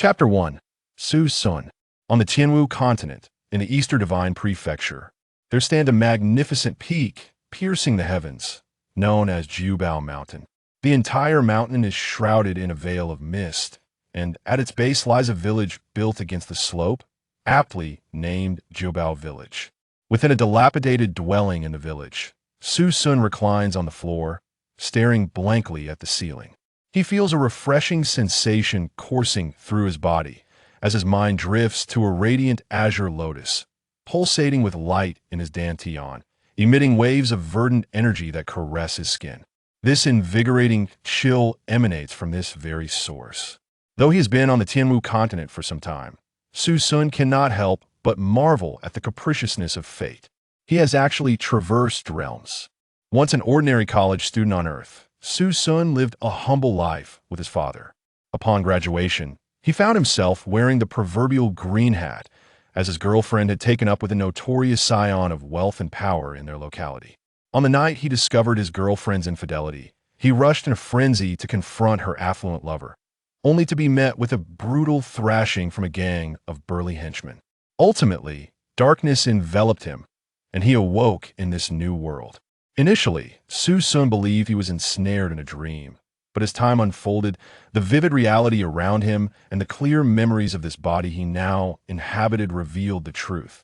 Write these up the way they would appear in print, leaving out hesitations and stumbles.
Chapter 1. Su Sun. On the Tianwu continent, in the Eastern Divine Prefecture, there stands a magnificent peak piercing the heavens, known as Jiubao Mountain. The entire mountain is shrouded in a veil of mist, and at its base lies a village built against the slope, aptly named Jiubao Village. Within a dilapidated dwelling in the village, Su Sun reclines on the floor, staring blankly at the ceiling. He feels a refreshing sensation coursing through his body as his mind drifts to a radiant azure lotus, pulsating with light in his dantian, emitting waves of verdant energy that caress his skin. This invigorating chill emanates from this very source. Though he has been on the Tianwu continent for some time, Su Sun cannot help but marvel at the capriciousness of fate. He has actually traversed realms. Once an ordinary college student on Earth, Su Sun lived a humble life with his father. Upon graduation, he found himself wearing the proverbial green hat, as his girlfriend had taken up with a notorious scion of wealth and power in their locality. On the night he discovered his girlfriend's infidelity, he rushed in a frenzy to confront her affluent lover, only to be met with a brutal thrashing from a gang of burly henchmen. Ultimately, darkness enveloped him, and he awoke in this new world. Initially, Su Sun believed he was ensnared in a dream, but as time unfolded, the vivid reality around him and the clear memories of this body he now inhabited revealed the truth.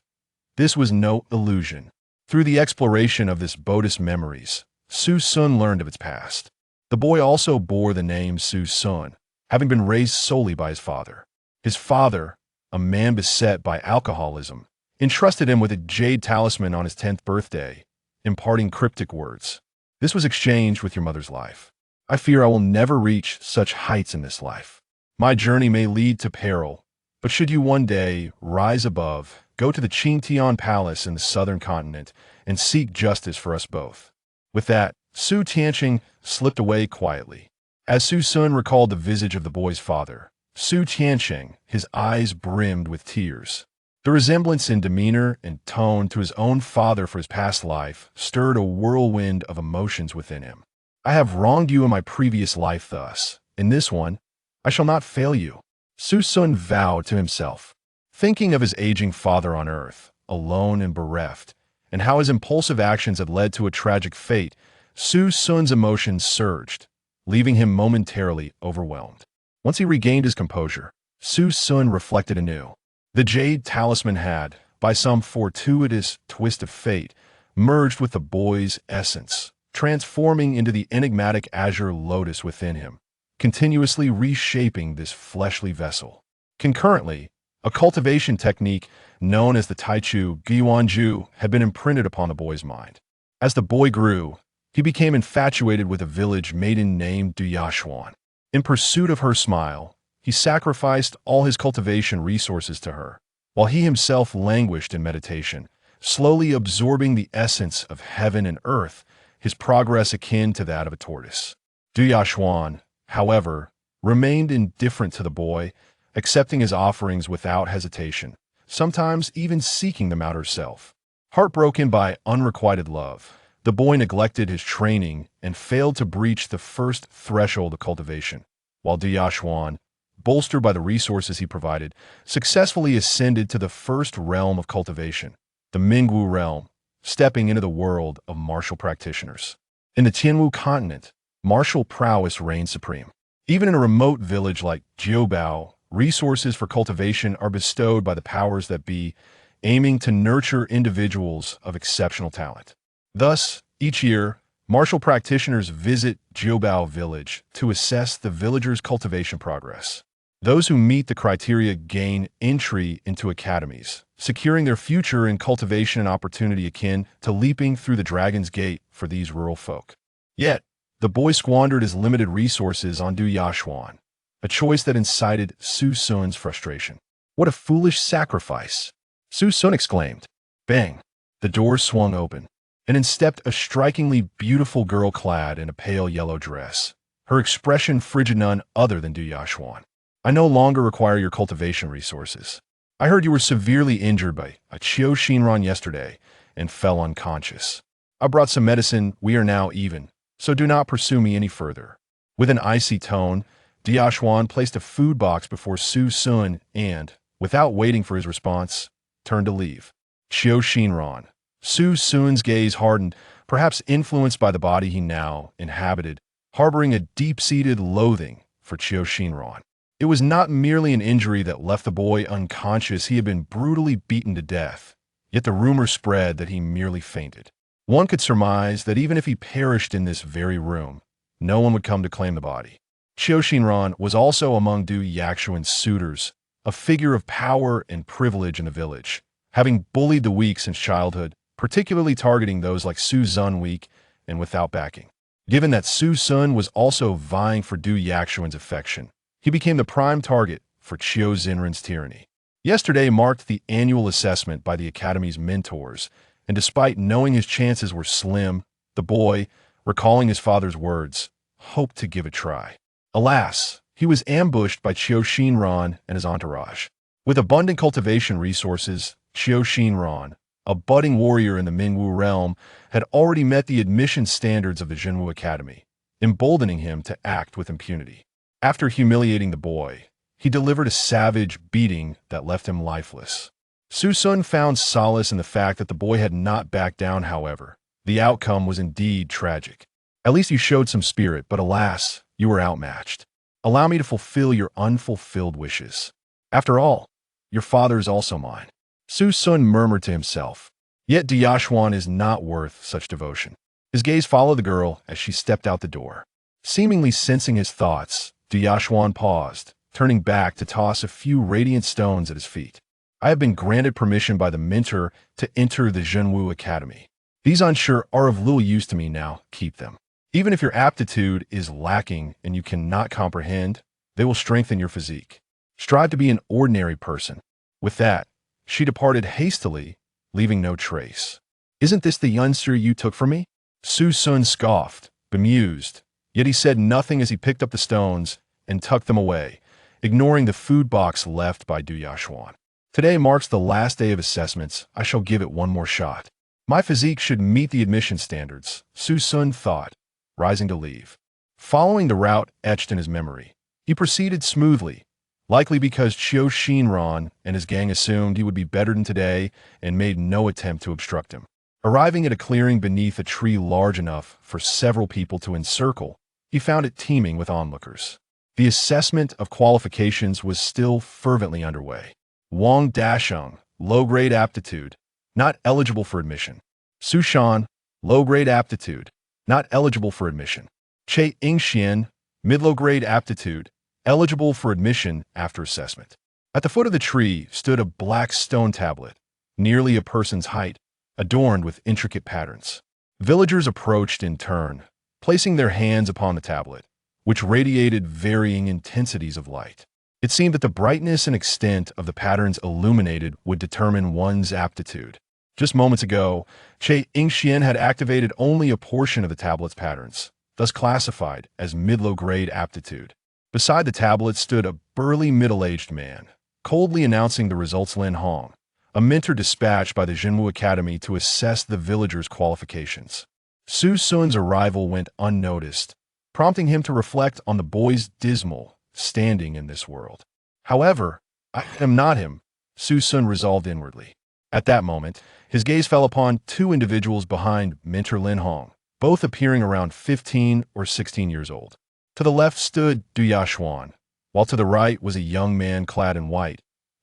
This was no illusion. Through the exploration of this bode's memories, Su Sun learned of its past. The boy also bore the name Su Sun, having been raised solely by his father. His father, a man beset by alcoholism, entrusted him with a jade talisman on his 10th birthday, imparting cryptic words. "This was exchanged with your mother's life. I fear I will never reach such heights in this life. My journey may lead to peril, but should you one day rise above, go to the Qingtian Palace in the southern continent and seek justice for us both." With that, Su Tianqing slipped away quietly. As Su Sun recalled the visage of the boy's father, Su Tianqing, his eyes brimmed with tears. The resemblance in demeanor and tone to his own father for his past life stirred a whirlwind of emotions within him. "I have wronged you in my previous life thus. In this one, I shall not fail you," Su Sun vowed to himself. Thinking of his aging father on Earth, alone and bereft, and how his impulsive actions had led to a tragic fate, Su Sun's emotions surged, leaving him momentarily overwhelmed. Once he regained his composure, Su Sun reflected anew. The jade talisman had, by some fortuitous twist of fate, merged with the boy's essence, transforming into the enigmatic azure lotus within him, continuously reshaping this fleshly vessel. Concurrently, a cultivation technique known as the Taichu Guanju had been imprinted upon the boy's mind. As the boy grew, he became infatuated with a village maiden named Duyashuan. In pursuit of her smile, he sacrificed all his cultivation resources to her, while he himself languished in meditation, slowly absorbing the essence of heaven and earth, his progress akin to that of a tortoise. Duyashuan, however, remained indifferent to the boy, accepting his offerings without hesitation, sometimes even seeking them out herself. Heartbroken by unrequited love, the boy neglected his training and failed to breach the first threshold of cultivation, while Duyashuan, bolstered by the resources he provided, successfully ascended to the first realm of cultivation, the Mingwu realm, stepping into the world of martial practitioners. In the Tianwu continent, martial prowess reigned supreme. Even in a remote village like Jiubao, resources for cultivation are bestowed by the powers that be, aiming to nurture individuals of exceptional talent. Thus, each year, martial practitioners visit Jiubao village to assess the villagers' cultivation progress. Those who meet the criteria gain entry into academies, securing their future in cultivation and opportunity akin to leaping through the Dragon's Gate for these rural folk. Yet, the boy squandered his limited resources on Duyashuan, a choice that incited Su Sun's frustration. "What a foolish sacrifice!" Su Sun exclaimed. Bang! The door swung open, and in stepped a strikingly beautiful girl clad in a pale yellow dress, her expression frigid none other than Duyashuan. "I no longer require your cultivation resources. I heard you were severely injured by a Chiu Shinran yesterday and fell unconscious. I brought some medicine. We are now even, so do not pursue me any further." With an icy tone, Diashuan placed a food box before Su Sun and, without waiting for his response, turned to leave. Chiu Shinran. Su Sun's gaze hardened, perhaps influenced by the body he now inhabited, harboring a deep-seated loathing for Chiu Shinran. It was not merely an injury that left the boy unconscious. He had been brutally beaten to death, yet the rumor spread that he merely fainted. One could surmise that even if he perished in this very room, no one would come to claim the body. Chiu Shinran was also among Du Yakshuan's suitors, a figure of power and privilege in the village, having bullied the weak since childhood, particularly targeting those like Su Zun weak and without backing. Given that Su Sun was also vying for Du Yakshuan's affection, he became the prime target for Chiu Zinran's tyranny. Yesterday marked the annual assessment by the Academy's mentors, and despite knowing his chances were slim, the boy, recalling his father's words, hoped to give it a try. Alas, he was ambushed by Chiu Shinran and his entourage. With abundant cultivation resources, Chiu Shinran, a budding warrior in the Mingwu realm, had already met the admission standards of the Jinwu Academy, emboldening him to act with impunity. After humiliating the boy, he delivered a savage beating that left him lifeless. Su Sun found solace in the fact that the boy had not backed down. However, the outcome was indeed tragic. At least you showed some spirit, but alas, you were outmatched. Allow me to fulfill your unfulfilled wishes. After all, your father is also mine. Su Sun murmured to himself. Yet Diashuan is not worth such devotion. His gaze followed the girl as she stepped out the door. Seemingly sensing his thoughts, Diashuan paused, turning back to toss a few radiant stones at his feet. I have been granted permission by the mentor to enter the Jinwu Academy. These unsure are of little use to me now. Keep them. Even if your aptitude is lacking and you cannot comprehend, they will strengthen your physique. Strive to be an ordinary person. With that, she departed hastily, leaving no trace. Isn't this the youngster you took from me? Su Sun scoffed, bemused, yet he said nothing as he picked up the stones and tucked them away, ignoring the food box left by Du Yashuan. Today marks the last day of assessments. I shall give it one more shot. My physique should meet the admission standards, Su Sun thought, rising to leave. Following the route etched in his memory, he proceeded smoothly, likely because Chiu Shinran and his gang assumed he would be better than today and made no attempt to obstruct him. Arriving at a clearing beneath a tree large enough for several people to encircle, he found it teeming with onlookers. The assessment of qualifications was still fervently underway. Wang Dasheng, low-grade aptitude, not eligible for admission. Su Shan, low-grade aptitude, not eligible for admission. Che Ingxian, mid-low-grade aptitude, eligible for admission after assessment. At the foot of the tree stood a black stone tablet, nearly a person's height, adorned with intricate patterns. Villagers approached in turn, placing their hands upon the tablet, which radiated varying intensities of light. It seemed that the brightness and extent of the patterns illuminated would determine one's aptitude. Just moments ago, Che Ingxian had activated only a portion of the tablet's patterns, thus classified as mid-low-grade aptitude. Beside the tablet stood a burly middle-aged man, coldly announcing the results. Lin Hong, a mentor dispatched by the Jinwu Academy to assess the villagers' qualifications. Su Sun's arrival went unnoticed, prompting him to reflect on the boy's dismal standing in this world. However, I am not him, Su Sun resolved inwardly. At that moment, his gaze fell upon two individuals behind mentor Lin Hong, both appearing around 15 or 16 years old. To the left stood Du Yashuan, while to the right was a young man clad in white,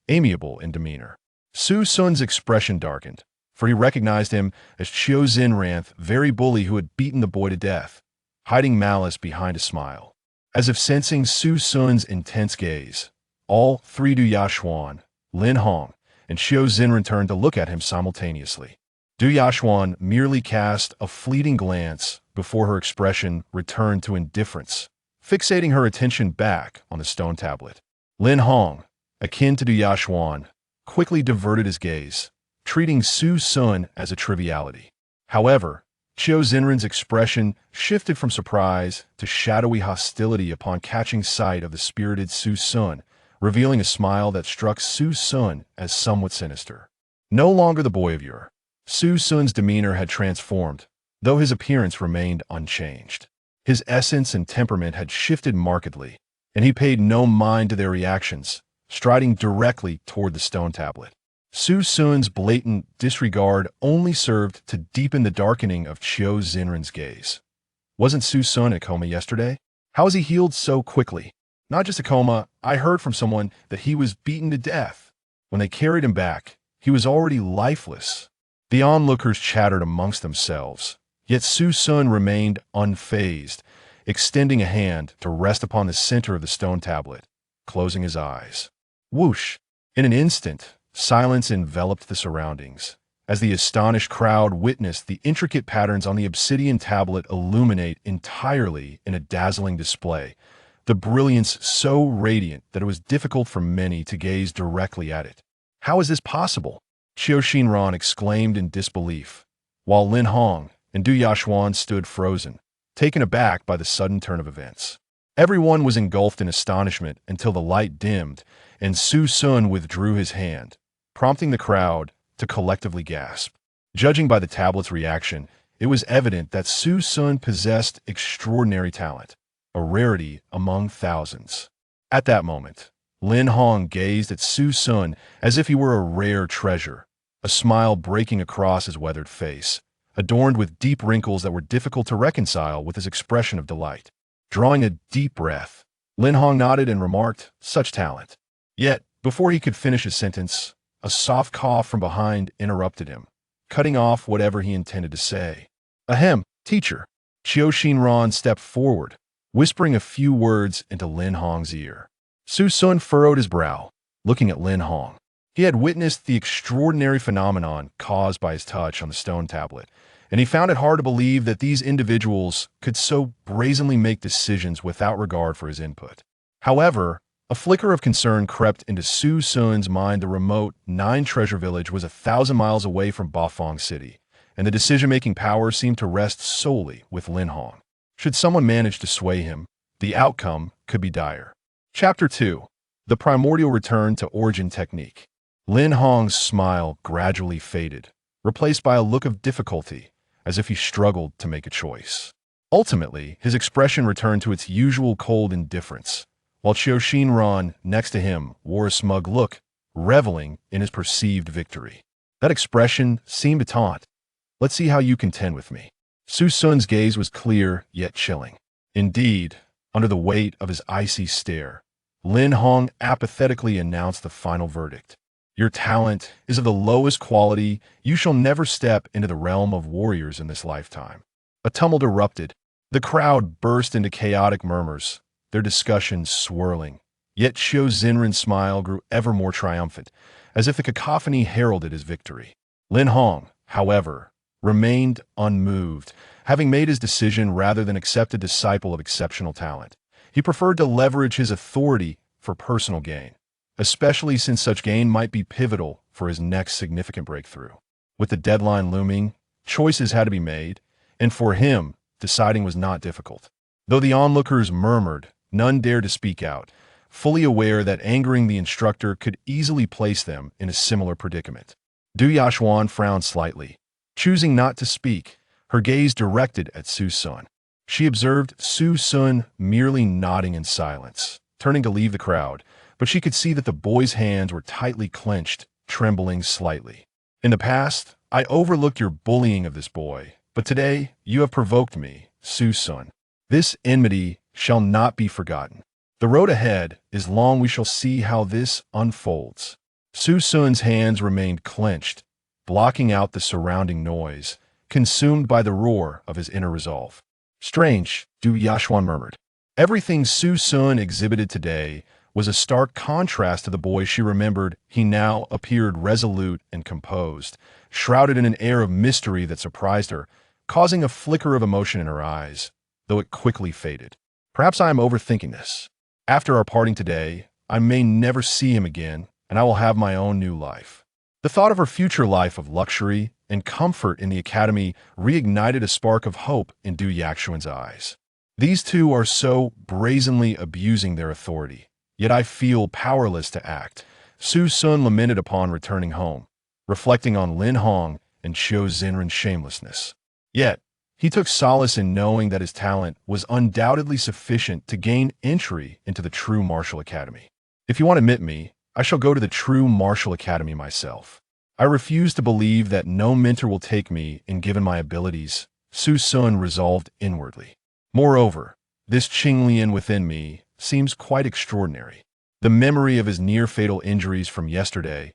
amiable in demeanor. Su Sun's expression darkened, for he recognized him as Chiu Zinran, very bully who had beaten the boy to death, hiding malice behind a smile. As if sensing Su Sun's intense gaze, all three Du Yashuan, Lin Hong, and Chiu Zinran turned to look at him simultaneously. Du Yashuan merely cast a fleeting glance before her expression returned to indifference, fixating her attention back on the stone tablet. Lin Hong, akin to Du Yashuan, quickly diverted his gaze, treating Su Sun as a triviality. However, Chiu Zinran's expression shifted from surprise to shadowy hostility upon catching sight of the spirited Su Sun, revealing a smile that struck Su Sun as somewhat sinister. No longer the boy of yore, Su Sun's demeanor had transformed, though his appearance remained unchanged. His essence and temperament had shifted markedly, and he paid no mind to their reactions, striding directly toward the stone tablet. Su Sun's blatant disregard only served to deepen the darkening of Chiu Zinren's gaze. Wasn't Su Sun in a coma yesterday? How has he healed so quickly? Not just a coma, I heard from someone that he was beaten to death. When they carried him back, he was already lifeless. The onlookers chattered amongst themselves, yet Su Sun remained unfazed, extending a hand to rest upon the center of the stone tablet, closing his eyes. Whoosh! In an instant, silence enveloped the surroundings, as the astonished crowd witnessed the intricate patterns on the obsidian tablet illuminate entirely in a dazzling display, the brilliance so radiant that it was difficult for many to gaze directly at it. How is this possible? Qiu Xinran exclaimed in disbelief, while Lin Hong and Du Yashuan stood frozen, taken aback by the sudden turn of events. Everyone was engulfed in astonishment until the light dimmed and Su Sun withdrew his hand, prompting the crowd to collectively gasp. Judging by the tablet's reaction, it was evident that Su Sun possessed extraordinary talent, a rarity among thousands. At that moment, Lin Hong gazed at Su Sun as if he were a rare treasure, a smile breaking across his weathered face, adorned with deep wrinkles that were difficult to reconcile with his expression of delight. Drawing a deep breath, Lin Hong nodded and remarked, "Such talent." Yet, before he could finish his sentence, a soft cough from behind interrupted him, cutting off whatever he intended to say. "Ahem, teacher." Qiu Xinran stepped forward, whispering a few words into Lin Hong's ear. Su Sun furrowed his brow, looking at Lin Hong. He had witnessed the extraordinary phenomenon caused by his touch on the stone tablet, and he found it hard to believe that these individuals could so brazenly make decisions without regard for his input. However, a flicker of concern crept into Su Sun's mind. The remote Nine Treasure Village was 1,000 miles away from Bafang City, and the decision-making power seemed to rest solely with Lin Hong. Should someone manage to sway him, the outcome could be dire. Chapter 2. The Primordial Return to Origin Technique. Lin Hong's smile gradually faded, replaced by a look of difficulty, as if he struggled to make a choice. Ultimately, his expression returned to its usual cold indifference, while Qiu Xinran, next to him, wore a smug look, reveling in his perceived victory. That expression seemed to taunt. "Let's see how you contend with me." Su Sun's gaze was clear, yet chilling. Indeed, under the weight of his icy stare, Lin Hong apathetically announced the final verdict. "Your talent is of the lowest quality. You shall never step into the realm of warriors in this lifetime." A tumult erupted. The crowd burst into chaotic murmurs, their discussions swirling. Yet Qiu Zinren's smile grew ever more triumphant, as if the cacophony heralded his victory. Lin Hong, however, remained unmoved, having made his decision rather than accept a disciple of exceptional talent. He preferred to leverage his authority for personal gain, especially since such gain might be pivotal for his next significant breakthrough. With the deadline looming, choices had to be made, and for him, deciding was not difficult. Though the onlookers murmured, none dared to speak out, fully aware that angering the instructor could easily place them in a similar predicament. Du Yashuan frowned slightly, choosing not to speak, her gaze directed at Su Sun. She observed Su Sun merely nodding in silence, turning to leave the crowd, but she could see that the boy's hands were tightly clenched, trembling slightly. "In the past, I overlooked your bullying of this boy, but today you have provoked me, Su Sun. This enmity shall not be forgotten. The road ahead is long. We shall see how this unfolds." Su Sun's hands remained clenched, blocking out the surrounding noise, consumed by the roar of his inner resolve. "Strange," Du Yashuan murmured. Everything Su Sun exhibited today was a stark contrast to the boy she remembered. He now appeared resolute and composed, shrouded in an air of mystery that surprised her, causing a flicker of emotion in her eyes, though it quickly faded. "Perhaps I am overthinking this. After our parting today, I may never see him again, and I will have my own new life." The thought of her future life of luxury and comfort in the academy reignited a spark of hope in Du Yashuan's eyes. "These two are so brazenly abusing their authority, yet I feel powerless to act," Su Sun lamented upon returning home, reflecting on Lin Hong and Qiu Zinren's shamelessness. Yet, He took solace in knowing that his talent was undoubtedly sufficient to gain entry into the true martial academy. If you want to admit me, I shall go to the true martial academy myself. I refuse to believe that no mentor will take me in given my abilities, Su Sun resolved inwardly. Moreover, this Qinglian within me seems quite extraordinary. The memory of his near-fatal injuries from yesterday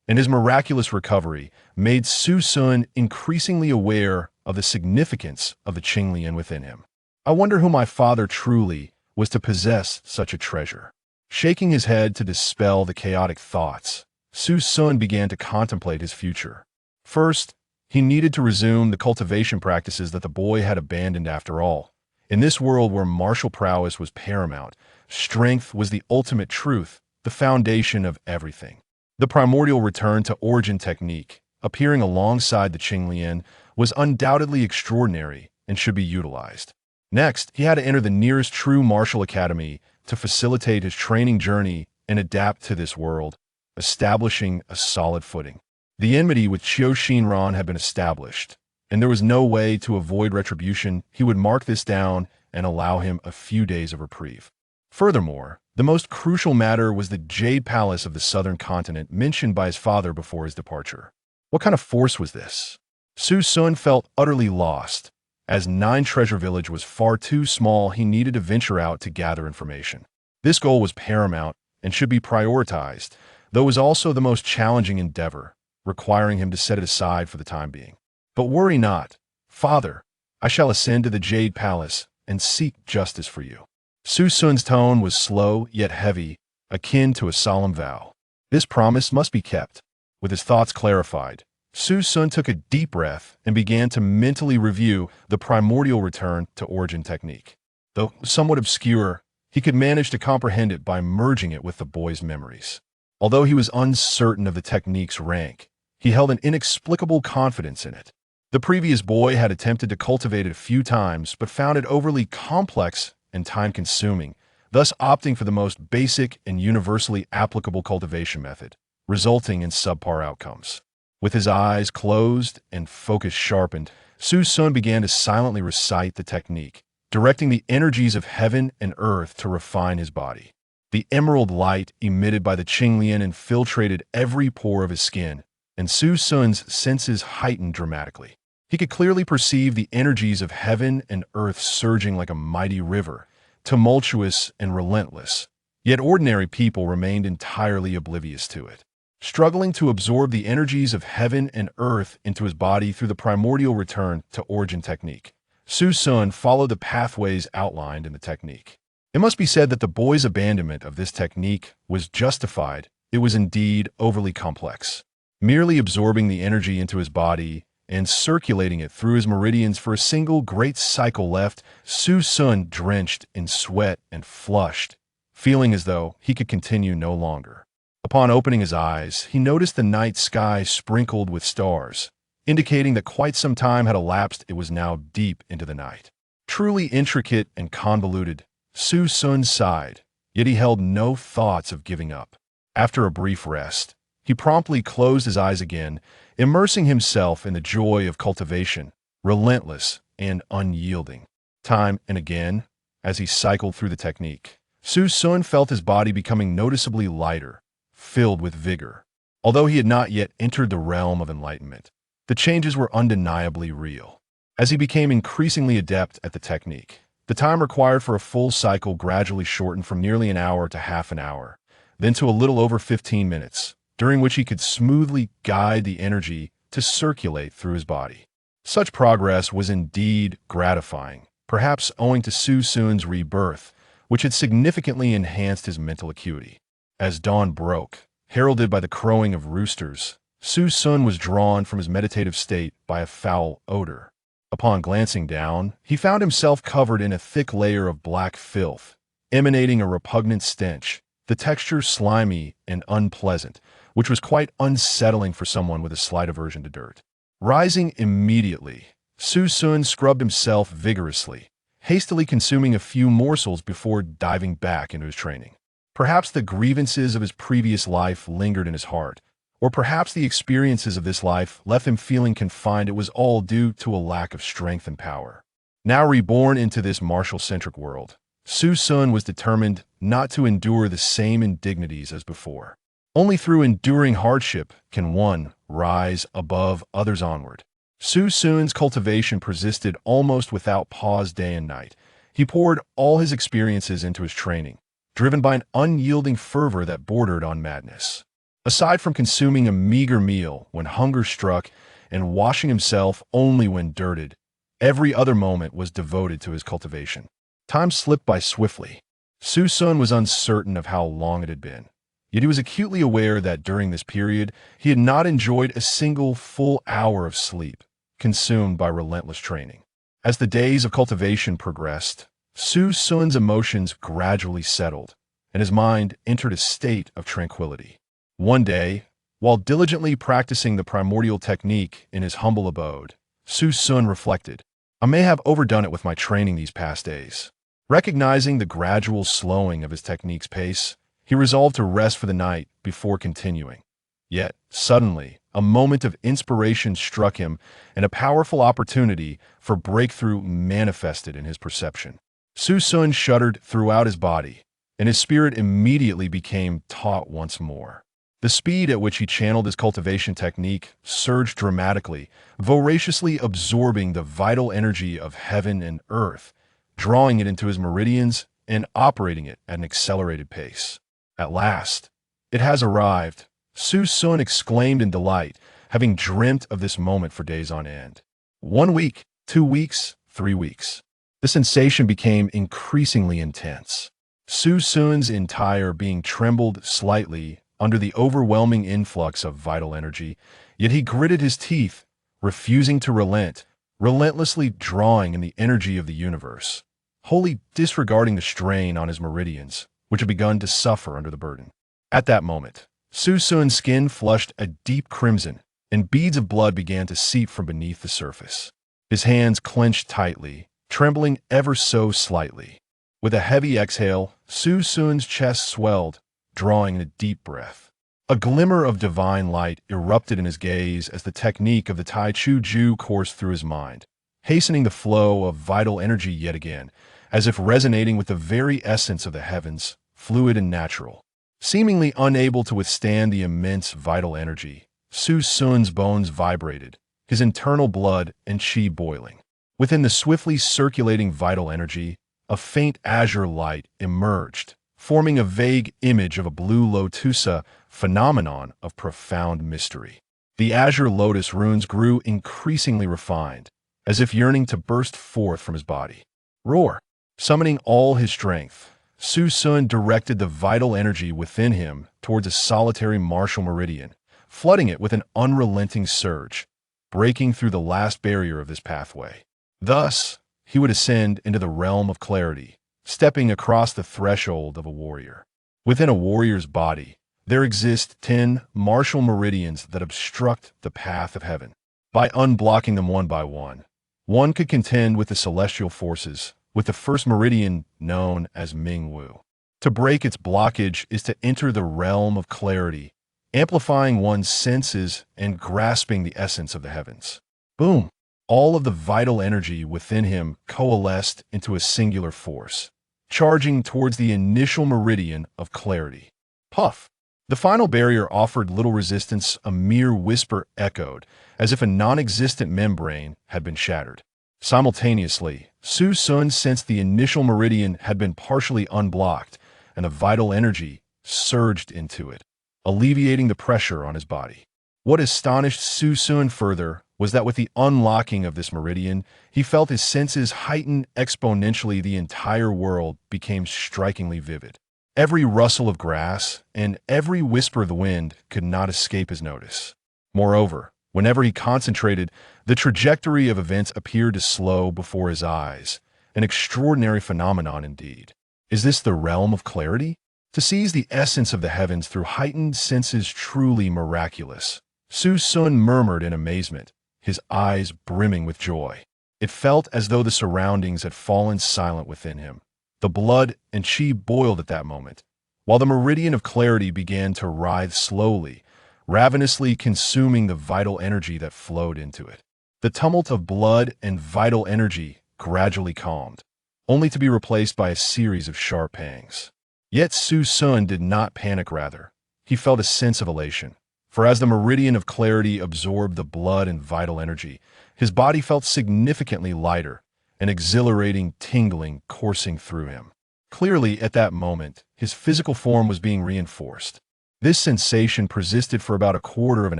and his miraculous recovery made Su Sun increasingly aware of the significance of the Qinglian within him. I wonder who my father truly was to possess such a treasure. Shaking his head to dispel the chaotic thoughts, Su Sun began to contemplate his future. First, he needed to resume the cultivation practices that the boy had abandoned after all. In this world where martial prowess was paramount, strength was the ultimate truth, the foundation of everything. The primordial return to origin technique, appearing alongside the Qinglian, was undoubtedly extraordinary and should be utilized. Next, he had to enter the nearest true martial academy to facilitate his training journey and adapt to this world, establishing a solid footing. The enmity with Qiu Xinran had been established, and there was no way to avoid retribution. He would mark this down and allow him a few days of reprieve. Furthermore, the most crucial matter was the Jade Palace of the southern continent mentioned by his father before his departure. What kind of force was this? Su Sun felt utterly lost. As Nine Treasure Village was far too small, he needed to venture out to gather information. This goal was paramount and should be prioritized, though it was also the most challenging endeavor, requiring him to set it aside for the time being. But worry not, Father, I shall ascend to the Jade Palace and seek justice for you. Su Sun's tone was slow yet heavy, akin to a solemn vow. This promise must be kept. With his thoughts clarified, Su Sun took a deep breath and began to mentally review the primordial return to origin technique. Though somewhat obscure, he could manage to comprehend it by merging it with the boy's memories. Although he was uncertain of the technique's rank, he held an inexplicable confidence in it. The previous boy had attempted to cultivate it a few times, but found it overly complex and time-consuming, thus opting for the most basic and universally applicable cultivation method, resulting in subpar outcomes. With his eyes closed and focus sharpened, Su Sun began to silently recite the technique, directing the energies of heaven and earth to refine his body. The emerald light emitted by the Qinglian infiltrated every pore of his skin, and Su Sun's senses heightened dramatically. He could clearly perceive the energies of heaven and earth surging like a mighty river, tumultuous and relentless. Yet ordinary people remained entirely oblivious to it. Struggling to absorb the energies of heaven and earth into his body through the primordial return to origin technique, Su Sun followed the pathways outlined in the technique. It must be said that the boy's abandonment of this technique was justified. It was indeed overly complex. Merely absorbing the energy into his body and circulating it through his meridians for a single great cycle left Su Sun drenched in sweat and flushed, feeling as though he could continue no longer. Upon opening his eyes, he noticed the night sky sprinkled with stars, indicating that quite some time had elapsed. It was now deep into the night. Truly intricate and convoluted, Su Sun sighed, yet he held no thoughts of giving up. After a brief rest, he promptly closed his eyes again, immersing himself in the joy of cultivation, relentless and unyielding. Time and again, as he cycled through the technique, Su Sun felt his body becoming noticeably lighter, filled with vigor. Although he had not yet entered the realm of enlightenment, the changes were undeniably real. As he became increasingly adept at the technique, the time required for a full cycle gradually shortened from nearly an hour to half an hour, then to a little over 15 minutes, during which he could smoothly guide the energy to circulate through his body. Such progress was indeed gratifying, perhaps owing to Su Sun's rebirth, which had significantly enhanced his mental acuity. As dawn broke, heralded by the crowing of roosters, Su Sun was drawn from his meditative state by a foul odor. Upon glancing down, he found himself covered in a thick layer of black filth, emanating a repugnant stench, the texture slimy and unpleasant, which was quite unsettling for someone with a slight aversion to dirt. Rising immediately, Su Sun scrubbed himself vigorously, hastily consuming a few morsels before diving back into his training. Perhaps the grievances of his previous life lingered in his heart, Or perhaps the experiences of this life left him feeling confined. It was all due to a lack of strength and power. Now reborn into this martial-centric world, Su Sun was determined not to endure the same indignities as before. Only through enduring hardship can one rise above others onward. Su Sun's cultivation persisted almost without pause day and night. He poured all his experiences into his training, driven by an unyielding fervor that bordered on madness. Aside from consuming a meager meal when hunger struck and washing himself only when dirted, every other moment was devoted to his cultivation. Time slipped by swiftly. Su Sun was uncertain of how long it had been, yet he was acutely aware that during this period he had not enjoyed a single full hour of sleep, consumed by relentless training. As the days of cultivation progressed, Su Sun's emotions gradually settled, and his mind entered a state of tranquility. One day, while diligently practicing the primordial technique in his humble abode, Su Sun reflected, "I may have overdone it with my training these past days." Recognizing the gradual slowing of his technique's pace, he resolved to rest for the night before continuing. Yet, suddenly, a moment of inspiration struck him, and a powerful opportunity for breakthrough manifested in his perception. Su Sun shuddered throughout his body, and his spirit immediately became taut once more. The speed at which he channeled his cultivation technique surged dramatically, voraciously absorbing the vital energy of heaven and earth, drawing it into his meridians and operating it at an accelerated pace. At last, "It has arrived," Su Sun exclaimed in delight, having dreamt of this moment for days on end. 1 week, 2 weeks, 3 weeks. The sensation became increasingly intense. Su Sun's entire being trembled slightly under the overwhelming influx of vital energy, yet he gritted his teeth, refusing to relent, relentlessly drawing in the energy of the universe, wholly disregarding the strain on his meridians, which had begun to suffer under the burden. At that moment, Su Sun's skin flushed a deep crimson, and beads of blood began to seep from beneath the surface. His hands clenched tightly, trembling ever so slightly. With a heavy exhale, Su Sun's chest swelled, drawing in a deep breath. A glimmer of divine light erupted in his gaze as the technique of the Tai Chu Ju coursed through his mind, hastening the flow of vital energy yet again, as if resonating with the very essence of the heavens, fluid and natural. Seemingly unable to withstand the immense vital energy, Su Sun's bones vibrated, his internal blood and chi boiling. Within the swiftly circulating vital energy, a faint azure light emerged, forming a vague image of a blue lotusa phenomenon of profound mystery. The azure lotus runes grew increasingly refined, as if yearning to burst forth from his body. Roar! Summoning all his strength, Su Sun directed the vital energy within him towards a solitary martial meridian, flooding it with an unrelenting surge, breaking through the last barrier of this pathway. Thus, he would ascend into the realm of clarity, stepping across the threshold of a warrior. Within a warrior's body, there exist 10 martial meridians that obstruct the path of heaven. By unblocking them one by one could contend with the celestial forces, with the first meridian known as Ming Wu. To break its blockage is to enter the realm of clarity, amplifying one's senses and grasping the essence of the heavens. Boom! All of the vital energy within him coalesced into a singular force, charging towards the initial meridian of clarity. Puff! The final barrier offered little resistance. A mere whisper echoed, as if a non-existent membrane had been shattered. Simultaneously, Su Sun sensed the initial meridian had been partially unblocked, and the vital energy surged into it, alleviating the pressure on his body. What astonished Su Sun further was that with the unlocking of this meridian, he felt his senses heighten exponentially. The entire world became strikingly vivid. Every rustle of grass and every whisper of the wind could not escape his notice. Moreover, whenever he concentrated, the trajectory of events appeared to slow before his eyes, an extraordinary phenomenon indeed. Is this the realm of clarity? To seize the essence of the heavens through heightened senses truly miraculous. Su Sun murmured in amazement, his eyes brimming with joy. It felt as though the surroundings had fallen silent within him. The blood and chi boiled at that moment, while the meridian of clarity began to writhe slowly, ravenously consuming the vital energy that flowed into it. The tumult of blood and vital energy gradually calmed, only to be replaced by a series of sharp pangs. Yet Su Sun did not panic, rather. He felt a sense of elation, for as the meridian of clarity absorbed the blood and vital energy, his body felt significantly lighter, an exhilarating tingling coursing through him. Clearly, at that moment, his physical form was being reinforced. This sensation persisted for about a quarter of an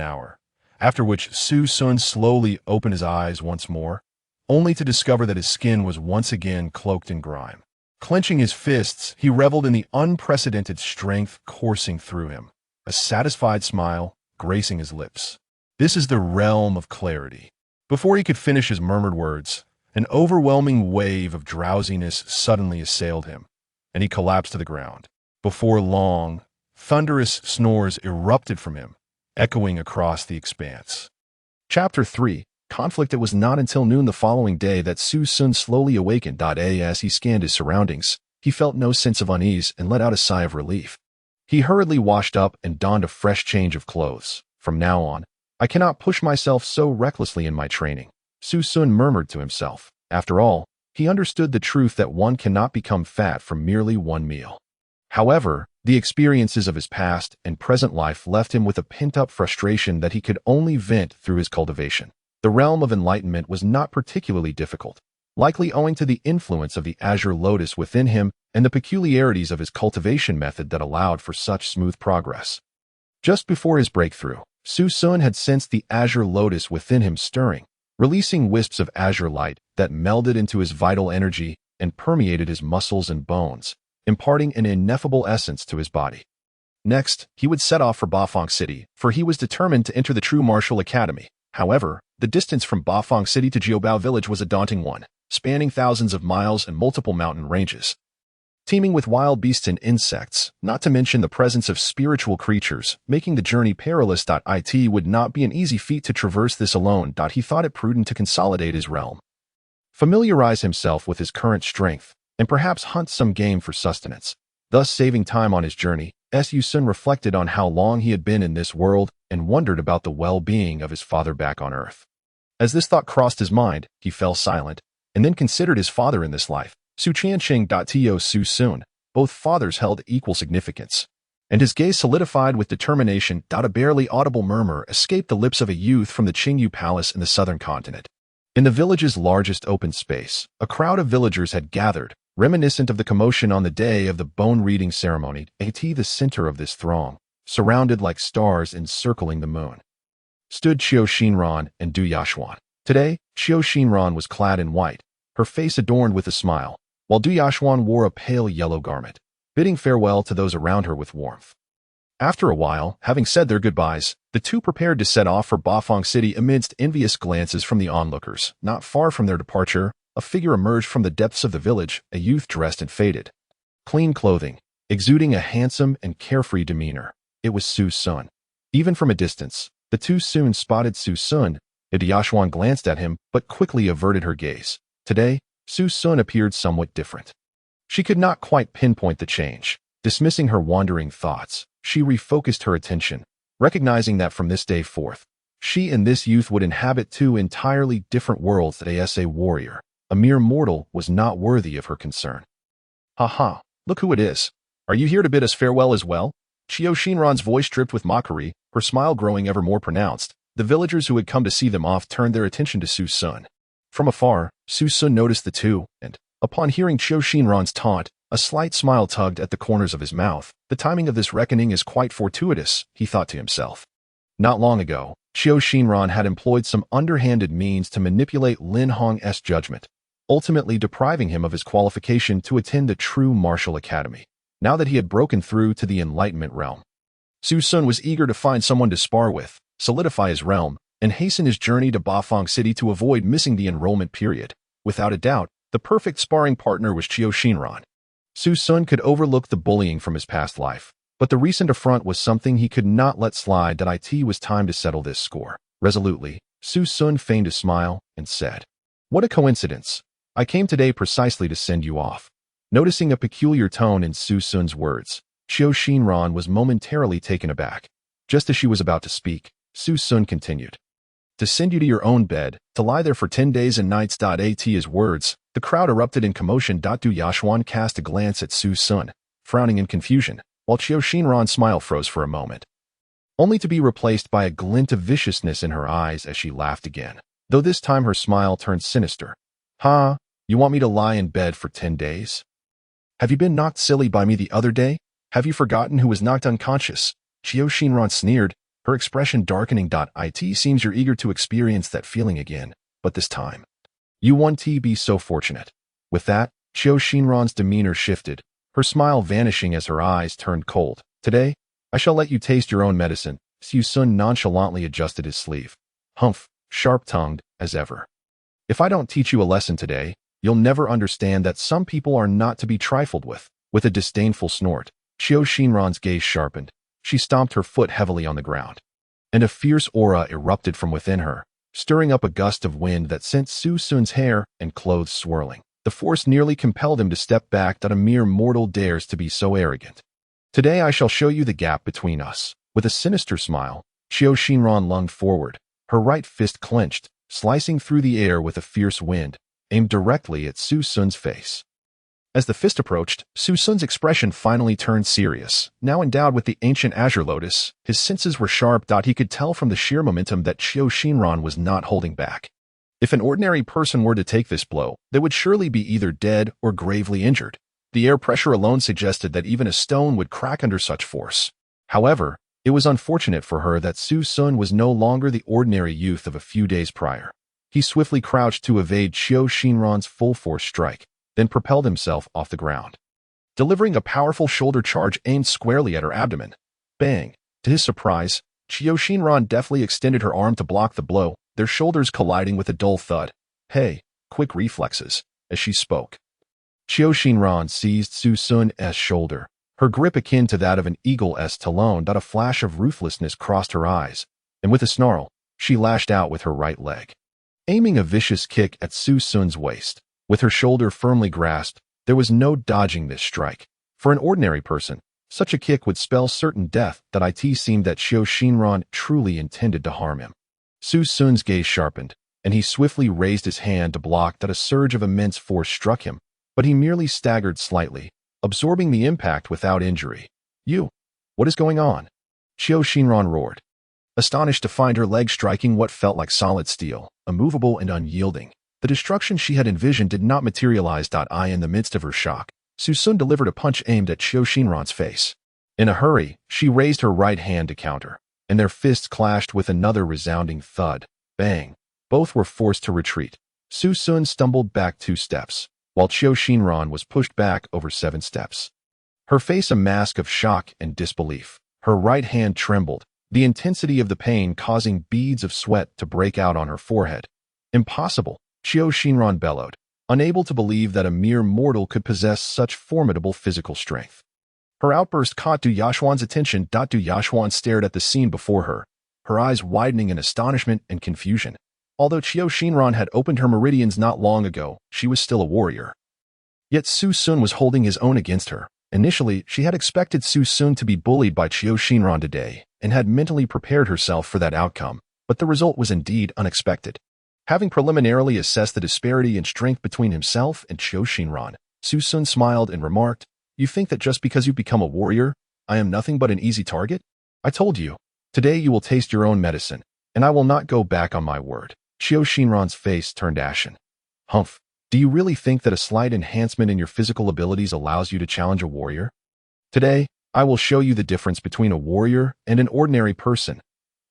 hour, after which Su Sun slowly opened his eyes once more, only to discover that his skin was once again cloaked in grime. Clenching his fists, he reveled in the unprecedented strength coursing through him, a satisfied smile gracing his lips. This is the realm of clarity. Before he could finish his murmured words, an overwhelming wave of drowsiness suddenly assailed him, and he collapsed to the ground. Before long, thunderous snores erupted from him, echoing across the expanse. Chapter 3. Conflict. It was not until noon the following day that Su Sun slowly awakened. As he scanned his surroundings, he felt no sense of unease and let out a sigh of relief. He hurriedly washed up and donned a fresh change of clothes. From now on, I cannot push myself so recklessly in my training, Su Sun murmured to himself. After all, he understood the truth that one cannot become fat from merely one meal. However, the experiences of his past and present life left him with a pent-up frustration that he could only vent through his cultivation. The realm of enlightenment was not particularly difficult, likely owing to the influence of the azure lotus within him and the peculiarities of his cultivation method that allowed for such smooth progress. Just before his breakthrough, Su Sun had sensed the azure lotus within him stirring, releasing wisps of azure light that melded into his vital energy and permeated his muscles and bones, imparting an ineffable essence to his body. Next, he would set off for Bafang City, for he was determined to enter the true martial academy. However, the distance from Bafang City to Jiubao village was a daunting one, spanning thousands of miles and multiple mountain ranges, teeming with wild beasts and insects, not to mention the presence of spiritual creatures, making the journey perilous. It would not be an easy feat to traverse this alone. He thought it prudent to consolidate his realm, familiarize himself with his current strength, and perhaps hunt some game for sustenance, thus saving time on his journey. Su Sun reflected on how long he had been in this world and wondered about the well-being of his father back on Earth. As this thought crossed his mind, he fell silent, and then considered his father in this life, Su Qiansheng. To Su Sun. Both fathers held equal significance, and his gaze solidified with determination. A barely audible murmur escaped the lips of a youth from the Qingyu Palace in the southern continent. In the village's largest open space, a crowd of villagers had gathered, reminiscent of the commotion on the day of the bone-reading ceremony. At the center of this throng, surrounded like stars encircling the moon, stood Qiu Xinran and Du Yashuan. Today, Qiu Xinran was clad in white, her face adorned with a smile, while Du Yashuan wore a pale yellow garment, bidding farewell to those around her with warmth. After a while, having said their goodbyes, the two prepared to set off for Bafang City amidst envious glances from the onlookers. Not far from their departure, a figure emerged from the depths of the village, a youth dressed in faded, clean clothing, exuding a handsome and carefree demeanor. It was Su Sun. Even from a distance, the two soon spotted Su Sun. Yashuan glanced at him, but quickly averted her gaze. Today, Su Sun appeared somewhat different. She could not quite pinpoint the change. Dismissing her wandering thoughts, she refocused her attention, recognizing that from this day forth, she and this youth would inhabit two entirely different worlds. That as a warrior, a mere mortal was not worthy of her concern. "Ha ha, look who it is. Are you here to bid us farewell as well?" Qiu Xinran's voice dripped with mockery, her smile growing ever more pronounced. The villagers who had come to see them off turned their attention to Su Sun. From afar, Su Sun noticed the two, and, upon hearing Qiu Xinran's taunt, a slight smile tugged at the corners of his mouth. The timing of this reckoning is quite fortuitous, he thought to himself. Not long ago, Qiu Xinran had employed some underhanded means to manipulate Lin Hong's judgment, ultimately depriving him of his qualification to attend the true martial academy. Now that he had broken through to the enlightenment realm, Su Sun was eager to find someone to spar with, solidify his realm, and hasten his journey to Bafang City to avoid missing the enrollment period. Without a doubt, the perfect sparring partner was Qiu Xinran. Su Sun could overlook the bullying from his past life, but the recent affront was something he could not let slide. It was time to settle this score. Resolutely, Su Sun feigned a smile and said, "What a coincidence. I came today precisely to send you off." Noticing a peculiar tone in Su Sun's words, Qiu Xinran was momentarily taken aback. Just as she was about to speak, Su Sun continued. To send you to your own bed, to lie there for 10 days and nights. At his words, the crowd erupted in commotion. Du Yashuan cast a glance at Su Sun, frowning in confusion, while Qiu Xinran's smile froze for a moment, only to be replaced by a glint of viciousness in her eyes as she laughed again, though this time her smile turned sinister. "Huh? You want me to lie in bed for 10 days? Have you been knocked silly by me the other day? Have you forgotten who was knocked unconscious?" Qiu Xinran sneered, her expression darkening. "It seems you're eager to experience that feeling again, but this time, you won't be so fortunate." With that, Qiu Xinran's demeanor shifted, her smile vanishing as her eyes turned cold. "Today, I shall let you taste your own medicine." Su Sun nonchalantly adjusted his sleeve. "Humph, sharp-tongued, as ever. If I don't teach you a lesson today, you'll never understand that some people are not to be trifled with." With a disdainful snort, Qiu Xinran's gaze sharpened. She stomped her foot heavily on the ground, and a fierce aura erupted from within her, stirring up a gust of wind that sent Su Sun's hair and clothes swirling. The force nearly compelled him to step back. That a mere mortal dares to be so arrogant. "Today I shall show you the gap between us." With a sinister smile, Qiu Xinran lunged forward, her right fist clenched, slicing through the air with a fierce wind, aimed directly at Su Sun's face. As the fist approached, Su Sun's expression finally turned serious. Now endowed with the ancient azure lotus, his senses were sharp. He could tell from the sheer momentum that Qiu Xinran was not holding back. If an ordinary person were to take this blow, they would surely be either dead or gravely injured. The air pressure alone suggested that even a stone would crack under such force. However, it was unfortunate for her that Su Sun was no longer the ordinary youth of a few days prior. He swiftly crouched to evade Qiu Xinran's full-force strike, then propelled himself off the ground, delivering a powerful shoulder charge aimed squarely at her abdomen. Bang! To his surprise, Qiu Xinran deftly extended her arm to block the blow, their shoulders colliding with a dull thud. "Hey, quick reflexes." As she spoke, Qiu Xinran seized Su Sun's shoulder, her grip akin to that of an eagle's talon. A flash of ruthlessness crossed her eyes, and with a snarl, she lashed out with her right leg, aiming a vicious kick at Su Sun's waist. With her shoulder firmly grasped, there was no dodging this strike. For an ordinary person, such a kick would spell certain death. It seemed that Qiu Xinran truly intended to harm him. Su Sun's gaze sharpened, and he swiftly raised his hand to block. A surge of immense force struck him, but he merely staggered slightly, absorbing the impact without injury. What is going on?" Qiu Xinran roared, astonished to find her leg striking what felt like solid steel, immovable and unyielding. The destruction she had envisioned did not materialize. In the midst of her shock, Su Sun delivered a punch aimed at Qiu Xinran's face. In a hurry, she raised her right hand to counter, and their fists clashed with another resounding thud. Bang! Both were forced to retreat. Su Sun stumbled back 2 steps, while Qiu Xinran was pushed back over 7 steps. Her face a mask of shock and disbelief. Her right hand trembled, the intensity of the pain causing beads of sweat to break out on her forehead. "Impossible!" Qiu Xinran bellowed, unable to believe that a mere mortal could possess such formidable physical strength. Her outburst caught Du Yashuan's attention. Du Yashuan stared at the scene before her, her eyes widening in astonishment and confusion. Although Qiu Xinran had opened her meridians not long ago, she was still a warrior. Yet Su Sun was holding his own against her. Initially, she had expected Su Sun to be bullied by Qiu Xinran today, and had mentally prepared herself for that outcome, but the result was indeed unexpected. Having preliminarily assessed the disparity in strength between himself and Qiu Xinran, Su Sun smiled and remarked, "You think that just because you've become a warrior, I am nothing but an easy target? I told you, today you will taste your own medicine, and I will not go back on my word." Qiu Xinran's face turned ashen. "Humph, do you really think that a slight enhancement in your physical abilities allows you to challenge a warrior? Today, I will show you the difference between a warrior and an ordinary person.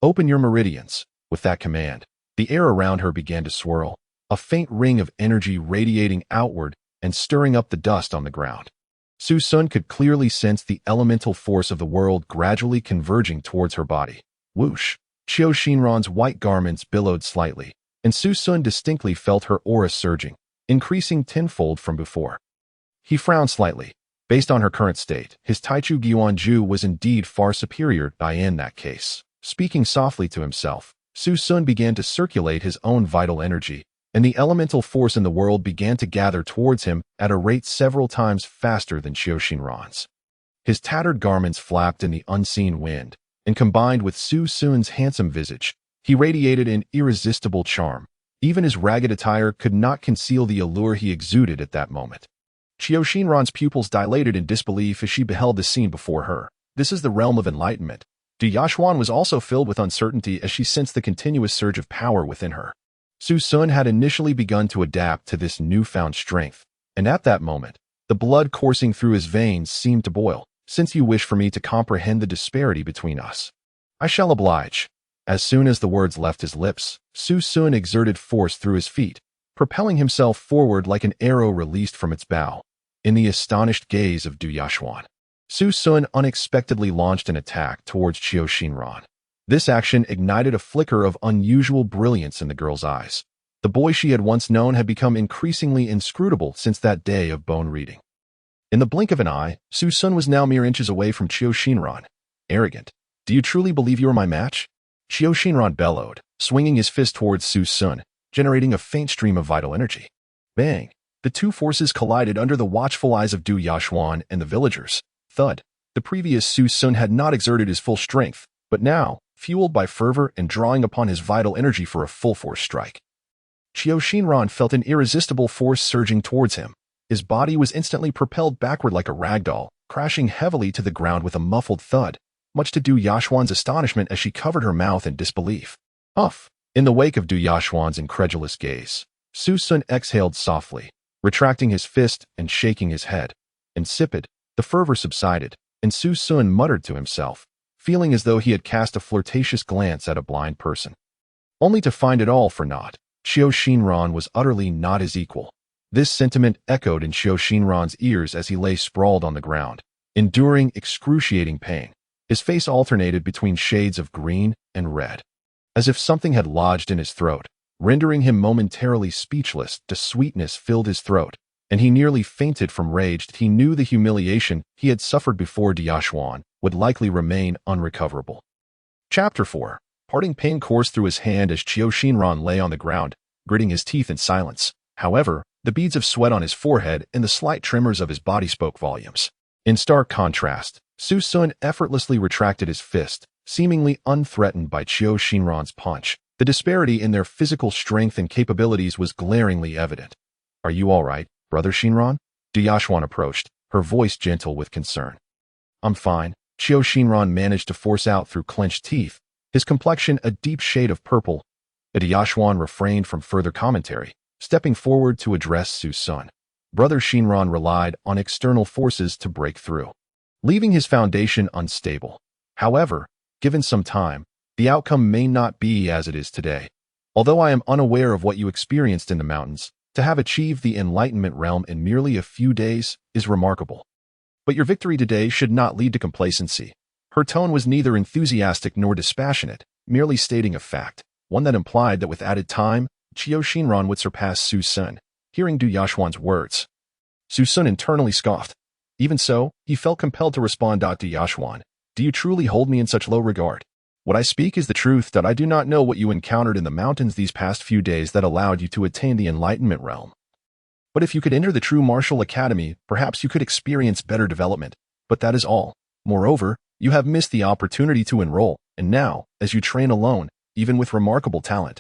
Open your meridians." With that command, the air around her began to swirl, a faint ring of energy radiating outward and stirring up the dust on the ground. Su Sun could clearly sense the elemental force of the world gradually converging towards her body. Whoosh! Qiu Xinran's white garments billowed slightly, and Su Sun distinctly felt her aura surging, increasing tenfold from before. He frowned slightly. Based on her current state, his Taichu Guanju was indeed far superior in that case. Speaking softly to himself, Su Sun began to circulate his own vital energy, and the elemental force in the world began to gather towards him at a rate several times faster than Qiu Xinran's. His tattered garments flapped in the unseen wind, and combined with Su Sun's handsome visage, he radiated an irresistible charm. Even his ragged attire could not conceal the allure he exuded at that moment. Qiu Shinran's pupils dilated in disbelief as she beheld the scene before her. This is the realm of enlightenment. Du Yashuan was also filled with uncertainty as she sensed the continuous surge of power within her. Su Sun had initially begun to adapt to this newfound strength, and at that moment, the blood coursing through his veins seemed to boil. Since you wish for me to comprehend the disparity between us, I shall oblige. As soon as the words left his lips, Su Sun exerted force through his feet, propelling himself forward like an arrow released from its bow. In the astonished gaze of Du Yashuan, Su Sun unexpectedly launched an attack towards Qiu Shinran. This action ignited a flicker of unusual brilliance in the girl's eyes. The boy she had once known had become increasingly inscrutable since that day of bone reading. In the blink of an eye, Su Sun was now mere inches away from Qiu Shinran. Arrogant. Do you truly believe you are my match? Qiu Shinran bellowed, swinging his fist towards Su Sun, generating a faint stream of vital energy. Bang! The two forces collided under the watchful eyes of Du Yashuan and the villagers. Thud. The previous Su Sun had not exerted his full strength, but now, fueled by fervor and drawing upon his vital energy for a full-force strike. Qiu Shinran felt an irresistible force surging towards him. His body was instantly propelled backward like a ragdoll, crashing heavily to the ground with a muffled thud, much to Du Yashuan's astonishment as she covered her mouth in disbelief. Huff! In the wake of Du Yashuan's incredulous gaze, Su Sun exhaled softly, retracting his fist and shaking his head. Insipid, the fervor subsided, and Su Sun muttered to himself, feeling as though he had cast a flirtatious glance at a blind person. Only to find it all for naught. Qiu Shinran was utterly not his equal. This sentiment echoed in Qiu Shinran's ears as he lay sprawled on the ground, enduring excruciating pain. His face alternated between shades of green and red, as if something had lodged in his throat, rendering him momentarily speechless. The sweetness filled his throat, and he nearly fainted from rage. He knew the humiliation he had suffered before Du Yashuan would likely remain unrecoverable. Chapter 4. Parting pain coursed through his hand as Qiu Shinran lay on the ground, gritting his teeth in silence. However, the beads of sweat on his forehead and the slight tremors of his body spoke volumes. In stark contrast, Su Sun effortlessly retracted his fist, seemingly unthreatened by Qiu Shinran's punch. The disparity in their physical strength and capabilities was glaringly evident. Are you all right, Brother Shinran? Du Yashuan approached, her voice gentle with concern. I'm fine, Qiu Shinran managed to force out through clenched teeth, his complexion a deep shade of purple. Du Yashuan refrained from further commentary, stepping forward to address Su Sun. Brother Shinran relied on external forces to break through, leaving his foundation unstable. However, given some time, the outcome may not be as it is today. Although I am unaware of what you experienced in the mountains, to have achieved the enlightenment realm in merely a few days is remarkable. But your victory today should not lead to complacency. Her tone was neither enthusiastic nor dispassionate, merely stating a fact, one that implied that with added time, Qiu Shinran would surpass Su Sun. Hearing Du Yashuan's words, Su Sun internally scoffed. Even so, he felt compelled to respond. Du Yashuan, do you truly hold me in such low regard? What I speak is the truth. That I do not know what you encountered in the mountains these past few days that allowed you to attain the enlightenment realm. But if you could enter the true martial academy, perhaps you could experience better development. But that is all. Moreover, you have missed the opportunity to enroll, and now, as you train alone, even with remarkable talent,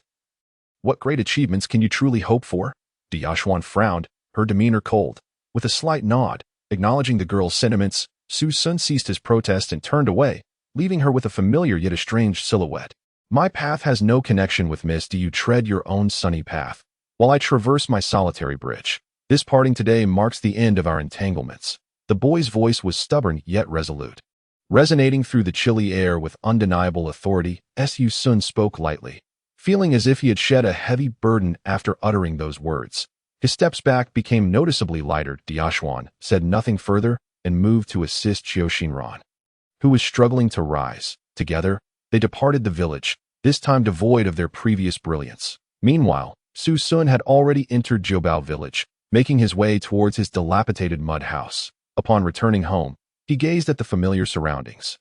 what great achievements can you truly hope for? Du Yashuan frowned, her demeanor cold. With a slight nod, acknowledging the girl's sentiments, Su Sun ceased his protest and turned away, leaving her with a familiar yet estranged silhouette. My path has no connection with mist. Do you tread your own sunny path, while I traverse my solitary bridge? This parting today marks the end of our entanglements. The boy's voice was stubborn yet resolute. Resonating through the chilly air with undeniable authority, Su Sun spoke lightly, feeling as if he had shed a heavy burden after uttering those words. His steps back became noticeably lighter. Du Yashuan said nothing further and moved to assist Qiu Shinran, who was struggling to rise. Together, they departed the village, this time devoid of their previous brilliance. Meanwhile, Su Sun had already entered Jiubao village, making his way towards his dilapidated mud house. Upon returning home, he gazed at the familiar surroundings,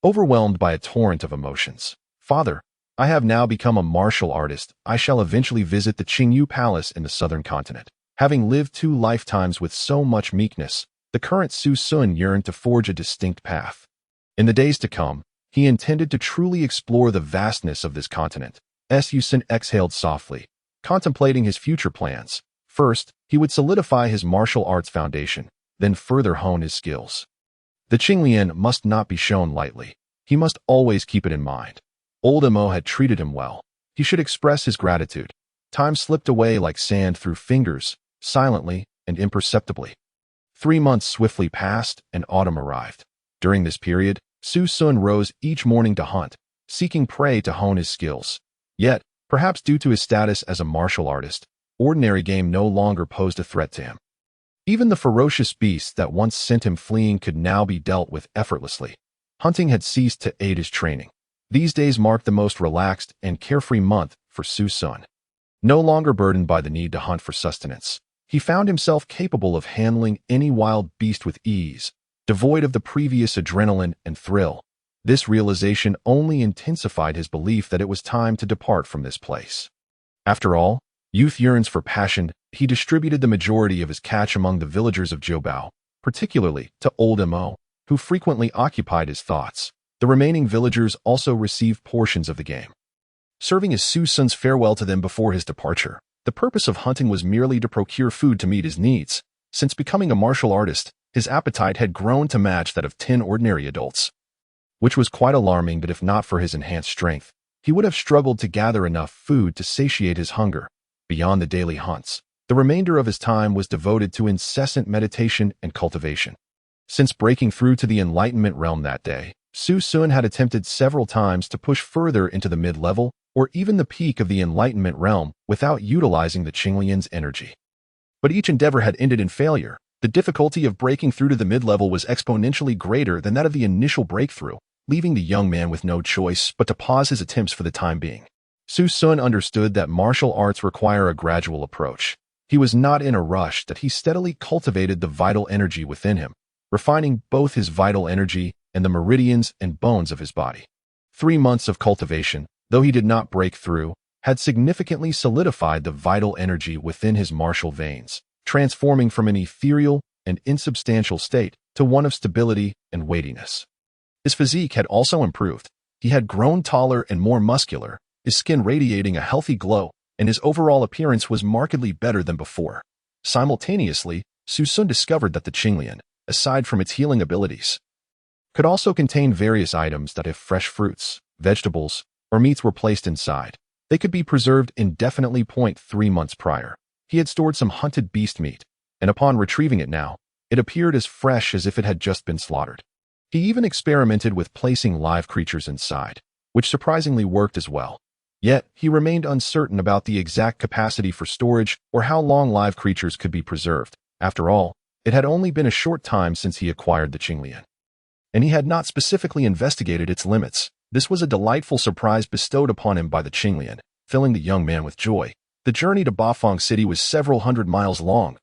overwhelmed by a torrent of emotions. Father, I have now become a martial artist. I shall eventually visit the Qingyu Palace in the southern continent. Having lived 2 lifetimes with so much meekness, the current Su Sun yearned to forge a distinct path. In the days to come, He intended to truly explore the vastness of this continent. Su Sun exhaled softly, contemplating his future plans. First, he would solidify his martial arts foundation, then further hone his skills. The Qinglian must not be shown lightly. He must always keep it in mind. Old Mo had treated him well. He should express his gratitude. Time slipped away like sand through fingers, silently and imperceptibly. 3 months swiftly passed, and autumn arrived. During this period, Su Sun rose each morning to hunt, seeking prey to hone his skills. Yet, perhaps due to his status as a martial artist, ordinary game no longer posed a threat to him. Even the ferocious beasts that once sent him fleeing could now be dealt with effortlessly. Hunting had ceased to aid his training. These days marked the most relaxed and carefree month for Su Sun. No longer burdened by the need to hunt for sustenance, he found himself capable of handling any wild beast with ease, devoid of the previous adrenaline and thrill. This realization only intensified his belief that it was time to depart from this place. After all, youth yearns for passion. He distributed the majority of his catch among the villagers of Jiubao, particularly to old Mo, who frequently occupied his thoughts. The remaining villagers also received portions of the game. Serving as Su Sun's farewell to them before his departure, the purpose of hunting was merely to procure food to meet his needs. Since becoming a martial artist, his appetite had grown to match that of 10 ordinary adults, which was quite alarming. But if not for his enhanced strength, he would have struggled to gather enough food to satiate his hunger. Beyond the daily hunts, the remainder of his time was devoted to incessant meditation and cultivation. Since breaking through to the enlightenment realm that day, Su Sun had attempted several times to push further into the mid-level or even the peak of the enlightenment realm without utilizing the Qinglian's energy. But each endeavor had ended in failure. The difficulty of breaking through to the mid-level was exponentially greater than that of the initial breakthrough, leaving the young man with no choice but to pause his attempts for the time being. Su Sun understood that martial arts require a gradual approach. He was not in a rush, that he steadily cultivated the vital energy within him, refining both his vital energy and the meridians and bones of his body. 3 months of cultivation, though he did not break through, had significantly solidified the vital energy within his martial veins, transforming from an ethereal and insubstantial state to one of stability and weightiness. His physique had also improved. He had grown taller and more muscular, his skin radiating a healthy glow, and his overall appearance was markedly better than before. Simultaneously, Su Sun discovered that the Qinglian, aside from its healing abilities, could also contain various items that if fresh fruits, vegetables, or meats were placed inside, they could be preserved indefinitely. 3 months prior, he had stored some hunted beast meat, and upon retrieving it now, it appeared as fresh as if it had just been slaughtered. He even experimented with placing live creatures inside, which surprisingly worked as well. Yet, he remained uncertain about the exact capacity for storage or how long live creatures could be preserved. After all, it had only been a short time since he acquired the Qinglian, and he had not specifically investigated its limits. This was a delightful surprise bestowed upon him by the Qinglian, filling the young man with joy. The journey to Bafang City was several hundred miles long,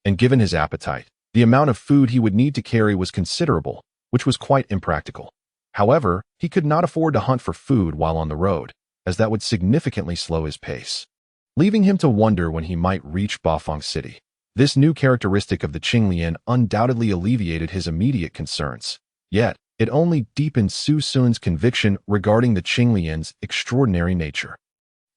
and given his appetite, the amount of food he would need to carry was considerable, which was quite impractical. However, he could not afford to hunt for food while on the road, as that would significantly slow his pace, leaving him to wonder when he might reach Bafang City. This new characteristic of the Qinglian undoubtedly alleviated his immediate concerns, yet it only deepened Su Sun's conviction regarding the Qinglian's extraordinary nature.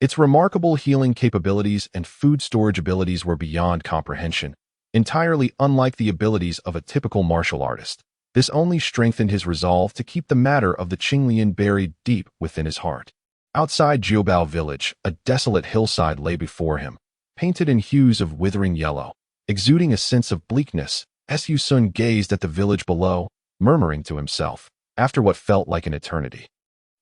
Its remarkable healing capabilities and food storage abilities were beyond comprehension, entirely unlike the abilities of a typical martial artist. This only strengthened his resolve to keep the matter of the Qinglian buried deep within his heart. Outside Jiubao village, a desolate hillside lay before him, painted in hues of withering yellow. Exuding a sense of bleakness, Su Sun gazed at the village below, murmuring to himself, after what felt like an eternity.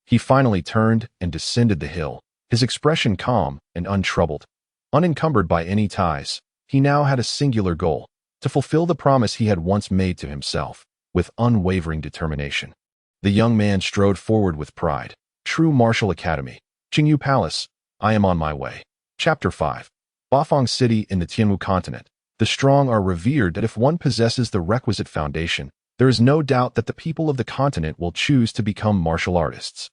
He finally turned and descended the hill, his expression calm and untroubled. Unencumbered by any ties, he now had a singular goal: to fulfill the promise he had once made to himself, with unwavering determination. The young man strode forward with pride. True Martial Academy. Qingyu Palace. I am on my way. Chapter 5. Bafang City in the Tianwu continent. The strong are revered that if one possesses the requisite foundation, there is no doubt that the people of the continent will choose to become martial artists.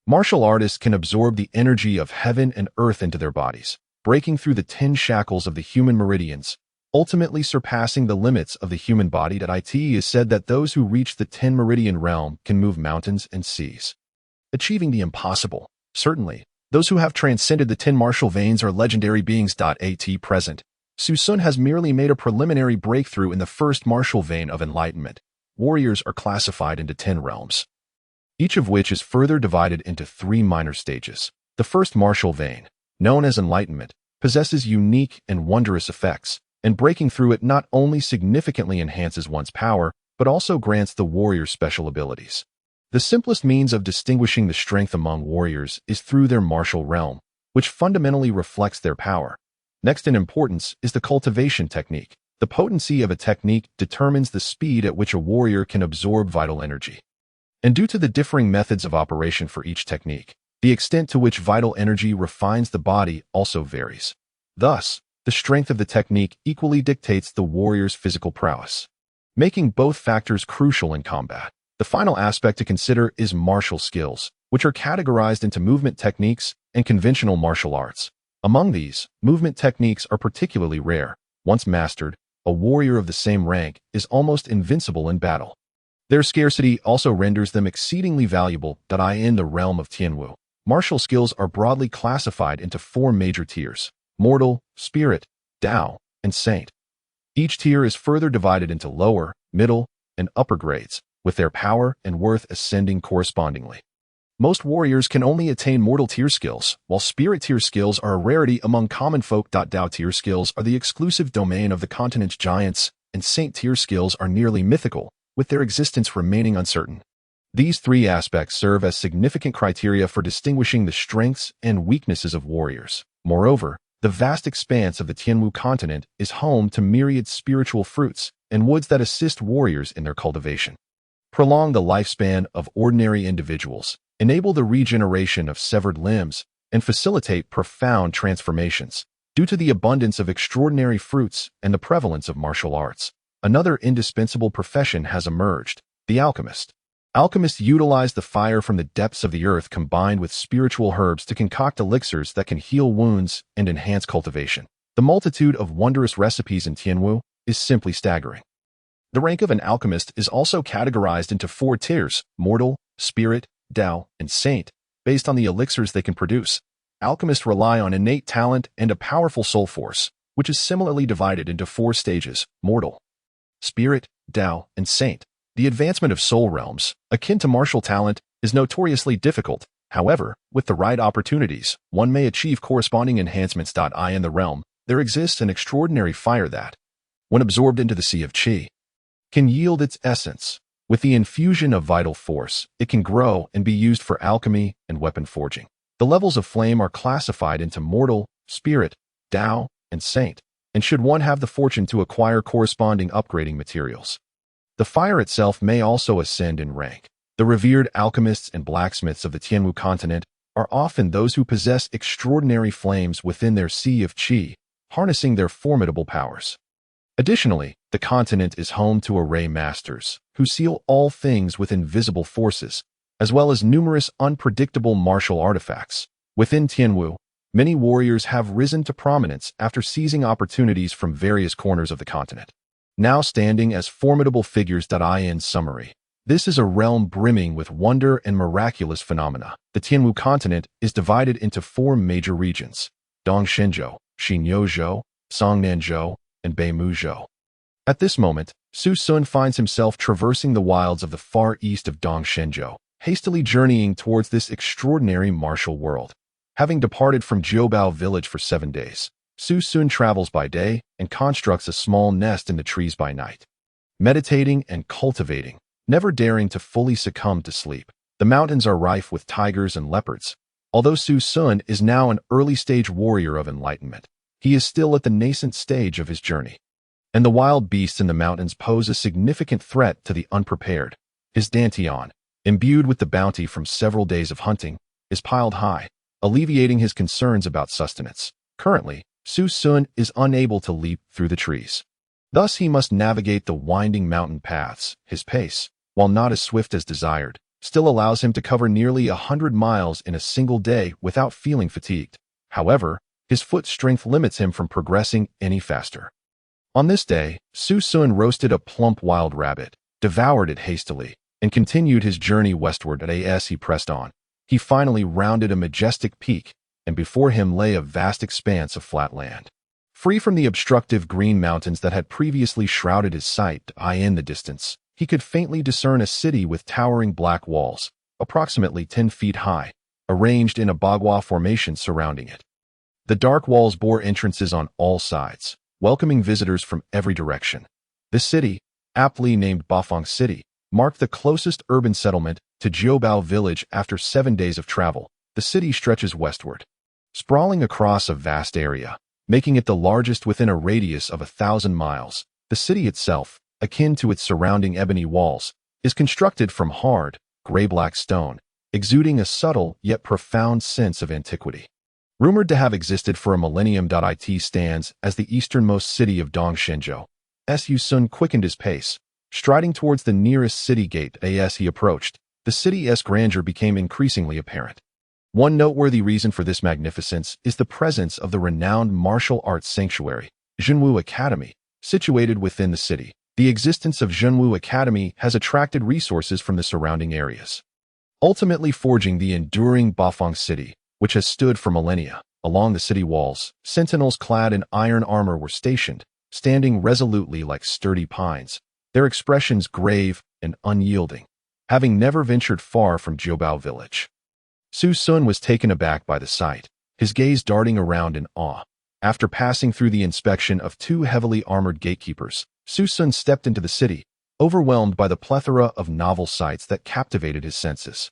Martial artists can absorb the energy of heaven and earth into their bodies, breaking through the 10 shackles of the human meridians, ultimately surpassing the limits of the human body. It is said that those who reach the 10 meridian realm can move mountains and seas, achieving the impossible. Certainly, those who have transcended the 10 martial veins are legendary beings. At present, Su Sun has merely made a preliminary breakthrough in the first martial vein of enlightenment. Warriors are classified into 10 realms, each of which is further divided into 3 minor stages. The first martial vein, known as enlightenment, possesses unique and wondrous effects, and breaking through it not only significantly enhances one's power, but also grants the warrior special abilities. The simplest means of distinguishing the strength among warriors is through their martial realm, which fundamentally reflects their power. Next in importance is the cultivation technique. The potency of a technique determines the speed at which a warrior can absorb vital energy. And due to the differing methods of operation for each technique, the extent to which vital energy refines the body also varies. Thus, the strength of the technique equally dictates the warrior's physical prowess, making both factors crucial in combat. The final aspect to consider is martial skills, which are categorized into movement techniques and conventional martial arts. Among these, movement techniques are particularly rare. Once mastered, a warrior of the same rank is almost invincible in battle. Their scarcity also renders them exceedingly valuable. In the realm of Tianwu, martial skills are broadly classified into 4 major tiers: mortal, spirit, Tao, and saint. Each tier is further divided into lower, middle, and upper grades, with their power and worth ascending correspondingly. Most warriors can only attain mortal tier skills, while spirit tier skills are a rarity among common folk. Tao tier skills are the exclusive domain of the continent's giants, and saint tier skills are nearly mythical, with their existence remaining uncertain. These 3 aspects serve as significant criteria for distinguishing the strengths and weaknesses of warriors. Moreover, the vast expanse of the Tianwu continent is home to myriad spiritual fruits and woods that assist warriors in their cultivation, prolong the lifespan of ordinary individuals, enable the regeneration of severed limbs, and facilitate profound transformations. Due to the abundance of extraordinary fruits and the prevalence of martial arts, another indispensable profession has emerged: the alchemist. Alchemists utilize the fire from the depths of the earth combined with spiritual herbs to concoct elixirs that can heal wounds and enhance cultivation. The multitude of wondrous recipes in Tianwu is simply staggering. The rank of an alchemist is also categorized into 4 tiers: mortal, spirit, Tao, and saint, based on the elixirs they can produce. Alchemists rely on innate talent and a powerful soul force, which is similarly divided into 4 stages: mortal, spirit, Tao, and saint. The advancement of soul realms, akin to martial talent, is notoriously difficult. However, with the right opportunities, one may achieve corresponding enhancements. In the realm, there exists an extraordinary fire that, when absorbed into the sea of qi, can yield its essence. With the infusion of vital force, it can grow and be used for alchemy and weapon forging. The levels of flame are classified into mortal, spirit, Tao, and saint, and should one have the fortune to acquire corresponding upgrading materials, the fire itself may also ascend in rank. The revered alchemists and blacksmiths of the Tianwu continent are often those who possess extraordinary flames within their sea of qi, harnessing their formidable powers. Additionally, the continent is home to array masters, who seal all things with invisible forces, as well as numerous unpredictable martial artifacts. Within Tianwu, many warriors have risen to prominence after seizing opportunities from various corners of the continent, now standing as formidable figures. In summary, this is a realm brimming with wonder and miraculous phenomena. The Tianwu continent is divided into 4 major regions: Dongshenzhou, Xinyozhou, Songnanzhou, and Beimuzhou. At this moment, Su Sun finds himself traversing the wilds of the far east of Dongshenzhou, hastily journeying towards this extraordinary martial world. Having departed from Jiubao village for 7 days, Su Sun travels by day and constructs a small nest in the trees by night, meditating and cultivating, never daring to fully succumb to sleep. The mountains are rife with tigers and leopards. Although Su Sun is now an early-stage warrior of enlightenment, he is still at the nascent stage of his journey, and the wild beasts in the mountains pose a significant threat to the unprepared. His dantian, imbued with the bounty from several days of hunting, is piled high, alleviating his concerns about sustenance. Currently, Su Sun is unable to leap through the trees. Thus he must navigate the winding mountain paths. His pace, while not as swift as desired, still allows him to cover nearly 100 miles in a single day without feeling fatigued. However, his foot strength limits him from progressing any faster. On this day, Su Sun roasted a plump wild rabbit, devoured it hastily, and continued his journey westward. As he pressed on, he finally rounded a majestic peak, and before him lay a vast expanse of flat land. Free from the obstructive green mountains that had previously shrouded his sight, in the distance, he could faintly discern a city with towering black walls, approximately 10 feet high, arranged in a bagua formation surrounding it. The dark walls bore entrances on all sides, welcoming visitors from every direction. This city, aptly named Bafang City, marked the closest urban settlement to Jiubao village. After 7 days of travel, the city stretches westward, sprawling across a vast area, making it the largest within a radius of 1,000 miles. The city itself, akin to its surrounding ebony walls, is constructed from hard, gray-black stone, exuding a subtle yet profound sense of antiquity. Rumored to have existed for a millennium. It stands as the easternmost city of Dongshenzhou. Su Sun quickened his pace, striding towards the nearest city gate. As he approached, the city's grandeur became increasingly apparent. One noteworthy reason for this magnificence is the presence of the renowned martial arts sanctuary, Zhenwu Academy, situated within the city. The existence of Zhenwu Academy has attracted resources from the surrounding areas, ultimately forging the enduring Bafang City, which has stood for millennia. Along the city walls, sentinels clad in iron armor were stationed, standing resolutely like sturdy pines, their expressions grave and unyielding, having never ventured far from Jiubao village. Su Sun was taken aback by the sight, his gaze darting around in awe. After passing through the inspection of 2 heavily armored gatekeepers, Su Sun stepped into the city, overwhelmed by the plethora of novel sights that captivated his senses.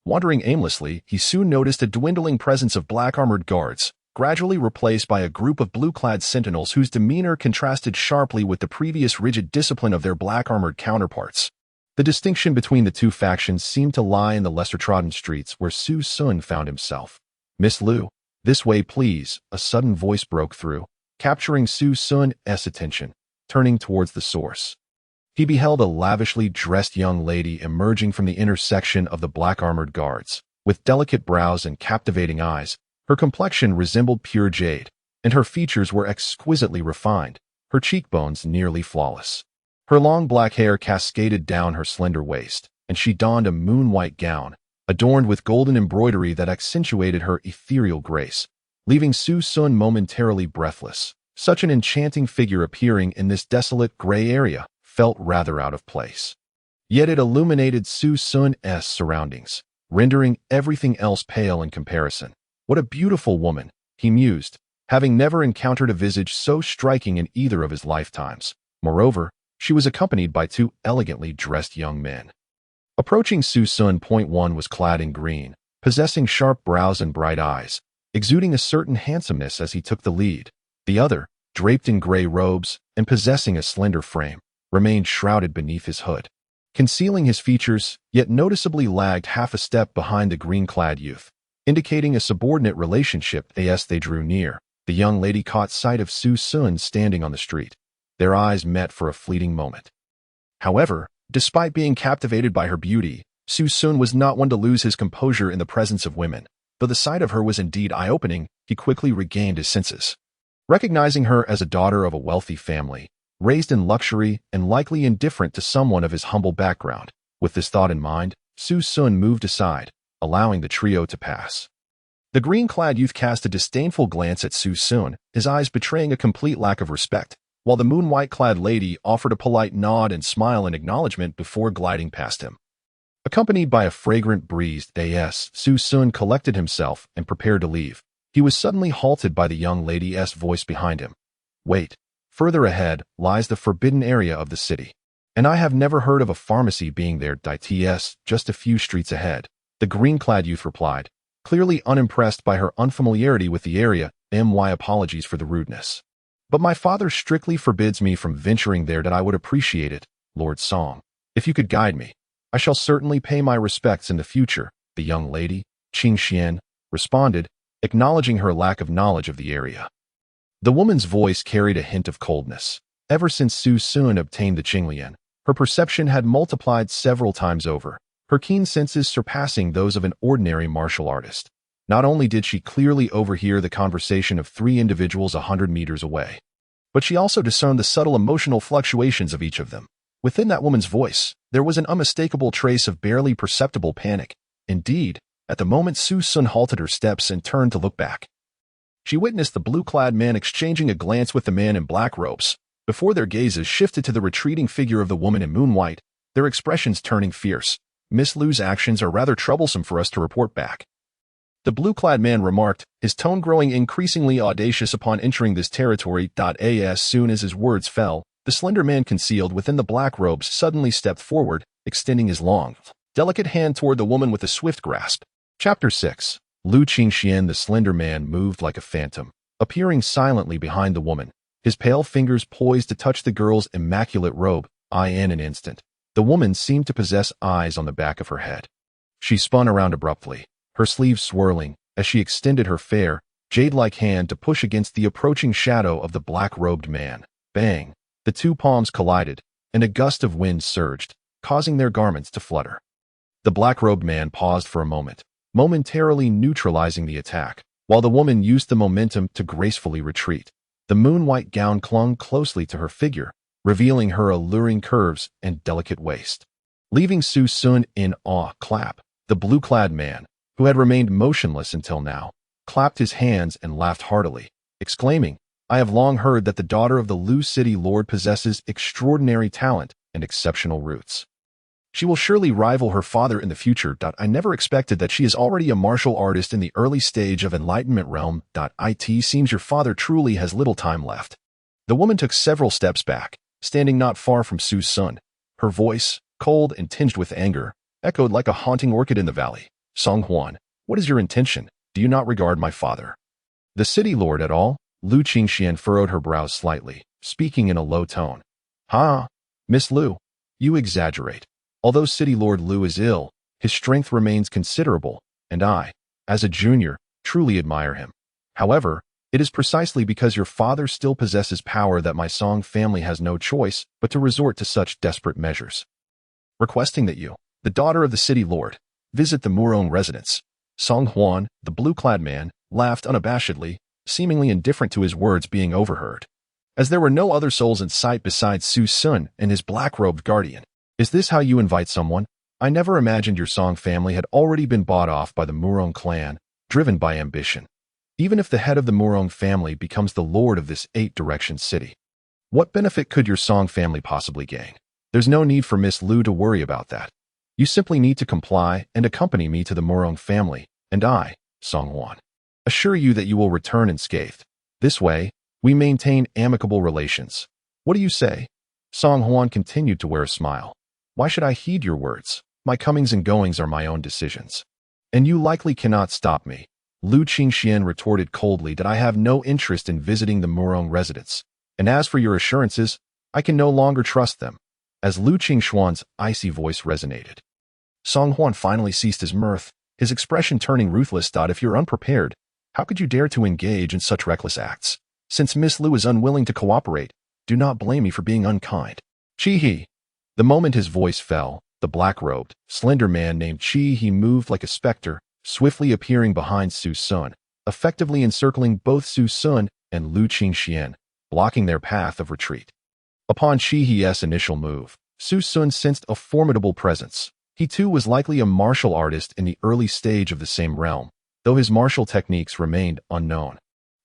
Wandering aimlessly, he soon noticed a dwindling presence of black-armored guards, gradually replaced by a group of blue-clad sentinels whose demeanor contrasted sharply with the previous rigid discipline of their black-armored counterparts. The distinction between the two factions seemed to lie in the lesser-trodden streets where Su Sun found himself. "Miss Liu, this way please," a sudden voice broke through, capturing Su Sun's attention. Turning towards the source, he beheld a lavishly dressed young lady emerging from the intersection of the black-armored guards. With delicate brows and captivating eyes, her complexion resembled pure jade, and her features were exquisitely refined, her cheekbones nearly flawless. Her long black hair cascaded down her slender waist, and she donned a moon-white gown, adorned with golden embroidery that accentuated her ethereal grace, leaving Su Sun momentarily breathless. Such an enchanting figure appearing in this desolate gray area felt rather out of place. Yet it illuminated Su Sun's surroundings, rendering everything else pale in comparison. What a beautiful woman, he mused, having never encountered a visage so striking in either of his lifetimes. Moreover, she was accompanied by 2 elegantly dressed young men. Approaching Su Sun, one was clad in green, possessing sharp brows and bright eyes, exuding a certain handsomeness as he took the lead. The other, draped in gray robes and possessing a slender frame, remained shrouded beneath his hood, concealing his features, yet noticeably lagged half a step behind the green-clad youth, indicating a subordinate relationship. As they drew near, the young lady caught sight of Su Sun standing on the street. Their eyes met for a fleeting moment. However, despite being captivated by her beauty, Su Sun was not one to lose his composure in the presence of women. Though the sight of her was indeed eye-opening, he quickly regained his senses. Recognizing her as a daughter of a wealthy family, raised in luxury and likely indifferent to someone of his humble background, with this thought in mind, Su Sun moved aside, allowing the trio to pass. The green-clad youth cast a disdainful glance at Su Sun, his eyes betraying a complete lack of respect, while the moon-white-clad lady offered a polite nod and smile in acknowledgement before gliding past him. Accompanied by a fragrant breeze, Su Sun collected himself and prepared to leave. He was suddenly halted by the young lady's voice behind him. "Wait, further ahead lies the forbidden area of the city. And I have never heard of a pharmacy being there. It's just a few streets ahead," the green-clad youth replied, clearly unimpressed by her unfamiliarity with the area. "My apologies for the rudeness. But my father strictly forbids me from venturing there. That I would appreciate it, Lord Song. If you could guide me, I shall certainly pay my respects in the future," the young lady, Qing Xian, responded, acknowledging her lack of knowledge of the area. The woman's voice carried a hint of coldness. Ever since Su Sun obtained the Qinglian, her perception had multiplied several times over, her keen senses surpassing those of an ordinary martial artist. Not only did she clearly overhear the conversation of 3 individuals 100 meters away, but she also discerned the subtle emotional fluctuations of each of them. Within that woman's voice, there was an unmistakable trace of barely perceptible panic. Indeed, at the moment Su Sun halted her steps and turned to look back, she witnessed the blue-clad man exchanging a glance with the man in black robes. Before their gazes shifted to the retreating figure of the woman in moon white, their expressions turning fierce. Miss Lu's actions are rather troublesome for us to report back, the blue-clad man remarked, his tone growing increasingly audacious upon entering this territory. As soon as his words fell, the slender man concealed within the black robes suddenly stepped forward, extending his long, delicate hand toward the woman with a swift grasp. Chapter 6. Lu Qingxian. The slender man moved like a phantom, appearing silently behind the woman, his pale fingers poised to touch the girl's immaculate robe. In an instant, the woman seemed to possess eyes on the back of her head. She spun around abruptly, her sleeves swirling, as she extended her fair, jade-like hand to push against the approaching shadow of the black-robed man. Bang! The two palms collided, and a gust of wind surged, causing their garments to flutter. The black-robed man paused for a moment, momentarily neutralizing the attack, while the woman used the momentum to gracefully retreat. The moon-white gown clung closely to her figure, revealing her alluring curves and delicate waist. Leaving Su Sun in awe, the blue-clad man, who had remained motionless until now, clapped his hands and laughed heartily, exclaiming, I have long heard that the daughter of the Lu City Lord possesses extraordinary talent and exceptional roots. She will surely rival her father in the future. I never expected that she is already a martial artist in the early stage of enlightenment realm. It seems your father truly has little time left. The woman took several steps back, standing not far from Su Sun. Her voice, cold and tinged with anger, echoed like a haunting orchid in the valley. Song Huan, what is your intention? Do you not regard my father, the city lord, at all? Lu Qingxian furrowed her brows slightly, speaking in a low tone. Miss Lu, you exaggerate. Although City Lord Lu is ill, his strength remains considerable, and I, as a junior, truly admire him. However, it is precisely because your father still possesses power that my Song family has no choice but to resort to such desperate measures, requesting that you, the daughter of the City Lord, visit the Murong residence. Song Huan, the blue-clad man, laughed unabashedly, seemingly indifferent to his words being overheard. As there were no other souls in sight besides Su Sun and his black-robed guardian. Is this how you invite someone? I never imagined your Song family had already been bought off by the Murong clan, driven by ambition. Even if the head of the Murong family becomes the lord of this 8-direction city, what benefit could your Song family possibly gain? There's no need for Miss Lu to worry about that. You simply need to comply and accompany me to the Murong family, and I, Song Huan, assure you that you will return unscathed. This way, we maintain amicable relations. What do you say? Song Huan continued to wear a smile. Why should I heed your words? My comings and goings are my own decisions, and you likely cannot stop me. Lu Qingxian retorted coldly that I have no interest in visiting the Murong residence, and as for your assurances, I can no longer trust them. As Lu Qingxuan's icy voice resonated, Song Huan finally ceased his mirth, his expression turning ruthless. If you're unprepared, how could you dare to engage in such reckless acts? Since Miss Lu is unwilling to cooperate, do not blame me for being unkind. Chi-He. The moment his voice fell, the black-robed, slender man named Chi-He moved like a specter, swiftly appearing behind Su Sun, effectively encircling both Su Sun and Lu Qingxian, blocking their path of retreat. Upon Chi-He's initial move, Su Sun sensed a formidable presence. He too was likely a martial artist in the early stage of the same realm, though his martial techniques remained unknown,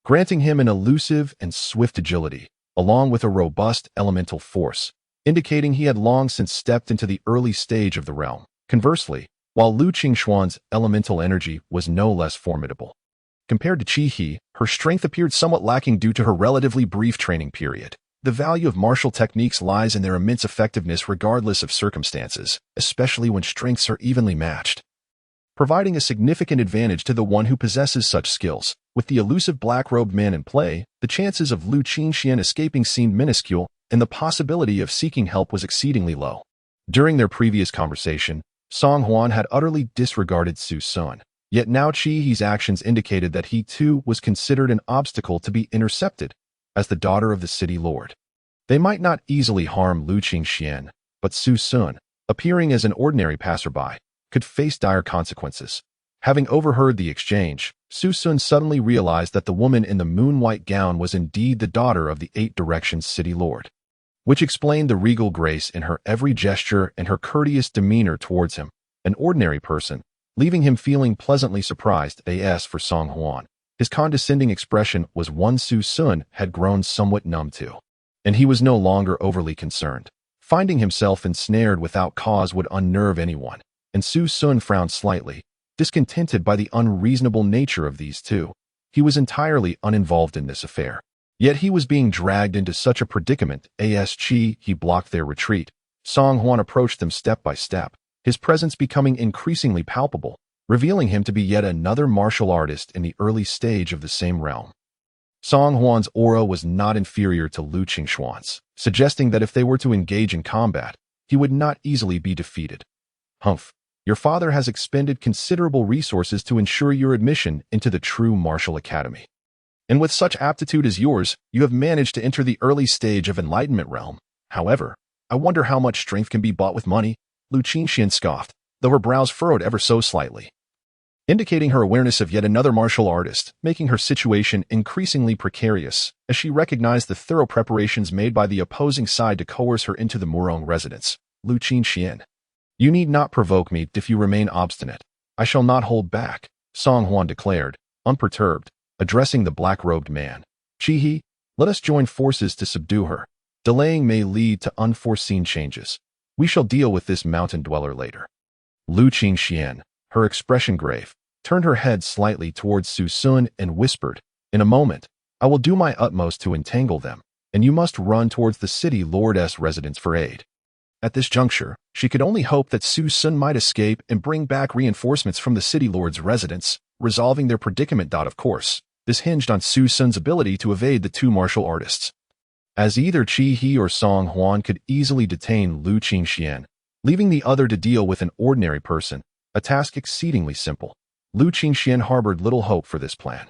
granting him an elusive and swift agility, along with a robust elemental force, indicating he had long since stepped into the early stage of the realm. Conversely, while Lu Qingxuan's elemental energy was no less formidable, compared to Chi-He, her strength appeared somewhat lacking due to her relatively brief training period. The value of martial techniques lies in their immense effectiveness regardless of circumstances, especially when strengths are evenly matched, providing a significant advantage to the one who possesses such skills. With the elusive black-robed man in play, the chances of Lu Qingxian escaping seemed minuscule, and the possibility of seeking help was exceedingly low. During their previous conversation, Song Huan had utterly disregarded Su Sun, yet now Chi-He's actions indicated that he too was considered an obstacle to be intercepted, as the daughter of the city lord. They might not easily harm Lu Qingxian, but Su Sun, appearing as an ordinary passerby, could face dire consequences. Having overheard the exchange, Su Sun suddenly realized that the woman in the moon-white gown was indeed the daughter of the Eight Directions City Lord, which explained the regal grace in her every gesture and her courteous demeanor towards him, an ordinary person, leaving him feeling pleasantly surprised. As for Song Huan, his condescending expression was one Su Sun had grown somewhat numb to, and he was no longer overly concerned. Finding himself ensnared without cause would unnerve anyone, and Su Sun frowned slightly, discontented by the unreasonable nature of these two. He was entirely uninvolved in this affair. Yet he was being dragged into such a predicament. He blocked their retreat. Song Huan approached them step by step, his presence becoming increasingly palpable, revealing him to be yet another martial artist in the early stage of the same realm. Song Huan's aura was not inferior to Lu Qingshuan's, suggesting that if they were to engage in combat, he would not easily be defeated. Humph, your father has expended considerable resources to ensure your admission into the true martial academy. And with such aptitude as yours, you have managed to enter the early stage of enlightenment realm. However, I wonder how much strength can be bought with money. Lu Qingxian scoffed, though her brows furrowed ever so slightly, indicating her awareness of yet another martial artist, making her situation increasingly precarious as she recognized the thorough preparations made by the opposing side to coerce her into the Murong residence. Lu Qingxian, you need not provoke me if you remain obstinate. I shall not hold back, Song Huan declared, unperturbed, addressing the black-robed man. Chi-He, let us join forces to subdue her. Delaying may lead to unforeseen changes. We shall deal with this mountain dweller later. Lu Qingxian, her expression grave, turned her head slightly towards Su Sun and whispered, in a moment, I will do my utmost to entangle them, and you must run towards the city lord's residence for aid. At this juncture, she could only hope that Su Sun might escape and bring back reinforcements from the city lord's residence, resolving their predicament. Of course, this hinged on Su Sun's ability to evade the two martial artists, as either Chi-He or Song Huan could easily detain Lu Qingxian, leaving the other to deal with an ordinary person, a task exceedingly simple. Lu Qingxian harbored little hope for this plan.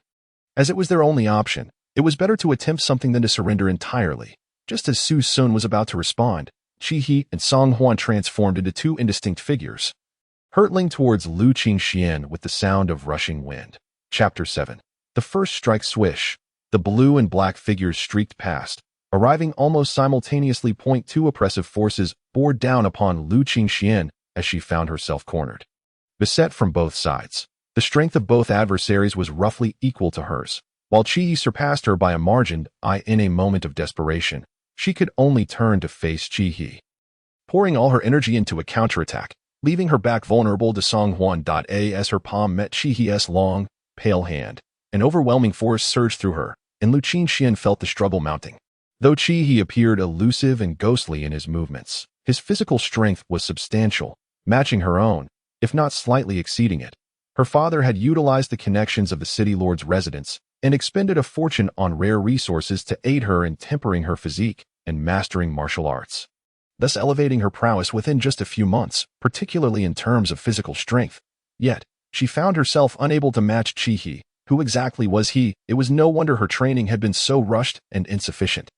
As it was their only option, it was better to attempt something than to surrender entirely. Just as Su Sun was about to respond, Chi-He and Song Huan transformed into two indistinct figures, hurtling towards Lu Qingxian with the sound of rushing wind. Chapter 7. The first strike. Swish. The blue and black figures streaked past, arriving almost simultaneously. Two oppressive forces bore down upon Lu Qingxian as she found herself cornered. Beset from both sides, the strength of both adversaries was roughly equal to hers. While Chi-He surpassed her by a margin, in a moment of desperation, she could only turn to face Chi-He, pouring all her energy into a counterattack, leaving her back vulnerable to Song Huan. As her palm met Chi-He's long, pale hand, an overwhelming force surged through her, and Lu Qingxian felt the struggle mounting. Though Chi-He appeared elusive and ghostly in his movements, his physical strength was substantial, matching her own, if not slightly exceeding it. Her father had utilized the connections of the city lord's residence and expended a fortune on rare resources to aid her in tempering her physique and mastering martial arts, thus elevating her prowess within just a few months, particularly in terms of physical strength. Yet, she found herself unable to match Chi-He. Who exactly was he? It was no wonder her training had been so rushed and insufficient.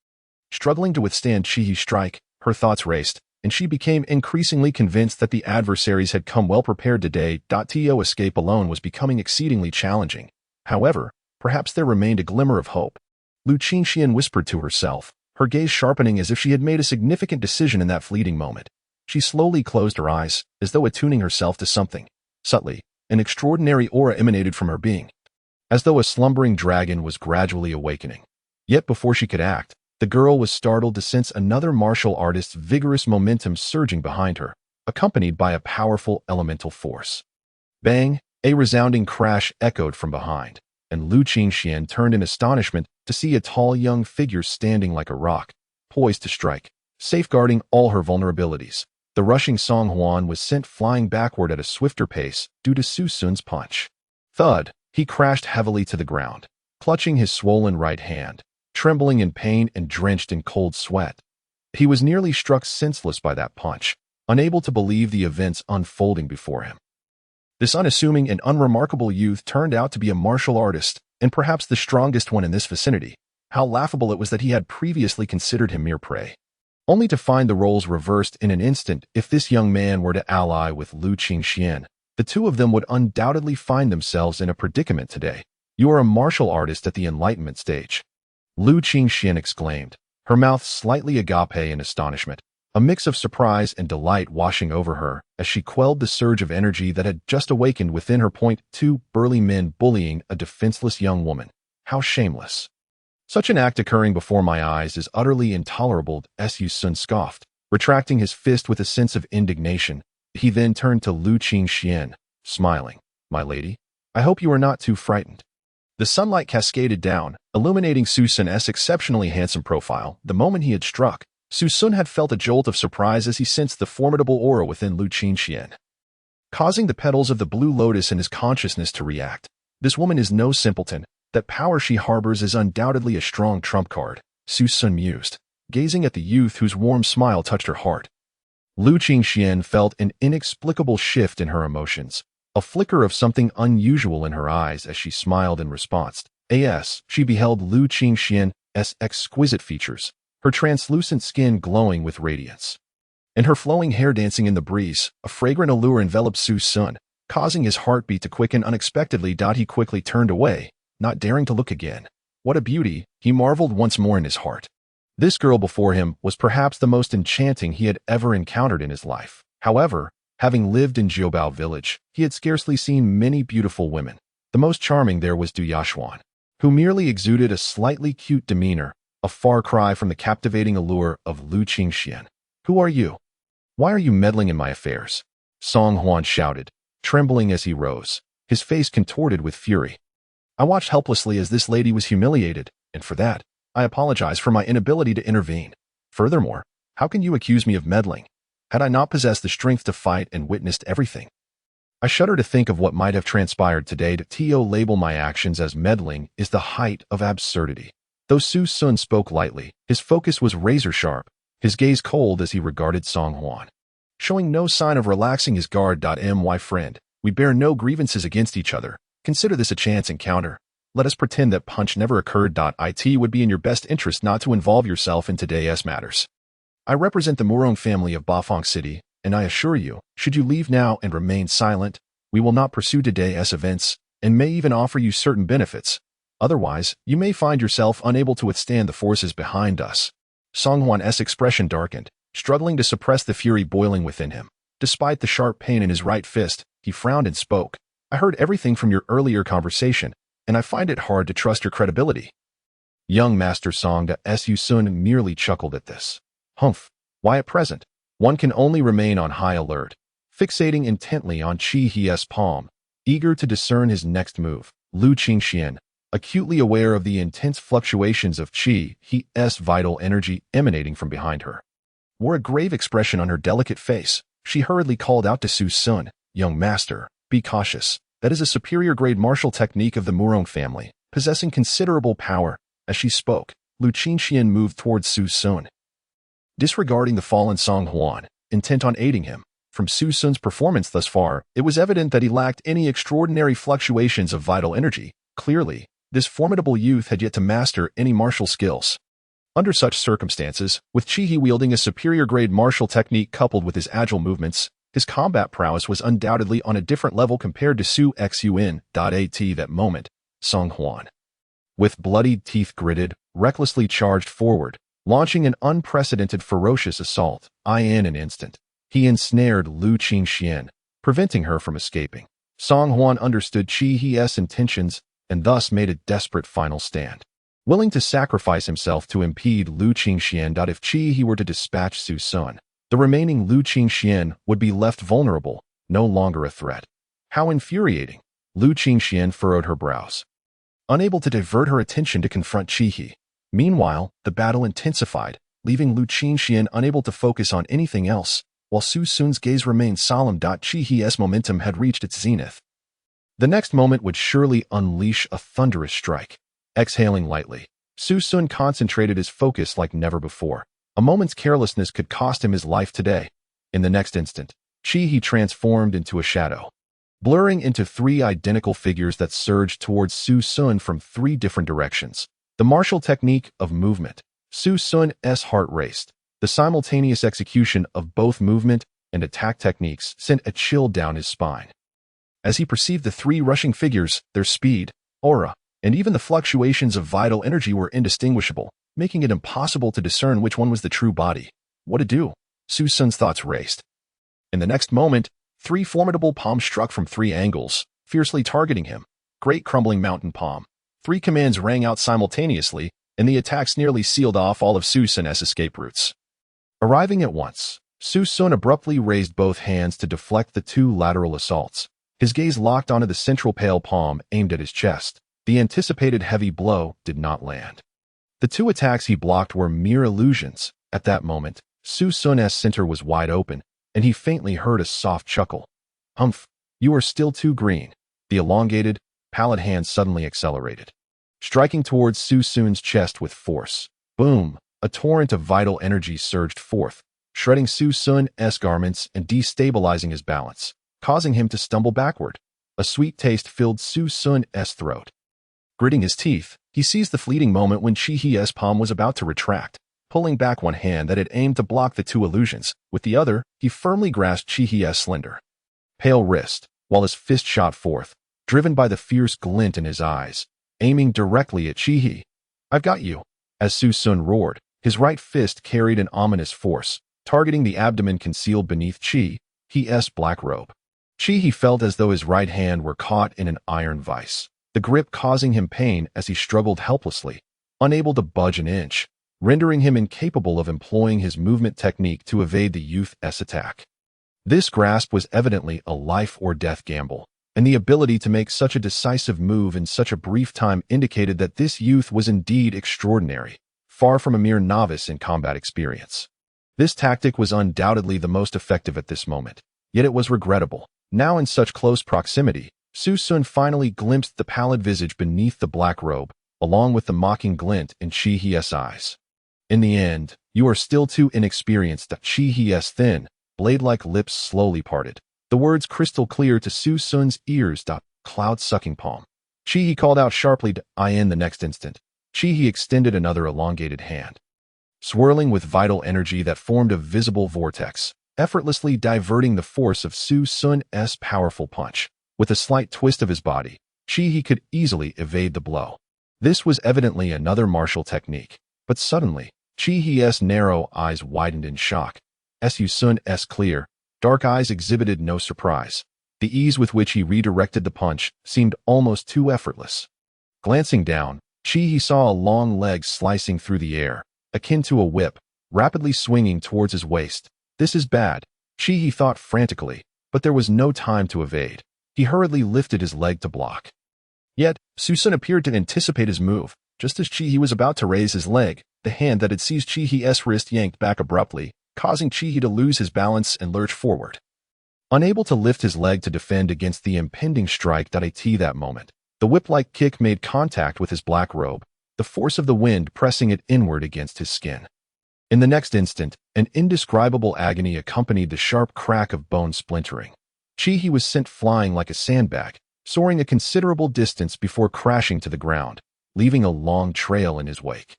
Struggling to withstand Chi-He's strike, her thoughts raced, and she became increasingly convinced that the adversaries had come well prepared today. To escape alone was becoming exceedingly challenging. However, perhaps there remained a glimmer of hope. Lu Qingxian whispered to herself, her gaze sharpening as if she had made a significant decision in that fleeting moment. She slowly closed her eyes, as though attuning herself to something. Subtly, an extraordinary aura emanated from her being, as though a slumbering dragon was gradually awakening. Yet before she could act, the girl was startled to sense another martial artist's vigorous momentum surging behind her, accompanied by a powerful elemental force. Bang! A resounding crash echoed from behind, and Lu Qingxian turned in astonishment to see a tall young figure standing like a rock, poised to strike, safeguarding all her vulnerabilities. The rushing Song Huan was sent flying backward at a swifter pace due to Su Sun's punch. Thud! He crashed heavily to the ground, clutching his swollen right hand, trembling in pain and drenched in cold sweat. He was nearly struck senseless by that punch, unable to believe the events unfolding before him. This unassuming and unremarkable youth turned out to be a martial artist, and perhaps the strongest one in this vicinity. How laughable it was that he had previously considered him mere prey, only to find the roles reversed in an instant. If this young man were to ally with Lu Qingxian, the two of them would undoubtedly find themselves in a predicament today. You are a martial artist at the enlightenment stage. Lu Qingxian exclaimed, her mouth slightly agape in astonishment, a mix of surprise and delight washing over her as she quelled the surge of energy that had just awakened within her. Two burly men bullying a defenseless young woman. How shameless. Such an act occurring before my eyes is utterly intolerable, Su Sun scoffed, retracting his fist with a sense of indignation. He then turned to Lu Qingxian, smiling. My lady, I hope you are not too frightened. The sunlight cascaded down, illuminating Su Sun's exceptionally handsome profile. The moment he had struck, Su Sun had felt a jolt of surprise as he sensed the formidable aura within Lu Qingxian, causing the petals of the blue lotus in his consciousness to react. This woman is no simpleton. That power she harbors is undoubtedly a strong trump card, Su Sun mused, gazing at the youth whose warm smile touched her heart. Lu Qingxian felt an inexplicable shift in her emotions, a flicker of something unusual in her eyes as she smiled in response. She beheld Lu Qingxian's exquisite features, her translucent skin glowing with radiance, and her flowing hair dancing in the breeze. A fragrant allure enveloped Su Sun, causing his heartbeat to quicken unexpectedly. He quickly turned away, not daring to look again. What a beauty, he marveled once more in his heart. This girl before him was perhaps the most enchanting he had ever encountered in his life. However, having lived in Jiubao village, he had scarcely seen many beautiful women. The most charming there was Du Yashuan, who merely exuded a slightly cute demeanor, a far cry from the captivating allure of Lu Qingxian. Who are you? Why are you meddling in my affairs? Song Huan shouted, trembling as he rose, his face contorted with fury. I watched helplessly as this lady was humiliated, and for that, I apologize for my inability to intervene. Furthermore, how can you accuse me of meddling? Had I not possessed the strength to fight and witnessed everything? I shudder to think of what might have transpired today. To label my actions as meddling is the height of absurdity. Though Su Sun spoke lightly, his focus was razor-sharp, his gaze cold as he regarded Song Huan, showing no sign of relaxing his guard. My friend, we bear no grievances against each other. Consider this a chance encounter. Let us pretend that punch never occurred. It would be in your best interest not to involve yourself in today's matters. I represent the Murong family of Bafang City, and I assure you, should you leave now and remain silent, we will not pursue today's events, and may even offer you certain benefits. Otherwise, you may find yourself unable to withstand the forces behind us. Song Huan's expression darkened, struggling to suppress the fury boiling within him. Despite the sharp pain in his right fist, he frowned and spoke. I heard everything from your earlier conversation, and I find it hard to trust your credibility. Young Master Song Su Sun merely chuckled at this. Humph, why at present? One can only remain on high alert, fixating intently on Qi He's palm, eager to discern his next move. Lu Qingxian, acutely aware of the intense fluctuations of Qi He's vital energy emanating from behind her, wore a grave expression on her delicate face. She hurriedly called out to Su Sun, Young Master, be cautious. That is a superior-grade martial technique of the Murong family, possessing considerable power. As she spoke, Lu Qingxian moved towards Su Sun, disregarding the fallen Song Huan, intent on aiding him. From Su Sun's performance thus far, it was evident that he lacked any extraordinary fluctuations of vital energy. Clearly, this formidable youth had yet to master any martial skills. Under such circumstances, with Qi wielding a superior-grade martial technique coupled with his agile movements, his combat prowess was undoubtedly on a different level compared to Su Xun. At that moment, Song Huan, with bloodied teeth gritted, recklessly charged forward, launching an unprecedented ferocious assault. In an instant, he ensnared Lu Qingxian, preventing her from escaping. Song Huan understood Qi He's intentions and thus made a desperate final stand, willing to sacrifice himself to impede Lu Qingxian. If Qi were to dispatch Su Sun, the remaining Lu Qingxian would be left vulnerable, no longer a threat. How infuriating! Lu Qingxian furrowed her brows, unable to divert her attention to confront Qi. Meanwhile, the battle intensified, leaving Lu Qingxian unable to focus on anything else, while Su Sun's gaze remained solemn. Qi He's momentum had reached its zenith. The next moment would surely unleash a thunderous strike. Exhaling lightly, Su Sun concentrated his focus like never before. A moment's carelessness could cost him his life today. In the next instant, Qi transformed into a shadow, blurring into three identical figures that surged towards Su Sun from three different directions. The martial technique of movement. Su Sun's heart raced. The simultaneous execution of both movement and attack techniques sent a chill down his spine. As he perceived the three rushing figures, their speed, aura, and even the fluctuations of vital energy were indistinguishable, making it impossible to discern which one was the true body. What to do? Su Sun's thoughts raced. In the next moment, 3 formidable palms struck from 3 angles, fiercely targeting him. Great crumbling mountain palm. 3 commands rang out simultaneously, and the attacks nearly sealed off all of Su Sun's escape routes. Arriving at once, Su Sun abruptly raised both hands to deflect the 2 lateral assaults. His gaze locked onto the central pale palm aimed at his chest. The anticipated heavy blow did not land. The 2 attacks he blocked were mere illusions. At that moment, Su Sun's center was wide open, and he faintly heard a soft chuckle. Humph, you are still too green. The elongated, pallid hand suddenly accelerated, striking towards Su Sun's chest with force. Boom! A torrent of vital energy surged forth, shredding Su Sun's garments and destabilizing his balance, causing him to stumble backward. A sweet taste filled Su Sun's throat. Gritting his teeth, he seized the fleeting moment when Chi-Hi's palm was about to retract. Pulling back one hand that had aimed to block the 2 illusions, with the other, he firmly grasped Chi-Hi's slender, pale wrist, while his fist shot forth, driven by the fierce glint in his eyes, aiming directly at Chi-Hi. I've got you. As Su Sun roared, his right fist carried an ominous force, targeting the abdomen concealed beneath Chi-Hi's black robe. Chi-Hi felt as though his right hand were caught in an iron vice, the grip causing him pain as he struggled helplessly, unable to budge an inch, rendering him incapable of employing his movement technique to evade the youth's attack. This grasp was evidently a life-or-death gamble, and the ability to make such a decisive move in such a brief time indicated that this youth was indeed extraordinary, far from a mere novice in combat experience. This tactic was undoubtedly the most effective at this moment, yet it was regrettable. Now in such close proximity, Su Sun finally glimpsed the pallid visage beneath the black robe, along with the mocking glint in Chi-Hi's eyes. In the end, you are still too inexperienced. Chi-Hi's thin, blade-like lips slowly parted, the words crystal clear to Su Sun's ears. Cloud-sucking palm. Chi-Hi called out sharply to in the next instant. Chi-Hi extended another elongated hand, swirling with vital energy that formed a visible vortex, effortlessly diverting the force of Su Sun's powerful punch. With a slight twist of his body, Chi-Hi could easily evade the blow. This was evidently another martial technique, but suddenly, Chi-Hi's narrow eyes widened in shock. Su Sun's clear, dark eyes exhibited no surprise. The ease with which he redirected the punch seemed almost too effortless. Glancing down, Chi-Hi saw a long leg slicing through the air, akin to a whip, rapidly swinging towards his waist. This is bad, Chi-Hi thought frantically, but there was no time to evade. He hurriedly lifted his leg to block. Yet, Su Sun appeared to anticipate his move. Just as Chi-Hi was about to raise his leg, the hand that had seized Chi-Hi's wrist yanked back abruptly, causing Chi-Hi to lose his balance and lurch forward. Unable to lift his leg to defend against the impending strike that moment, the whip-like kick made contact with his black robe, the force of the wind pressing it inward against his skin. In the next instant, an indescribable agony accompanied the sharp crack of bone splintering. Chi-Hi was sent flying like a sandbag, soaring a considerable distance before crashing to the ground, leaving a long trail in his wake.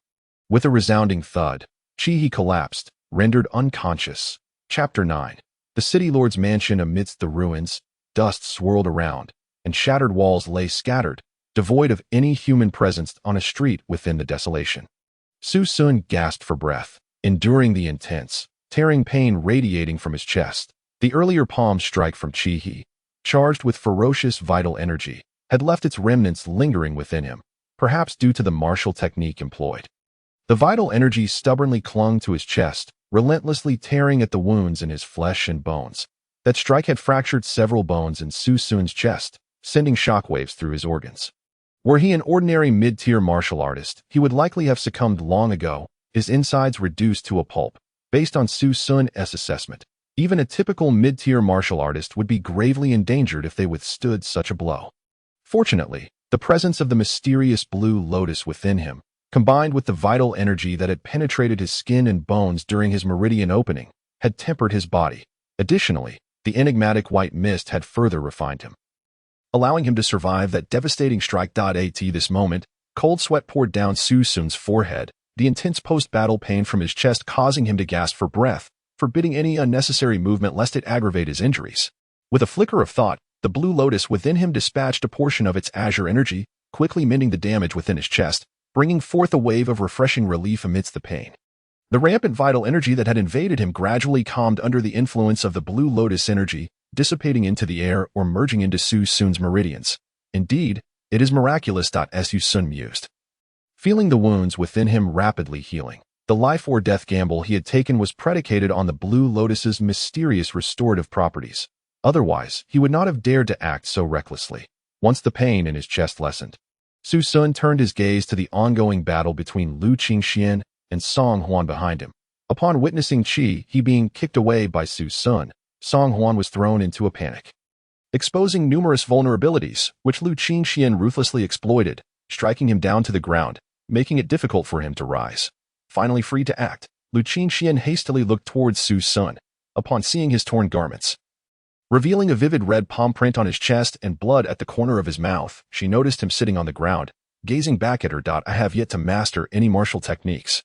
With a resounding thud, Chi-Hi collapsed, rendered unconscious. Chapter 9. The city lord's mansion amidst the ruins, dust swirled around, and shattered walls lay scattered, devoid of any human presence on a street within the desolation. Su Sun gasped for breath, enduring the intense, tearing pain radiating from his chest. The earlier palm strike from Chi-Hi, charged with ferocious vital energy, had left its remnants lingering within him, perhaps due to the martial technique employed. The vital energy stubbornly clung to his chest, relentlessly tearing at the wounds in his flesh and bones. That strike had fractured several bones in Su Sun's chest, sending shockwaves through his organs. Were he an ordinary mid-tier martial artist, he would likely have succumbed long ago, his insides reduced to a pulp. Based on Su Sun's assessment, even a typical mid-tier martial artist would be gravely endangered if they withstood such a blow. Fortunately, the presence of the mysterious blue lotus within him, combined with the vital energy that had penetrated his skin and bones during his meridian opening, had tempered his body. Additionally, the enigmatic white mist had further refined him, allowing him to survive that devastating strike. At this moment, cold sweat poured down Su Sun's forehead, the intense post-battle pain from his chest causing him to gasp for breath, forbidding any unnecessary movement lest it aggravate his injuries. With a flicker of thought, the blue lotus within him dispatched a portion of its azure energy, quickly mending the damage within his chest, bringing forth a wave of refreshing relief amidst the pain. The rampant vital energy that had invaded him gradually calmed under the influence of the blue lotus energy, dissipating into the air or merging into Su Sun's meridians. Indeed, it is miraculous. Su Sun mused, feeling the wounds within him rapidly healing. The life or death gamble he had taken was predicated on the blue lotus's mysterious restorative properties. Otherwise, he would not have dared to act so recklessly. Once the pain in his chest lessened, Su Sun turned his gaze to the ongoing battle between Lu Qingxian and Song Huan behind him. Upon witnessing Qi He being kicked away by Su Sun, Song Huan was thrown into a panic, exposing numerous vulnerabilities, which Lu Qingxian ruthlessly exploited, striking him down to the ground, making it difficult for him to rise. Finally free to act, Lu Qingxian hastily looked towards Su Sun, upon seeing his torn garments, revealing a vivid red palm print on his chest and blood at the corner of his mouth. She noticed him sitting on the ground, gazing back at her. I have yet to master any martial techniques.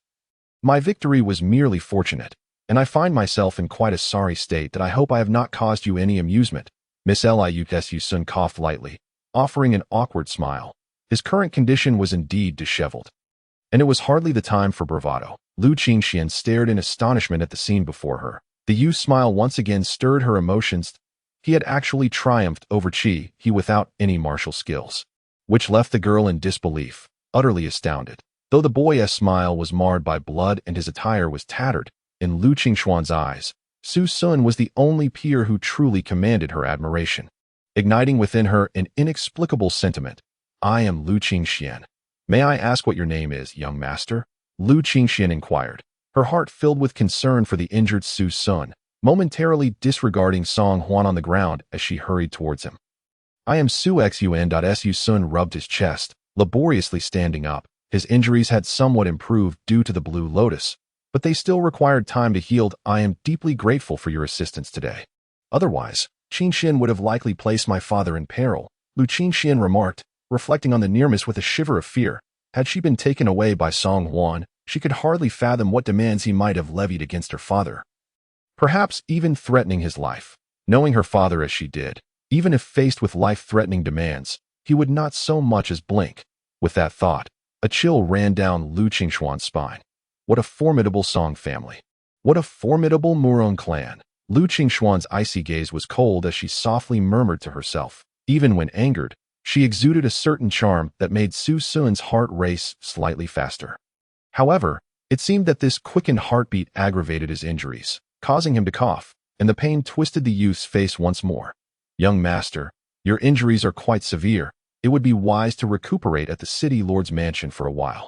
My victory was merely fortunate, and I find myself in quite a sorry state that I hope I have not caused you any amusement. Miss Liu. Su Sun coughed lightly, offering an awkward smile. His current condition was indeed disheveled, and it was hardly the time for bravado. Lu Qingxian stared in astonishment at the scene before her. The youth's smile once again stirred her emotions. He had actually triumphed over Qi He without any martial skills, which left the girl in disbelief, utterly astounded. Though the boy's smile was marred by blood and his attire was tattered, in Lu Qingxuan's eyes, Su Sun was the only peer who truly commanded her admiration, igniting within her an inexplicable sentiment. I am Lu Qingxian. May I ask what your name is, young master? Lu Qingxian inquired, her heart filled with concern for the injured Su Sun, momentarily disregarding Song Huan on the ground as she hurried towards him. I am Su Xun. Su Sun rubbed his chest, laboriously standing up. His injuries had somewhat improved due to the blue lotus, but they still required time to heal. I am deeply grateful for your assistance today. Otherwise, Qingxian would have likely placed my father in peril, Lu Qingxian remarked, reflecting on the near miss with a shiver of fear. Had she been taken away by Song Huan, she could hardly fathom what demands he might have levied against her father, perhaps even threatening his life. Knowing her father as she did, even if faced with life-threatening demands, he would not so much as blink. With that thought, a chill ran down Lu Qingxuan's spine. What a formidable Song family. What a formidable Murong clan. Lu Qingxuan's icy gaze was cold as she softly murmured to herself. Even when angered, she exuded a certain charm that made Su Sun's heart race slightly faster. However, it seemed that this quickened heartbeat aggravated his injuries, causing him to cough, and the pain twisted the youth's face once more. Young master, your injuries are quite severe. It would be wise to recuperate at the city lord's mansion for a while.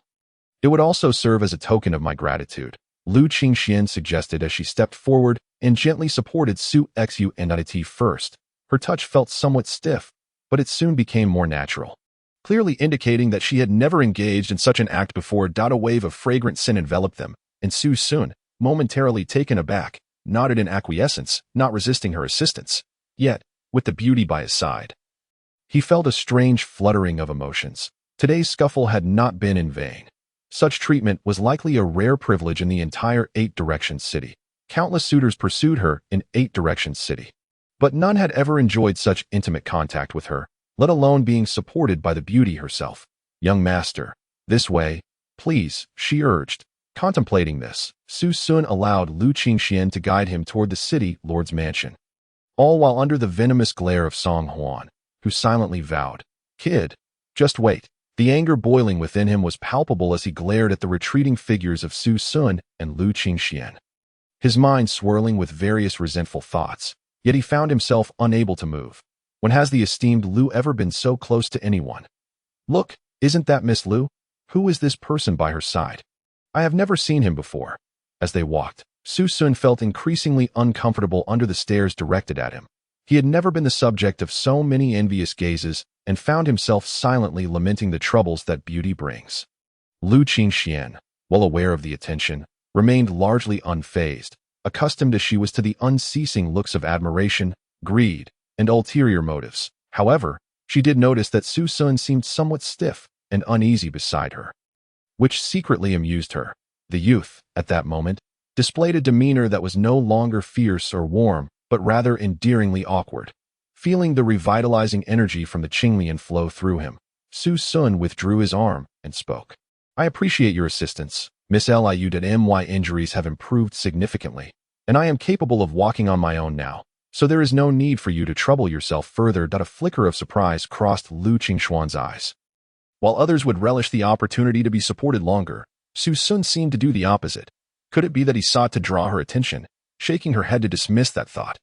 It would also serve as a token of my gratitude, Lu Qingxian suggested as she stepped forward and gently supported Su Xun first. Her touch felt somewhat stiff, but it soon became more natural, clearly indicating that she had never engaged in such an act before. A wave of fragrant scent enveloped them, and Su Sun, momentarily taken aback, nodded in acquiescence, not resisting her assistance. Yet, with the beauty by his side, he felt a strange fluttering of emotions. Today's scuffle had not been in vain. Such treatment was likely a rare privilege in the entire Eight Directions city. Countless suitors pursued her in Eight Directions city, but none had ever enjoyed such intimate contact with her, let alone being supported by the beauty herself. Young master, this way, please, she urged. Contemplating this, Su Sun allowed Lu Qingxian to guide him toward the city lord's mansion, all while under the venomous glare of Song Huan, who silently vowed, "Kid, just wait." The anger boiling within him was palpable as he glared at the retreating figures of Su Sun and Lu Qingxian, his mind swirling with various resentful thoughts, yet he found himself unable to move. When has the esteemed Lu ever been so close to anyone? Look, isn't that Miss Lu? Who is this person by her side? I have never seen him before. As they walked, Su Sun felt increasingly uncomfortable under the stares directed at him. He had never been the subject of so many envious gazes and found himself silently lamenting the troubles that beauty brings. Lu Qingxian, well aware of the attention, remained largely unfazed, accustomed as she was to the unceasing looks of admiration, greed, and ulterior motives. However, she did notice that Su Sun seemed somewhat stiff and uneasy beside her, which secretly amused her. The youth, at that moment, displayed a demeanor that was no longer fierce or warm, but rather endearingly awkward. Feeling the revitalizing energy from the Qinglian flow through him, Su Sun withdrew his arm and spoke. I appreciate your assistance, Miss Liu. My injuries have improved significantly, and I am capable of walking on my own now, so there is no need for you to trouble yourself further. A flicker of surprise crossed Lu Qingxuan's eyes. While others would relish the opportunity to be supported longer, Su Sun seemed to do the opposite. Could it be that he sought to draw her attention, shaking her head to dismiss that thought?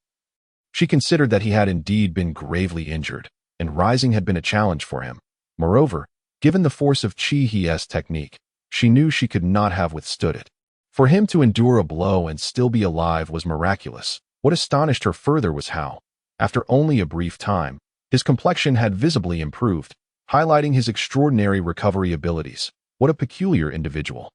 She considered that he had indeed been gravely injured, and rising had been a challenge for him. Moreover, given the force of Qi He's technique, she knew she could not have withstood it. For him to endure a blow and still be alive was miraculous. What astonished her further was how, after only a brief time, his complexion had visibly improved, highlighting his extraordinary recovery abilities. What a peculiar individual.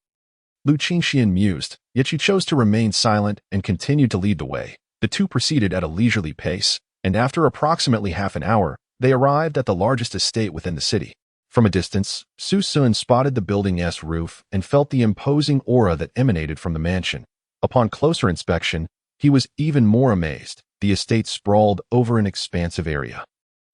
Lu Qingxian mused, yet she chose to remain silent and continued to lead the way. The two proceeded at a leisurely pace, and after approximately half an hour, they arrived at the largest estate within the city. From a distance, Su Sun spotted the building's roof and felt the imposing aura that emanated from the mansion. Upon closer inspection, he was even more amazed. The estate sprawled over an expansive area,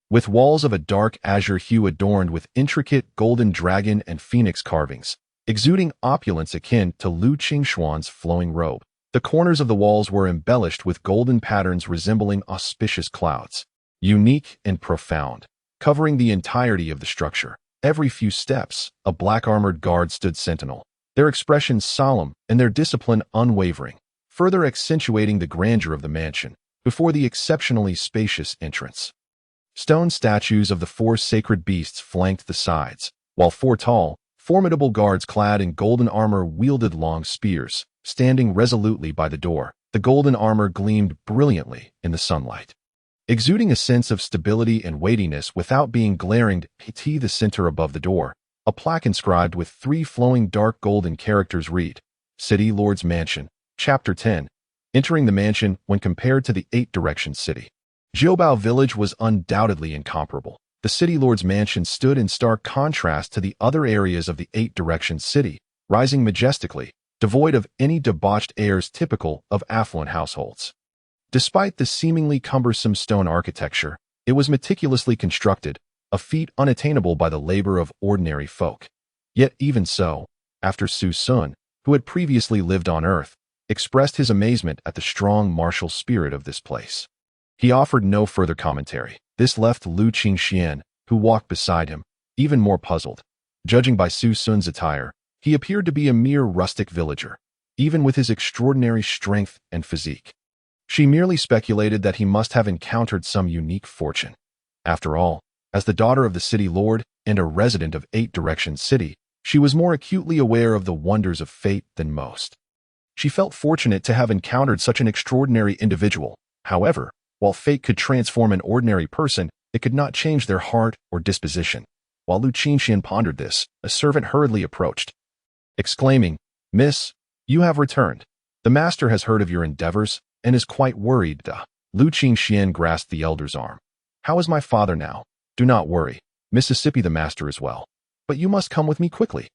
with walls of a dark azure hue adorned with intricate golden dragon and phoenix carvings, exuding opulence akin to Lu Qingxuan's flowing robe. The corners of the walls were embellished with golden patterns resembling auspicious clouds, unique and profound, covering the entirety of the structure. Every few steps, a black-armored guard stood sentinel, their expressions solemn and their discipline unwavering, further accentuating the grandeur of the mansion. Before the exceptionally spacious entrance, stone statues of the four sacred beasts flanked the sides, while four tall, formidable guards clad in golden armor wielded long spears, standing resolutely by the door. The golden armor gleamed brilliantly in the sunlight, exuding a sense of stability and weightiness without being glaring. At the center above the door, a plaque inscribed with three flowing dark golden characters read, City Lord's Mansion, Chapter 10. Entering the mansion when compared to the Eight Directions City, Jiubao Village was undoubtedly incomparable. The City Lord's Mansion stood in stark contrast to the other areas of the Eight Directions City, rising majestically, devoid of any debauched airs typical of affluent households. Despite the seemingly cumbersome stone architecture, it was meticulously constructed, a feat unattainable by the labor of ordinary folk. Yet even so, after Su Sun, who had previously lived on Earth, expressed his amazement at the strong martial spirit of this place, he offered no further commentary. This left Lu Qingxian, who walked beside him, even more puzzled. Judging by Su Sun's attire, he appeared to be a mere rustic villager, even with his extraordinary strength and physique. She merely speculated that he must have encountered some unique fortune. After all, as the daughter of the city lord and a resident of Eight Directions City, she was more acutely aware of the wonders of fate than most. She felt fortunate to have encountered such an extraordinary individual. However, while fate could transform an ordinary person, it could not change their heart or disposition. While Lu Qingxian pondered this, a servant hurriedly approached, exclaiming, Miss, you have returned. The master has heard of your endeavors and is quite worried. Lu Qingxian grasped the elder's arm. How is my father now? Do not worry. Mississippi the master is well. But you must come with me quickly.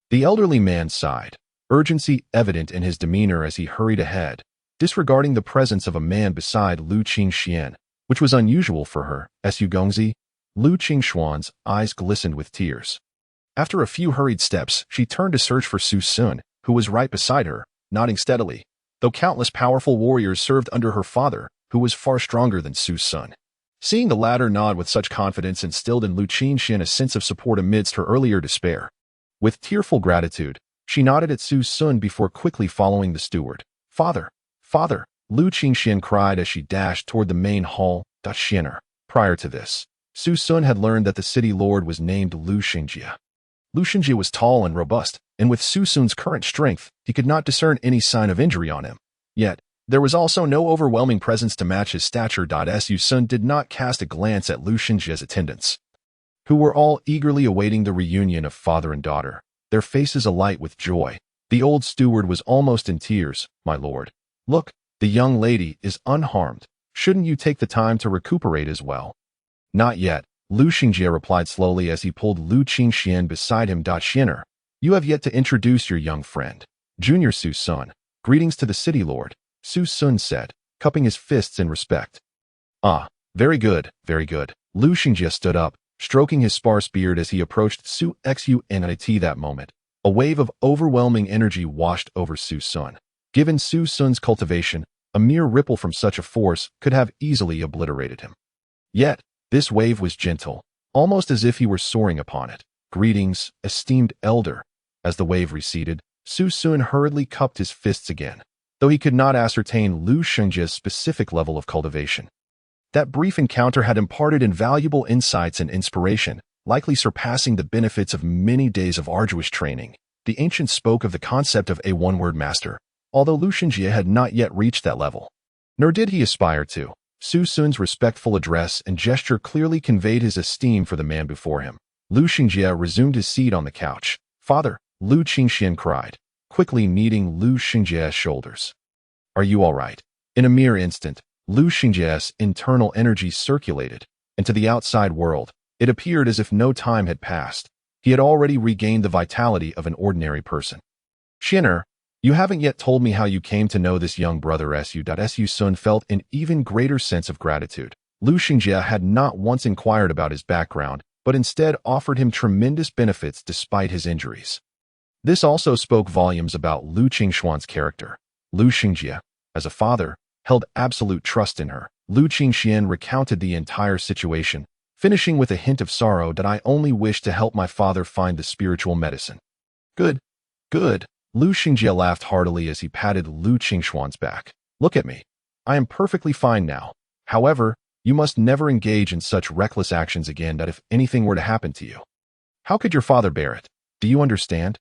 The elderly man sighed, urgency evident in his demeanor as he hurried ahead, disregarding the presence of a man beside Lu Qingxian, which was unusual for her. Su Gongzi, Lu Qingxuan's eyes glistened with tears. After a few hurried steps, she turned to search for Su Sun, who was right beside her, nodding steadily, though countless powerful warriors served under her father, who was far stronger than Su Sun. Seeing the latter nod with such confidence instilled in Lu Qingxian a sense of support amidst her earlier despair. With tearful gratitude, she nodded at Su Sun before quickly following the steward. Father! Father! Lu Qingxian cried as she dashed toward the main hall. Xianer. Prior to this, Su Sun had learned that the city lord was named Lu Xingjie. Lu Xingjie was tall and robust, and with Su Sun's current strength, he could not discern any sign of injury on him. Yet, there was also no overwhelming presence to match his stature. Su Sun did not cast a glance at Lu Xingjie's attendants, who were all eagerly awaiting the reunion of father and daughter, their faces alight with joy. The old steward was almost in tears. My lord, look, the young lady is unharmed. Shouldn't you take the time to recuperate as well? Not yet, Lu Xingjie replied slowly as he pulled Lu Qingxian beside him. Xianer, you have yet to introduce your young friend, Junior Su Sun. Greetings to the city lord, Su Sun said, cupping his fists in respect. Ah, very good, very good. Lu Xingjie stood up, stroking his sparse beard as he approached Su Xunit. That moment, a wave of overwhelming energy washed over Su Sun. Given Su Sun's cultivation, a mere ripple from such a force could have easily obliterated him. Yet, this wave was gentle, almost as if he were soaring upon it. Greetings, esteemed elder. As the wave receded, Su Sun hurriedly cupped his fists again, though he could not ascertain Lu Xingjia's specific level of cultivation. That brief encounter had imparted invaluable insights and inspiration, likely surpassing the benefits of many days of arduous training. The ancient spoke of the concept of a one-word master, although Lu Xingjie had not yet reached that level. Nor did he aspire to. Su Sun's respectful address and gesture clearly conveyed his esteem for the man before him. Lu Xingjie resumed his seat on the couch. "Father," Lu Qingxian cried, quickly kneading Lu Xingjie's shoulders. "Are you all right?" In a mere instant, Lu Xingjie's internal energy circulated, and to the outside world, it appeared as if no time had passed. He had already regained the vitality of an ordinary person. "Xin'er, you haven't yet told me how you came to know this young brother." Su Sun felt an even greater sense of gratitude. Lu Xingjie had not once inquired about his background, but instead offered him tremendous benefits despite his injuries. This also spoke volumes about Lu Qingshuan's character. Lu Xingjie, as a father, held absolute trust in her. Lu Qingxian recounted the entire situation, finishing with a hint of sorrow that I only wish to help my father find the spiritual medicine. "Good, good." Lu Xingjie laughed heartily as he patted Lu Qingshuan's back. "Look at me. I am perfectly fine now. However, you must never engage in such reckless actions again, that if anything were to happen to you. How could your father bear it? Do you understand?"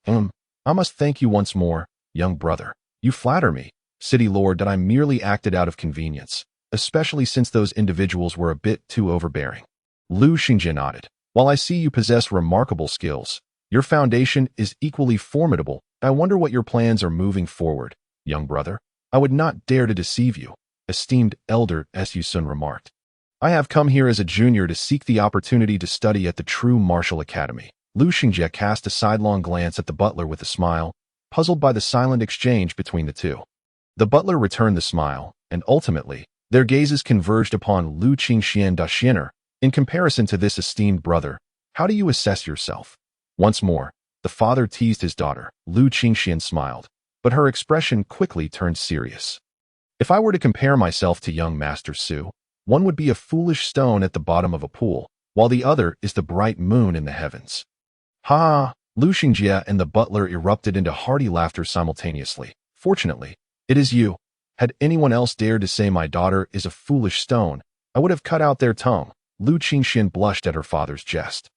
I must thank you once more, young brother. You flatter me, city lord, that I merely acted out of convenience, especially since those individuals were a bit too overbearing." Lu Xingjie nodded. "While I see you possess remarkable skills, your foundation is equally formidable. I wonder what your plans are moving forward, young brother." "I would not dare to deceive you," esteemed elder Su Sun remarked. "I have come here as a junior to seek the opportunity to study at the True Martial Academy." Lu Xingjie cast a sidelong glance at the butler with a smile, puzzled by the silent exchange between the two. The butler returned the smile, and ultimately, their gazes converged upon Lu Qingxian. "Xin'er, in comparison to this esteemed brother, how do you assess yourself?" Once more, the father teased his daughter. Lu Qingxian smiled, but her expression quickly turned serious. "If I were to compare myself to young Master Su, one would be a foolish stone at the bottom of a pool, while the other is the bright moon in the heavens." "Ha!" Lu Xingjie and the butler erupted into hearty laughter simultaneously. "Fortunately, it is you. Had anyone else dared to say my daughter is a foolish stone, I would have cut out their tongue." Lu Qingxian blushed at her father's jest.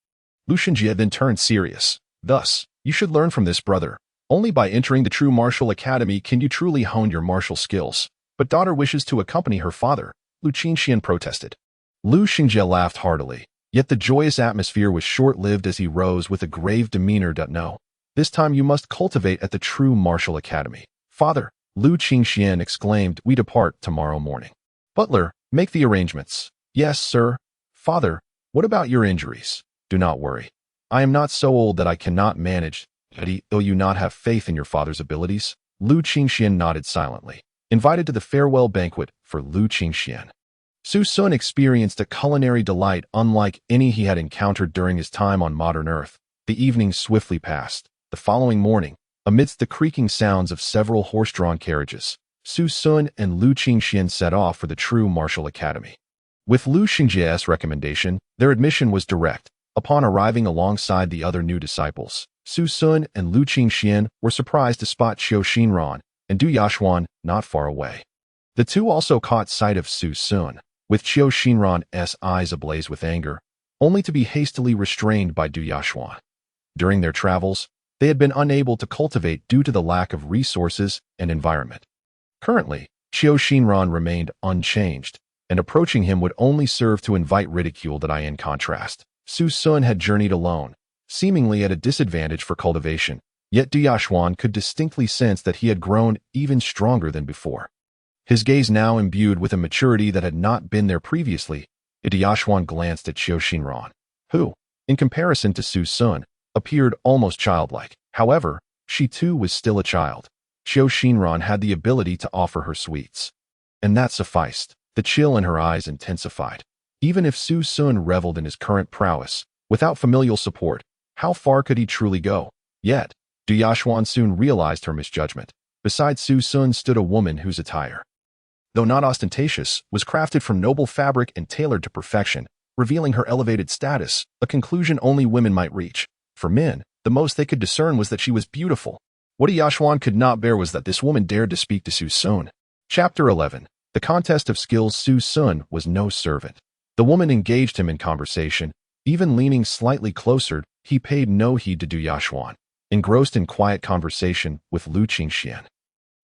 Lu Xingjie then turned serious. "Thus, you should learn from this brother. Only by entering the True Martial Academy can you truly hone your martial skills." "But daughter wishes to accompany her father," Lu Qingxian protested. Lu Xingjie laughed heartily. Yet the joyous atmosphere was short-lived as he rose with a grave demeanor. "No. This time you must cultivate at the True Martial Academy." "Father," Lu Qingxian exclaimed, "we depart tomorrow morning." "Butler, make the arrangements." "Yes, sir." "Father, what about your injuries?" "Do not worry. I am not so old that I cannot manage." "Do you not have faith in your father's abilities?" Lu Qingxian nodded silently. Invited to the farewell banquet for Lu Qingxian, Su Sun experienced a culinary delight unlike any he had encountered during his time on modern Earth. The evening swiftly passed. The following morning, amidst the creaking sounds of several horse-drawn carriages, Su Sun and Lu Qingxian set off for the True Martial Academy. With Lu Xingjie's recommendation, their admission was direct. Upon arriving alongside the other new disciples, Su Sun and Lu Qingxian were surprised to spot Qiu Xinran and Du Yashuan not far away. The two also caught sight of Su Sun, with Qiu Xinran's eyes ablaze with anger, only to be hastily restrained by Du Yashuan. During their travels, they had been unable to cultivate due to the lack of resources and environment. Currently, Qiu Xinran remained unchanged, and approaching him would only serve to invite ridicule. In contrast, Su Sun had journeyed alone, seemingly at a disadvantage for cultivation, yet Du Yashuan could distinctly sense that he had grown even stronger than before. His gaze now imbued with a maturity that had not been there previously, Du Yashuan glanced at Qiu Xinran, who, in comparison to Su Sun, appeared almost childlike. However, she too was still a child. Qiu Xinran had the ability to offer her sweets. And that sufficed. The chill in her eyes intensified. Even if Su Sun reveled in his current prowess, without familial support, how far could he truly go? Yet, Du Yashuan soon realized her misjudgment. Beside Su Sun stood a woman whose attire, though not ostentatious, was crafted from noble fabric and tailored to perfection, revealing her elevated status, a conclusion only women might reach. For men, the most they could discern was that she was beautiful. What Yashuan could not bear was that this woman dared to speak to Su Sun. Chapter 11. The contest of skills. Su Sun was no servant. The woman engaged him in conversation. Even leaning slightly closer, he paid no heed to Du Yashuan, engrossed in quiet conversation with Lu Qingxian.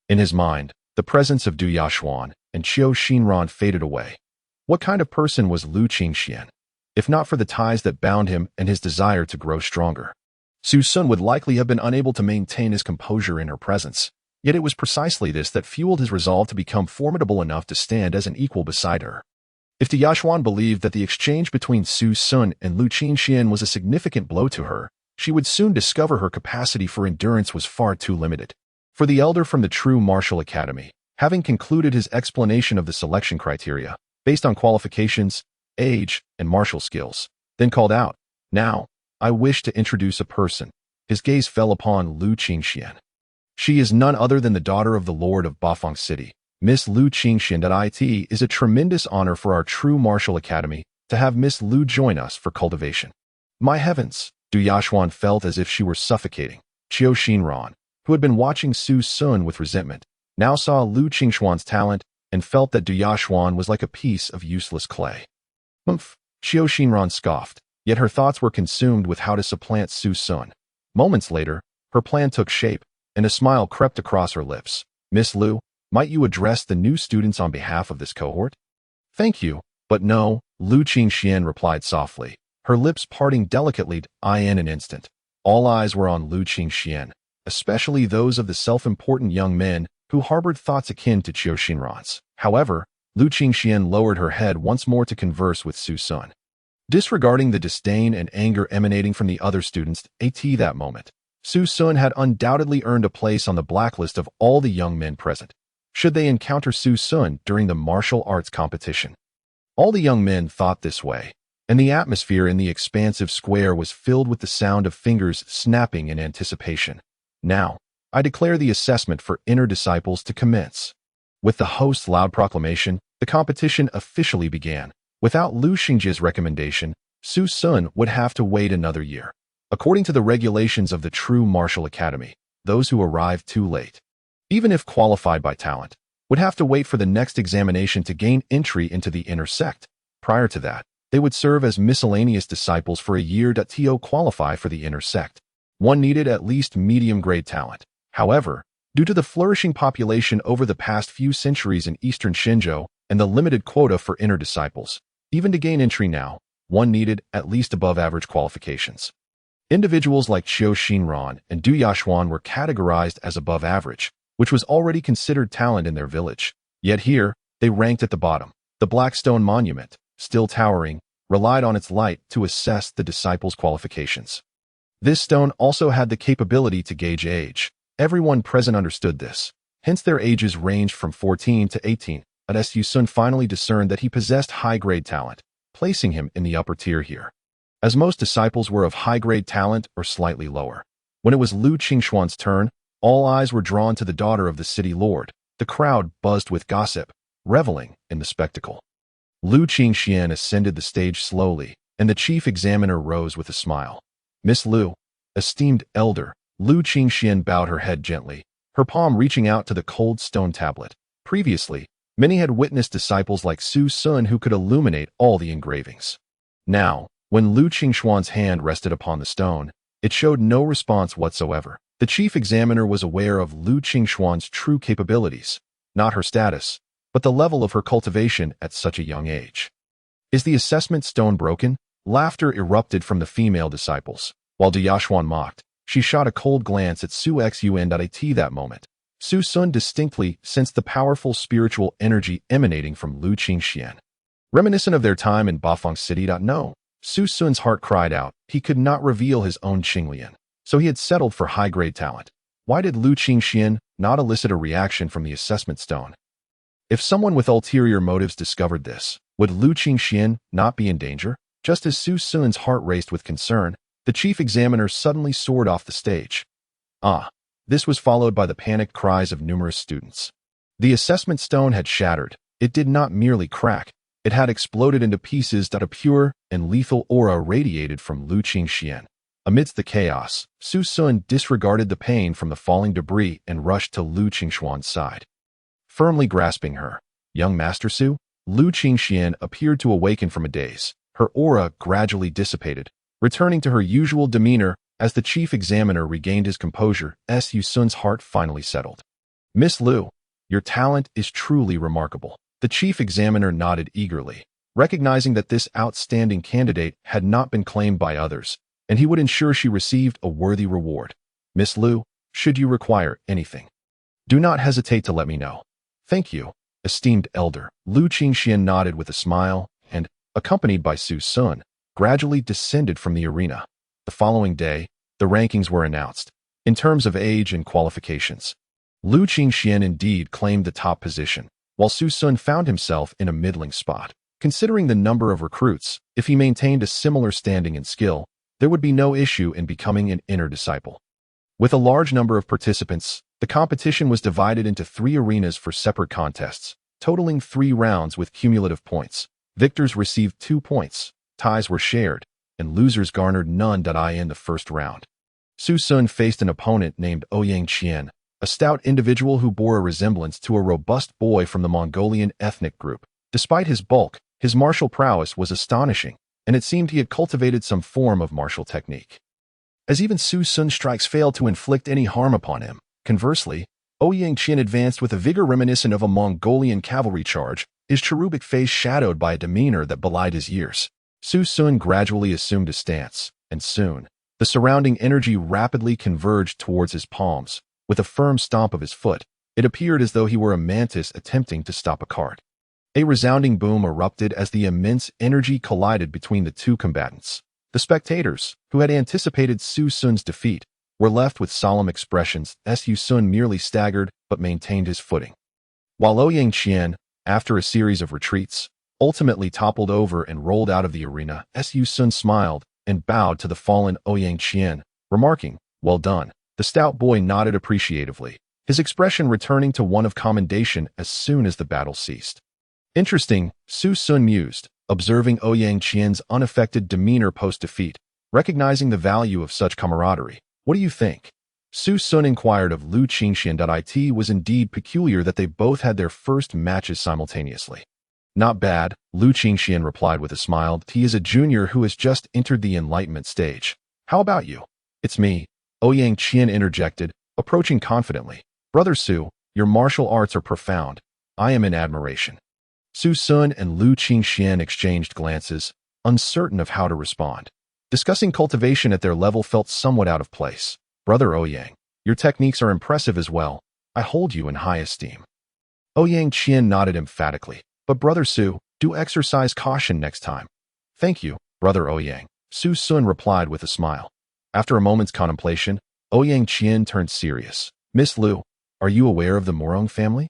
In his mind, the presence of Du Yashuan and Qiu Xinran faded away. What kind of person was Lu Qingxian, if not for the ties that bound him and his desire to grow stronger? Su Sun would likely have been unable to maintain his composure in her presence, yet it was precisely this that fueled his resolve to become formidable enough to stand as an equal beside her. If Du Yashuan believed that the exchange between Su Sun and Lu Qingxian was a significant blow to her, she would soon discover her capacity for endurance was far too limited. For the elder from the True Martial Academy, having concluded his explanation of the selection criteria, based on qualifications, age, and martial skills, then called out, "Now, I wish to introduce a person." His gaze fell upon Lu Qingxian. She is none other than the daughter of the Lord of Bafang City. Miss Lu Qingxian. It is a tremendous honor for our True Martial Academy to have Miss Lu join us for cultivation. My heavens! Du Yashuan felt as if she were suffocating. Qiu Xinran, who had been watching Su Sun with resentment, now saw Lu Qingxuan's talent and felt that Du Yashuan was like a piece of useless clay. Humph! Qiu Xinran scoffed, yet her thoughts were consumed with how to supplant Su Sun. Moments later, her plan took shape, and a smile crept across her lips. Miss Lu, might you address the new students on behalf of this cohort? Thank you, but no, Lu Qingxian replied softly, her lips parting delicately. In an instant, all eyes were on Lu Qingxian, especially those of the self-important young men who harbored thoughts akin to Qiu Xinran's. However, Lu Qingxian lowered her head once more to converse with Su Sun. Disregarding the disdain and anger emanating from the other students at that moment, Su Sun had undoubtedly earned a place on the blacklist of all the young men present, should they encounter Su Sun during the martial arts competition. All the young men thought this way, and the atmosphere in the expansive square was filled with the sound of fingers snapping in anticipation. Now, I declare the assessment for inner disciples to commence. With the host's loud proclamation, the competition officially began. Without Lu Xingji's recommendation, Su Sun would have to wait another year. According to the regulations of the True Martial Academy, those who arrived too late, even if qualified by talent, would have to wait for the next examination to gain entry into the inner sect. Prior to that, they would serve as miscellaneous disciples for a year to qualify for the inner sect. One needed at least medium-grade talent. However, due to the flourishing population over the past few centuries in eastern Shenzhou and the limited quota for inner disciples, even to gain entry now, one needed at least above-average qualifications. Individuals like Qiu Xinran and Du Yashuan were categorized as above average, which was already considered talent in their village. Yet here, they ranked at the bottom. The black stone monument, still towering, relied on its light to assess the disciples' qualifications. This stone also had the capability to gauge age. Everyone present understood this. Hence their ages ranged from 14 to 18. But Su Sun finally discerned that he possessed high-grade talent, placing him in the upper tier here, as most disciples were of high-grade talent or slightly lower. When it was Lu Qingxuan's turn, all eyes were drawn to the daughter of the city lord. The crowd buzzed with gossip, reveling in the spectacle. Lu Qingxian ascended the stage slowly, and the chief examiner rose with a smile. Miss Lu, esteemed elder, Lu Qingxian bowed her head gently, her palm reaching out to the cold stone tablet. Previously, many had witnessed disciples like Su Sun who could illuminate all the engravings. Now, when Lu Qingxuan's hand rested upon the stone, it showed no response whatsoever. The chief examiner was aware of Lu Qingxuan's true capabilities, not her status, but the level of her cultivation at such a young age. Is the assessment stone broken? Laughter erupted from the female disciples. While Du Yashuan mocked, she shot a cold glance at Su Xun. At that moment, Su Sun distinctly sensed the powerful spiritual energy emanating from Lu Qingxian. Reminiscent of their time in Bafang City. No, Su Sun's heart cried out. He could not reveal his own Qinglian, so he had settled for high-grade talent. Why did Lu Qingxian not elicit a reaction from the assessment stone? If someone with ulterior motives discovered this, Would Lu Qingxian not be in danger? Just as Su Sun's heart raced with concern, the chief examiner suddenly soared off the stage. Ah! This was followed by the panicked cries of numerous students. The assessment stone had shattered. It did not merely crack. It had exploded into pieces that a pure and lethal aura radiated from Lu Qingxian. Amidst the chaos, Su Sun disregarded the pain from the falling debris and rushed to Lu Qingxuan's side. Firmly grasping her, "Young Master Su?" Lu Qingxian appeared to awaken from a daze. Her aura gradually dissipated, returning to her usual demeanor as the chief examiner regained his composure. Su Sun's heart finally settled. "Miss Lu, your talent is truly remarkable." The chief examiner nodded eagerly, recognizing that this outstanding candidate had not been claimed by others, and he would ensure she received a worthy reward. "Miss Lu, should you require anything, do not hesitate to let me know." "Thank you, esteemed elder." Lu Qingxian nodded with a smile and, accompanied by Su Sun, gradually descended from the arena. The following day, the rankings were announced. In terms of age and qualifications, Lu Qingxian indeed claimed the top position, while Su Sun found himself in a middling spot. Considering the number of recruits, if he maintained a similar standing and skill, there would be no issue in becoming an inner disciple. With a large number of participants, the competition was divided into 3 arenas for separate contests, totaling 3 rounds with cumulative points. Victors received 2 points, ties were shared, and losers garnered none. In the first round, Su Sun faced an opponent named Ouyang Qian, a stout individual who bore a resemblance to a robust boy from the Mongolian ethnic group. Despite his bulk, his martial prowess was astonishing, and it seemed he had cultivated some form of martial technique, as even Su Sun's strikes failed to inflict any harm upon him. Conversely, Ouyang Qian advanced with a vigor reminiscent of a Mongolian cavalry charge, his cherubic face shadowed by a demeanor that belied his years. Su Sun gradually assumed a stance, and soon, the surrounding energy rapidly converged towards his palms. With a firm stomp of his foot, it appeared as though he were a mantis attempting to stop a cart. A resounding boom erupted as the immense energy collided between the 2 combatants. The spectators, who had anticipated Su Sun's defeat, were left with solemn expressions. Su Sun merely staggered but maintained his footing, while Ouyang Qian, after a series of retreats, ultimately toppled over and rolled out of the arena. Su Sun smiled and bowed to the fallen Ouyang Qian, remarking, "Well done." The stout boy nodded appreciatively, his expression returning to one of commendation as soon as the battle ceased. "Interesting," Su Sun mused, observing Ouyang Qian's unaffected demeanor post-defeat, recognizing the value of such camaraderie. "What do you think?" Su Sun inquired of Lu Qingxian. It was indeed peculiar that they both had their first matches simultaneously. "Not bad," Lu Qingxian replied with a smile. "He is a junior who has just entered the enlightenment stage. How about you?" "It's me," Ouyang Qian interjected, approaching confidently. "Brother Su, your martial arts are profound. I am in admiration." Su Sun and Lu Qingxian exchanged glances, uncertain of how to respond. Discussing cultivation at their level felt somewhat out of place. "Brother Ouyang, your techniques are impressive as well. I hold you in high esteem." Ouyang Qian nodded emphatically. "But Brother Su, do exercise caution next time." "Thank you, Brother Ouyang," Su Sun replied with a smile. After a moment's contemplation, Ouyang Qian turned serious. "Miss Lu, are you aware of the Murong family?"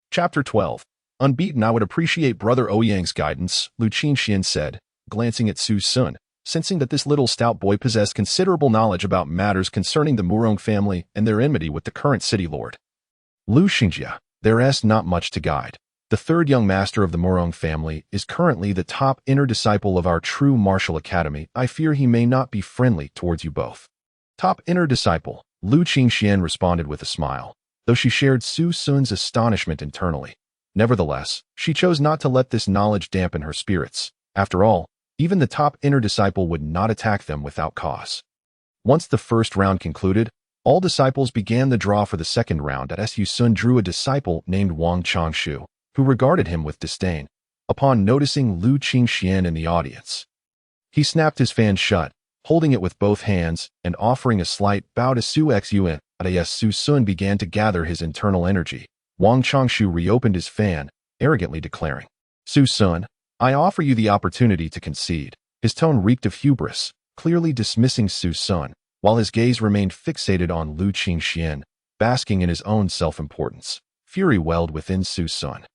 Chapter 12. Unbeaten, I would appreciate Brother Ouyang's guidance, Lu Qingxian said, glancing at Su Sun, sensing that this little stout boy possessed considerable knowledge about matters concerning the Murong family and their enmity with the current city lord. Lu Xingjia, there is not much to guide. The 3rd young master of the Murong family is currently the top inner disciple of our true martial academy. I fear he may not be friendly towards you both. Top inner disciple, Lu Qingxian responded with a smile, though she shared Su Sun's astonishment internally. Nevertheless, she chose not to let this knowledge dampen her spirits. After all, even the top inner disciple would not attack them without cause. Once the first round concluded, all disciples began the draw for the second round. Su Sun drew a disciple named Wang Changshu, who regarded him with disdain. Upon noticing Lu Qingxian in the audience, he snapped his fan shut, holding it with both hands and offering a slight bow to Su Xun. As Su Sun began to gather his internal energy, Wang Changshu reopened his fan, arrogantly declaring, "Su Sun, I offer you the opportunity to concede." His tone reeked of hubris, clearly dismissing Su Sun, while his gaze remained fixated on Lu Qingxian, basking in his own self-importance. Fury welled within Su Sun.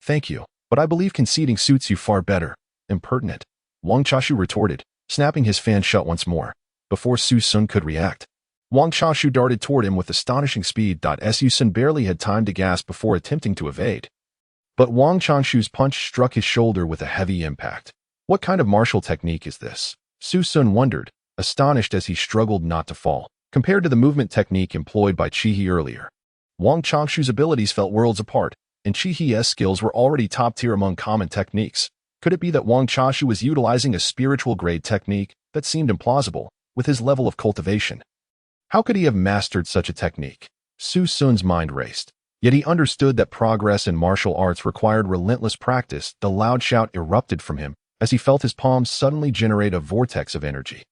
"Thank you, but I believe conceding suits you far better. Impertinent, Wang Chashu retorted, snapping his fan shut once more. Before Su Sun could react, Wang Chashu darted toward him with astonishing speed. Su Sun barely had time to gasp before attempting to evade. But Wang Changshu's punch struck his shoulder with a heavy impact. What kind of martial technique is this? Su Sun wondered, astonished as he struggled not to fall. Compared to the movement technique employed by Chi-He earlier, Wang Changshu's abilities felt worlds apart, and Chi-He's skills were already top tier among common techniques. Could it be that Wang Chashu was utilizing a spiritual-grade technique that seemed implausible with his level of cultivation? How could he have mastered such a technique? Su Sun's mind raced. Yet he understood that progress in martial arts required relentless practice. The loud shout erupted from him as he felt his palms suddenly generate a vortex of energy.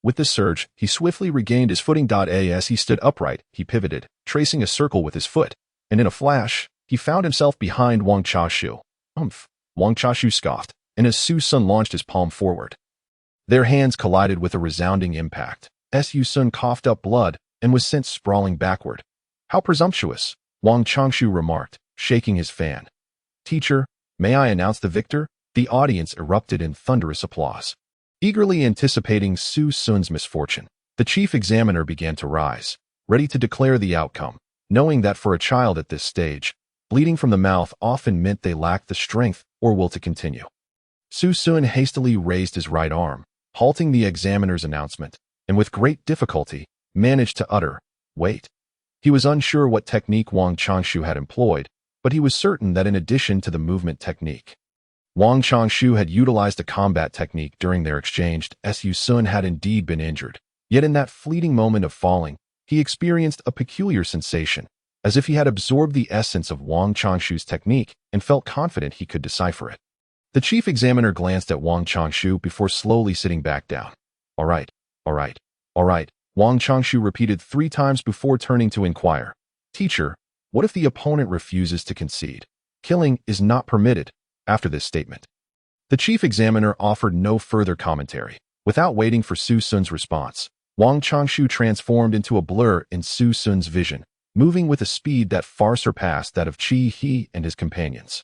With this surge, he swiftly regained his footing. As he stood upright, he pivoted, tracing a circle with his foot, and in a flash, he found himself behind Wang Chashu. Humph! Wang Chashu scoffed, and as Su Sun launched his palm forward, their hands collided with a resounding impact. Su Sun coughed up blood and was sent sprawling backward. How presumptuous! Wang Changshu remarked, shaking his fan. Teacher, may I announce the victor? The audience erupted in thunderous applause. Eagerly anticipating Su Sun's misfortune, the chief examiner began to rise, ready to declare the outcome, knowing that for a child at this stage, bleeding from the mouth often meant they lacked the strength or will to continue. Su Sun hastily raised his right arm, halting the examiner's announcement, and with great difficulty, managed to utter, "Wait." He was unsure what technique Wang Changshu had employed, but he was certain that in addition to the movement technique, Wang Changshu had utilized a combat technique during their exchange. Su Sun had indeed been injured, yet in that fleeting moment of falling, he experienced a peculiar sensation, as if he had absorbed the essence of Wang Changshu's technique and felt confident he could decipher it. The chief examiner glanced at Wang Changshu before slowly sitting back down. All right, all right, all right, Wang Changshu repeated 3 times before turning to inquire. Teacher, what if the opponent refuses to concede? Killing is not permitted. After this statement, the chief examiner offered no further commentary. Without waiting for Su Sun's response, Wang Changshu transformed into a blur in Su Sun's vision, moving with a speed that far surpassed that of Chi-He and his companions.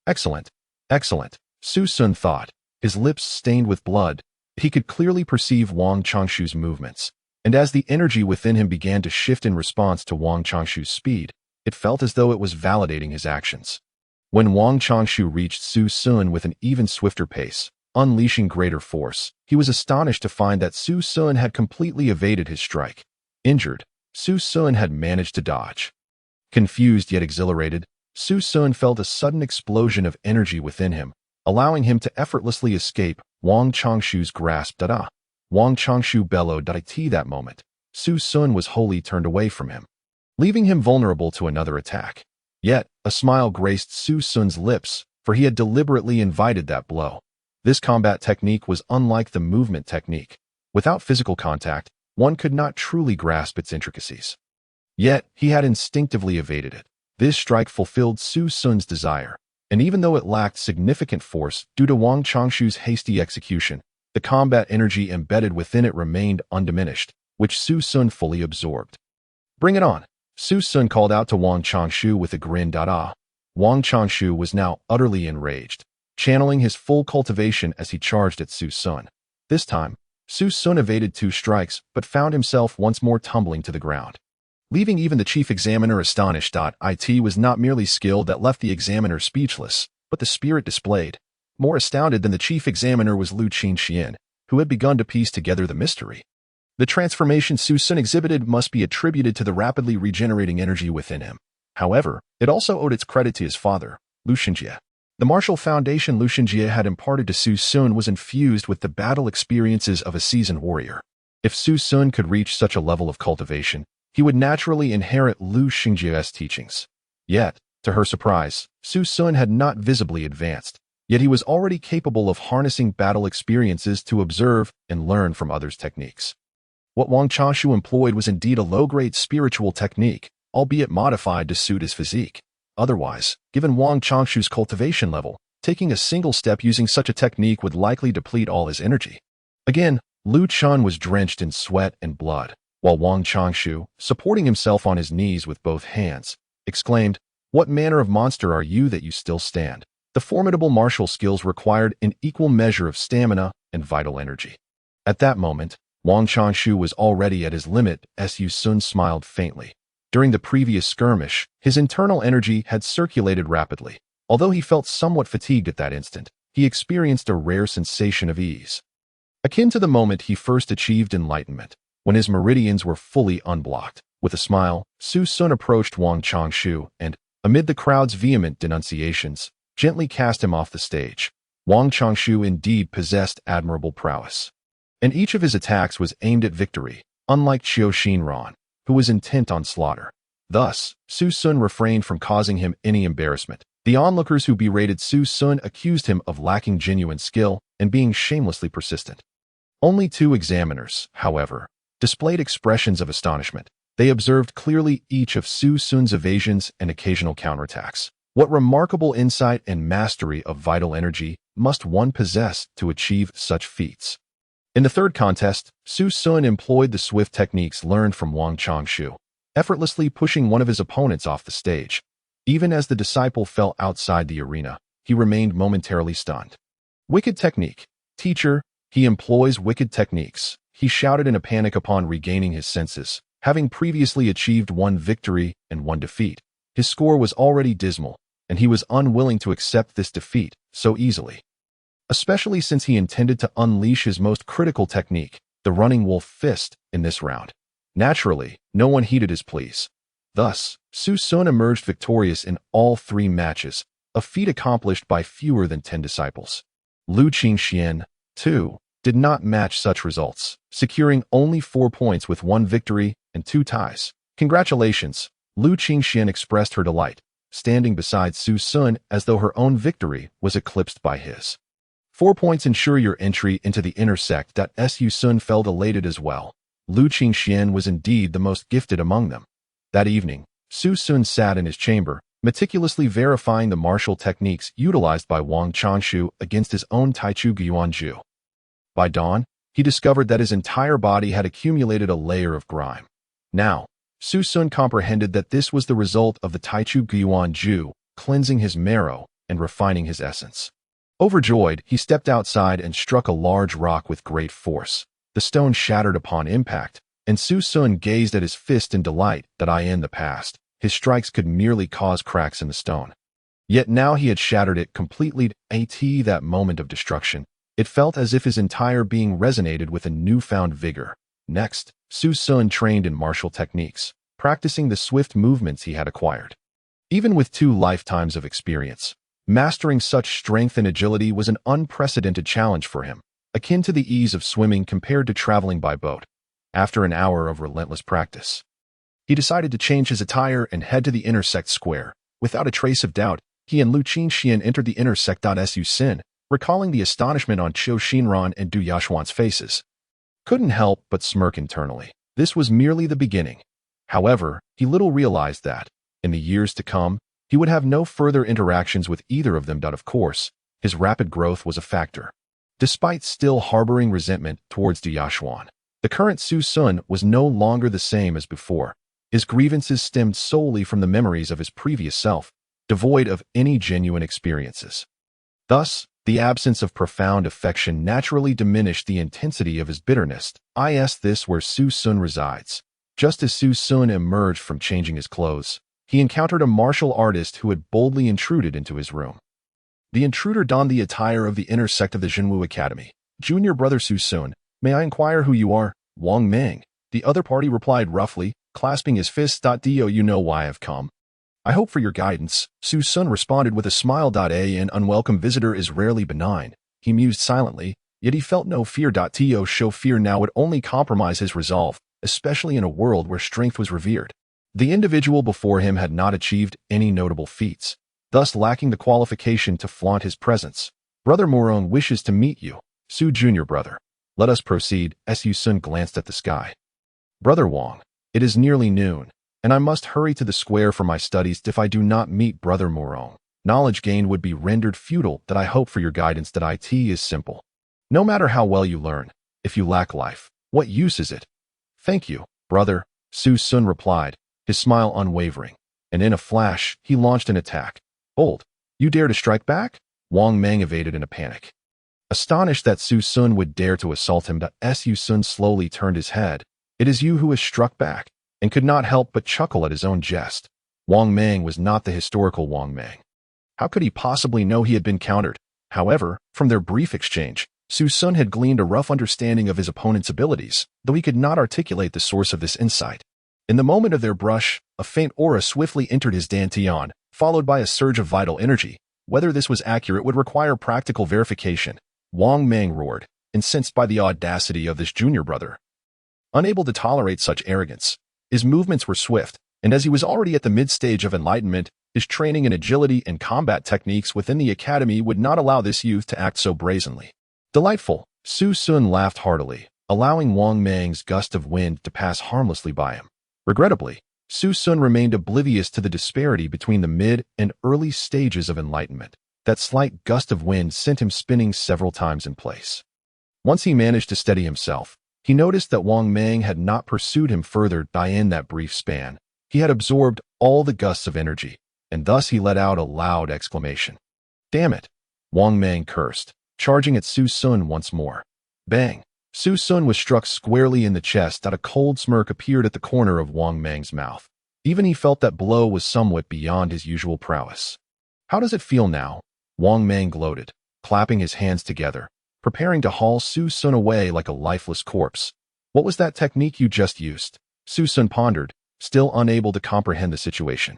Excellent, excellent, Su Sun thought, his lips stained with blood. He could clearly perceive Wang Changshu's movements, and as the energy within him began to shift in response to Wang Changshu's speed, it felt as though it was validating his actions. When Wang Changshu reached Su Sun with an even swifter pace, unleashing greater force, he was astonished to find that Su Sun had completely evaded his strike. Injured, Su Sun had managed to dodge. Confused yet exhilarated, Su Sun felt a sudden explosion of energy within him, allowing him to effortlessly escape Wang Changshu's grasp. Wang Changshu bellowed. At that moment, Su Sun was wholly turned away from him, leaving him vulnerable to another attack. Yet, a smile graced Su Sun's lips, for he had deliberately invited that blow. This combat technique was unlike the movement technique. Without physical contact, one could not truly grasp its intricacies. Yet, he had instinctively evaded it. This strike fulfilled Su Sun's desire, and even though it lacked significant force due to Wang Changshu's hasty execution, the combat energy embedded within it remained undiminished, which Su Sun fully absorbed. Bring it on! Su Sun called out to Wang Changshu with a grin. Wang Changshu was now utterly enraged, channeling his full cultivation as he charged at Su Sun. This time, Su Sun evaded 2 strikes but found himself once more tumbling to the ground, leaving even the chief examiner astonished. It was not merely skill that left the examiner speechless, but the spirit displayed. More astounded than the chief examiner was Lu Qinxian, who had begun to piece together the mystery. The transformation Su Sun exhibited must be attributed to the rapidly regenerating energy within him. However, it also owed its credit to his father, Lu Xinjie. The martial foundation Lu Xinjie had imparted to Su Sun was infused with the battle experiences of a seasoned warrior. If Su Sun could reach such a level of cultivation, he would naturally inherit Lu Xinjie's teachings. Yet, to her surprise, Su Sun had not visibly advanced, yet he was already capable of harnessing battle experiences to observe and learn from others' techniques. What Wang Changshu employed was indeed a low-grade spiritual technique, albeit modified to suit his physique. Otherwise, given Wang Changshu's cultivation level, taking a single step using such a technique would likely deplete all his energy. Again, Lu Chun was drenched in sweat and blood, while Wang Changshu, supporting himself on his knees with both hands, exclaimed, "What manner of monster are you that you still stand?" The formidable martial skills required an equal measure of stamina and vital energy. At that moment, Wang Changshu was already at his limit. Su Sun smiled faintly. During the previous skirmish, his internal energy had circulated rapidly. Although he felt somewhat fatigued at that instant, he experienced a rare sensation of ease, akin to the moment he first achieved enlightenment, when his meridians were fully unblocked. With a smile, Su Sun approached Wang Changshu and, amid the crowd's vehement denunciations, gently cast him off the stage. Wang Changshu indeed possessed admirable prowess, and each of his attacks was aimed at victory, unlike Qiu Xinran, who was intent on slaughter. Thus, Su Sun refrained from causing him any embarrassment. The onlookers who berated Su Sun accused him of lacking genuine skill and being shamelessly persistent. Only 2 examiners, however, displayed expressions of astonishment. They observed clearly each of Su Sun's evasions and occasional counterattacks. What remarkable insight and mastery of vital energy must one possess to achieve such feats? In the third contest, Su Sun employed the swift techniques learned from Wang Changshu, effortlessly pushing one of his opponents off the stage. Even as the disciple fell outside the arena, he remained momentarily stunned. Wicked technique. Teacher, he employs wicked techniques, he shouted in a panic upon regaining his senses. Having previously achieved 1 victory and 1 defeat, his score was already dismal, and he was unwilling to accept this defeat so easily, especially since he intended to unleash his most critical technique, the running wolf fist, in this round. Naturally, no one heeded his pleas. Thus, Su Sun emerged victorious in all 3 matches, a feat accomplished by fewer than 10 disciples. Lu Qingxian, too, did not match such results, securing only 4 points with 1 victory and 2 ties. Congratulations, Lu Qingxian expressed her delight, standing beside Su Sun as though her own victory was eclipsed by his. 4 points ensure your entry into the inner sect. Su Sun felt elated as well. Lu Qingxian was indeed the most gifted among them. That evening, Su Sun sat in his chamber, meticulously verifying the martial techniques utilized by Wang Changshu against his own Taichu Guanju. By dawn, he discovered that his entire body had accumulated a layer of grime. Now, Su Sun comprehended that this was the result of the Taichu Guanju cleansing his marrow and refining his essence. Overjoyed, he stepped outside and struck a large rock with great force. The stone shattered upon impact, and Su Sun gazed at his fist in delight. In the past, his strikes could merely cause cracks in the stone. Yet now he had shattered it completely. That moment of destruction, it felt as if his entire being resonated with a newfound vigor. Next, Su Sun trained in martial techniques, practicing the swift movements he had acquired. Even with 2 lifetimes of experience, mastering such strength and agility was an unprecedented challenge for him, akin to the ease of swimming compared to traveling by boat. After an hour of relentless practice, he decided to change his attire and head to the inner sect square. Without a trace of doubt, he and Lu Qingxian entered the inner sect. Su Sun, recalling the astonishment on Qiu Xinran and Du Yashuan's faces, couldn't help but smirk internally. This was merely the beginning. However, he little realized that, in the years to come, he would have no further interactions with either of them. Of course, his rapid growth was a factor. Despite still harboring resentment towards Du Yashuan, the current Su Sun was no longer the same as before. His grievances stemmed solely from the memories of his previous self, devoid of any genuine experiences. Thus, the absence of profound affection naturally diminished the intensity of his bitterness. This where Su Sun resides. Just as Su Sun emerged from changing his clothes, he encountered a martial artist who had boldly intruded into his room. The intruder donned the attire of the inner sect of the Jinwu Academy. Junior brother Su Sun, may I inquire who you are? Wang Meng. The other party replied roughly, clasping his fists. Do you know why I've come? I hope for your guidance, Su Sun responded with a smile. An unwelcome visitor is rarely benign. He mused silently, yet he felt no fear. To show fear now would only compromise his resolve, especially in a world where strength was revered. The individual before him had not achieved any notable feats, thus lacking the qualification to flaunt his presence. Brother Morong wishes to meet you, Su Junior brother. Let us proceed. Su Sun glanced at the sky. Brother Wang, it is nearly noon, and I must hurry to the square for my studies. If I do not meet Brother Morong, knowledge gained would be rendered futile. I hope for your guidance. It is simple. No matter how well you learn, if you lack life, what use is it? Thank you, brother, Su Sun replied, his smile unwavering, and in a flash, he launched an attack. Bold, you dare to strike back? Wang Mang evaded in a panic. Astonished that Su Sun would dare to assault him, Su Sun slowly turned his head. It is you who has struck back, and could not help but chuckle at his own jest. Wang Mang was not the historical Wang Mang. How could he possibly know he had been countered? However, from their brief exchange, Su Sun had gleaned a rough understanding of his opponent's abilities, though he could not articulate the source of this insight. In the moment of their brush, a faint aura swiftly entered his dantian, followed by a surge of vital energy. Whether this was accurate would require practical verification. Wang Mang roared, incensed by the audacity of this junior brother. Unable to tolerate such arrogance, his movements were swift, and as he was already at the mid-stage of enlightenment, his training in agility and combat techniques within the academy would not allow this youth to act so brazenly. Delightful, Su Sun laughed heartily, allowing Wang Mang's gust of wind to pass harmlessly by him. Regrettably, Su Sun remained oblivious to the disparity between the mid and early stages of enlightenment. That slight gust of wind sent him spinning several times in place. Once he managed to steady himself, he noticed that Wang Mang had not pursued him further in that brief span. He had absorbed all the gusts of energy, and thus he let out a loud exclamation. Damn it! Wang Mang cursed, charging at Su Sun once more. Bang! Su Sun was struck squarely in the chest. A cold smirk appeared at the corner of Wang Mang's mouth. Even he felt that blow was somewhat beyond his usual prowess. How does it feel now? Wang Mang gloated, clapping his hands together, preparing to haul Su Sun away like a lifeless corpse. What was that technique you just used? Su Sun pondered, still unable to comprehend the situation.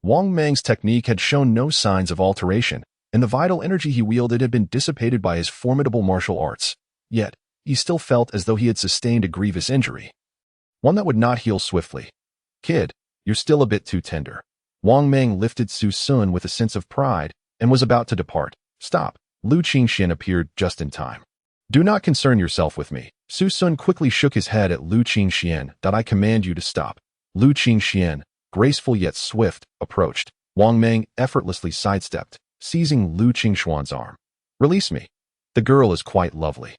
Wang Mang's technique had shown no signs of alteration, and the vital energy he wielded had been dissipated by his formidable martial arts. Yet, he still felt as though he had sustained a grievous injury. One that would not heal swiftly. Kid, you're still a bit too tender. Wang Mang lifted Su Sun with a sense of pride and was about to depart. Stop. Lu Qingxian appeared just in time. Do not concern yourself with me. Su Sun quickly shook his head at Lu Qingxian. I command you to stop. Lu Qingxian, graceful yet swift, approached. Wang Mang effortlessly sidestepped, seizing Lu Qingxuan's arm. Release me. The girl is quite lovely.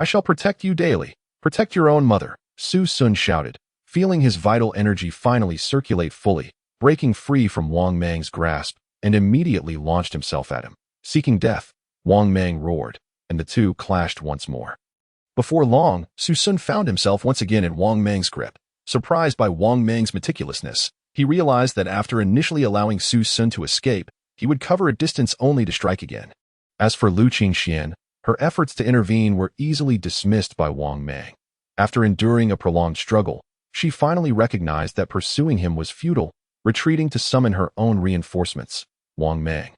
I shall protect you daily. Protect your own mother, Su Sun shouted, feeling his vital energy finally circulate fully, breaking free from Wang Mang's grasp, and immediately launched himself at him. Seeking death, Wang Mang roared, and the two clashed once more. Before long, Su Sun found himself once again in Wang Mang's grip. Surprised by Wang Mang's meticulousness, he realized that after initially allowing Su Sun to escape, he would cover a distance only to strike again. As for Lu Qingxian, her efforts to intervene were easily dismissed by Wang Mang. After enduring a prolonged struggle, she finally recognized that pursuing him was futile, retreating to summon her own reinforcements. Wang Mang,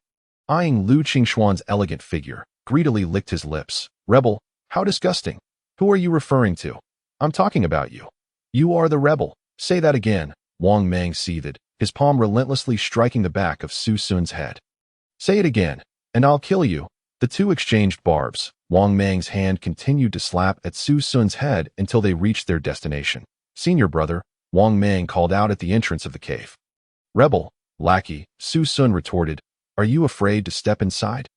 eyeing Lu Qingxuan's elegant figure, greedily licked his lips. Rebel, how disgusting. Who are you referring to? I'm talking about you. You are the rebel. Say that again, Wang Mang seethed, his palm relentlessly striking the back of Su Sun's head. Say it again, and I'll kill you. The two exchanged barbs. Wang Mang's hand continued to slap at Su Sun's head until they reached their destination. Senior brother, Wang Mang called out at the entrance of the cave. Rebel, lackey, Su Sun retorted, are you afraid to step inside?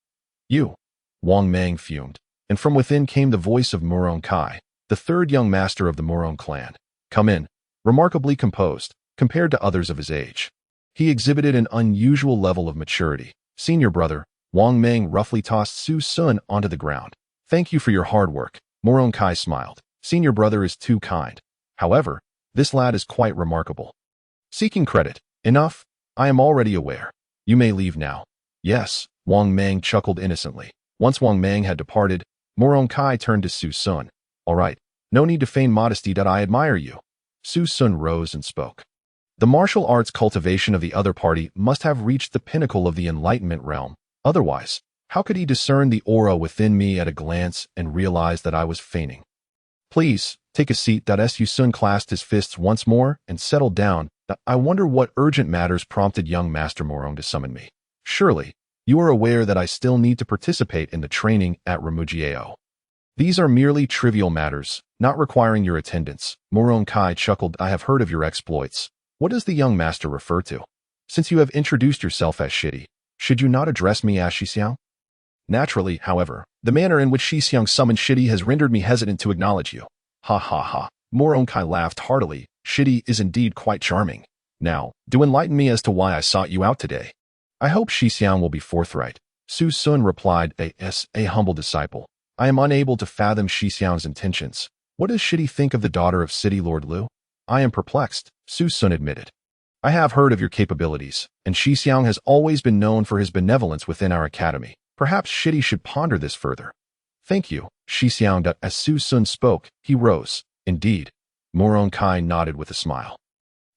You. Wang Mang fumed, and from within came the voice of Murong Kai, the third young master of the Murong clan. Come in. Remarkably composed, compared to others of his age. He exhibited an unusual level of maturity. Senior brother, Wang Mang roughly tossed Su Sun onto the ground. Thank you for your hard work. Murong Kai smiled. Senior brother is too kind. However, this lad is quite remarkable. Seeking credit. Enough. I am already aware. You may leave now. Yes, Wang Mang chuckled innocently. Once Wang Mang had departed, Murong Kai turned to Su Sun. All right, no need to feign modesty. I admire you. Su Sun rose and spoke. The martial arts cultivation of the other party must have reached the pinnacle of the enlightenment realm. Otherwise, how could he discern the aura within me at a glance and realize that I was feigning? Please, take a seat. Su Sun clasped his fists once more and settled down. I wonder what urgent matters prompted young Master Morong to summon me. Surely, you are aware that I still need to participate in the training at Remugieo. These are merely trivial matters, not requiring your attendance. Murong Kai chuckled. I have heard of your exploits. What does the young master refer to? Since you have introduced yourself as Shitty, should you not address me as Shixiang? Naturally, however, the manner in which Shixiang summoned Shitty has rendered me hesitant to acknowledge you. Ha ha ha. Murong Kai laughed heartily. Shitty is indeed quite charming. Now, do enlighten me as to why I sought you out today. I hope Shixiang will be forthright. Su Sun replied, as a humble disciple. I am unable to fathom Xixiang's intentions. What does Shidi think of the daughter of City Lord Lu? I am perplexed, Su Sun admitted. I have heard of your capabilities, and Xixiang has always been known for his benevolence within our academy. Perhaps Shidi should ponder this further. Thank you, Xixiang. As Su Sun spoke, he rose. Indeed. Muron Kai nodded with a smile.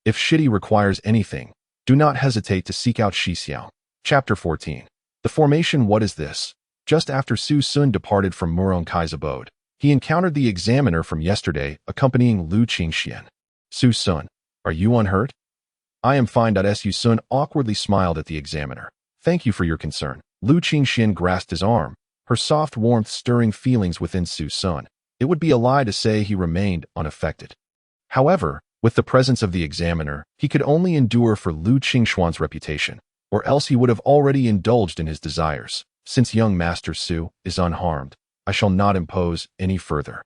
If Shidi requires anything, do not hesitate to seek out Xixiang. Chapter 14. The formation. What is this? Just after Su Sun departed from Muron Kai's abode, he encountered the examiner from yesterday accompanying Lu Qingxian. Su Sun, are you unhurt? I am fine. Su Sun awkwardly smiled at the examiner. Thank you for your concern. Lu Qingxian grasped his arm, her soft warmth stirring feelings within Su Sun. It would be a lie to say he remained unaffected. However, with the presence of the examiner, he could only endure for Lu Qingxuan's reputation, or else he would have already indulged in his desires. Since young Master Su is unharmed, I shall not impose any further.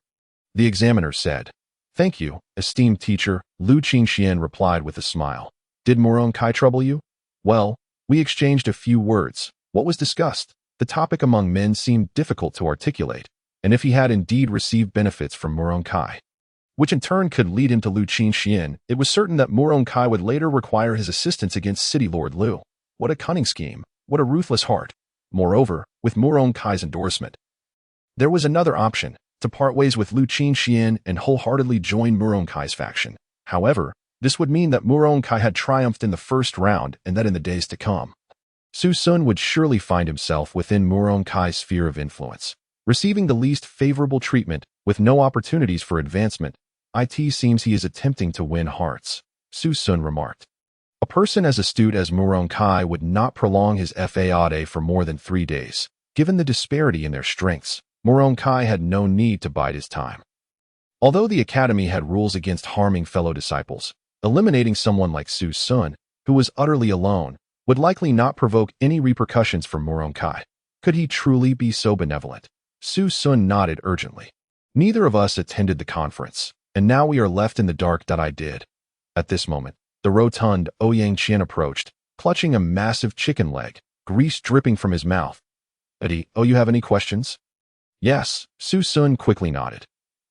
The examiner said. Thank you, esteemed teacher, Lu Qingxian replied with a smile. Did Muron Kai trouble you? Well, we exchanged a few words. What was discussed? The topic among men seemed difficult to articulate, and if he had indeed received benefits from Muron Kai, which in turn could lead him to Lu Qingxian, it was certain that Muron Kai would later require his assistance against City Lord Lu. What a cunning scheme. What a ruthless heart. Moreover, with Muron Kai's endorsement, there was another option, to part ways with Lu Qingxian and wholeheartedly join Muron Kai's faction. However, this would mean that Muron Kai had triumphed in the first round and that in the days to come, Su Sun would surely find himself within Muron Kai's sphere of influence, receiving the least favorable treatment with no opportunities for advancement. It seems he is attempting to win hearts, Su Sun remarked. A person as astute as Muron Kai would not prolong his fade for more than 3 days. Given the disparity in their strengths, Muron Kai had no need to bide his time. Although the academy had rules against harming fellow disciples, eliminating someone like Su Sun, who was utterly alone, would likely not provoke any repercussions for Muron Kai. Could he truly be so benevolent? Su Sun nodded urgently. Neither of us attended the conference, and now we are left in the dark. I did. At this moment, the rotund Ouyang Qian approached, clutching a massive chicken leg, grease dripping from his mouth. Eddie, you have any questions? Yes, Su Sun quickly nodded.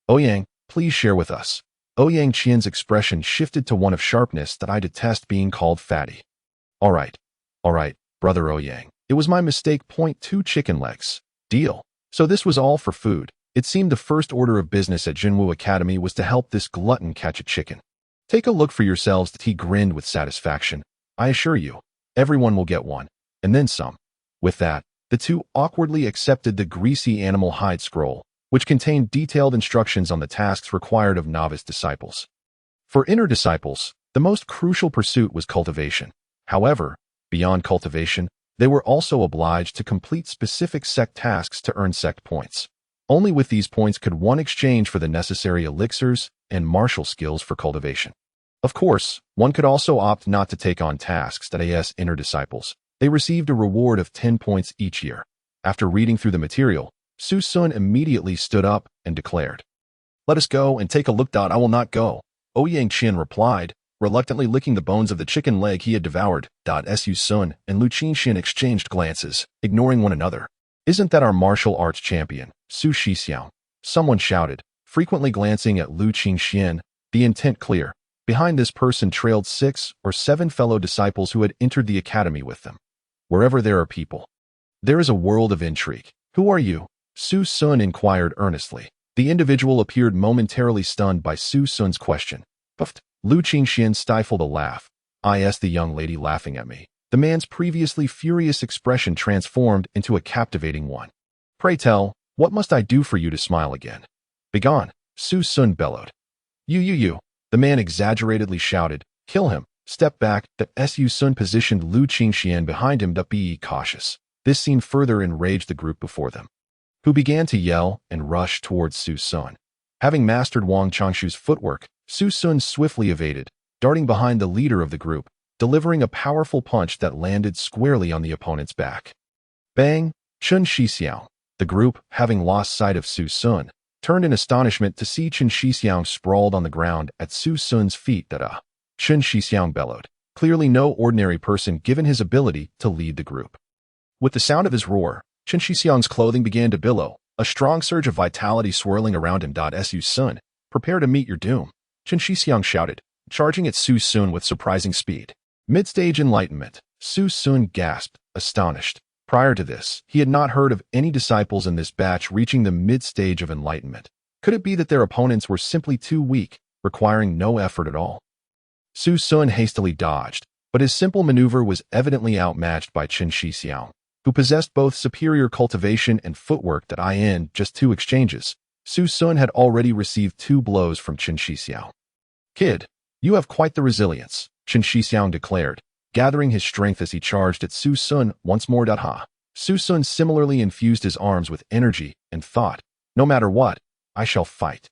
Ouyang, please share with us. Ouyang Qian's expression shifted to one of sharpness. I detest being called fatty. All right, brother Ouyang. It was my mistake. 2 chicken legs. Deal. So this was all for food. It seemed the first order of business at Jinwu Academy was to help this glutton catch a chicken. Take a look for yourselves. He grinned with satisfaction. I assure you, everyone will get one, and then some. With that, the two awkwardly accepted the greasy animal hide scroll, which contained detailed instructions on the tasks required of novice disciples. For inner disciples, the most crucial pursuit was cultivation. However, beyond cultivation, they were also obliged to complete specific sect tasks to earn sect points. Only with these points could one exchange for the necessary elixirs and martial skills for cultivation. Of course, one could also opt not to take on tasks that as inner disciples. They received a reward of 10 points each year. After reading through the material, Su Sun immediately stood up and declared, "Let us go and take a look. I will not go," Ouyang Qian replied, reluctantly licking the bones of the chicken leg he had devoured. Su Sun and Lu Qingxian exchanged glances, ignoring one another. "Isn't that our martial arts champion, Su Xixiang?" Someone shouted, frequently glancing at Lu Qingxian, the intent clear. Behind this person trailed 6 or 7 fellow disciples who had entered the academy with them. Wherever there are people, there is a world of intrigue. "Who are you?" Su Sun inquired earnestly. The individual appeared momentarily stunned by Su Sun's question. Puffed. Lu Qingxian stifled a laugh. "I asked the young lady laughing at me." The man's previously furious expression transformed into a captivating one. "Pray tell, what must I do for you to smile again?" "Begone," Su Sun bellowed. You, the man exaggeratedly shouted. "Kill him." Step back. The Su Sun positioned Lu Qingxian behind him. Be cautious. This scene further enraged the group before them, who began to yell and rush towards Su Sun. Having mastered Wang Changshu's footwork, Su Sun swiftly evaded, darting behind the leader of the group, delivering a powerful punch that landed squarely on the opponent's back. Bang! Chun Shixiao. The group, having lost sight of Su Sun, turned in astonishment to see Chun Shixiao sprawled on the ground at Su Sun's feet. Chun Shixiao bellowed, clearly no ordinary person given his ability to lead the group. With the sound of his roar, Chen Shixiang's clothing began to billow, a strong surge of vitality swirling around him. Su Sun, prepare to meet your doom, Chen Shixiang shouted, charging at Su Sun with surprising speed. Mid-stage enlightenment, Su Sun gasped, astonished. Prior to this, he had not heard of any disciples in this batch reaching the mid-stage of enlightenment. Could it be that their opponents were simply too weak, requiring no effort at all? Su Sun hastily dodged, but his simple maneuver was evidently outmatched by Chen Shixiang, who possessed both superior cultivation and footwork. In just 2 exchanges, Su Sun had already received 2 blows from Chen Shixiang. Kid, you have quite the resilience, Chen Shixiang declared, gathering his strength as he charged at Su Sun once more. Su Sun similarly infused his arms with energy and thought, no matter what, I shall fight.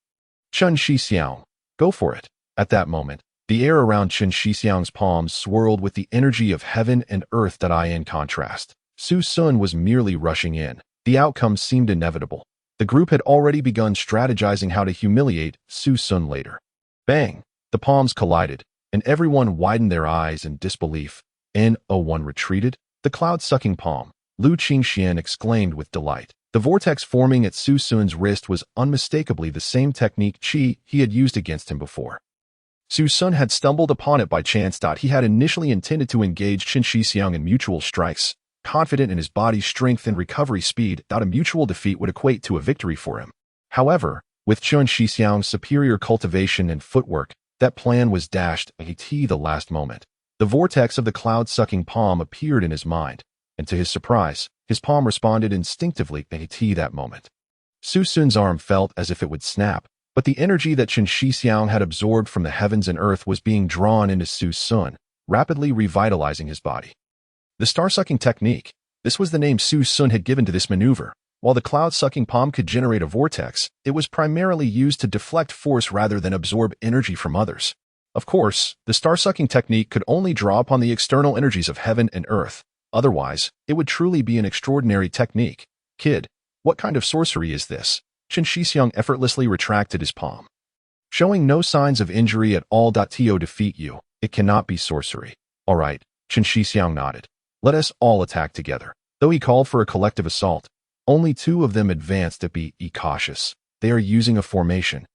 Chen Shixiang, go for it. At that moment, the air around Chen Shixiang's palms swirled with the energy of heaven and earth. In contrast, Su Sun was merely rushing in. The outcome seemed inevitable. The group had already begun strategizing how to humiliate Su Sun later. Bang! The palms collided, and everyone widened their eyes in disbelief. One retreated. The cloud-sucking palm, Lu Qingxian exclaimed with delight. The vortex forming at Su Sun's wrist was unmistakably the same technique he had used against him before. Su Sun had stumbled upon it by chance. He had initially intended to engage Chen Shixiang in mutual strikes, confident in his body's strength and recovery speed. A mutual defeat would equate to a victory for him. However, with Chen Shixiang's superior cultivation and footwork, that plan was dashed at the last moment. The vortex of the cloud-sucking palm appeared in his mind, and to his surprise, his palm responded instinctively at that moment. Su Sun's arm felt as if it would snap, but the energy that Chen Shixiang had absorbed from the heavens and earth was being drawn into Su Sun, rapidly revitalizing his body. The star-sucking technique, this was the name Su Sun had given to this maneuver. While the cloud-sucking palm could generate a vortex, it was primarily used to deflect force rather than absorb energy from others. Of course, the star-sucking technique could only draw upon the external energies of heaven and earth. Otherwise, it would truly be an extraordinary technique. Kid, what kind of sorcery is this? Chen Shixiang effortlessly retracted his palm. Showing no signs of injury at all. To defeat you, it cannot be sorcery. All right, Chen Shixiang nodded. Let us all attack together. Though he called for a collective assault, only 2 of them advanced. Be cautious. They are using a formation.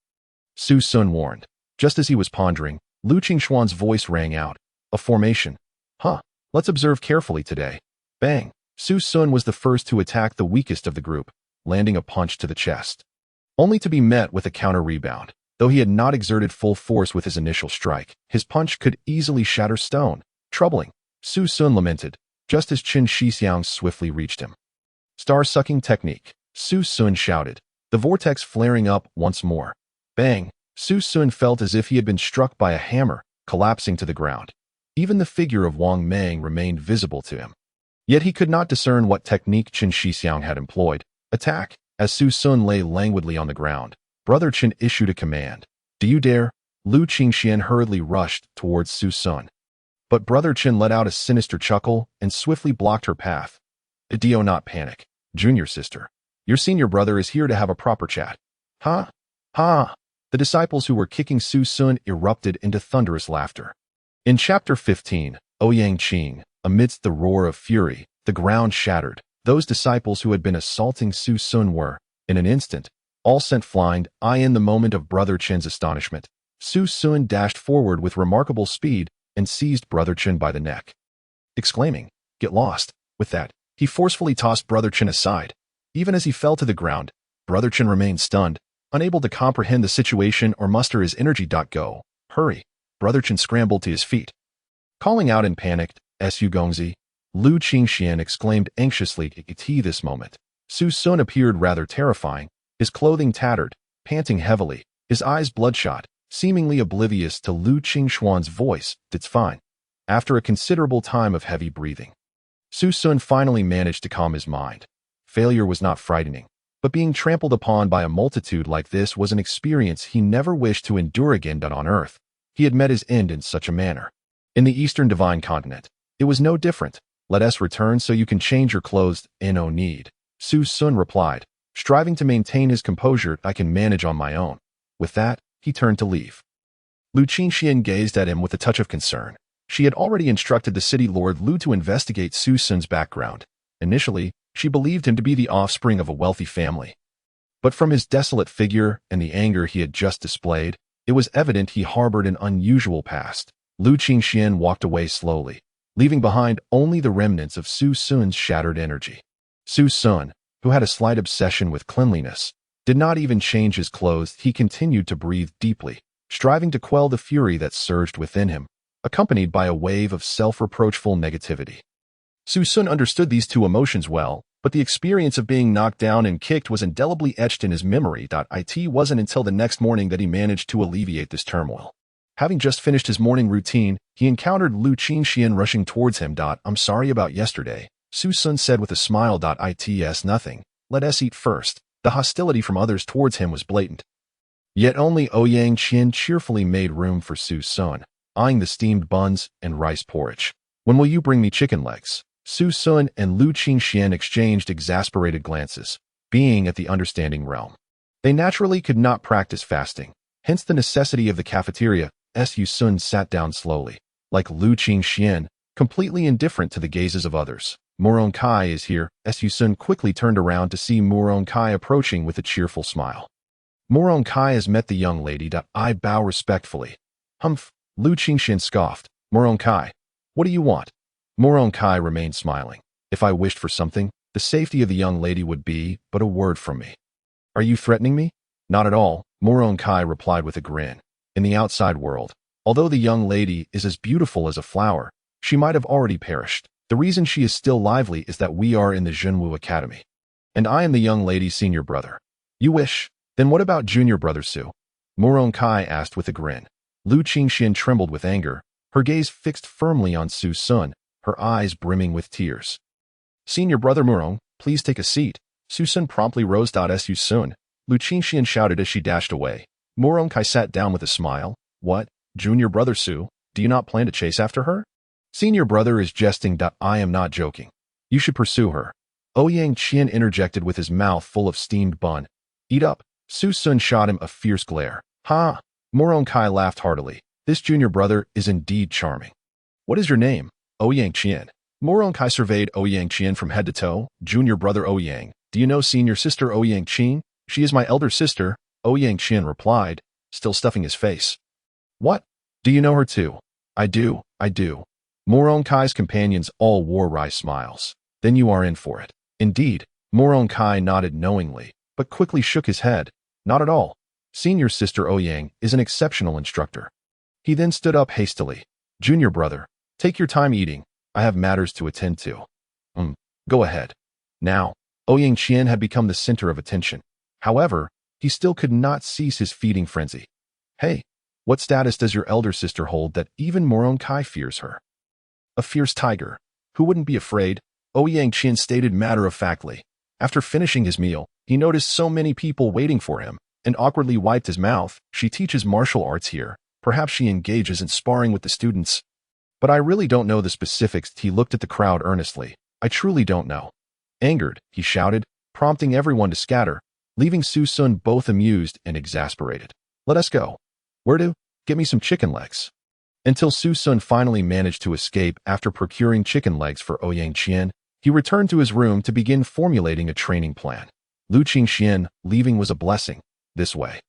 Su Sun warned. Just as he was pondering, Lu Qingshuan's voice rang out. A formation. Huh. Let's observe carefully today. Bang! Su Sun was the first to attack the weakest of the group, landing a punch to the chest. Only to be met with a counter-rebound. Though he had not exerted full force with his initial strike, his punch could easily shatter stone. Troubling, Su Sun lamented, just as Chen Shixiang swiftly reached him. Star-sucking technique, Su Sun shouted, the vortex flaring up once more. Bang! Su Sun felt as if he had been struck by a hammer, collapsing to the ground. Even the figure of Wang Mang remained visible to him. Yet he could not discern what technique Chen Shixiang had employed. Attack! As Su Sun lay languidly on the ground, Brother Chen issued a command. Do you dare? Lu Qingxian hurriedly rushed towards Su Sun. But Brother Chen let out a sinister chuckle and swiftly blocked her path. Do not panic, junior sister. Your senior brother is here to have a proper chat. Ha! Ha! The disciples who were kicking Su Sun erupted into thunderous laughter. In Chapter 15, Ouyang Qing, amidst the roar of fury, the ground shattered. Those disciples who had been assaulting Su Sun were, in an instant, all sent flying. In the moment of Brother Chen's astonishment, Su Sun dashed forward with remarkable speed and seized Brother Chen by the neck. Exclaiming, "Get lost!" With that, he forcefully tossed Brother Chen aside. Even as he fell to the ground, Brother Chen remained stunned, unable to comprehend the situation or muster his energy. Go, hurry! Brother Chen scrambled to his feet. Calling out in panic, "Su Gongzi!" Lu Qingxian exclaimed anxiously at this moment. Su Sun appeared rather terrifying, his clothing tattered, panting heavily, his eyes bloodshot, seemingly oblivious to Lu Qingshuan's voice. It's fine. After a considerable time of heavy breathing, Su Sun finally managed to calm his mind. Failure was not frightening, but being trampled upon by a multitude like this was an experience he never wished to endure again. On Earth, he had met his end in such a manner. In the Eastern Divine Continent, it was no different. Let us return so you can change your clothes. No need. Su Sun replied, striving to maintain his composure. I can manage on my own. With that, he turned to leave. Lu Qingxian gazed at him with a touch of concern. She had already instructed the city lord Lu to investigate Su Sun's background. Initially, she believed him to be the offspring of a wealthy family. But from his desolate figure and the anger he had just displayed, it was evident he harbored an unusual past. Lu Qingxian walked away slowly, leaving behind only the remnants of Su Sun's shattered energy. Su Sun, who had a slight obsession with cleanliness, did not even change his clothes. He continued to breathe deeply, striving to quell the fury that surged within him, accompanied by a wave of self-reproachful negativity. Su Sun understood these two emotions well, but the experience of being knocked down and kicked was indelibly etched in his memory. It wasn't until the next morning that he managed to alleviate this turmoil. Having just finished his morning routine, he encountered Lu Qingxian rushing towards him. "I'm sorry about yesterday," Su Sun said with a smile. "It's nothing. Let us eat first." The hostility from others towards him was blatant. Yet only Ouyang Qian cheerfully made room for Su Sun, eyeing the steamed buns and rice porridge. "When will you bring me chicken legs?" Su Sun and Lu Qingxian exchanged exasperated glances, being at the understanding realm. They naturally could not practice fasting, hence the necessity of the cafeteria. Su Sun sat down slowly, like Lu Qingxian, completely indifferent to the gazes of others. "Murong Kai is here." Su Sun quickly turned around to see Murong Kai approaching with a cheerful smile. "Murong Kai has met the young lady." "I bow respectfully." "Humph," Lu Qingxian scoffed. "Murong Kai, what do you want?" Murong Kai remained smiling. "If I wished for something, the safety of the young lady would be but a word from me." "Are you threatening me?" "Not at all," Murong Kai replied with a grin. "In the outside world, although the young lady is as beautiful as a flower, she might have already perished. The reason she is still lively is that we are in the Zhenwu Academy. And I am the young lady's senior brother." "You wish? Then what about junior brother Su?" Murong Kai asked with a grin. Lu Qingxian trembled with anger, her gaze fixed firmly on Su Sun, her eyes brimming with tears. "Senior brother Murong, please take a seat." Su Sun promptly rose. "Su Sun," Lu Qingxian shouted as she dashed away. Murong Kai sat down with a smile. "What? Junior brother Su? Do you not plan to chase after her?" "Senior brother is jesting. I am not joking. You should pursue her." Ouyang Qian interjected with his mouth full of steamed bun. "Eat up." Su Sun shot him a fierce glare. "Ha!" Murong Kai laughed heartily. "This junior brother is indeed charming." "What is your name?" "Ouyang Qian." Murong Kai surveyed Ouyang Qian from head to toe. "Junior brother Ouyang, do you know senior sister Ouyang Qing?" "She is my elder sister," Ouyang Qian replied, still stuffing his face. "What? Do you know her too?" I do. Murong Kai's companions all wore wry smiles. "Then you are in for it." "Indeed." Murong Kai nodded knowingly, but quickly shook his head. "Not at all. Senior sister Ouyang is an exceptional instructor." He then stood up hastily. "Junior brother, take your time eating. I have matters to attend to." Go ahead." Now, Ouyang Qian had become the center of attention. However, he still could not cease his feeding frenzy. "Hey, what status does your elder sister hold that even Murong Kai fears her?" "A fierce tiger. Who wouldn't be afraid?" Ouyang Qian stated matter-of-factly. After finishing his meal, he noticed so many people waiting for him, and awkwardly wiped his mouth. "She teaches martial arts here. Perhaps she engages in sparring with the students. But I really don't know the specifics." He looked at the crowd earnestly. "I truly don't know." Angered, he shouted, prompting everyone to scatter, leaving Su Sun both amused and exasperated. "Let us go." "Where to?" "Get me some chicken legs." Until Su Sun finally managed to escape after procuring chicken legs for Ouyang Qian, he returned to his room to begin formulating a training plan. Lu Qingxian leaving was a blessing. This way,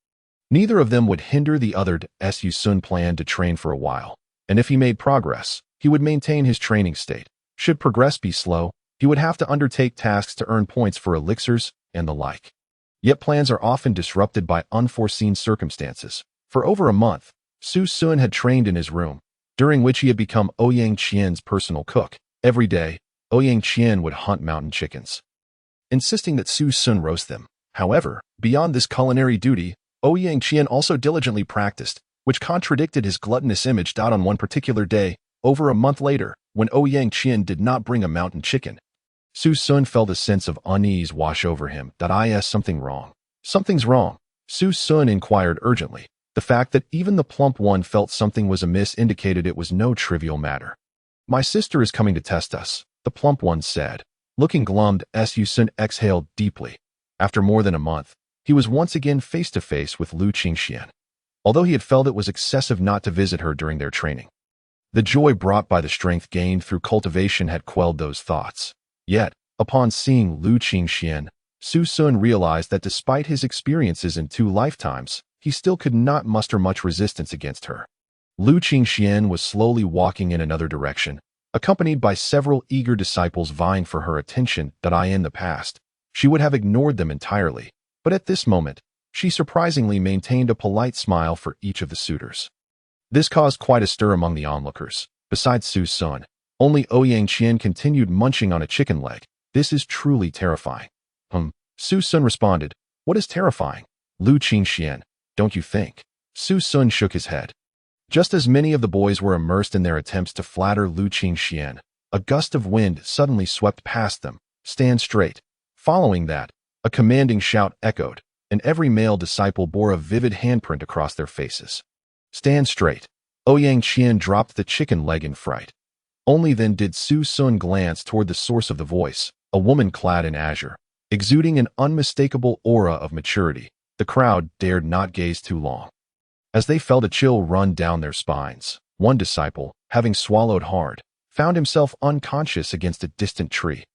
neither of them would hinder the other. Su Sun planned to train for a while, and if he made progress, he would maintain his training state. Should progress be slow, he would have to undertake tasks to earn points for elixirs and the like. Yet plans are often disrupted by unforeseen circumstances. For over a month, Su Sun had trained in his room, during which he had become Ouyang Qian's personal cook. Every day, Ouyang Qian would hunt mountain chickens, insisting that Su Sun roast them. However, beyond this culinary duty, Ouyang Qian also diligently practiced, which contradicted his gluttonous image. On one particular day, over a month later, when Ouyang Qian did not bring a mountain chicken, Su Sun felt a sense of unease wash over him. Is something wrong? "Something's wrong," Su Sun inquired urgently. The fact that even the plump one felt something was amiss indicated it was no trivial matter. "My sister is coming to test us," the plump one said. Looking glummed, Su Sun exhaled deeply. After more than a month, he was once again face to face with Lu Qingxian. Although he had felt it was excessive not to visit her during their training, the joy brought by the strength gained through cultivation had quelled those thoughts. Yet, Upon seeing Lu Qingxian, Su Sun realized that despite his experiences in 2 lifetimes, he still could not muster much resistance against her. Lu Qingxian was slowly walking in another direction, accompanied by several eager disciples vying for her attention that in the past, she would have ignored them entirely, but at this moment, she surprisingly maintained a polite smile for each of the suitors. This caused quite a stir among the onlookers. Besides Su Sun, only Ouyang Qian continued munching on a chicken leg. This is truly terrifying. Su Sun responded, what is terrifying? Lu Qingxian, don't you think? Su Sun shook his head. Just as many of the boys were immersed in their attempts to flatter Lu Qingxian, a gust of wind suddenly swept past them. Stand straight. Following that, a commanding shout echoed, and every male disciple bore a vivid handprint across their faces. Stand straight. Ouyang Qian dropped the chicken leg in fright. Only then did Su Sun glance toward the source of the voice, a woman clad in azure, exuding an unmistakable aura of maturity. The crowd dared not gaze too long. As they felt a chill run down their spines, one disciple, having swallowed hard, found himself unconscious against a distant tree.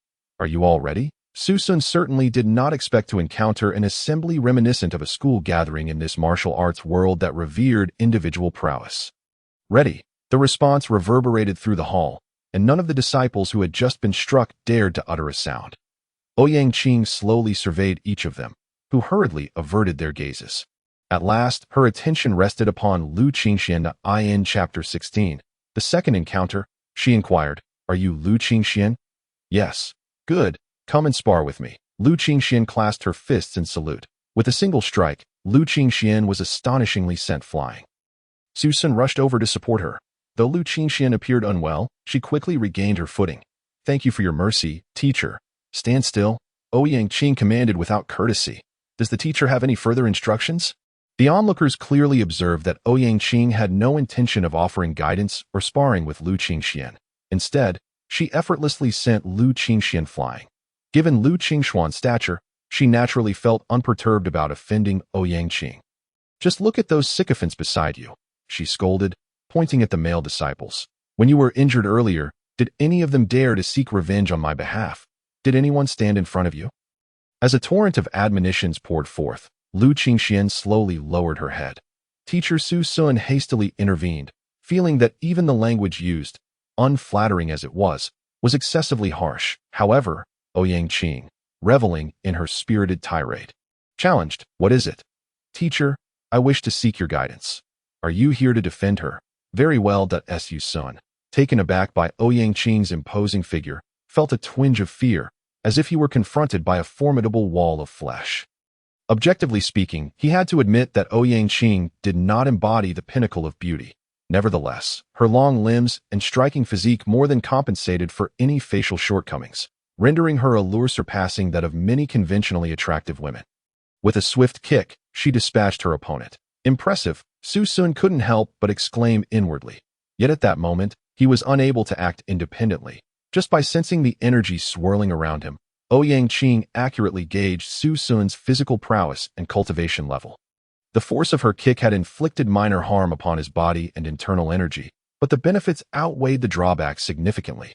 Are you all ready? Su Sun certainly did not expect to encounter an assembly reminiscent of a school gathering in this martial arts world that revered individual prowess. Ready. The response reverberated through the hall, and none of the disciples who had just been struck dared to utter a sound. Ouyang Qing slowly surveyed each of them, who hurriedly averted their gazes. At last, her attention rested upon Lu Qingxian. In Chapter 16, the second encounter, she inquired, are you Lu Qingxian? Yes. Good. Come and spar with me. Lu Qingxian clasped her fists in salute. With a single strike, Lu Qingxian was astonishingly sent flying. Su Sun rushed over to support her. Though Lu Qingxian appeared unwell, she quickly regained her footing. Thank you for your mercy, teacher. Stand still. Ouyang Qing commanded without courtesy. Does the teacher have any further instructions? The onlookers clearly observed that Ouyang Qing had no intention of offering guidance or sparring with Lu Qingxian. Instead, she effortlessly sent Lu Qingxian flying. Given Lu Qingxuan's stature, she naturally felt unperturbed about offending Ouyang Qing. Just look at those sycophants beside you, she scolded, pointing at the male disciples. When you were injured earlier, did any of them dare to seek revenge on my behalf? Did anyone stand in front of you? As a torrent of admonitions poured forth, Lu Qingxian slowly lowered her head. Teacher Su Sun hastily intervened, feeling that even the language used, unflattering as it was excessively harsh. However, Ouyang Qing, reveling in her spirited tirade, challenged, what is it? Teacher, I wish to seek your guidance. Are you here to defend her? Very well. Su Sun, taken aback by Ouyang Qing's imposing figure, felt a twinge of fear, as if he were confronted by a formidable wall of flesh. Objectively speaking, he had to admit that Ouyang Qing did not embody the pinnacle of beauty. Nevertheless, her long limbs and striking physique more than compensated for any facial shortcomings, rendering her allure surpassing that of many conventionally attractive women. With a swift kick, she dispatched her opponent. Impressive, Su Sun couldn't help but exclaim inwardly. Yet at that moment, he was unable to act independently. Just by sensing the energy swirling around him, Ouyang Qing accurately gauged Su Sun's physical prowess and cultivation level. The force of her kick had inflicted minor harm upon his body and internal energy, but the benefits outweighed the drawbacks significantly.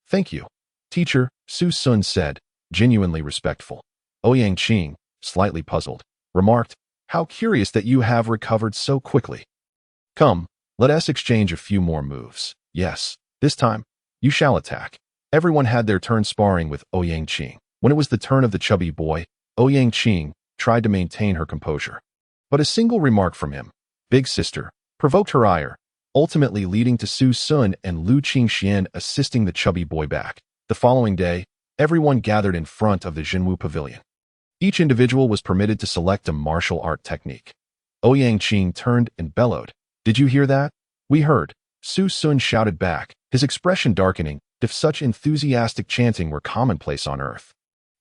Thank you, teacher, Su Sun said, genuinely respectful. Ouyang Qing, slightly puzzled, remarked, how curious that you have recovered so quickly. Come, let us exchange a few more moves. Yes, this time, you shall attack. Everyone had their turn sparring with Ouyang Qing. When it was the turn of the chubby boy, Ouyang Qing tried to maintain her composure. But a single remark from him, big sister, provoked her ire, ultimately leading to Su Sun and Lu Qingxian assisting the chubby boy back. The following day, everyone gathered in front of the Jinwu Pavilion. Each individual was permitted to select a martial art technique. Ouyang Qing turned and bellowed. Did you hear that? We heard. Su Sun shouted back, his expression darkening, if such enthusiastic chanting were commonplace on Earth.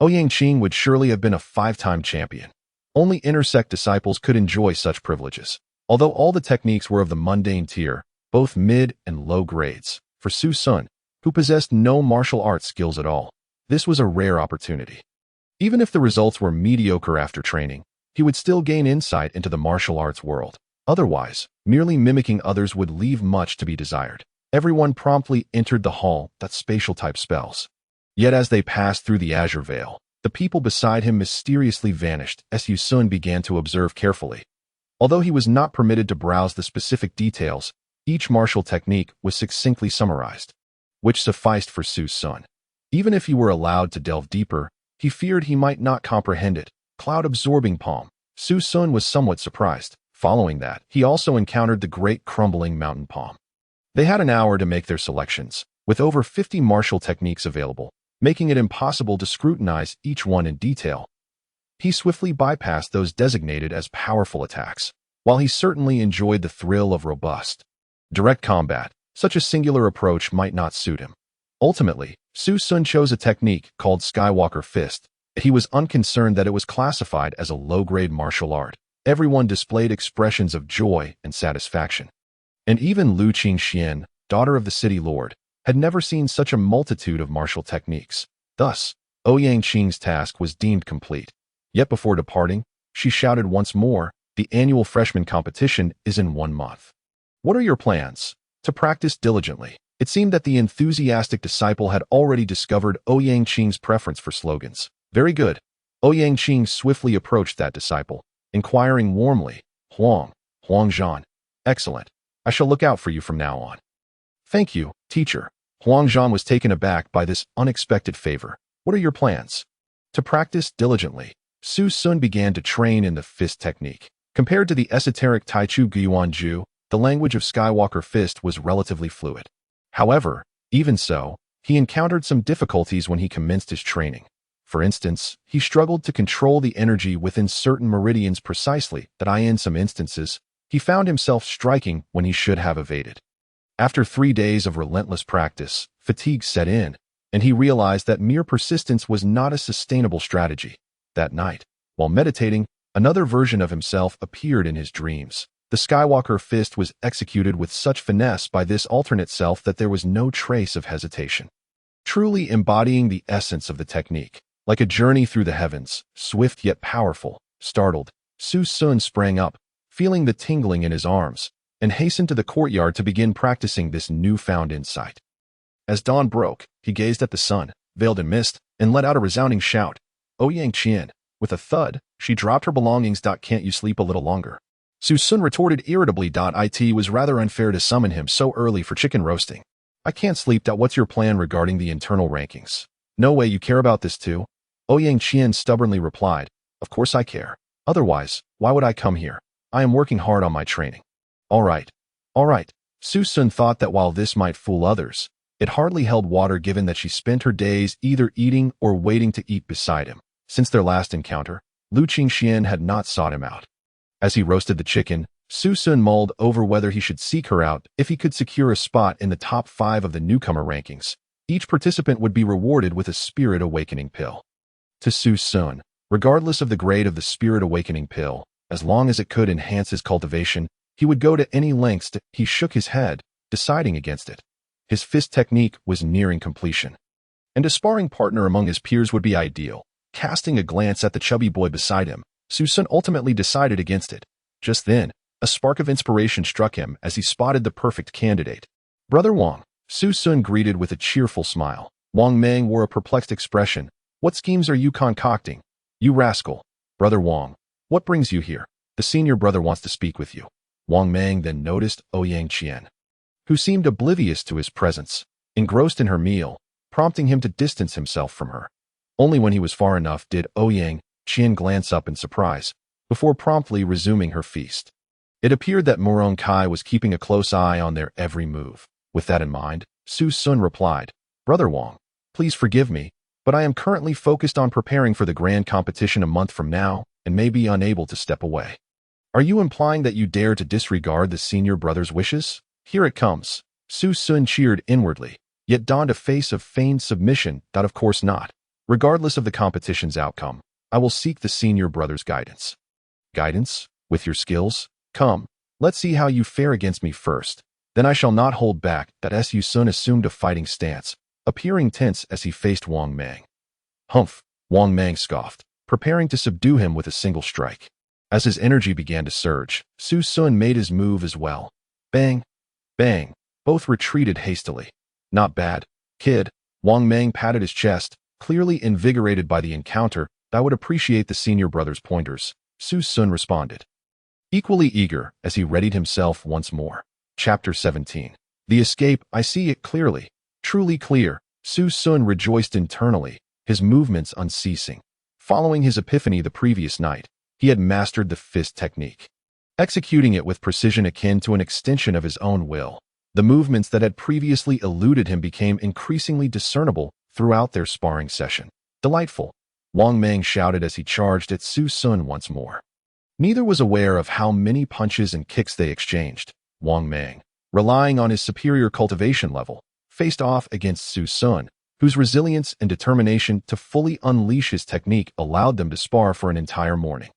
Ouyang Qing would surely have been a 5-time champion. Only inner-sect disciples could enjoy such privileges. Although all the techniques were of the mundane tier, both mid and low grades, for Su Sun, who possessed no martial arts skills at all, this was a rare opportunity. Even if the results were mediocre after training, he would still gain insight into the martial arts world. Otherwise, merely mimicking others would leave much to be desired. Everyone promptly entered the hall, that spatial type spells. Yet as they passed through the azure veil, the people beside him mysteriously vanished as Su Sun began to observe carefully. Although he was not permitted to browse the specific details, each martial technique was succinctly summarized, which sufficed for Su Sun. Even if he were allowed to delve deeper, he feared he might not comprehend it. Cloud-absorbing palm. Su Sun was somewhat surprised. Following that, he also encountered the great crumbling mountain palm. They had an hour to make their selections, with over 50 martial techniques available, making it impossible to scrutinize each one in detail. He swiftly bypassed those designated as powerful attacks. While he certainly enjoyed the thrill of robust, direct combat, such a singular approach might not suit him. Ultimately, Su Sun chose a technique called Skywalker Fist. He was unconcerned that it was classified as a low-grade martial art. Everyone displayed expressions of joy and satisfaction. And even Lu Qingxian, daughter of the city lord, had never seen such a multitude of martial techniques. Thus, Ouyang Qing's task was deemed complete. Yet before departing, she shouted once more, "The annual freshman competition is in 1 month. What are your plans?" To practice diligently. It seemed that the enthusiastic disciple had already discovered Ouyang Qing's preference for slogans. Very good. Ouyang Qing swiftly approached that disciple, inquiring warmly, Huang Zhan. Excellent. I shall look out for you from now on. Thank you, teacher. Huang Zhan was taken aback by this unexpected favor. What are your plans? To practice diligently, Su Sun began to train in the fist technique. Compared to the esoteric Taichu Guanju, the language of Skywalker Fist was relatively fluid. However, even so, he encountered some difficulties when he commenced his training. For instance, he struggled to control the energy within certain meridians precisely that in some instances, he found himself striking when he should have evaded. After 3 days of relentless practice, fatigue set in, and he realized that mere persistence was not a sustainable strategy. That night, while meditating, another version of himself appeared in his dreams. The Skywalker Fist was executed with such finesse by this alternate self that there was no trace of hesitation. Truly embodying the essence of the technique. Like a journey through the heavens, swift yet powerful. Startled, Su Sun sprang up, feeling the tingling in his arms, and hastened to the courtyard to begin practicing this newfound insight. As dawn broke, he gazed at the sun, veiled in mist, and let out a resounding shout. Ouyang Qian. With a thud, she dropped her belongings. Can't you sleep a little longer? Su Sun retorted irritably. It was rather unfair to summon him so early for chicken roasting. I can't sleep. What's your plan regarding the internal rankings? No way, you care about this too? Ouyang Qian stubbornly replied, Of course I care. Otherwise, why would I come here? I am working hard on my training. All right. Su Sun thought that while this might fool others, it hardly held water given that she spent her days either eating or waiting to eat beside him. Since their last encounter, Lu Qingxian had not sought him out. As he roasted the chicken, Su Sun mulled over whether he should seek her out if he could secure a spot in the top 5 of the newcomer rankings. Each participant would be rewarded with a spirit awakening pill. To Su Sun, regardless of the grade of the spirit awakening pill, as long as it could enhance his cultivation, he would go to any lengths to. He shook his head, deciding against it. His fist technique was nearing completion, and a sparring partner among his peers would be ideal. Casting a glance at the chubby boy beside him, Su Sun ultimately decided against it. Just then, a spark of inspiration struck him as he spotted the perfect candidate. Brother Wang, Su Sun greeted with a cheerful smile. Wang Mang wore a perplexed expression. What schemes are you concocting? You rascal. Brother Wang, what brings you here? The senior brother wants to speak with you. Wang Mang then noticed Ouyang Qian, who seemed oblivious to his presence, engrossed in her meal, prompting him to distance himself from her. Only when he was far enough did Ouyang Qian glance up in surprise, before promptly resuming her feast. It appeared that Murong Kai was keeping a close eye on their every move. With that in mind, Su Sun replied, Brother Wang, please forgive me, but I am currently focused on preparing for the grand competition a month from now and may be unable to step away. Are you implying that you dare to disregard the senior brother's wishes? Here it comes. Su Sun cheered inwardly, yet donned a face of feigned submission. Of course not. Regardless of the competition's outcome, I will seek the senior brother's guidance. Guidance? With your skills? Come, let's see how you fare against me first. Then I shall not hold back. Su Sun assumed a fighting stance, appearing tense as he faced Wang Mang. Humph, Wang Mang scoffed, preparing to subdue him with a single strike. As his energy began to surge, Su Sun made his move as well. Bang! Bang! Both retreated hastily. Not bad, kid. Wang Mang patted his chest, clearly invigorated by the encounter. I would appreciate the senior brother's pointers, Su Sun responded, equally eager as he readied himself once more. Chapter 17. The escape, I see it clearly. Truly clear, Su Sun rejoiced internally, his movements unceasing. Following his epiphany the previous night, he had mastered the fist technique, executing it with precision akin to an extension of his own will. The movements that had previously eluded him became increasingly discernible throughout their sparring session. Delightful, Wang Mang shouted as he charged at Su Sun once more. Neither was aware of how many punches and kicks they exchanged. Wang Mang, relying on his superior cultivation level, faced off against Su Sun, whose resilience and determination to fully unleash his technique allowed them to spar for an entire morning.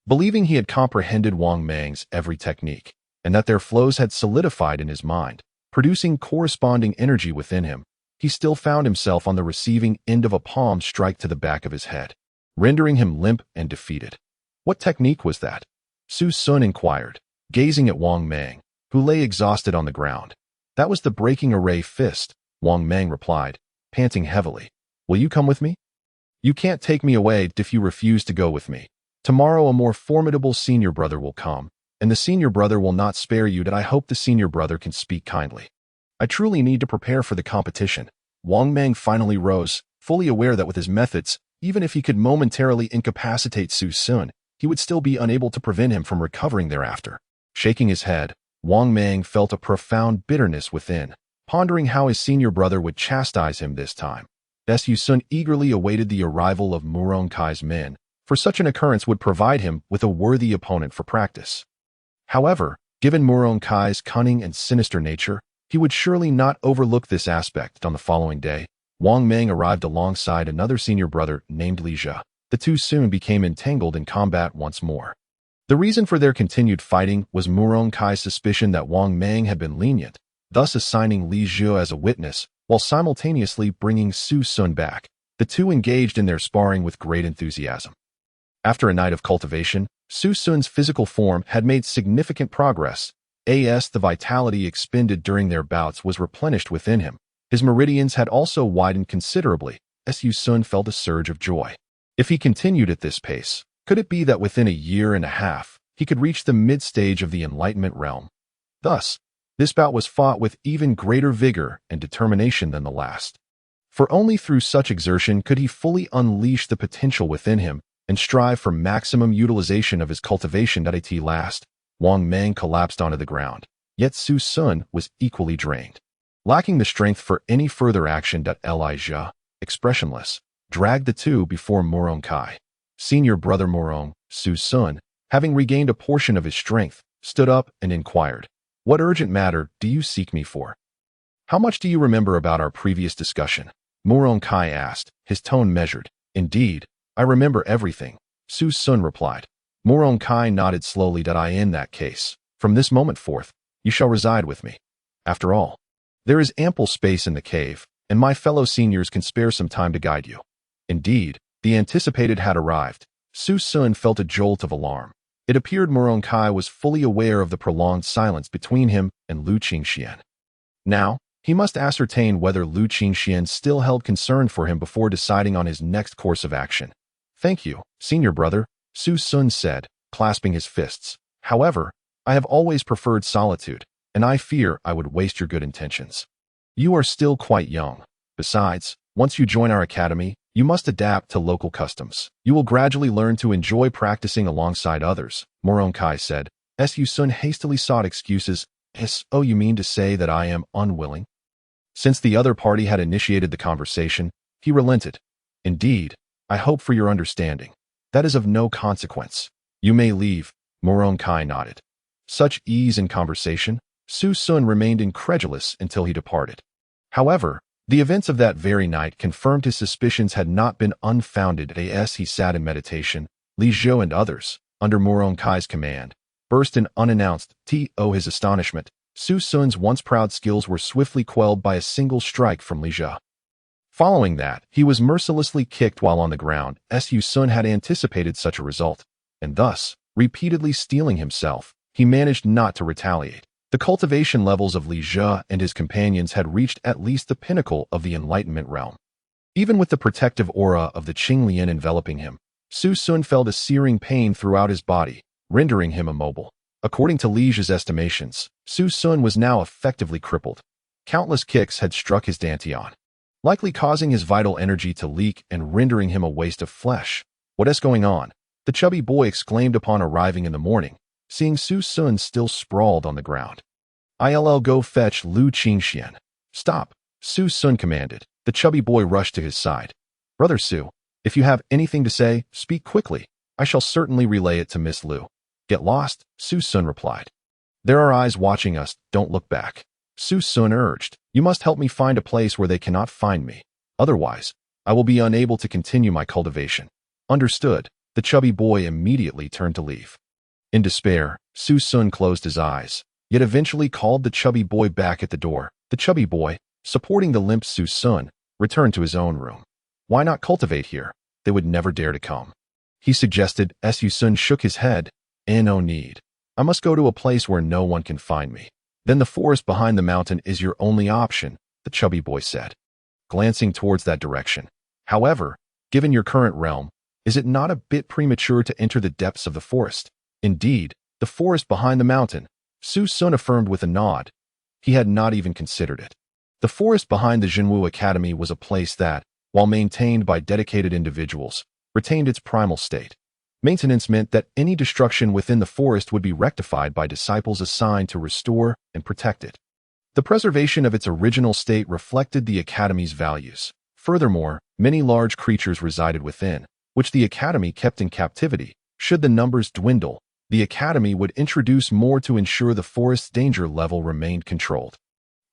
Believing he had comprehended Wang Mang's every technique, and that their flows had solidified in his mind, producing corresponding energy within him, he still found himself on the receiving end of a palm strike to the back of his head, rendering him limp and defeated. What technique was that? Su Sun inquired, gazing at Wang Mang, who lay exhausted on the ground. That was the breaking array fist, Wang Mang replied, panting heavily. Will you come with me? You can't take me away if you refuse to go with me. Tomorrow a more formidable senior brother will come, and the senior brother will not spare you. That I hope the senior brother can speak kindly. I truly need to prepare for the competition. Wang Mang finally rose, fully aware that with his methods, even if he could momentarily incapacitate Su Sun, he would still be unable to prevent him from recovering thereafter. Shaking his head, Wang Mang felt a profound bitterness within, pondering how his senior brother would chastise him this time. Su Sun eagerly awaited the arrival of Murong Kai's men, for such an occurrence would provide him with a worthy opponent for practice. However, given Murong Kai's cunning and sinister nature, he would surely not overlook this aspect. On the following day, Wang Mang arrived alongside another senior brother named Li Jia. The two soon became entangled in combat once more. The reason for their continued fighting was Murong Kai's suspicion that Wang Mang had been lenient, thus assigning Li Jia as a witness, while simultaneously bringing Su Sun back. The two engaged in their sparring with great enthusiasm. After a night of cultivation, Su Sun's physical form had made significant progress. The vitality expended during their bouts was replenished within him. His meridians had also widened considerably. Su Sun felt a surge of joy. If he continued at this pace, could it be that within a year and a half, he could reach the mid-stage of the Enlightenment realm? Thus, this bout was fought with even greater vigor and determination than the last. For only through such exertion could he fully unleash the potential within him and strive for maximum utilization of his cultivation. At last, Wang Mang collapsed onto the ground, yet Su Sun was equally drained. Lacking the strength for any further action, Li Jia, expressionless, dragged the two before Murong Kai. Senior brother Murong, Su Sun, having regained a portion of his strength, stood up and inquired, "What urgent matter do you seek me for? How much do you remember about our previous discussion?" Murong Kai asked, his tone measured. "Indeed, I remember everything," Su Sun replied. Murong Kai nodded slowly. "In that case, from this moment forth, you shall reside with me. After all, there is ample space in the cave, and my fellow seniors can spare some time to guide you." Indeed, the anticipated had arrived. Su Sun felt a jolt of alarm. It appeared Murong Kai was fully aware of the prolonged silence between him and Lu Qingxian. Now, he must ascertain whether Lu Qingxian still held concern for him before deciding on his next course of action. "Thank you, senior brother," Su Sun said, clasping his fists. "However, I have always preferred solitude, and I fear I would waste your good intentions. You are still quite young. Besides, once you join our academy, you must adapt to local customs. You will gradually learn to enjoy practicing alongside others," Murong Kai said. Su Sun hastily sought excuses. "Oh, you mean to say that I am unwilling?" Since the other party had initiated the conversation, he relented. "Indeed, I hope for your understanding. That is of no consequence. You may leave," Murong Kai nodded. Such ease in conversation, Su Sun remained incredulous until he departed. However, the events of that very night confirmed his suspicions had not been unfounded. As he sat in meditation, Li Jia and others, under Murong Kai's command, burst in unannounced. To his astonishment, Su Sun's once proud skills were swiftly quelled by a single strike from Li Jia. Following that, he was mercilessly kicked while on the ground. Su Sun had anticipated such a result, and thus, repeatedly steeling himself, he managed not to retaliate. The cultivation levels of Li Zhe and his companions had reached at least the pinnacle of the enlightenment realm. Even with the protective aura of the Qinglian enveloping him, Su Sun felt a searing pain throughout his body, rendering him immobile. According to Li Zhe's estimations, Su Sun was now effectively crippled. Countless kicks had struck his dantian, likely causing his vital energy to leak and rendering him a waste of flesh. "What is going on?" the chubby boy exclaimed upon arriving in the morning, seeing Su Sun still sprawled on the ground. "I'll go fetch Lu Qingxian." "Stop," Su Sun commanded. The chubby boy rushed to his side. "Brother Su, if you have anything to say, speak quickly. I shall certainly relay it to Miss Lu." "Get lost," Su Sun replied. "There are eyes watching us, don't look back." Su Sun urged. "You must help me find a place where they cannot find me. Otherwise, I will be unable to continue my cultivation." "Understood." The chubby boy immediately turned to leave. In despair, Su Sun closed his eyes, yet eventually called the chubby boy back at the door. The chubby boy, supporting the limp Su Sun, returned to his own room. "Why not cultivate here? They would never dare to come," he suggested as Su Sun shook his head. "No need. I must go to a place where no one can find me." "Then the forest behind the mountain is your only option," the chubby boy said, glancing towards that direction. "However, given your current realm, is it not a bit premature to enter the depths of the forest?" "Indeed, the forest behind the mountain," Su Sun affirmed with a nod. He had not even considered it. The forest behind the Jinwu Academy was a place that, while maintained by dedicated individuals, retained its primal state. Maintenance meant that any destruction within the forest would be rectified by disciples assigned to restore and protect it. The preservation of its original state reflected the Academy's values. Furthermore, many large creatures resided within, which the Academy kept in captivity. Should the numbers dwindle, the Academy would introduce more to ensure the forest's danger level remained controlled.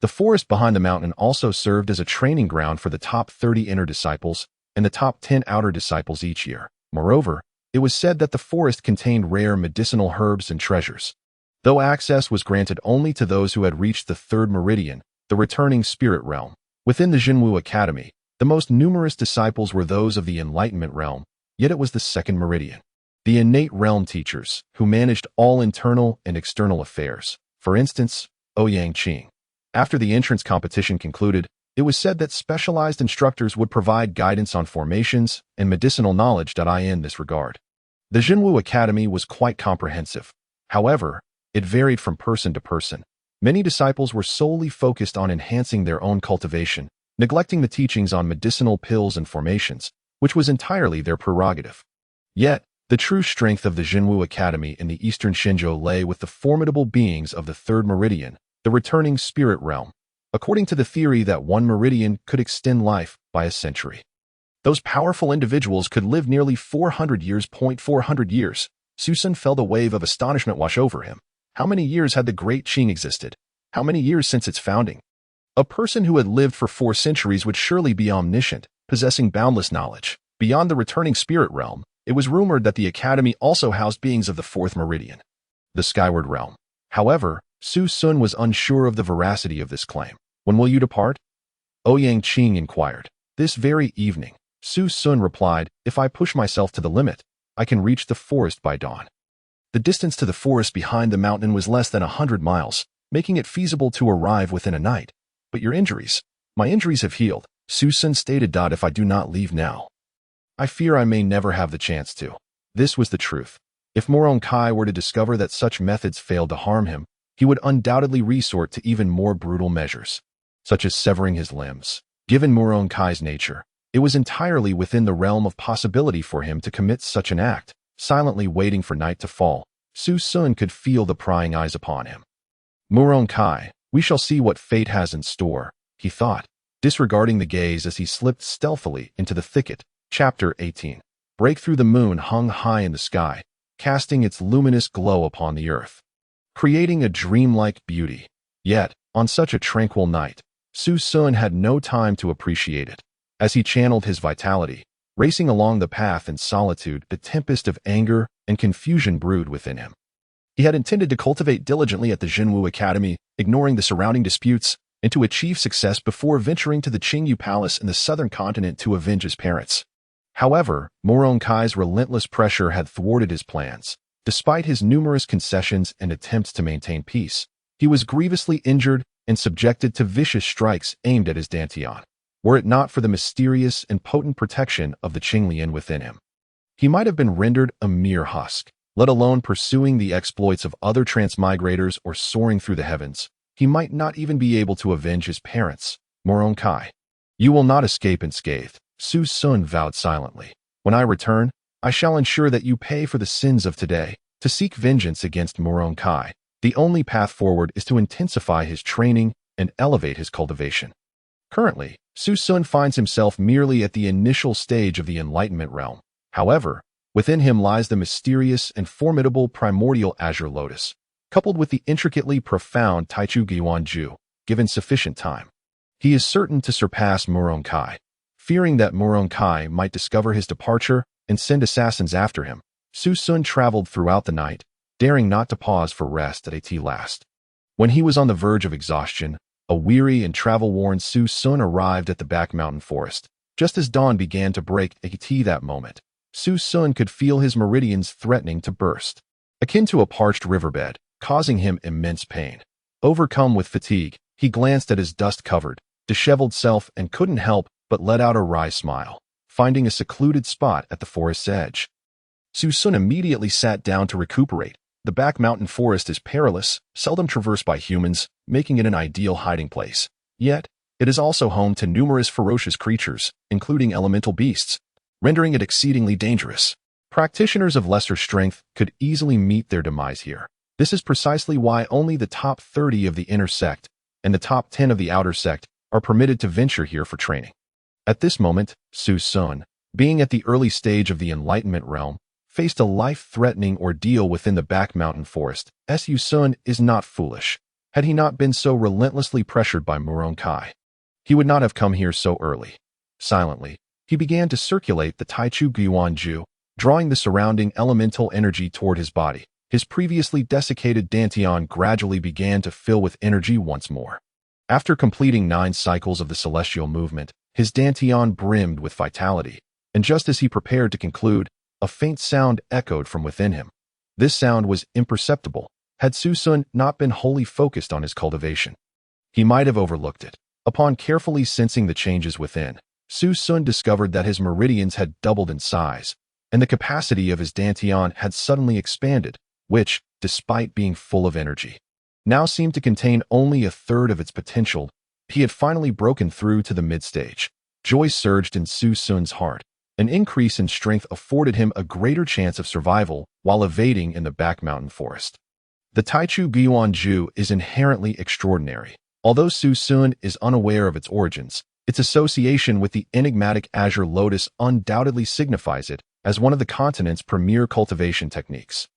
The forest behind the mountain also served as a training ground for the top 30 inner disciples and the top 10 outer disciples each year. Moreover, it was said that the forest contained rare medicinal herbs and treasures. Though access was granted only to those who had reached the third meridian, the returning spirit realm, within the Jinwu Academy, the most numerous disciples were those of the enlightenment realm, yet it was the second meridian. The innate realm teachers, who managed all internal and external affairs. For instance, Ouyang Qing. After the entrance competition concluded, it was said that specialized instructors would provide guidance on formations and medicinal knowledge. In this regard, the Jinwu Academy was quite comprehensive. However, it varied from person to person. Many disciples were solely focused on enhancing their own cultivation, neglecting the teachings on medicinal pills and formations, which was entirely their prerogative. Yet, the true strength of the Jinwu Academy in the Eastern Shenzhou lay with the formidable beings of the third meridian, the returning spirit realm, according to the theory that one meridian could extend life by a century. Those powerful individuals could live nearly 400 years. 400 years. Su Sun felt a wave of astonishment wash over him. How many years had the Great Qing existed? How many years since its founding? A person who had lived for 4 centuries would surely be omniscient, possessing boundless knowledge. Beyond the returning spirit realm, it was rumored that the Academy also housed beings of the fourth meridian, the skyward realm. However, Su Sun was unsure of the veracity of this claim. "When will you depart?" Ouyang Qing inquired. "This very evening," Su Sun replied. "If I push myself to the limit, I can reach the forest by dawn." The distance to the forest behind the mountain was less than 100 miles, making it feasible to arrive within a night. "But your injuries?" "My injuries have healed," Su Sun stated. "If I do not leave now, I fear I may never have the chance to." This was the truth. If Morong Kai were to discover that such methods failed to harm him, he would undoubtedly resort to even more brutal measures, such as severing his limbs. Given Morong Kai's nature, it was entirely within the realm of possibility for him to commit such an act. Silently waiting for night to fall, Su Sun could feel the prying eyes upon him. "Morong Kai, we shall see what fate has in store," he thought, disregarding the gaze as he slipped stealthily into the thicket. Chapter 18. Break through the moon hung high in the sky, casting its luminous glow upon the earth, creating a dreamlike beauty. Yet, on such a tranquil night, Su Sun had no time to appreciate it. As he channeled his vitality, racing along the path in solitude, the tempest of anger and confusion brewed within him. He had intended to cultivate diligently at the Jinwu Academy, ignoring the surrounding disputes, and to achieve success before venturing to the Qingyu Palace in the southern continent to avenge his parents. However, Morong Kai's relentless pressure had thwarted his plans. Despite his numerous concessions and attempts to maintain peace, He was grievously injured and subjected to vicious strikes aimed at his dantian. Were it not for the mysterious and potent protection of the Qinglian within him, he might have been rendered a mere husk. Let alone pursuing the exploits of other transmigrators or soaring through the heavens, he might not even be able to avenge his parents, Moron Kai. You will not escape unscathed, Su Sun vowed silently. When I return, I shall ensure that you pay for the sins of today. To seek vengeance against Moron Kai, the only path forward is to intensify his training and elevate his cultivation. Currently, Su Sun finds himself merely at the initial stage of the Enlightenment realm. However, within him lies the mysterious and formidable primordial azure lotus, coupled with the intricately profound Taichu Guanju, given sufficient time. He is certain to surpass Moron Kai. Fearing that Moron Kai might discover his departure and send assassins after him, Su Sun traveled throughout the night, daring not to pause for rest at last. When he was on the verge of exhaustion, a weary and travel-worn Su Sun arrived at the back mountain forest. Just as dawn began to break that moment, Su Sun could feel his meridians threatening to burst, akin to a parched riverbed, causing him immense pain. Overcome with fatigue, he glanced at his dust-covered, disheveled self and couldn't help but let out a wry smile, finding a secluded spot at the forest's edge. Su Sun immediately sat down to recuperate. The back mountain forest is perilous, seldom traversed by humans, making it an ideal hiding place. Yet, it is also home to numerous ferocious creatures, including elemental beasts, rendering it exceedingly dangerous. Practitioners of lesser strength could easily meet their demise here. This is precisely why only the top 30 of the inner sect and the top 10 of the outer sect are permitted to venture here for training. At this moment, Su Sun, being at the early stage of the Enlightenment realm, faced a life-threatening ordeal within the back mountain forest. Su Sun is not foolish. Had he not been so relentlessly pressured by Moron Kai, he would not have come here so early. Silently, he began to circulate the Taichu Guanju, drawing the surrounding elemental energy toward his body. His previously desiccated dantian gradually began to fill with energy once more. After completing 9 cycles of the celestial movement, his dantian brimmed with vitality, and just as he prepared to conclude, a faint sound echoed from within him. This sound was imperceptible, had Su Sun not been wholly focused on his cultivation. He might have overlooked it. Upon carefully sensing the changes within, Su Sun discovered that his meridians had doubled in size, and the capacity of his dantian had suddenly expanded, which, despite being full of energy, now seemed to contain only a third of its potential. He had finally broken through to the mid-stage. Joy surged in Su Sun's heart. An increase in strength afforded him a greater chance of survival while evading in the back mountain forest. The Taichu Guanju is inherently extraordinary. Although Su Sun is unaware of its origins, its association with the enigmatic azure lotus undoubtedly signifies it as one of the continent's premier cultivation techniques.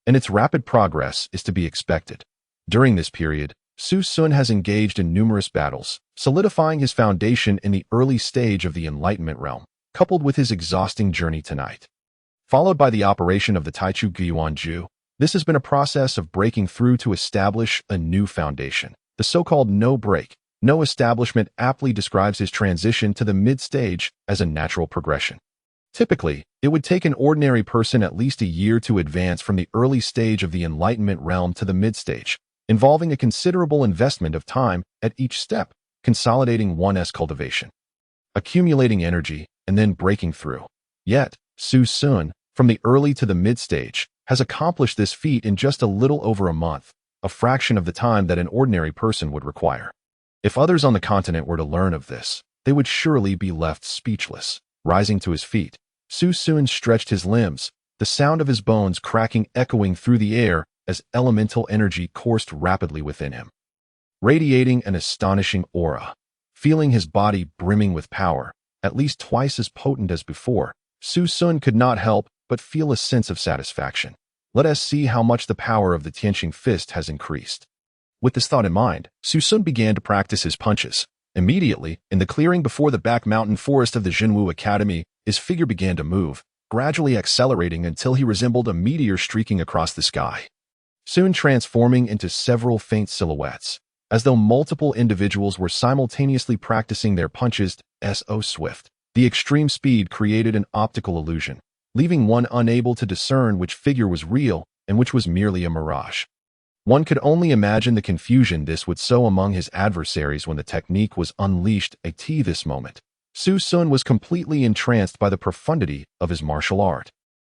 And its rapid progress is to be expected. During this period, Su Sun has engaged in numerous battles, solidifying his foundation in the early stage of the Enlightenment realm, coupled with his exhausting journey tonight. Followed by the operation of the Taichu Guanju, this has been a process of breaking through to establish a new foundation. The so-called no-break, no establishment aptly describes his transition to the mid-stage as a natural progression. Typically, it would take an ordinary person at least a year to advance from the early stage of the Enlightenment realm to the mid-stage, involving a considerable investment of time at each step, consolidating one's cultivation, accumulating energy, and then breaking through. Yet, Su Sun, from the early to the mid-stage, has accomplished this feat in just a little over a month, a fraction of the time that an ordinary person would require. If others on the continent were to learn of this, they would surely be left speechless. Rising to his feet, Su Sun stretched his limbs, the sound of his bones cracking echoing through the air as elemental energy coursed rapidly within him, radiating an astonishing aura. Feeling his body brimming with power, at least twice as potent as before, Su Sun could not help but feel a sense of satisfaction. Let us see how much the power of the Tianqing fist has increased. With this thought in mind, Su Sun began to practice his punches. Immediately, in the clearing before the back mountain forest of the Jinwu Academy, his figure began to move, gradually accelerating until he resembled a meteor streaking across the sky, soon transforming into several faint silhouettes, as though multiple individuals were simultaneously practicing their punches. So swift, the extreme speed created an optical illusion, leaving one unable to discern which figure was real and which was merely a mirage. One could only imagine the confusion this would sow among his adversaries when the technique was unleashed at this moment. Su Sun was completely entranced by the profundity of his martial art.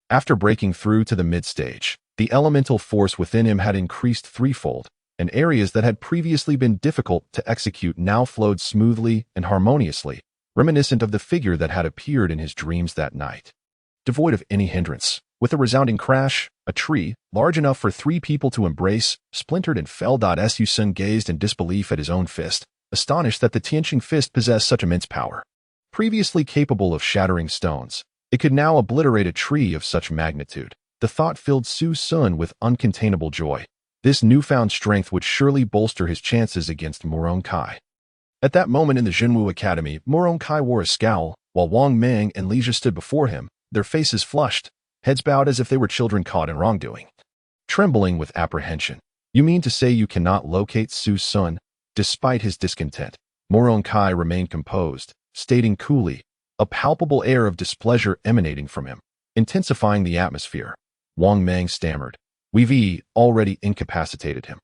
After breaking through to the mid-stage, the elemental force within him had increased threefold, and areas that had previously been difficult to execute now flowed smoothly and harmoniously, reminiscent of the figure that had appeared in his dreams that night. Devoid of any hindrance, with a resounding crash, a tree, large enough for 3 people to embrace, splintered and fell. Su Sun gazed in disbelief at his own fist, astonished that the Tianqing fist possessed such immense power. Previously capable of shattering stones, it could now obliterate a tree of such magnitude. The thought filled Su Sun with uncontainable joy. This newfound strength would surely bolster his chances against Morong Kai. At that moment in the Jinwu Academy, Morong Kai wore a scowl, while Wang Mang and Li Jia stood before him, their faces flushed, heads bowed as if they were children caught in wrongdoing. Trembling with apprehension. You mean to say you cannot locate Su Sun? Despite his discontent, Morong Kai remained composed, stating coolly, a palpable air of displeasure emanating from him, intensifying the atmosphere. Wang Mang stammered. We've already incapacitated him.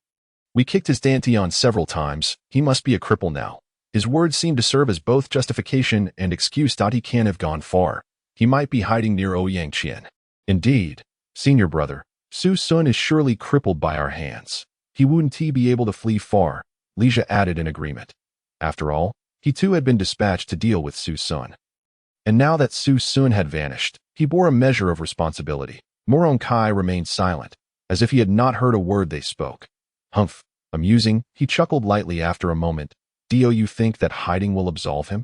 We kicked his dantian several times. He must be a cripple now. His words seemed to serve as both justification and excuse. He can't have gone far. He might be hiding near Ouyang Qian. Indeed, senior brother, Su Sun is surely crippled by our hands. He wouldn't be able to flee far, Li Jia added in agreement. After all, he too had been dispatched to deal with Su Sun. And now that Su Sun had vanished, he bore a measure of responsibility. Morong Kai remained silent, as if he had not heard a word they spoke. Humph, amusing, he chuckled lightly after a moment. Do you think that hiding will absolve him?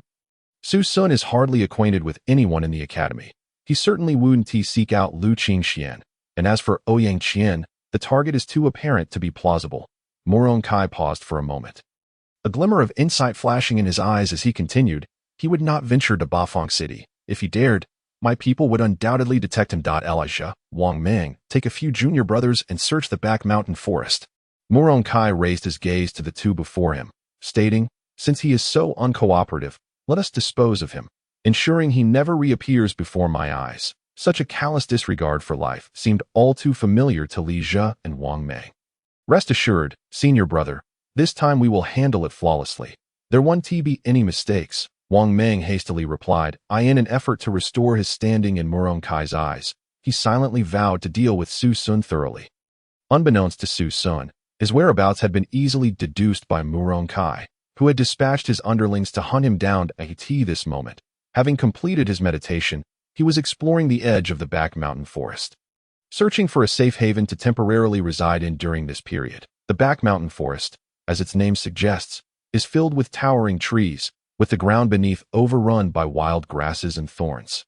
Su Sun is hardly acquainted with anyone in the academy. He certainly wouldn't seek out Lu Qingxian, and as for Ouyang Qian, the target is too apparent to be plausible. Morong Kai paused for a moment. A glimmer of insight flashing in his eyes as he continued, he would not venture to Bafang City. If he dared, my people would undoubtedly detect him. Elijah, Wang Mang, take a few junior brothers and search the back mountain forest. Morong Kai raised his gaze to the two before him, stating, since he is so uncooperative, let us dispose of him, ensuring he never reappears before my eyes. Such a callous disregard for life seemed all too familiar to Li Jia and Wang Mang. Rest assured, senior brother, this time we will handle it flawlessly. There won't be any mistakes, Wang Mang hastily replied. In an effort to restore his standing in Morong Kai's eyes, he silently vowed to deal with Su Sun thoroughly. Unbeknownst to Su Sun, his whereabouts had been easily deduced by Morong Kai, who had dispatched his underlings to hunt him down at this moment. Having completed his meditation, he was exploring the edge of the back mountain forest, searching for a safe haven to temporarily reside in during this period. The back mountain forest, as its name suggests, is filled with towering trees, with the ground beneath overrun by wild grasses and thorns.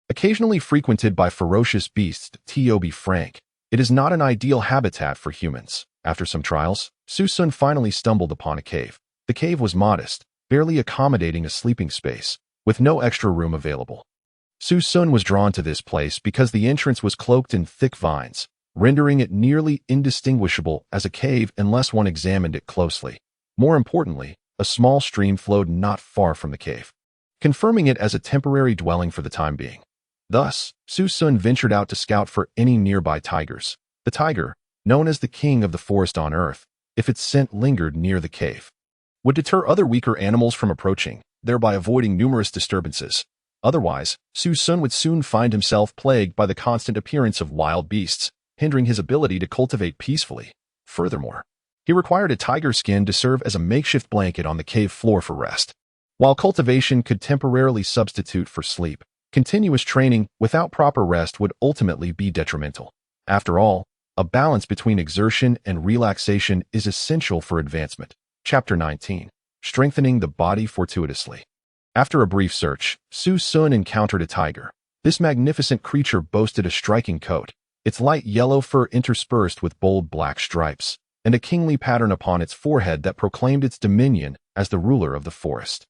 Occasionally frequented by ferocious beasts, to be frank, it is not an ideal habitat for humans. After some trials, Su Sun finally stumbled upon a cave. The cave was modest, barely accommodating a sleeping space, with no extra room available. Su Sun was drawn to this place because the entrance was cloaked in thick vines, rendering it nearly indistinguishable as a cave unless one examined it closely. More importantly, a small stream flowed not far from the cave, confirming it as a temporary dwelling for the time being. Thus, Su Sun ventured out to scout for any nearby tigers. The tiger, known as the king of the forest on earth, if its scent lingered near the cave, would deter other weaker animals from approaching, thereby avoiding numerous disturbances. Otherwise, Su Sun would soon find himself plagued by the constant appearance of wild beasts, hindering his ability to cultivate peacefully. Furthermore, he required a tiger skin to serve as a makeshift blanket on the cave floor for rest. While cultivation could temporarily substitute for sleep, continuous training without proper rest would ultimately be detrimental. After all, a balance between exertion and relaxation is essential for advancement. Chapter 19. Strengthening the body fortuitously. After a brief search, Su Sun encountered a tiger. This magnificent creature boasted a striking coat, its light yellow fur interspersed with bold black stripes, and a kingly pattern upon its forehead that proclaimed its dominion as the ruler of the forest.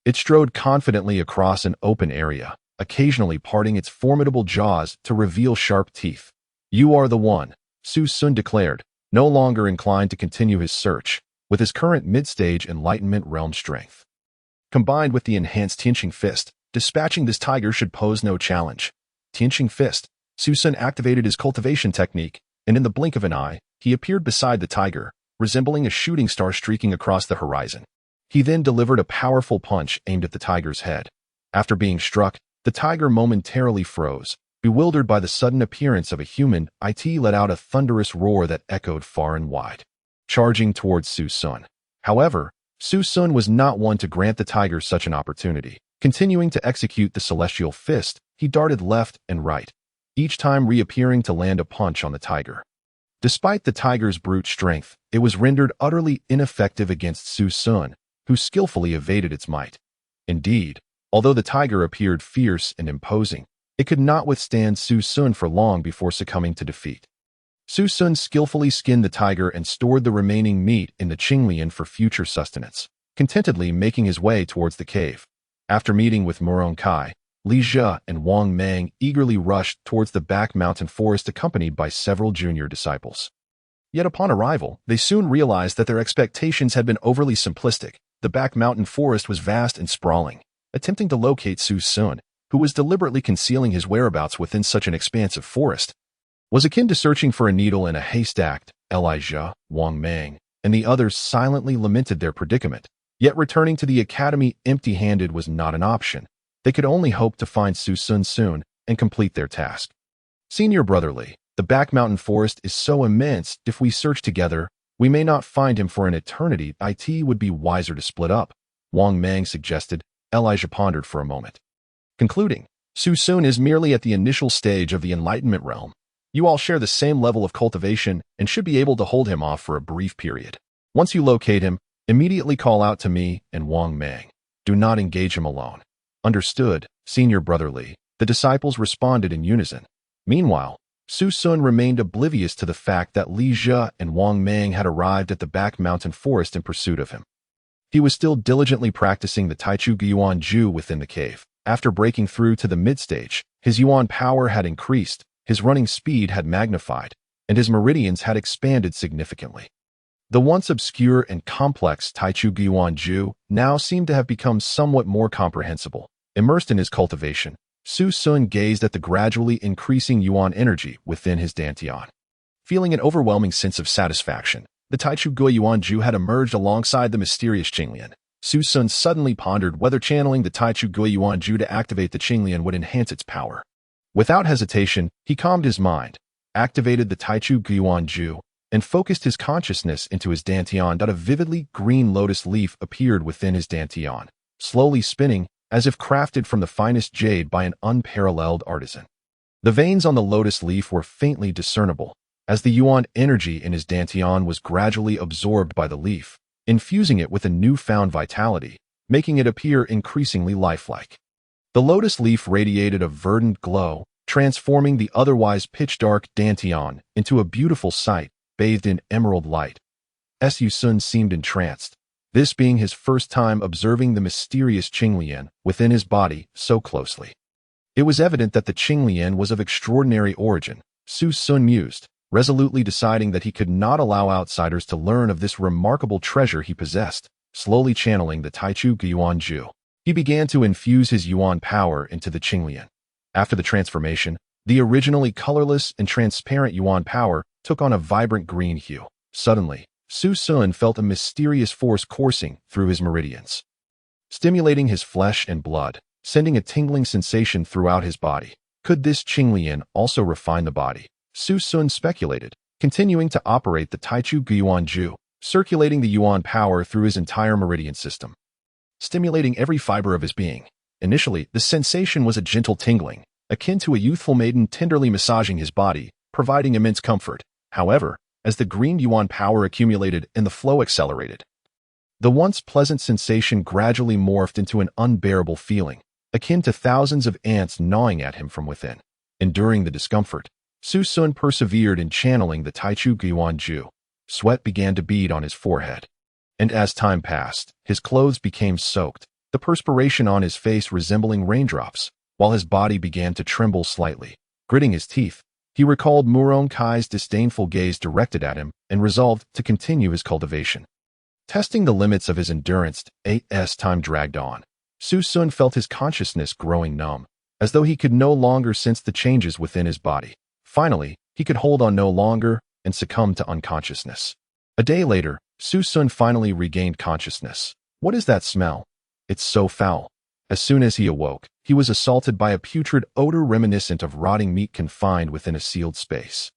It strode confidently across an open area, occasionally parting its formidable jaws to reveal sharp teeth. You are the one, Su Sun declared, no longer inclined to continue his search, with his current mid-stage enlightenment realm strength. Combined with the enhanced Tianqing fist, dispatching this tiger should pose no challenge. Tianqing fist, Su Sun activated his cultivation technique, and in the blink of an eye, he appeared beside the tiger, resembling a shooting star streaking across the horizon. He then delivered a powerful punch aimed at the tiger's head. After being struck, the tiger momentarily froze. Bewildered by the sudden appearance of a human, it let out a thunderous roar that echoed far and wide, charging towards Su Sun. However, Su Sun was not one to grant the tiger such an opportunity. Continuing to execute the celestial fist, he darted left and right, each time reappearing to land a punch on the tiger. Despite the tiger's brute strength, it was rendered utterly ineffective against Su Sun, who skillfully evaded its might. Indeed, although the tiger appeared fierce and imposing, it could not withstand Su Sun for long before succumbing to defeat. Su Sun skillfully skinned the tiger and stored the remaining meat in the Qinglian for future sustenance, contentedly making his way towards the cave. After meeting with Murong Kai, Li Zhe and Wang Mang eagerly rushed towards the back mountain forest accompanied by several junior disciples. Yet upon arrival, they soon realized that their expectations had been overly simplistic. The back mountain forest was vast and sprawling. Attempting to locate Su Sun, who was deliberately concealing his whereabouts within such an expansive forest, was akin to searching for a needle in a haystack. Li Zhe, Wang Mang, and the others silently lamented their predicament. Yet returning to the academy empty-handed was not an option. They could only hope to find Su Sun soon and complete their task. Senior Brother Li, the back mountain forest is so immense, if we search together, we may not find him for an eternity. It would be wiser to split up, Wang Mang suggested. Li Zhe pondered for a moment, concluding, Su Sun is merely at the initial stage of the enlightenment realm. You all share the same level of cultivation and should be able to hold him off for a brief period. Once you locate him, immediately call out to me and Wang Mang. Do not engage him alone. Understood, Senior Brother Li. The disciples responded in unison. Meanwhile, Su Sun remained oblivious to the fact that Li Zhe and Wang Mang had arrived at the back mountain forest in pursuit of him. He was still diligently practicing the Taichu Yuan Ju within the cave. After breaking through to the mid-stage, his yuan power had increased, his running speed had magnified, and his meridians had expanded significantly. The once obscure and complex Taichu Yuan Ju now seemed to have become somewhat more comprehensible. Immersed in his cultivation, Su Sun gazed at the gradually increasing yuan energy within his dantian. Feeling an overwhelming sense of satisfaction, the Taichu Yuan Ju had emerged alongside the mysterious Qinglian. Su Sun suddenly pondered whether channeling the Taichu Yuan Ju to activate the Qinglian would enhance its power. Without hesitation, he calmed his mind, activated the Taichu Yuan Ju, and focused his consciousness into his dantian. A vividly green lotus leaf appeared within his dantian, slowly spinning as if crafted from the finest jade by an unparalleled artisan. The veins on the lotus leaf were faintly discernible, as the yuan energy in his dantian was gradually absorbed by the leaf, infusing it with a newfound vitality, making it appear increasingly lifelike. The lotus leaf radiated a verdant glow, transforming the otherwise pitch-dark dantian into a beautiful sight bathed in emerald light. Su Sun seemed entranced, this being his first time observing the mysterious Qinglian within his body so closely. It was evident that the Qinglian was of extraordinary origin. Su Sun mused, resolutely deciding that he could not allow outsiders to learn of this remarkable treasure he possessed. Slowly channeling the Taichu Yuan Ju, he began to infuse his yuan power into the Qinglian. After the transformation, the originally colorless and transparent yuan power took on a vibrant green hue. Suddenly, Su Sun felt a mysterious force coursing through his meridians, stimulating his flesh and blood, sending a tingling sensation throughout his body. Could this Qinglian also refine the body? Su Sun speculated, continuing to operate the Taichu Yuan Ju, circulating the yuan power through his entire meridian system, stimulating every fiber of his being. Initially, the sensation was a gentle tingling, akin to a youthful maiden tenderly massaging his body, providing immense comfort. However, as the green yuan power accumulated and the flow accelerated, the once pleasant sensation gradually morphed into an unbearable feeling, akin to thousands of ants gnawing at him from within. Enduring the discomfort, Su Sun persevered in channeling the Taichu Yuan Ju. Sweat began to bead on his forehead, and as time passed, his clothes became soaked, the perspiration on his face resembling raindrops, while his body began to tremble slightly. Gritting his teeth, he recalled Murong Kai's disdainful gaze directed at him and resolved to continue his cultivation. Testing the limits of his endurance, as time dragged on, Su Sun felt his consciousness growing numb, as though he could no longer sense the changes within his body. Finally, He could hold on no longer and succumbed to unconsciousness. A day later, Su Sun finally regained consciousness. What is that smell? It's so foul. As soon as he awoke, he was assaulted by a putrid odor reminiscent of rotting meat confined within a sealed space,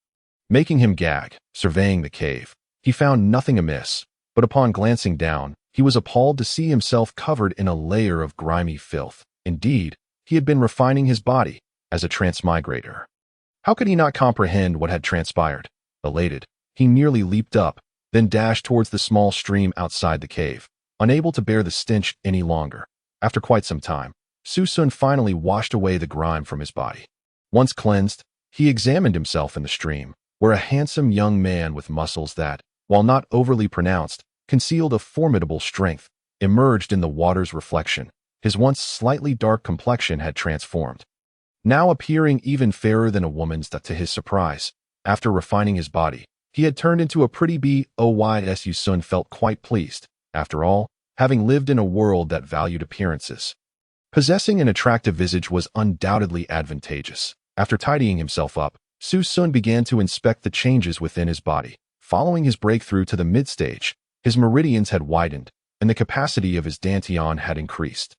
making him gag. Surveying the cave, he found nothing amiss, but upon glancing down, he was appalled to see himself covered in a layer of grimy filth. Indeed, he had been refining his body as a transmigrator. How could he not comprehend what had transpired? Elated, he nearly leaped up, then dashed towards the small stream outside the cave, unable to bear the stench any longer. After quite some time, Su Sun finally washed away the grime from his body. Once cleansed, he examined himself in the stream, where a handsome young man with muscles that, while not overly pronounced, concealed a formidable strength, emerged in the water's reflection. His once slightly dark complexion had transformed, now appearing even fairer than a woman's. To his surprise, after refining his body, he had turned into a pretty boy. Su Sun felt quite pleased. After all, having lived in a world that valued appearances, possessing an attractive visage was undoubtedly advantageous. After tidying himself up, Su Sun began to inspect the changes within his body. Following his breakthrough to the mid-stage, his meridians had widened, and the capacity of his dantian had increased.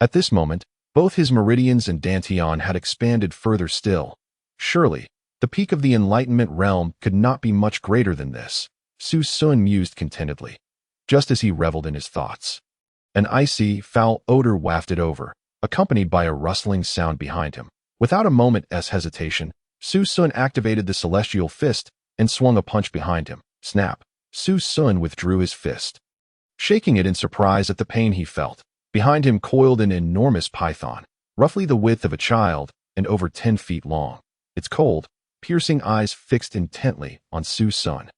At this moment, both his meridians and dantian had expanded further still. Surely, the peak of the Enlightenment realm could not be much greater than this, Su Sun mused contentedly. Just as he reveled in his thoughts, an icy, foul odor wafted over, accompanied by a rustling sound behind him. Without a moment's hesitation, Su Sun activated the celestial fist and swung a punch behind him. Snap! Su Sun withdrew his fist, shaking it in surprise at the pain he felt. Behind him coiled an enormous python, roughly the width of a child and over 10 feet long, its cold, piercing eyes fixed intently on Su Sun,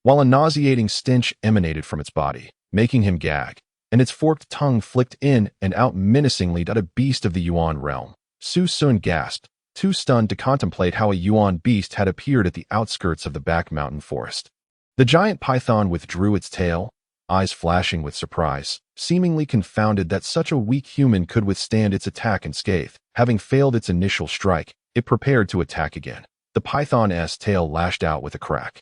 while a nauseating stench emanated from its body, making him gag, and its forked tongue flicked in and out menacingly. A beast of the Yuan realm. Su Sun gasped, too stunned to contemplate how a Yuan beast had appeared at the outskirts of the back mountain forest. The giant python withdrew its tail, eyes flashing with surprise, seemingly confounded that such a weak human could withstand its attack unscathed. Having failed its initial strike, it prepared to attack again. The python's tail lashed out with a crack,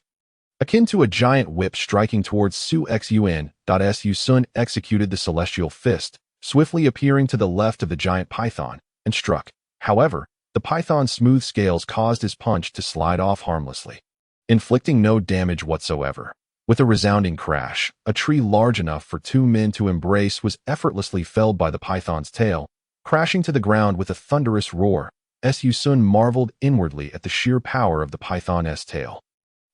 akin to a giant whip striking towards Su Xun. Su Sun executed the celestial fist, swiftly appearing to the left of the giant python, and struck. However, the python's smooth scales caused his punch to slide off harmlessly, inflicting no damage whatsoever. With a resounding crash, a tree large enough for 2 men to embrace was effortlessly felled by the python's tail, crashing to the ground with a thunderous roar. Su Sun marveled inwardly at the sheer power of the python's tail.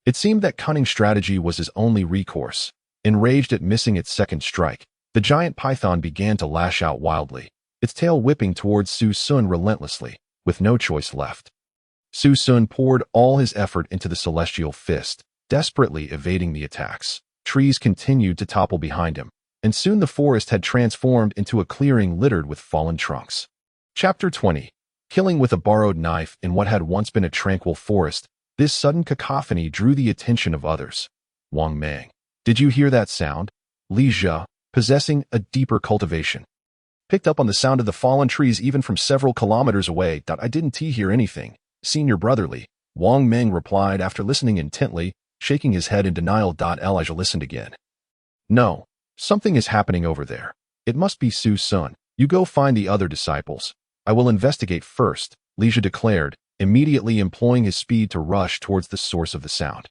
It seemed that cunning strategy was his only recourse. Enraged at missing its second strike, the giant python began to lash out wildly, its tail whipping towards Su Sun relentlessly, with no choice left. Su Sun poured all his effort into the celestial fist, desperately evading the attacks. Trees continued to topple behind him, and soon the forest had transformed into a clearing littered with fallen trunks. Chapter 20. Killing with a borrowed knife in what had once been a tranquil forest. This sudden cacophony drew the attention of others. Wang Mang. Did you hear that sound? Li Jia, possessing a deeper cultivation, picked up on the sound of the fallen trees even from several kilometers away. I didn't hear anything, Senior Brotherly, Wang Meng replied after listening intently, shaking his head in denial. Elijah listened again. No, something is happening over there. It must be Su Sun. You go find the other disciples. I will investigate first, Li Jia declared, immediately employing his speed to rush towards the source of the sound.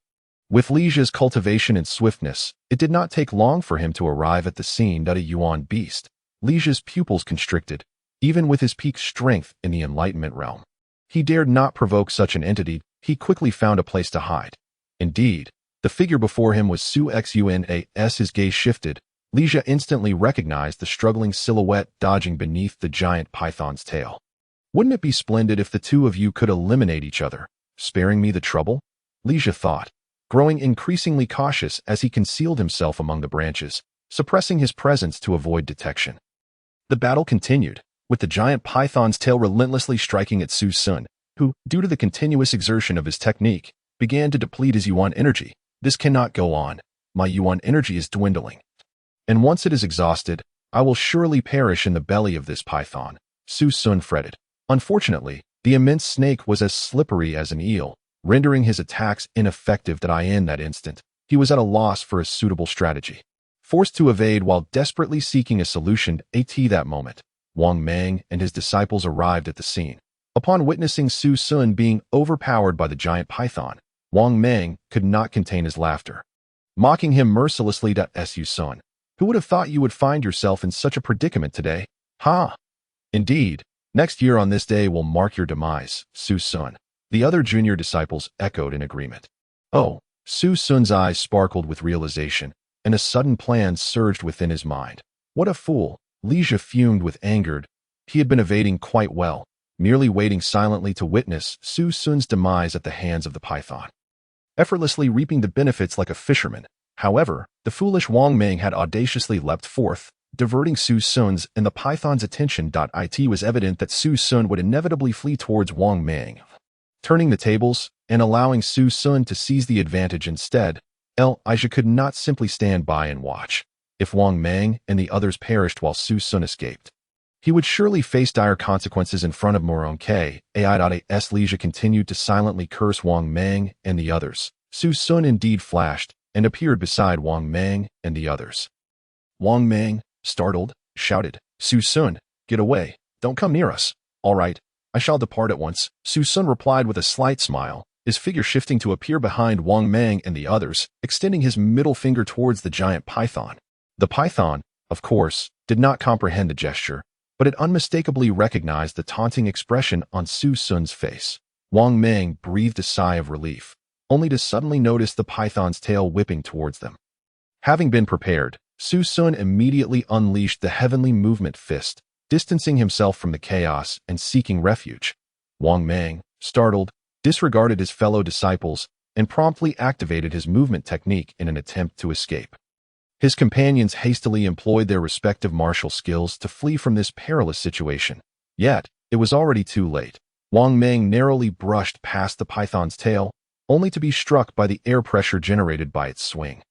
With Li Jia's cultivation and swiftness, it did not take long for him to arrive at the scene. A Yuan beast. Li Jia's pupils constricted, even with his peak strength in the Enlightenment realm. He dared not provoke such an entity. He quickly found a place to hide. Indeed, the figure before him was Su Xun. As his gaze shifted, Li Jia instantly recognized the struggling silhouette dodging beneath the giant python's tail. Wouldn't it be splendid if the two of you could eliminate each other, sparing me the trouble? Li Jia thought, growing increasingly cautious as he concealed himself among the branches, suppressing his presence to avoid detection. The battle continued, with the giant python's tail relentlessly striking at Su Sun, who, due to the continuous exertion of his technique, began to deplete his Yuan energy. This cannot go on. My Yuan energy is dwindling, and once it is exhausted, I will surely perish in the belly of this python, Su Sun fretted. Unfortunately, the immense snake was as slippery as an eel, rendering his attacks ineffective. In that instant, he was at a loss for a suitable strategy. Forced to evade while desperately seeking a solution at that moment, Wang Mang and his disciples arrived at the scene. Upon witnessing Su Sun being overpowered by the giant python, Wang Mang could not contain his laughter, mocking him mercilessly. Su Sun, who would have thought you would find yourself in such a predicament today? Ha! Indeed, next year on this day will mark your demise, Su Sun. The other junior disciples echoed in agreement. Oh, Su Sun's eyes sparkled with realization, and a sudden plan surged within his mind. What a fool! Li Jia fumed with anger. He had been evading quite well, merely waiting silently to witness Su Sun's demise at the hands of the python, effortlessly reaping the benefits like a fisherman. However, the foolish Wang Mang had audaciously leapt forth, diverting Su Sun's and the python's attention. It was evident that Su Sun would inevitably flee towards Wang Mang, turning the tables and allowing Su Sun to seize the advantage instead. Elijah could not simply stand by and watch. If Wang Mang and the others perished while Su Sun escaped, he would surely face dire consequences in front of Moron K. As Leisha continued to silently curse Wang Mang and the others, Su Sun indeed flashed and appeared beside Wang Mang and the others. Wang Mang, startled, shouted, Su Sun, get away, don't come near us. All right, I shall depart at once, Su Sun replied with a slight smile, his figure shifting to appear behind Wang Mang and the others, extending his middle finger towards the giant python. The python, of course, did not comprehend the gesture, but it unmistakably recognized the taunting expression on Su Sun's face. Wang Mang breathed a sigh of relief, only to suddenly notice the python's tail whipping towards them. Having been prepared, Su Sun immediately unleashed the heavenly movement fist, distancing himself from the chaos and seeking refuge. Wang Mang, startled, disregarded his fellow disciples and promptly activated his movement technique in an attempt to escape. His companions hastily employed their respective martial skills to flee from this perilous situation. Yet, it was already too late. Wang Mang narrowly brushed past the python's tail, only to be struck by the air pressure generated by its swing,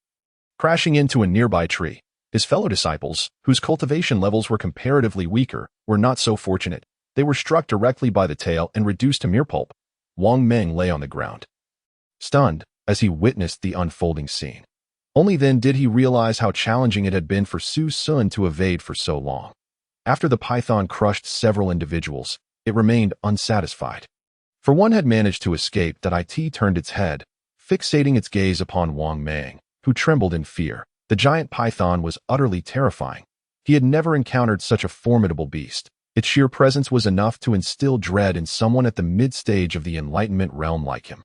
crashing into a nearby tree. His fellow disciples, whose cultivation levels were comparatively weaker, were not so fortunate. They were struck directly by the tail and reduced to mere pulp. Wang Mang lay on the ground, stunned, as he witnessed the unfolding scene. Only then did he realize how challenging it had been for Su Sun to evade for so long. After the python crushed several individuals, it remained unsatisfied. For one had managed to escape. It turned its head, fixating its gaze upon Wang Mang, who trembled in fear. The giant python was utterly terrifying. He had never encountered such a formidable beast. Its sheer presence was enough to instill dread in someone at the mid-stage of the enlightenment realm like him.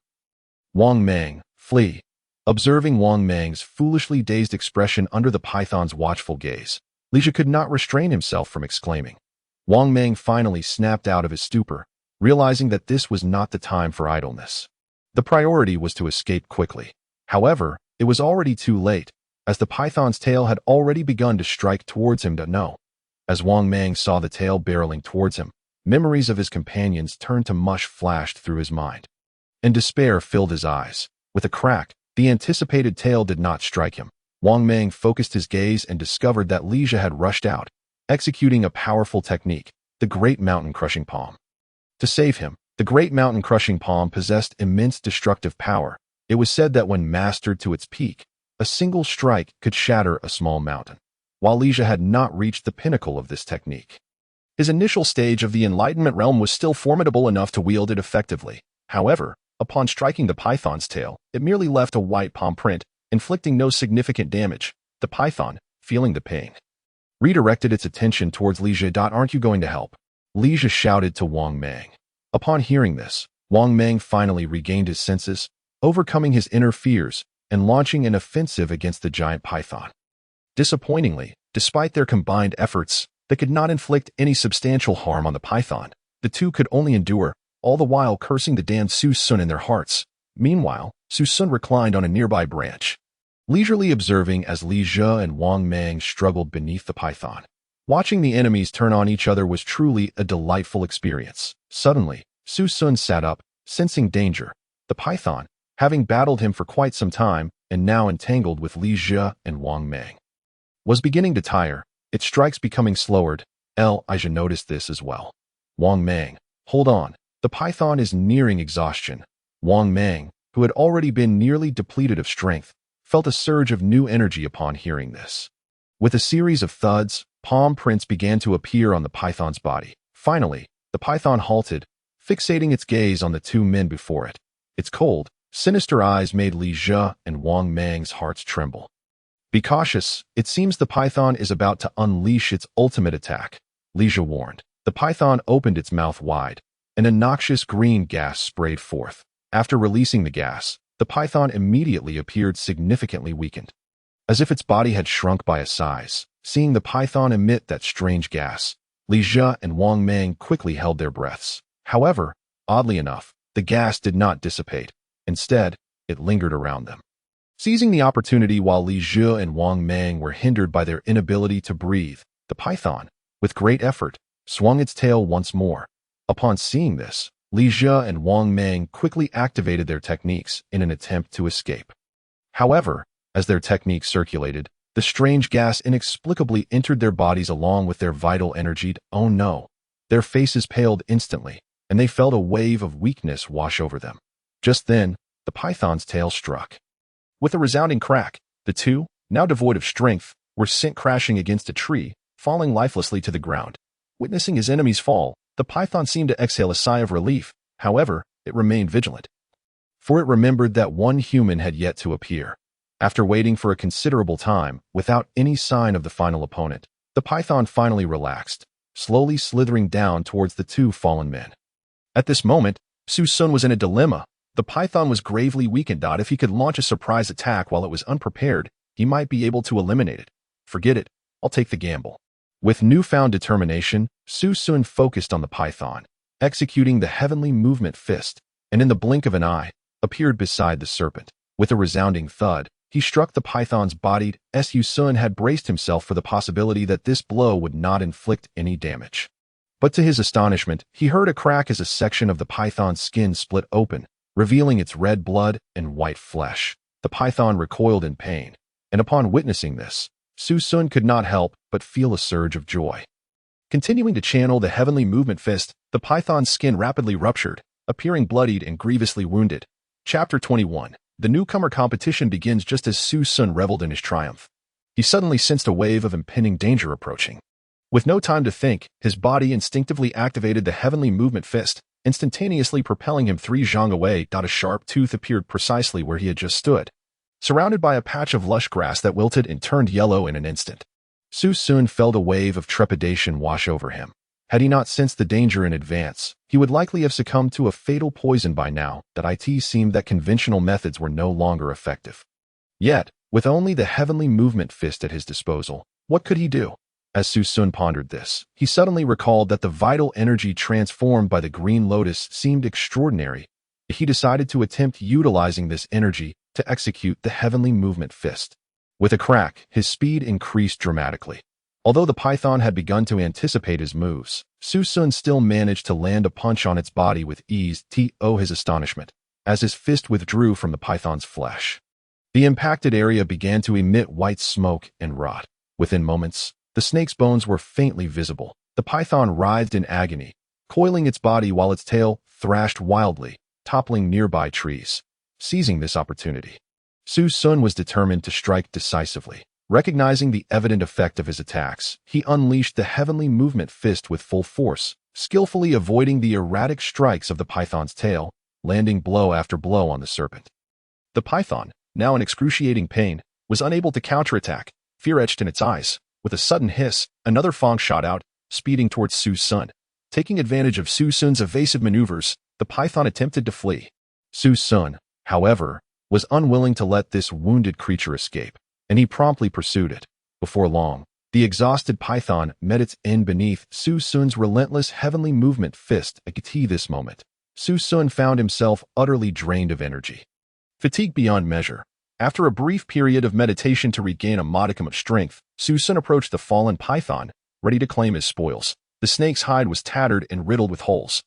Wang Mang, flee. Observing Wang Mang's foolishly dazed expression under the python's watchful gaze, Li Jia could not restrain himself from exclaiming. Wang Mang finally snapped out of his stupor, realizing that this was not the time for idleness. The priority was to escape quickly. However, it was already too late, as the python's tail had already begun to strike towards him. As Wang Mang saw the tail barreling towards him, memories of his companions turned to mush flashed through his mind, and despair filled his eyes. With a crack, the anticipated tail did not strike him. Wang Mang focused his gaze and discovered that Li Jia had rushed out, executing a powerful technique, the Great Mountain Crushing Palm. To save him, the Great Mountain Crushing Palm possessed immense destructive power. It was said that when mastered to its peak, a single strike could shatter a small mountain. While Li Jia had not reached the pinnacle of this technique, his initial stage of the enlightenment realm was still formidable enough to wield it effectively. However, upon striking the python's tail, it merely left a white palm print, inflicting no significant damage. The python, feeling the pain, redirected its attention towards Li Jia. Aren't you going to help? Li Jia shouted to Wang Mang. Upon hearing this, Wang Mang finally regained his senses, overcoming his inner fears and launching an offensive against the giant python. Disappointingly, despite their combined efforts, they could not inflict any substantial harm on the python. The two could only endure, all the while cursing the damned Su Sun in their hearts. Meanwhile, Su Sun reclined on a nearby branch, leisurely observing as Li Jia and Wang Mang struggled beneath the python. Watching the enemies turn on each other was truly a delightful experience. Suddenly, Su Sun sat up, sensing danger. The python, having battled him for quite some time and now entangled with Li Jia and Wang Mang, was beginning to tire, its strikes becoming slower. Elijah noticed this as well. Wang Mang, hold on. The python is nearing exhaustion. Wang Mang, who had already been nearly depleted of strength, felt a surge of new energy upon hearing this. With a series of thuds, palm prints began to appear on the python's body. Finally, the python halted, fixating its gaze on the two men before it. Its cold, sinister eyes made Li Zhe and Wang Mang's hearts tremble. "Be cautious, it seems the python is about to unleash its ultimate attack," Li Zhe warned. The python opened its mouth wide, and a noxious green gas sprayed forth. After releasing the gas, the python immediately appeared significantly weakened, as if its body had shrunk by a size. Seeing the python emit that strange gas, Li Zhe and Wang Mang quickly held their breaths. However, oddly enough, the gas did not dissipate. Instead, it lingered around them. Seizing the opportunity while Li Zhe and Wang Mang were hindered by their inability to breathe, the python, with great effort, swung its tail once more. Upon seeing this, Li Zhe and Wang Mang quickly activated their techniques in an attempt to escape. However, as their techniques circulated, the strange gas inexplicably entered their bodies along with their vital energy. Oh no! Their faces paled instantly, and they felt a wave of weakness wash over them. Just then, the python's tail struck. With a resounding crack, the two, now devoid of strength, were sent crashing against a tree, falling lifelessly to the ground. Witnessing his enemy's fall, the python seemed to exhale a sigh of relief. However, it remained vigilant, for it remembered that one human had yet to appear. After waiting for a considerable time, without any sign of the final opponent, the python finally relaxed, slowly slithering down towards the two fallen men. At this moment, Su Sun was in a dilemma. The python was gravely weakened. If he could launch a surprise attack while it was unprepared, he might be able to eliminate it. Forget it, I'll take the gamble. With newfound determination, Su Sun focused on the python, executing the heavenly movement fist, and in the blink of an eye, appeared beside the serpent. With a resounding thud, he struck the python's body. Su Sun had braced himself for the possibility that this blow would not inflict any damage. But to his astonishment, he heard a crack as a section of the python's skin split open, revealing its red blood and white flesh. The python recoiled in pain, and upon witnessing this, Su Sun could not help but feel a surge of joy. Continuing to channel the heavenly movement fist, the python's skin rapidly ruptured, appearing bloodied and grievously wounded. Chapter 21. The newcomer competition begins just as Su Sun reveled in his triumph. He suddenly sensed a wave of impending danger approaching. With no time to think, his body instinctively activated the heavenly movement fist, instantaneously propelling him 3 zhang away. A sharp tooth appeared precisely where he had just stood, surrounded by a patch of lush grass that wilted and turned yellow in an instant. Su Sun felt a wave of trepidation wash over him. Had he not sensed the danger in advance, he would likely have succumbed to a fatal poison by now. It seemed that conventional methods were no longer effective. Yet, with only the heavenly movement fist at his disposal, what could he do? As Su Sun pondered this, he suddenly recalled that the vital energy transformed by the green lotus seemed extraordinary. He decided to attempt utilizing this energy to execute the heavenly movement fist. With a crack, his speed increased dramatically. Although the python had begun to anticipate his moves, Su Sun still managed to land a punch on its body with ease. To his astonishment, as his fist withdrew from the python's flesh, the impacted area began to emit white smoke and rot. Within moments, the snake's bones were faintly visible. The python writhed in agony, coiling its body while its tail thrashed wildly, toppling nearby trees. Seizing this opportunity, Su Sun was determined to strike decisively. Recognizing the evident effect of his attacks, he unleashed the heavenly movement fist with full force, skillfully avoiding the erratic strikes of the python's tail, landing blow after blow on the serpent. The python, now in excruciating pain, was unable to counterattack. Fear etched in its eyes. With a sudden hiss, another fang shot out, speeding towards Su Sun. Taking advantage of Su Sun's evasive maneuvers, the python attempted to flee. Su Sun, however, was unwilling to let this wounded creature escape, and he promptly pursued it. Before long, the exhausted python met its end beneath Su Sun's relentless heavenly movement fist. At this moment, Su Sun found himself utterly drained of energy. Fatigued beyond measure, after a brief period of meditation to regain a modicum of strength, Su Sun approached the fallen python, ready to claim his spoils. The snake's hide was tattered and riddled with holes,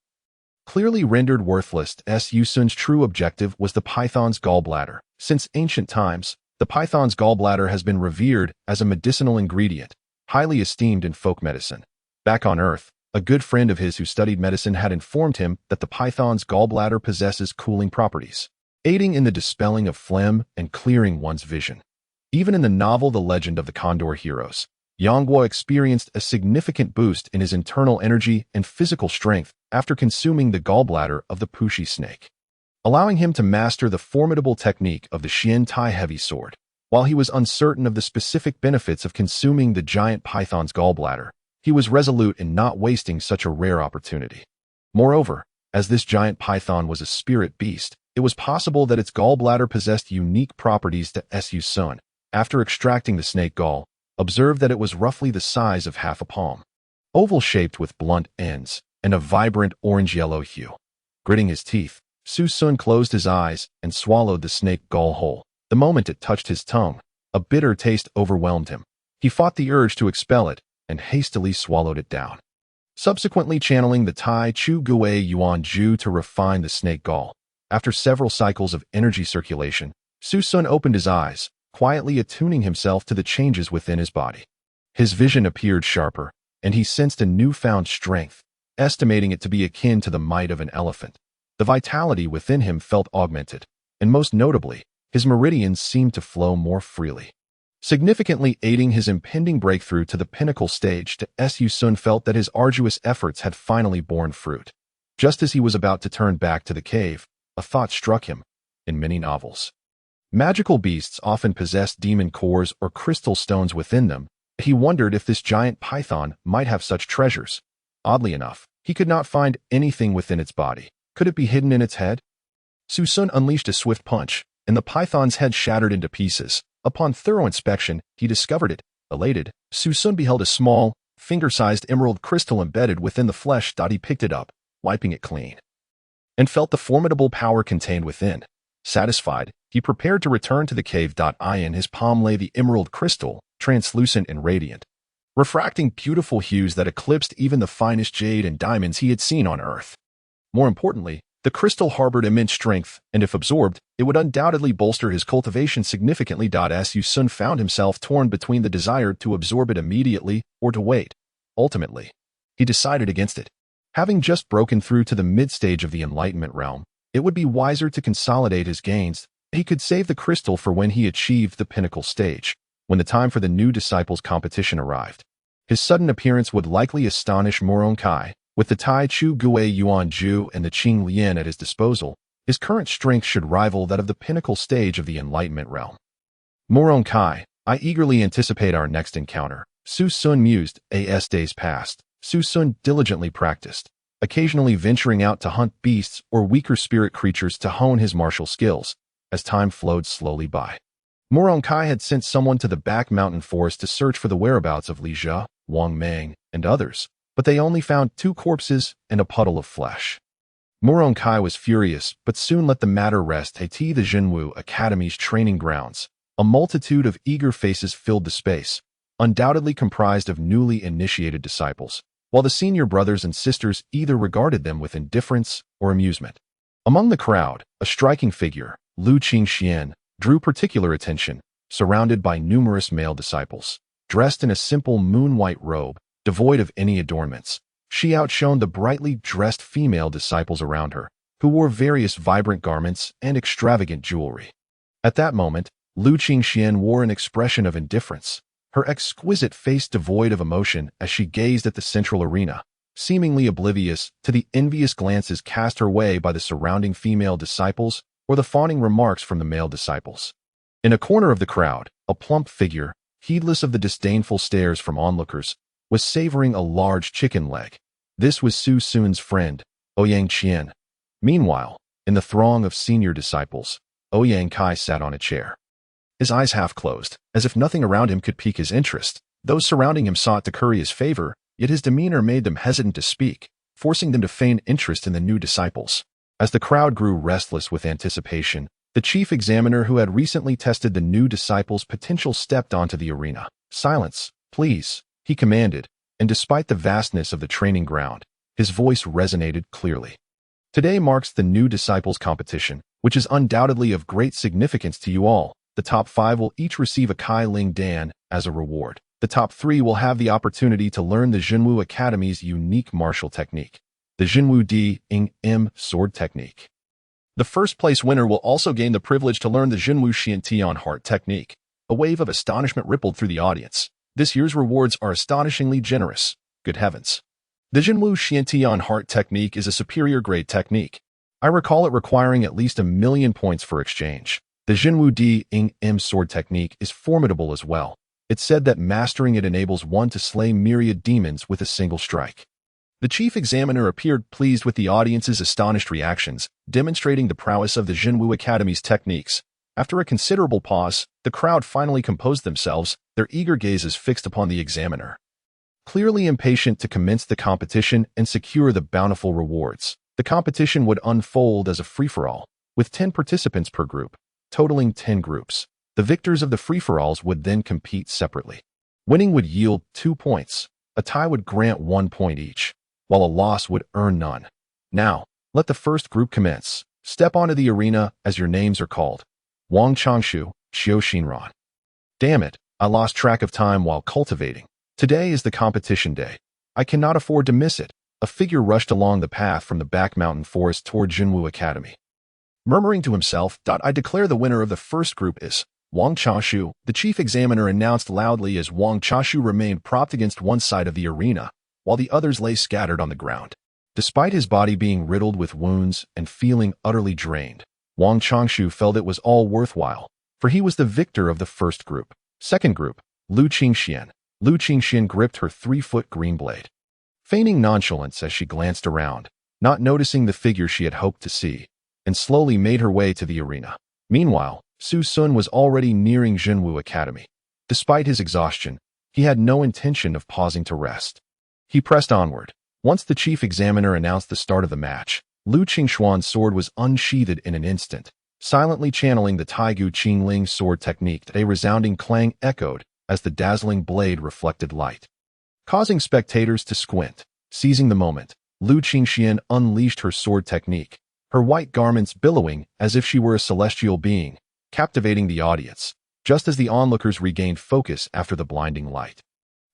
clearly rendered worthless. Su Sun's true objective was the python's gallbladder. Since ancient times, the python's gallbladder has been revered as a medicinal ingredient, highly esteemed in folk medicine. Back on Earth, A good friend of his who studied medicine had informed him that the python's gallbladder possesses cooling properties, aiding in the dispelling of phlegm and clearing one's vision. Even in the novel The Legend of the Condor Heroes, Yangguo experienced a significant boost in his internal energy and physical strength after consuming the gallbladder of the Pushi snake, allowing him to master the formidable technique of the Xian Tai heavy sword. While he was uncertain of the specific benefits of consuming the giant python's gallbladder, he was resolute in not wasting such a rare opportunity. Moreover, as this giant python was a spirit beast, it was possible that its gallbladder possessed unique properties to Su Sun. After extracting the snake gall, observed that it was roughly the size of half a palm, oval-shaped with blunt ends, and a vibrant orange-yellow hue. Gritting his teeth, Su Sun closed his eyes and swallowed the snake gall whole. The moment it touched his tongue, a bitter taste overwhelmed him. He fought the urge to expel it and hastily swallowed it down, subsequently channeling the Tai Chu Gui Yuan Ju to refine the snake gall. After several cycles of energy circulation, Su Sun opened his eyes, quietly attuning himself to the changes within his body. His vision appeared sharper, and he sensed a newfound strength, estimating it to be akin to the might of an elephant. The vitality within him felt augmented, and most notably, his meridians seemed to flow more freely, significantly aiding his impending breakthrough to the pinnacle stage. Su Sun felt that his arduous efforts had finally borne fruit. Just as he was about to turn back to the cave, a thought struck him. In many novels, magical beasts often possess demon cores or crystal stones within them. He wondered if this giant python might have such treasures. Oddly enough, he could not find anything within its body. Could it be hidden in its head? Su Sun unleashed a swift punch, and the python's head shattered into pieces. Upon thorough inspection, he discovered it. Elated, Su Sun beheld a small, finger-sized emerald crystal embedded within the flesh. He picked it up, wiping it clean, and felt the formidable power contained within. Satisfied, he prepared to return to the cave. In his palm lay the emerald crystal, translucent and radiant, refracting beautiful hues that eclipsed even the finest jade and diamonds he had seen on Earth. More importantly, the crystal harbored immense strength, and if absorbed, it would undoubtedly bolster his cultivation significantly. Su Sun found himself torn between the desire to absorb it immediately or to wait. Ultimately, he decided against it. Having just broken through to the mid-stage of the Enlightenment realm, it would be wiser to consolidate his gains. He could save the crystal for when he achieved the pinnacle stage, when the time for the new disciples competition arrived. His sudden appearance would likely astonish Moron Kai. With the Tai Chu Gui Yuan Ju and the Qing Lian at his disposal, his current strength should rival that of the pinnacle stage of the Enlightenment realm. Moron Kai, I eagerly anticipate our next encounter. Su Sun mused. As days passed, Su Sun diligently practiced, occasionally venturing out to hunt beasts or weaker spirit creatures to hone his martial skills. As time flowed slowly by, Moron Kai had sent someone to the back mountain forest to search for the whereabouts of Li Jia, Wang Meng, and others, but they only found 2 corpses and a puddle of flesh. Moron Kai was furious, but soon let the matter rest. At the Jinwu Academy's training grounds, a multitude of eager faces filled the space, undoubtedly comprised of newly initiated disciples, while the senior brothers and sisters either regarded them with indifference or amusement. Among the crowd, a striking figure, Lu Qingxian, drew particular attention, surrounded by numerous male disciples. Dressed in a simple moon-white robe, devoid of any adornments, she outshone the brightly dressed female disciples around her, who wore various vibrant garments and extravagant jewelry. At that moment, Lu Qingxian wore an expression of indifference, her exquisite face devoid of emotion as she gazed at the central arena, seemingly oblivious to the envious glances cast her way by the surrounding female disciples or the fawning remarks from the male disciples. In a corner of the crowd, a plump figure, heedless of the disdainful stares from onlookers, was savoring a large chicken leg. This was Su Sun's friend, Ouyang Qian. Meanwhile, in the throng of senior disciples, Ouyang Kai sat on a chair, his eyes half closed, as if nothing around him could pique his interest. Those surrounding him sought to curry his favor, yet his demeanor made them hesitant to speak, forcing them to feign interest in the new disciples. As the crowd grew restless with anticipation, the chief examiner who had recently tested the new disciples' potential stepped onto the arena. Silence, please, he commanded, and despite the vastness of the training ground, his voice resonated clearly. Today marks the new disciples competition, which is undoubtedly of great significance to you all. The top 5 will each receive a Kai Ling Dan as a reward. The top 3 will have the opportunity to learn the Jinwu Academy's unique martial technique, the Jinwu Di Ing M sword technique. The first place winner will also gain the privilege to learn the Jinwu Xian Tian heart technique. A wave of astonishment rippled through the audience. This year's rewards are astonishingly generous. Good heavens. The Jinwu Xian Tian heart technique is a superior grade technique. I recall it requiring at least 1,000,000 points for exchange. The Jinwu Di Ing M sword technique is formidable as well. It's said that mastering it enables one to slay myriad demons with a single strike. The chief examiner appeared pleased with the audience's astonished reactions, demonstrating the prowess of the Jinwu Academy's techniques. After a considerable pause, the crowd finally composed themselves, their eager gazes fixed upon the examiner. Clearly impatient to commence the competition and secure the bountiful rewards, the competition would unfold as a free-for-all, with 10 participants per group, totaling 10 groups. The victors of the free-for-alls would then compete separately. Winning would yield 2 points, a tie would grant 1 point each, while a loss would earn none. Now, let the first group commence. Step onto the arena as your names are called. Wang Changshu, Xiao Xinran. Damn it, I lost track of time while cultivating. Today is the competition day. I cannot afford to miss it. A figure rushed along the path from the back mountain forest toward Jinwu Academy. Murmuring to himself, I declare the winner of the first group is Wang Changshu. The chief examiner announced loudly as Wang Changshu remained propped against one side of the arena, while the others lay scattered on the ground. Despite his body being riddled with wounds and feeling utterly drained, Wang Changshu felt it was all worthwhile, for he was the victor of the first group. Second group, Lu Qingxian. Lu Qingxian gripped her 3-foot green blade, feigning nonchalance as she glanced around, not noticing the figure she had hoped to see, and slowly made her way to the arena. Meanwhile, Su Sun was already nearing Jinwu Academy. Despite his exhaustion, he had no intention of pausing to rest. He pressed onward. Once the chief examiner announced the start of the match, Lu Qingxuan's sword was unsheathed in an instant, silently channeling the Taigu Qingling sword technique that a resounding clang echoed as the dazzling blade reflected light, causing spectators to squint. Seizing the moment, Lu Qingxian unleashed her sword technique, her white garments billowing as if she were a celestial being, captivating the audience, just as the onlookers regained focus after the blinding light.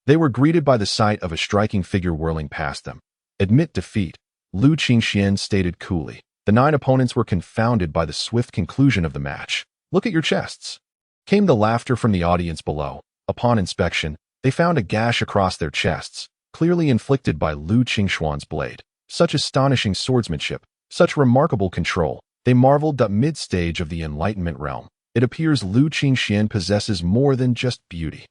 They were greeted by the sight of a striking figure whirling past them. Admit defeat, Lu Qingxian stated coolly. The 9 opponents were confounded by the swift conclusion of the match. Look at your chests. Came the laughter from the audience below. Upon inspection, they found a gash across their chests, clearly inflicted by Lu Qingxuan's blade. Such astonishing swordsmanship, such remarkable control. They marveled at mid-stage of the Enlightenment realm. It appears Lu Qingxian possesses more than just beauty.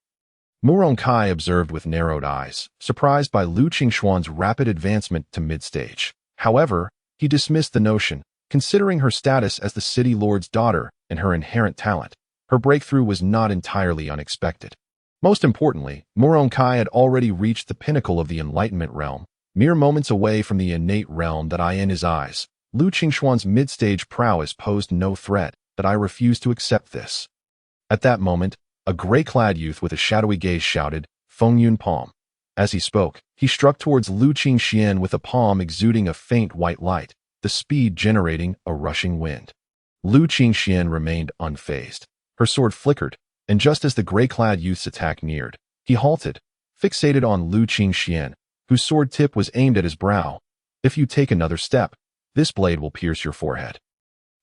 Murong Kai observed with narrowed eyes, surprised by Lu Qingxuan's rapid advancement to mid-stage. However, he dismissed the notion, considering her status as the city lord's daughter and her inherent talent. Her breakthrough was not entirely unexpected. Most importantly, Murong Kai had already reached the pinnacle of the Enlightenment realm, mere moments away from the innate realm that I in his eyes. Lu Qingxuan's mid-stage prowess posed no threat, that I refused to accept this. At that moment, a gray-clad youth with a shadowy gaze shouted, "Feng Yun Palm." As he spoke, he struck towards Lu Qingxian with a palm exuding a faint white light, the speed generating a rushing wind. Lu Qingxian remained unfazed. Her sword flickered, and just as the gray-clad youth's attack neared, he halted, fixated on Lu Qingxian, whose sword tip was aimed at his brow. "If you take another step, this blade will pierce your forehead."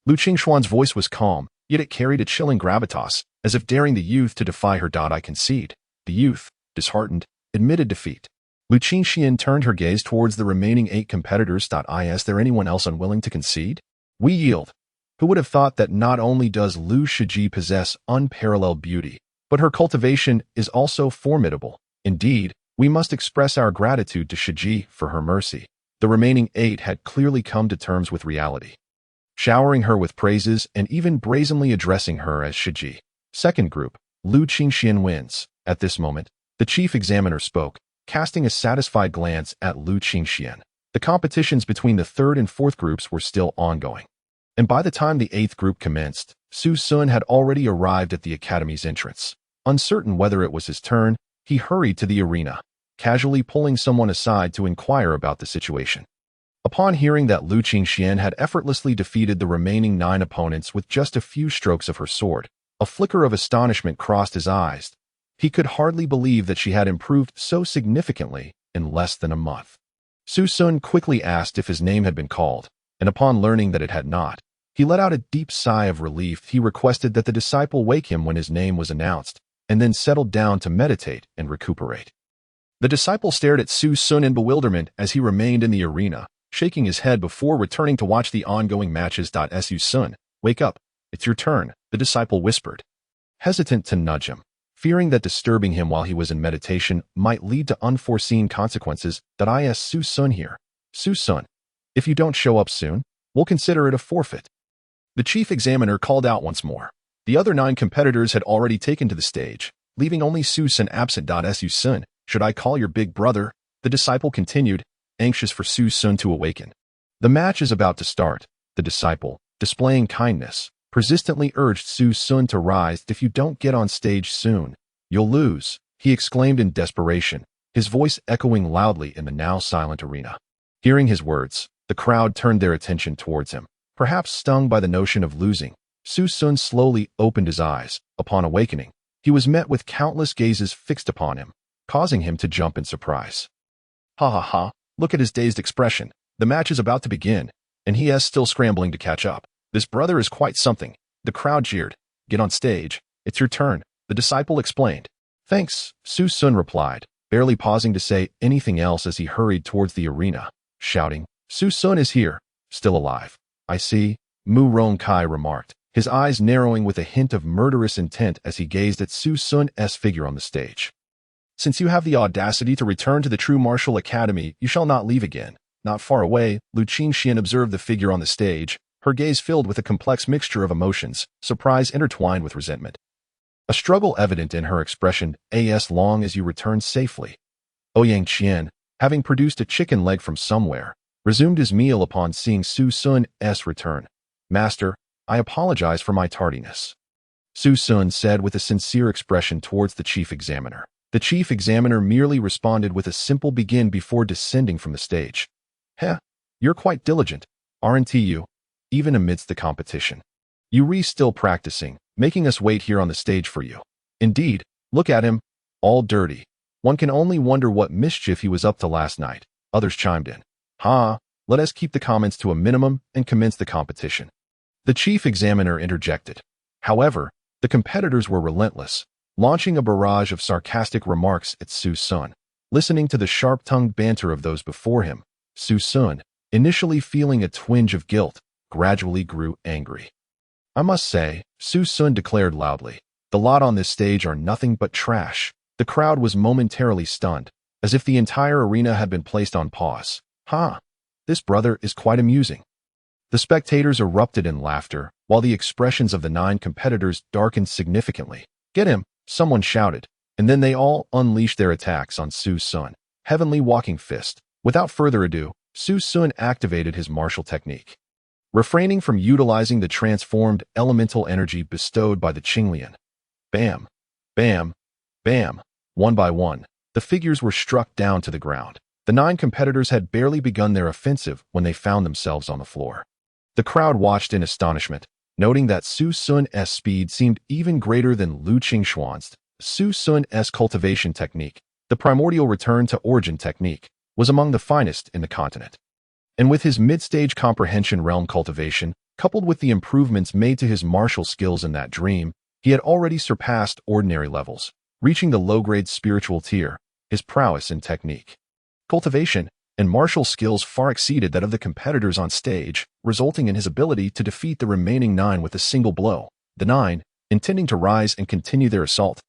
Lu Qingxuan's voice was calm, yet it carried a chilling gravitas, as if daring the youth to defy her. "I concede." The youth, disheartened, admitted defeat. Lu Qingxian turned her gaze towards the remaining 8 competitors. Is there anyone else unwilling to concede? We yield. Who would have thought that not only does Lu Shiji possess unparalleled beauty, but her cultivation is also formidable. Indeed, we must express our gratitude to Shiji for her mercy. The remaining 8 had clearly come to terms with reality, showering her with praises and even brazenly addressing her as Shiji. Second group, Lu Qingxian wins. At this moment, the chief examiner spoke, casting a satisfied glance at Lu Qingxian. The competitions between the third and fourth groups were still ongoing, and by the time the 8th group commenced, Su Sun had already arrived at the academy's entrance. Uncertain whether it was his turn, he hurried to the arena, casually pulling someone aside to inquire about the situation. Upon hearing that Lu Qingxian had effortlessly defeated the remaining 9 opponents with just a few strokes of her sword, a flicker of astonishment crossed his eyes. He could hardly believe that she had improved so significantly in less than a month. Su Sun quickly asked if his name had been called, and upon learning that it had not, he let out a deep sigh of relief. He requested that the disciple wake him when his name was announced, and then settled down to meditate and recuperate. The disciple stared at Su Sun in bewilderment as he remained in the arena, shaking his head before returning to watch the ongoing matches. Su Sun, wake up, it's your turn, the disciple whispered. Hesitant to nudge him, fearing that disturbing him while he was in meditation might lead to unforeseen consequences, I asked Su Sun here. Su Sun, if you don't show up soon, we'll consider it a forfeit. The chief examiner called out once more. The other 9 competitors had already taken to the stage, leaving only Su Sun absent. Su Sun, should I call your big brother? The disciple continued, anxious for Su Sun to awaken. The match is about to start. The disciple, displaying kindness, persistently urged Su Sun to rise. If you don't get on stage soon, you'll lose, he exclaimed in desperation, his voice echoing loudly in the now silent arena. Hearing his words, the crowd turned their attention towards him. Perhaps stung by the notion of losing, Su Sun slowly opened his eyes. Upon awakening, he was met with countless gazes fixed upon him, causing him to jump in surprise. Ha ha ha, look at his dazed expression. The match is about to begin, and he is still scrambling to catch up. This brother is quite something. The crowd jeered. Get on stage. It's your turn, the disciple explained. Thanks, Su Sun replied, barely pausing to say anything else as he hurried towards the arena, shouting, Su Sun is here, still alive. I see, Mu Rong Kai remarked, his eyes narrowing with a hint of murderous intent as he gazed at Su Sun's figure on the stage. Since you have the audacity to return to the true martial academy, you shall not leave again. Not far away, Lu Qingxian observed the figure on the stage, her gaze filled with a complex mixture of emotions, surprise intertwined with resentment. A struggle evident in her expression. As long as you return safely. Ouyang Qian, having produced a chicken leg from somewhere, resumed his meal upon seeing Su Sun's return. Master, I apologize for my tardiness, Su Sun said with a sincere expression towards the chief examiner. The chief examiner merely responded with a simple begin before descending from the stage. Heh, you're quite diligent, aren't you? Even amidst the competition. You're still practicing, making us wait here on the stage for you. Indeed, look at him, all dirty. One can only wonder what mischief he was up to last night. Others chimed in. Let us keep the comments to a minimum and commence the competition. The chief examiner interjected. However, the competitors were relentless, launching a barrage of sarcastic remarks at Su Sun. Listening to the sharp-tongued banter of those before him, Su Sun, initially feeling a twinge of guilt, gradually grew angry. I must say, Su Sun declared loudly, the lot on this stage are nothing but trash. The crowd was momentarily stunned, as if the entire arena had been placed on pause. This brother is quite amusing. The spectators erupted in laughter, while the expressions of the 9 competitors darkened significantly. Get him, someone shouted, and then they all unleashed their attacks on Su Sun. Heavenly walking fist. Without further ado, Su Sun activated his martial technique. Refraining from utilizing the transformed elemental energy bestowed by the Qinglian. Bam, bam, bam. One by one, the figures were struck down to the ground. The 9 competitors had barely begun their offensive when they found themselves on the floor. The crowd watched in astonishment, noting that Su Sun's speed seemed even greater than Lu Qingxuan's. Su Sun's cultivation technique, the primordial return to origin technique, was among the finest in the continent. And with his mid-stage comprehension realm cultivation, coupled with the improvements made to his martial skills in that dream, he had already surpassed ordinary levels, reaching the low-grade spiritual tier. His prowess in technique, cultivation, and martial skills far exceeded that of the competitors on stage, resulting in his ability to defeat the remaining 9 with a single blow. The 9, intending to rise and continue their assault,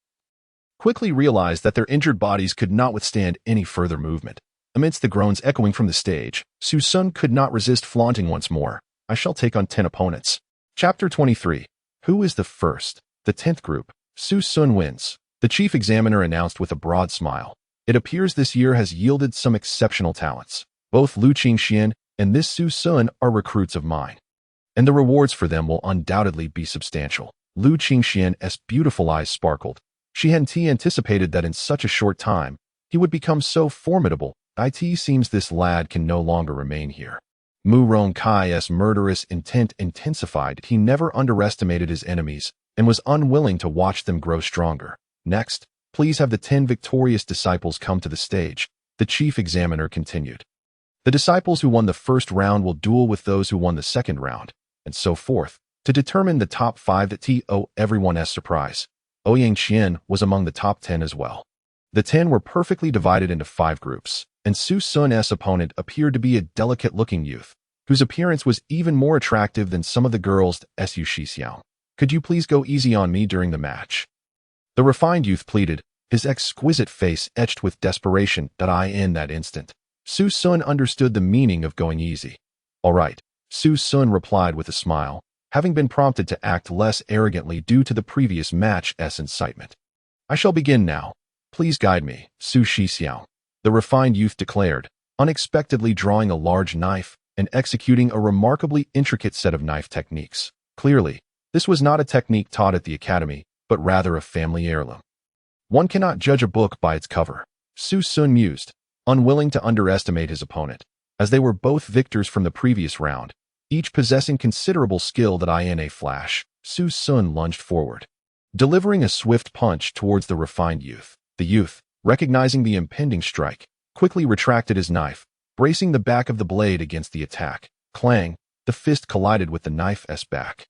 quickly realized that their injured bodies could not withstand any further movement. Amidst the groans echoing from the stage, Su Sun could not resist flaunting once more, I shall take on 10 opponents. Chapter 23. Who is the first? The 10th group. Su Sun wins. The chief examiner announced with a broad smile. It appears this year has yielded some exceptional talents. Both Lu Qingxian and this Su Sun are recruits of mine, and the rewards for them will undoubtedly be substantial. Lu Qingxian's beautiful eyes sparkled. She hadn't anticipated that in such a short time, he would become so formidable. It seems this lad can no longer remain here. Mu Rong Kai's murderous intent intensified. He never underestimated his enemies and was unwilling to watch them grow stronger. Next, please have the 10 victorious disciples come to the stage," the chief examiner continued. "The disciples who won the first round will duel with those who won the second round, and so forth, to determine the top 5 that to everyone's surprise, Ouyang Qian was among the top 10 as well. The 10 were perfectly divided into 5 groups, and Su Sun's opponent appeared to be a delicate-looking youth, whose appearance was even more attractive than some of the girls at Su Shixiang. "Could you please go easy on me during the match?" The refined youth pleaded, his exquisite face etched with desperation. In that instant, Su Sun understood the meaning of going easy. "All right," Su Sun replied with a smile, having been prompted to act less arrogantly due to the previous match's incitement. "I shall begin now. Please guide me, Su Shixiang," the refined youth declared, unexpectedly drawing a large knife and executing a remarkably intricate set of knife techniques. Clearly, this was not a technique taught at the academy, but rather a family heirloom. "One cannot judge a book by its cover," Su Sun mused, unwilling to underestimate his opponent, as they were both victors from the previous round, each possessing considerable skill. In a flash, Su Sun lunged forward, delivering a swift punch towards the refined youth. The youth, recognizing the impending strike, quickly retracted his knife, bracing the back of the blade against the attack. Clang, the fist collided with the knife's back,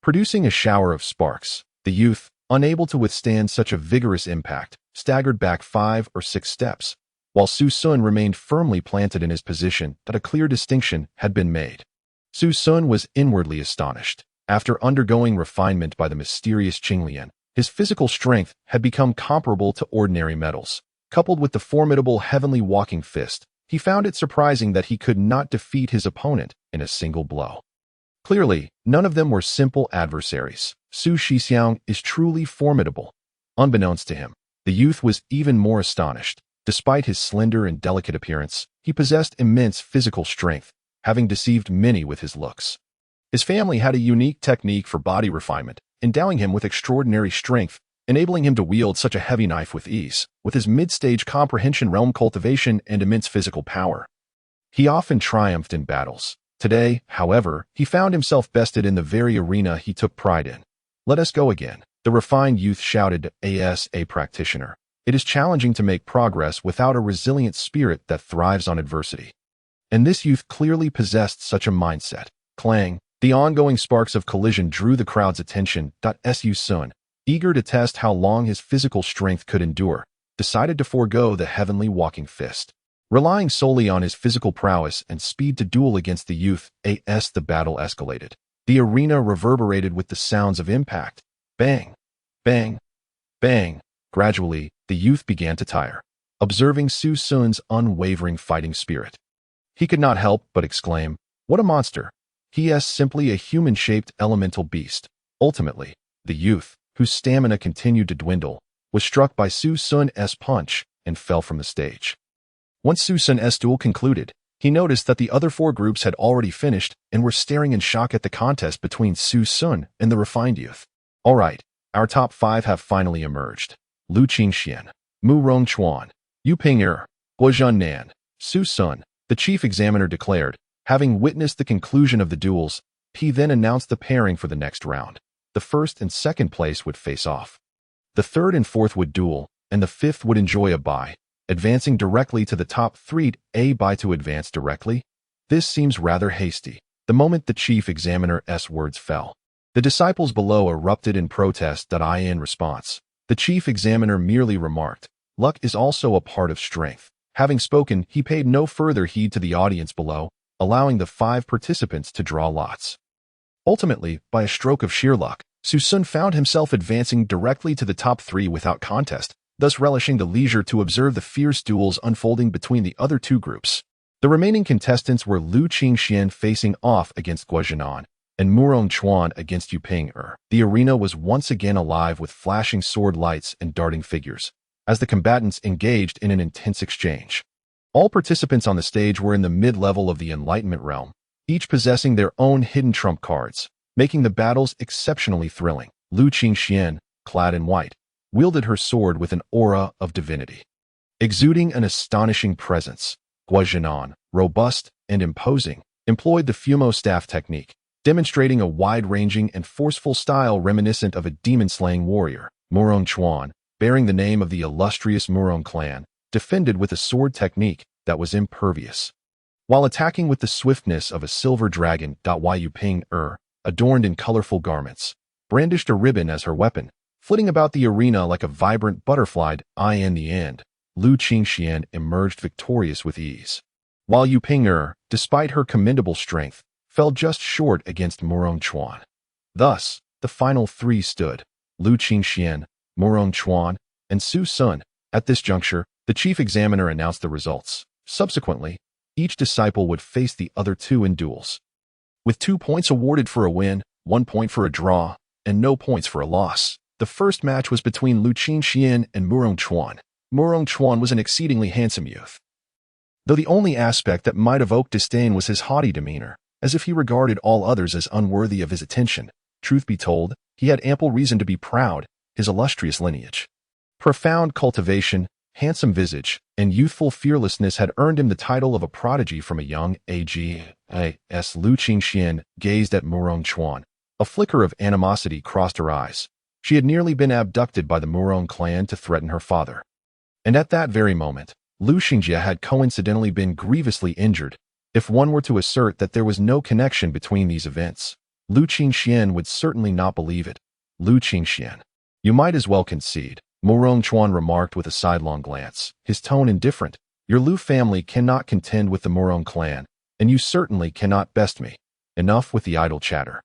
producing a shower of sparks. The youth, unable to withstand such a vigorous impact, staggered back 5 or 6 steps, while Su Sun remained firmly planted in his position. A clear distinction had been made. Su Sun was inwardly astonished. After undergoing refinement by the mysterious Qinglian, his physical strength had become comparable to ordinary metals. Coupled with the formidable heavenly walking fist, he found it surprising that he could not defeat his opponent in a single blow. Clearly, none of them were simple adversaries. Su Shixiang is truly formidable. Unbeknownst to him, the youth was even more astonished. Despite his slender and delicate appearance, he possessed immense physical strength, having deceived many with his looks. His family had a unique technique for body refinement, endowing him with extraordinary strength, enabling him to wield such a heavy knife with ease. With his mid-stage comprehension realm cultivation and immense physical power, he often triumphed in battles. Today, however, he found himself bested in the very arena he took pride in. "Let us go again," the refined youth shouted as a practitioner. "It is challenging to make progress without a resilient spirit that thrives on adversity." And this youth clearly possessed such a mindset. Clang, the ongoing sparks of collision drew the crowd's attention. Su Sun, eager to test how long his physical strength could endure, decided to forego the heavenly walking fist. Relying solely on his physical prowess and speed to duel against the youth, the battle escalated. The arena reverberated with the sounds of impact. Bang, bang, bang. Gradually, the youth began to tire, observing Su Sun's unwavering fighting spirit. He could not help but exclaim, "What a monster! He is simply a human-shaped elemental beast." Ultimately, the youth, whose stamina continued to dwindle, was struck by Su Sun's punch and fell from the stage. Once Su Sun's duel concluded, he noticed that the other 4 groups had already finished and were staring in shock at the contest between Su Sun and the refined youth. "All right, our top 5 have finally emerged. Lu Qingxian, Mu Rongchuan, Yu Ping'er, Guozhen Nan, Su Sun," the chief examiner declared. Having witnessed the conclusion of the duels, he then announced the pairing for the next round. The first and second place would face off. The third and fourth would duel, and the fifth would enjoy a bye, advancing directly to the top 3. A bye to advance directly? This seems rather hasty. The moment the chief examiner's words fell, the disciples below erupted in protest. In response, the chief examiner merely remarked, "Luck is also a part of strength." Having spoken, he paid no further heed to the audience below, allowing the 5 participants to draw lots. Ultimately, by a stroke of sheer luck, Su Sun found himself advancing directly to the top 3 without contest, thus relishing the leisure to observe the fierce duels unfolding between the other 2 groups. The remaining contestants were Lu Qingxian facing off against Guozhen and Mu Rongchuan against Yu Ping'er. The arena was once again alive with flashing sword lights and darting figures, as the combatants engaged in an intense exchange. All participants on the stage were in the mid-level of the Enlightenment realm, each possessing their own hidden trump cards, making the battles exceptionally thrilling. Lu Qingxian, clad in white, wielded her sword with an aura of divinity, exuding an astonishing presence. Guozhen, robust and imposing, employed the Fumo staff technique, demonstrating a wide-ranging and forceful style reminiscent of a demon-slaying warrior. Mu Rongchuan, bearing the name of the illustrious Murong clan, defended with a sword technique that was impervious. While attacking with the swiftness of a silver dragon, Yu Ping adorned in colorful garments, brandished a ribbon as her weapon, flitting about the arena like a vibrant butterfly. In the end, Lu Qingxian emerged victorious with ease. While Yu Ping despite her commendable strength, fell just short against Murong Chuan. Thus, the final three stood: Lu Qingxian, Murong Chuan, and Su Sun. At this juncture, the chief examiner announced the results. Subsequently, each disciple would face the other two in duels, with 2 points awarded for a win, 1 point for a draw, and no points for a loss. The first match was between Lu Qingxian and Murong Chuan. Murong Chuan was an exceedingly handsome youth, though the only aspect that might evoke disdain was his haughty demeanor, as if he regarded all others as unworthy of his attention. Truth be told, he had ample reason to be proud. His illustrious lineage, profound cultivation, handsome visage, and youthful fearlessness had earned him the title of a prodigy from a young age. As Lu Qingxian gazed at Murong Chuan, a flicker of animosity crossed her eyes. She had nearly been abducted by the Murong clan to threaten her father. And at that very moment, Lu Xingjia had coincidentally been grievously injured. If one were to assert that there was no connection between these events, Lu Qingxian would certainly not believe it. Lu Qingxian, you might as well concede, Murong Chuan remarked with a sidelong glance, his tone indifferent. Your Lu family cannot contend with the Murong clan, and you certainly cannot best me. Enough with the idle chatter.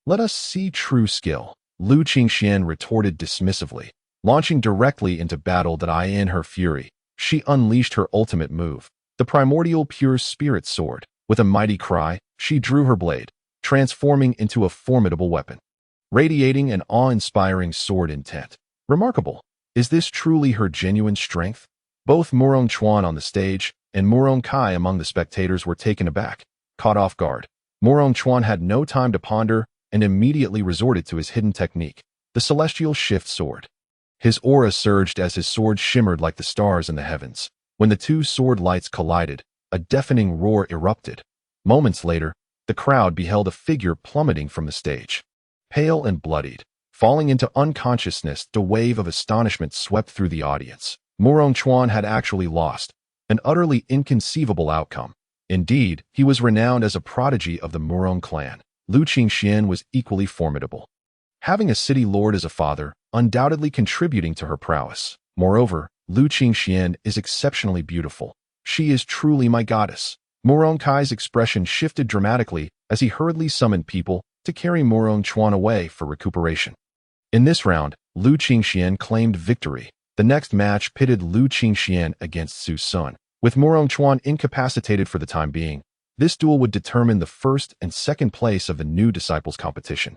Let us see true skill, Lu Qingxian retorted dismissively. Launching directly into battle. In her fury, she unleashed her ultimate move, the primordial pure spirit sword. With a mighty cry, she drew her blade, transforming into a formidable weapon, radiating an awe-inspiring sword intent. Remarkable. Is this truly her genuine strength? Both Murong Chuan on the stage and Murong Kai among the spectators were taken aback, caught off guard. Murong Chuan had no time to ponder and immediately resorted to his hidden technique, the celestial shift sword. His aura surged as his sword shimmered like the stars in the heavens. When the two sword lights collided, a deafening roar erupted. Moments later, the crowd beheld a figure plummeting from the stage. Pale and bloodied, falling into unconsciousness, the wave of astonishment swept through the audience. Murong Chuan had actually lost, an utterly inconceivable outcome. Indeed, he was renowned as a prodigy of the Murong clan. Lu Qingxian was equally formidable, having a city lord as a father, undoubtedly contributing to her prowess. Moreover, Lu Qingxian is exceptionally beautiful. She is truly my goddess. Murong Kai's expression shifted dramatically as he hurriedly summoned people to carry Murong Chuan away for recuperation. In this round, Lu Qingxian claimed victory. The next match pitted Lu Qingxian against Su Sun. With Murong Chuan incapacitated for the time being, this duel would determine the first and second place of the new disciples competition.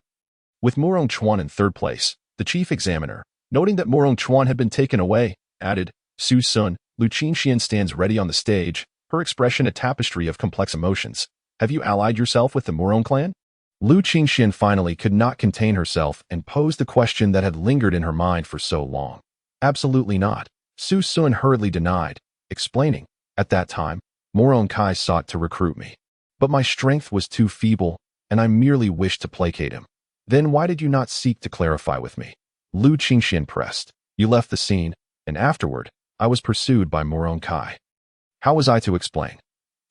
With Murong Chuan in third place, the chief examiner, noting that Murong Chuan had been taken away, added, Su Sun, Lu Qingxian stands ready on the stage, her expression a tapestry of complex emotions. Have you allied yourself with the Murong clan? Lu Qingxian finally could not contain herself and posed the question that had lingered in her mind for so long. Absolutely not. Su Sun hurriedly denied, explaining, at that time, Murong Kai sought to recruit me. But my strength was too feeble, and I merely wished to placate him. Then why did you not seek to clarify with me? Lu Qingxian pressed. You left the scene, and afterward, I was pursued by Murong Kai. How was I to explain?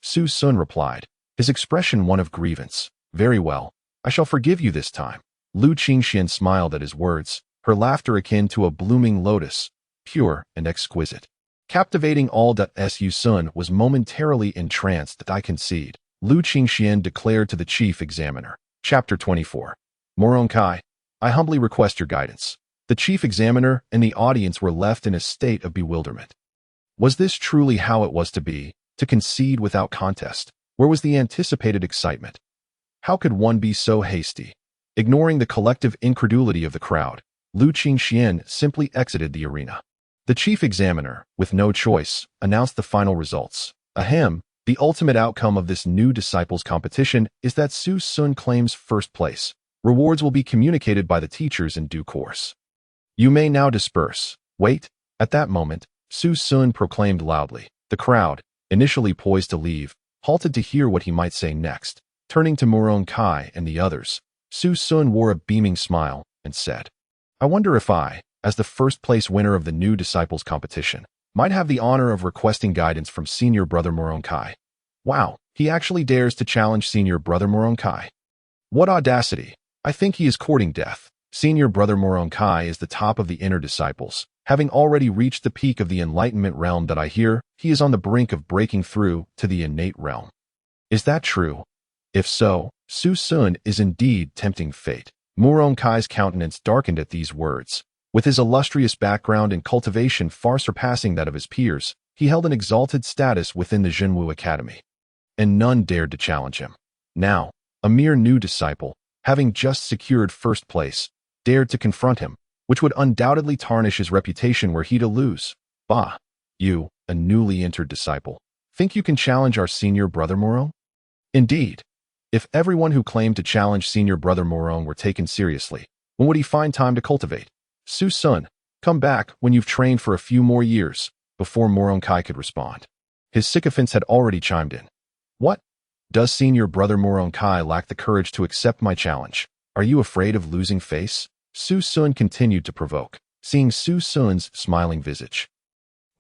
Su Sun replied, his expression one of grievance. Very well, I shall forgive you this time. Lu Qingxian smiled at his words, her laughter akin to a blooming lotus, pure and exquisite. Captivating all. Su Sun was momentarily entranced. I concede, Lu Qingxian declared to the chief examiner. Chapter 24. Murong Kai, I humbly request your guidance. The chief examiner and the audience were left in a state of bewilderment. Was this truly how it was to be, to concede without contest? Where was the anticipated excitement? How could one be so hasty? Ignoring the collective incredulity of the crowd, Lu Qingxian simply exited the arena. The chief examiner, with no choice, announced the final results. Ahem, the ultimate outcome of this new disciples competition is that Su Sun claims first place. Rewards will be communicated by the teachers in due course. You may now disperse. Wait. At that moment, Su Sun proclaimed loudly. The crowd, initially poised to leave, halted to hear what he might say next. Turning to Murong Kai and the others, Su Sun wore a beaming smile and said, I wonder if I, as the first-place winner of the new Disciples competition, might have the honor of requesting guidance from Senior Brother Moronkai. Wow, he actually dares to challenge Senior Brother Moronkai. What audacity! I think he is courting death. Senior Brother Moronkai is the top of the inner disciples, having already reached the peak of the enlightenment realm that I hear he is on the brink of breaking through to the innate realm. Is that true? If so, Su Sun is indeed tempting fate. Moronkai's countenance darkened at these words. With his illustrious background and cultivation far surpassing that of his peers, he held an exalted status within the Jinwu Academy, and none dared to challenge him. Now, a mere new disciple, having just secured first place, dared to confront him, which would undoubtedly tarnish his reputation were he to lose. Bah! You, a newly entered disciple, think you can challenge our Senior Brother Morong? Indeed. If everyone who claimed to challenge Senior Brother Morong were taken seriously, when would he find time to cultivate? Su Sun, come back when you've trained for a few more years, before Moronkai could respond. His sycophants had already chimed in. What? Does Senior Brother Moronkai lack the courage to accept my challenge? Are you afraid of losing face? Su Sun continued to provoke, seeing Su Sun's smiling visage.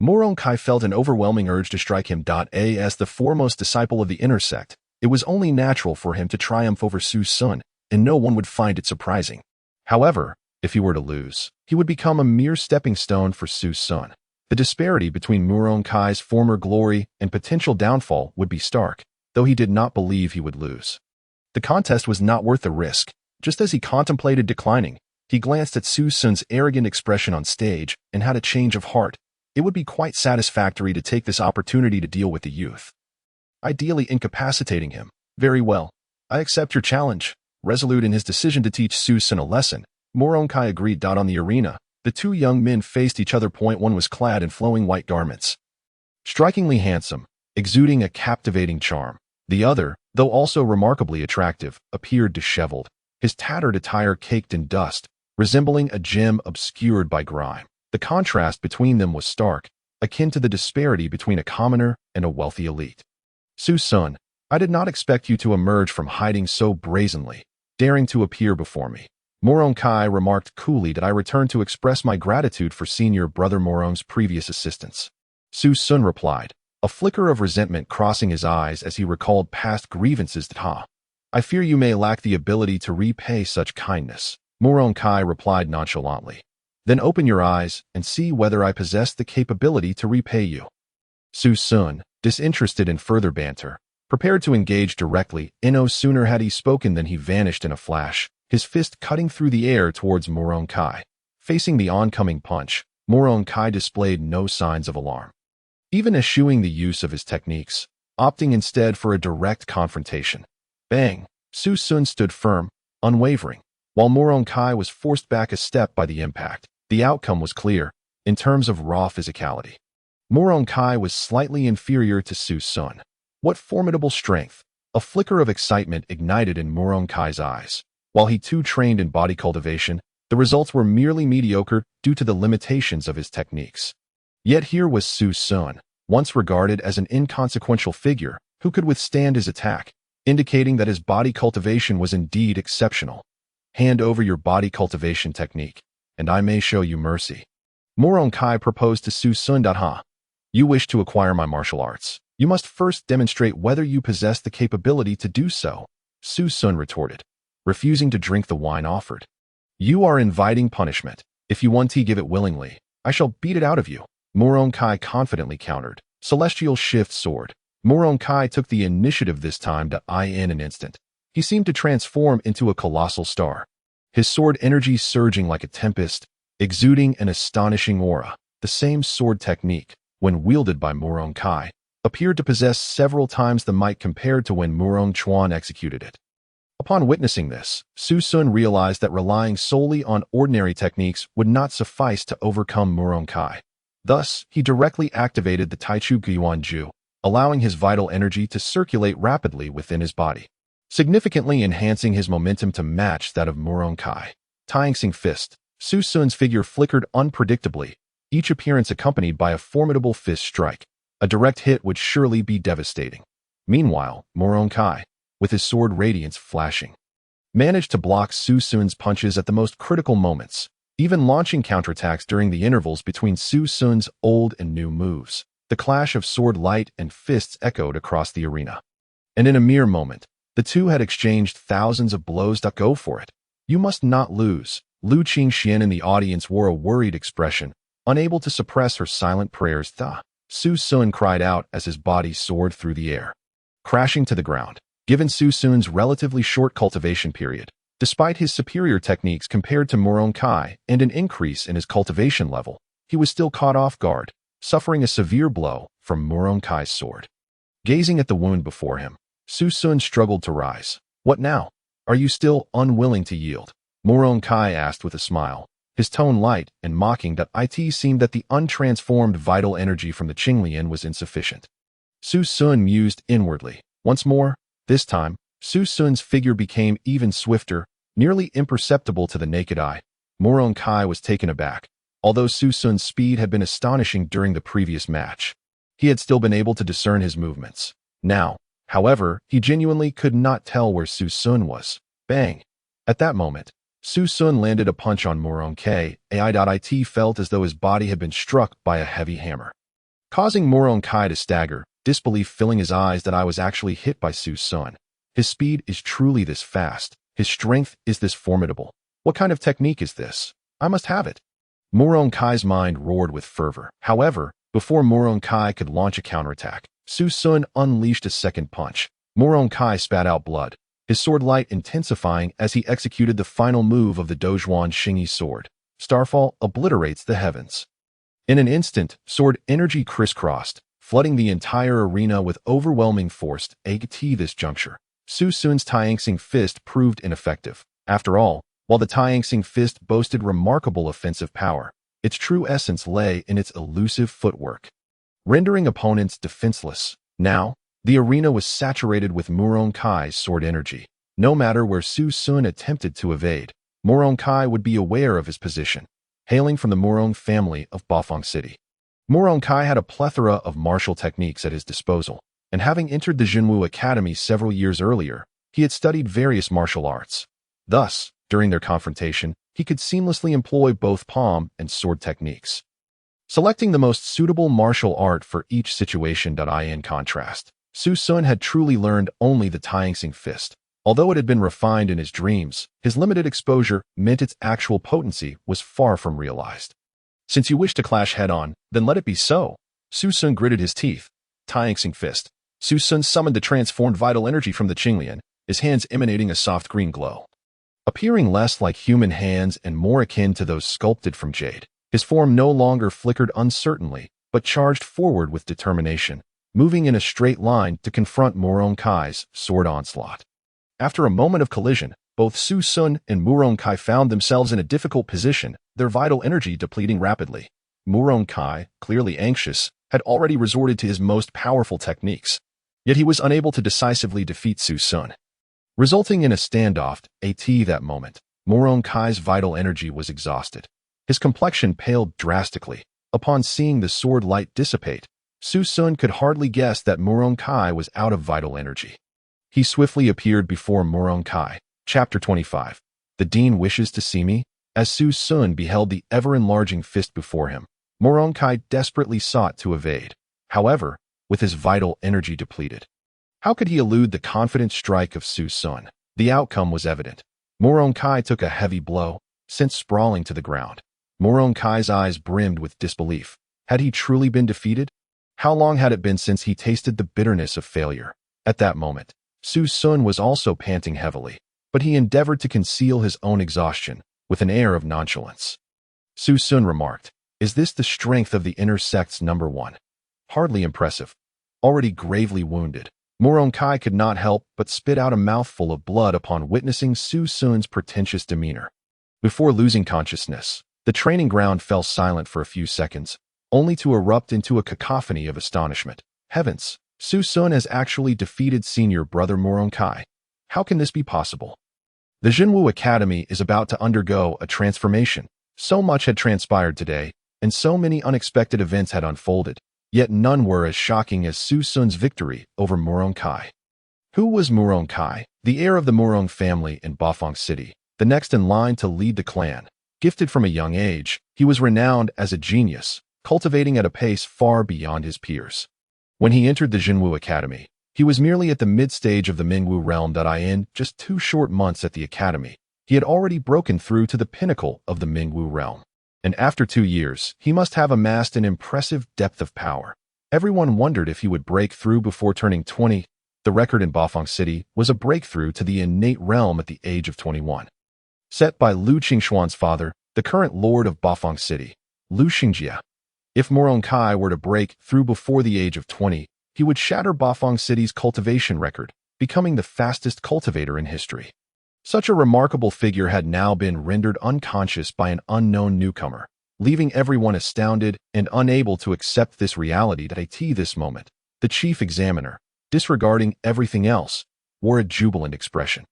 Moronkai felt an overwhelming urge to strike him. As the foremost disciple of the inner sect, it was only natural for him to triumph over Su Sun, and no one would find it surprising. However, if he were to lose, he would become a mere stepping stone for Su Sun. The disparity between Moronkai's former glory and potential downfall would be stark, though he did not believe he would lose. The contest was not worth the risk. Just as he contemplated declining, he glanced at Su Sun's arrogant expression on stage and had a change of heart. It would be quite satisfactory to take this opportunity to deal with the youth, ideally incapacitating him. Very well. I accept your challenge. Resolute in his decision to teach Su Sun a lesson, Moronkai agreed. On the arena, the two young men faced each other. One was clad in flowing white garments, strikingly handsome, exuding a captivating charm. The other, though also remarkably attractive, appeared disheveled, his tattered attire caked in dust, resembling a gem obscured by grime. The contrast between them was stark, akin to the disparity between a commoner and a wealthy elite. Su Sun, I did not expect you to emerge from hiding so brazenly, daring to appear before me. Moronkai remarked coolly that I returned to express my gratitude for Senior Brother Morong's previous assistance. Su Sun replied, a flicker of resentment crossing his eyes as he recalled past grievances. I fear you may lack the ability to repay such kindness. Moronkai replied nonchalantly. Then open your eyes and see whether I possess the capability to repay you. Su Sun, disinterested in further banter, prepared to engage directly. No sooner had he spoken than he vanished in a flash, his fist cutting through the air towards Moronkai. Facing the oncoming punch, Moronkai displayed no signs of alarm, even eschewing the use of his techniques, opting instead for a direct confrontation. Bang! Su Sun stood firm, unwavering, while Moronkai was forced back a step by the impact. The outcome was clear, in terms of raw physicality. Moronkai was slightly inferior to Su Sun. What formidable strength! A flicker of excitement ignited in Moronkai's eyes. While he too trained in body cultivation, the results were merely mediocre due to the limitations of his techniques. Yet here was Su Sun, once regarded as an inconsequential figure, who could withstand his attack, indicating that his body cultivation was indeed exceptional. Hand over your body cultivation technique, and I may show you mercy. Moronkai proposed to Su Sun. You wish to acquire my martial arts. You must first demonstrate whether you possess the capability to do so, Su Sun retorted, refusing to drink the wine offered. You are inviting punishment. If you want to give it willingly, I shall beat it out of you, Moronkai confidently countered. Celestial Shift Sword. Moronkai took the initiative this time. In an instant, he seemed to transform into a colossal star, his sword energy surging like a tempest, exuding an astonishing aura. The same sword technique, when wielded by Moronkai, appeared to possess several times the might compared to when Morong Chuan executed it. Upon witnessing this, Su Sun realized that relying solely on ordinary techniques would not suffice to overcome Moronkai. Thus, he directly activated the Taichu Guanju, allowing his vital energy to circulate rapidly within his body, significantly enhancing his momentum to match that of Moronkai. Tying fist, Su Sun's figure flickered unpredictably, each appearance accompanied by a formidable fist strike. A direct hit would surely be devastating. Meanwhile, Moronkai, with his sword radiance flashing, managed to block Su Sun's punches at the most critical moments. even launching counterattacks during the intervals between Su Sun's old and new moves. The clash of sword light and fists echoed across the arena. And in a mere moment, the two had exchanged thousands of blows. Go for it. You must not lose. Lu Qingxian in the audience wore a worried expression, unable to suppress her silent prayers. Su Sun cried out as his body soared through the air, crashing to the ground. Given Su Sun's relatively short cultivation period, despite his superior techniques compared to Murong Kai and an increase in his cultivation level, he was still caught off guard, suffering a severe blow from Murong Kai's sword. Gazing at the wound before him, Su Sun struggled to rise. What now? Are you still unwilling to yield? Murong Kai asked with a smile, his tone light and mocking. It seemed that the untransformed vital energy from the Qinglian was insufficient. Su Sun mused inwardly. Once more, this time, Su Sun's figure became even swifter, nearly imperceptible to the naked eye. Murong Kai was taken aback. Although Su Sun's speed had been astonishing during the previous match, he had still been able to discern his movements. Now, however, he genuinely could not tell where Su Sun was. Bang! At that moment, Su Sun landed a punch on Murong Kai. It felt as though his body had been struck by a heavy hammer, causing Murong Kai to stagger, disbelief filling his eyes. I was actually hit by Su Sun. His speed is truly this fast. His strength is this formidable. What kind of technique is this? I must have it. Murong Kai's mind roared with fervor. However, before Murong Kai could launch a counterattack, Su Sun unleashed a second punch. Murong Kai spat out blood, his sword light intensifying as he executed the final move of the Dozhuan Xingyi sword. Starfall obliterates the heavens. In an instant, sword energy crisscrossed, flooding the entire arena with overwhelming force. At this juncture, Su Sun's Taiangxing fist proved ineffective. After all, while the Taiangxing fist boasted remarkable offensive power, its true essence lay in its elusive footwork, rendering opponents defenseless. Now, the arena was saturated with Murong Kai's sword energy. No matter where Su Sun attempted to evade, Murong Kai would be aware of his position. Hailing from the Murong family of Bafang City, Murong Kai had a plethora of martial techniques at his disposal, and having entered the Jinwu Academy several years earlier, he had studied various martial arts. Thus, during their confrontation, he could seamlessly employ both palm and sword techniques, selecting the most suitable martial art for each situation. In contrast, Su Sun had truly learned only the Taiangxing fist. Although it had been refined in his dreams, his limited exposure meant its actual potency was far from realized. Since you wish to clash head-on, then let it be so. Su Sun gritted his teeth. Taiangxing fist. Su Sun summoned the transformed vital energy from the Qinglian, his hands emanating a soft green glow. Appearing less like human hands and more akin to those sculpted from jade, his form no longer flickered uncertainly, but charged forward with determination, moving in a straight line to confront Murong Kai's sword onslaught. After a moment of collision, both Su Sun and Murong Kai found themselves in a difficult position, their vital energy depleting rapidly. Murong Kai, clearly anxious, had already resorted to his most powerful techniques, yet he was unable to decisively defeat Su Sun, resulting in a standoff. At that moment, Murong Kai's vital energy was exhausted. His complexion paled drastically. Upon seeing the sword light dissipate, Su Sun could hardly guess that Murong Kai was out of vital energy. He swiftly appeared before Murong Kai. Chapter 25. The Dean wishes to see me? As Su Sun beheld the ever-enlarging fist before him, Murong Kai desperately sought to evade. However, with his vital energy depleted, how could he elude the confident strike of Su Sun? The outcome was evident. Murong Kai took a heavy blow, sent sprawling to the ground. Murong Kai's eyes brimmed with disbelief. Had he truly been defeated? How long had it been since he tasted the bitterness of failure? At that moment, Su Sun was also panting heavily, but he endeavored to conceal his own exhaustion with an air of nonchalance. Su Sun remarked, "Is this the strength of the inner sect's number one? Hardly impressive." Already gravely wounded, Murong Kai could not help but spit out a mouthful of blood upon witnessing Su Sun's pretentious demeanor. Before losing consciousness, the training ground fell silent for a few seconds, only to erupt into a cacophony of astonishment. Heavens! Su Sun has actually defeated senior brother Murong Kai. How can this be possible? The Jinwu Academy is about to undergo a transformation. So much had transpired today, and so many unexpected events had unfolded, yet none were as shocking as Su Sun's victory over Murong Kai. Who was Murong Kai? The heir of the Murong family in Bafang City, the next in line to lead the clan. Gifted from a young age, he was renowned as a genius, cultivating at a pace far beyond his peers. When he entered the Jinwu Academy, he was merely at the mid-stage of the Mingwu realm. In just 2 short months at the academy, he had already broken through to the pinnacle of the Mingwu realm. And after 2 years, he must have amassed an impressive depth of power. Everyone wondered if he would break through before turning 20. The record in Bafang City was a breakthrough to the innate realm at the age of 21. Set by Lu Qingshuan's father, the current lord of Bafang City, Lu Xingjia. If Morong Kai were to break through before the age of 20, he would shatter Bafang City's cultivation record, becoming the fastest cultivator in history. Such a remarkable figure had now been rendered unconscious by an unknown newcomer, leaving everyone astounded and unable to accept this reality. At this moment, the chief examiner, disregarding everything else, wore a jubilant expression,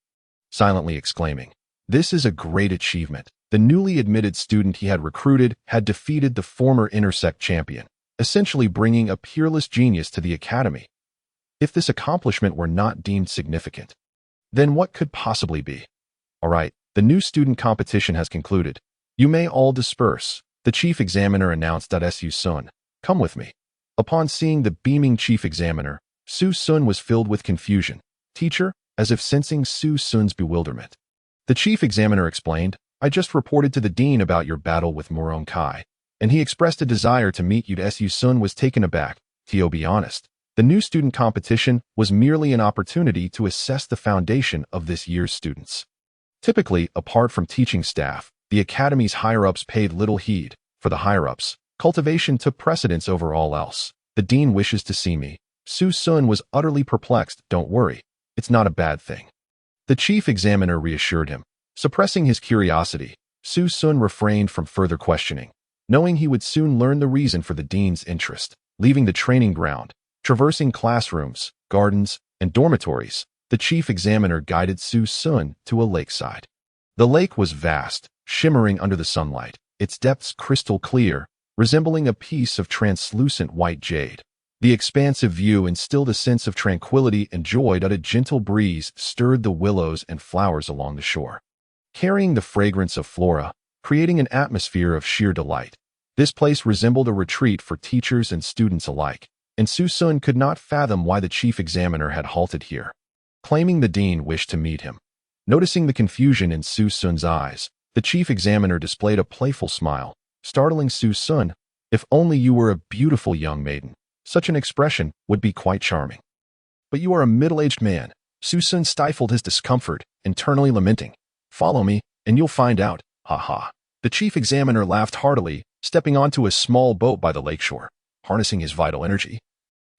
silently exclaiming, "This is a great achievement." The newly admitted student he had recruited had defeated the former intersect champion, essentially bringing a peerless genius to the academy. If this accomplishment were not deemed significant, then what could possibly be? All right, the new student competition has concluded. You may all disperse, the chief examiner announced. Su Sun, come with me. Upon seeing the beaming chief examiner, Su Sun was filled with confusion. Teacher, as if sensing Su Sun's bewilderment, the chief examiner explained, I just reported to the dean about your battle with Morong Kai, and he expressed a desire to meet you. Su Sun was taken aback. To be honest, the new student competition was merely an opportunity to assess the foundation of this year's students. Typically, apart from teaching staff, the academy's higher-ups paid little heed. For the higher-ups, cultivation took precedence over all else. The dean wishes to see me. Su Sun was utterly perplexed. Don't worry, it's not a bad thing. The chief examiner reassured him. Suppressing his curiosity, Su Sun refrained from further questioning, knowing he would soon learn the reason for the dean's interest. Leaving the training ground, traversing classrooms, gardens, and dormitories, the chief examiner guided Su Sun to a lakeside. The lake was vast, shimmering under the sunlight, its depths crystal clear, resembling a piece of translucent white jade. The expansive view instilled a sense of tranquility and joy. A gentle breeze stirred the willows and flowers along the shore, carrying the fragrance of flora, creating an atmosphere of sheer delight. This place resembled a retreat for teachers and students alike, and Su Sun could not fathom why the chief examiner had halted here, claiming the dean wished to meet him. Noticing the confusion in Su Sun's eyes, the chief examiner displayed a playful smile, startling Su Sun. If only you were a beautiful young maiden, such an expression would be quite charming. But you are a middle-aged man. Su Sun stifled his discomfort, internally lamenting. Follow me, and you'll find out. Ha ha. The chief examiner laughed heartily, stepping onto a small boat by the lakeshore, harnessing his vital energy.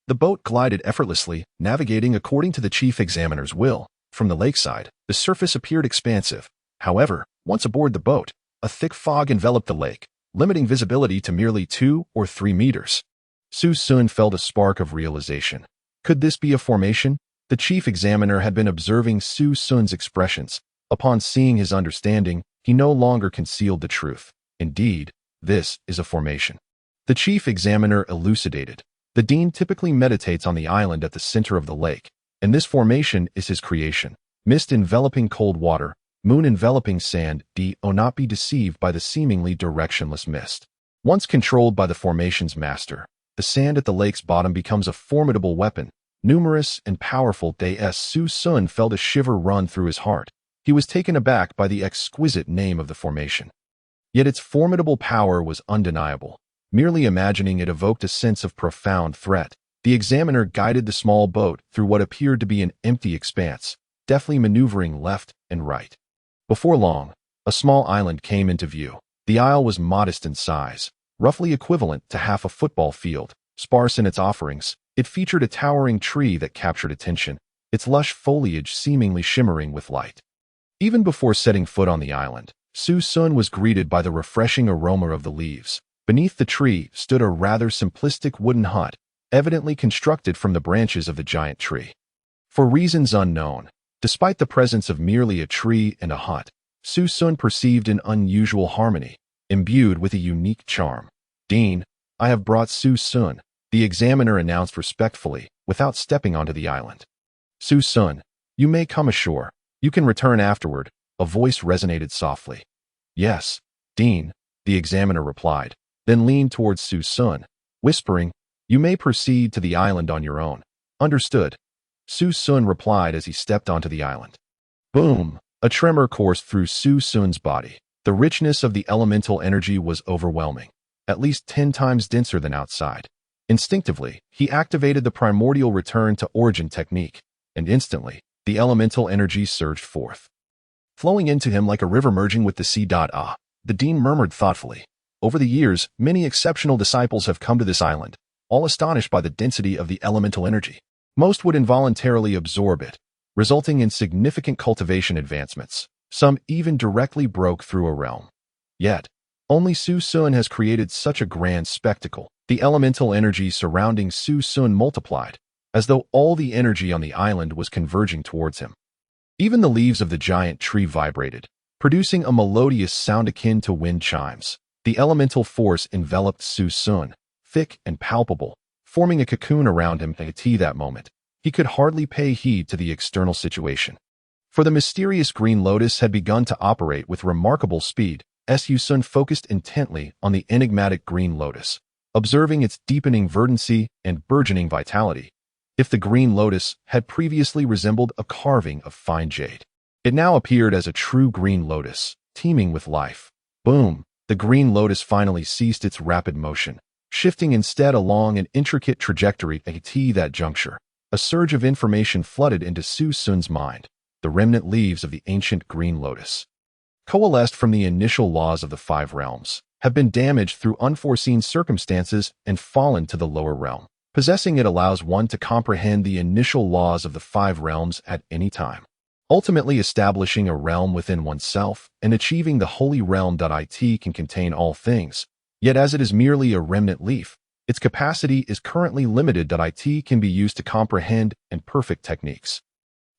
The boat glided effortlessly, navigating according to the chief examiner's will. From the lakeside, the surface appeared expansive. However, once aboard the boat, a thick fog enveloped the lake, limiting visibility to merely 2 or 3 meters. Su Sun felt a spark of realization. Could this be a formation? The chief examiner had been observing Su Sun's expressions. Upon seeing his understanding, he no longer concealed the truth. Indeed, this is a formation. The chief examiner elucidated. The dean typically meditates on the island at the center of the lake, and this formation is his creation. Mist enveloping cold water, moon enveloping sand. Do not be deceived by the seemingly directionless mist. Once controlled by the formation's master, the sand at the lake's bottom becomes a formidable weapon, numerous and powerful. Su Sun felt a shiver run through his heart. He was taken aback by the exquisite name of the formation. Yet its formidable power was undeniable. Merely imagining it evoked a sense of profound threat. The examiner guided the small boat through what appeared to be an empty expanse, deftly maneuvering left and right. Before long, a small island came into view. The isle was modest in size, roughly equivalent to half a football field. Sparse in its offerings, it featured a towering tree that captured attention, its lush foliage seemingly shimmering with light. Even before setting foot on the island, Su Sun was greeted by the refreshing aroma of the leaves. Beneath the tree stood a rather simplistic wooden hut, evidently constructed from the branches of the giant tree. For reasons unknown, despite the presence of merely a tree and a hut, Su Sun perceived an unusual harmony, imbued with a unique charm. Dean, I have brought Su Sun, the examiner announced respectfully, without stepping onto the island. Su Sun, you may come ashore. You can return afterward, a voice resonated softly. Yes, Dean, the examiner replied, then leaned towards Su Sun, whispering, "You may proceed to the island on your own." "Understood," Su Sun replied as he stepped onto the island. Boom! A tremor coursed through Su Sun's body. The richness of the elemental energy was overwhelming, at least 10 times denser than outside. Instinctively, he activated the primordial return to origin technique, and instantly, the elemental energy surged forth, flowing into him like a river merging with the sea. The dean murmured thoughtfully. Over the years, many exceptional disciples have come to this island, all astonished by the density of the elemental energy. Most would involuntarily absorb it, resulting in significant cultivation advancements. Some even directly broke through a realm. Yet, only Su Sun has created such a grand spectacle. The elemental energy surrounding Su Sun multiplied, as though all the energy on the island was converging towards him. Even the leaves of the giant tree vibrated, producing a melodious sound akin to wind chimes. The elemental force enveloped Su Sun, thick and palpable, forming a cocoon around him. At that moment, he could hardly pay heed to the external situation. For the mysterious green lotus had begun to operate with remarkable speed. Su Sun focused intently on the enigmatic green lotus, observing its deepening verdancy and burgeoning vitality. If the green lotus had previously resembled a carving of fine jade, it now appeared as a true green lotus, teeming with life. Boom! The green lotus finally ceased its rapid motion, shifting instead along an intricate trajectory. At that juncture, a surge of information flooded into Su Sun's mind. The remnant leaves of the ancient green lotus, coalesced from the initial laws of the 5 realms, have been damaged through unforeseen circumstances and fallen to the lower realm. Possessing it allows one to comprehend the initial laws of the 5 realms at any time, ultimately establishing a realm within oneself and achieving the holy realm. It can contain all things, yet as it is merely a remnant leaf, its capacity is currently limited. It can be used to comprehend and perfect techniques.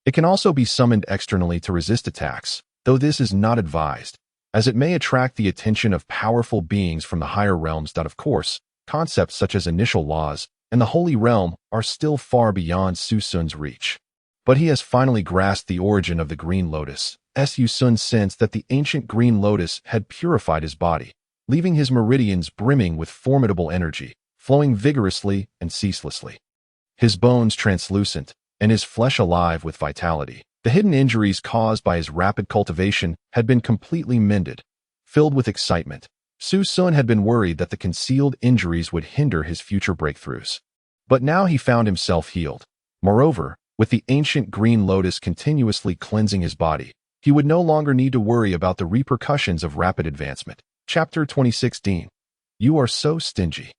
It can also be summoned externally to resist attacks, though this is not advised, as it may attract the attention of powerful beings from the higher realms. Of course, concepts such as initial laws and the holy realm are still far beyond Su Sun's reach. But he has finally grasped the origin of the green lotus. Su Sun sensed that the ancient green lotus had purified his body, leaving his meridians brimming with formidable energy, flowing vigorously and ceaselessly. His bones translucent, and his flesh alive with vitality. The hidden injuries caused by his rapid cultivation had been completely mended. Filled with excitement, Su Sun had been worried that the concealed injuries would hinder his future breakthroughs. But now he found himself healed. Moreover, with the ancient green lotus continuously cleansing his body, he would no longer need to worry about the repercussions of rapid advancement. Chapter 2016. You are so stingy.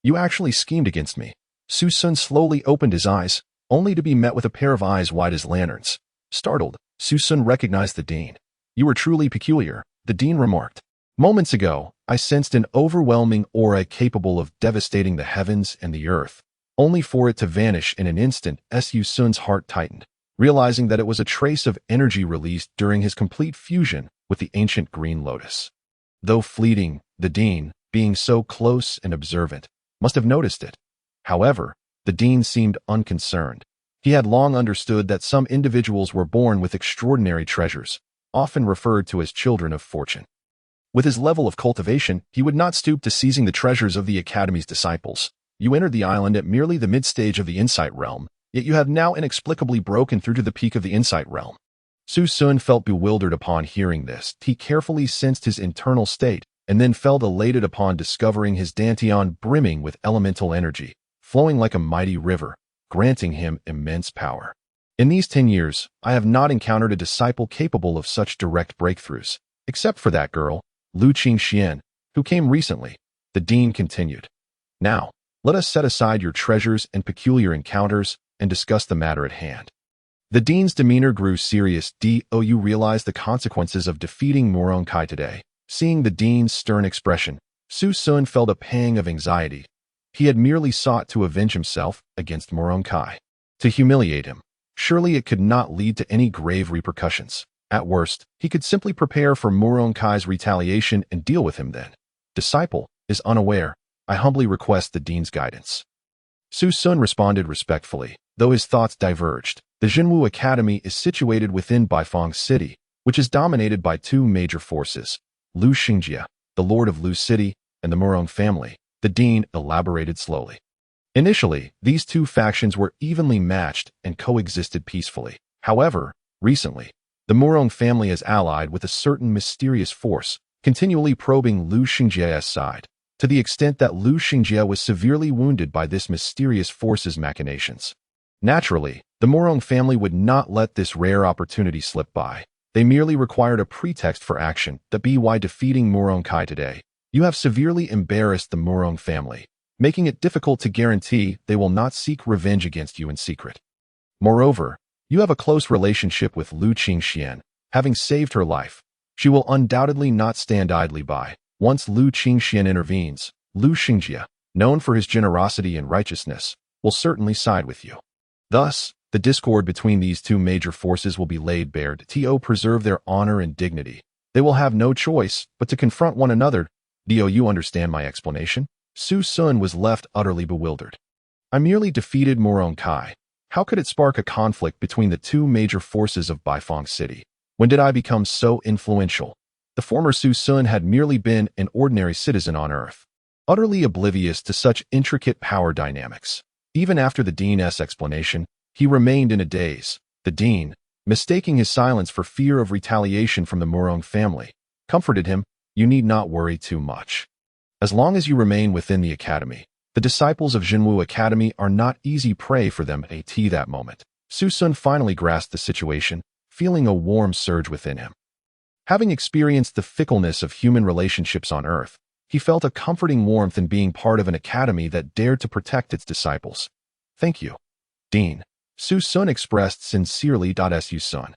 You actually schemed against me. Su Sun slowly opened his eyes, only to be met with a pair of eyes wide as lanterns. Startled, Su Sun recognized the dean. You were truly peculiar, the dean remarked. Moments ago, I sensed an overwhelming aura capable of devastating the heavens and the earth, only for it to vanish in an instant. Su Sun's heart tightened, realizing that it was a trace of energy released during his complete fusion with the ancient green lotus. Though fleeting, the dean, being so close and observant, must have noticed it. However, the dean seemed unconcerned. He had long understood that some individuals were born with extraordinary treasures, often referred to as children of fortune. With his level of cultivation, he would not stoop to seizing the treasures of the Academy's disciples. You entered the island at merely the mid-stage of the Insight realm, yet you have now inexplicably broken through to the peak of the Insight realm. Su Sun felt bewildered upon hearing this. He carefully sensed his internal state, and then felt elated upon discovering his dantian brimming with elemental energy, flowing like a mighty river, granting him immense power. In these 10 years, I have not encountered a disciple capable of such direct breakthroughs, except for that girl, Lu Qingxian, who came recently. The dean continued. Now, let us set aside your treasures and peculiar encounters and discuss the matter at hand. The dean's demeanor grew serious. Do you realize the consequences of defeating Muronkai today? Seeing the dean's stern expression, Su Sun felt a pang of anxiety. He had merely sought to avenge himself against Muronkai. To humiliate him, surely it could not lead to any grave repercussions. At worst, he could simply prepare for Muronkai's retaliation and deal with him then. Disciple is unaware. I humbly request the dean's guidance. Su Sun responded respectfully, though his thoughts diverged. The Jinwu Academy is situated within Baifeng City, which is dominated by 2 major forces, Lu Xingjie, the lord of Lu City, and the Murong family, the dean elaborated slowly. Initially, these two factions were evenly matched and coexisted peacefully. However, recently, the Murong family is allied with a certain mysterious force, continually probing Lu Xingjie's side, to the extent that Lu Xingjie was severely wounded by this mysterious force's machinations. Naturally, the Murong family would not let this rare opportunity slip by. They merely required a pretext for action. That be why defeating Murong Kai today, you have severely embarrassed the Murong family, making it difficult to guarantee they will not seek revenge against you in secret. Moreover, you have a close relationship with Lu Qingxian. Having saved her life, she will undoubtedly not stand idly by. Once Lu Qingxian intervenes, Lu Xingjie, known for his generosity and righteousness, will certainly side with you. Thus, the discord between these two major forces will be laid bare to preserve their honor and dignity. They will have no choice but to confront one another. Do you understand my explanation? Su Sun was left utterly bewildered. I merely defeated Murong Kai. How could it spark a conflict between the two major forces of Baifeng City? When did I become so influential? The former Su Sun had merely been an ordinary citizen on Earth, utterly oblivious to such intricate power dynamics. Even after the Dean's explanation, he remained in a daze. The Dean, mistaking his silence for fear of retaliation from the Murong family, comforted him. You need not worry too much. As long as you remain within the academy, the disciples of Jinwu Academy are not easy prey for them. At that moment, Su Sun finally grasped the situation, feeling a warm surge within him. Having experienced the fickleness of human relationships on Earth, he felt a comforting warmth in being part of an academy that dared to protect its disciples. Thank you, Dean. Su Sun expressed sincerely. Su Sun,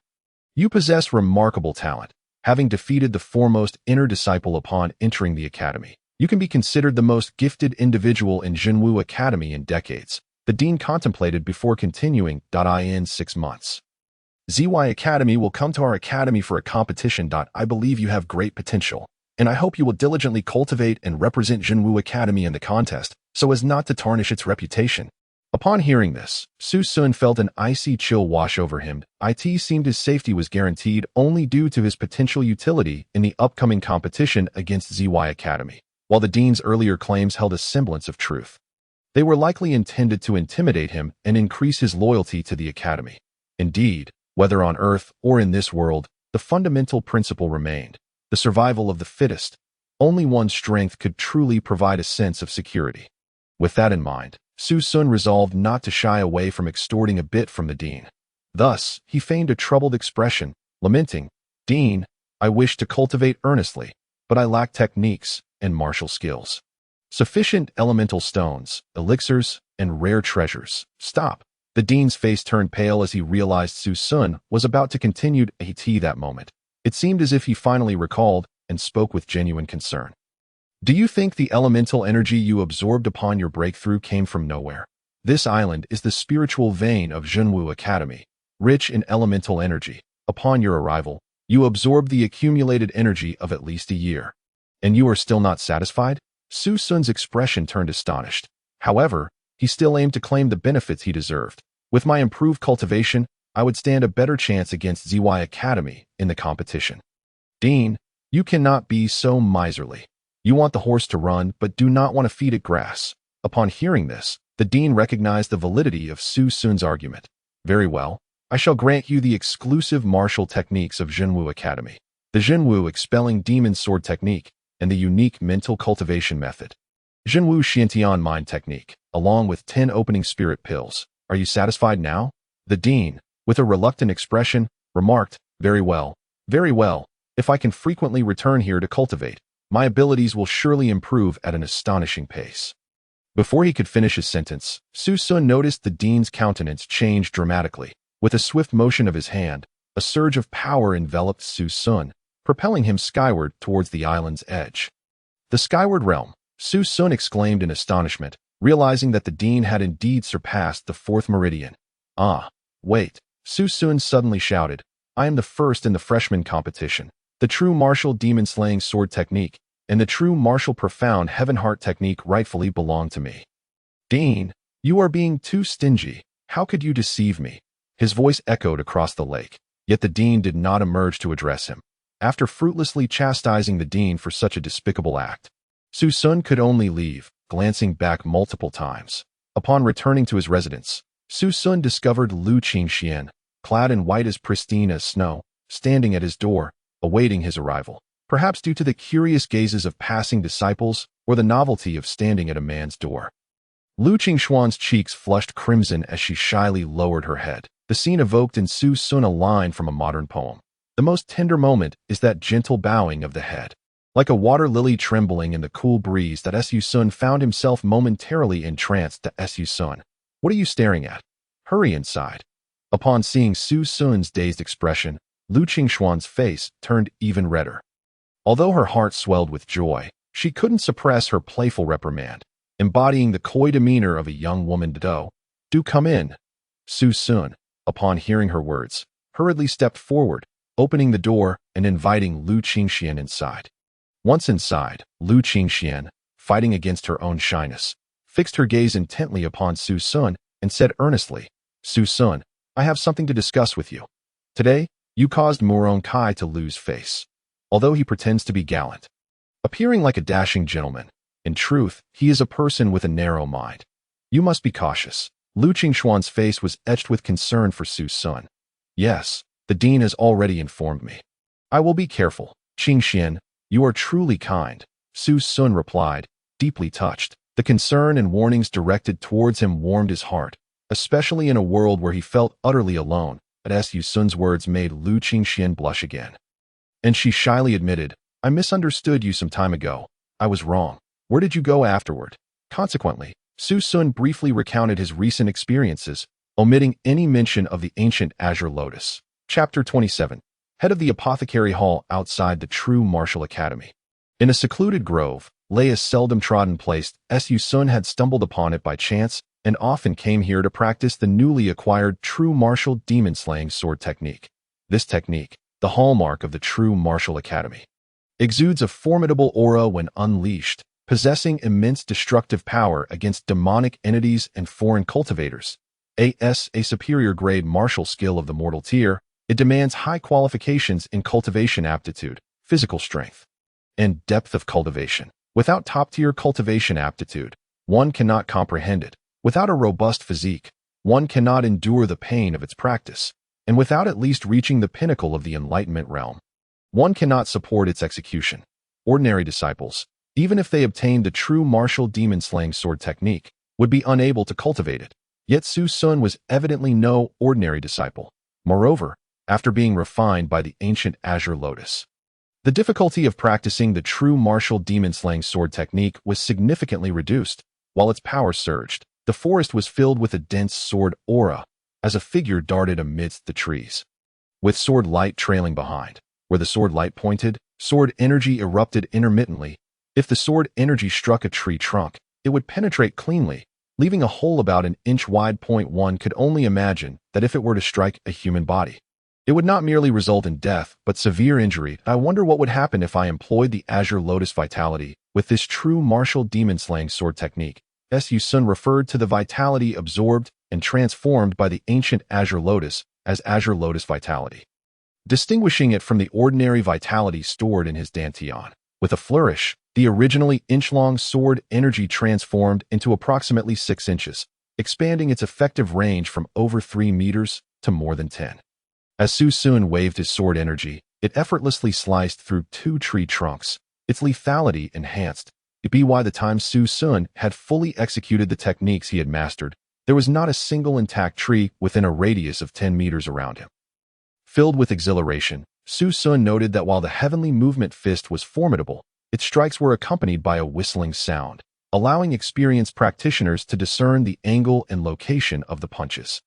you possess remarkable talent. Having defeated the foremost inner disciple upon entering the academy, you can be considered the most gifted individual in Jinwu Academy in decades. The Dean contemplated before continuing. In 6 months, ZY Academy will come to our academy for a competition. I believe you have great potential, and I hope you will diligently cultivate and represent Jinwu Academy in the contest so as not to tarnish its reputation. Upon hearing this, Su Sun felt an icy chill wash over him. It seemed his safety was guaranteed only due to his potential utility in the upcoming competition against ZY Academy, while the Dean's earlier claims held a semblance of truth. They were likely intended to intimidate him and increase his loyalty to the academy. Indeed, whether on Earth or in this world, the fundamental principle remained: the survival of the fittest. Only one's strength could truly provide a sense of security. With that in mind, Su Sun resolved not to shy away from extorting a bit from the Dean. Thus, he feigned a troubled expression, lamenting, Dean, I wish to cultivate earnestly, but I lack techniques and martial skills. Sufficient elemental stones, elixirs, and rare treasures. Stop. The Dean's face turned pale as he realized Su Sun was about to continue that moment. It seemed as if he finally recalled and spoke with genuine concern. Do you think the elemental energy you absorbed upon your breakthrough came from nowhere? This island is the spiritual vein of Jinwu Academy, rich in elemental energy. Upon your arrival, you absorbed the accumulated energy of at least a year. And you are still not satisfied? Su Sun's expression turned astonished. However, he still aimed to claim the benefits he deserved. With my improved cultivation, I would stand a better chance against ZY Academy in the competition. Dean, you cannot be so miserly. You want the horse to run, but do not want to feed it grass. Upon hearing this, the Dean recognized the validity of Su Sun's argument. Very well, I shall grant you the exclusive martial techniques of Jinwu Academy, the Jinwu expelling demon sword technique, and the unique mental cultivation method. Jinwu Xiantian mind technique, along with 10 opening spirit pills. Are you satisfied now? The Dean, with a reluctant expression, remarked, Very well. If I can frequently return here to cultivate, my abilities will surely improve at an astonishing pace. Before he could finish his sentence, Su Sun noticed the Dean's countenance change dramatically. With a swift motion of his hand, a surge of power enveloped Su Sun, propelling him skyward towards the island's edge. The skyward realm, Su Sun exclaimed in astonishment, realizing that the Dean had indeed surpassed the 4th meridian. Ah, wait, Su Sun suddenly shouted, I am the first in the freshman competition. The true martial demon-slaying sword technique and the true martial profound heaven heart technique rightfully belong to me. Dean, you are being too stingy. How could you deceive me? His voice echoed across the lake, yet the Dean did not emerge to address him. After fruitlessly chastising the dean for such a despicable act, Su Sun could only leave, glancing back multiple times. Upon returning to his residence, Su Sun discovered Lu Qingxian, clad in white as pristine as snow, standing at his door, awaiting his arrival. Perhaps due to the curious gazes of passing disciples or the novelty of standing at a man's door. Lu Qingxuan's cheeks flushed crimson as she shyly lowered her head. The scene evoked in Su Sun a line from a modern poem. The most tender moment is that gentle bowing of the head. Like a water lily trembling in the cool breeze, that Su Sun found himself momentarily entranced. To Su Sun, what are you staring at? Hurry inside. Upon seeing Su Sun's dazed expression, Lu Qingxuan's face turned even redder. Although her heart swelled with joy, she couldn't suppress her playful reprimand, embodying the coy demeanor of a young woman. Do come in. Su Sun, upon hearing her words, hurriedly stepped forward, opening the door and inviting Lu Qingxian inside. Once inside, Lu Qingxian, fighting against her own shyness, fixed her gaze intently upon Su Sun and said earnestly, Su Sun, I have something to discuss with you. Today, you caused Murong Kai to lose face. Although he pretends to be gallant, appearing like a dashing gentleman, in truth, he is a person with a narrow mind. You must be cautious. Lu Qingxuan's face was etched with concern for Su Sun. Yes, the dean has already informed me. I will be careful. Qingxian, you are truly kind, Su Sun replied, deeply touched. The concern and warnings directed towards him warmed his heart, especially in a world where he felt utterly alone. But Su Sun's words made Lu Qingxian blush again. And she shyly admitted, I misunderstood you some time ago. I was wrong. Where did you go afterward? Consequently, Su Sun briefly recounted his recent experiences, omitting any mention of the ancient azure lotus. Chapter 27. Head of the apothecary hall outside the true martial academy. In a secluded grove, lay a seldom trodden place. Su Sun had stumbled upon it by chance and often came here to practice the newly acquired true martial demon-slaying sword technique. This technique, the hallmark of the true martial academy, exudes a formidable aura when unleashed, possessing immense destructive power against demonic entities and foreign cultivators. A superior grade martial skill of the mortal tier, it demands high qualifications in cultivation aptitude, physical strength, and depth of cultivation. Without top-tier cultivation aptitude, one cannot comprehend it. Without a robust physique, one cannot endure the pain of its practice. And without at least reaching the pinnacle of the enlightenment realm, one cannot support its execution. Ordinary disciples, even if they obtained the true martial demon-slaying sword technique, would be unable to cultivate it. Yet Su Sun was evidently no ordinary disciple. Moreover, after being refined by the ancient azure lotus, the difficulty of practicing the true martial demon-slaying sword technique was significantly reduced. While its power surged, the forest was filled with a dense sword aura, as a figure darted amidst the trees, with sword light trailing behind. Where the sword light pointed, sword energy erupted intermittently. If the sword energy struck a tree trunk, it would penetrate cleanly, leaving a hole about an inch wide. One could only imagine that if it were to strike a human body, it would not merely result in death, but severe injury. I wonder what would happen if I employed the azure lotus vitality with this true martial demon-slaying sword technique. Su Sun referred to the vitality absorbed and transformed by the ancient azure lotus as azure lotus vitality, distinguishing it from the ordinary vitality stored in his dantian. With a flourish, the originally inch-long sword energy transformed into approximately 6 inches, expanding its effective range from over 3 meters to more than 10. As Su Sun waved his sword energy, it effortlessly sliced through 2 tree trunks, its lethality enhanced. By the time Su Sun had fully executed the techniques he had mastered, there was not a single intact tree within a radius of 10 meters around him. Filled with exhilaration, Su Sun noted that while the heavenly movement fist was formidable, its strikes were accompanied by a whistling sound, allowing experienced practitioners to discern the angle and location of the punches.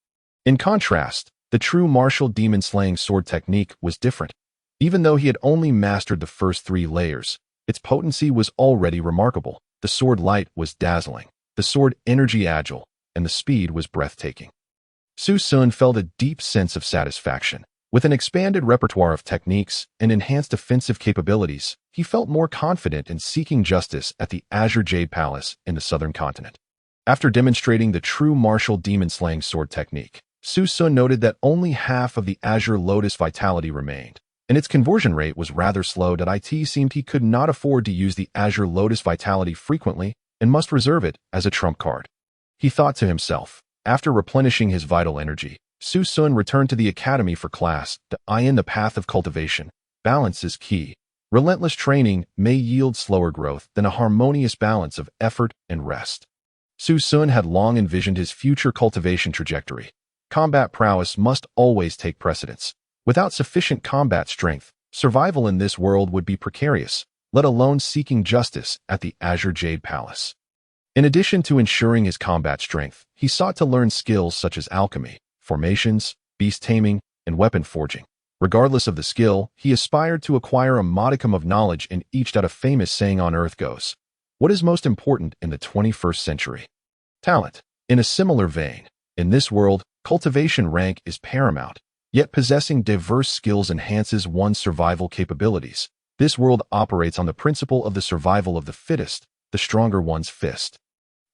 In contrast, the true martial demon-slaying sword technique was different. Even though he had only mastered the first 3 layers, its potency was already remarkable. The sword light was dazzling, the sword energy agile, and the speed was breathtaking. Su Sun felt a deep sense of satisfaction. With an expanded repertoire of techniques and enhanced offensive capabilities, he felt more confident in seeking justice at the Azure Jade Palace in the southern continent. After demonstrating the true martial demon-slaying sword technique, Su Sun noted that only half of the Azure Lotus vitality remained. and its conversion rate was rather slow. It seemed he could not afford to use the Azure Lotus Vitality frequently and must reserve it as a trump card. He thought to himself. After replenishing his vital energy, Su Sun returned to the academy for class. In the path of cultivation, balance is key. Relentless training may yield slower growth than a harmonious balance of effort and rest. Su Sun had long envisioned his future cultivation trajectory. Combat prowess must always take precedence. Without sufficient combat strength, survival in this world would be precarious, let alone seeking justice at the Azure Jade Palace. In addition to ensuring his combat strength, he sought to learn skills such as alchemy, formations, beast taming, and weapon forging. Regardless of the skill, he aspired to acquire a modicum of knowledge in each. A famous saying on Earth goes, "What is most important in the 21st century? Talent." In a similar vein, in this world, cultivation rank is paramount, yet possessing diverse skills enhances one's survival capabilities. This world operates on the principle of the survival of the fittest, the stronger one's fist,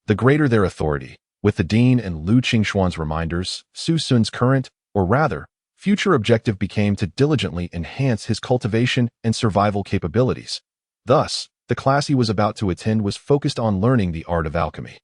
the greater their authority. With the Dean and Lu Qingxuan's reminders, Su Sun's current, or rather, future objective became to diligently enhance his cultivation and survival capabilities. Thus, the class he was about to attend was focused on learning the art of alchemy.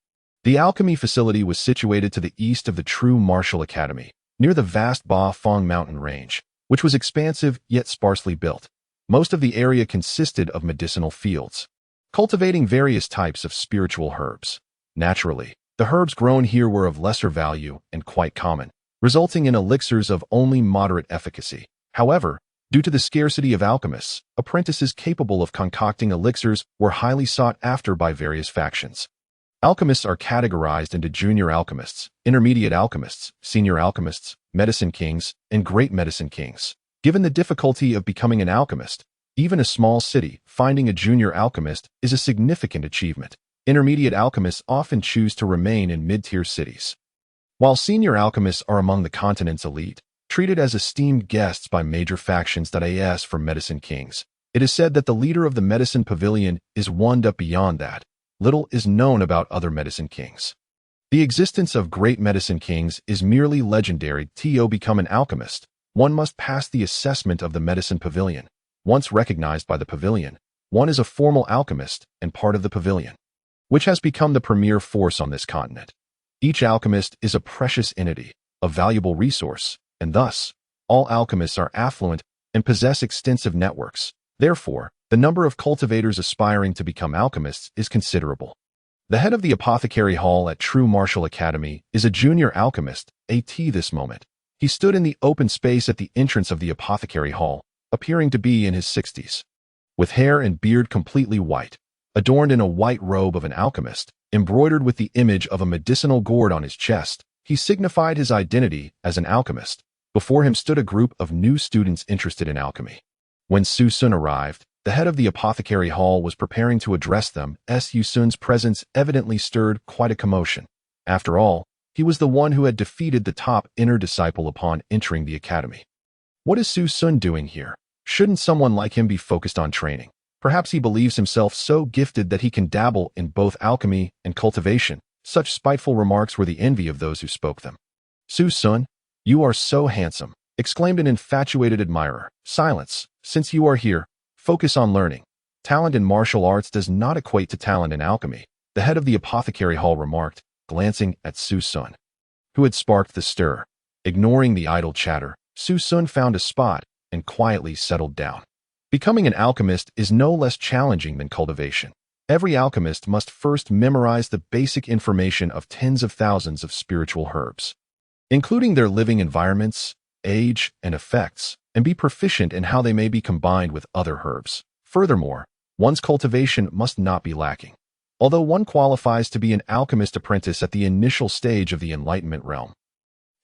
The alchemy facility was situated to the east of the True Martial Academy, near the vast Ba Fong mountain range, which was expansive yet sparsely built. Most of the area consisted of medicinal fields, cultivating various types of spiritual herbs. Naturally, the herbs grown here were of lesser value and quite common, resulting in elixirs of only moderate efficacy. However, due to the scarcity of alchemists, apprentices capable of concocting elixirs were highly sought after by various factions. Alchemists are categorized into junior alchemists, intermediate alchemists, senior alchemists, medicine kings, and great medicine kings. Given the difficulty of becoming an alchemist, even a small city finding a junior alchemist is a significant achievement. Intermediate alchemists often choose to remain in mid-tier cities, while senior alchemists are among the continent's elite, treated as esteemed guests by major factions. As for medicine kings, it is said that the leader of the medicine pavilion is one. Beyond that, little is known about other medicine kings. The existence of great medicine kings is merely legendary. To become an alchemist, one must pass the assessment of the medicine pavilion. Once recognized by the pavilion, one is a formal alchemist and part of the pavilion, which has become the premier force on this continent. Each alchemist is a precious entity, a valuable resource, and thus, all alchemists are affluent and possess extensive networks. Therefore, the number of cultivators aspiring to become alchemists is considerable. The head of the apothecary hall at True Martial Academy is a junior alchemist. This moment, he stood in the open space at the entrance of the apothecary hall, appearing to be in his 60s. With hair and beard completely white, adorned in a white robe of an alchemist, embroidered with the image of a medicinal gourd on his chest, he signified his identity as an alchemist. Before him stood a group of new students interested in alchemy. When Su Sun arrived, the head of the apothecary hall was preparing to address them. Su Sun's presence evidently stirred quite a commotion. After all, he was the one who had defeated the top inner disciple upon entering the academy. What is Su Sun doing here? Shouldn't someone like him be focused on training? Perhaps he believes himself so gifted that he can dabble in both alchemy and cultivation. Such spiteful remarks were the envy of those who spoke them. Su Sun, you are so handsome, exclaimed an infatuated admirer. Silence, since you are here, focus on learning. Talent in martial arts does not equate to talent in alchemy, the head of the apothecary hall remarked, glancing at Su Sun, who had sparked the stir. Ignoring the idle chatter, Su Sun found a spot and quietly settled down. Becoming an alchemist is no less challenging than cultivation. Every alchemist must first memorize the basic information of tens of thousands of spiritual herbs, including their living environments, age, and effects, and be proficient in how they may be combined with other herbs. Furthermore, one's cultivation must not be lacking. Although one qualifies to be an alchemist apprentice at the initial stage of the enlightenment realm,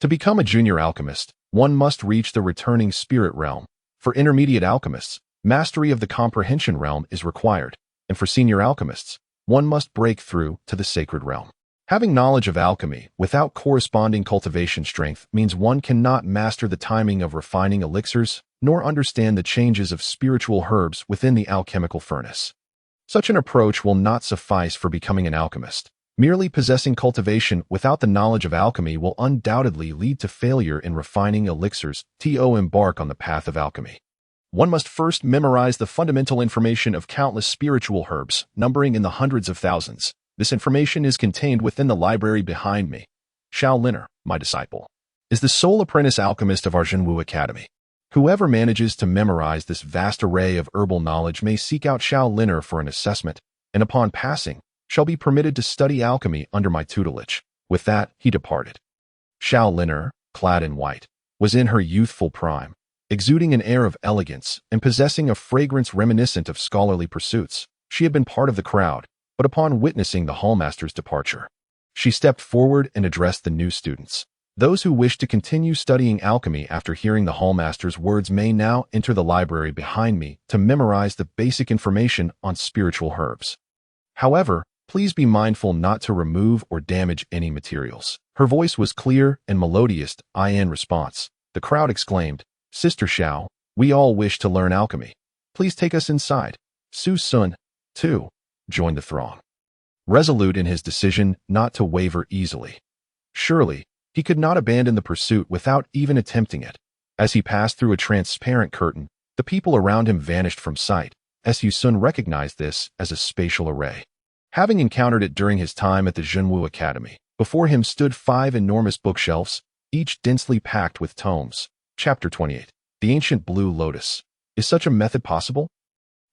to become a junior alchemist, one must reach the returning spirit realm. For intermediate alchemists, mastery of the comprehension realm is required, and for senior alchemists, one must break through to the sacred realm. Having knowledge of alchemy without corresponding cultivation strength means one cannot master the timing of refining elixirs, nor understand the changes of spiritual herbs within the alchemical furnace. Such an approach will not suffice for becoming an alchemist. Merely possessing cultivation without the knowledge of alchemy will undoubtedly lead to failure in refining elixirs. To embark on the path of alchemy, One must first memorize the fundamental information of countless spiritual herbs, numbering in the hundreds of thousands. This information is contained within the library behind me. Xiao Liner, my disciple, is the sole apprentice alchemist of our Zhenwu Academy. Whoever manages to memorize this vast array of herbal knowledge may seek out Xiao Liner for an assessment, and upon passing, shall be permitted to study alchemy under my tutelage. With that, he departed. Xiao Liner, clad in white, was in her youthful prime, exuding an air of elegance and possessing a fragrance reminiscent of scholarly pursuits. She had been part of the crowd, but upon witnessing the hallmaster's departure, she stepped forward and addressed the new students. Those who wish to continue studying alchemy after hearing the hallmaster's words may now enter the library behind me to memorize the basic information on spiritual herbs. However, please be mindful not to remove or damage any materials. Her voice was clear and melodious. In response, the crowd exclaimed, "Sister Xiao, we all wish to learn alchemy. Please take us inside." Su Sun, too, joined the throng, resolute in his decision not to waver easily. Surely, he could not abandon the pursuit without even attempting it. As he passed through a transparent curtain, the people around him vanished from sight. Su Sun recognized this as a spatial array. Having encountered it during his time at the Zhenwu Academy, before him stood 5 enormous bookshelves, each densely packed with tomes. Chapter 28. The Ancient Blue Lotus. Is such a method possible?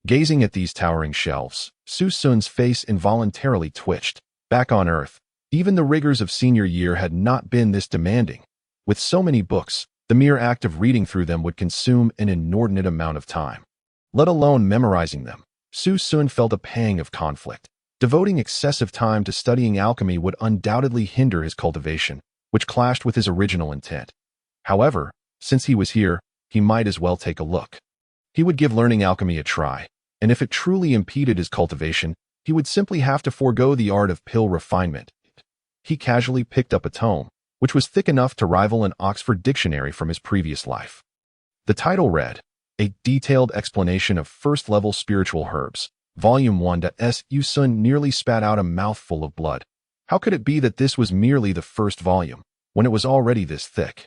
Gazing at these towering shelves, Su Sun's face involuntarily twitched. Back on Earth, even the rigors of senior year had not been this demanding. With so many books, the mere act of reading through them would consume an inordinate amount of time. Let alone memorizing them. Su Sun felt a pang of conflict. Devoting excessive time to studying alchemy would undoubtedly hinder his cultivation, which clashed with his original intent. However, since he was here, he might as well take a look. He would give learning alchemy a try, and if it truly impeded his cultivation, he would simply have to forego the art of pill refinement. He casually picked up a tome, which was thick enough to rival an Oxford dictionary from his previous life. The title read, "A Detailed Explanation of First-Level Spiritual Herbs, Volume 1. Su Sun nearly spat out a mouthful of blood. How could it be that this was merely the first volume, when it was already this thick?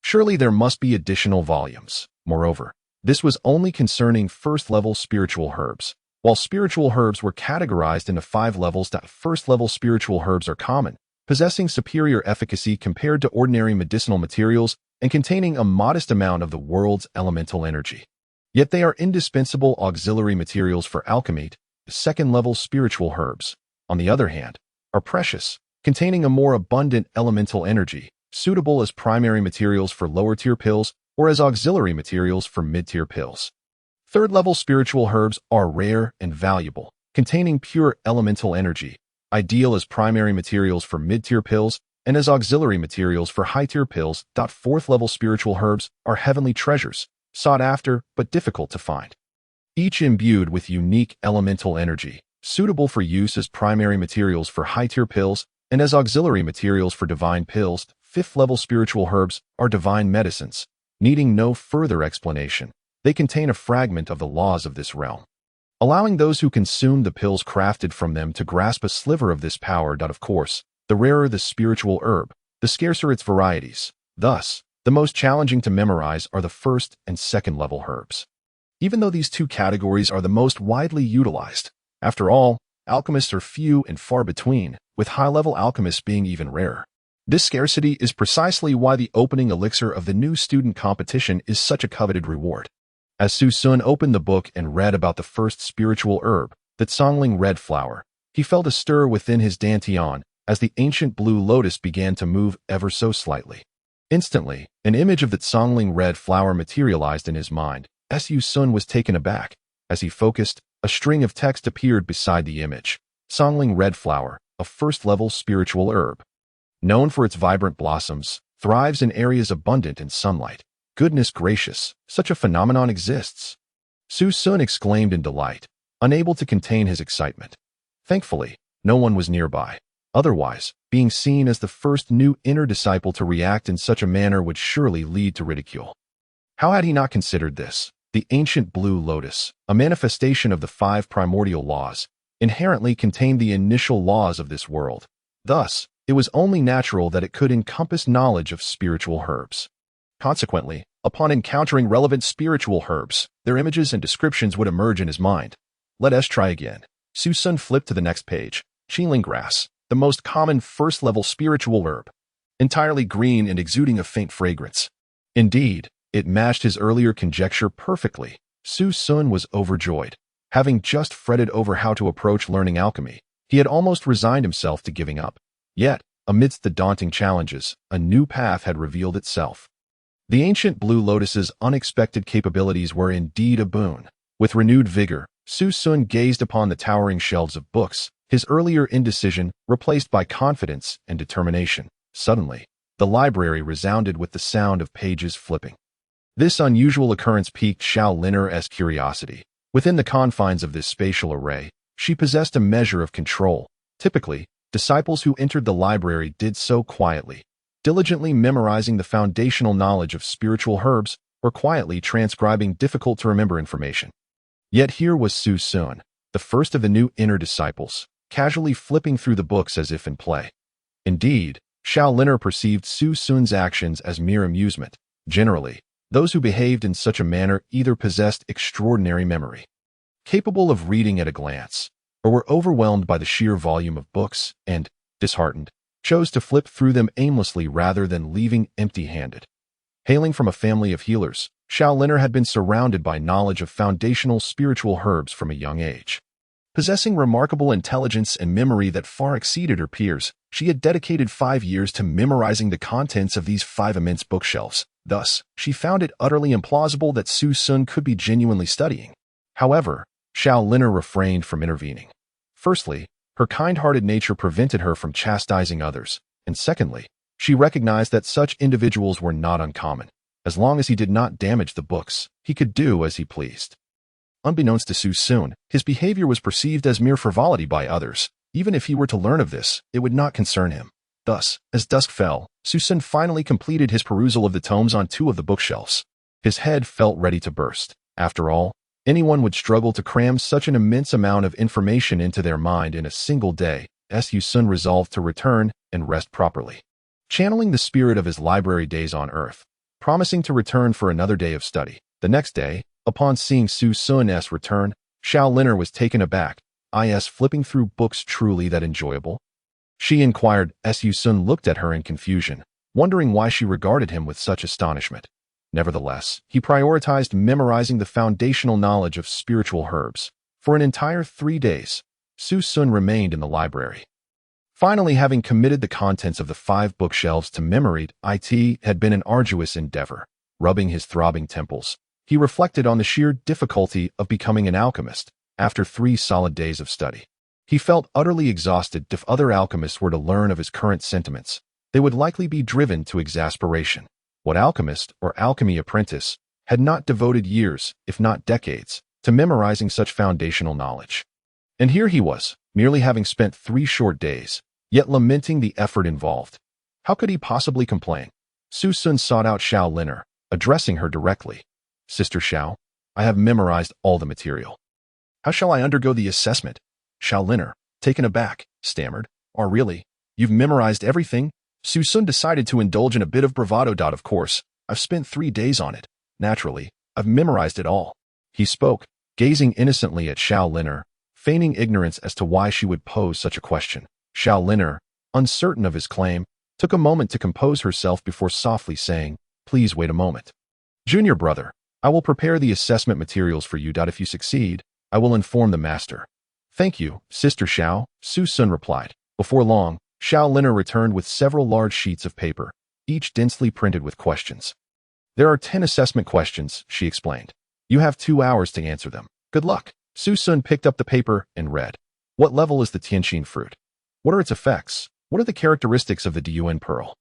Surely there must be additional volumes. Moreover, this was only concerning first-level spiritual herbs. While spiritual herbs were categorized into 5 levels, first-level spiritual herbs are common, possessing superior efficacy compared to ordinary medicinal materials and containing a modest amount of the world's elemental energy. Yet they are indispensable auxiliary materials for alchemy. Second-level spiritual herbs, on the other hand, are precious, containing a more abundant elemental energy, suitable as primary materials for lower-tier pills or as auxiliary materials for mid-tier pills. Third-level spiritual herbs are rare and valuable, containing pure elemental energy, ideal as primary materials for mid-tier pills and as auxiliary materials for high-tier pills. Fourth-level spiritual herbs are heavenly treasures, sought after but difficult to find. Each imbued with unique elemental energy, suitable for use as primary materials for high-tier pills and as auxiliary materials for divine pills. Fifth-level spiritual herbs are divine medicines, needing no further explanation. They contain a fragment of the laws of this realm, allowing those who consume the pills crafted from them to grasp a sliver of this power. Of course, the rarer the spiritual herb, the scarcer its varieties. Thus, the most challenging to memorize are the first and second-level herbs. Even though these two categories are the most widely utilized, after all, alchemists are few and far between, with high-level alchemists being even rarer. This scarcity is precisely why the opening elixir of the new student competition is such a coveted reward. As Su Sun opened the book and read about the first spiritual herb, the Tsongling red flower, he felt a stir within his dantian as the ancient blue lotus began to move ever so slightly. Instantly, an image of the Tsongling red flower materialized in his mind. Su Sun was taken aback. As he focused, a string of text appeared beside the image. Tsongling red flower, a first-level spiritual herb. Known for its vibrant blossoms, thrives in areas abundant in sunlight. Goodness gracious, such a phenomenon exists. Su Sun exclaimed in delight, unable to contain his excitement. Thankfully, no one was nearby. Otherwise, being seen as the first new inner disciple to react in such a manner would surely lead to ridicule. How had he not considered this? The ancient blue lotus, a manifestation of the 5 primordial laws, inherently contained the initial laws of this world. Thus, it was only natural that it could encompass knowledge of spiritual herbs. Consequently, Upon encountering relevant spiritual herbs, their images and descriptions would emerge in his mind. Let us try again. Su Sun flipped to the next page. Qingling grass, the most common first-level spiritual herb, entirely green and exuding a faint fragrance. Indeed, it matched his earlier conjecture perfectly. Su Sun was overjoyed. Having just fretted over how to approach learning alchemy, he had almost resigned himself to giving up. Yet, amidst the daunting challenges, a new path had revealed itself. The ancient blue lotus's unexpected capabilities were indeed a boon. With renewed vigor, Su Sun gazed upon the towering shelves of books, his earlier indecision replaced by confidence and determination. Suddenly, the library resounded with the sound of pages flipping. This unusual occurrence piqued Xiao Linner's curiosity. Within the confines of this spatial array, she possessed a measure of control. Typically, disciples who entered the library did so quietly, diligently memorizing the foundational knowledge of spiritual herbs or quietly transcribing difficult-to-remember information. Yet here was Su Sun, the first of the new inner disciples, casually flipping through the books as if in play. Indeed, Xiao Linner perceived Su Sun's actions as mere amusement. Generally, those who behaved in such a manner either possessed extraordinary memory, capable of reading at a glance, or were overwhelmed by the sheer volume of books and, disheartened, chose to flip through them aimlessly rather than leaving empty-handed. Hailing from a family of healers, Xiao Linner had been surrounded by knowledge of foundational spiritual herbs from a young age. Possessing remarkable intelligence and memory that far exceeded her peers, she had dedicated 5 years to memorizing the contents of these 5 immense bookshelves. Thus, she found it utterly implausible that Su Sun could be genuinely studying. However, Xiao Linner refrained from intervening. Firstly, her kind-hearted nature prevented her from chastising others, and secondly, she recognized that such individuals were not uncommon. As long as he did not damage the books, he could do as he pleased. Unbeknownst to Su Sun, his behavior was perceived as mere frivolity by others. Even if he were to learn of this, it would not concern him. Thus, as dusk fell, Su Sun finally completed his perusal of the tomes on 2 of the bookshelves. His head felt ready to burst. After all, anyone would struggle to cram such an immense amount of information into their mind in a single day. Su Sun resolved to return and rest properly, channeling the spirit of his library days on Earth, promising to return for another day of study. The next day, upon seeing Su Sun's return, Xiao Linner was taken aback. Is flipping through books truly that enjoyable? She inquired. Su Sun looked at her in confusion, wondering why she regarded him with such astonishment. Nevertheless, he prioritized memorizing the foundational knowledge of spiritual herbs. For an entire 3 days, Su Sun remained in the library. Finally, having committed the contents of the 5 bookshelves to memory, it had been an arduous endeavor. Rubbing his throbbing temples, he reflected on the sheer difficulty of becoming an alchemist. After 3 solid days of study, he felt utterly exhausted. If other alchemists were to learn of his current sentiments, they would likely be driven to exasperation. What alchemist or alchemy apprentice had not devoted years, if not decades, to memorizing such foundational knowledge? And here he was, merely having spent 3 short days, yet lamenting the effort involved. How could he possibly complain? Su Sun sought out Xiao Linner, addressing her directly. Sister Xiao, I have memorized all the material. How shall I undergo the assessment? Xiao Linner, taken aback, stammered. Oh, really? You've memorized everything? Su Sun decided to indulge in a bit of bravado. Of course, I've spent 3 days on it. Naturally, I've memorized it all. He spoke, gazing innocently at Xiao Linner, feigning ignorance as to why she would pose such a question. Xiao Linner, uncertain of his claim, took a moment to compose herself before softly saying, Please wait a moment. Junior brother, I will prepare the assessment materials for you. If you succeed, I will inform the master. Thank you, Sister Xiao, Su Sun replied. Before long, Xiao Linner returned with several large sheets of paper, each densely printed with questions. There are 10 assessment questions, she explained. You have 2 hours to answer them. Good luck. Su Sun picked up the paper and read. What level is the Tianqin fruit? What are its effects? What are the characteristics of the Diyuan pearl?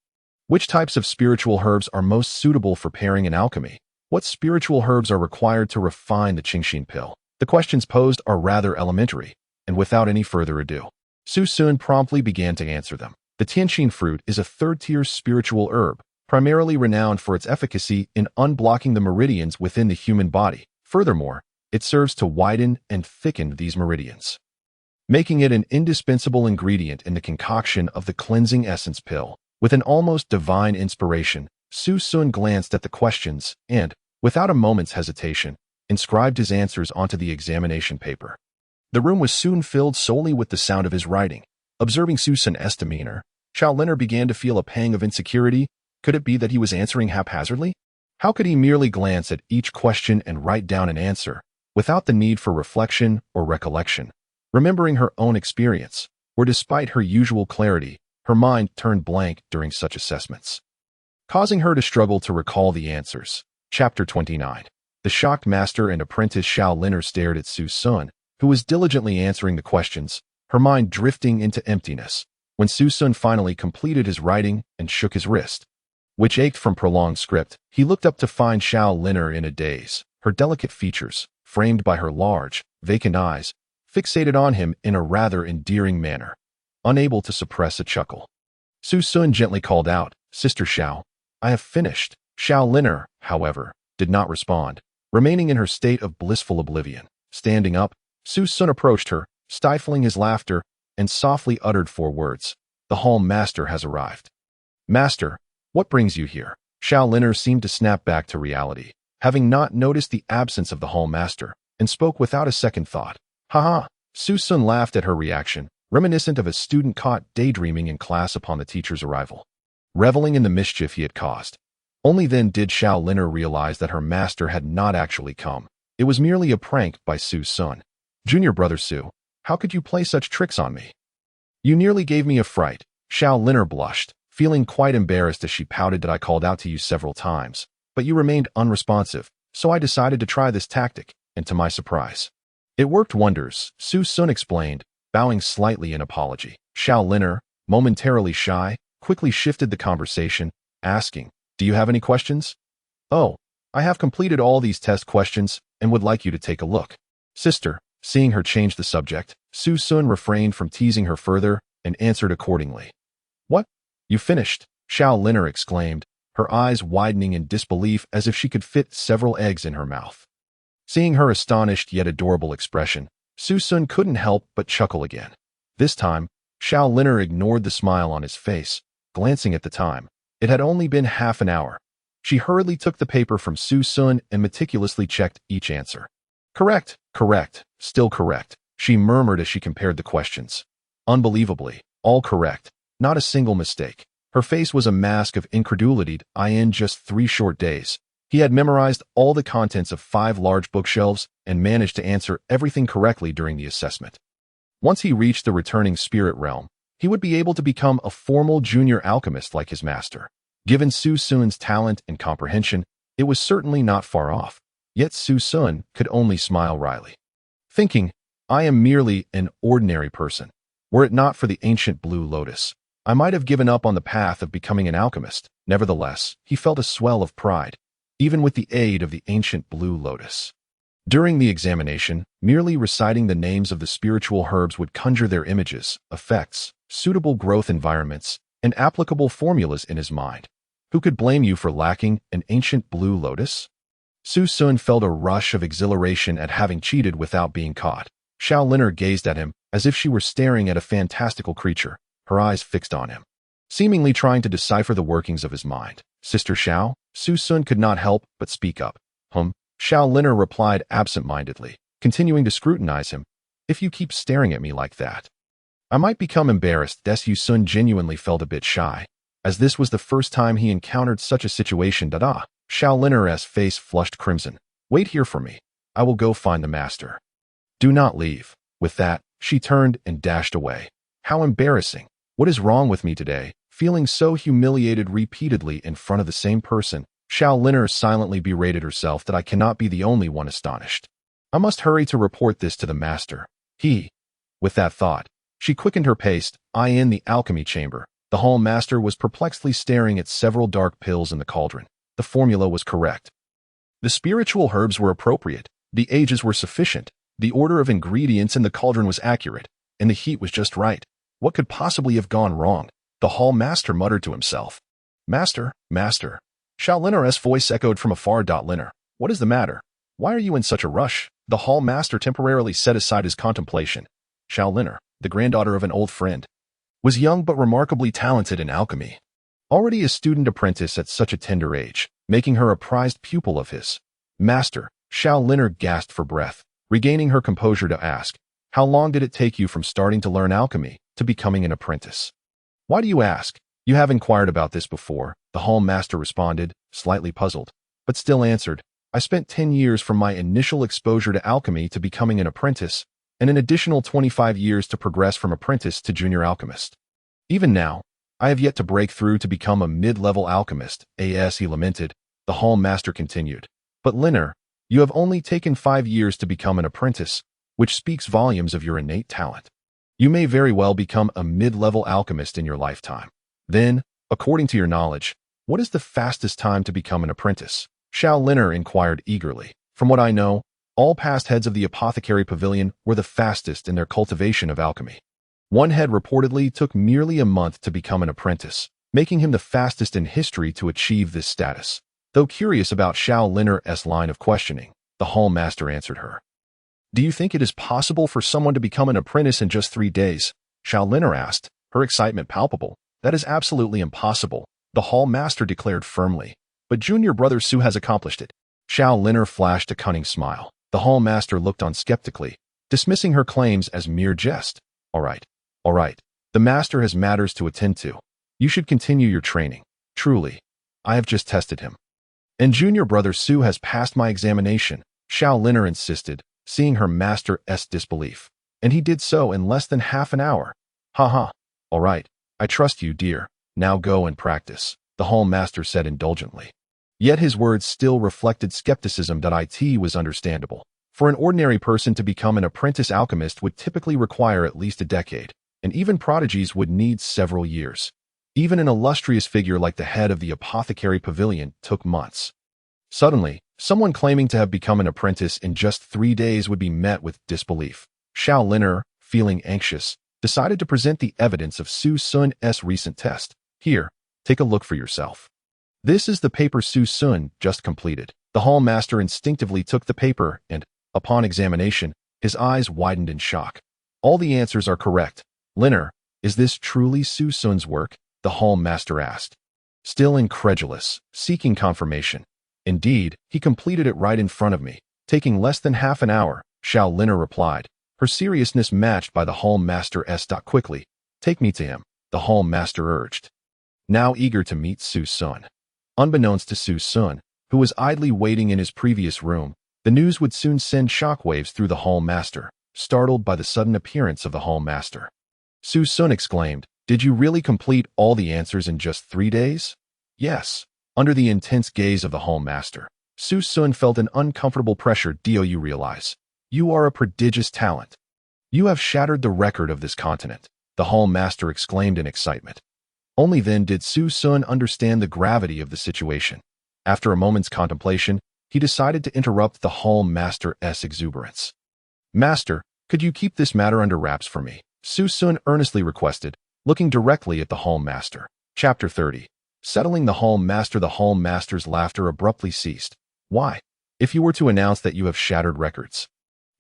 Which types of spiritual herbs are most suitable for pairing in alchemy? What spiritual herbs are required to refine the Qingxin pill? The questions posed are rather elementary, and without any further ado, Su Sun promptly began to answer them. The Tianqin fruit is a 3rd-tier spiritual herb, primarily renowned for its efficacy in unblocking the meridians within the human body. Furthermore, it serves to widen and thicken these meridians, making it an indispensable ingredient in the concoction of the cleansing essence pill. With an almost divine inspiration, Su Sun glanced at the questions and, without a moment's hesitation, inscribed his answers onto the examination paper. The room was soon filled solely with the sound of his writing. Observing Su Sun's demeanor, Xiao Linner began to feel a pang of insecurity. Could it be that he was answering haphazardly? How could he merely glance at each question and write down an answer, without the need for reflection or recollection? Remembering her own experience, where despite her usual clarity, her mind turned blank during such assessments, causing her to struggle to recall the answers. Chapter 29. The shocked master and apprentice Xiao Linner stared at Su Sun, who was diligently answering the questions, her mind drifting into emptiness. When Su Sun finally completed his writing and shook his wrist, which ached from prolonged script, he looked up to find Xiao Linner in a daze, her delicate features, framed by her large, vacant eyes, fixated on him in a rather endearing manner. Unable to suppress a chuckle, Su Sun gently called out, "Sister Xiao, I have finished." Xiao Linner, however, did not respond, remaining in her state of blissful oblivion. Standing up, Su Sun approached her, stifling his laughter, and softly uttered 4 words. "The Hall Master has arrived." "Master, what brings you here?" Xiao Linner seemed to snap back to reality, having not noticed the absence of the Hall Master, and spoke without a second thought. "Ha ha!" Su Sun laughed at her reaction, reminiscent of a student caught daydreaming in class upon the teacher's arrival, reveling in the mischief he had caused. Only then did Xiao Linner realize that her master had not actually come. It was merely a prank by Su Sun. "Junior brother Su, how could you play such tricks on me? You nearly gave me a fright." Xiao Linner blushed, feeling quite embarrassed as she pouted that I called out to you several times, but you remained unresponsive, so I decided to try this tactic, and to my surprise, it worked wonders, Su Sun explained, bowing slightly in apology. Xiao Linner, momentarily shy, quickly shifted the conversation, asking, "Do you have any questions?" "Oh, I have completed all these test questions and would like you to take a look." Sister, seeing her change the subject, Su Sun refrained from teasing her further and answered accordingly. "What? You finished?" Xiao Linner exclaimed, her eyes widening in disbelief as if she could fit several eggs in her mouth. Seeing her astonished yet adorable expression, Su Sun couldn't help but chuckle again. This time, Xiao Linner ignored the smile on his face, glancing at the time. It had only been half an hour. She hurriedly took the paper from Su Sun and meticulously checked each answer. "Correct, correct, still correct," she murmured as she compared the questions. Unbelievably, all correct, not a single mistake. Her face was a mask of incredulity. In just 3 short days, he had memorized all the contents of 5 large bookshelves and managed to answer everything correctly during the assessment. Once he reached the returning spirit realm, he would be able to become a formal junior alchemist like his master. Given Su Sun's talent and comprehension, it was certainly not far off. Yet Su Sun could only smile wryly, thinking, "I am merely an ordinary person. Were it not for the ancient blue lotus, I might have given up on the path of becoming an alchemist." Nevertheless, he felt a swell of pride, even with the aid of the ancient blue lotus. During the examination, merely reciting the names of the spiritual herbs would conjure their images, effects, suitable growth environments, and applicable formulas in his mind. Who could blame you for lacking an ancient blue lotus? Su Sun felt a rush of exhilaration at having cheated without being caught. Xiao Linner gazed at him as if she were staring at a fantastical creature, her eyes fixed on him, seemingly trying to decipher the workings of his mind. "Sister Xiao?" Su Sun could not help but speak up. Xiao Linner replied absent-mindedly, continuing to scrutinize him. "If you keep staring at me like that, I might become embarrassed." Su Sun genuinely felt a bit shy, as this was the first time he encountered such a situation. Xiao Linner's face flushed crimson. "Wait here for me. I will go find the master. Do not leave." With that, she turned and dashed away. How embarrassing. What is wrong with me today? Feeling so humiliated repeatedly in front of the same person, Xiao Linner silently berated herself that I cannot be the only one astonished. I must hurry to report this to the master. With that thought, she quickened her pace. In the alchemy chamber, the hall master was perplexedly staring at several dark pills in the cauldron. The formula was correct. The spiritual herbs were appropriate. The ages were sufficient. The order of ingredients in the cauldron was accurate, and the heat was just right. What could possibly have gone wrong? The hall master muttered to himself. "Master, master." Xiao Linner's voice echoed from afar. "Linner, what is the matter? Why are you in such a rush?" The hall master temporarily set aside his contemplation. Xiao Linner, the granddaughter of an old friend, was young but remarkably talented in alchemy. already a student apprentice at such a tender age, making her a prized pupil of his. Master, Xiao Linner gasped for breath, regaining her composure to ask, how long did it take you from starting to learn alchemy to becoming an apprentice? Why do you ask? You have inquired about this before, the hall master responded, slightly puzzled, but still answered, I spent 10 years from my initial exposure to alchemy to becoming an apprentice, and an additional 25 years to progress from apprentice to junior alchemist. Even now, I have yet to break through to become a mid-level alchemist, he lamented. The hall master continued. But Linner, you have only taken 5 years to become an apprentice, which speaks volumes of your innate talent. You may very well become a mid-level alchemist in your lifetime. Then, according to your knowledge, what is the fastest time to become an apprentice? Xiao Linner inquired eagerly. From what I know, all past heads of the apothecary pavilion were the fastest in their cultivation of alchemy. One head reportedly took merely a month to become an apprentice, making him the fastest in history to achieve this status. Though curious about Xiao Linner's line of questioning, the hall master answered her. Do you think it is possible for someone to become an apprentice in just 3 days? Xiao Linner asked, her excitement palpable. That is absolutely impossible, the hall master declared firmly. But junior brother Su has accomplished it. Xiao Linner flashed a cunning smile. The hall master looked on skeptically, dismissing her claims as mere jest. All right. The master has matters to attend to. You should continue your training. Truly, I have just tested him. And junior brother Su has passed my examination, Xiao Linner insisted, seeing her master's disbelief. And he did so in less than half an hour. Haha. All right, I trust you, dear. Now go and practice, the hall master said indulgently. Yet his words still reflected skepticism. It was understandable. For an ordinary person to become an apprentice alchemist would typically require at least a decade, and even prodigies would need several years. Even an illustrious figure like the head of the apothecary pavilion took months. Suddenly, someone claiming to have become an apprentice in just 3 days would be met with disbelief. Xiao Linner, feeling anxious, decided to present the evidence of Su Sun's recent test. Here, take a look for yourself. This is the paper Su Sun just completed. The hall master instinctively took the paper and, upon examination, his eyes widened in shock. All the answers are correct. Linner, is this truly Su Sun's work? The hall master asked. Still incredulous, seeking confirmation. Indeed, he completed it right in front of me, taking less than half an hour, Xiao Linner replied, her seriousness matched by the hall master's. Quickly, take me to him, the hall master urged. Now eager to meet Su Sun. Unbeknownst to Su Sun, who was idly waiting in his previous room, the news would soon send shockwaves through the hall master, startled by the sudden appearance of the hall master. Su Sun exclaimed, Did you really complete all the answers in just 3 days? Yes. Under the intense gaze of the hall master, Su Sun felt an uncomfortable pressure. Do you realize? You are a prodigious talent. You have shattered the record of this continent, the hall master exclaimed in excitement. Only then did Su Sun understand the gravity of the situation. After a moment's contemplation, he decided to interrupt the hall master's exuberance. Master, could you keep this matter under wraps for me? Su Sun earnestly requested, looking directly at the hall master. Chapter 30. Settling the hall master. The hall master's laughter abruptly ceased. Why? If you were to announce that you have shattered records,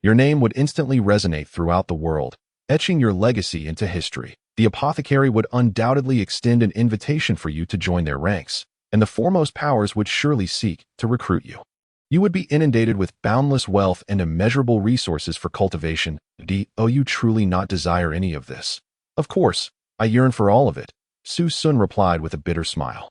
your name would instantly resonate throughout the world, etching your legacy into history. The apothecary would undoubtedly extend an invitation for you to join their ranks, and the foremost powers would surely seek to recruit you. You would be inundated with boundless wealth and immeasurable resources for cultivation. Do you truly not desire any of this? Of course, I yearn for all of it, Su Sun replied with a bitter smile.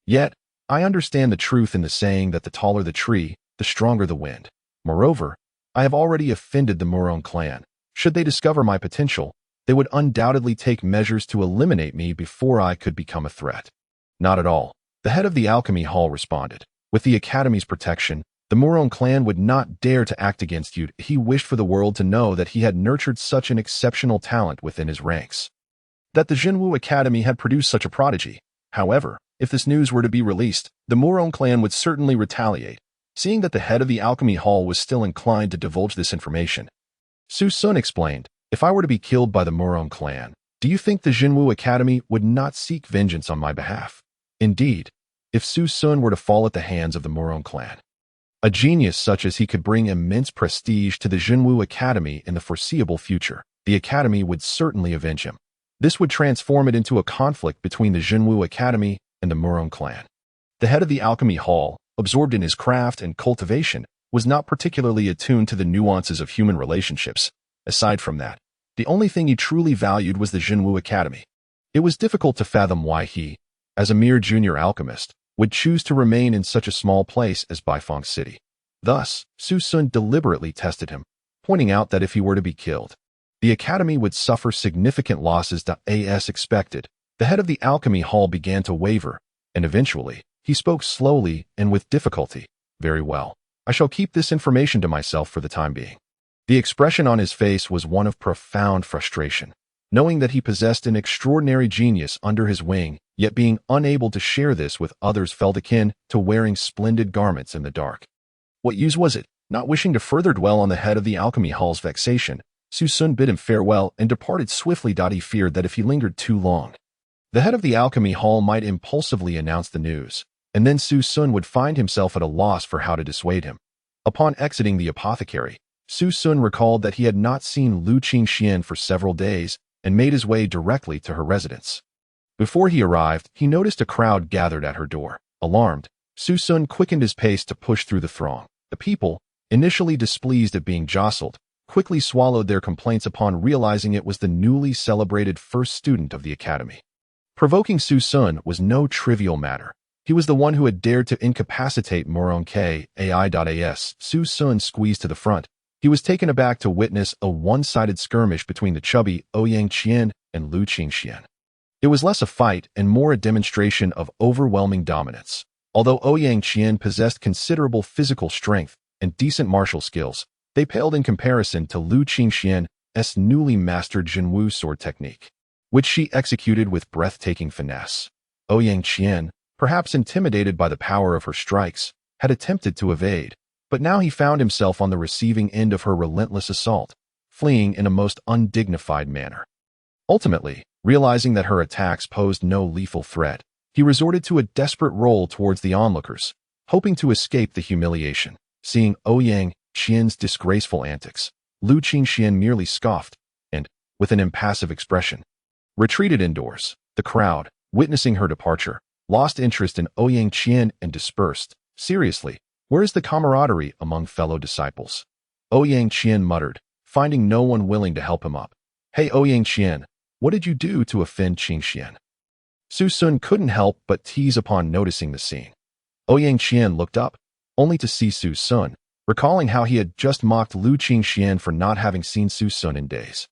Yet, I understand the truth in the saying that the taller the tree, the stronger the wind. Moreover, I have already offended the Muron clan. Should they discover my potential, they would undoubtedly take measures to eliminate me before I could become a threat. Not at all, the head of the alchemy hall responded. With the academy's protection, the Muron clan would not dare to act against you. He wished for the world to know that he had nurtured such an exceptional talent within his ranks, that the Jinwu Academy had produced such a prodigy. However, if this news were to be released, the Muron clan would certainly retaliate. Seeing that the head of the alchemy hall was still inclined to divulge this information, Su Sun explained, if I were to be killed by the Muron clan, do you think the Jinwu Academy would not seek vengeance on my behalf? Indeed, if Su Sun were to fall at the hands of the Muron clan, a genius such as he could bring immense prestige to the Jinwu Academy in the foreseeable future. The Academy would certainly avenge him. This would transform it into a conflict between the Jinwu Academy and the Muron clan. The head of the alchemy hall, absorbed in his craft and cultivation, was not particularly attuned to the nuances of human relationships. Aside from that, the only thing he truly valued was the Jinwu Academy. It was difficult to fathom why he, as a mere junior alchemist, would choose to remain in such a small place as Baifeng City. Thus, Su Sun deliberately tested him, pointing out that if he were to be killed, the academy would suffer significant losses. As expected, the head of the alchemy hall began to waver, and eventually, he spoke slowly and with difficulty. Very well. I shall keep this information to myself for the time being. The expression on his face was one of profound frustration, knowing that he possessed an extraordinary genius under his wing, yet being unable to share this with others felt akin to wearing splendid garments in the dark. What use was it? Not wishing to further dwell on the head of the alchemy hall's vexation, Su Sun bid him farewell and departed swiftly. He feared that if he lingered too long, the head of the alchemy hall might impulsively announce the news, and then Su Sun would find himself at a loss for how to dissuade him. Upon exiting the apothecary, Su Sun recalled that he had not seen Lu Qingxian for several days and made his way directly to her residence. Before he arrived, he noticed a crowd gathered at her door. Alarmed, Su Sun quickened his pace to push through the throng. The people, initially displeased at being jostled, quickly swallowed their complaints upon realizing it was the newly celebrated first student of the academy. Provoking Su Sun was no trivial matter. He was the one who had dared to incapacitate Muron Kai.as. Su Sun squeezed to the front. He was taken aback to witness a one-sided skirmish between the chubby Ouyang Qian and Lu Qingxian. It was less a fight and more a demonstration of overwhelming dominance. Although Ouyang Qian possessed considerable physical strength and decent martial skills, they paled in comparison to Lu Qingxian's newly mastered Jinwu sword technique, which she executed with breathtaking finesse. Ouyang Qian, perhaps intimidated by the power of her strikes, had attempted to evade, but now he found himself on the receiving end of her relentless assault, fleeing in a most undignified manner. Ultimately, realizing that her attacks posed no lethal threat, he resorted to a desperate roll towards the onlookers, hoping to escape the humiliation. Seeing Ouyang Qian's disgraceful antics, Lu Qingxian merely scoffed and, with an impassive expression, retreated indoors. The crowd, witnessing her departure, lost interest in Ouyang Qian and dispersed. Seriously, where is the camaraderie among fellow disciples? Ouyang Qian muttered, finding no one willing to help him up. Hey Ouyang Qian, what did you do to offend Qingxian? Su Sun couldn't help but tease upon noticing the scene. Ouyang Qian looked up, only to see Su Sun, recalling how he had just mocked Lu Qingxian for not having seen Su Sun in days,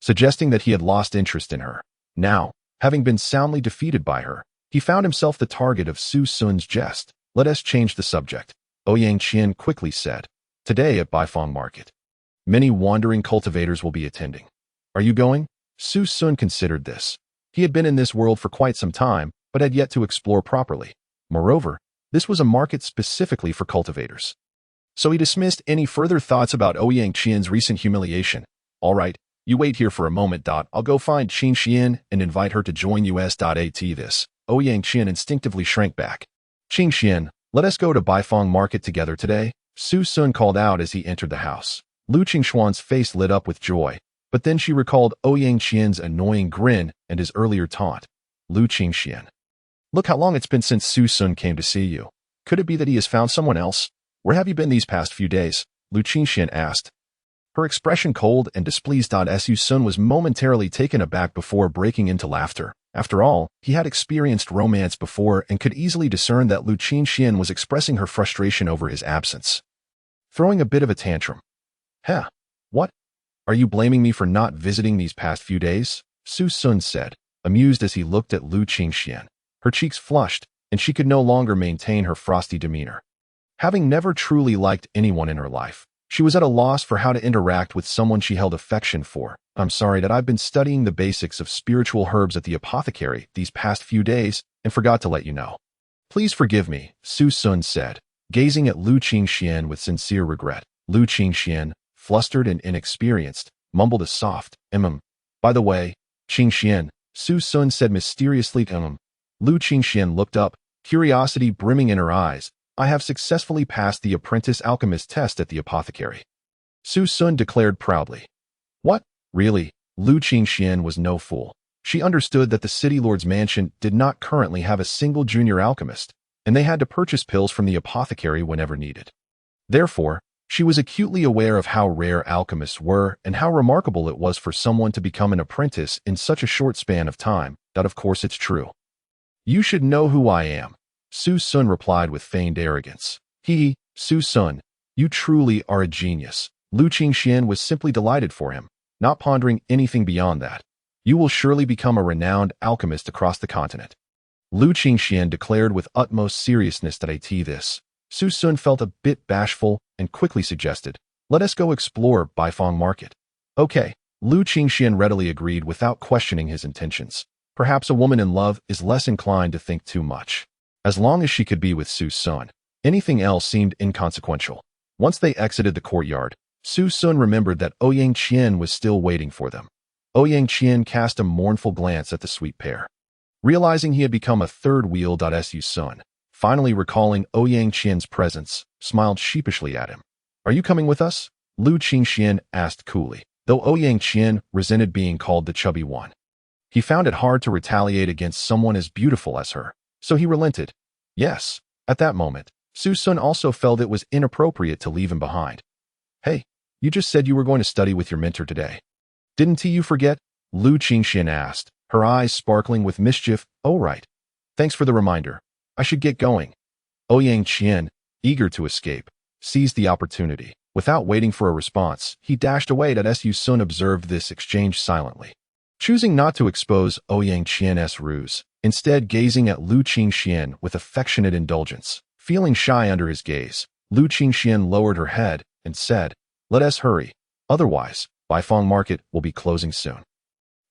suggesting that he had lost interest in her. Now, having been soundly defeated by her, he found himself the target of Su Sun's jest. Let us change the subject, Ouyang Qian quickly said. Today at Baifeng Market, many wandering cultivators will be attending. Are you going? Su Sun considered this. He had been in this world for quite some time, but had yet to explore properly. Moreover, this was a market specifically for cultivators. So he dismissed any further thoughts about Ouyang Qian's recent humiliation. All right, you wait here for a moment. I'll go find Qingxian and invite her to join us. At this, Ouyang Qian instinctively shrank back. Qingxian, let us go to Baifeng Market together today, Su Sun called out as he entered the house. Lu Qingshuan's face lit up with joy, but then she recalled Ouyang Qian's annoying grin and his earlier taunt. Lu Qingxian. Look how long it's been since Su Sun came to see you. Could it be that he has found someone else? Where have you been these past few days? Lu Qingxian asked. Her expression cold and displeased. Su Sun was momentarily taken aback before breaking into laughter. After all, he had experienced romance before and could easily discern that Lu Qingxian was expressing her frustration over his absence. Throwing a bit of a tantrum. Huh? What? Are you blaming me for not visiting these past few days? Su Sun said, amused as he looked at Lu Qingxian. Her cheeks flushed, and she could no longer maintain her frosty demeanor. Having never truly liked anyone in her life, she was at a loss for how to interact with someone she held affection for. I'm sorry that I've been studying the basics of spiritual herbs at the apothecary these past few days and forgot to let you know. Please forgive me, Su Sun said, gazing at Lu Qingxian with sincere regret. Lu Qingxian, flustered and inexperienced, mumbled a soft, By the way, Qingxian, Su Sun said mysteriously, Lu Qingxian looked up, curiosity brimming in her eyes. I have successfully passed the apprentice alchemist test at the apothecary, Su Sun declared proudly. What? Really? Lu Qingxian was no fool. She understood that the city lord's mansion did not currently have a single junior alchemist, and they had to purchase pills from the apothecary whenever needed. Therefore, she was acutely aware of how rare alchemists were and how remarkable it was for someone to become an apprentice in such a short span of time. That of course it's true. You should know who I am, Su Sun replied with feigned arrogance. Su Sun, you truly are a genius. Lu Qingxian was simply delighted for him, not pondering anything beyond that. You will surely become a renowned alchemist across the continent. Lu Qingxian declared with utmost seriousness that this. Su Sun felt a bit bashful and quickly suggested, let us go explore Baifeng Market. Okay, Lu Qingxian readily agreed without questioning his intentions. Perhaps a woman in love is less inclined to think too much. As long as she could be with Su Sun, anything else seemed inconsequential. Once they exited the courtyard, Su Sun remembered that Ouyang Qian was still waiting for them. Ouyang Qian cast a mournful glance at the sweet pair. Realizing he had become a third wheel. Su Sun, finally recalling Ouyang Qian's presence, smiled sheepishly at him. Are you coming with us? Lu Qingxian asked coolly, though Ouyang Qian resented being called the chubby one. He found it hard to retaliate against someone as beautiful as her, so he relented. Yes, at that moment, Su Sun also felt it was inappropriate to leave him behind. Hey, you just said you were going to study with your mentor today. Didn't you forget? Lu Qingxian asked, her eyes sparkling with mischief. Oh right. Thanks for the reminder. I should get going. Ouyang Qian, eager to escape, seized the opportunity. Without waiting for a response, he dashed away. Su Sun observed this exchange silently, choosing not to expose Ouyang Qian's ruse, instead gazing at Lu Qingxian with affectionate indulgence. Feeling shy under his gaze, Lu Qingxian lowered her head and said, let us hurry, otherwise, Baifeng Market will be closing soon.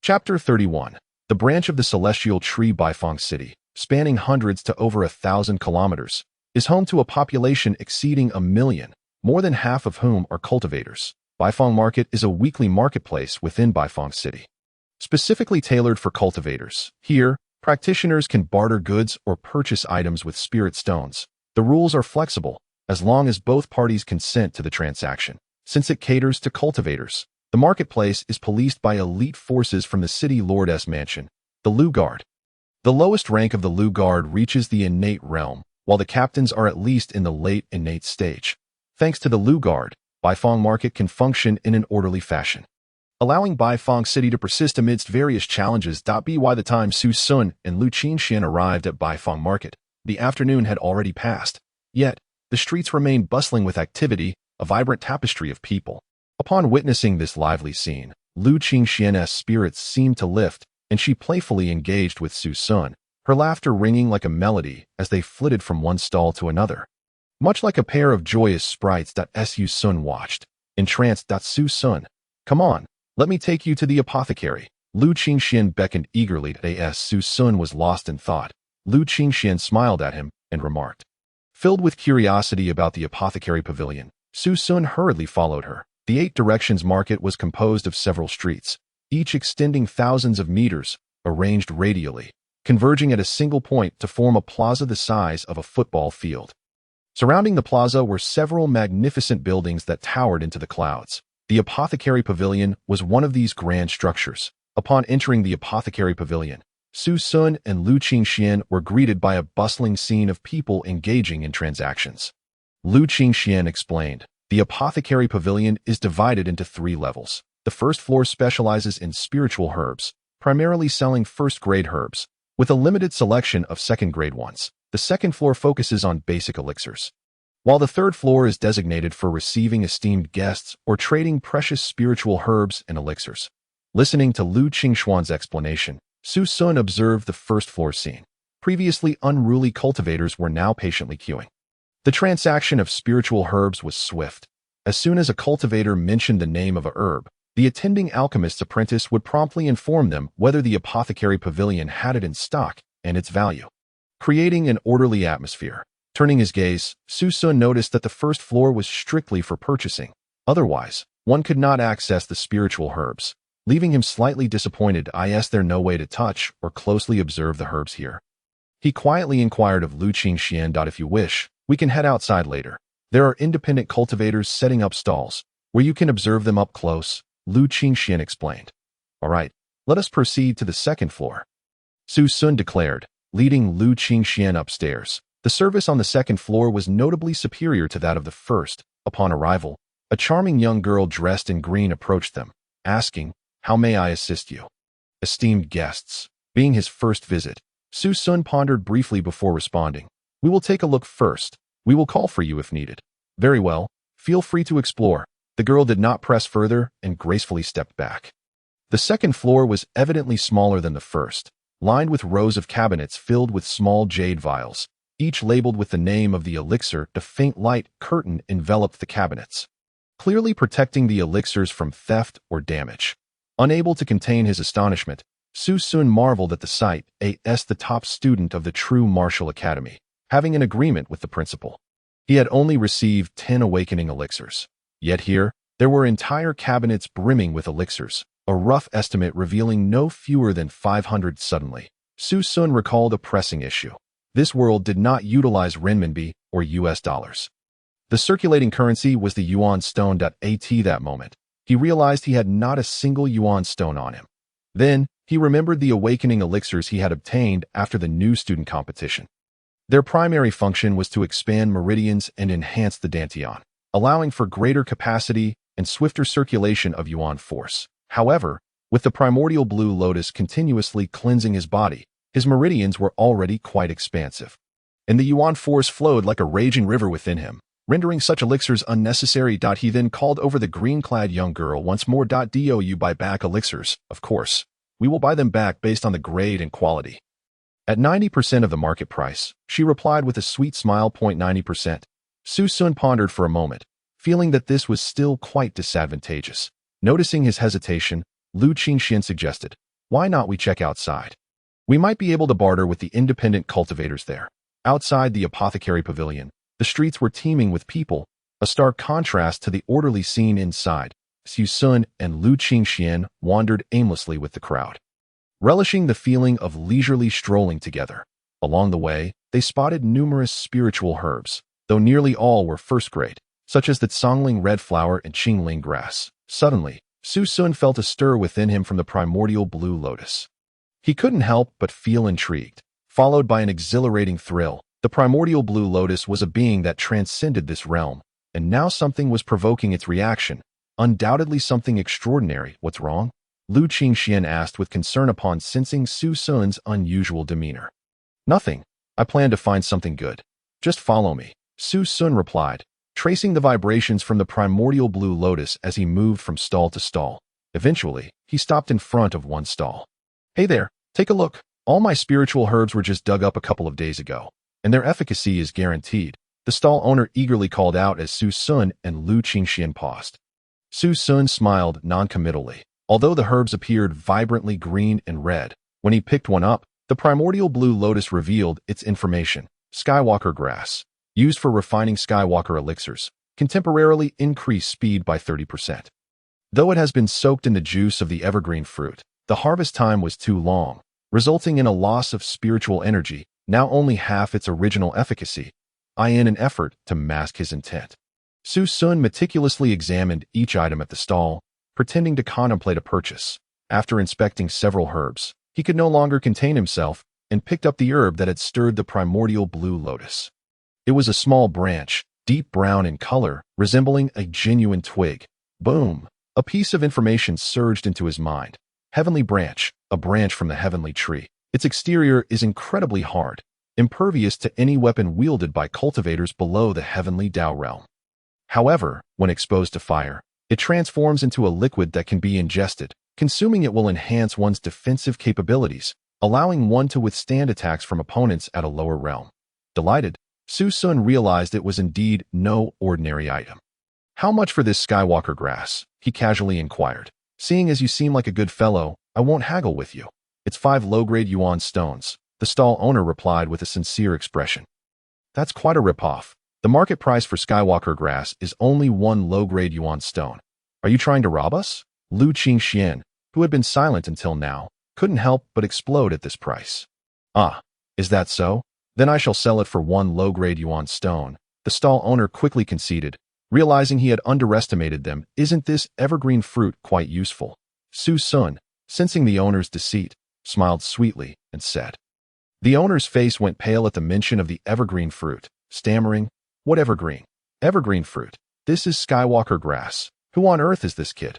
Chapter 31. The branch of the celestial tree Baifeng City, spanning hundreds to over 1,000 kilometers, is home to a population exceeding 1 million, more than half of whom are cultivators. Baifeng Market is a weekly marketplace within Baifeng City, specifically tailored for cultivators. Here, practitioners can barter goods or purchase items with spirit stones. The rules are flexible, as long as both parties consent to the transaction. Since it caters to cultivators, the marketplace is policed by elite forces from the city lord's mansion, the Lu Guard. The lowest rank of the Lu Guard reaches the innate realm, while the captains are at least in the late innate stage. Thanks to the Lu Guard, Baifeng Market can function in an orderly fashion, allowing Baifeng City to persist amidst various challenges. By the time Su Sun and Lu Qingxian arrived at Baifeng Market, the afternoon had already passed. Yet, the streets remained bustling with activity, a vibrant tapestry of people. Upon witnessing this lively scene, Lu Qingxian's spirits seemed to lift, and she playfully engaged with Su Sun, her laughter ringing like a melody as they flitted from one stall to another. Much like a pair of joyous sprites. Su Sun watched, entranced. Su Sun, come on, let me take you to the apothecary. Lu Qingxian beckoned eagerly. As Su Sun was lost in thought, Lu Qingxian smiled at him and remarked. Filled with curiosity about the apothecary pavilion, Su Sun hurriedly followed her. The 8 Directions Market was composed of several streets, each extending thousands of meters, arranged radially, converging at a single point to form a plaza the size of a football field. Surrounding the plaza were several magnificent buildings that towered into the clouds. The apothecary pavilion was one of these grand structures. Upon entering the apothecary pavilion, Su Sun and Lu Qingxian were greeted by a bustling scene of people engaging in transactions. Lu Qingxian explained, the apothecary pavilion is divided into 3 levels. The first floor specializes in spiritual herbs, primarily selling first-grade herbs, with a limited selection of second-grade ones. The second floor focuses on basic elixirs, while the third floor is designated for receiving esteemed guests or trading precious spiritual herbs and elixirs. Listening to Lu Qingxian's explanation, Su Sun observed the first floor scene. Previously unruly cultivators were now patiently queuing. The transaction of spiritual herbs was swift. As soon as a cultivator mentioned the name of a herb, the attending alchemist's apprentice would promptly inform them whether the apothecary pavilion had it in stock and its value, creating an orderly atmosphere. Turning his gaze, Su Sun noticed that the first floor was strictly for purchasing. Otherwise, one could not access the spiritual herbs, leaving him slightly disappointed. Is there no way to touch or closely observe the herbs here? He quietly inquired of Lu Qingxian. If you wish, we can head outside later. There are independent cultivators setting up stalls, where you can observe them up close, Lu Qingxian explained. All right, Let us proceed to the second floor, Su Sun declared, leading Lu Qingxian upstairs. The service on the second floor was notably superior to that of the first. Upon arrival, a charming young girl dressed in green approached them, asking, "How may I assist you?" Esteemed guests. Being his first visit, Su Sun pondered briefly before responding. "We will take a look first. We will call for you if needed." "Very well. Feel free to explore." The girl did not press further and gracefully stepped back. The second floor was evidently smaller than the first, lined with rows of cabinets filled with small jade vials, each labeled with the name of the elixir. A faint light curtain enveloped the cabinets, clearly protecting the elixirs from theft or damage. Unable to contain his astonishment, Su Sun marveled at the sight. As the top student of the true martial academy, having an agreement with the principal. He had only received 10 awakening elixirs. Yet here, there were entire cabinets brimming with elixirs, a rough estimate revealing no fewer than 500. Suddenly, Su Sun recalled a pressing issue. This world did not utilize renminbi or US dollars. The circulating currency was the yuan stone. At that moment, he realized he had not a single yuan stone on him. Then, he remembered the awakening elixirs he had obtained after the new student competition. Their primary function was to expand meridians and enhance the dantian, allowing for greater capacity and swifter circulation of yuan force. However, with the primordial blue lotus continuously cleansing his body, his meridians were already quite expansive, and the yuan force flowed like a raging river within him, rendering such elixirs unnecessary. He then called over the green-clad young girl once more. Do you buy back elixirs? Of course. We will buy them back based on the grade and quality. At 90% of the market price, she replied with a sweet smile. 90%. Su Sun pondered for a moment, feeling that this was still quite disadvantageous. Noticing his hesitation, Lu Qingxian suggested, "Why not we check outside? We might be able to barter with the independent cultivators there." Outside the apothecary pavilion, the streets were teeming with people, a stark contrast to the orderly scene inside. Su Sun and Lu Qingxian wandered aimlessly with the crowd, relishing the feeling of leisurely strolling together. Along the way, they spotted numerous spiritual herbs, though nearly all were first grade, such as the Tsongling red flower and Qingling grass. Suddenly, Su Sun felt a stir within him from the primordial blue lotus. He couldn't help but feel intrigued, followed by an exhilarating thrill. The primordial blue lotus was a being that transcended this realm, and now something was provoking its reaction. Undoubtedly something extraordinary. "What's wrong?" Lu Qingxian asked with concern upon sensing Su Sun's unusual demeanor. "Nothing. I plan to find something good. Just follow me," Su Sun replied, tracing the vibrations from the primordial blue lotus as he moved from stall to stall. Eventually, he stopped in front of one stall. "Hey there, take a look. All my spiritual herbs were just dug up a couple of days ago, and their efficacy is guaranteed," the stall owner eagerly called out as Su Sun and Lu Qingxian paused. Su Sun smiled noncommittally. Although the herbs appeared vibrantly green and red, when he picked one up, the primordial blue lotus revealed its information. Skywalker grass, used for refining Skywalker elixirs, can temporarily increase speed by 30%. Though it has been soaked in the juice of the evergreen fruit, the harvest time was too long, resulting in a loss of spiritual energy, now only half its original efficacy, in an effort to mask his intent. Su Sun meticulously examined each item at the stall, pretending to contemplate a purchase. After inspecting several herbs, he could no longer contain himself and picked up the herb that had stirred the primordial blue lotus. It was a small branch, deep brown in color, resembling a genuine twig. Boom! A piece of information surged into his mind. Heavenly branch, a branch from the heavenly tree. Its exterior is incredibly hard, impervious to any weapon wielded by cultivators below the heavenly Tao realm. However, when exposed to fire, it transforms into a liquid that can be ingested. Consuming it will enhance one's defensive capabilities, allowing one to withstand attacks from opponents at a lower realm. Delighted, Su Sun realized it was indeed no ordinary item. "How much for this Skywalker grass?" he casually inquired. "Seeing as you seem like a good fellow, I won't haggle with you. It's 5 low-grade yuan stones," the stall owner replied with a sincere expression. "That's quite a ripoff. The market price for Skywalker grass is only 1 low-grade yuan stone. Are you trying to rob us?" Lu Qingxian, who had been silent until now, couldn't help but explode at this price. "Ah, is that so? Then I shall sell it for 1 low-grade yuan stone," the stall owner quickly conceded, realizing he had underestimated them. "Isn't this evergreen fruit quite useful?" Su Sun, sensing the owner's deceit, smiled sweetly and said. The owner's face went pale at the mention of the evergreen fruit, stammering, "What evergreen? Evergreen fruit. This is Skywalker grass. Who on earth is this kid?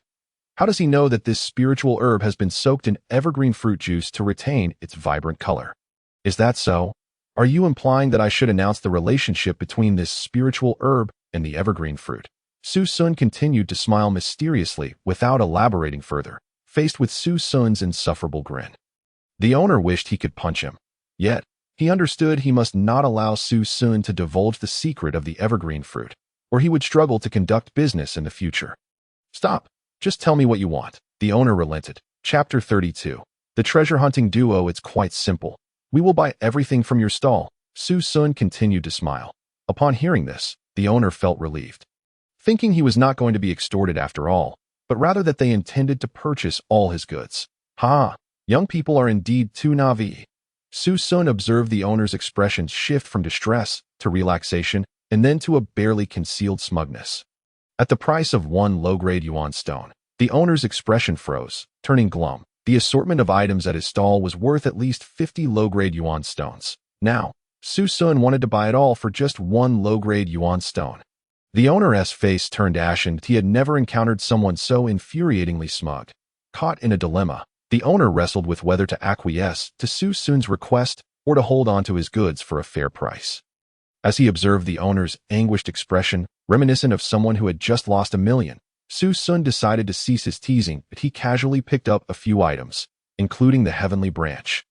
How does he know that this spiritual herb has been soaked in evergreen fruit juice to retain its vibrant color? Is that so? Are you implying that I should announce the relationship between this spiritual herb and the evergreen fruit?" Su Sun continued to smile mysteriously without elaborating further, faced with Su Sun's insufferable grin. The owner wished he could punch him. Yet, he understood he must not allow Su Sun to divulge the secret of the evergreen fruit, or he would struggle to conduct business in the future. "Stop. Just tell me what you want." The owner relented. Chapter 32. The treasure hunting duo. It's quite simple. We will buy everything from your stall. Su Sun continued to smile. Upon hearing this, the owner felt relieved, thinking he was not going to be extorted after all, but rather that they intended to purchase all his goods. Ha! Young people are indeed too naive. Su Sun observed the owner's expressions shift from distress to relaxation and then to a barely concealed smugness. At the price of one low-grade yuan stone, the owner's expression froze, turning glum. The assortment of items at his stall was worth at least 50 low-grade yuan stones. Now, Su Sun wanted to buy it all for just one low-grade yuan stone. The owner's face turned ashen. He had never encountered someone so infuriatingly smug. Caught in a dilemma, the owner wrestled with whether to acquiesce to Su Sun's request or to hold on to his goods for a fair price. As he observed the owner's anguished expression, reminiscent of someone who had just lost $1 million, Su Sun decided to cease his teasing, but he casually picked up a few items, including the heavenly branch,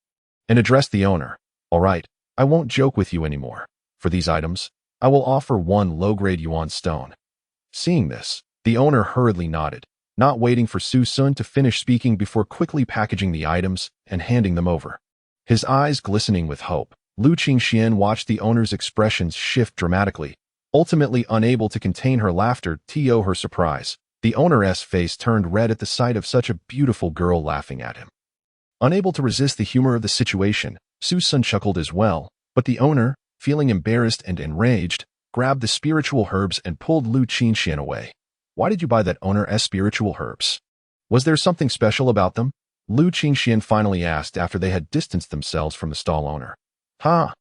and addressed the owner. "All right, I won't joke with you anymore. For these items, I will offer one low-grade yuan stone." Seeing this, the owner hurriedly nodded, not waiting for Su Sun to finish speaking before quickly packaging the items and handing them over. His eyes glistening with hope, Lu Qingxian watched the owner's expressions shift dramatically, ultimately unable to contain her laughter to her surprise. The owner's face turned red at the sight of such a beautiful girl laughing at him. Unable to resist the humor of the situation, Su Sun chuckled as well, but the owner, feeling embarrassed and enraged, grabbed the spiritual herbs and pulled Lu Qingxian away. "Why did you buy that owner's spiritual herbs? Was there something special about them?" Lu Qingxian finally asked after they had distanced themselves from the stall owner. "Ha!"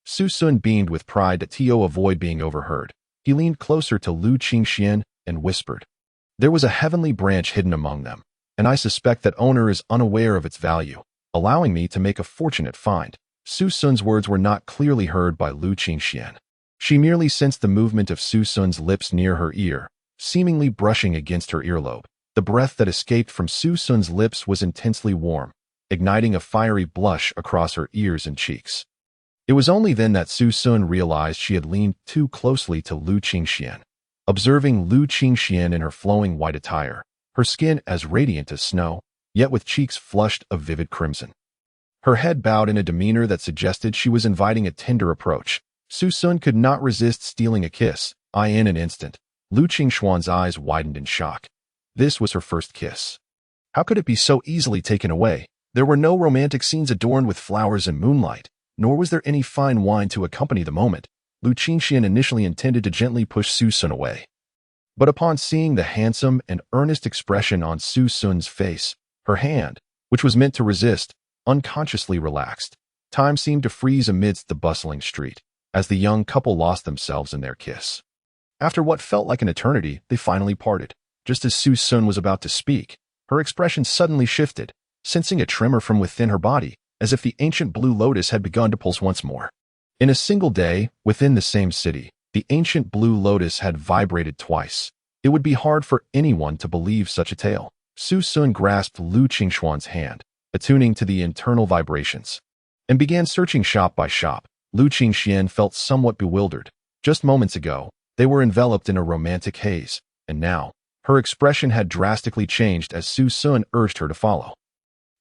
Su Sun beamed with pride to avoid being overheard. He leaned closer to Lu Qingxian and whispered, "There was a heavenly branch hidden among them, and I suspect that owner is unaware of its value, allowing me to make a fortunate find." Su Sun's words were not clearly heard by Lu Qingxian. She merely sensed the movement of Su Sun's lips near her ear, seemingly brushing against her earlobe. The breath that escaped from Su Sun's lips was intensely warm, igniting a fiery blush across her ears and cheeks. It was only then that Su Sun realized she had leaned too closely to Lu Qingxian. Observing Lu Qingxian in her flowing white attire, her skin as radiant as snow, yet with cheeks flushed of vivid crimson, her head bowed in a demeanor that suggested she was inviting a tender approach, Su Sun could not resist stealing a kiss. In an instant, Lu Qingxuan's eyes widened in shock. This was her first kiss. How could it be so easily taken away? There were no romantic scenes adorned with flowers and moonlight, nor was there any fine wine to accompany the moment. Lu Qingxian initially intended to gently push Su Sun away. But upon seeing the handsome and earnest expression on Su Sun's face, her hand, which was meant to resist, unconsciously relaxed. Time seemed to freeze amidst the bustling street, as the young couple lost themselves in their kiss. After what felt like an eternity, they finally parted. Just as Su Sun was about to speak, her expression suddenly shifted, sensing a tremor from within her body, as if the ancient blue lotus had begun to pulse once more. In a single day, within the same city, the ancient blue lotus had vibrated twice. It would be hard for anyone to believe such a tale. Su Sun grasped Lu Qingxuan's hand, attuning to the internal vibrations, and began searching shop by shop. Lu Qingxian felt somewhat bewildered. Just moments ago, they were enveloped in a romantic haze, and now, her expression had drastically changed as Su Sun urged her to follow.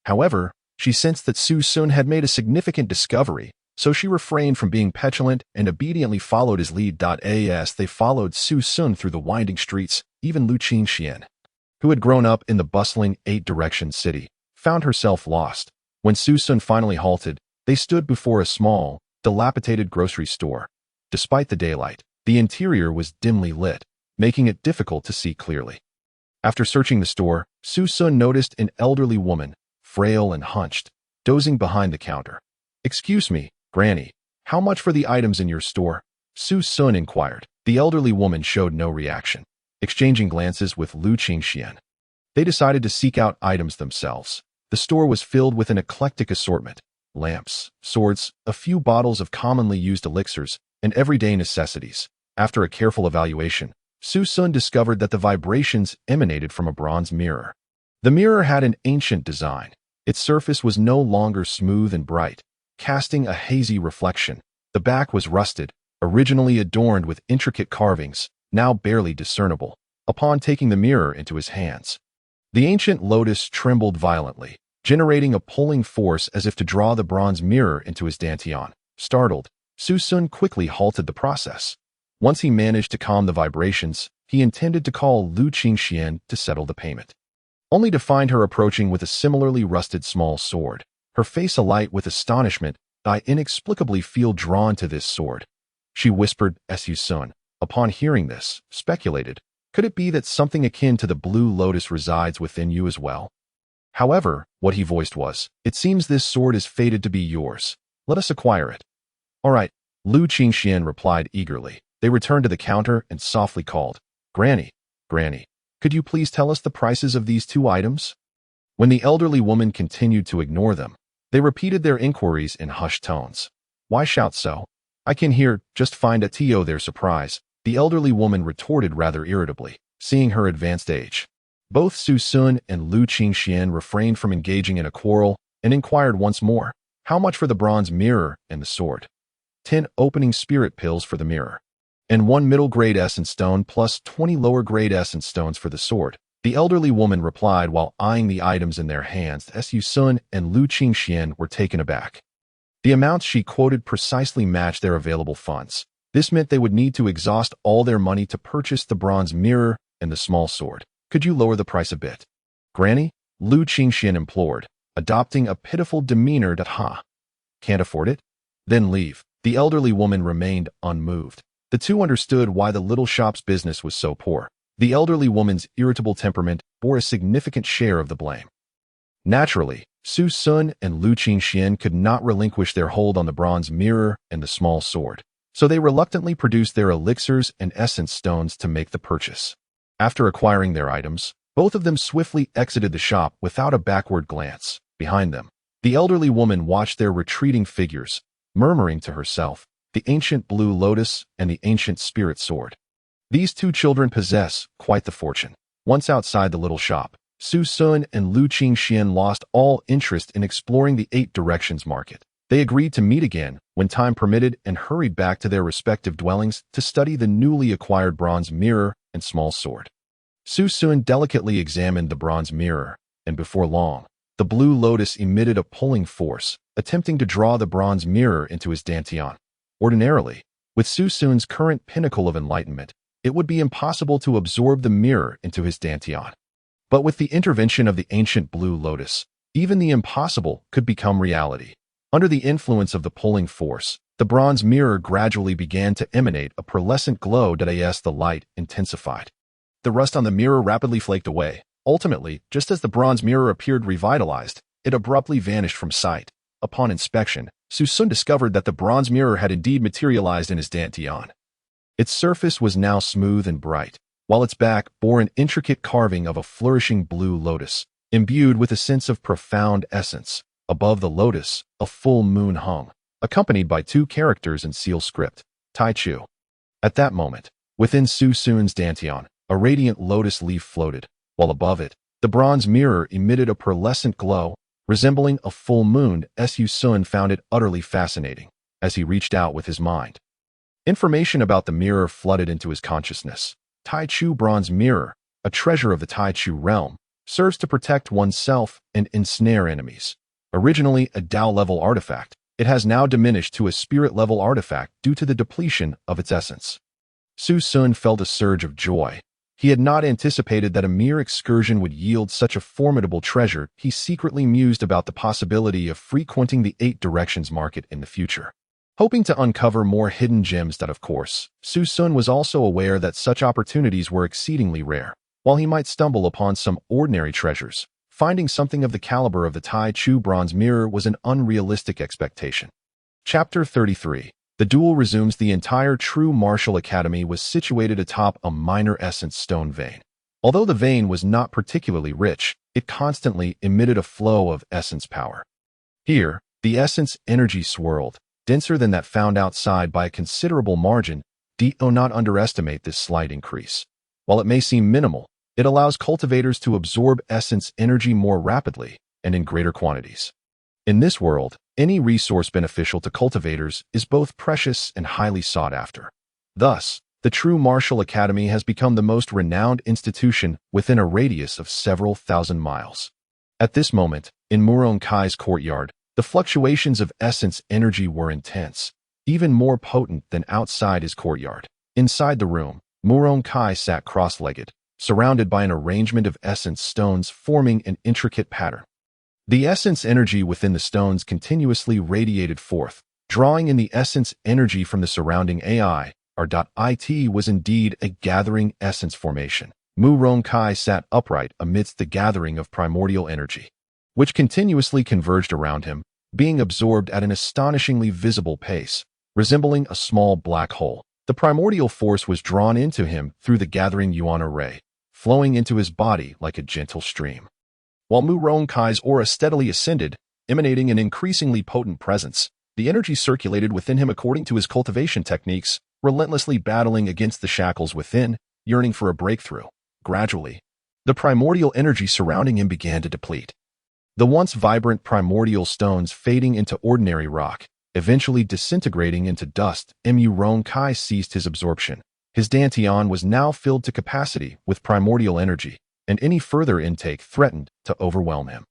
However, she sensed that Su Sun had made a significant discovery, so she refrained from being petulant and obediently followed his lead. As they followed Su Sun through the winding streets, even Lu Qingxian, who had grown up in the bustling eight-direction city, found herself lost. When Su Sun finally halted, they stood before a small, dilapidated grocery store. Despite the daylight, the interior was dimly lit, making it difficult to see clearly. After searching the store, Su Sun noticed an elderly woman, frail and hunched, dozing behind the counter. "Excuse me, Granny, how much for the items in your store?" Su Sun inquired. The elderly woman showed no reaction, exchanging glances with Lu Qingxian. They decided to seek out items themselves. The store was filled with an eclectic assortment: lamps, swords, a few bottles of commonly used elixirs, and everyday necessities. After a careful evaluation, Su Sun discovered that the vibrations emanated from a bronze mirror. The mirror had an ancient design. Its surface was no longer smooth and bright, casting a hazy reflection. The back was rusted, originally adorned with intricate carvings, now barely discernible. Upon taking the mirror into his hands, the ancient lotus trembled violently, generating a pulling force as if to draw the bronze mirror into his dantian. Startled, Su Sun quickly halted the process. Once he managed to calm the vibrations, he intended to call Lu Qingxian to settle the payment, only to find her approaching with a similarly rusted small sword. Her face alight with astonishment. "I inexplicably feel drawn to this sword," she whispered. Su Sun, upon hearing this, speculated, could it be that something akin to the blue lotus resides within you as well? However, what he voiced was, "It seems this sword is fated to be yours. Let us acquire it." "All right," Lu Qingxian replied eagerly. They returned to the counter and softly called, "Granny, Granny, could you please tell us the prices of these two items?" When the elderly woman continued to ignore them, they repeated their inquiries in hushed tones. "Why shout so? I can hear, just find a to their surprise," the elderly woman retorted rather irritably, seeing her advanced age. Both Su Sun and Lu Qingxian refrained from engaging in a quarrel and inquired once more, "How much for the bronze mirror and the sword?" 10 opening spirit pills for the mirror, and 1 middle-grade essence stone plus 20 lower-grade essence stones for the sword, the elderly woman replied while eyeing the items in their hands. Su Sun and Lu Qingxian were taken aback. The amounts she quoted precisely matched their available funds. This meant they would need to exhaust all their money to purchase the bronze mirror and the small sword. "Could you lower the price a bit, Granny?" Lu Qingxian implored, adopting a pitiful demeanor. Can't afford it? Then leave." The elderly woman remained unmoved. The two understood why the little shop's business was so poor. The elderly woman's irritable temperament bore a significant share of the blame. Naturally, Su Sun and Lu Qingxian could not relinquish their hold on the bronze mirror and the small sword, so they reluctantly produced their elixirs and essence stones to make the purchase. After acquiring their items, both of them swiftly exited the shop without a backward glance. Behind them, the elderly woman watched their retreating figures, murmuring to herself, "The ancient blue lotus and the ancient spirit sword. These two children possess quite the fortune." Once outside the little shop, Su Sun and Lu Qingxian lost all interest in exploring the 8 Directions market. They agreed to meet again when time permitted and hurried back to their respective dwellings to study the newly acquired bronze mirror and small sword. Su Sun delicately examined the bronze mirror, and before long, the blue lotus emitted a pulling force, attempting to draw the bronze mirror into his dantian. Ordinarily, with Su Sun's current pinnacle of enlightenment, it would be impossible to absorb the mirror into his dantian. But with the intervention of the ancient blue lotus, even the impossible could become reality. Under the influence of the pulling force, the bronze mirror gradually began to emanate a pearlescent glow. As the light intensified, the rust on the mirror rapidly flaked away. Ultimately, just as the bronze mirror appeared revitalized, it abruptly vanished from sight. Upon inspection, Su Sun discovered that the bronze mirror had indeed materialized in his dantian. Its surface was now smooth and bright, while its back bore an intricate carving of a flourishing blue lotus, imbued with a sense of profound essence. Above the lotus, a full moon hung, accompanied by 2 characters in seal script, Tai Chu. At that moment, within Su Sun's dantian, a radiant lotus leaf floated, while above it, the bronze mirror emitted a pearlescent glow, resembling a full moon. Su Sun found it utterly fascinating as he reached out with his mind. Information about the mirror flooded into his consciousness. Tai Chu bronze mirror, a treasure of the Tai Chu realm, serves to protect oneself and ensnare enemies. Originally a Tao-level artifact, it has now diminished to a spirit-level artifact due to the depletion of its essence. Su Sun felt a surge of joy. He had not anticipated that a mere excursion would yield such a formidable treasure. He secretly mused about the possibility of frequenting the 8 Directions market in the future, hoping to uncover more hidden gems. Of course, Su Sun was also aware that such opportunities were exceedingly rare. While he might stumble upon some ordinary treasures, finding something of the caliber of the Tai Chu bronze mirror was an unrealistic expectation. Chapter 33. The duel resumes. The entire true martial academy was situated atop a minor essence stone vein. Although the vein was not particularly rich, it constantly emitted a flow of essence power. Here, the essence energy swirled, denser than that found outside by a considerable margin. Do not underestimate this slight increase. While it may seem minimal, it allows cultivators to absorb essence energy more rapidly and in greater quantities. In this world, any resource beneficial to cultivators is both precious and highly sought after. Thus, the True Martial Academy has become the most renowned institution within a radius of several thousand miles. At this moment, in Murong Kai's courtyard, the fluctuations of essence energy were intense, even more potent than outside his courtyard. Inside the room, Murong Kai sat cross-legged, surrounded by an arrangement of essence stones forming an intricate pattern. The essence energy within the stones continuously radiated forth, drawing in the essence energy from the surrounding AI. It was indeed a gathering essence formation. Murong Kai sat upright amidst the gathering of primordial energy, which continuously converged around him, being absorbed at an astonishingly visible pace, resembling a small black hole. The primordial force was drawn into him through the gathering yuan array, flowing into his body like a gentle stream. While Murong Kai's aura steadily ascended, emanating an increasingly potent presence, the energy circulated within him according to his cultivation techniques, relentlessly battling against the shackles within, yearning for a breakthrough. Gradually, the primordial energy surrounding him began to deplete. The once vibrant primordial stones fading into ordinary rock, eventually disintegrating into dust. Murong Kai ceased his absorption. His dantian was now filled to capacity with primordial energy, and any further intake threatened to overwhelm him.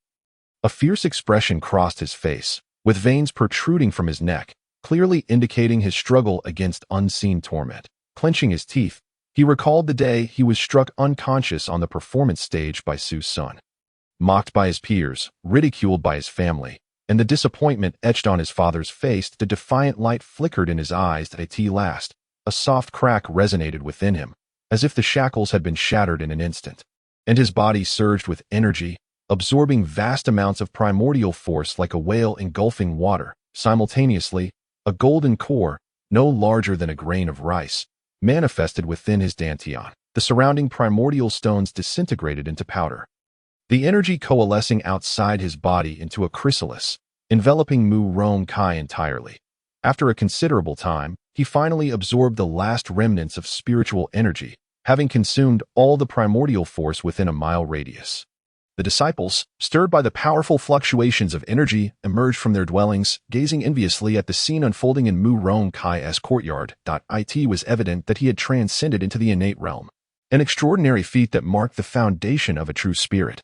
A fierce expression crossed his face, with veins protruding from his neck, clearly indicating his struggle against unseen torment. Clenching his teeth, he recalled the day he was struck unconscious on the performance stage by Su Sun. Mocked by his peers, ridiculed by his family, and the disappointment etched on his father's face. The defiant light flickered in his eyes. At last, a soft crack resonated within him, as if the shackles had been shattered in an instant, and his body surged with energy, absorbing vast amounts of primordial force like a whale engulfing water. Simultaneously, a golden core, no larger than a grain of rice, manifested within his dantian. The surrounding primordial stones disintegrated into powder, the energy coalescing outside his body into a chrysalis, enveloping Murong Kai entirely. After a considerable time, he finally absorbed the last remnants of spiritual energy, having consumed all the primordial force within a mile radius. The disciples, stirred by the powerful fluctuations of energy, emerged from their dwellings, gazing enviously at the scene unfolding in Murong Kai's courtyard. It was evident that he had transcended into the innate realm, an extraordinary feat that marked the foundation of a true spirit.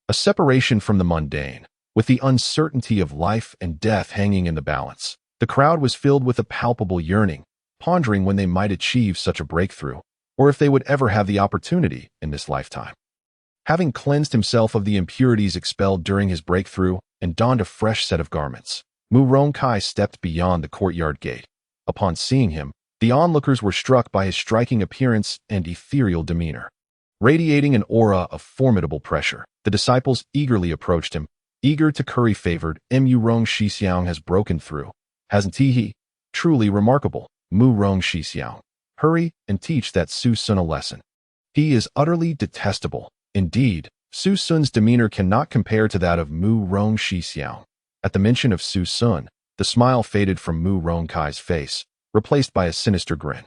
A separation from the mundane, with the uncertainty of life and death hanging in the balance. The crowd was filled with a palpable yearning, pondering when they might achieve such a breakthrough, or if they would ever have the opportunity in this lifetime. Having cleansed himself of the impurities expelled during his breakthrough and donned a fresh set of garments, Murong Kai stepped beyond the courtyard gate. Upon seeing him, the onlookers were struck by his striking appearance and ethereal demeanor. Radiating an aura of formidable pressure, the disciples eagerly approached him, eager to curry favored. Murong Shixiang has broken through, hasn't he? Truly remarkable. Murong Shixiang, hurry and teach that Su Sun a lesson. He is utterly detestable. Indeed, Su Sun's demeanor cannot compare to that of Murong Shixiang. At the mention of Su Sun, the smile faded from Murong Kai's face, replaced by a sinister grin.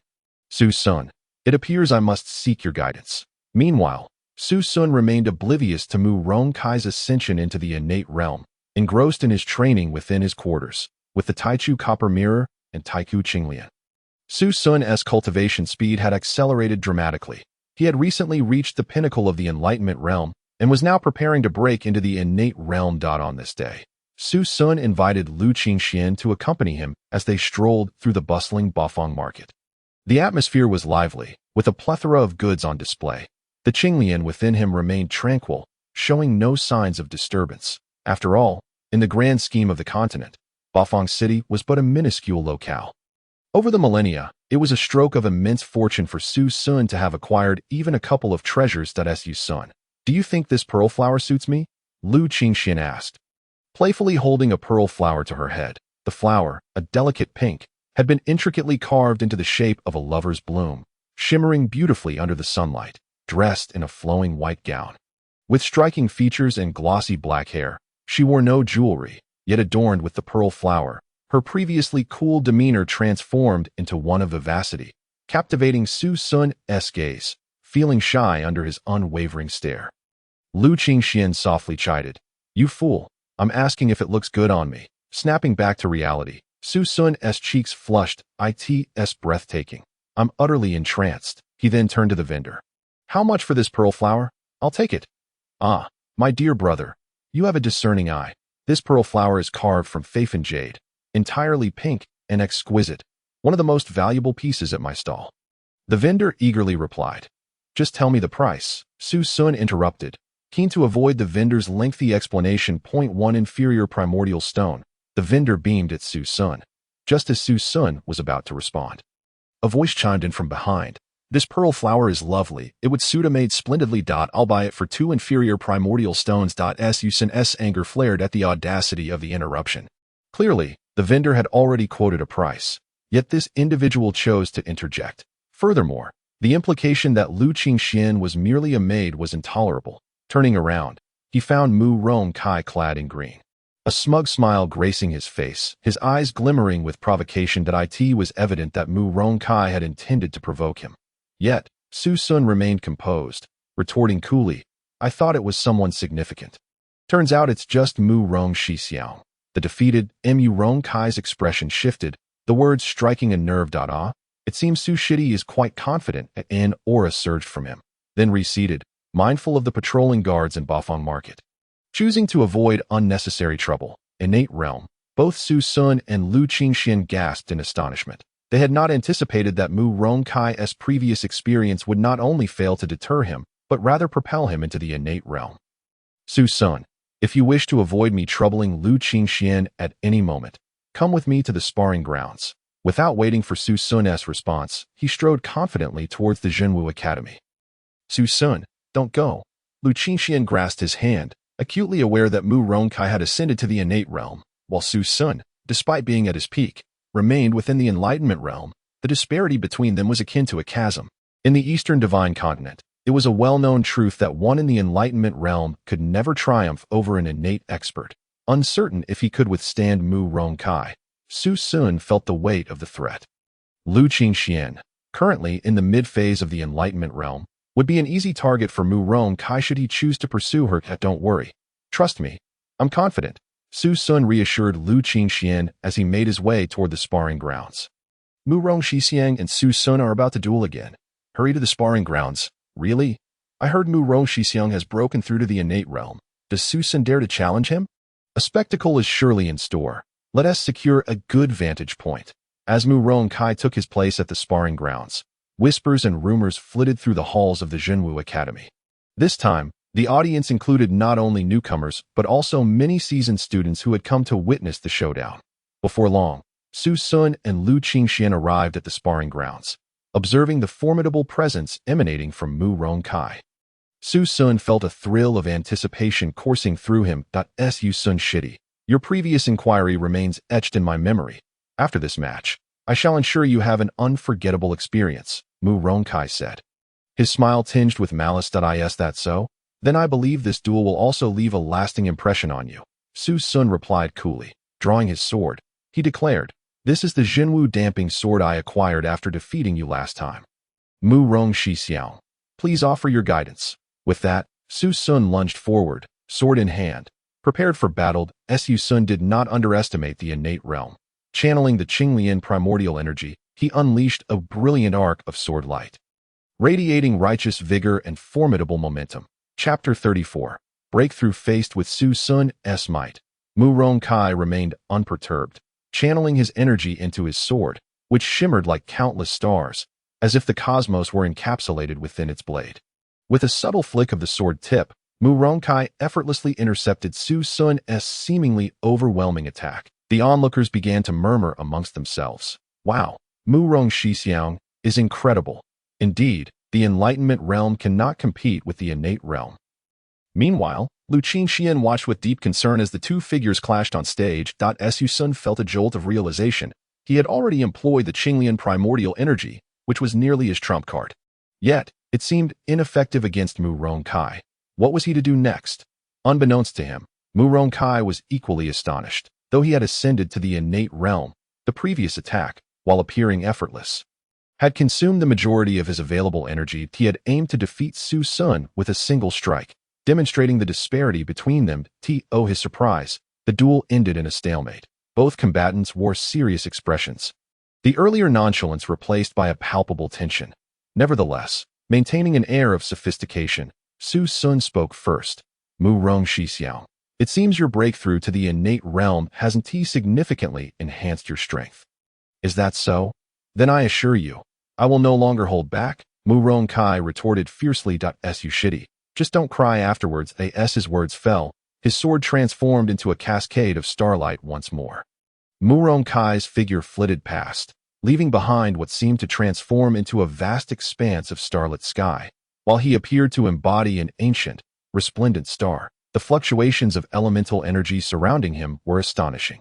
Su Sun, it appears I must seek your guidance. Meanwhile, Su Sun remained oblivious to Murong Kai's ascension into the innate realm, engrossed in his training within his quarters, with the Taichu Copper Mirror and Taiku Qinglian. Su Sun's cultivation speed had accelerated dramatically. He had recently reached the pinnacle of the Enlightenment realm and was now preparing to break into the innate realm. On this day, Su Sun invited Lu Qingxian to accompany him as they strolled through the bustling Bafang market. The atmosphere was lively, with a plethora of goods on display. The Qinglian within him remained tranquil, showing no signs of disturbance. After all, in the grand scheme of the continent, Bafang City was but a minuscule locale. Over the millennia, it was a stroke of immense fortune for Su Sun to have acquired even a couple of treasures. Su Sun, do you think this pearl flower suits me? Lu Qingxian asked, playfully holding a pearl flower to her head. The flower, a delicate pink, had been intricately carved into the shape of a lover's bloom, shimmering beautifully under the sunlight, dressed in a flowing white gown. With striking features and glossy black hair, she wore no jewelry, yet adorned with the pearl flower, her previously cool demeanor transformed into one of vivacity, captivating Su Sun's gaze, feeling shy under his unwavering stare. Lu Qingxian softly chided, "You fool, I'm asking if it looks good on me." Snapping back to reality, Su Sun's cheeks flushed, "It's breathtaking. I'm utterly entranced." He then turned to the vendor. "How much for this pearl flower? I'll take it." "Ah, my dear brother, you have a discerning eye. This pearl flower is carved from Phaeton jade, entirely pink and exquisite, one of the most valuable pieces at my stall." The vendor eagerly replied. "Just tell me the price," Su Sun interrupted, keen to avoid the vendor's lengthy explanation. "1 inferior primordial stone." The vendor beamed at Su Sun, just as Su Sun was about to respond. A voice chimed in from behind. "This pearl flower is lovely. It would suit a maid splendidly. I'll buy it for 2 inferior primordial stones." Su Sun's anger flared at the audacity of the interruption. Clearly, the vendor had already quoted a price, yet this individual chose to interject. Furthermore, the implication that Lu Qingxian was merely a maid was intolerable. Turning around, he found Mu Rongkai clad in green. A smug smile gracing his face, his eyes glimmering with provocation. It was evident that Mu Rongkai had intended to provoke him. Yet, Su Sun remained composed, retorting coolly, "I thought it was someone significant. Turns out it's just Mu Rong Shixiao." The defeated Mu Rongkai's expression shifted, the words striking a nerve. It seems Su Shidi is quite confident. An aura surged from him, then receded, mindful of the patrolling guards in Bafang Market. Choosing to avoid unnecessary trouble, innate realm, both Su Sun and Lu Qingxian gasped in astonishment. They had not anticipated that Mu Rongkai's previous experience would not only fail to deter him, but rather propel him into the innate realm. "Su Sun, if you wish to avoid me troubling Lu Qingxian at any moment, come with me to the sparring grounds." Without waiting for Su Sun's response, he strode confidently towards the Zhenwu Academy. "Su Sun, don't go." Lu Qingxian grasped his hand, acutely aware that Mu Rongkai had ascended to the innate realm, while Su Sun, despite being at his peak, remained within the enlightenment realm. The disparity between them was akin to a chasm. In the Eastern Divine Continent, it was a well-known truth that one in the enlightenment realm could never triumph over an innate expert. Uncertain if he could withstand Mu Rongkai, Su Sun felt the weight of the threat. Lu Qingxian, currently in the mid-phase of the enlightenment realm, would be an easy target for Mu Rongkai should he choose to pursue her. "Don't worry. Trust me. I'm confident," Su Sun reassured Lu Qingxian as he made his way toward the sparring grounds. "Mu Rongxiang and Su Sun are about to duel again. Hurry to the sparring grounds." "Really? I heard Mu Rongxiang has broken through to the innate realm. Does Su Sun dare to challenge him? A spectacle is surely in store. Let us secure a good vantage point." As Mu Rongkai took his place at the sparring grounds, whispers and rumors flitted through the halls of the Zhenwu Academy. This time, the audience included not only newcomers but also many seasoned students who had come to witness the showdown. Before long, Su Sun and Lu Qingxian arrived at the sparring grounds, observing the formidable presence emanating from Mu Rongkai. Su Sun felt a thrill of anticipation coursing through him. Su Sun Shidi, your previous inquiry remains etched in my memory. After this match, I shall ensure you have an unforgettable experience, Mu Rongkai said. His smile tinged with malice. Is that so? Then I believe this duel will also leave a lasting impression on you. Su Sun replied coolly. Drawing his sword, he declared, "This is the Zhenwu damping sword I acquired after defeating you last time. Mu Rong Shixiao, please offer your guidance." With that, Su Sun lunged forward, sword in hand. Prepared for battle, Su Sun did not underestimate the innate realm. Channeling the Qinglian primordial energy, he unleashed a brilliant arc of sword light, radiating righteous vigor and formidable momentum. Chapter 34. Breakthrough. Faced with Su Sun's might, Mu Rongkai remained unperturbed, channeling his energy into his sword, which shimmered like countless stars, as if the cosmos were encapsulated within its blade. With a subtle flick of the sword tip, Mu Rongkai effortlessly intercepted Su Sun's seemingly overwhelming attack. The onlookers began to murmur amongst themselves. Wow, Mu Rong Shixiang is incredible. Indeed, the enlightenment realm cannot compete with the innate realm. Meanwhile, Lu Qingxian watched with deep concern as the two figures clashed on stage. Su Sun felt a jolt of realization. He had already employed the Qinglian primordial energy, which was nearly his trump card. Yet, it seemed ineffective against Mu Rongkai. What was he to do next? Unbeknownst to him, Mu Rongkai was equally astonished. Though he had ascended to the innate realm, the previous attack, while appearing effortless, had consumed the majority of his available energy. He had aimed to defeat Su Sun with a single strike, demonstrating the disparity between them. To his surprise, the duel ended in a stalemate. Both combatants wore serious expressions, the earlier nonchalance replaced by a palpable tension. Nevertheless, maintaining an air of sophistication, Su Sun spoke first. Mu Rongxixiao, it seems your breakthrough to the innate realm hasn't significantly enhanced your strength. Is that so? Then I assure you, I will no longer hold back. Mu Rongkai retorted fiercely. Su shitty. Just don't cry afterwards. As his words fell, his sword transformed into a cascade of starlight once more. Mu Rongkai's figure flitted past, leaving behind what seemed to transform into a vast expanse of starlit sky. While he appeared to embody an ancient, resplendent star, the fluctuations of elemental energy surrounding him were astonishing.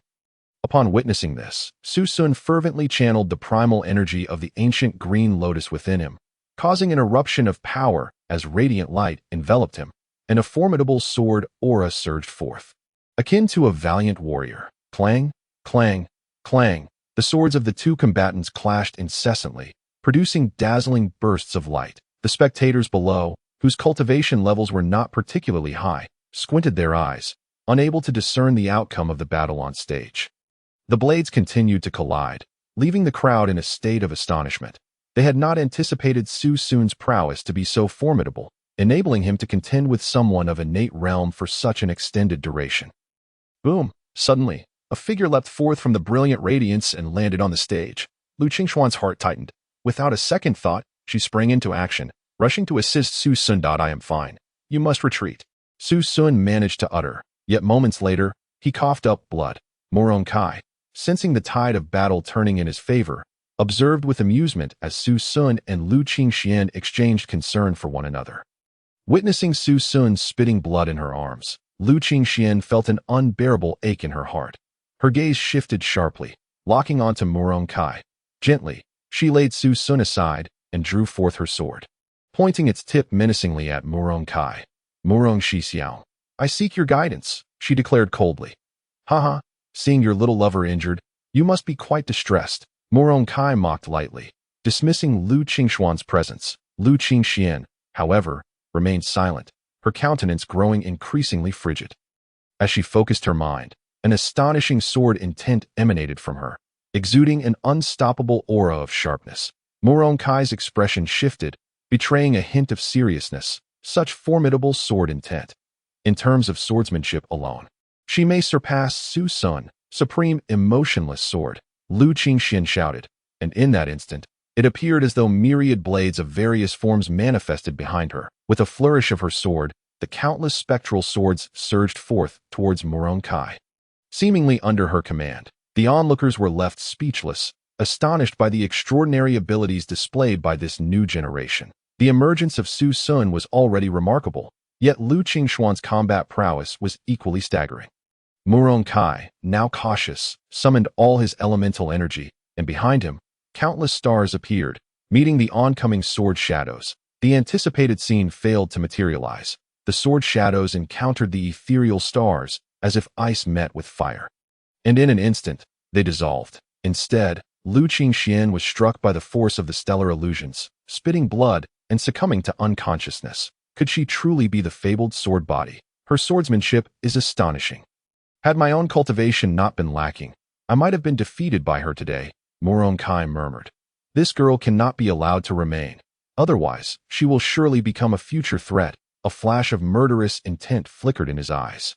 Upon witnessing this, Su Sun fervently channeled the primal energy of the ancient green lotus within him, causing an eruption of power as radiant light enveloped him, and a formidable sword aura surged forth. Akin to a valiant warrior, clang, clang, clang, the swords of the two combatants clashed incessantly, producing dazzling bursts of light. The spectators below, whose cultivation levels were not particularly high, squinted their eyes, unable to discern the outcome of the battle on stage. The blades continued to collide, leaving the crowd in a state of astonishment. They had not anticipated Su Sun's prowess to be so formidable, enabling him to contend with someone of innate realm for such an extended duration. Boom! Suddenly, a figure leapt forth from the brilliant radiance and landed on the stage. Lu Qingxuan's heart tightened. Without a second thought, she sprang into action, rushing to assist Su Sun. I am fine. You must retreat. Su Sun managed to utter, yet moments later, he coughed up blood. Mu Rongkai, sensing the tide of battle turning in his favor, observed with amusement as Su Sun and Lu Qingxian exchanged concern for one another. Witnessing Su Sun spitting blood in her arms, Lu Qingxian felt an unbearable ache in her heart. Her gaze shifted sharply, locking onto Mu Rongkai. Gently, she laid Su Sun aside and drew forth her sword, pointing its tip menacingly at Mu Rongkai. Mu Rongxixiao, I seek your guidance, she declared coldly. Haha, seeing your little lover injured, you must be quite distressed. Mu Rongkai mocked lightly, dismissing Lu Qingxuan's presence. Lu Qingxian, however, remained silent, her countenance growing increasingly frigid. As she focused her mind, an astonishing sword intent emanated from her, exuding an unstoppable aura of sharpness. Mu Rongkai's expression shifted, betraying a hint of seriousness. Such formidable sword intent. In terms of swordsmanship alone, she may surpass Su Sun, supreme emotionless sword, Lu Qingxian shouted, and in that instant, it appeared as though myriad blades of various forms manifested behind her. With a flourish of her sword, the countless spectral swords surged forth towards Mu Rongkai. Seemingly under her command, the onlookers were left speechless, astonished by the extraordinary abilities displayed by this new generation. The emergence of Su Sun was already remarkable, yet Lu Qingxuan's combat prowess was equally staggering. Mu Rongkai, now cautious, summoned all his elemental energy, and behind him, countless stars appeared, meeting the oncoming sword shadows. The anticipated scene failed to materialize. The sword shadows encountered the ethereal stars, as if ice met with fire. And in an instant, they dissolved. Instead, Lu Qingxian was struck by the force of the stellar illusions, spitting blood and succumbing to unconsciousness. Could she truly be the fabled sword body? Her swordsmanship is astonishing. Had my own cultivation not been lacking, I might have been defeated by her today, Mu Rongkai murmured. This girl cannot be allowed to remain. Otherwise, she will surely become a future threat. A flash of murderous intent flickered in his eyes.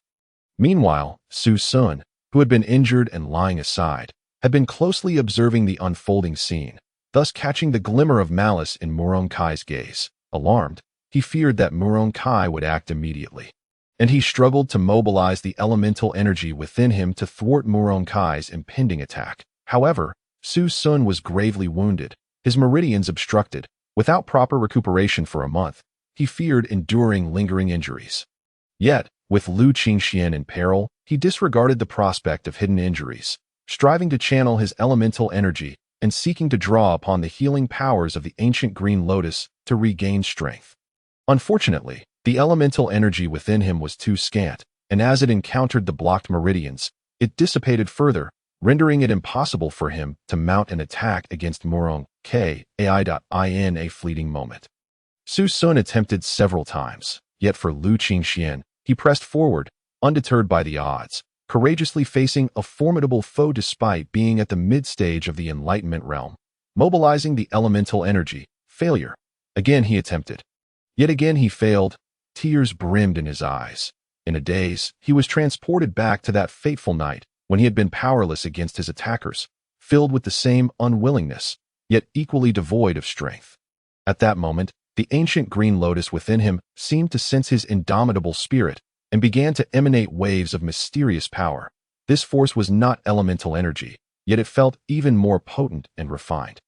Meanwhile, Su Sun, who had been injured and lying aside, had been closely observing the unfolding scene, thus catching the glimmer of malice in Mu Rongkai's gaze. Alarmed, he feared that Mu Rongkai would act immediately, and he struggled to mobilize the elemental energy within him to thwart Mu Rongkai's impending attack. However, Su Sun was gravely wounded, his meridians obstructed. Without proper recuperation for a month, he feared enduring lingering injuries. Yet, with Lu Qingxian in peril, he disregarded the prospect of hidden injuries, striving to channel his elemental energy and seeking to draw upon the healing powers of the ancient green lotus to regain strength. Unfortunately, the elemental energy within him was too scant, and as it encountered the blocked meridians, it dissipated further, rendering it impossible for him to mount an attack against Murong Kai in a fleeting moment. Su Sun attempted several times, yet for Lu Qingxian, he pressed forward, undeterred by the odds, courageously facing a formidable foe despite being at the mid-stage of the Enlightenment realm. Mobilizing the elemental energy, failure. Again he attempted. Yet again he failed. Tears brimmed in his eyes. In a daze, he was transported back to that fateful night when he had been powerless against his attackers, filled with the same unwillingness, yet equally devoid of strength. At that moment, the ancient green lotus within him seemed to sense his indomitable spirit and began to emanate waves of mysterious power. This force was not elemental energy, yet it felt even more potent and refined.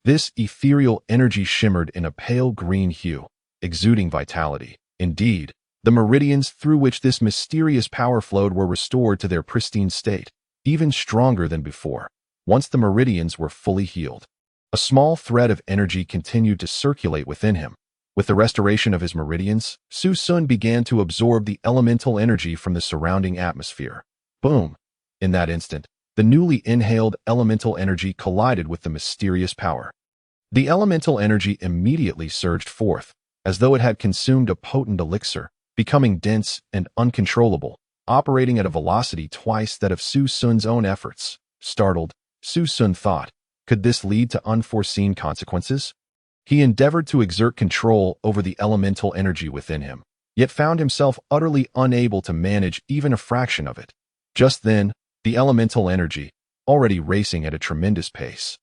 This ethereal energy shimmered in a pale green hue, exuding vitality. Indeed, the meridians through which this mysterious power flowed were restored to their pristine state, even stronger than before, once the meridians were fully healed. A small thread of energy continued to circulate within him. With the restoration of his meridians, Su Sun began to absorb the elemental energy from the surrounding atmosphere. Boom! In that instant, the newly inhaled elemental energy collided with the mysterious power. The elemental energy immediately surged forth, as though it had consumed a potent elixir, becoming dense and uncontrollable, operating at a velocity twice that of Su Sun's own efforts. Startled, Su Sun thought, could this lead to unforeseen consequences? He endeavored to exert control over the elemental energy within him, yet found himself utterly unable to manage even a fraction of it. Just then, the elemental energy, already racing at a tremendous pace,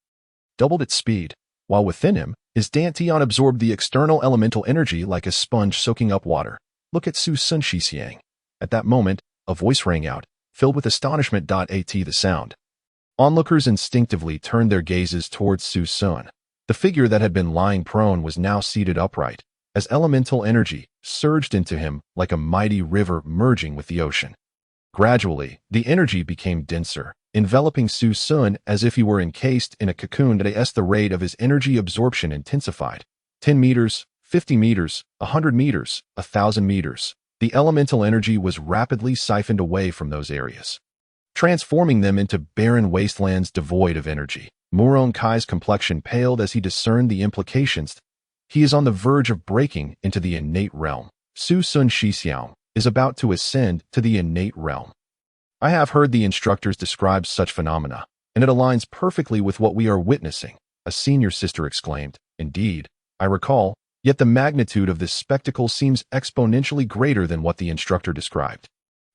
doubled its speed, while within him, his dantian absorbed the external elemental energy like a sponge soaking up water. Look at Su Sun Xixiang. At that moment, a voice rang out, filled with astonishment. At the sound, onlookers instinctively turned their gazes towards Su Sun. The figure that had been lying prone was now seated upright, as elemental energy surged into him like a mighty river merging with the ocean. Gradually, the energy became denser, enveloping Su Sun as if he were encased in a cocoon. As the rate of his energy absorption intensified, 10 meters, 50 meters, 100 meters, 1,000 meters, the elemental energy was rapidly siphoned away from those areas, transforming them into barren wastelands devoid of energy. Murong Kai's complexion paled as he discerned the implications. He is on the verge of breaking into the innate realm. Su Sun Xixiang is about to ascend to the innate realm. I have heard the instructors describe such phenomena, and it aligns perfectly with what we are witnessing, a senior sister exclaimed. Indeed, I recall, yet the magnitude of this spectacle seems exponentially greater than what the instructor described.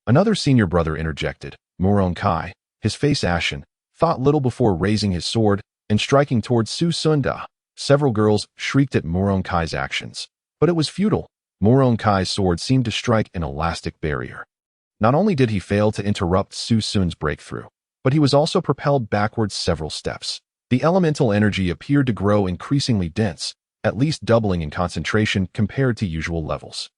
Another senior brother interjected. Murong Kai, his face ashen, thought little before raising his sword and striking towards Su Sun. Several girls shrieked at Murong Kai's actions, but it was futile. Murong Kai's sword seemed to strike an elastic barrier. Not only did he fail to interrupt Su Sun's breakthrough, but he was also propelled backwards several steps. The elemental energy appeared to grow increasingly dense, at least doubling in concentration compared to usual levels.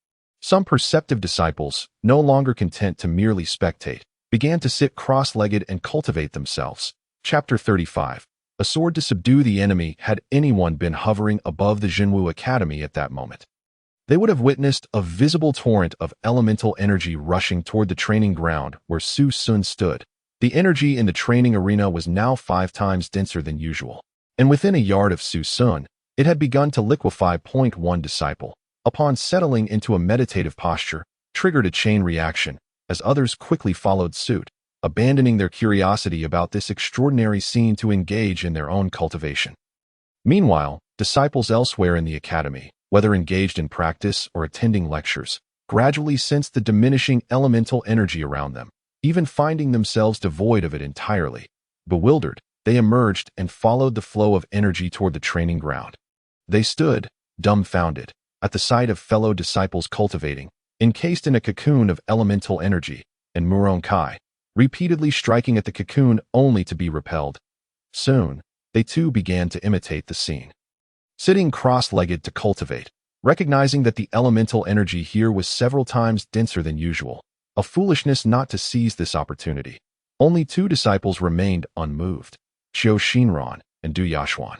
Some perceptive disciples, no longer content to merely spectate, began to sit cross-legged and cultivate themselves. Chapter 35. A sword to subdue the enemy. Had anyone been hovering above the Jinwu Academy at that moment, they would have witnessed a visible torrent of elemental energy rushing toward the training ground where Su Sun stood. The energy in the training arena was now 5 times denser than usual, and within a yard of Su Sun, it had begun to liquefy. One disciple, upon settling into a meditative posture, triggered a chain reaction, as others quickly followed suit, abandoning their curiosity about this extraordinary scene to engage in their own cultivation. Meanwhile, disciples elsewhere in the academy, whether engaged in practice or attending lectures, gradually sensed the diminishing elemental energy around them, even finding themselves devoid of it entirely. Bewildered, they emerged and followed the flow of energy toward the training ground. They stood, dumbfounded, at the sight of fellow disciples cultivating, encased in a cocoon of elemental energy, and Murong Kai, repeatedly striking at the cocoon only to be repelled. Soon, they too began to imitate the scene. Sitting cross-legged to cultivate, recognizing that the elemental energy here was several times denser than usual. A foolishness not to seize this opportunity. Only 2 disciples remained unmoved, Qiu Xinran and Du Yashuan.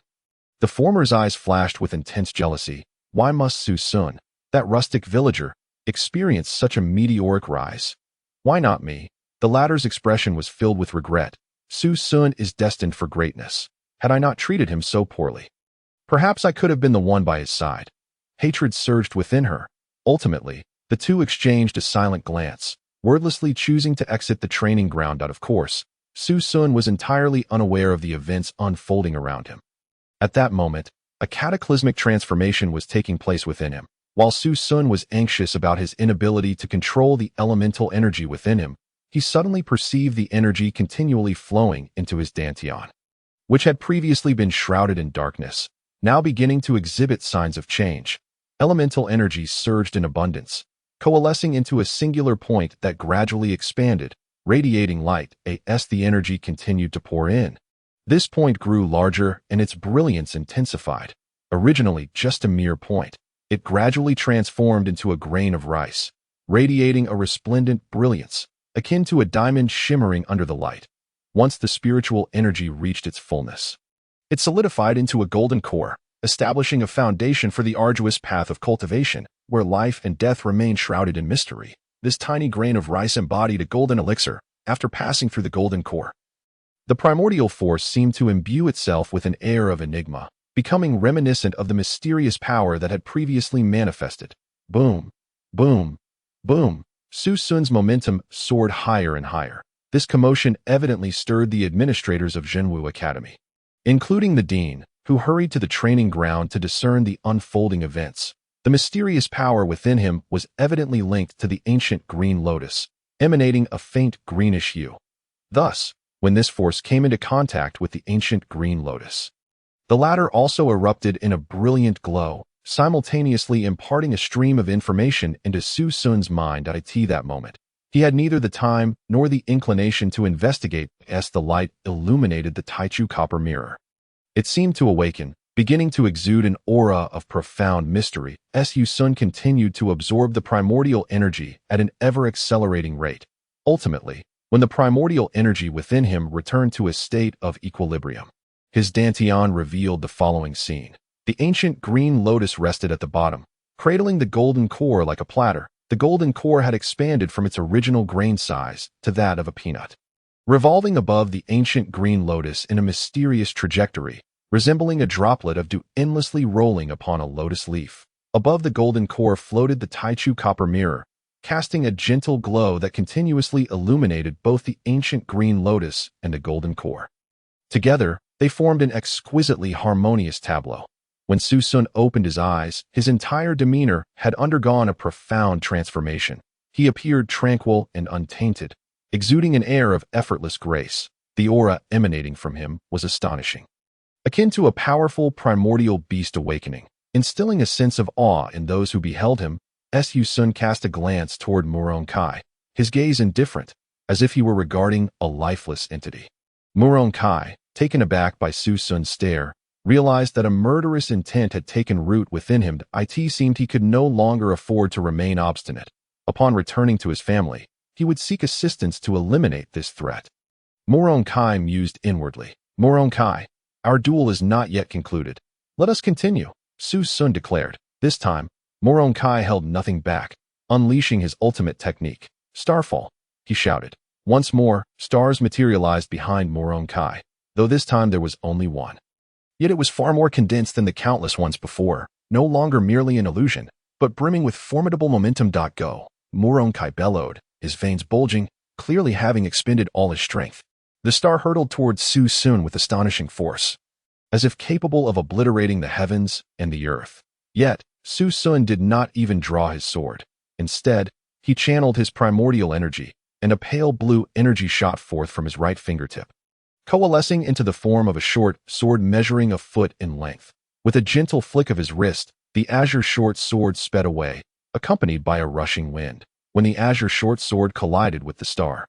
The former's eyes flashed with intense jealousy. Why must Su Sun, that rustic villager, experience such a meteoric rise? Why not me? The latter's expression was filled with regret. Su Sun is destined for greatness. Had I not treated him so poorly? Perhaps I could have been the one by his side. Hatred surged within her. Ultimately, the two exchanged a silent glance, wordlessly choosing to exit the training ground. Of course, Su Sun was entirely unaware of the events unfolding around him. At that moment, a cataclysmic transformation was taking place within him. While Su Sun was anxious about his inability to control the elemental energy within him, he suddenly perceived the energy continually flowing into his dantian, which had previously been shrouded in darkness, now beginning to exhibit signs of change. Elemental energy surged in abundance, coalescing into a singular point that gradually expanded, radiating light as the energy continued to pour in. This point grew larger and its brilliance intensified. Originally just a mere point, it gradually transformed into a grain of rice, radiating a resplendent brilliance, akin to a diamond shimmering under the light. Once the spiritual energy reached its fullness, it solidified into a golden core, establishing a foundation for the arduous path of cultivation, where life and death remain shrouded in mystery. This tiny grain of rice embodied a golden elixir. After passing through the golden core, the primordial force seemed to imbue itself with an air of enigma, becoming reminiscent of the mysterious power that had previously manifested. Boom, boom, boom. Su Sun's momentum soared higher and higher. This commotion evidently stirred the administrators of Zhenwu Academy, including the dean, who hurried to the training ground to discern the unfolding events. The mysterious power within him was evidently linked to the ancient green lotus, emanating a faint greenish hue. Thus, when this force came into contact with the ancient green lotus, the latter also erupted in a brilliant glow, simultaneously imparting a stream of information into Su Sun's mind. At that moment, he had neither the time nor the inclination to investigate as the light illuminated the Taichu copper mirror. It seemed to awaken, beginning to exude an aura of profound mystery. Su Sun continued to absorb the primordial energy at an ever-accelerating rate. Ultimately, when the primordial energy within him returned to a state of equilibrium, his dantian revealed the following scene. The ancient green lotus rested at the bottom, cradling the golden core like a platter. The golden core had expanded from its original grain size to that of a peanut, revolving above the ancient green lotus in a mysterious trajectory, resembling a droplet of dew endlessly rolling upon a lotus leaf. Above the golden core floated the Taichu copper mirror, casting a gentle glow that continuously illuminated both the ancient green lotus and the golden core. Together, they formed an exquisitely harmonious tableau. When Su Sun opened his eyes, his entire demeanor had undergone a profound transformation. He appeared tranquil and untainted, exuding an air of effortless grace. The aura emanating from him was astonishing, akin to a powerful primordial beast awakening, instilling a sense of awe in those who beheld him. Su Sun cast a glance toward Muron Kai, his gaze indifferent, as if he were regarding a lifeless entity. Muron Kai, taken aback by Su Sun's stare, realized that a murderous intent had taken root within him. It seemed he could no longer afford to remain obstinate. Upon returning to his family, he would seek assistance to eliminate this threat. Muron Kai mused inwardly. Muron Kai, our duel is not yet concluded. Let us continue, Su Sun declared. This time, Muron Kai held nothing back, unleashing his ultimate technique. Starfall, he shouted. Once more, stars materialized behind Muron Kai, though this time there was only one. Yet it was far more condensed than the countless ones before, no longer merely an illusion, but brimming with formidable momentum. Go, Muron Kai bellowed, his veins bulging, clearly having expended all his strength. The star hurtled towards Su Sun with astonishing force, as if capable of obliterating the heavens and the earth. Yet, Su Sun did not even draw his sword. Instead, he channeled his primordial energy, and a pale blue energy shot forth from his right fingertip, coalescing into the form of a short sword measuring a foot in length. With a gentle flick of his wrist, the azure short sword sped away, accompanied by a rushing wind. When the azure short sword collided with the star,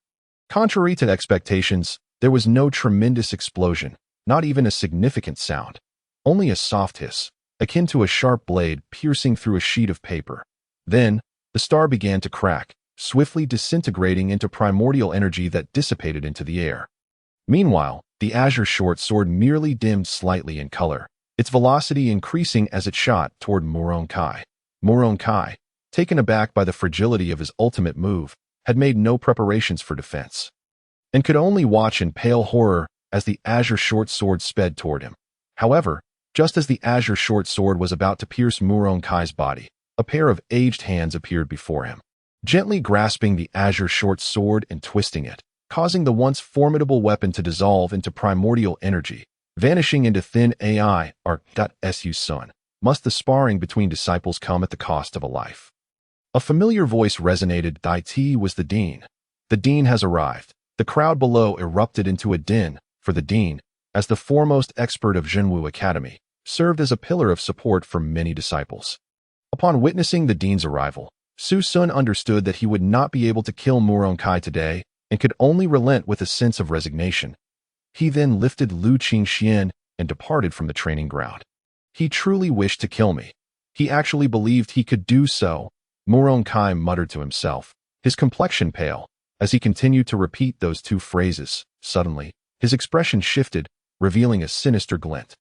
contrary to expectations, there was no tremendous explosion, not even a significant sound, only a soft hiss, akin to a sharp blade piercing through a sheet of paper. Then, the star began to crack, swiftly disintegrating into primordial energy that dissipated into the air. Meanwhile, the azure short sword merely dimmed slightly in color, its velocity increasing as it shot toward Muron Kai. Muron Kai, taken aback by the fragility of his ultimate move, had made no preparations for defense, and could only watch in pale horror as the azure short sword sped toward him. However, just as the azure short sword was about to pierce Muron Kai's body, a pair of aged hands appeared before him, gently grasping the azure short sword and twisting it, causing the once formidable weapon to dissolve into primordial energy, vanishing into thin AI. Su Sun. Must the sparring between disciples come at the cost of a life? A familiar voice resonated. It was the dean. The dean has arrived. The crowd below erupted into a din, for the dean, as the foremost expert of Jinwu Academy, served as a pillar of support for many disciples. Upon witnessing the dean's arrival, Su Sun understood that he would not be able to kill Muron Kai today and could only relent with a sense of resignation. He then lifted Lu Qingxian and departed from the training ground. He truly wished to kill me. He actually believed he could do so, Muron Kai muttered to himself, his complexion pale. As he continued to repeat those two phrases, suddenly, his expression shifted, revealing a sinister glint.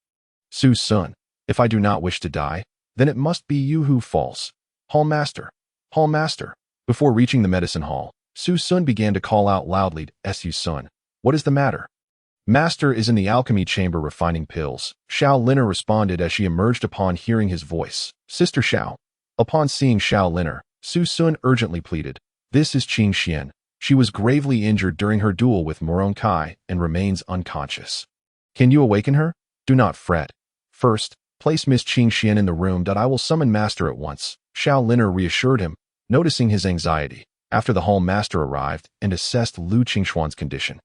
Su Sun, if I do not wish to die, then it must be you who falls. Hall Master. Hall Master. Before reaching the medicine hall, Su Sun began to call out loudly, Su Sun, what is the matter? Master is in the alchemy chamber refining pills, Xiao Liner responded as she emerged upon hearing his voice. Sister Xiao. Upon seeing Xiao Liner, Su Sun urgently pleaded, this is Qingxian. She was gravely injured during her duel with Muron Kai and remains unconscious. Can you awaken her? Do not fret. First, place Miss Qingxian in the room. I will summon Master at once, Xiao Liner reassured him, noticing his anxiety, after the Hall Master arrived and assessed Lu Qingxuan's condition.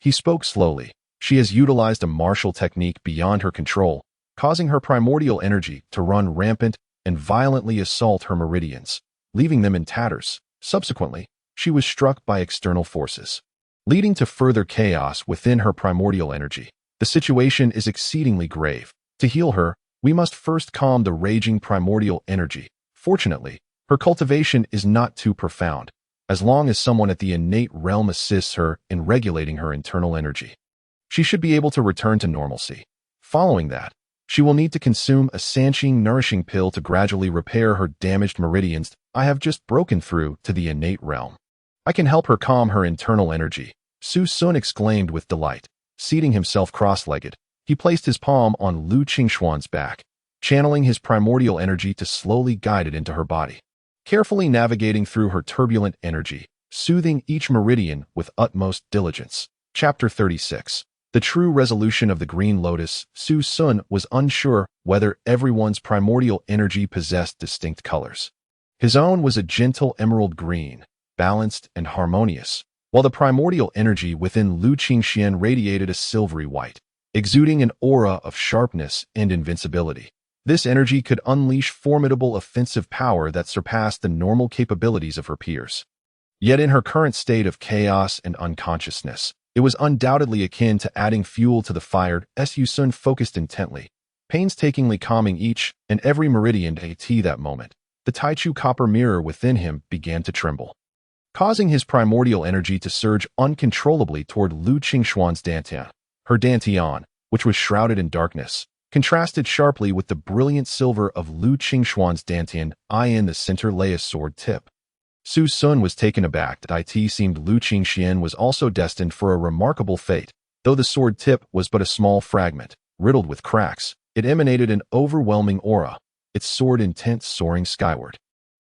He spoke slowly. She has utilized a martial technique beyond her control, causing her primordial energy to run rampant and violently assault her meridians, leaving them in tatters. Subsequently, she was struck by external forces, leading to further chaos within her primordial energy. The situation is exceedingly grave. To heal her, we must first calm the raging primordial energy. Fortunately, her cultivation is not too profound, as long as someone at the innate realm assists her in regulating her internal energy. She should be able to return to normalcy. Following that, she will need to consume a Sanqing nourishing pill to gradually repair her damaged meridians. I have just broken through to the innate realm. I can help her calm her internal energy, Su Sun exclaimed with delight. Seating himself cross-legged, he placed his palm on Lu Qingxuan's back, channeling his primordial energy to slowly guide it into her body, carefully navigating through her turbulent energy, soothing each meridian with utmost diligence. Chapter 36. The True Resolution of the Green Lotus. Su Sun was unsure whether everyone's primordial energy possessed distinct colors. His own was a gentle emerald green, balanced and harmonious, while the primordial energy within Lu Qingxian radiated a silvery white, exuding an aura of sharpness and invincibility. This energy could unleash formidable offensive power that surpassed the normal capabilities of her peers. Yet in her current state of chaos and unconsciousness, it was undoubtedly akin to adding fuel to the fire. Su Sun focused intently, painstakingly calming each and every meridian at that moment. The Taichu copper mirror within him began to tremble, causing his primordial energy to surge uncontrollably toward Lu Qingxuan's dantian. Her dantian, which was shrouded in darkness, contrasted sharply with the brilliant silver of Lu Qingxuan's dantian. In the center lay a sword tip. Su Sun was taken aback that it seemed Lu Qingxian was also destined for a remarkable fate. Though the sword tip was but a small fragment, riddled with cracks, it emanated an overwhelming aura, its sword intent soaring skyward,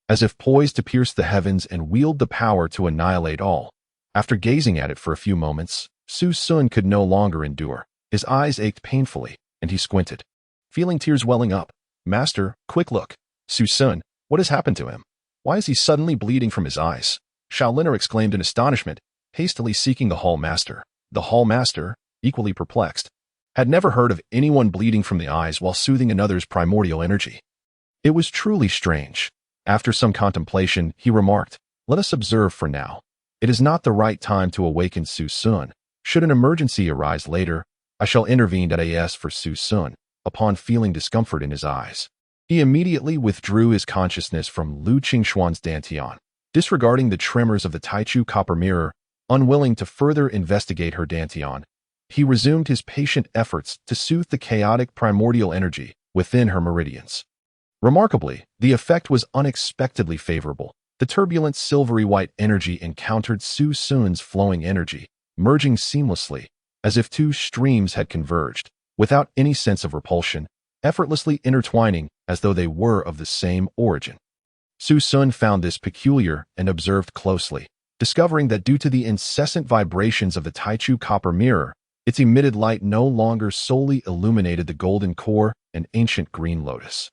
as if poised to pierce the heavens and wield the power to annihilate all. After gazing at it for a few moments, Su Sun could no longer endure. His eyes ached painfully, and he squinted, feeling tears welling up. Master, quick look. Su Sun, what has happened to him? Why is he suddenly bleeding from his eyes? Xiao Liner exclaimed in astonishment, hastily seeking the Hall Master. The Hall Master, equally perplexed, had never heard of anyone bleeding from the eyes while soothing another's primordial energy. It was truly strange. After some contemplation, he remarked, let us observe for now. It is not the right time to awaken Su Sun. Should an emergency arise later, I shall intervene. As for Su Sun, upon feeling discomfort in his eyes. He immediately withdrew his consciousness from Lu Qingshuan's dantian, disregarding the tremors of the Taichu copper mirror. Unwilling to further investigate her dantian, he resumed his patient efforts to soothe the chaotic primordial energy within her meridians. Remarkably, the effect was unexpectedly favorable. The turbulent silvery white energy encountered Su Sun's flowing energy, merging seamlessly, as if two streams had converged, without any sense of repulsion, effortlessly intertwining as though they were of the same origin. Su Sun found this peculiar and observed closely, discovering that due to the incessant vibrations of the Taichu copper mirror, its emitted light no longer solely illuminated the golden core and ancient green lotus.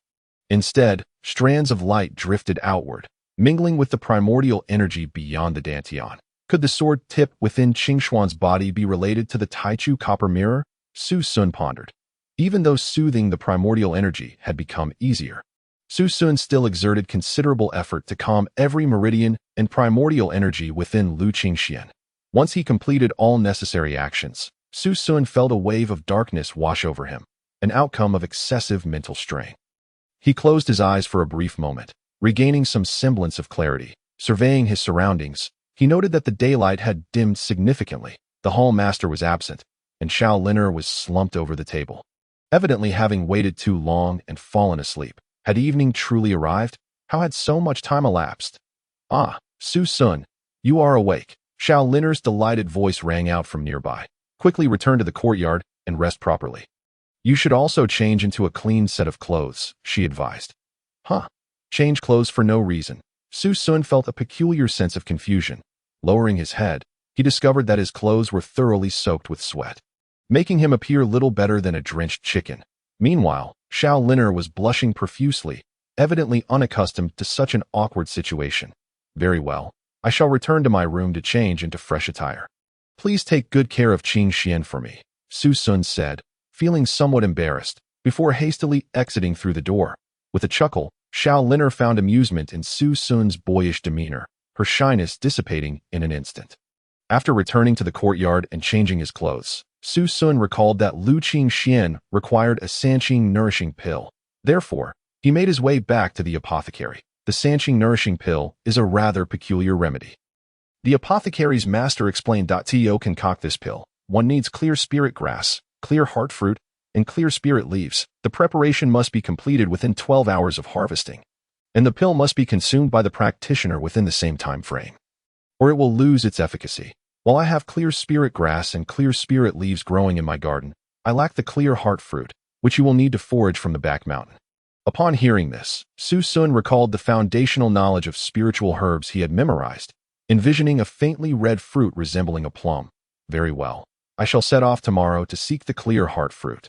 Instead, strands of light drifted outward, mingling with the primordial energy beyond the dantian. Could the sword tip within Qingshuan's body be related to the Taichu copper mirror? Su Sun pondered. Even though soothing the primordial energy had become easier, Su Sun still exerted considerable effort to calm every meridian and primordial energy within Lu Qingxian. Once he completed all necessary actions, Su Sun felt a wave of darkness wash over him, an outcome of excessive mental strain. He closed his eyes for a brief moment, regaining some semblance of clarity. Surveying his surroundings, he noted that the daylight had dimmed significantly, the hall master was absent, and Xiao Liner was slumped over the table, evidently having waited too long and fallen asleep. Had evening truly arrived? How had so much time elapsed? Ah, Su Sun, you are awake. Xiao Liner's delighted voice rang out from nearby. Quickly return to the courtyard and rest properly. You should also change into a clean set of clothes, she advised. Huh? Change clothes for no reason. Su Sun felt a peculiar sense of confusion. Lowering his head, he discovered that his clothes were thoroughly soaked with sweat, making him appear little better than a drenched chicken. Meanwhile, Xiao Liner was blushing profusely, evidently unaccustomed to such an awkward situation. Very well, I shall return to my room to change into fresh attire. Please take good care of Qingxian for me, Su Sun said, feeling somewhat embarrassed, before hastily exiting through the door. With a chuckle, Xiao Liner found amusement in Su Sun's boyish demeanor, her shyness dissipating in an instant. After returning to the courtyard and changing his clothes, Su Sun recalled that Lu Qingxian required a Sanqing nourishing pill. Therefore, he made his way back to the apothecary. The Sanqing nourishing pill is a rather peculiar remedy. The apothecary's master explained. To concoct this pill, one needs clear spirit grass, clear heart fruit, and clear spirit leaves. The preparation must be completed within 12 hours of harvesting, and the pill must be consumed by the practitioner within the same time frame, or it will lose its efficacy. While I have clear spirit grass and clear spirit leaves growing in my garden, I lack the clear heart fruit, which you will need to forage from the back mountain. Upon hearing this, Su Sun recalled the foundational knowledge of spiritual herbs he had memorized, envisioning a faintly red fruit resembling a plum. Very well. I shall set off tomorrow to seek the clear heart fruit.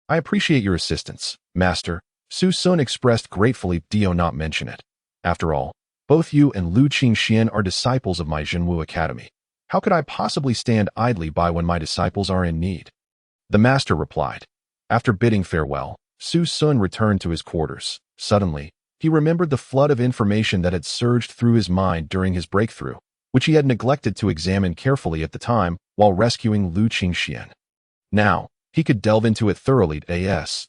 I appreciate your assistance, Master. Su Sun expressed gratefully. Do not mention it. After all, both you and Lu Qingxian are disciples of my Zhenwu Academy. How could I possibly stand idly by when my disciples are in need? The master replied. After bidding farewell, Su Sun returned to his quarters. Suddenly, he remembered the flood of information that had surged through his mind during his breakthrough, which he had neglected to examine carefully at the time while rescuing Lu Qingxian. Now, he could delve into it thoroughly.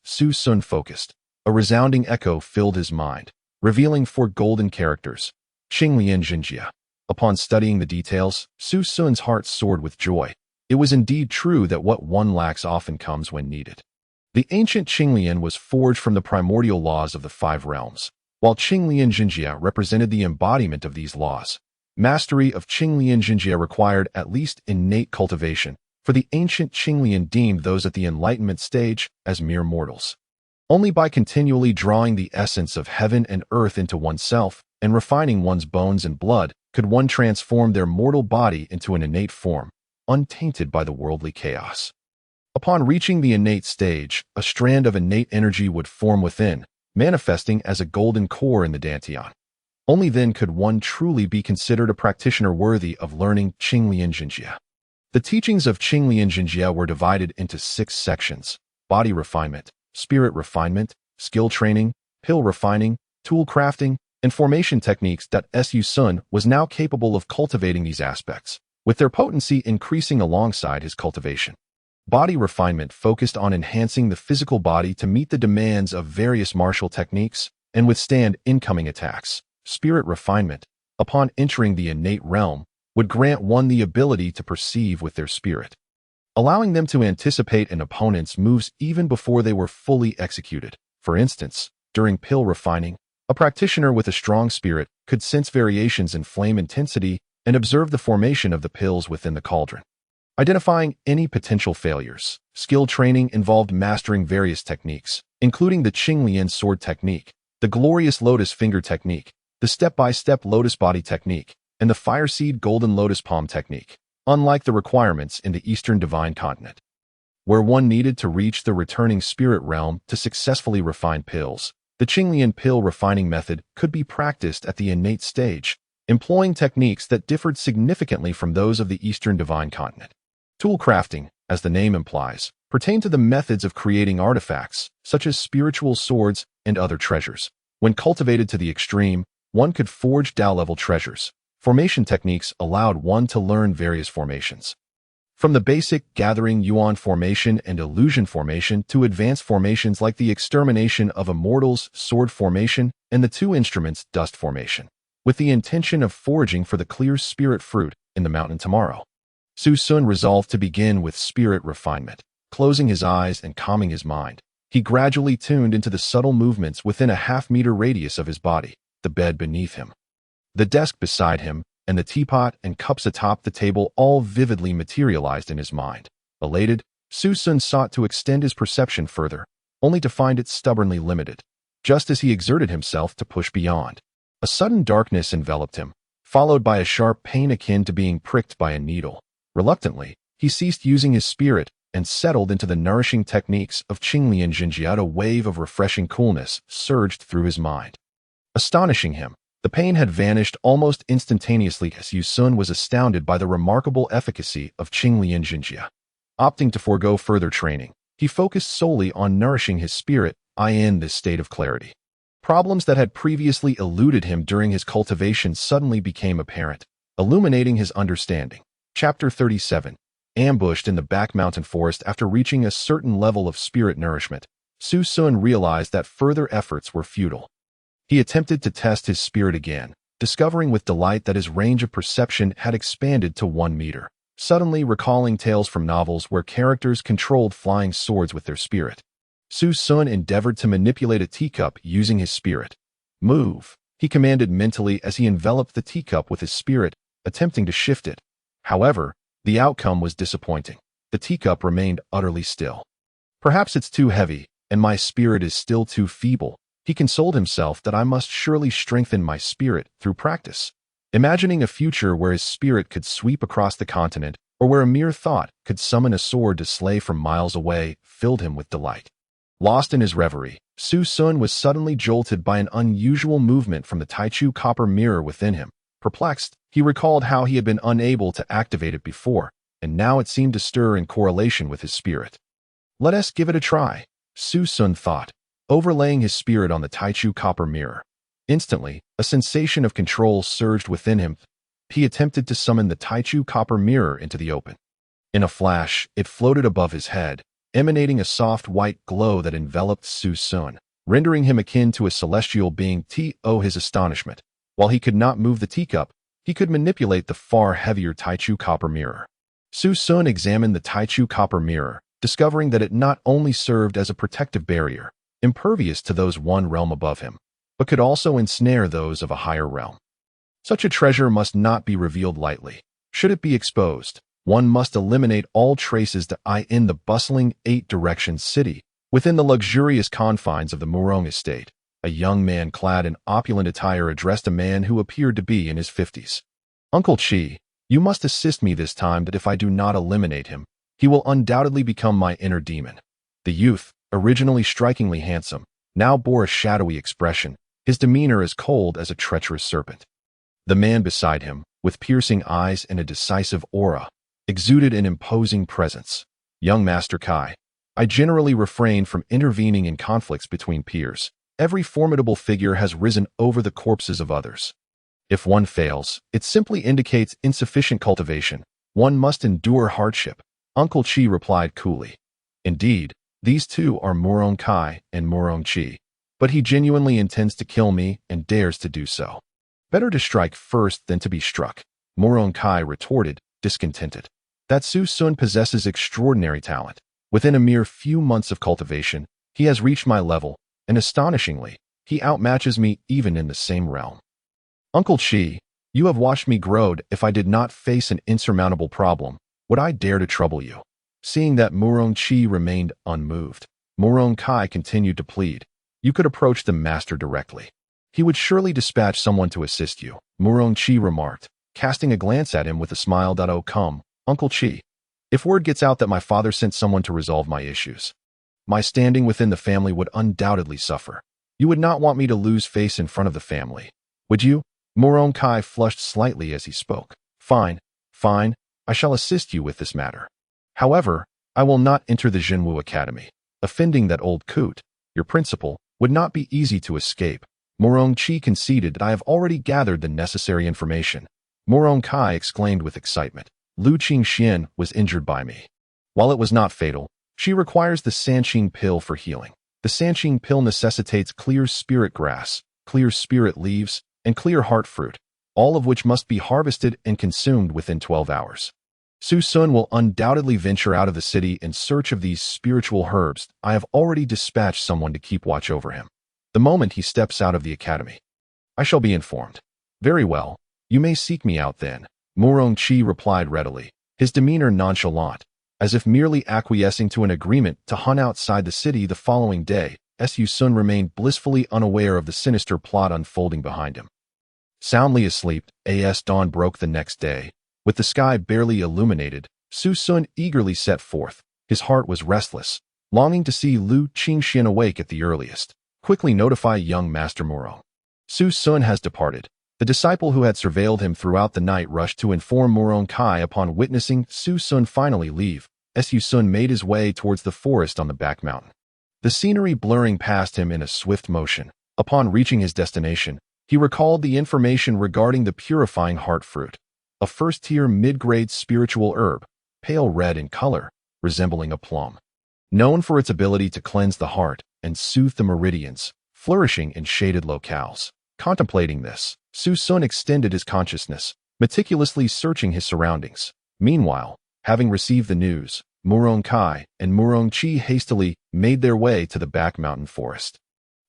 Su Sun focused. A resounding echo filled his mind, revealing 4 golden characters. Qinglian Jinjia. Upon studying the details, Su Sun's heart soared with joy. It was indeed true that what one lacks often comes when needed. The ancient Qinglian was forged from the primordial laws of the 5 realms, while Qinglian Jinjia represented the embodiment of these laws. Mastery of Qinglian Jinjia required at least innate cultivation, for the ancient Qinglian deemed those at the enlightenment stage as mere mortals. Only by continually drawing the essence of heaven and earth into oneself and refining one's bones and blood could one transform their mortal body into an innate form, untainted by the worldly chaos. Upon reaching the innate stage, a strand of innate energy would form within, manifesting as a golden core in the dantian. Only then could one truly be considered a practitioner worthy of learning Qinglian Jinjia. The teachings of Qinglian Jinjia were divided into 6 sections: body refinement, spirit refinement, skill training, pill refining, tool crafting, and formation techniques. Su Sun was now capable of cultivating these aspects, with their potency increasing alongside his cultivation. Body refinement focused on enhancing the physical body to meet the demands of various martial techniques and withstand incoming attacks. Spirit refinement, upon entering the innate realm, would grant one the ability to perceive with their spirit, allowing them to anticipate an opponent's moves even before they were fully executed. For instance, during pill refining, a practitioner with a strong spirit could sense variations in flame intensity and observe the formation of the pills within the cauldron, identifying any potential failures. Skill training involved mastering various techniques, including the Qinglian sword technique, the glorious lotus finger technique, the step-by-step lotus body technique, and the fireseed golden lotus palm technique, unlike the requirements in the Eastern Divine Continent, where one needed to reach the returning spirit realm to successfully refine pills. The Qinglian pill refining method could be practiced at the innate stage, employing techniques that differed significantly from those of the Eastern Divine Continent. Tool crafting, as the name implies, pertained to the methods of creating artifacts, such as spiritual swords and other treasures. When cultivated to the extreme, one could forge Dao-level treasures. Formation techniques allowed one to learn various formations, from the basic gathering yuan formation and illusion formation to advanced formations like the extermination of immortals, sword formation, and the two instruments dust formation, with the intention of foraging for the clear spirit fruit in the mountain tomorrow. Su Sun resolved to begin with spirit refinement. Closing his eyes and calming his mind, he gradually tuned into the subtle movements within a half-meter radius of his body, the bed beneath him, the desk beside him, and the teapot and cups atop the table all vividly materialized in his mind. Elated, Su Sun sought to extend his perception further, only to find it stubbornly limited, just as he exerted himself to push beyond. A sudden darkness enveloped him, followed by a sharp pain akin to being pricked by a needle. Reluctantly, he ceased using his spirit and settled into the nourishing techniques of Qinglian Jinjiao. A wave of refreshing coolness surged through his mind, astonishing him. The pain had vanished almost instantaneously as Su Sun was astounded by the remarkable efficacy of Qinglian Jinjia. Opting to forego further training, he focused solely on nourishing his spirit in this state of clarity. Problems that had previously eluded him during his cultivation suddenly became apparent, illuminating his understanding. Chapter 37. Ambushed in the back mountain forest after reaching a certain level of spirit nourishment, Su Sun realized that further efforts were futile. He attempted to test his spirit again, discovering with delight that his range of perception had expanded to 1 meter, suddenly recalling tales from novels where characters controlled flying swords with their spirit. Su Sun endeavored to manipulate a teacup using his spirit. "Move," he commanded mentally as he enveloped the teacup with his spirit, attempting to shift it. However, the outcome was disappointing. The teacup remained utterly still. "Perhaps it's too heavy, and my spirit is still too feeble." He consoled himself that I must surely strengthen my spirit through practice. Imagining a future where his spirit could sweep across the continent, or where a mere thought could summon a sword to slay from miles away, filled him with delight. Lost in his reverie, Su Sun was suddenly jolted by an unusual movement from the Taichu copper mirror within him. Perplexed, he recalled how he had been unable to activate it before, and now it seemed to stir in correlation with his spirit. "Let us give it a try," Su Sun thought, overlaying his spirit on the Taichu copper mirror. Instantly, a sensation of control surged within him. He attempted to summon the Taichu copper mirror into the open. In a flash, it floated above his head, emanating a soft white glow that enveloped Su Sun, rendering him akin to a celestial being. His astonishment. While he could not move the teacup, he could manipulate the far heavier Taichu copper mirror. Su Sun examined the Taichu copper mirror, discovering that it not only served as a protective barrier, impervious to those one realm above him, but could also ensnare those of a higher realm. Such a treasure must not be revealed lightly. Should it be exposed, one must eliminate all traces in the bustling 8-direction city, within the luxurious confines of the Murong estate. A young man clad in opulent attire addressed a man who appeared to be in his 50s. "Uncle Chi, you must assist me this time, that if I do not eliminate him, he will undoubtedly become my inner demon." The youth, originally strikingly handsome, now bore a shadowy expression, his demeanor as cold as a treacherous serpent. The man beside him, with piercing eyes and a decisive aura, exuded an imposing presence. "Young Master Kai, I generally refrain from intervening in conflicts between peers. Every formidable figure has risen over the corpses of others. If one fails, it simply indicates insufficient cultivation. One must endure hardship. Uncle Chi replied coolly. Indeed, these two are Murong Kai and Murong Chi, but he genuinely intends to kill me and dares to do so. Better to strike first than to be struck, Murong Kai retorted, discontented. That Su Sun possesses extraordinary talent. Within a mere few months of cultivation, he has reached my level, and astonishingly, he outmatches me even in the same realm. Uncle Chi, you have watched me grow. If I did not face an insurmountable problem, would I dare to trouble you? Seeing that Murong Chi remained unmoved, Murong Kai continued to plead. You could approach the master directly. He would surely dispatch someone to assist you, Murong Chi remarked, casting a glance at him with a smile. Oh come, Uncle Chi. If word gets out that my father sent someone to resolve my issues, my standing within the family would undoubtedly suffer. You would not want me to lose face in front of the family, would you? Murong Kai flushed slightly as he spoke. Fine, fine, I shall assist you with this matter. However, I will not enter the Jinwu Academy. Offending that old coot, your principal, would not be easy to escape. Murong Chi conceded that I have already gathered the necessary information. Murong Kai exclaimed with excitement. Lu Qingxian was injured by me. While it was not fatal, she requires the Sanqing pill for healing. The Sanqing pill necessitates clear spirit grass, clear spirit leaves, and clear heart fruit, all of which must be harvested and consumed within 12 hours. Su Sun will undoubtedly venture out of the city in search of these spiritual herbs. I have already dispatched someone to keep watch over him. The moment he steps out of the academy, I shall be informed. Very well, you may seek me out then, Murong Chi replied readily, his demeanor nonchalant, as if merely acquiescing to an agreement to hunt outside the city the following day. Su Sun remained blissfully unaware of the sinister plot unfolding behind him. Soundly asleep, as dawn broke the next day, with the sky barely illuminated, Su Sun eagerly set forth. His heart was restless, longing to see Lu Qingxian awake at the earliest. Quickly notify young Master Murong. Su Sun has departed. The disciple who had surveilled him throughout the night rushed to inform Murong Kai upon witnessing Su Sun finally leave. Su Sun made his way towards the forest on the back mountain, the scenery blurring past him in a swift motion. Upon reaching his destination, he recalled the information regarding the purifying heart fruit, a first-tier mid-grade spiritual herb, pale red in color, resembling a plum. Known for its ability to cleanse the heart and soothe the meridians, flourishing in shaded locales. Contemplating this, Su Sun extended his consciousness, meticulously searching his surroundings. Meanwhile, having received the news, Murong Kai and Murong Chi hastily made their way to the back mountain forest.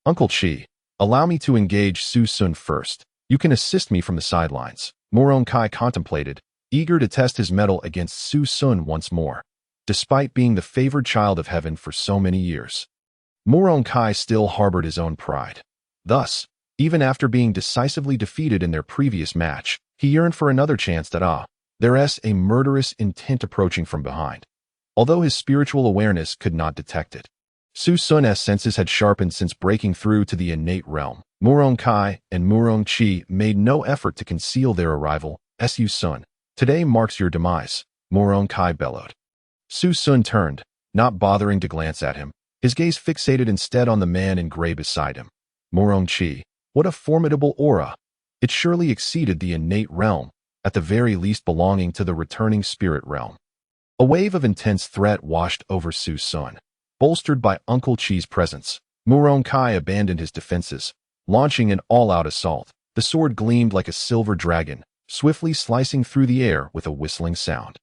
Uncle Chi, allow me to engage Su Sun first. You can assist me from the sidelines. Murong Kai contemplated, eager to test his mettle against Su Sun once more. Despite being the favored child of heaven for so many years, Murong Kai still harbored his own pride. Thus, even after being decisively defeated in their previous match, he yearned for another chance that there's a murderous intent approaching from behind. Although his spiritual awareness could not detect it, Su Sun's senses had sharpened since breaking through to the innate realm. Murong Kai and Murong Chi made no effort to conceal their arrival. Su Sun, today marks your demise, Murong Kai bellowed. Su Sun turned, not bothering to glance at him, his gaze fixated instead on the man in gray beside him. Murong Chi, what a formidable aura! It surely exceeded the innate realm, at the very least belonging to the returning spirit realm. A wave of intense threat washed over Su Sun. Bolstered by Uncle Chi's presence, Murong Kai abandoned his defenses, launching an all-out assault. The sword gleamed like a silver dragon, swiftly slicing through the air with a whistling sound.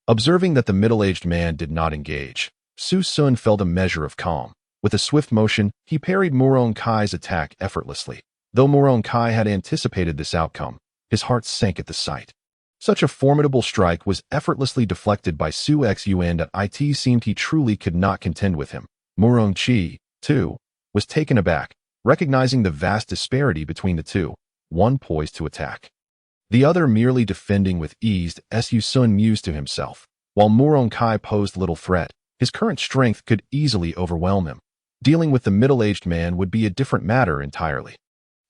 Observing that the middle-aged man did not engage, Su Sun felt a measure of calm. With a swift motion, he parried Murong Kai's attack effortlessly. Though Murong Kai had anticipated this outcome, his heart sank at the sight. Such a formidable strike was effortlessly deflected by Su Xun. It seemed he truly could not contend with him. Murong Chi, too, was taken aback, recognizing the vast disparity between the two, one poised to attack, the other merely defending with ease. Su Sun mused to himself. While Murong Kai posed little threat, his current strength could easily overwhelm him. Dealing with the middle-aged man would be a different matter entirely.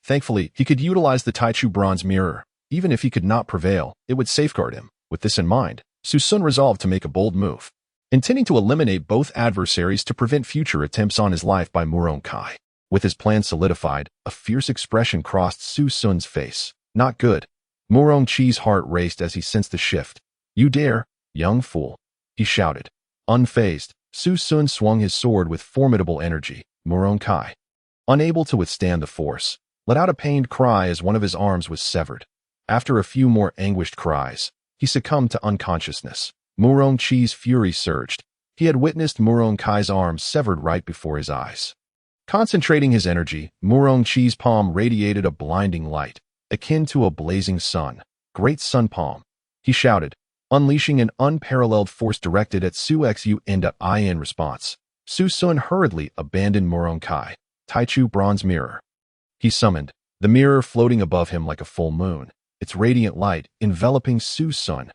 Thankfully, he could utilize the Taichu bronze mirror. Even if he could not prevail, it would safeguard him. With this in mind, Su Sun resolved to make a bold move, intending to eliminate both adversaries to prevent future attempts on his life by Murong Kai. With his plan solidified, a fierce expression crossed Su Sun's face. Not good. Murong Chi's heart raced as he sensed the shift. You dare, young fool. he shouted. Unfazed, Su Sun swung his sword with formidable energy. Murong Kai, unable to withstand the force, let out a pained cry as one of his arms was severed. After a few more anguished cries, he succumbed to unconsciousness. Murong Chi's fury surged. He had witnessed Murong Kai's arm severed right before his eyes. Concentrating his energy, Murong Chi's palm radiated a blinding light, akin to a blazing sun. Great Sun Palm, he shouted, unleashing an unparalleled force directed at Su Xu. In response, Su Sun hurriedly abandoned Murong Kai. Taichu Bronze Mirror, he summoned, the mirror floating above him like a full moon, its radiant light enveloping Su Sun.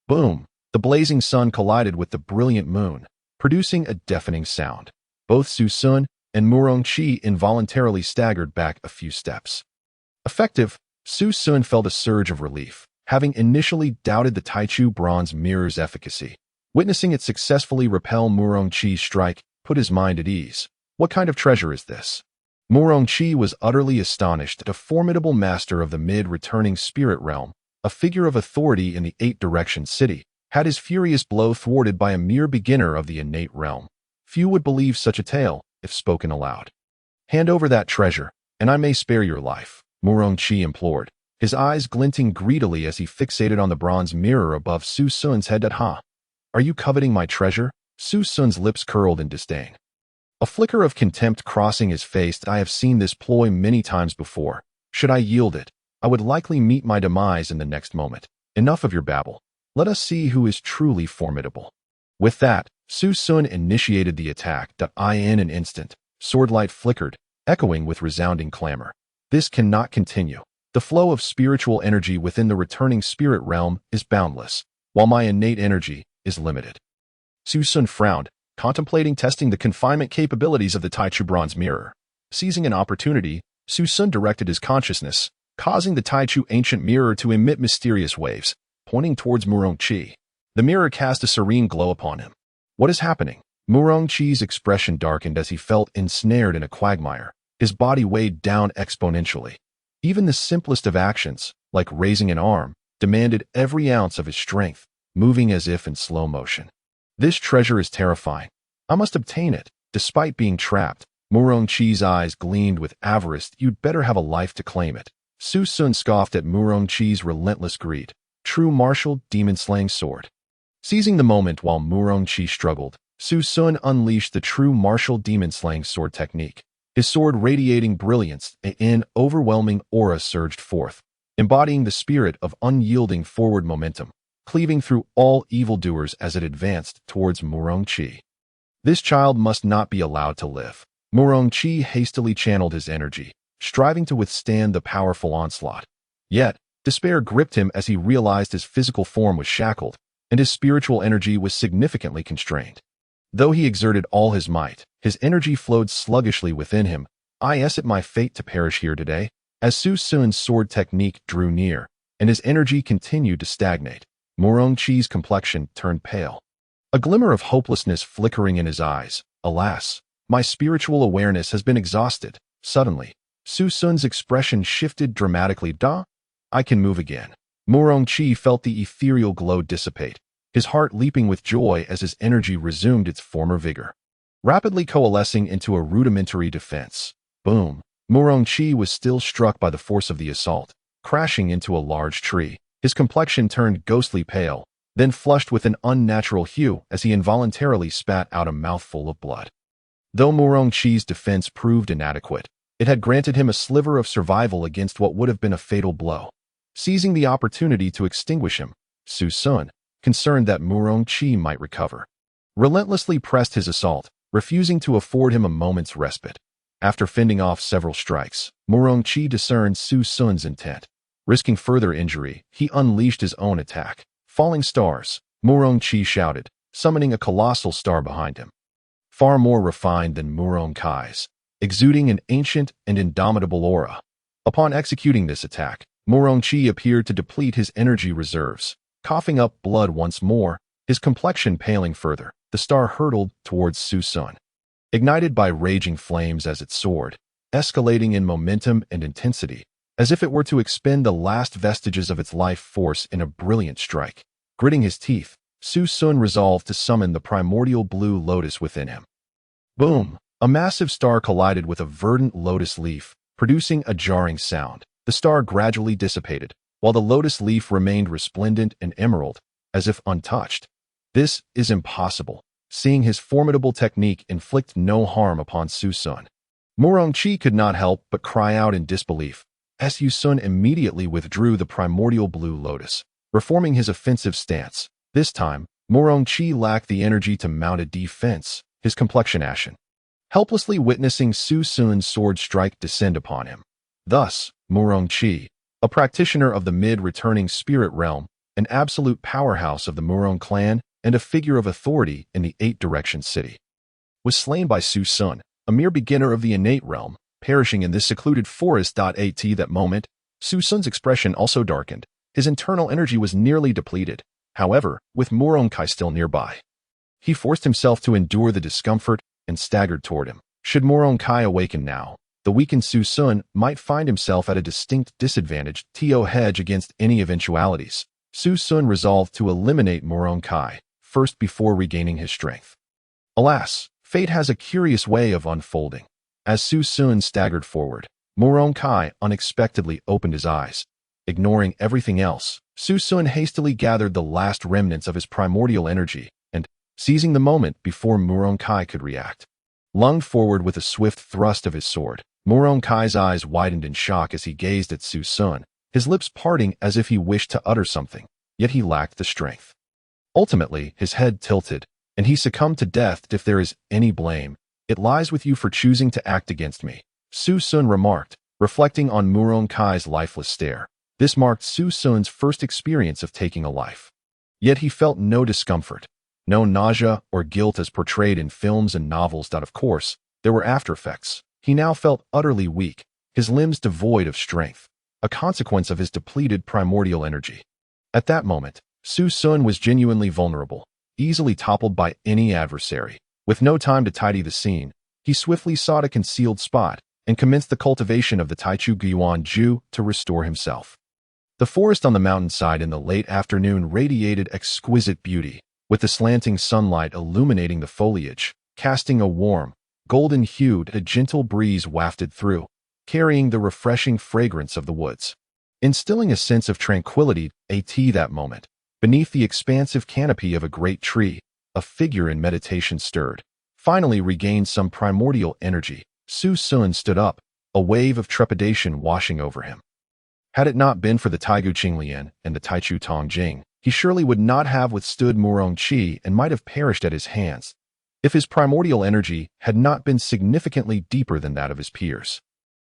Boom! The blazing sun collided with the brilliant moon, producing a deafening sound. Both Su Sun and Murong Chi involuntarily staggered back a few steps. Effective, Su Sun felt a surge of relief, having initially doubted the Taichu Bronze Mirror's efficacy. Witnessing it successfully repel Murong Chi's strike put his mind at ease. What kind of treasure is this? Murong Chi was utterly astonished that a formidable master of the mid-returning spirit realm, a figure of authority in the Eight-Direction City, had his furious blow thwarted by a mere beginner of the innate realm. Few would believe such a tale if spoken aloud. Hand over that treasure, and I may spare your life, Murong Chi implored, his eyes glinting greedily as he fixated on the bronze mirror above Su Sun's head. Ha! Are you coveting my treasure? Su Sun's lips curled in disdain. A flicker of contempt crossing his face. I have seen this ploy many times before. Should I yield it, I would likely meet my demise in the next moment. Enough of your babble. Let us see who is truly formidable. With that, Su Sun initiated the attack. In an instant, swordlight flickered, echoing with resounding clamor. This cannot continue. The flow of spiritual energy within the returning spirit realm is boundless, while my innate energy is limited. Su Sun frowned, contemplating testing the confinement capabilities of the Taichu Bronze Mirror. Seizing an opportunity, Su Sun directed his consciousness, causing the Taichu Ancient Mirror to emit mysterious waves, pointing towards Murong Chi. The mirror cast a serene glow upon him. What is happening? Murong Chi's expression darkened as he felt ensnared in a quagmire. His body weighed down exponentially. Even the simplest of actions, like raising an arm, demanded every ounce of his strength, moving as if in slow motion. This treasure is terrifying. I must obtain it. Despite being trapped, Murong Chi's eyes gleamed with avarice. You'd better have a life to claim it. Su Sun scoffed at Murong Chi's relentless greed. True martial demon-slaying sword. Seizing the moment while Murong Chi struggled, Su Sun unleashed the true martial demon-slaying sword technique. His sword radiating brilliance, an overwhelming aura surged forth, embodying the spirit of unyielding forward momentum, cleaving through all evildoers as it advanced towards Murong Chi. This child must not be allowed to live. Murong Chi hastily channeled his energy, striving to withstand the powerful onslaught. Yet, despair gripped him as he realized his physical form was shackled, and his spiritual energy was significantly constrained. Though he exerted all his might, his energy flowed sluggishly within him. Is it my fate to perish here today? As Su Sun's sword technique drew near, and his energy continued to stagnate, Murong Chi's complexion turned pale. A glimmer of hopelessness flickering in his eyes. Alas, my spiritual awareness has been exhausted. Suddenly, Su Sun's expression shifted dramatically. I can move again. Murong Chi felt the ethereal glow dissipate, his heart leaping with joy as his energy resumed its former vigor. Rapidly coalescing into a rudimentary defense. Boom! Murong Chi was still struck by the force of the assault, crashing into a large tree. His complexion turned ghostly pale, then flushed with an unnatural hue as he involuntarily spat out a mouthful of blood. Though Murong Chi's defense proved inadequate, it had granted him a sliver of survival against what would have been a fatal blow. Seizing the opportunity to extinguish him, Su Sun, concerned that Murong Chi might recover, relentlessly pressed his assault, refusing to afford him a moment's respite. After fending off several strikes, Murong Chi discerned Su Sun's intent. Risking further injury, he unleashed his own attack. Falling stars, Murong Chi shouted, summoning a colossal star behind him. Far more refined than Murong Kai's, exuding an ancient and indomitable aura. Upon executing this attack, Murong Chi appeared to deplete his energy reserves. Coughing up blood once more, his complexion paling further, the star hurtled towards Su Sun. Ignited by raging flames as it soared, escalating in momentum and intensity, as if it were to expend the last vestiges of its life force in a brilliant strike. Gritting his teeth, Su Sun resolved to summon the primordial blue lotus within him. Boom! A massive star collided with a verdant lotus leaf, producing a jarring sound. The star gradually dissipated, while the lotus leaf remained resplendent and emerald, as if untouched. This is impossible, seeing his formidable technique inflict no harm upon Su Sun. Murongchi could not help but cry out in disbelief, as Su Sun immediately withdrew the primordial blue lotus, reforming his offensive stance. This time, Murongchi lacked the energy to mount a defense, his complexion ashen, helplessly witnessing Su Sun's sword strike descend upon him. Thus, Murongchi, a practitioner of the mid-returning spirit realm, an absolute powerhouse of the Murong clan, and a figure of authority in the Eight-Direction city, was slain by Su Sun, a mere beginner of the innate realm, perishing in this secluded forest. At that moment, Su Sun's expression also darkened. His internal energy was nearly depleted. However, with Murong Kai still nearby, he forced himself to endure the discomfort and staggered toward him. Should Murong Kai awaken now, the weakened Su Sun might find himself at a distinct disadvantage to hedge against any eventualities. Su Sun resolved to eliminate Murong Kai first before regaining his strength. Alas, fate has a curious way of unfolding. As Su Sun staggered forward, Murong Kai unexpectedly opened his eyes. Ignoring everything else, Su Sun hastily gathered the last remnants of his primordial energy and, seizing the moment before Murong Kai could react, lunged forward with a swift thrust of his sword. Murong Kai's eyes widened in shock as he gazed at Su Sun, his lips parting as if he wished to utter something, yet he lacked the strength. Ultimately, his head tilted, and he succumbed to death. If there is any blame, it lies with you for choosing to act against me, Su Sun remarked, reflecting on Murong Kai's lifeless stare. This marked Su Sun's first experience of taking a life. Yet he felt no discomfort, no nausea or guilt as portrayed in films and novels. Of course, there were after effects. He now felt utterly weak, his limbs devoid of strength, a consequence of his depleted primordial energy. At that moment, Su Sun was genuinely vulnerable, easily toppled by any adversary. With no time to tidy the scene, he swiftly sought a concealed spot and commenced the cultivation of the Taichu Guan Ju to restore himself. The forest on the mountainside in the late afternoon radiated exquisite beauty, with the slanting sunlight illuminating the foliage, casting a warm, golden hue. A gentle breeze wafted through, carrying the refreshing fragrance of the woods, instilling a sense of tranquility. That moment, beneath the expansive canopy of a great tree, a figure in meditation stirred, finally regained some primordial energy. Su Sun stood up, a wave of trepidation washing over him. Had it not been for the Taigu Qinglian and the Taichu Tongjing, he surely would not have withstood Murongchi and might have perished at his hands, if his primordial energy had not been significantly deeper than that of his peers.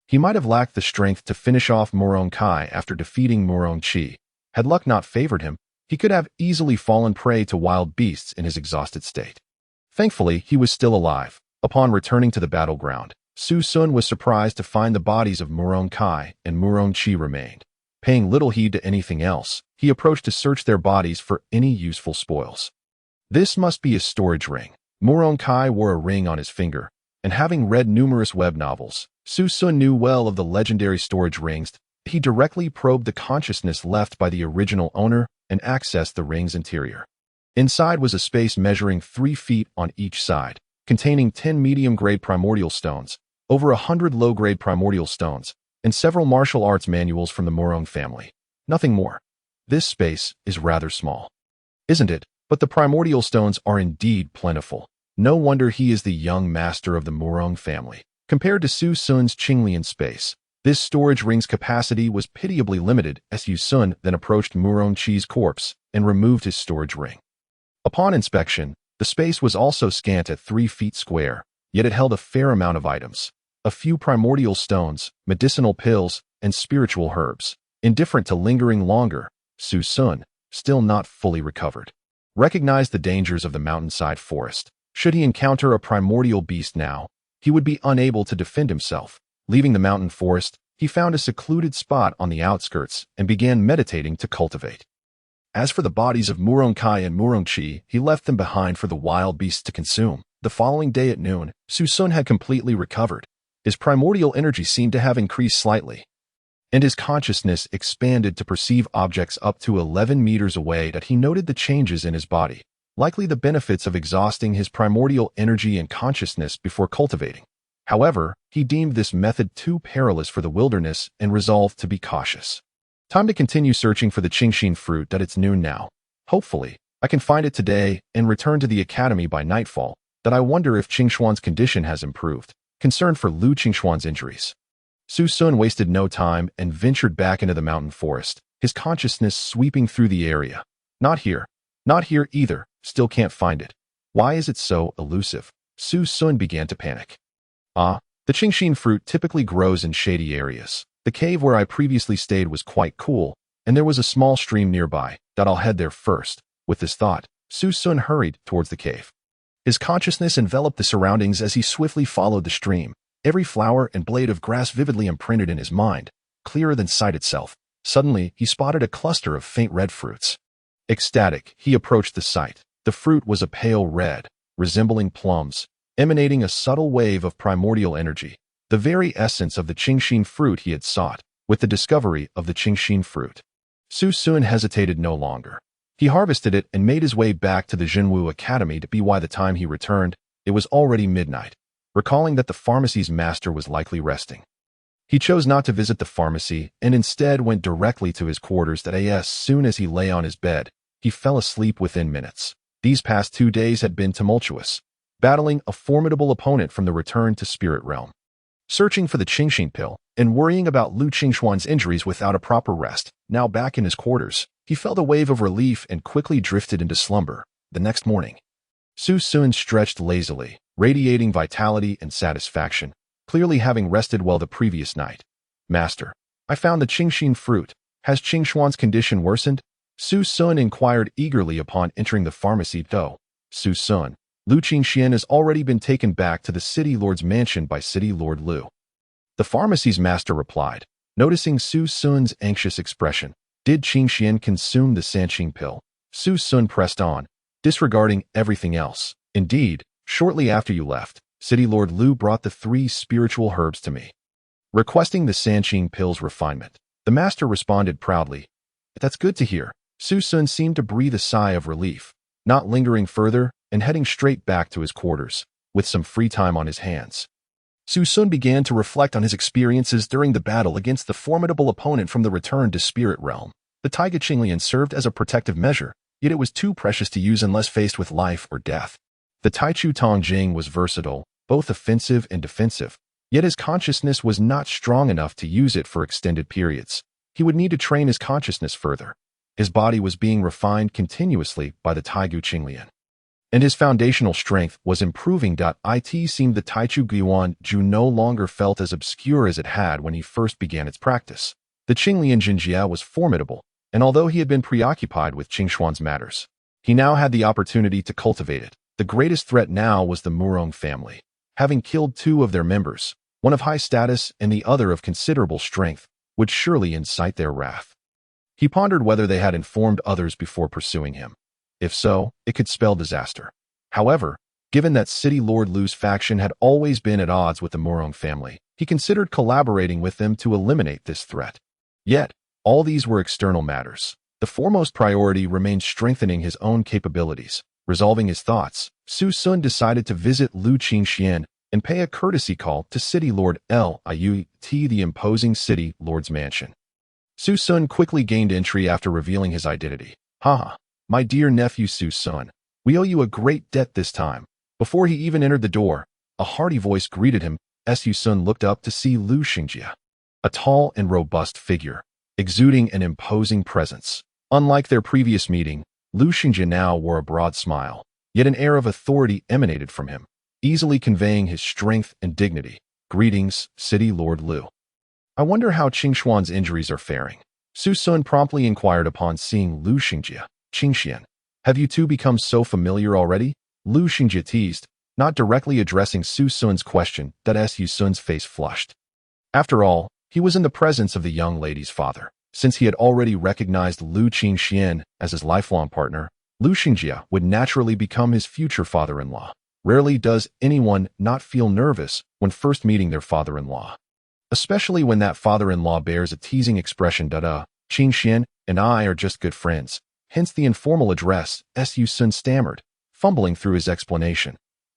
He might have lacked the strength to finish off Murong Kai after defeating Murongchi. Had luck not favored him, he could have easily fallen prey to wild beasts in his exhausted state. Thankfully, he was still alive. Upon returning to the battleground, Su Sun was surprised to find the bodies of Murong Kai and Murongchi remained. Paying little heed to anything else, he approached to search their bodies for any useful spoils. This must be a storage ring. Murong Kai wore a ring on his finger, and having read numerous web novels, Su Sun knew well of the legendary storage rings. He directly probed the consciousness left by the original owner and accessed the ring's interior. Inside was a space measuring 3 feet on each side, containing 10 medium-grade primordial stones, over 100 low-grade primordial stones, and several martial arts manuals from the Murong family. Nothing more. This space is rather small, isn't it? But the primordial stones are indeed plentiful. No wonder he is the young master of the Murong family. Compared to Su Sun's Qinglian space, this storage ring's capacity was pitiably limited. As Su Sun then approached Murongchi's corpse and removed his storage ring. Upon inspection, the space was also scant at 3 feet square, yet it held a fair amount of items. A few primordial stones, medicinal pills, and spiritual herbs. Indifferent to lingering longer, Su Sun, still not fully recovered, recognized the dangers of the mountainside forest. Should he encounter a primordial beast now, he would be unable to defend himself. Leaving the mountain forest, he found a secluded spot on the outskirts and began meditating to cultivate. As for the bodies of Murong Kai and Murongchi, he left them behind for the wild beasts to consume. The following day at noon, Su Sun had completely recovered. His primordial energy seemed to have increased slightly. and his consciousness expanded to perceive objects up to 11 meters away. That he noted the changes in his body, likely the benefits of exhausting his primordial energy and consciousness before cultivating. However, he deemed this method too perilous for the wilderness and resolved to be cautious. Time to continue searching for the Qingxian fruit. That it's noon now. Hopefully, I can find it today and return to the academy by nightfall. That I wonder if Qingxuan's condition has improved. Concerned for Lu Qingxuan's injuries. Su Sun wasted no time and ventured back into the mountain forest, his consciousness sweeping through the area. Not here. Not here either. Still can't find it. Why is it so elusive? Su Sun began to panic. The Qingxian fruit typically grows in shady areas. The cave where I previously stayed was quite cool, and there was a small stream nearby. That I'll head there first. With this thought, Su Sun hurried towards the cave. His consciousness enveloped the surroundings as he swiftly followed the stream, every flower and blade of grass vividly imprinted in his mind, clearer than sight itself. Suddenly, he spotted a cluster of faint red fruits. Ecstatic, he approached the site. The fruit was a pale red, resembling plums, emanating a subtle wave of primordial energy, the very essence of the Qingxian fruit he had sought. With the discovery of the Qingxian fruit, Su Sun hesitated no longer. He harvested it and made his way back to the Zhenwu Academy. By the time he returned, it was already midnight. Recalling that the pharmacy's master was likely resting, he chose not to visit the pharmacy and instead went directly to his quarters. That as soon as he lay on his bed, he fell asleep within minutes. These past 2 days had been tumultuous, battling a formidable opponent from the return to spirit realm, searching for the Qingxian pill, and worrying about Lu Qingxuan's injuries without a proper rest. Now back in his quarters, he felt a wave of relief and quickly drifted into slumber. The next morning, Su Sun stretched lazily, radiating vitality and satisfaction, clearly having rested well the previous night. Master, I found the Qingxian fruit. Has Qingxuan's condition worsened? Su Sun inquired eagerly upon entering the pharmacy. Though, Su Sun, Lu Qingxian has already been taken back to the city lord's mansion by City Lord Lu. The pharmacy's master replied, noticing Su Sun's anxious expression. Did Qingxian consume the Sanqing pill? Su Sun pressed on, disregarding everything else. Indeed, shortly after you left, City Lord Lu brought the 3 spiritual herbs to me, requesting the Sanqing pill's refinement. The master responded proudly. That's good to hear. Su Sun seemed to breathe a sigh of relief, not lingering further and heading straight back to his quarters, with some free time on his hands. Su Sun began to reflect on his experiences during the battle against the formidable opponent from the return to spirit realm. The Taiga Qinglian served as a protective measure, yet it was too precious to use unless faced with life or death. The Taichu Tongjing was versatile, both offensive and defensive, yet his consciousness was not strong enough to use it for extended periods. He would need to train his consciousness further. His body was being refined continuously by the Taigu Qinglian, and his foundational strength was improving. It seemed the Taichu Guiyuan Ju no longer felt as obscure as it had when he first began its practice. The Qinglian Jinjia was formidable, and although he had been preoccupied with Qingxuan's matters, he now had the opportunity to cultivate it. The greatest threat now was the Murong family. Having killed 2 of their members, one of high status and the other of considerable strength, would surely incite their wrath. He pondered whether they had informed others before pursuing him. If so, it could spell disaster. However, given that City Lord Lu's faction had always been at odds with the Murong family, he considered collaborating with them to eliminate this threat. Yet, all these were external matters. The foremost priority remained strengthening his own capabilities. Resolving his thoughts, Su Sun decided to visit Lu Qingxian and pay a courtesy call to City Lord Liu, the imposing City Lord's mansion. Su Sun quickly gained entry after revealing his identity. Haha, my dear nephew Su Sun, we owe you a great debt this time. Before he even entered the door, a hearty voice greeted him. Su Sun looked up to see Lu Xingjia, a tall and robust figure, exuding an imposing presence. Unlike their previous meeting, Lu Xingjia now wore a broad smile, yet an air of authority emanated from him, easily conveying his strength and dignity. Greetings, City Lord Lu. I wonder how Qingxuan's injuries are faring. Su Sun promptly inquired upon seeing Lu Xingjia. Qingxian, have you 2 become so familiar already? Lu Xingjia teased, not directly addressing Su Sun's question. Su Sun's face flushed. After all, he was in the presence of the young lady's father. Since he had already recognized Lu Qingxian as his lifelong partner, Lu Xingjia would naturally become his future father-in-law. Rarely does anyone not feel nervous when first meeting their father-in-law, especially when that father-in-law bears a teasing expression. Qing Xian and I are just good friends. Hence the informal address, Su Sun stammered, fumbling through his explanation.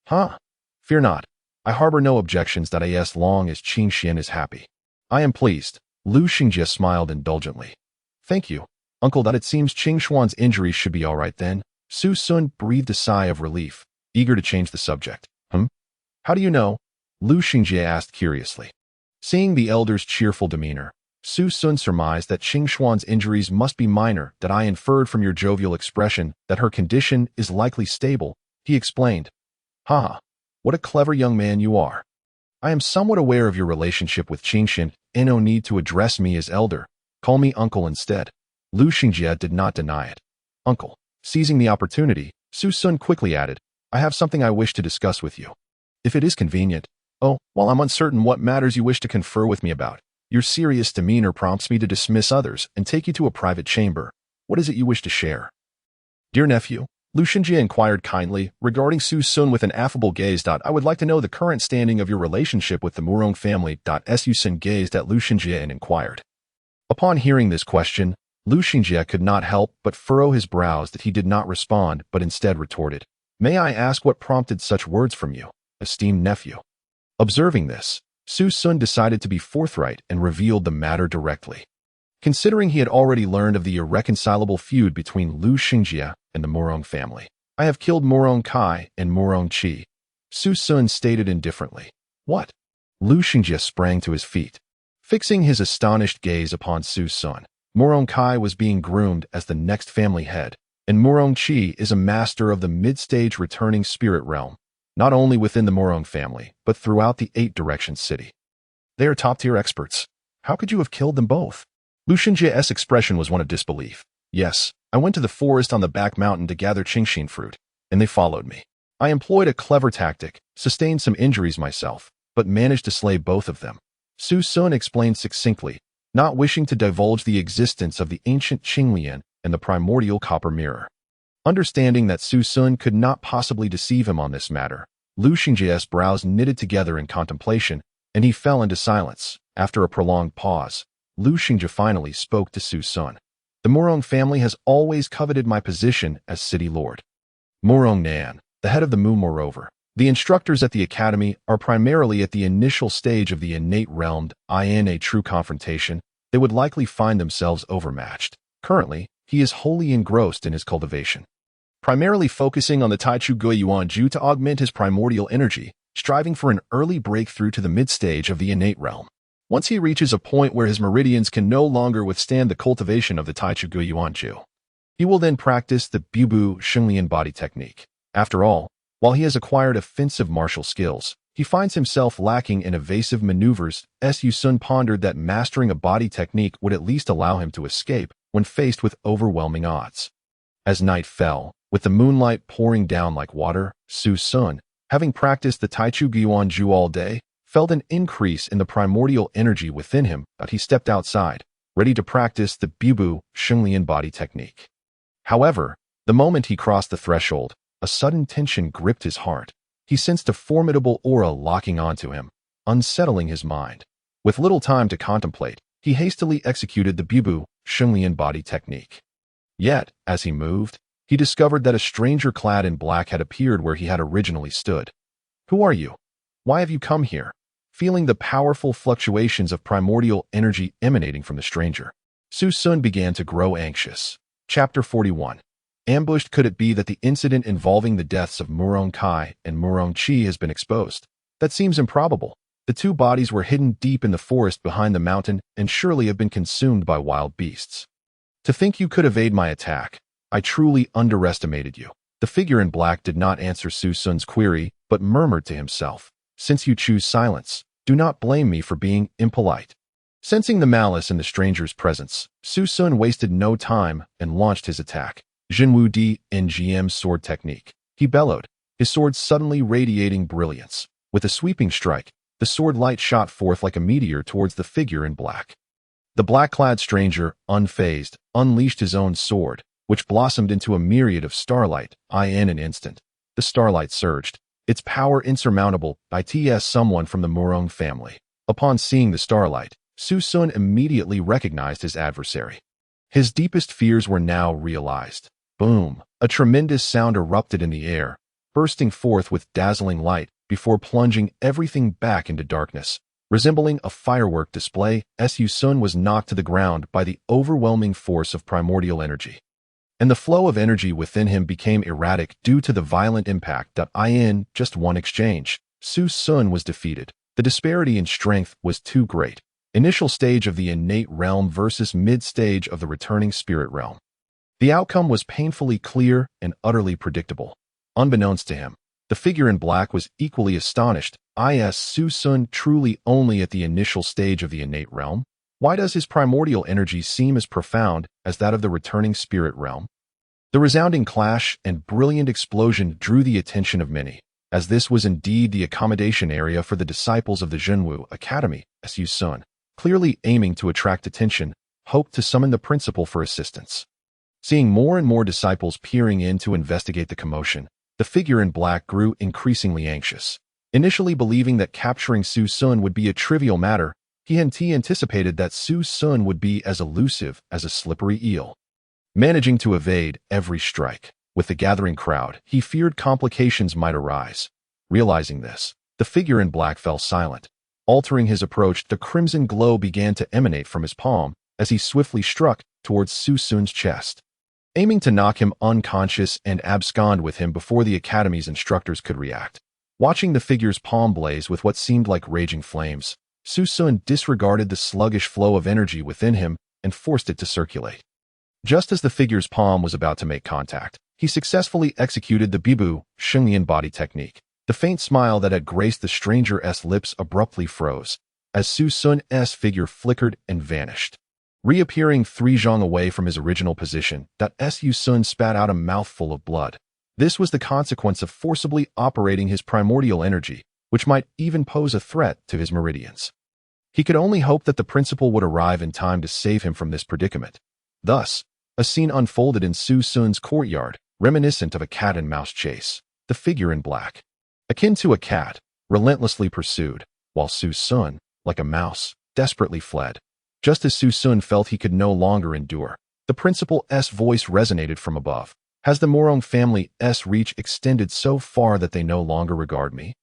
Huh? Fear not. I harbor no objections as long as Qing Xian is happy. I am pleased. Lu Xingjie smiled indulgently. Thank you, uncle. That it seems Qing Xuan's injuries should be all right then. Su Sun breathed a sigh of relief, eager to change the subject. How do you know? Lu Xingjie asked curiously. Seeing the elder's cheerful demeanor, Su Sun surmised that Qing Xuan's injuries must be minor. That I inferred from your jovial expression that her condition is likely stable, he explained. Ha! What a clever young man you are. I am somewhat aware of your relationship with Qing Xian, and no need to address me as elder. Call me uncle instead. Lu Xingjie did not deny it. Uncle. Seizing the opportunity, Su Sun quickly added, I have something I wish to discuss with you. If it is convenient. Oh, while I'm uncertain what matters you wish to confer with me about, your serious demeanor prompts me to dismiss others and take you to a private chamber. What is it you wish to share? Dear nephew, Lu Xingjie inquired kindly, regarding Su Sun with an affable gaze. I would like to know the current standing of your relationship with the Murong family. Su Sun gazed at Lu Xingjie and inquired. Upon hearing this question, Lu Xingjie could not help but furrow his brows. That he did not respond, but instead retorted, May I ask what prompted such words from you, esteemed nephew? Observing this, Su Sun decided to be forthright and revealed the matter directly. Considering he had already learned of the irreconcilable feud between Lu Xingjie and the Murong family. I have killed Murong Kai and Murong Qi. Su Sun stated indifferently. What? Lu Xingjie sprang to his feet. Fixing his astonished gaze upon Su Sun, Murong Kai was being groomed as the next family head, and Murong Qi is a master of the mid-stage returning spirit realm, not only within the Murong family, but throughout the 8-direction city. They are top-tier experts. How could you have killed them both? Lu Xingjie's expression was one of disbelief. Yes, I went to the forest on the back mountain to gather Qingxin fruit, and they followed me. I employed a clever tactic, sustained some injuries myself, but managed to slay both of them. Su Sun explained succinctly, not wishing to divulge the existence of the ancient Qinglian and the primordial copper mirror. Understanding that Su Sun could not possibly deceive him on this matter, Lu Xingjie's brows knitted together in contemplation, and he fell into silence. After a prolonged pause, Lu Xingjie finally spoke to Su Sun. The Murong family has always coveted my position as city lord. Murong Nan, the head of the Mu. Moreover, the instructors at the academy are primarily at the initial stage of the innate realm. In a true confrontation, they would likely find themselves overmatched. Currently, he is wholly engrossed in his cultivation, primarily focusing on the Taichu Guiyuan Ju to augment his primordial energy, striving for an early breakthrough to the mid-stage of the innate realm. Once he reaches a point where his meridians can no longer withstand the cultivation of the Taichu Guiyuan Ju, he will then practice the Bubu Shenglian body technique. After all, while he has acquired offensive martial skills, he finds himself lacking in evasive maneuvers. Su Sun pondered that mastering a body technique would at least allow him to escape when faced with overwhelming odds. As night fell, with the moonlight pouring down like water, Su Sun, having practiced the Taichu Guiyuan Ju all day, felt an increase in the primordial energy within him. But he stepped outside, ready to practice the Bubu Shenglian body technique. However, the moment he crossed the threshold, a sudden tension gripped his heart. He sensed a formidable aura locking onto him, unsettling his mind. With little time to contemplate, he hastily executed the Bubu Shenglian body technique. Yet, as he moved, he discovered that a stranger clad in black had appeared where he had originally stood. Who are you? Why have you come here? Feeling the powerful fluctuations of primordial energy emanating from the stranger, Su Sun began to grow anxious. Chapter 41. Ambushed. Could it be that the incident involving the deaths of Murong Kai and Murong Qi has been exposed? That seems improbable. The two bodies were hidden deep in the forest behind the mountain and surely have been consumed by wild beasts. To think you could evade my attack. I truly underestimated you. The figure in black did not answer Su Sun's query, but murmured to himself, Since you choose silence, do not blame me for being impolite. Sensing the malice in the stranger's presence, Su Sun wasted no time and launched his attack. Jinwu Di NGM sword technique. He bellowed, his sword suddenly radiating brilliance. With a sweeping strike, the sword light shot forth like a meteor towards the figure in black. The black-clad stranger, unfazed, unleashed his own sword, which blossomed into a myriad of starlight. In an instant, the starlight surged, its power insurmountable. It's someone from the Murong family. Upon seeing the starlight, Su Sun immediately recognized his adversary. His deepest fears were now realized. Boom! A tremendous sound erupted in the air, bursting forth with dazzling light before plunging everything back into darkness. Resembling a firework display, Su Sun was knocked to the ground by the overwhelming force of primordial energy. And the flow of energy within him became erratic due to the violent impact. In just one exchange, Su Sun was defeated. The disparity in strength was too great. Initial stage of the innate realm versus mid-stage of the returning spirit realm. The outcome was painfully clear and utterly predictable. Unbeknownst to him, the figure in black was equally astonished. Su Sun truly only at the initial stage of the innate realm? Why does his primordial energy seem as profound as that of the returning spirit realm? The resounding clash and brilliant explosion drew the attention of many, as this was indeed the accommodation area for the disciples of the Zhenwu Academy. Su Sun, clearly aiming to attract attention, hoped to summon the principal for assistance. Seeing more and more disciples peering in to investigate the commotion, the figure in black grew increasingly anxious. Initially believing that capturing Su Sun would be a trivial matter, he anticipated that Su Sun would be as elusive as a slippery eel, managing to evade every strike. With the gathering crowd, he feared complications might arise. Realizing this, the figure in black fell silent. Altering his approach, the crimson glow began to emanate from his palm as he swiftly struck towards Su Sun's chest, aiming to knock him unconscious and abscond with him before the Academy's instructors could react. Watching the figure's palm blaze with what seemed like raging flames, Su Sun disregarded the sluggish flow of energy within him and forced it to circulate. Just as the figure's palm was about to make contact, he successfully executed the Bibu Shengyan body technique. The faint smile that had graced the stranger's lips abruptly froze, as Su Sun's figure flickered and vanished. Reappearing 3 zhang away from his original position, Su Sun spat out a mouthful of blood. This was the consequence of forcibly operating his primordial energy, which might even pose a threat to his meridians. He could only hope that the principal would arrive in time to save him from this predicament. Thus, a scene unfolded in Su Sun's courtyard, reminiscent of a cat-and-mouse chase. The figure in black, akin to a cat, relentlessly pursued, while Su Sun, like a mouse, desperately fled. Just as Su Sun felt he could no longer endure, the principal's voice resonated from above. Has the Morong family's reach extended so far that they no longer regard me?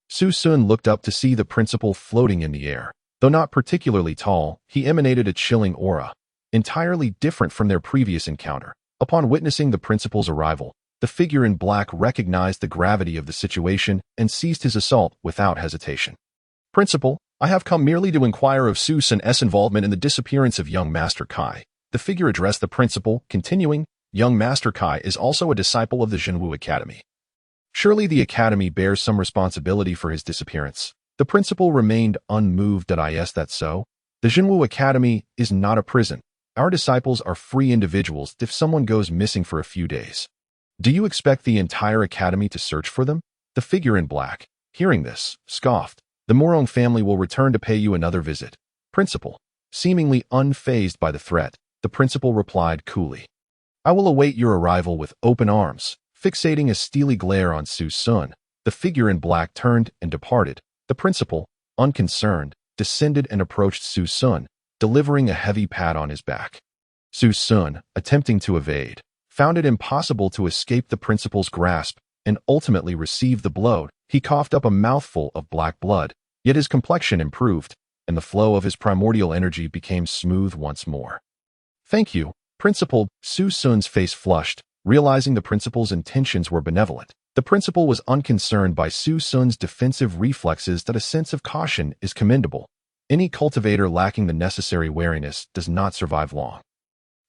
Su Sun looked up to see the principal floating in the air. Though not particularly tall, he emanated a chilling aura, entirely different from their previous encounter. Upon witnessing the principal's arrival, the figure in black recognized the gravity of the situation and ceased his assault without hesitation. Principal, I have come merely to inquire of Su Sun's involvement in the disappearance of young Master Kai. The figure addressed the principal, continuing, young Master Kai is also a disciple of the Zhenwu Academy. Surely the Academy bears some responsibility for his disappearance. The principal remained unmoved. Is that so? The Zhenwu Academy is not a prison. Our disciples are free individuals if someone goes missing for a few days. Do you expect the entire Academy to search for them? The figure in black, hearing this, scoffed. The Morong family will return to pay you another visit. Principal, seemingly unfazed by the threat, the principal replied coolly. I will await your arrival with open arms. Fixating a steely glare on Su Sun, the figure in black turned and departed. The principal, unconcerned, descended and approached Su Sun, delivering a heavy pat on his back. Su Sun, attempting to evade, found it impossible to escape the principal's grasp and ultimately received the blow. He coughed up a mouthful of black blood, yet his complexion improved, and the flow of his primordial energy became smooth once more. Thank you, Principal. Su Sun's face flushed, realizing the principal's intentions were benevolent. The principal was unconcerned by Su Sun's defensive reflexes. That a sense of caution is commendable. Any cultivator lacking the necessary wariness does not survive long.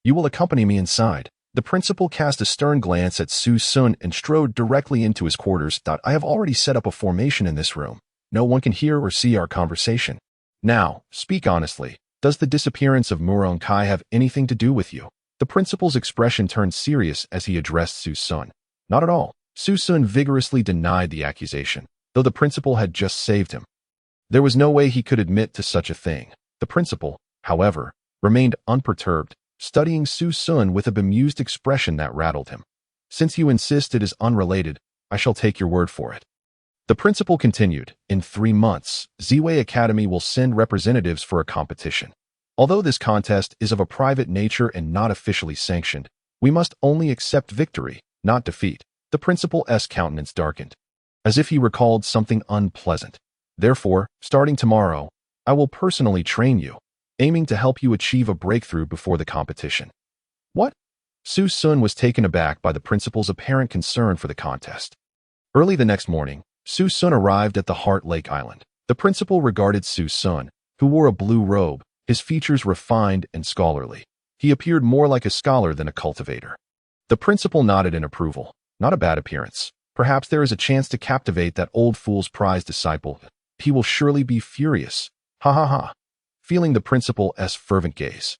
You will accompany me inside. The principal cast a stern glance at Su Sun and strode directly into his quarters. I have already set up a formation in this room. No one can hear or see our conversation. Now, speak honestly. Does the disappearance of Morong Kai have anything to do with you? The principal's expression turned serious as he addressed Su Sun. Not at all. Su Sun vigorously denied the accusation, though the principal had just saved him. There was no way he could admit to such a thing. The principal, however, remained unperturbed, studying Su Sun with a bemused expression that rattled him. Since you insist it is unrelated, I shall take your word for it. The principal continued, "In 3 months, Ziwei Academy will send representatives for a competition. Although this contest is of a private nature and not officially sanctioned, we must only accept victory, not defeat." The principal's countenance darkened, as if he recalled something unpleasant. "Therefore, starting tomorrow, I will personally train you, aiming to help you achieve a breakthrough before the competition." "What?" Su Sun was taken aback by the principal's apparent concern for the contest. Early the next morning, Su Sun arrived at the Heart Lake Island. The principal regarded Su Sun, who wore a blue robe, his features refined and scholarly. He appeared more like a scholar than a cultivator. The principal nodded in approval. "Not a bad appearance. Perhaps there is a chance to captivate that old fool's prize disciple. He will surely be furious. Ha ha ha." Feeling the principal's fervent gaze,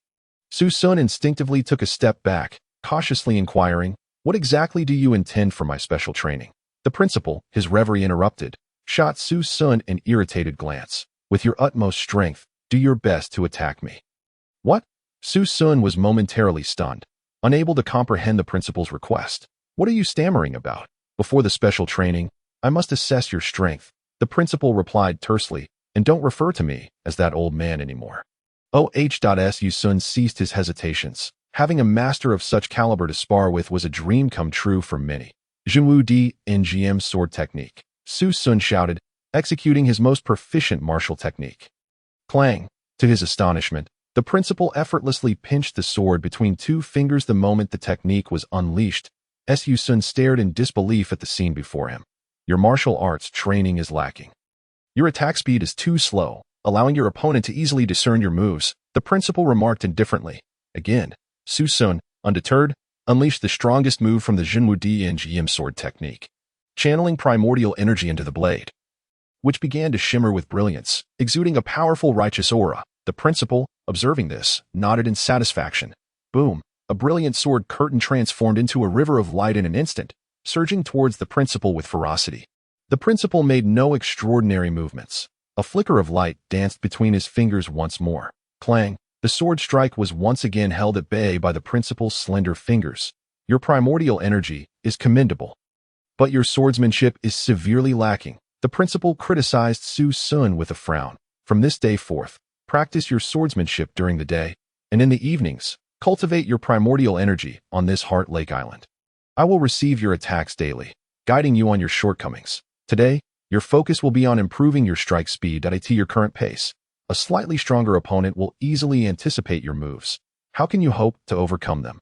Su Sun instinctively took a step back, cautiously inquiring, "What exactly do you intend for my special training?" The principal, his reverie interrupted, shot Su Sun an irritated glance. "With your utmost strength, do your best to attack me." "What?" Su Sun was momentarily stunned, unable to comprehend the principal's request. "What are you stammering about?" "Before the special training, I must assess your strength," the principal replied tersely, "and don't refer to me as that old man anymore." Su Sun ceased his hesitations. Having a master of such caliber to spar with was a dream come true for many. "Jinwu Di NGM sword technique," Su Sun shouted, executing his most proficient martial technique. Clang! To his astonishment, the principal effortlessly pinched the sword between 2 fingers the moment the technique was unleashed. Su Sun stared in disbelief at the scene before him. "Your martial arts training is lacking. Your attack speed is too slow, allowing your opponent to easily discern your moves," the principal remarked indifferently. Again, Su Sun, undeterred, unleashed the strongest move from the Jinwu Di NGM sword technique, channeling primordial energy into the blade, which began to shimmer with brilliance, exuding a powerful righteous aura. The principal, observing this, nodded in satisfaction. Boom! A brilliant sword curtain transformed into a river of light in an instant, surging towards the principal with ferocity. The principal made no extraordinary movements. A flicker of light danced between his fingers once more. Clang! The sword strike was once again held at bay by the principal's slender fingers. "Your primordial energy is commendable, but your swordsmanship is severely lacking," the principal criticized Su Sun with a frown. "From this day forth, practice your swordsmanship during the day, and in the evenings, cultivate your primordial energy on this Heart Lake Island. I will receive your attacks daily, guiding you on your shortcomings. Today, your focus will be on improving your strike speed at your current pace. A slightly stronger opponent will easily anticipate your moves. How can you hope to overcome them?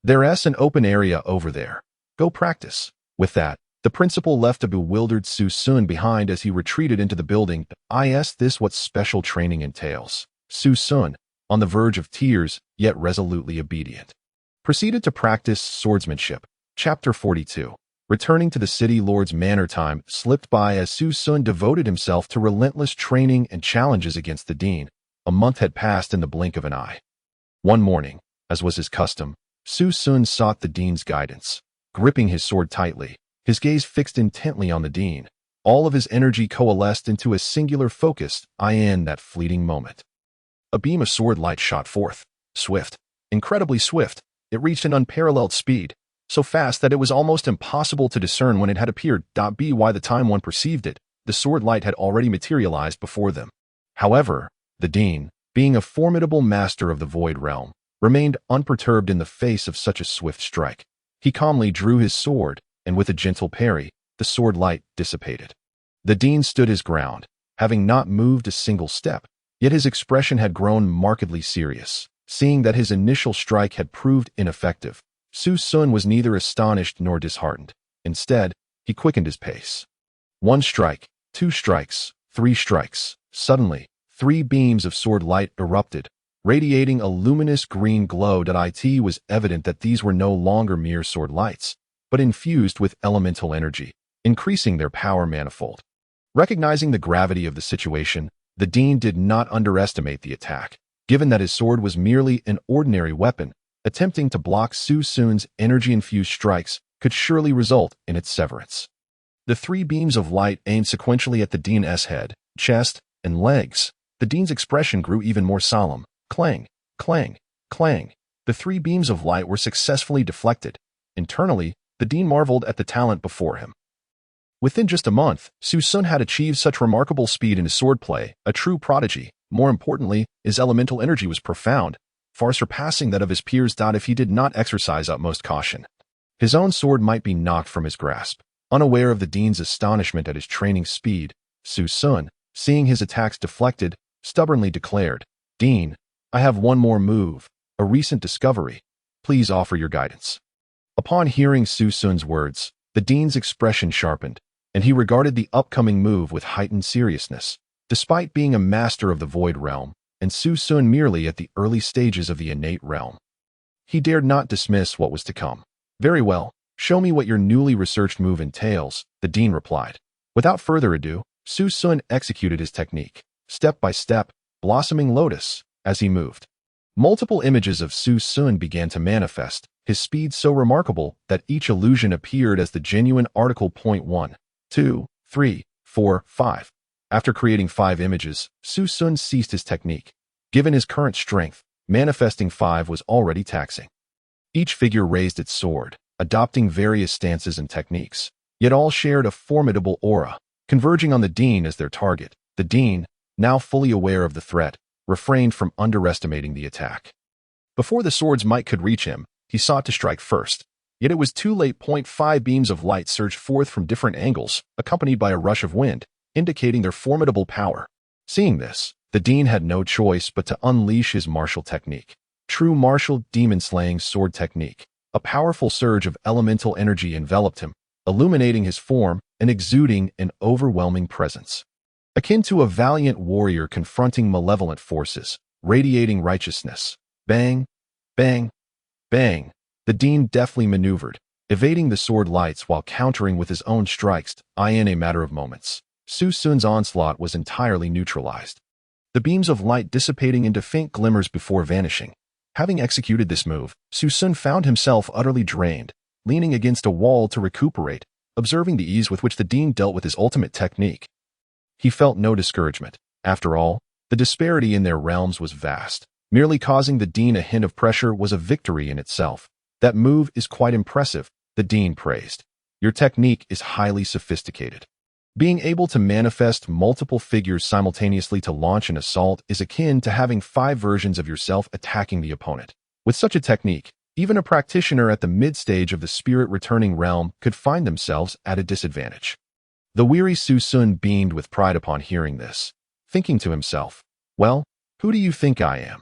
There's an open area over there. Go practice." With that, the principal left a bewildered Su Sun behind as he retreated into the building. Is this what special training entails? Su Sun, on the verge of tears, yet resolutely obedient, proceeded to practice swordsmanship. Chapter 42. Returning to the city lord's manor, time slipped by as Su Sun devoted himself to relentless training and challenges against the dean. A month had passed in the blink of an eye. One morning, as was his custom, Su Sun sought the dean's guidance. Gripping his sword tightly, his gaze fixed intently on the dean, all of his energy coalesced into a singular focus in that fleeting moment. A beam of sword light shot forth. Swift, incredibly swift, it reached an unparalleled speed, so fast that it was almost impossible to discern when it had appeared. By the time one perceived it, the sword light had already materialized before them. However, the dean, being a formidable master of the void realm, remained unperturbed in the face of such a swift strike. He calmly drew his sword, and with a gentle parry, the sword light dissipated. The dean stood his ground, having not moved a single step, yet his expression had grown markedly serious. Seeing that his initial strike had proved ineffective, Su Sun was neither astonished nor disheartened. Instead, he quickened his pace. 1 strike, 2 strikes, 3 strikes. Suddenly, 3 beams of sword light erupted, radiating a luminous green glow. It was evident that these were no longer mere sword lights, but infused with elemental energy, increasing their power manifold. Recognizing the gravity of the situation, the dean did not underestimate the attack. Given that his sword was merely an ordinary weapon, attempting to block Su Sun's energy-infused strikes could surely result in its severance. The 3 beams of light aimed sequentially at the dean's head, chest, and legs. The dean's expression grew even more solemn. Clang, clang, clang. The 3 beams of light were successfully deflected. Internally, the dean marveled at the talent before him. Within just a month, Su Sun had achieved such remarkable speed in his swordplay, a true prodigy. More importantly, his elemental energy was profound, far surpassing that of his peers. If he did not exercise utmost caution, his own sword might be knocked from his grasp. Unaware of the Dean's astonishment at his training speed, Su Sun, seeing his attacks deflected, stubbornly declared, "Dean, I have one more move, a recent discovery. Please offer your guidance." Upon hearing Su Sun's words, the Dean's expression sharpened, and he regarded the upcoming move with heightened seriousness. Despite being a master of the Void Realm, and Su Sun merely at the early stages of the innate realm, he dared not dismiss what was to come. "Very well, show me what your newly researched move entails," the Dean replied. Without further ado, Su Sun executed his technique, step by step, blossoming lotus, as he moved. Multiple images of Su Sun began to manifest, his speed so remarkable that each illusion appeared as the genuine article. 1, 2, 3, 4, 5. After creating 5 images, Su Sun ceased his technique. Given his current strength, manifesting 5 was already taxing. Each figure raised its sword, adopting various stances and techniques, yet all shared a formidable aura, converging on the Dean as their target. The Dean, now fully aware of the threat, refrained from underestimating the attack. Before the sword's might could reach him, he sought to strike first. Yet it was too late. 5 beams of light surged forth from different angles, accompanied by a rush of wind, indicating their formidable power. Seeing this, the Dean had no choice but to unleash his martial technique. True martial demon-slaying sword technique. A powerful surge of elemental energy enveloped him, illuminating his form and exuding an overwhelming presence. Akin to a valiant warrior confronting malevolent forces, radiating righteousness. Bang, bang, bang. The Dean deftly maneuvered, evading the sword lights while countering with his own strikes. In a matter of moments, Su Sun's onslaught was entirely neutralized, the beams of light dissipating into faint glimmers before vanishing. Having executed this move, Su Sun found himself utterly drained, leaning against a wall to recuperate, observing the ease with which the Dean dealt with his ultimate technique. He felt no discouragement. After all, the disparity in their realms was vast. Merely causing the Dean a hint of pressure was a victory in itself. "That move is quite impressive," the Dean praised. "Your technique is highly sophisticated. Being able to manifest multiple figures simultaneously to launch an assault is akin to having 5 versions of yourself attacking the opponent. With such a technique, even a practitioner at the mid-stage of the spirit-returning realm could find themselves at a disadvantage." The weary Su Sun beamed with pride upon hearing this, thinking to himself, "Well, who do you think I am?"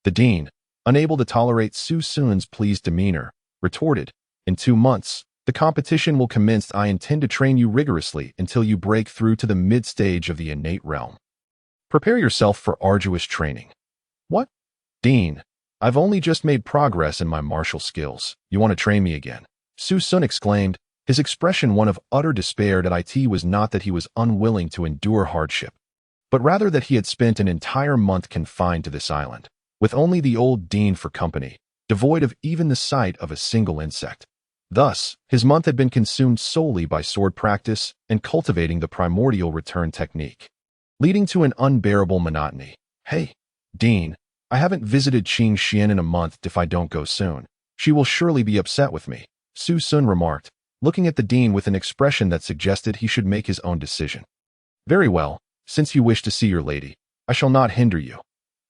The Dean, unable to tolerate Su Sun's pleased demeanor, retorted, "In 2 months, the competition will commence. I intend to train you rigorously until you break through to the mid-stage of the innate realm. Prepare yourself for arduous training." "What? Dean, I've only just made progress in my martial skills. You want to train me again?" Su Sun exclaimed, his expression one of utter despair. It was not that he was unwilling to endure hardship, but rather that he had spent an entire month confined to this island, with only the old Dean for company, devoid of even the sight of a single insect. Thus, his month had been consumed solely by sword practice and cultivating the primordial return technique, leading to an unbearable monotony. "Hey, Dean, I haven't visited Qing Xian in a month. If I don't go soon, she will surely be upset with me," Su Sun remarked, looking at the Dean with an expression that suggested he should make his own decision. "Very well, since you wish to see your lady, I shall not hinder you.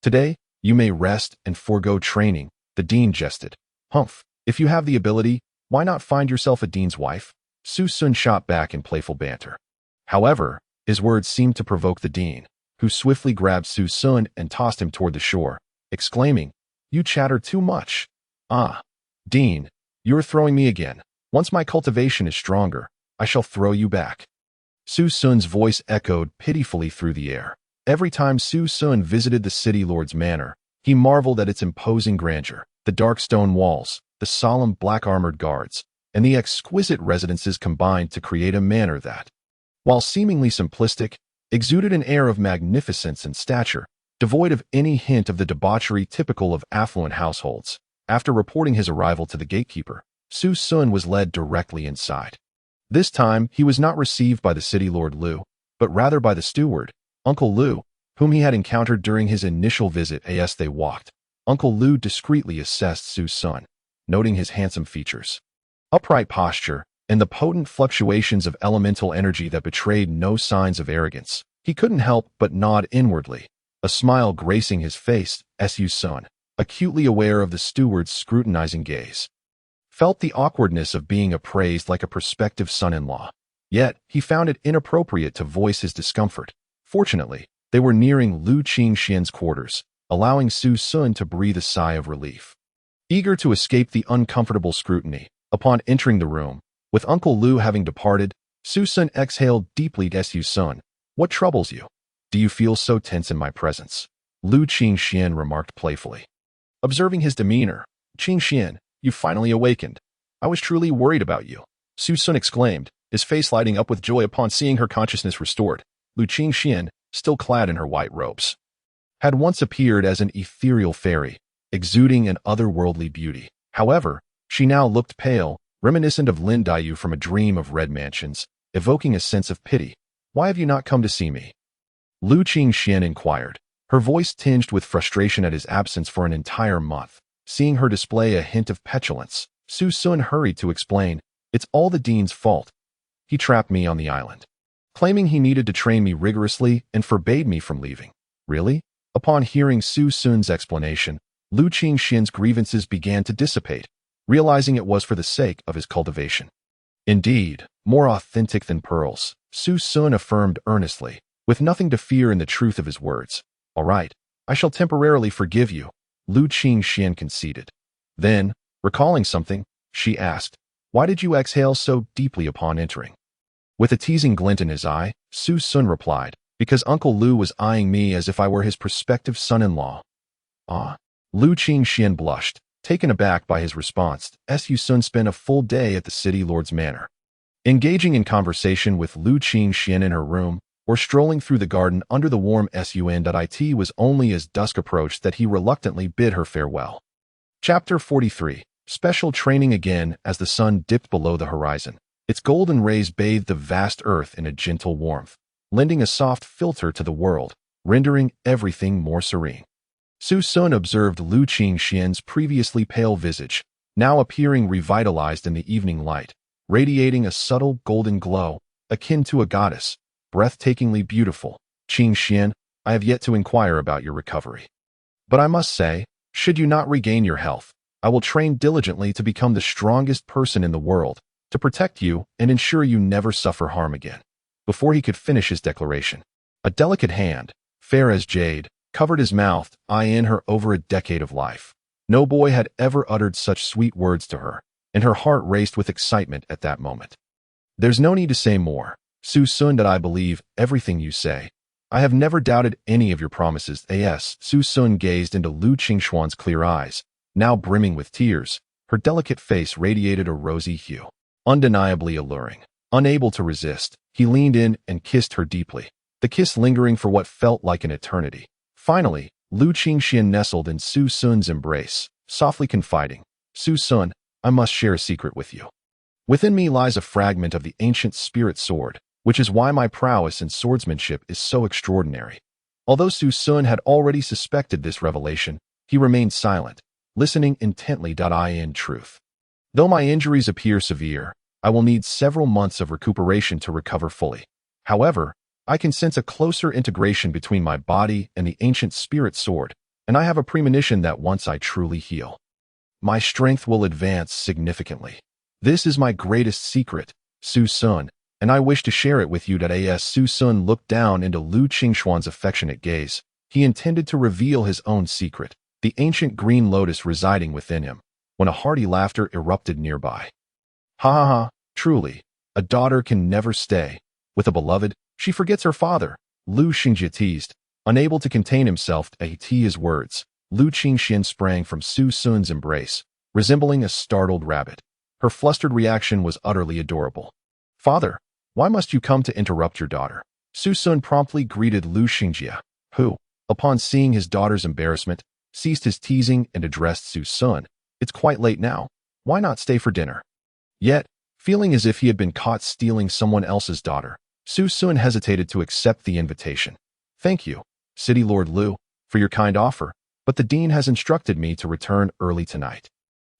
Today, you may rest and forego training," the Dean jested. "Humph, if you have the ability, why not find yourself a Dean's wife?" Su Sun shot back in playful banter. However, his words seemed to provoke the Dean, who swiftly grabbed Su Sun and tossed him toward the shore, exclaiming, "You chatter too much. Ah, Dean, you're throwing me again. Once my cultivation is stronger, I shall throw you back." Su Sun's voice echoed pitifully through the air. Every time Su Sun visited the city lord's manor, he marveled at its imposing grandeur, the dark stone walls, the solemn black-armored guards, and the exquisite residences combined to create a manor that, while seemingly simplistic, exuded an air of magnificence and stature, devoid of any hint of the debauchery typical of affluent households. After reporting his arrival to the gatekeeper, Su Sun was led directly inside. This time, he was not received by the city lord Liu, but rather by the steward, Uncle Liu, whom he had encountered during his initial visit. As they walked, Uncle Liu discreetly assessed Su Sun, noting his handsome features, upright posture, and the potent fluctuations of elemental energy that betrayed no signs of arrogance. He couldn't help but nod inwardly, a smile gracing his face as Sun, acutely aware of the steward's scrutinizing gaze, felt the awkwardness of being appraised like a prospective son-in-law. Yet, he found it inappropriate to voice his discomfort. Fortunately, they were nearing Lu Qingxian's quarters, allowing Sun to breathe a sigh of relief. Eager to escape the uncomfortable scrutiny, upon entering the room, with Uncle Lu having departed, Sun exhaled deeply as Sun. "What troubles you? Do you feel so tense in my presence?" Lu Qingxian remarked playfully. Observing his demeanor, "Qingxian, you finally awakened. I was truly worried about you," Sun exclaimed, his face lighting up with joy upon seeing her consciousness restored. Lu Qingxian, still clad in her white robes, had once appeared as an ethereal fairy, exuding an otherworldly beauty. However, she now looked pale, reminiscent of Lin Daiyu from a dream of red mansions, evoking a sense of pity. "Why have you not come to see me?" Lu Qingxian inquired, her voice tinged with frustration at his absence for an entire month. Seeing her display a hint of petulance, Sun hurried to explain, "It's all the dean's fault. He trapped me on the island, claiming he needed to train me rigorously and forbade me from leaving." "Really?" Upon hearing Sun's explanation, Lu Qingxian's grievances began to dissipate, realizing it was for the sake of his cultivation. "Indeed, more authentic than pearls," Sun affirmed earnestly, with nothing to fear in the truth of his words. "All right, I shall temporarily forgive you," Lu Qingxian conceded. Then, recalling something, she asked, "Why did you exhale so deeply upon entering?" With a teasing glint in his eye, Sun replied, "Because Uncle Lu was eyeing me as if I were his prospective son-in-law." "Ah." Lu Qingxian blushed, taken aback by his response. Sun spent a full day at the city lord's manor, engaging in conversation with Lu Qingxian in her room, or strolling through the garden under the warm sun. It was only as dusk approached that he reluctantly bid her farewell. Chapter 43. Special training. Again, as the sun dipped below the horizon, its golden rays bathed the vast earth in a gentle warmth, lending a soft filter to the world, rendering everything more serene. Sun observed Lu Qingxian's previously pale visage, now appearing revitalized in the evening light, radiating a subtle golden glow, akin to a goddess, breathtakingly beautiful. "Qingxian, I have yet to inquire about your recovery. But I must say, should you not regain your health, I will train diligently to become the strongest person in the world, to protect you and ensure you never suffer harm again." Before he could finish his declaration, a delicate hand, fair as jade, covered his mouth, in her over a decade of life. No boy had ever uttered such sweet words to her, and her heart raced with excitement at that moment. "There's no need to say more, Sun, that I believe everything you say. I have never doubted any of your promises." Sun gazed into Lu Qingxian's clear eyes, now brimming with tears. Her delicate face radiated a rosy hue, undeniably alluring. Unable to resist, he leaned in and kissed her deeply, the kiss lingering for what felt like an eternity. Finally, Lu Qingxian nestled in Sun's embrace, softly confiding, "Sun, I must share a secret with you. Within me lies a fragment of the ancient spirit sword, which is why my prowess in swordsmanship is so extraordinary." Although Sun had already suspected this revelation, he remained silent, listening intently. In truth, though my injuries appear severe, I will need several months of recuperation to recover fully. However, I can sense a closer integration between my body and the ancient spirit sword, and I have a premonition that once I truly heal, my strength will advance significantly. This is my greatest secret, Sun, and I wish to share it with you. Sun looked down into Lu Qingxian's affectionate gaze. He intended to reveal his own secret, the ancient green lotus residing within him, when a hearty laughter erupted nearby. "Ha ha ha, truly, a daughter can never stay with a beloved. She forgets her father," Lu Qingjie teased. Unable to contain himself at his words, Lu Qingxian sprang from Sun's embrace, resembling a startled rabbit. Her flustered reaction was utterly adorable. "Father, why must you come to interrupt your daughter?" Sun promptly greeted Lu Qingjie, who, upon seeing his daughter's embarrassment, ceased his teasing and addressed Sun. "It's quite late now. Why not stay for dinner?" Yet, feeling as if he had been caught stealing someone else's daughter, Sun hesitated to accept the invitation. "Thank you, City Lord Lu, for your kind offer, but the dean has instructed me to return early tonight.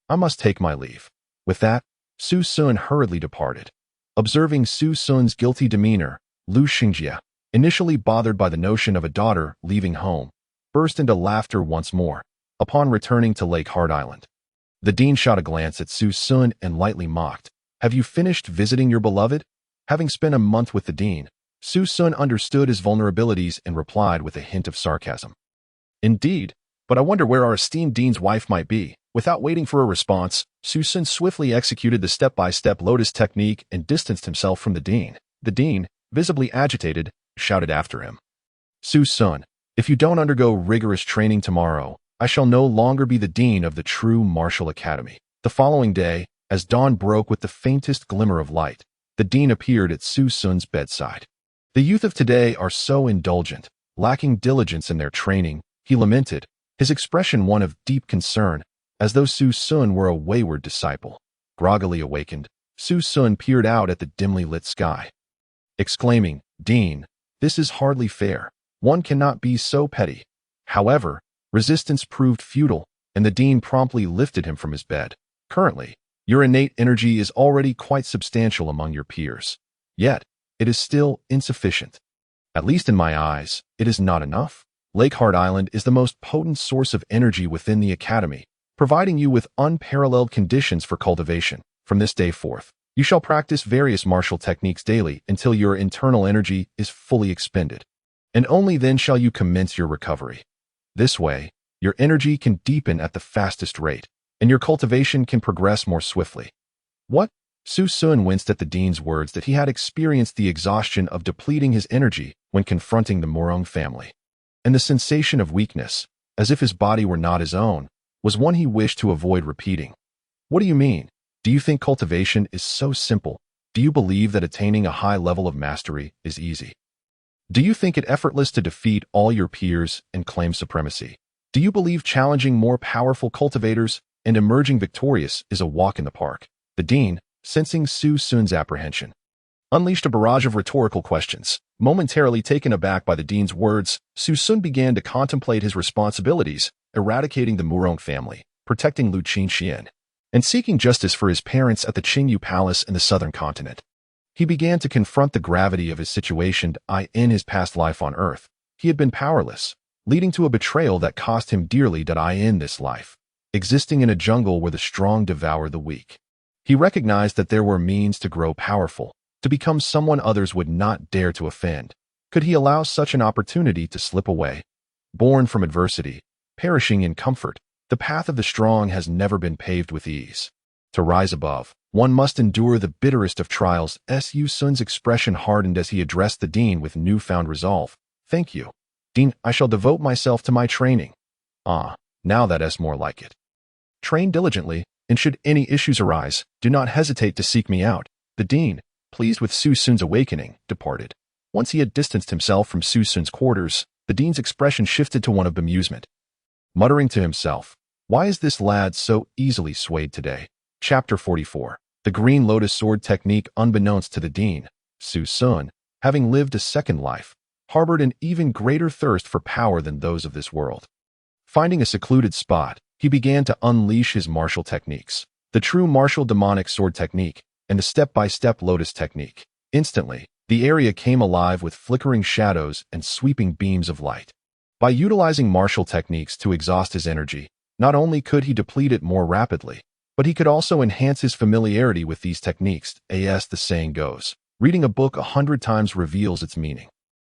I must take my leave." With that, Su Sun hurriedly departed. Observing Su Sun's guilty demeanor, Lu Xingjie, initially bothered by the notion of a daughter leaving home, burst into laughter once more, upon returning to Lake Hard Island. The dean shot a glance at Su Sun and lightly mocked, "Have you finished visiting your beloved?" Having spent a month with the dean, Su Sun understood his vulnerabilities and replied with a hint of sarcasm. "Indeed, but I wonder where our esteemed dean's wife might be." Without waiting for a response, Su Sun swiftly executed the step-by-step lotus technique and distanced himself from the dean. The dean, visibly agitated, shouted after him, "Su Sun, if you don't undergo rigorous training tomorrow, I shall no longer be the dean of the true martial academy." The following day, as dawn broke with the faintest glimmer of light, the dean appeared at Su Sun's bedside. "The youth of today are so indulgent, lacking diligence in their training," he lamented, his expression one of deep concern, as though Su Sun were a wayward disciple. Groggily awakened, Su Sun peered out at the dimly lit sky, exclaiming, "Dean, this is hardly fair. One cannot be so petty." However, resistance proved futile, and the dean promptly lifted him from his bed. "Currently, your innate energy is already quite substantial among your peers. Yet, it is still insufficient. At least in my eyes, it is not enough. Lake Hard Island is the most potent source of energy within the academy, providing you with unparalleled conditions for cultivation. From this day forth, you shall practice various martial techniques daily until your internal energy is fully expended, and only then shall you commence your recovery. This way, your energy can deepen at the fastest rate, and your cultivation can progress more swiftly." "What?" Su Sun winced at the dean's words that he had experienced the exhaustion of depleting his energy when confronting the Murong family, and the sensation of weakness, as if his body were not his own, was one he wished to avoid repeating. "What do you mean? Do you think cultivation is so simple? Do you believe that attaining a high level of mastery is easy? Do you think it effortless to defeat all your peers and claim supremacy? Do you believe challenging more powerful cultivators and emerging victorious is a walk in the park?" The dean, sensing Su Sun's apprehension, unleashed a barrage of rhetorical questions. Momentarily taken aback by the dean's words, Su Sun began to contemplate his responsibilities, eradicating the Murong family, protecting Lu Qinxian, and seeking justice for his parents at the Qingyu Palace in the southern continent. He began to confront the gravity of his situation in his past life on Earth. He had been powerless, leading to a betrayal that cost him dearly in this life, existing in a jungle where the strong devour the weak. He recognized that there were means to grow powerful, to become someone others would not dare to offend. Could he allow such an opportunity to slip away? Born from adversity, perishing in comfort, the path of the strong has never been paved with ease. To rise above, one must endure the bitterest of trials. Su Sun's expression hardened as he addressed the dean with newfound resolve. "Thank you, Dean. I shall devote myself to my training." "Ah, now that's more like it. Train diligently, and should any issues arise, do not hesitate to seek me out." The dean, pleased with Su Sun's awakening, departed. Once he had distanced himself from Su Sun's quarters, the dean's expression shifted to one of bemusement. Muttering to himself, "Why is this lad so easily swayed today?" Chapter 44. The Green Lotus Sword Technique. Unbeknownst to the dean, Su Sun, having lived a second life, harbored an even greater thirst for power than those of this world. Finding a secluded spot, he began to unleash his martial techniques, the true martial demonic sword technique, and the step-by-step lotus technique. Instantly, the area came alive with flickering shadows and sweeping beams of light. By utilizing martial techniques to exhaust his energy, not only could he deplete it more rapidly, but he could also enhance his familiarity with these techniques. As the saying goes, reading a book 100 times reveals its meaning.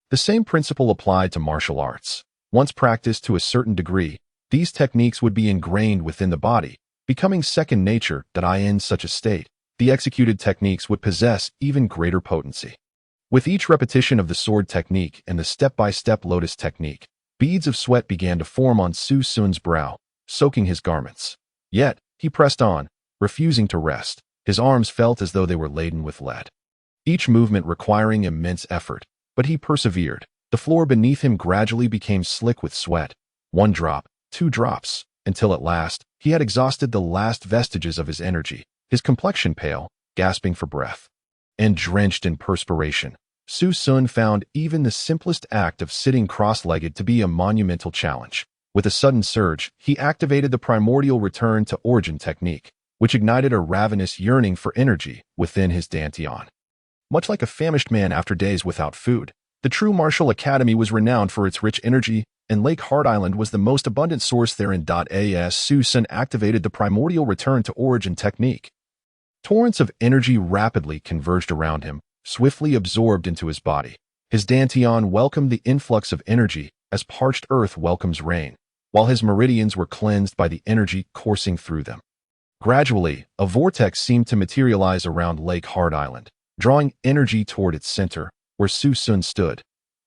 The same principle applied to martial arts. Once practiced to a certain degree, these techniques would be ingrained within the body, becoming second nature. In such a state, the executed techniques would possess even greater potency. With each repetition of the sword technique and the step-by-step lotus technique, beads of sweat began to form on Su Sun's brow, soaking his garments. Yet, he pressed on, refusing to rest. His arms felt as though they were laden with lead, each movement requiring immense effort, but he persevered. The floor beneath him gradually became slick with sweat. 1 drop, 2 drops, until at last, he had exhausted the last vestiges of his energy, his complexion pale, gasping for breath, and drenched in perspiration. Su Sun found even the simplest act of sitting cross-legged to be a monumental challenge. With a sudden surge, he activated the primordial return to origin technique, which ignited a ravenous yearning for energy within his Dantian. Much like a famished man after days without food, the true martial academy was renowned for its rich energy, and Lake Hard Island was the most abundant source therein. As Su Sun activated the primordial return to origin technique, torrents of energy rapidly converged around him, swiftly absorbed into his body. His Dantian welcomed the influx of energy as parched earth welcomes rain, while his meridians were cleansed by the energy coursing through them. Gradually, a vortex seemed to materialize around Lake Hard Island, drawing energy toward its center, where Su Sun stood.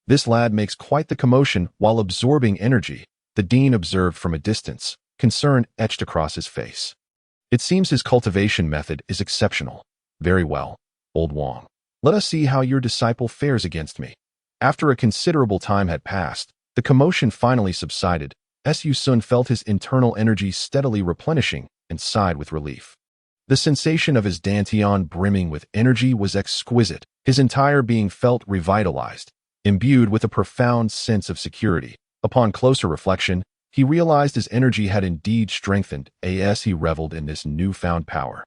"This lad makes quite the commotion while absorbing energy," the dean observed from a distance, concern etched across his face. "It seems his cultivation method is exceptional." "Very well, old Wang. Let us see how your disciple fares against me." After a considerable time had passed, the commotion finally subsided. Su Sun felt his internal energy steadily replenishing and sighed with relief. The sensation of his Dantian brimming with energy was exquisite. His entire being felt revitalized, imbued with a profound sense of security. Upon closer reflection, he realized his energy had indeed strengthened as he reveled in this newfound power.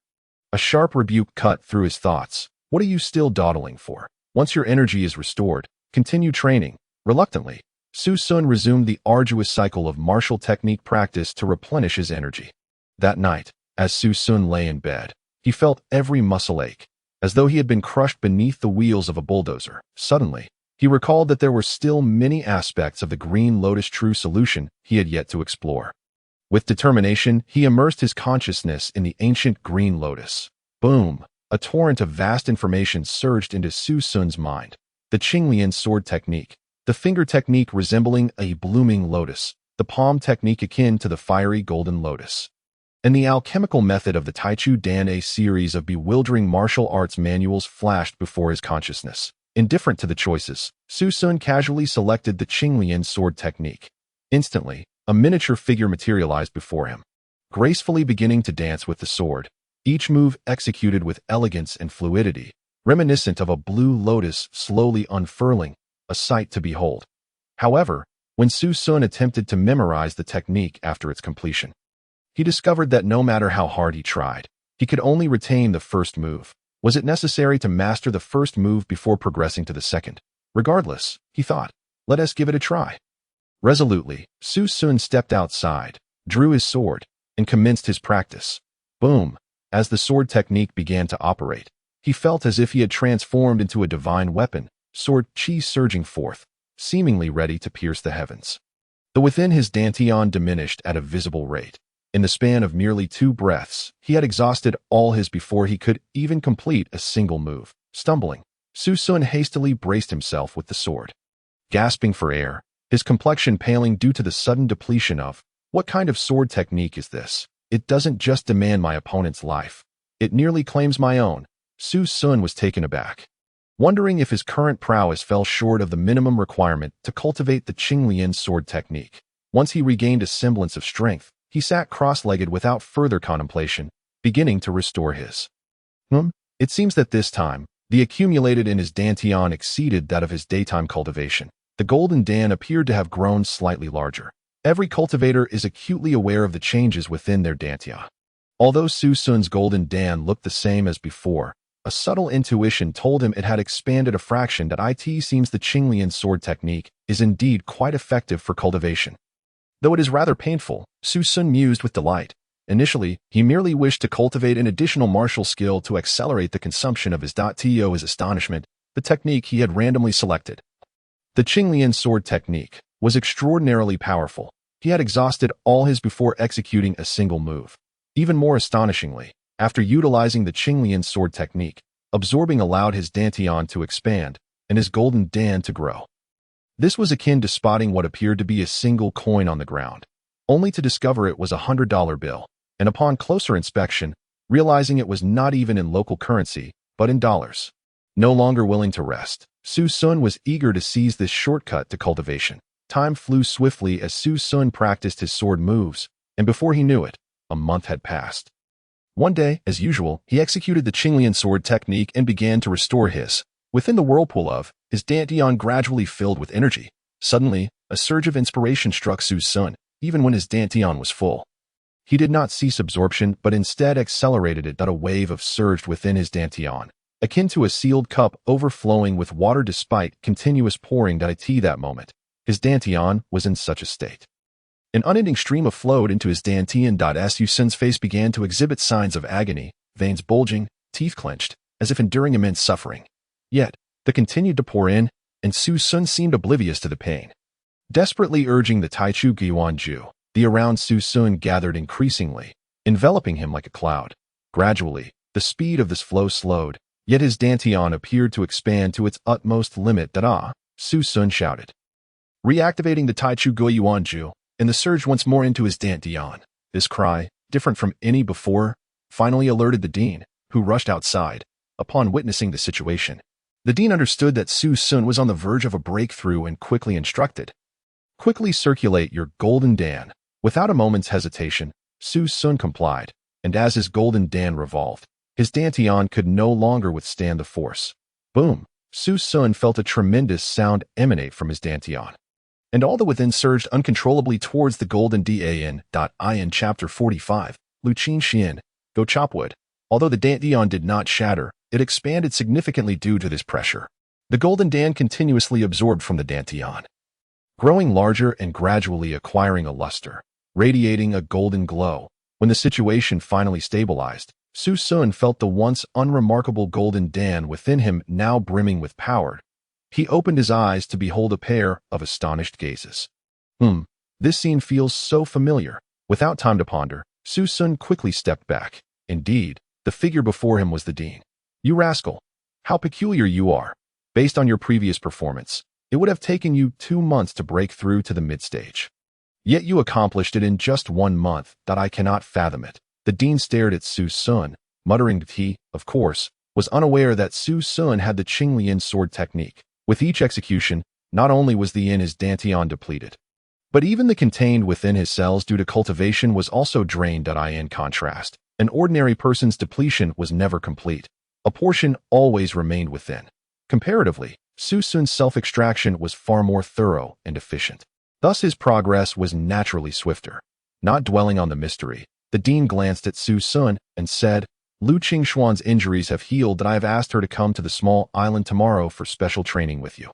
A sharp rebuke cut through his thoughts. "What are you still dawdling for? Once your energy is restored, continue training." Reluctantly, Su Sun resumed the arduous cycle of martial technique practice to replenish his energy. That night, as Su Sun lay in bed, he felt every muscle ache, as though he had been crushed beneath the wheels of a bulldozer. Suddenly, he recalled that there were still many aspects of the Green Lotus true solution he had yet to explore. With determination, he immersed his consciousness in the ancient Green Lotus. Boom! A torrent of vast information surged into Su Sun's mind. The Qinglian sword technique, the finger technique resembling a blooming lotus, the palm technique akin to the fiery golden lotus, and the alchemical method of the Taichu Dan. A series of bewildering martial arts manuals flashed before his consciousness. Indifferent to the choices, Su Sun casually selected the Qinglian sword technique. Instantly, a miniature figure materialized before him, gracefully beginning to dance with the sword, each move executed with elegance and fluidity, reminiscent of a blue lotus slowly unfurling, a sight to behold. However, when Su Sun attempted to memorize the technique after its completion, he discovered that no matter how hard he tried, he could only retain the first move. Was it necessary to master the first move before progressing to the second? Regardless, he thought, let us give it a try. Resolutely, Su Sun stepped outside, drew his sword, and commenced his practice. Boom! As the sword technique began to operate, he felt as if he had transformed into a divine weapon, sword chi surging forth, seemingly ready to pierce the heavens. The within his Dantian diminished at a visible rate. In the span of merely 2 breaths, he had exhausted all his before he could even complete a single move. Stumbling, Su Sun hastily braced himself with the sword. Gasping for air, his complexion paling due to the sudden depletion of, what kind of sword technique is this? It doesn't just demand my opponent's life. It nearly claims my own. Su Sun was taken aback, wondering if his current prowess fell short of the minimum requirement to cultivate the Qinglian sword technique. Once he regained a semblance of strength, he sat cross-legged without further contemplation, beginning to restore his. It seems that this time, the accumulated in his Dantian exceeded that of his daytime cultivation. The golden Dan appeared to have grown slightly larger. Every cultivator is acutely aware of the changes within their Dantian. Although Su Sun's golden Dan looked the same as before, a subtle intuition told him it had expanded a fraction. That it seems the Qinglian sword technique is indeed quite effective for cultivation. Though it is rather painful, Su Sun mused with delight. Initially, he merely wished to cultivate an additional martial skill to accelerate the consumption of his. To his astonishment, the technique he had randomly selected, the Qinglian sword technique, was extraordinarily powerful. He had exhausted all his before executing a single move. Even more astonishingly, after utilizing the Qinglian sword technique, absorbing allowed his Dantian to expand and his golden Dan to grow. This was akin to spotting what appeared to be a single coin on the ground, only to discover it was a $100 bill, and upon closer inspection, realizing it was not even in local currency, but in dollars. No longer willing to rest, Su Sun was eager to seize this shortcut to cultivation. Time flew swiftly as Su Sun practiced his sword moves, and before he knew it, a month had passed. One day, as usual, he executed the Qinglian sword technique and began to restore his. Within the whirlpool of, his Dantian gradually filled with energy. Suddenly, a surge of inspiration struck Su Sun, even when his Dantian was full. He did not cease absorption, but instead accelerated it. A wave of surged within his dantian, akin to a sealed cup overflowing with water despite continuous pouring. That moment, his dantian was in such a state. An unending stream of flowed into his dantian. Su Sun's face began to exhibit signs of agony, veins bulging, teeth clenched, as if enduring immense suffering. Yet, the continued to pour in, and Su Sun seemed oblivious to the pain. Desperately urging the Taichu Guanju, the around Su Sun gathered increasingly, enveloping him like a cloud. Gradually, the speed of this flow slowed, yet his dantian appeared to expand to its utmost limit. Su Sun shouted. Reactivating the Taichu Guanju, and the surge once more into his dantian. This cry, different from any before, finally alerted the dean, who rushed outside. Upon witnessing the situation, the dean understood that Su Sun was on the verge of a breakthrough and quickly instructed. Quickly circulate your golden dan. Without a moment's hesitation, Su Sun complied, and as his golden dan revolved, his dantian could no longer withstand the force. Boom! Su Sun felt a tremendous sound emanate from his dantian, and all the within surged uncontrollably towards the golden dan. In Chapter 45, Lu Qin Xian, Go Chopwood. Although the dantian did not shatter, it expanded significantly due to this pressure. The golden dan continuously absorbed from the dantian, growing larger and gradually acquiring a luster, radiating a golden glow. When the situation finally stabilized, Su Sun felt the once unremarkable golden dan within him now brimming with power. He opened his eyes to behold a pair of astonished gazes. This scene feels so familiar. Without time to ponder, Su Sun quickly stepped back. Indeed, the figure before him was the dean. You rascal! How peculiar you are! Based on your previous performance, it would have taken you 2 months to break through to the mid-stage. Yet you accomplished it in just 1 month. I cannot fathom it. The dean stared at Su Sun, muttering that he, of course, was unaware that Su Sun had the Qinglian sword technique. With each execution, not only was the in his dantian depleted, but even the contained within his cells due to cultivation was also drained. In contrast, an ordinary person's depletion was never complete. A portion always remained within. Comparatively, Su Sun's self-extraction was far more thorough and efficient. Thus his progress was naturally swifter. Not dwelling on the mystery, the dean glanced at Su Sun and said, Lu Qingxuan's injuries have healed. I have asked her to come to the small island tomorrow for special training with you.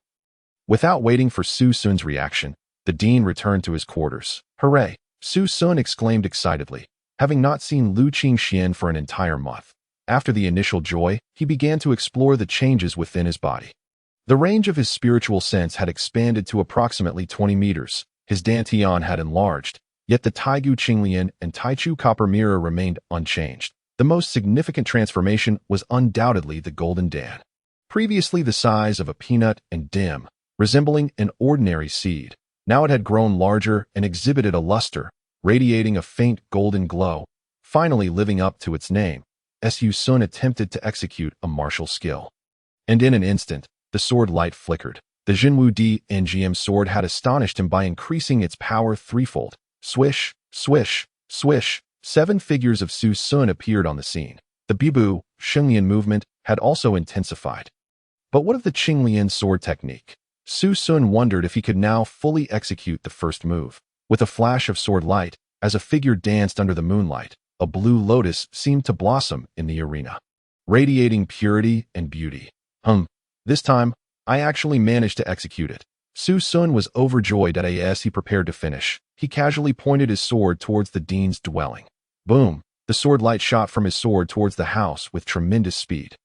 Without waiting for Su Sun's reaction, the dean returned to his quarters. Hooray! Su Sun exclaimed excitedly, having not seen Lu Qingxian for an entire month. After the initial joy, he began to explore the changes within his body. The range of his spiritual sense had expanded to approximately 20 meters. His dantian had enlarged, yet the Taigu Qinglian and Taichu copper mirror remained unchanged. The most significant transformation was undoubtedly the golden dan. Previously the size of a peanut and dim, resembling an ordinary seed, now it had grown larger and exhibited a luster, radiating a faint golden glow, finally living up to its name. Su Sun attempted to execute a martial skill, and in an instant, the sword light flickered. The Jinwu Di NGM sword had astonished him by increasing its power threefold. Swish, swish, swish. 7 figures of Su Sun appeared on the scene. The Bibu, Qinglian movement had also intensified. But what of the Qinglian sword technique? Su Sun wondered if he could now fully execute the first move. With a flash of sword light, as a figure danced under the moonlight, a blue lotus seemed to blossom in the arena, radiating purity and beauty. This time, I actually managed to execute it. Su Sun was overjoyed as he prepared to finish. He casually pointed his sword towards the dean's dwelling. Boom! The sword light shot from his sword towards the house with tremendous speed.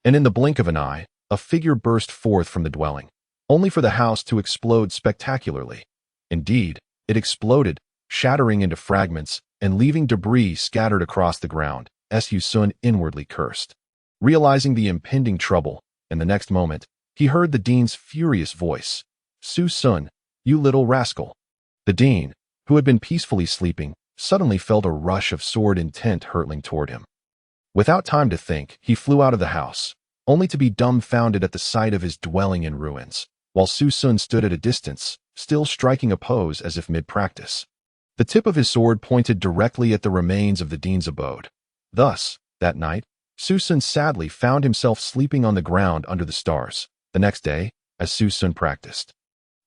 And in the blink of an eye, a figure burst forth from the dwelling, only for the house to explode spectacularly. Indeed, it exploded, shattering into fragments and leaving debris scattered across the ground. Su Sun inwardly cursed, realizing the impending trouble, and the next moment, he heard the dean's furious voice. Su Sun, you little rascal. The dean, who had been peacefully sleeping, suddenly felt a rush of sword intent hurtling toward him. Without time to think, he flew out of the house, only to be dumbfounded at the sight of his dwelling in ruins, while Su Sun stood at a distance, still striking a pose as if mid-practice. The tip of his sword pointed directly at the remains of the dean's abode. Thus, that night, Su Sun sadly found himself sleeping on the ground under the stars. The next day, as Su Sun practiced,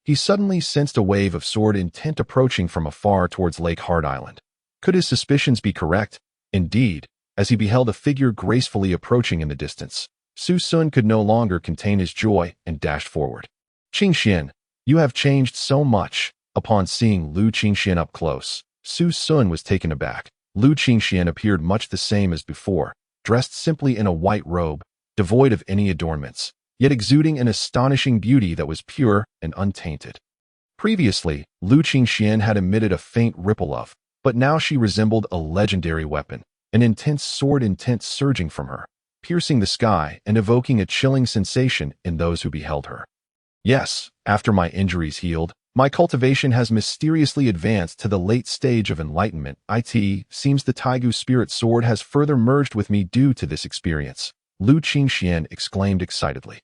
he suddenly sensed a wave of sword intent approaching from afar towards Lake Hard Island. Could his suspicions be correct? Indeed, as he beheld a figure gracefully approaching in the distance, Su Sun could no longer contain his joy and dashed forward. Qingxian, you have changed so much. Upon seeing Lu Qingxian up close, Su Sun was taken aback. Lu Qingxian appeared much the same as before, dressed simply in a white robe, devoid of any adornments, yet exuding an astonishing beauty that was pure and untainted. Previously, Lu Qingxian had emitted a faint ripple of, but now she resembled a legendary weapon, an intense sword intent surging from her, piercing the sky and evoking a chilling sensation in those who beheld her. Yes, after my injuries healed, my cultivation has mysteriously advanced to the late stage of enlightenment. It seems the Taigu spirit sword has further merged with me due to this experience, Lu Qingxian exclaimed excitedly.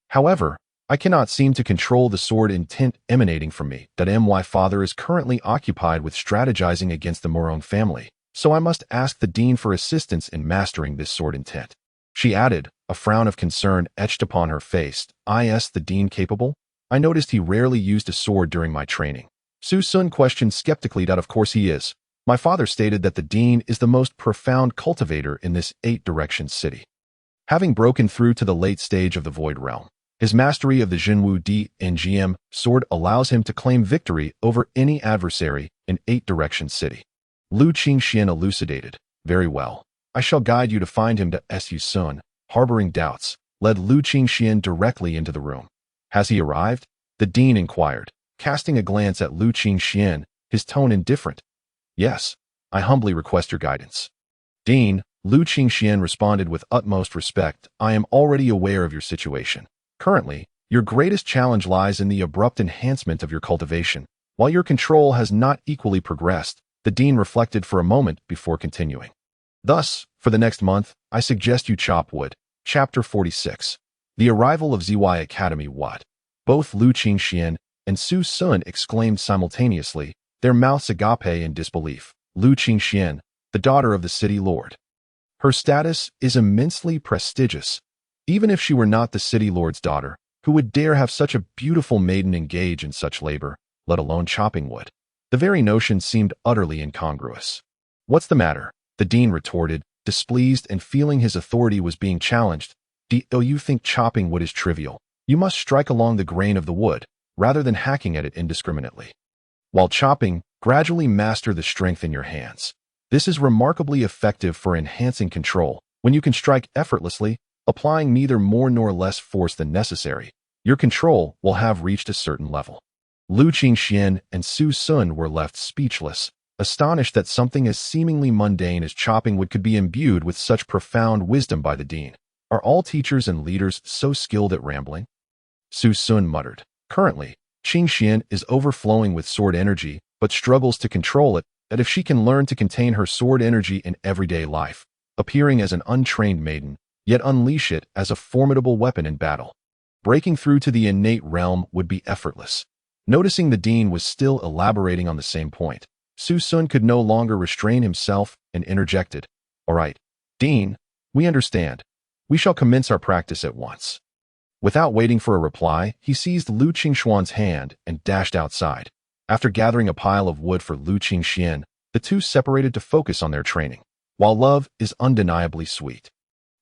However, I cannot seem to control the sword intent emanating from me. My father is currently occupied with strategizing against the Morone family, so I must ask the dean for assistance in mastering this sword intent. She added, a frown of concern etched upon her face. Is the dean capable? I noticed he rarely used a sword during my training. Su Sun questioned skeptically. Of course he is. My father stated that the dean is the most profound cultivator in this 8-direction city. Having broken through to the late stage of the Void Realm, his mastery of the Jinwu Di Ngm sword allows him to claim victory over any adversary in 8-direction city. Lu Qingxian elucidated. Very well. I shall guide you to find him. Su Sun, harboring doubts, led Lu Qingxian directly into the room. Has he arrived? The dean inquired, casting a glance at Lu Qingxian, his tone indifferent. Yes, I humbly request your guidance. Dean, Lu Qingxian responded with utmost respect. I am already aware of your situation. Currently, your greatest challenge lies in the abrupt enhancement of your cultivation. While your control has not equally progressed, the dean reflected for a moment before continuing. Thus, for the next month, I suggest you chop wood. Chapter 46. The arrival of ZY Academy. What? Both Lu Qingxian and Su Sun exclaimed simultaneously, their mouths agape in disbelief. Lu Qingxian, the daughter of the city lord. Her status is immensely prestigious. Even if she were not the city lord's daughter, who would dare have such a beautiful maiden engage in such labor, let alone chopping wood? The very notion seemed utterly incongruous. What's the matter? The dean retorted, displeased and feeling his authority was being challenged. Do you think chopping wood is trivial? You must strike along the grain of the wood, rather than hacking at it indiscriminately. While chopping, gradually master the strength in your hands. This is remarkably effective for enhancing control. When you can strike effortlessly, applying neither more nor less force than necessary, your control will have reached a certain level. Lu Qingxian and Su Sun were left speechless, astonished that something as seemingly mundane as chopping wood could be imbued with such profound wisdom by the dean. Are all teachers and leaders so skilled at rambling? Su Sun muttered. Currently, Qingxian is overflowing with sword energy, but struggles to control it, that if she can learn to contain her sword energy in everyday life, appearing as an untrained maiden, yet unleash it as a formidable weapon in battle. Breaking through to the innate realm would be effortless. Noticing the dean was still elaborating on the same point, Su Sun could no longer restrain himself and interjected. All right, Dean, we understand. We shall commence our practice at once. Without waiting for a reply, he seized Lu Qingxuan's hand and dashed outside. After gathering a pile of wood for Lu Qingxian, the two separated to focus on their training. While love is undeniably sweet,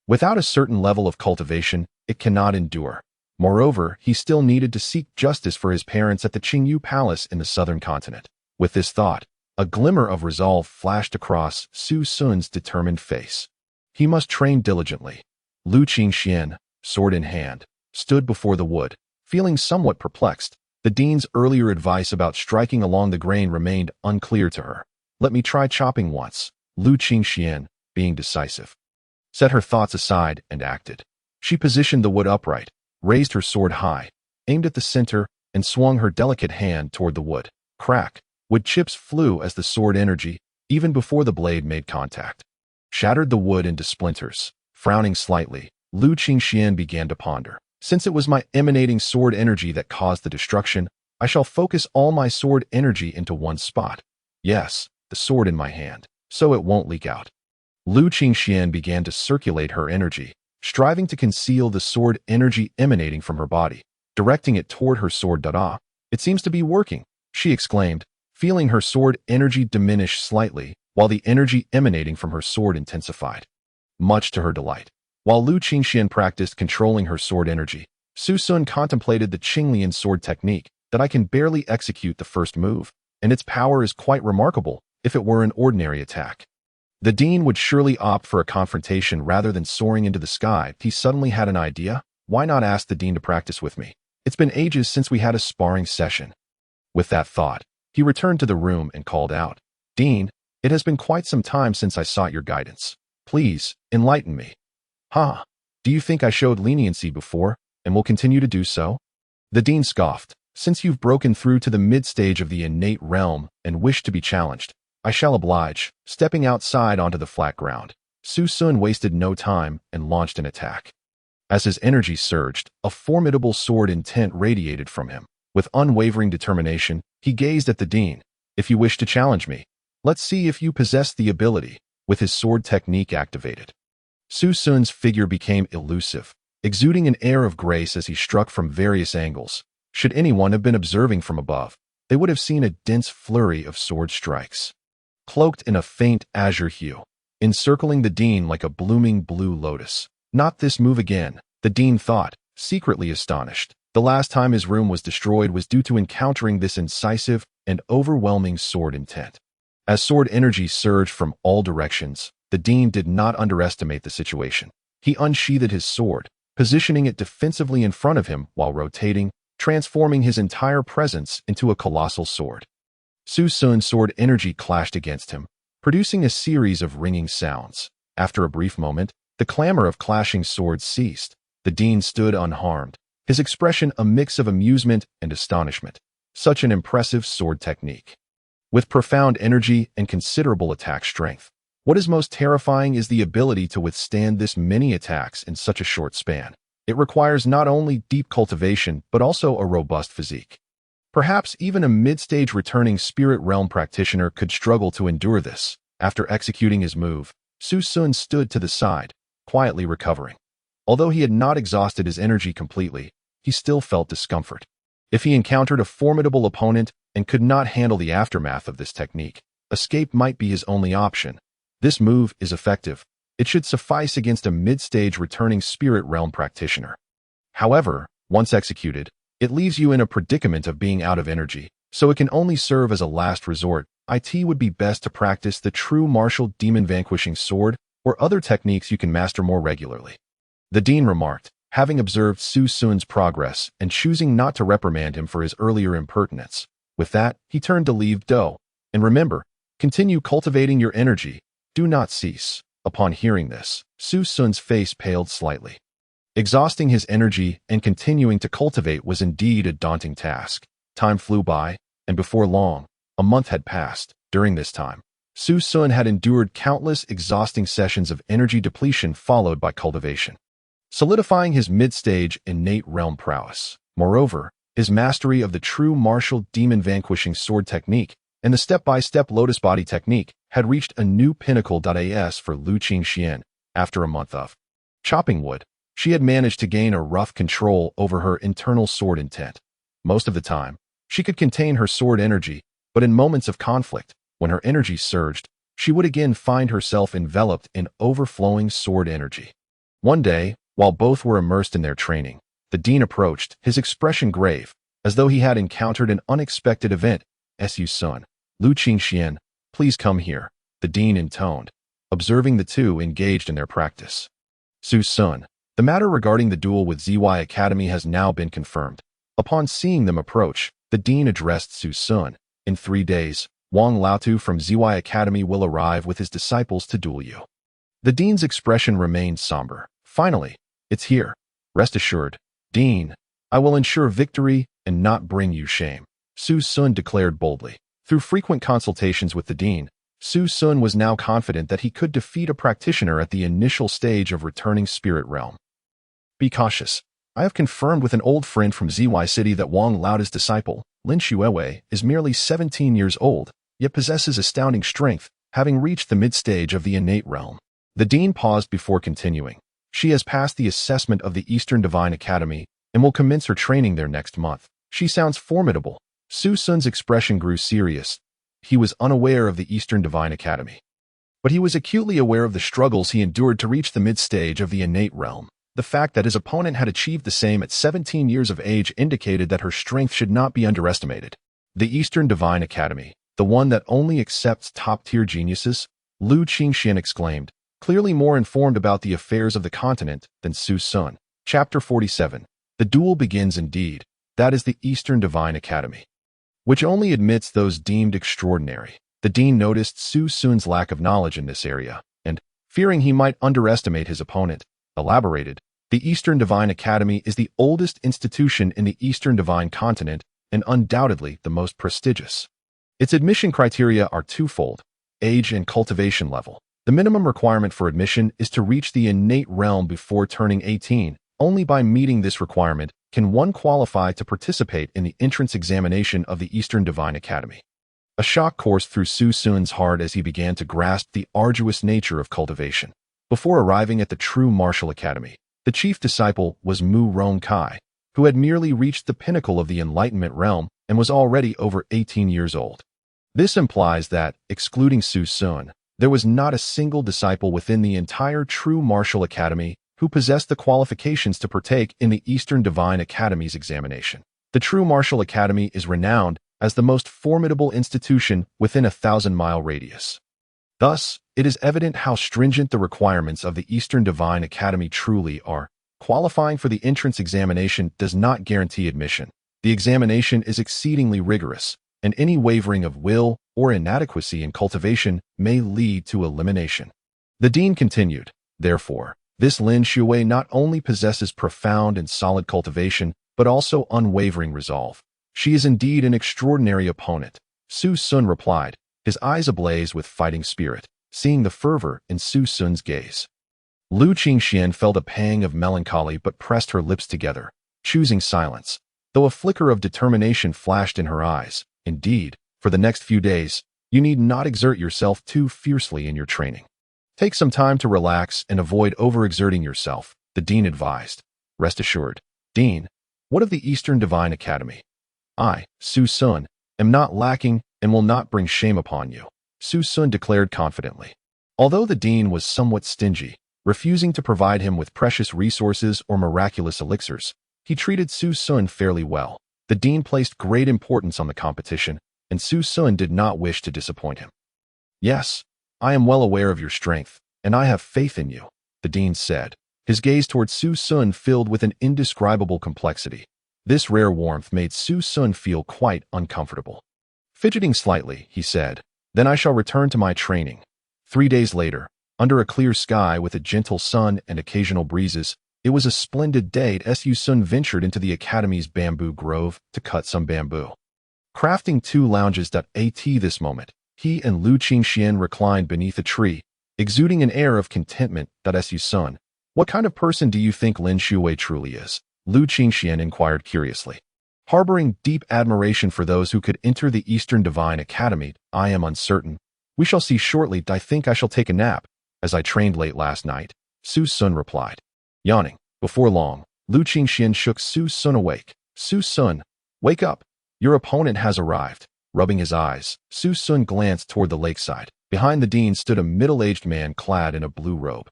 without a certain level of cultivation, it cannot endure. Moreover, he still needed to seek justice for his parents at the Qingyu Palace in the southern continent. With this thought, a glimmer of resolve flashed across Su Sun's determined face. He must train diligently. Lu Qingxian, sword in hand, stood before the wood, feeling somewhat perplexed. The dean's earlier advice about striking along the grain remained unclear to her. Let me try chopping once. Lu Qingxian, being decisive, set her thoughts aside and acted. She positioned the wood upright, raised her sword high, aimed at the center, and swung her delicate hand toward the wood. Crack! Wood chips flew as the sword energy, even before the blade made contact, shattered the wood into splinters. Frowning slightly, Lu Qingxian began to ponder. Since it was my emanating sword energy that caused the destruction, I shall focus all my sword energy into one spot. Yes, the sword in my hand, so it won't leak out. Lu Qingxian began to circulate her energy, striving to conceal the sword energy emanating from her body, directing it toward her sword. It seems to be working, she exclaimed, feeling her sword energy diminish slightly, while the energy emanating from her sword intensified. Much to her delight. While Lu Qingxian practiced controlling her sword energy, Su Sun contemplated the Qinglian sword technique that I can barely execute the first move, and its power is quite remarkable if it were an ordinary attack. The dean would surely opt for a confrontation rather than soaring into the sky. He suddenly had an idea. Why not ask the dean to practice with me? It's been ages since we had a sparring session. With that thought, he returned to the room and called out, "Dean, it has been quite some time since I sought your guidance. Please, enlighten me." "Huh? Do you think I showed leniency before, and will continue to do so?" The dean scoffed. "Since you've broken through to the mid-stage of the innate realm and wish to be challenged, I shall oblige." Stepping outside onto the flat ground, Su Sun wasted no time and launched an attack. As his energy surged, a formidable sword intent radiated from him. With unwavering determination, he gazed at the dean. "If you wish to challenge me, let's see if you possess the ability." With his sword technique activated, Su Sun's figure became elusive, exuding an air of grace as he struck from various angles. Should anyone have been observing from above, they would have seen a dense flurry of sword strikes, cloaked in a faint azure hue, encircling the dean like a blooming blue lotus. Not this move again, the dean thought, secretly astonished. The last time his room was destroyed was due to encountering this incisive and overwhelming sword intent. As sword energy surged from all directions, the dean did not underestimate the situation. He unsheathed his sword, positioning it defensively in front of him while rotating, transforming his entire presence into a colossal sword. Su Sun's sword energy clashed against him, producing a series of ringing sounds. After a brief moment, the clamor of clashing swords ceased. The dean stood unharmed, his expression a mix of amusement and astonishment. Such an impressive sword technique, with profound energy and considerable attack strength. What is most terrifying is the ability to withstand this many attacks in such a short span. It requires not only deep cultivation, but also a robust physique. Perhaps even a mid-stage returning spirit realm practitioner could struggle to endure this. After executing his move, Su Sun stood to the side, quietly recovering. Although he had not exhausted his energy completely, he still felt discomfort. If he encountered a formidable opponent and could not handle the aftermath of this technique, escape might be his only option. This move is effective. It should suffice against a mid-stage returning spirit realm practitioner. However, once executed, it leaves you in a predicament of being out of energy, so it can only serve as a last resort. It would be best to practice the true martial demon vanquishing sword or other techniques you can master more regularly. The dean remarked, having observed Su Sun's progress and choosing not to reprimand him for his earlier impertinence. With that, he turned to leave Do. And remember, continue cultivating your energy. Do not cease. Upon hearing this, Su Sun's face paled slightly. Exhausting his energy and continuing to cultivate was indeed a daunting task. Time flew by, and before long, a month had passed. During this time, Su Sun had endured countless exhausting sessions of energy depletion followed by cultivation, solidifying his mid-stage innate realm prowess. Moreover, his mastery of the true martial demon vanquishing sword technique and the step-by-step lotus body technique had reached a new pinnacle. As for Lu Qingxian, after a month of chopping wood, she had managed to gain a rough control over her internal sword intent. Most of the time, she could contain her sword energy, but in moments of conflict, when her energy surged, she would again find herself enveloped in overflowing sword energy. One day, while both were immersed in their training, the dean approached, his expression grave, as though he had encountered an unexpected event. "Su Sun, Lu Qingxian, please come here," the dean intoned, observing the two engaged in their practice. "Su Sun, the matter regarding the duel with ZY Academy has now been confirmed." Upon seeing them approach, the dean addressed Su Sun. "In 3 days, Wang Laotu from ZY Academy will arrive with his disciples to duel you." The dean's expression remained somber. "Finally, it's here. Rest assured, Dean, I will ensure victory and not bring you shame," Su Sun declared boldly. Through frequent consultations with the dean, Su Sun was now confident that he could defeat a practitioner at the initial stage of returning spirit realm. "Be cautious. I have confirmed with an old friend from ZY City that Wang Laotu's disciple, Lin Xuewei, is merely 17 years old, yet possesses astounding strength, having reached the mid-stage of the innate realm." The dean paused before continuing. "She has passed the assessment of the Eastern Divine Academy and will commence her training there next month. She sounds formidable." Su Sun's expression grew serious. he was unaware of the Eastern Divine Academy. But he was acutely aware of the struggles he endured to reach the mid-stage of the innate realm. The fact that his opponent had achieved the same at 17 years of age indicated that her strength should not be underestimated. The Eastern Divine Academy, the one that only accepts top-tier geniuses, Lu Qingxian exclaimed, clearly more informed about the affairs of the continent than Su Sun. Chapter 47. The duel begins indeed. That is the Eastern Divine Academy, which only admits those deemed extraordinary. The dean noticed Su Sun's lack of knowledge in this area, and, fearing he might underestimate his opponent, elaborated, the Eastern Divine Academy is the oldest institution in the Eastern Divine Continent and undoubtedly the most prestigious. Its admission criteria are twofold: age and cultivation level. The minimum requirement for admission is to reach the innate realm before turning 18. Only by meeting this requirement can one qualify to participate in the entrance examination of the Eastern Divine Academy. A shock coursed through Su Sun's heart as he began to grasp the arduous nature of cultivation. Before arriving at the true martial academy, the chief disciple was Mu Rong Kai, who had merely reached the pinnacle of the enlightenment realm and was already over 18 years old. This implies that, excluding Su Sun, there was not a single disciple within the entire true martial academy who possessed the qualifications to partake in the Eastern Divine Academy's examination. The true martial academy is renowned as the most formidable institution within a 1,000-mile radius. Thus, it is evident how stringent the requirements of the Eastern Divine Academy truly are. Qualifying for the entrance examination does not guarantee admission. The examination is exceedingly rigorous, and any wavering of will or inadequacy in cultivation may lead to elimination. The dean continued, therefore, this Lin Shuwei not only possesses profound and solid cultivation, but also unwavering resolve. She is indeed an extraordinary opponent. Su Sun replied, his eyes ablaze with fighting spirit, seeing the fervor in Su Sun's gaze. Lu Qingxian felt a pang of melancholy but pressed her lips together, choosing silence, though a flicker of determination flashed in her eyes. Indeed, for the next few days, you need not exert yourself too fiercely in your training. Take some time to relax and avoid overexerting yourself, the dean advised. Rest assured, Dean, what of the Eastern Divine Academy? I, Su Sun, am not lacking and will not bring shame upon you, Su Sun declared confidently. Although the dean was somewhat stingy, refusing to provide him with precious resources or miraculous elixirs, he treated Su Sun fairly well. The dean placed great importance on the competition, and Su Sun did not wish to disappoint him. Yes, I am well aware of your strength, and I have faith in you, the dean said, his gaze toward Su Sun filled with an indescribable complexity. This rare warmth made Su Sun feel quite uncomfortable. Fidgeting slightly, he said, then I shall return to my training. 3 days later, under a clear sky with a gentle sun and occasional breezes, it was a splendid day as Su Sun ventured into the academy's bamboo grove to cut some bamboo. Crafting 2 lounges at this moment, he and Lu Qingxian reclined beneath a tree, exuding an air of contentment. Su Sun, what kind of person do you think Lin Shuwei truly is? Lu Qingxian inquired curiously. Harboring deep admiration for those who could enter the Eastern Divine Academy, I am uncertain. We shall see shortly. I think I shall take a nap, as I trained late last night, Su Sun replied. Yawning, before long, Lu Qingxian shook Su Sun awake. Su Sun, wake up. Your opponent has arrived. Rubbing his eyes, Su Sun glanced toward the lakeside. Behind the dean stood a middle-aged man clad in a blue robe,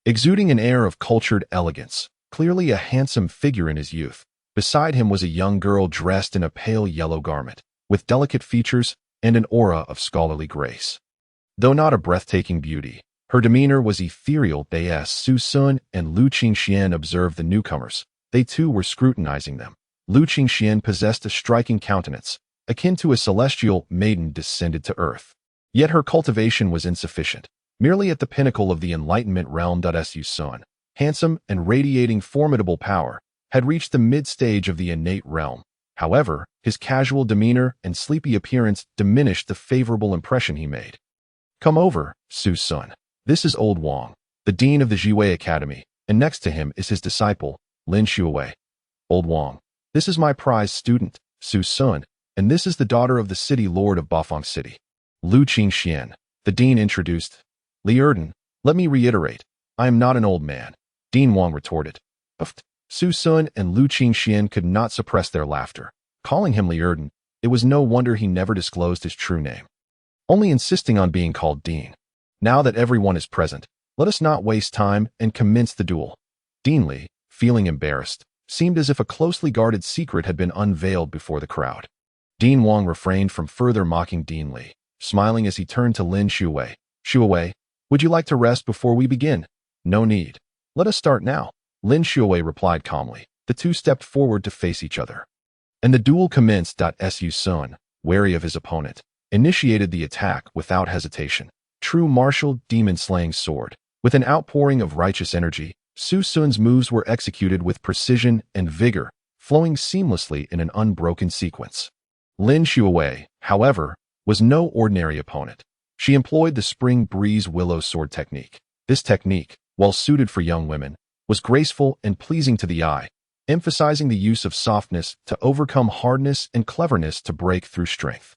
exuding an air of cultured elegance, clearly a handsome figure in his youth. Beside him was a young girl dressed in a pale yellow garment, with delicate features and an aura of scholarly grace. Though not a breathtaking beauty, her demeanor was ethereal. As Su Sun and Lu Qingxian observed the newcomers, they too were scrutinizing them. Lu Qingxian possessed a striking countenance, akin to a celestial maiden descended to earth. Yet her cultivation was insufficient, merely at the pinnacle of the enlightenment realm. Su Sun, handsome and radiating formidable power, had reached the mid-stage of the innate realm. However, his casual demeanor and sleepy appearance diminished the favorable impression he made. Come over, Su Sun. This is Old Wang, the dean of the Jiwei Academy, and next to him is his disciple, Lin Shuwei. Old Wang, this is my prized student, Su Sun, and this is the daughter of the city lord of Bafang City. Lu Qingxian, the dean introduced. Li Erden, let me reiterate, I am not an old man, Dean Wang retorted. Uft. Su Sun and Lu Qingxian could not suppress their laughter. Calling him Li Erden, it was no wonder he never disclosed his true name. only insisting on being called Dean. Now that everyone is present, let us not waste time and commence the duel. Dean Li, feeling embarrassed, seemed as if a closely guarded secret had been unveiled before the crowd. Dean Wang refrained from further mocking Dean Li, smiling as he turned to Lin Xuewei. Xuewei, would you like to rest before we begin? No need. Let us start now. Lin Xuewei replied calmly. The two stepped forward to face each other. And the duel commenced. Su Sun, wary of his opponent, initiated the attack without hesitation. True martial demon-slaying sword. With an outpouring of righteous energy, Su Sun's moves were executed with precision and vigor, flowing seamlessly in an unbroken sequence. Lin Xuewei, however, was no ordinary opponent. She employed the spring breeze willow sword technique. This technique, while suited for young women, was graceful and pleasing to the eye, emphasizing the use of softness to overcome hardness and cleverness to break through strength.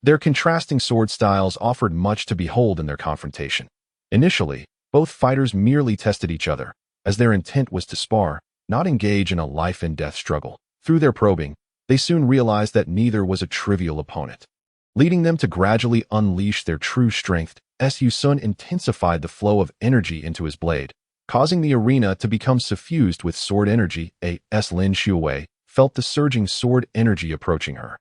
Their contrasting sword styles offered much to behold in their confrontation. Initially, both fighters merely tested each other, as their intent was to spar, not engage in a life-and-death struggle. Through their probing, they soon realized that neither was a trivial opponent. Leading them to gradually unleash their true strength, Su Sun intensified the flow of energy into his blade, causing the arena to become suffused with sword energy. Lin Xuewei felt the surging sword energy approaching her.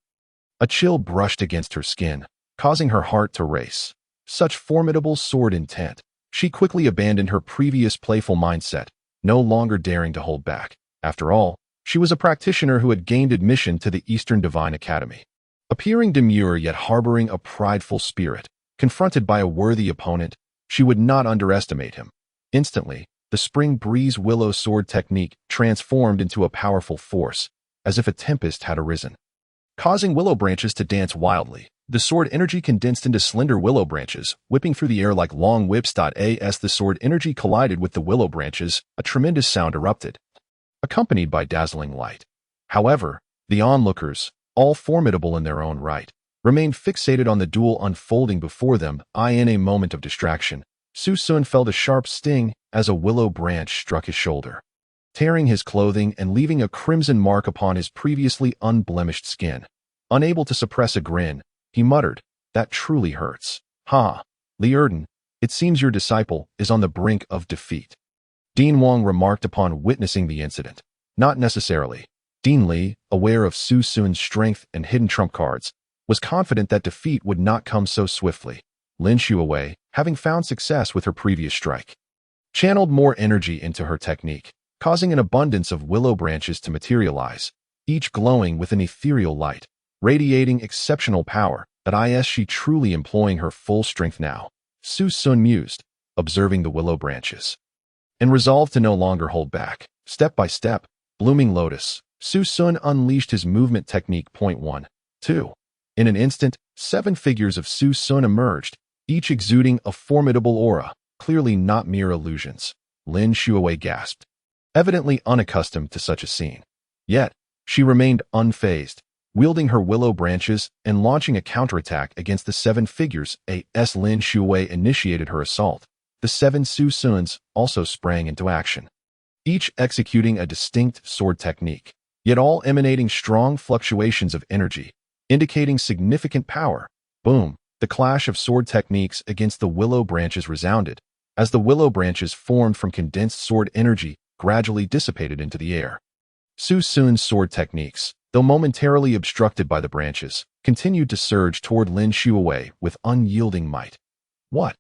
A chill brushed against her skin, causing her heart to race. Such formidable sword intent. She quickly abandoned her previous playful mindset, no longer daring to hold back. After all, she was a practitioner who had gained admission to the Eastern Divine Academy. Appearing demure yet harboring a prideful spirit, confronted by a worthy opponent, she would not underestimate him. Instantly, the spring breeze willow sword technique transformed into a powerful force, as if a tempest had arisen. Causing willow branches to dance wildly, the sword energy condensed into slender willow branches, whipping through the air like long whips. As the sword energy collided with the willow branches, a tremendous sound erupted, accompanied by dazzling light. However, the onlookers, all formidable in their own right, remained fixated on the duel unfolding before them. In a moment of distraction, Su Sun felt a sharp sting as a willow branch struck his shoulder, tearing his clothing and leaving a crimson mark upon his previously unblemished skin. Unable to suppress a grin, he muttered, "That truly hurts. Ha! Li Erden, it seems your disciple is on the brink of defeat." Dean Wang remarked upon witnessing the incident. Not necessarily. Dean Li, aware of Su Sun's strength and hidden trump cards, was confident that defeat would not come so swiftly. Lin Xuewei, having found success with her previous strike, channeled more energy into her technique, causing an abundance of willow branches to materialize, each glowing with an ethereal light, radiating exceptional power. Is she truly employing her full strength now? Su Sun mused, observing the willow branches, and resolved to no longer hold back. Step by step, blooming lotus, Su Sun unleashed his movement technique. 1, 2. In an instant, 7 figures of Su Sun emerged, each exuding a formidable aura, clearly not mere illusions. Lin Xuewei gasped, evidently unaccustomed to such a scene. Yet, she remained unfazed, wielding her willow branches and launching a counterattack against the 7 figures. As Lin Xuewei initiated her assault, the 7 Su Suns also sprang into action, each executing a distinct sword technique, yet all emanating strong fluctuations of energy, indicating significant power. Boom! The clash of sword techniques against the willow branches resounded, as the willow branches formed from condensed sword energy gradually dissipated into the air. Su Sun's sword techniques, though momentarily obstructed by the branches, continued to surge toward Lin Xuewei with unyielding might. What?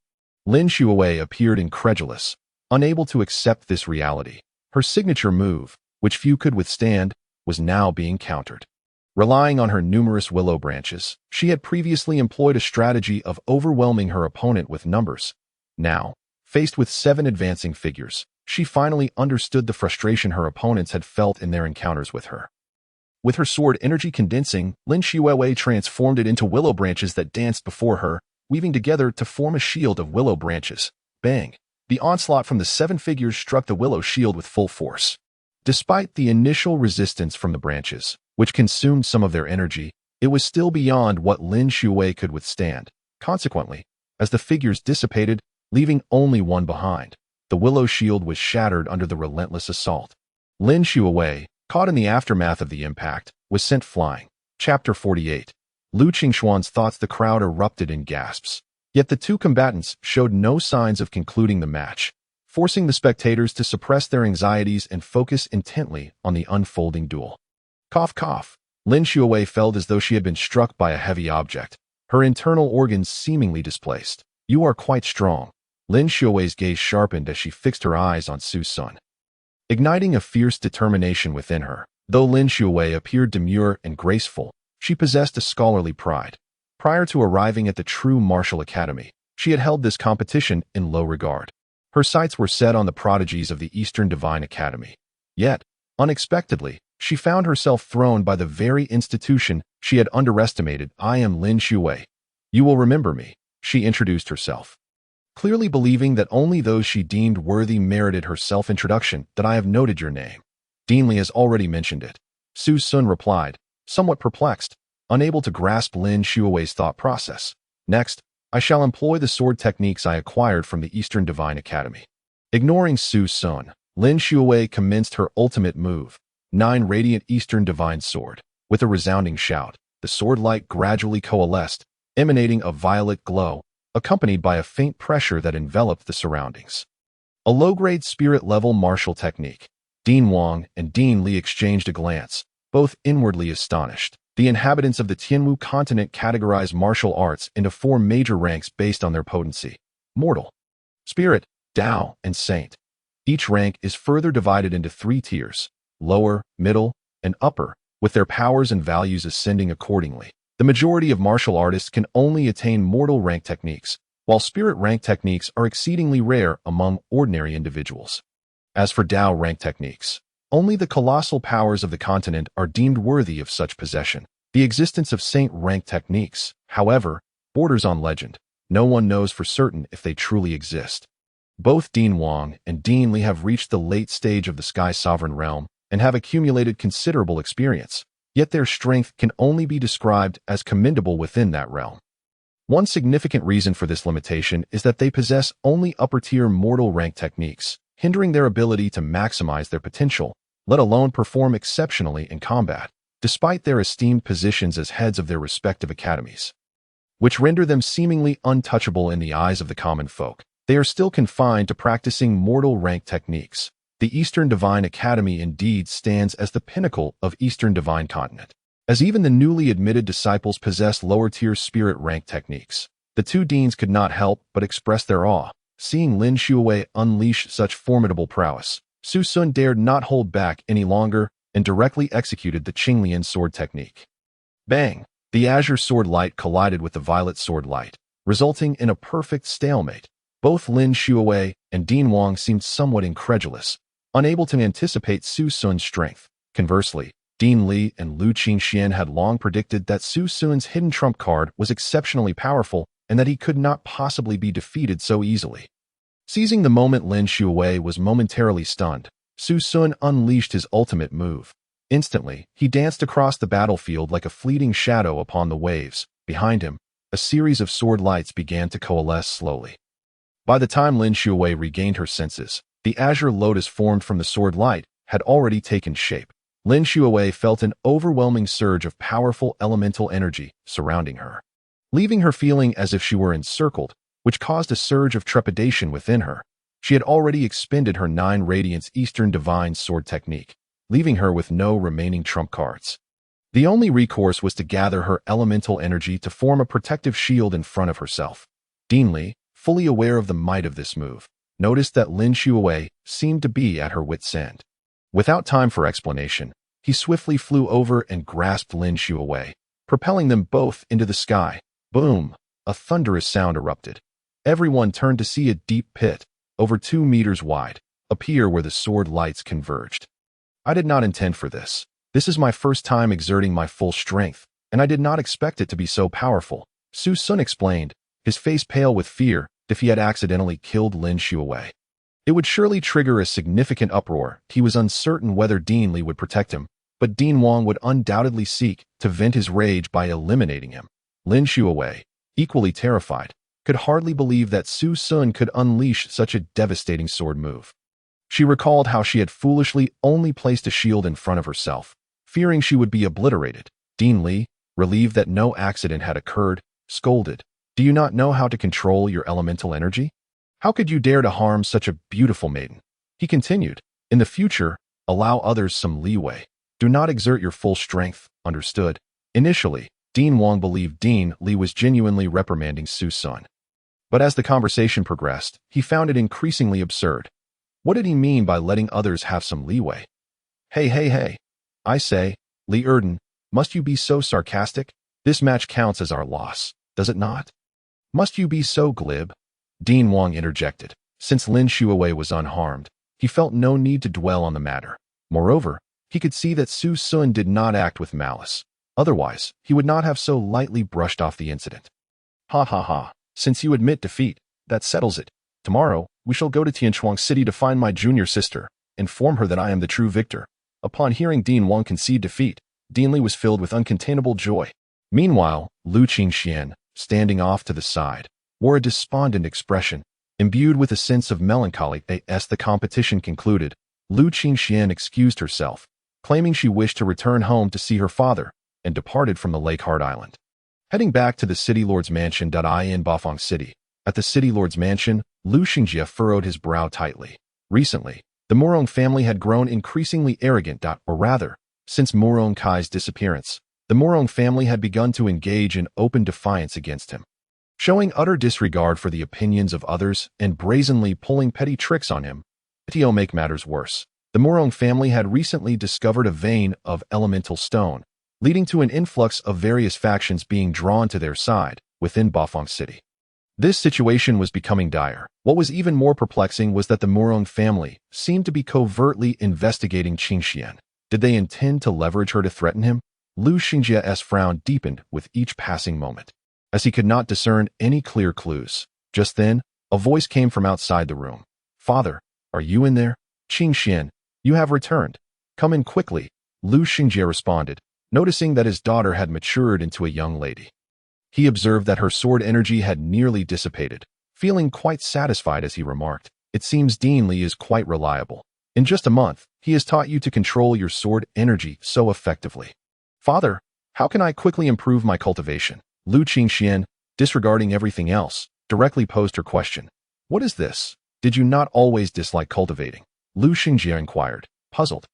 Lin Xuewei appeared incredulous, unable to accept this reality. Her signature move, which few could withstand, was now being countered. Relying on her numerous willow branches, she had previously employed a strategy of overwhelming her opponent with numbers. Now, faced with 7 advancing figures, she finally understood the frustration her opponents had felt in their encounters with her. With her sword energy condensing, Lin Xuewei transformed it into willow branches that danced before her, weaving together to form a shield of willow branches. Bang! The onslaught from the 7 figures struck the willow shield with full force. Despite the initial resistance from the branches, which consumed some of their energy, it was still beyond what Lin Xuewei could withstand. Consequently, as the figures dissipated, leaving only one behind, the willow shield was shattered under the relentless assault. Lin Xuewei, caught in the aftermath of the impact, was sent flying. Chapter 48. Lu Qingshuan's thoughts. The crowd erupted in gasps. Yet the two combatants showed no signs of concluding the match, forcing the spectators to suppress their anxieties and focus intently on the unfolding duel. Cough, cough. Lin Xuewei felt as though she had been struck by a heavy object, her internal organs seemingly displaced. You are quite strong. Lin Xuewei's gaze sharpened as she fixed her eyes on Su Sun, igniting a fierce determination within her. Though Lin Xuewei appeared demure and graceful, she possessed a scholarly pride. Prior to arriving at the true martial academy, she had held this competition in low regard. Her sights were set on the prodigies of the Eastern Divine Academy. Yet, unexpectedly, she found herself thrown by the very institution she had underestimated. I am Lin Xuewei. You will remember me, she introduced herself, clearly believing that only those she deemed worthy merited her self-introduction. That I have noted your name. Deanly has already mentioned it, Su Sun replied, somewhat perplexed, unable to grasp Lin Xuewei's thought process. Next, I shall employ the sword techniques I acquired from the Eastern Divine Academy. Ignoring Su Sun, Lin Xuewei commenced her ultimate move, 9 Radiant Eastern Divine Sword. With a resounding shout, the sword light gradually coalesced, emanating a violet glow, accompanied by a faint pressure that enveloped the surroundings. A low-grade spirit-level martial technique. Dean Wang and Dean Li exchanged a glance, both inwardly astonished. The inhabitants of the Tianwu continent categorize martial arts into 4 major ranks based on their potency: mortal, spirit, Tao, and saint. Each rank is further divided into 3 tiers: lower, middle, and upper, with their powers and values ascending accordingly. The majority of martial artists can only attain mortal rank techniques, while spirit rank techniques are exceedingly rare among ordinary individuals. As for Tao rank techniques, only the colossal powers of the continent are deemed worthy of such possession. The existence of saint rank techniques, however, borders on legend. No one knows for certain if they truly exist. Both Dean Wang and Dean Li have reached the late stage of the Sky Sovereign realm and have accumulated considerable experience, yet their strength can only be described as commendable within that realm. One significant reason for this limitation is that they possess only upper-tier mortal rank techniques, hindering their ability to maximize their potential, let alone perform exceptionally in combat, despite their esteemed positions as heads of their respective academies, which render them seemingly untouchable in the eyes of the common folk. They are still confined to practicing mortal rank techniques. The Eastern Divine Academy indeed stands as the pinnacle of Eastern Divine Continent, as even the newly admitted disciples possess lower-tier spirit rank techniques. The two deans could not help but express their awe, seeing Lin Xuewei unleash such formidable prowess. Su Sun dared not hold back any longer and directly executed the Qinglian sword technique. Bang! The azure sword light collided with the violet sword light, resulting in a perfect stalemate. Both Lin Xuewei and Dean Wang seemed somewhat incredulous, unable to anticipate Su Sun's strength. Conversely, Dean Li and Lu Qingxian had long predicted that Su Sun's hidden trump card was exceptionally powerful and that he could not possibly be defeated so easily. Seizing the moment Lin Xuewei was momentarily stunned, Su Sun unleashed his ultimate move. Instantly, he danced across the battlefield like a fleeting shadow upon the waves. Behind him, a series of sword lights began to coalesce slowly. By the time Lin Xuewei regained her senses, the azure lotus formed from the sword light had already taken shape. Lin Xuewei felt an overwhelming surge of powerful elemental energy surrounding her, leaving her feeling as if she were encircled, which caused a surge of trepidation within her. She had already expended her 9 Radiance Eastern Divine Sword technique, leaving her with no remaining trump cards. The only recourse was to gather her elemental energy to form a protective shield in front of herself. Dean Li, fully aware of the might of this move, noticed that Lin Xuewei seemed to be at her wit's end. Without time for explanation, he swiftly flew over and grasped Lin Xuewei, propelling them both into the sky. Boom! A thunderous sound erupted. Everyone turned to see a deep pit, over 2 meters wide, appear where the sword lights converged. I did not intend for this. This is my first time exerting my full strength, and I did not expect it to be so powerful, Su Sun explained, his face pale with fear. If he had accidentally killed Lin Xuewei, it would surely trigger a significant uproar. He was uncertain whether Dean Li would protect him, but Dean Wang would undoubtedly seek to vent his rage by eliminating him. Lin Xuewei, equally terrified, could hardly believe that Su Sun could unleash such a devastating sword move. She recalled how she had foolishly only placed a shield in front of herself, fearing she would be obliterated. Dean Li, relieved that no accident had occurred, scolded. Do you not know how to control your elemental energy? How could you dare to harm such a beautiful maiden? He continued, in the future, allow others some leeway. Do not exert your full strength, understood? Initially, Dean Wang believed Dean Li was genuinely reprimanding Su Sun. But as the conversation progressed, he found it increasingly absurd. What did he mean by letting others have some leeway? Hey. I say, Li Erden, must you be so sarcastic? This match counts as our loss, does it not? Must you be so glib? Dean Wang interjected. Since Lin Shuawei was unharmed, he felt no need to dwell on the matter. Moreover, he could see that Su Sun did not act with malice. Otherwise, he would not have so lightly brushed off the incident. Ha. Since you admit defeat, that settles it. Tomorrow, we shall go to Tianchuang City to find my junior sister, inform her that I am the true victor. Upon hearing Dean Wang concede defeat, Dean Li was filled with uncontainable joy. Meanwhile, Lu Qingxian, standing off to the side, wore a despondent expression, imbued with a sense of melancholy. As the competition concluded, Lu Qingxian excused herself, claiming she wished to return home to see her father, and departed from the Lake Heart Island. Heading back to the City Lord's mansion in Bafang City. At the City Lord's mansion, Lu Xingjie furrowed his brow tightly. Recently, the Murong family had grown increasingly arrogant, or rather, since Murong Kai's disappearance, the Murong family had begun to engage in open defiance against him. Showing utter disregard for the opinions of others and brazenly pulling petty tricks on him, to make matters worse, the Murong family had recently discovered a vein of elemental stone, leading to an influx of various factions being drawn to their side within Bafang City. This situation was becoming dire. What was even more perplexing was that the Murong family seemed to be covertly investigating Qingxian. Did they intend to leverage her to threaten him? Lu Xingjie's frown deepened with each passing moment, as he could not discern any clear clues. Just then, a voice came from outside the room. Father, are you in there? Qingxian, you have returned. Come in quickly, Lu Xingjie responded, noticing that his daughter had matured into a young lady. He observed that her sword energy had nearly dissipated, feeling quite satisfied as he remarked, it seems Dean Li is quite reliable. In just a month, he has taught you to control your sword energy so effectively. Father, how can I quickly improve my cultivation? Lu Qingxian, disregarding everything else, directly posed her question. What is this? Did you not always dislike cultivating? Lu Xingjie inquired, puzzled.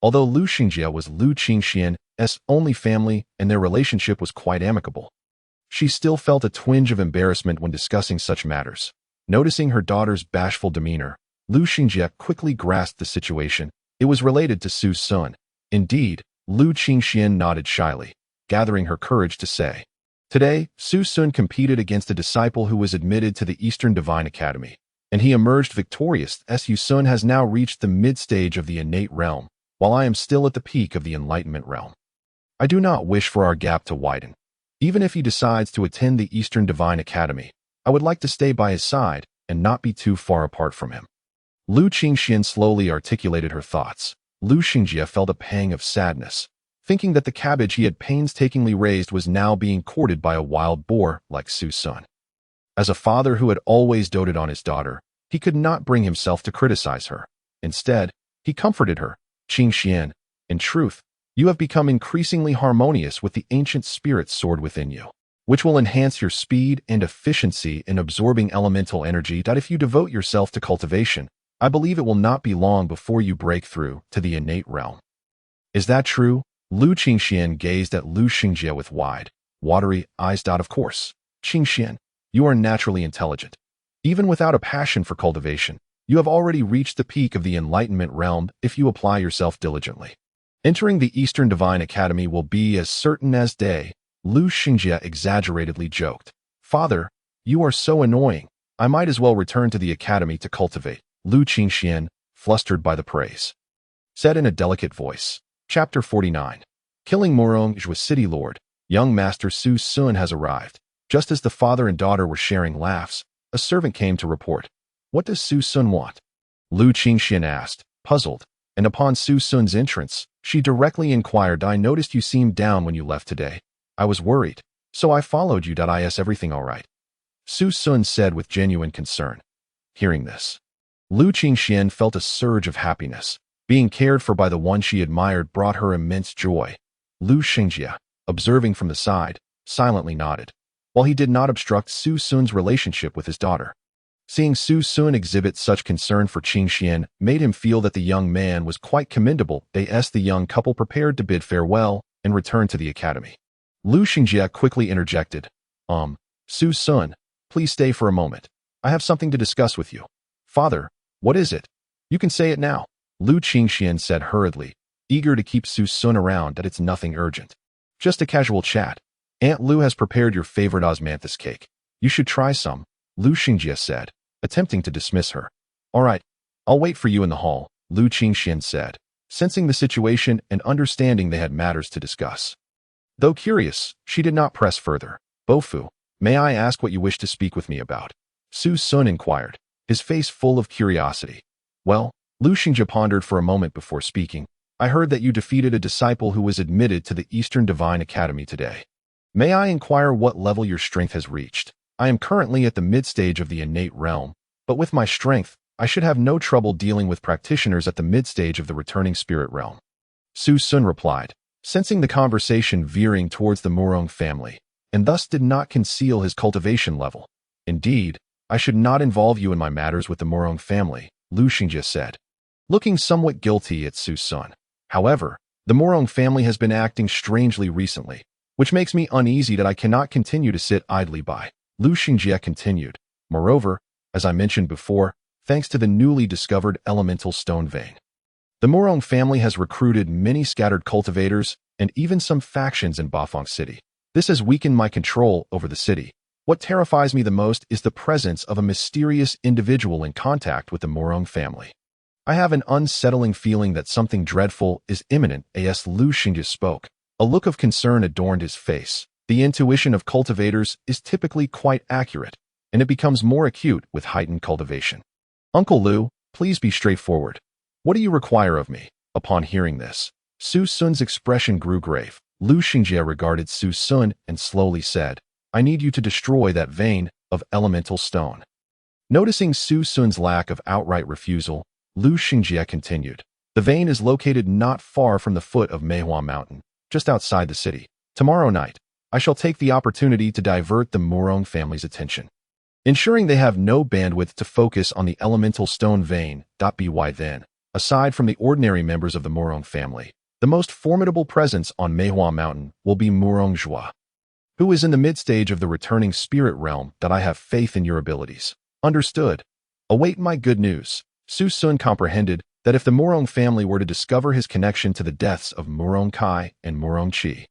Although Lu Xingjie was Lu Qingxian's only family and their relationship was quite amicable, she still felt a twinge of embarrassment when discussing such matters. Noticing her daughter's bashful demeanor, Lu Xingjie quickly grasped the situation. It was related to Su Sun. Indeed, Lu Qingxian nodded shyly, gathering her courage to say, today, Su Sun competed against a disciple who was admitted to the Eastern Divine Academy, and he emerged victorious. Su Sun has now reached the mid-stage of the innate realm, while I am still at the peak of the enlightenment realm. I do not wish for our gap to widen. Even if he decides to attend the Eastern Divine Academy, I would like to stay by his side and not be too far apart from him. Lu Qingxian slowly articulated her thoughts. Lu Xingjie felt a pang of sadness, thinking that the cabbage he had painstakingly raised was now being courted by a wild boar like Su Sun. As a father who had always doted on his daughter, he could not bring himself to criticize her. Instead, he comforted her. Qingxian, in truth, you have become increasingly harmonious with the ancient spirit sword within you, which will enhance your speed and efficiency in absorbing elemental energy. If you devote yourself to cultivation, I believe it will not be long before you break through to the innate realm. Is that true? Lu Qingxian gazed at Lu Xingjie with wide, watery eyes. Of course. Qingxian, you are naturally intelligent. Even without a passion for cultivation, you have already reached the peak of the enlightenment realm if you apply yourself diligently. Entering the Eastern Divine Academy will be as certain as day, Lu Xingjie exaggeratedly joked. Father, you are so annoying. I might as well return to the academy to cultivate. Lu Qingxian, flustered by the praise, said in a delicate voice. Chapter 49. Killing Murong with City Lord. Young Master Su Sun has arrived. Just as the father and daughter were sharing laughs, a servant came to report. What does Su Sun want? Lu Qingxian asked, puzzled, and upon Su Sun's entrance, she directly inquired, I noticed you seemed down when you left today. I was worried, so I followed you. Is everything all right? Su Sun said with genuine concern. Hearing this, Lu Qingxian felt a surge of happiness. Being cared for by the one she admired brought her immense joy. Lu Xingjie, observing from the side, silently nodded. While he did not obstruct Su Sun's relationship with his daughter. Seeing Su Sun exhibit such concern for Qing Xian made him feel that the young man was quite commendable. The young couple prepared to bid farewell and return to the academy. Lu Xingjie quickly interjected. Su Sun, please stay for a moment. I have something to discuss with you. Father, what is it? You can say it now. Lu Qingxian said hurriedly, eager to keep Su Sun around that it's nothing urgent. Just a casual chat. Aunt Lu has prepared your favorite osmanthus cake. You should try some, Lu Xingjie said, attempting to dismiss her. All right, I'll wait for you in the hall, Lu Qingxian said, sensing the situation and understanding they had matters to discuss. Though curious, she did not press further. Bofu, may I ask what you wish to speak with me about? Su Sun inquired, his face full of curiosity. Well, Lu Xingjie pondered for a moment before speaking. I heard that you defeated a disciple who was admitted to the Eastern Divine Academy today. May I inquire what level your strength has reached? I am currently at the mid-stage of the innate realm, but with my strength, I should have no trouble dealing with practitioners at the mid-stage of the returning spirit realm. Su Sun replied, sensing the conversation veering towards the Murong family, and thus did not conceal his cultivation level. Indeed, I should not involve you in my matters with the Murong family, Lu Xingjie said, looking somewhat guilty at Su Sun. However, the Murong family has been acting strangely recently, which makes me uneasy that I cannot continue to sit idly by. Lu Xingjie continued. Moreover, as I mentioned before, thanks to the newly discovered elemental stone vein, the Murong family has recruited many scattered cultivators and even some factions in Bafang City. This has weakened my control over the city. What terrifies me the most is the presence of a mysterious individual in contact with the Murong family. I have an unsettling feeling that something dreadful is imminent. As Lu Xingjie spoke, a look of concern adorned his face. The intuition of cultivators is typically quite accurate, and it becomes more acute with heightened cultivation. Uncle Lu, please be straightforward. What do you require of me? Upon hearing this, Su Sun's expression grew grave. Lu Xingjie regarded Su Sun and slowly said, I need you to destroy that vein of elemental stone. Noticing Su Sun's lack of outright refusal, Lu Xingjie continued. The vein is located not far from the foot of Meihua Mountain, just outside the city. Tomorrow night, I shall take the opportunity to divert the Murong family's attention, ensuring they have no bandwidth to focus on the elemental stone vein. By then, aside from the ordinary members of the Murong family, the most formidable presence on Meihua Mountain will be Murong Zhua, who is in the mid-stage of the returning spirit realm. That I have faith in your abilities. Understood. Await my good news. Su Sun comprehended that if the Murong family were to discover his connection to the deaths of Murong Kai and Murong Qi,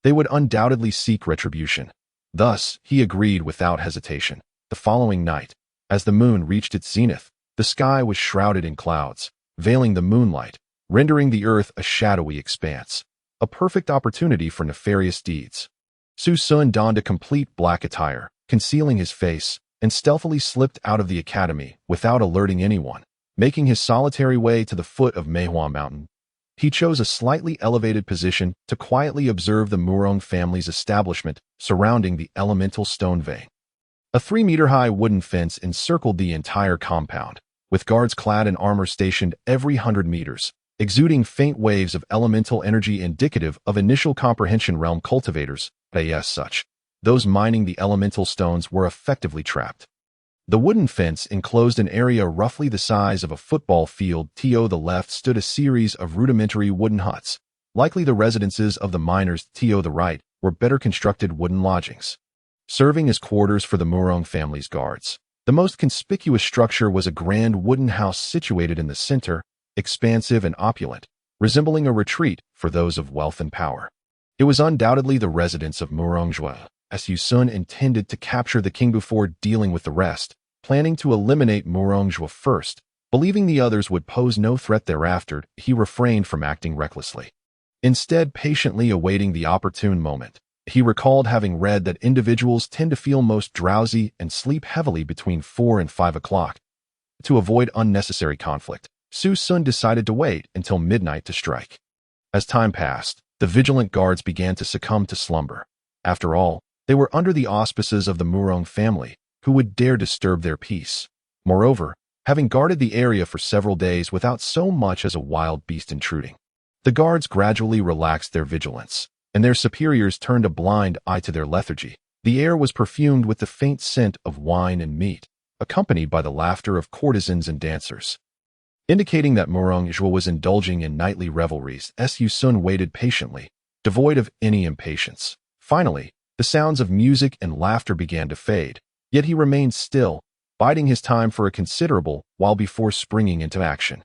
they would undoubtedly seek retribution. Thus, he agreed without hesitation. The following night, as the moon reached its zenith, the sky was shrouded in clouds, veiling the moonlight, rendering the earth a shadowy expanse. A perfect opportunity for nefarious deeds. Su Sun donned a complete black attire, concealing his face, and stealthily slipped out of the academy without alerting anyone. Making his solitary way to the foot of Meihua Mountain, he chose a slightly elevated position to quietly observe the Murong family's establishment surrounding the elemental stone vein. A 3-meter-high wooden fence encircled the entire compound, with guards clad in armor stationed every 100 meters, exuding faint waves of elemental energy indicative of initial comprehension realm cultivators. As such, those mining the elemental stones were effectively trapped. The wooden fence enclosed an area roughly the size of a football field. To the left stood a series of rudimentary wooden huts, likely the residences of the miners. To the right were better constructed wooden lodgings, serving as quarters for the Murong family's guards. The most conspicuous structure was a grand wooden house situated in the center, expansive and opulent, resembling a retreat for those of wealth and power. It was undoubtedly the residence of Murong Zhua, as Su Sun intended to capture the king before dealing with the rest, planning to eliminate Murong Zhua first. Believing the others would pose no threat thereafter, he refrained from acting recklessly, instead patiently awaiting the opportune moment. He recalled having read that individuals tend to feel most drowsy and sleep heavily between 4 and 5 o'clock. To avoid unnecessary conflict, Su Sun decided to wait until midnight to strike. As time passed, the vigilant guards began to succumb to slumber. After all, they were under the auspices of the Murong family, who would dare disturb their peace. Moreover, having guarded the area for several days without so much as a wild beast intruding, the guards gradually relaxed their vigilance, and their superiors turned a blind eye to their lethargy. The air was perfumed with the faint scent of wine and meat, accompanied by the laughter of courtesans and dancers. Indicating that Morongjwa was indulging in nightly revelries, Su Sun waited patiently, devoid of any impatience. Finally, the sounds of music and laughter began to fade, yet he remained still, biding his time for a considerable while before springing into action.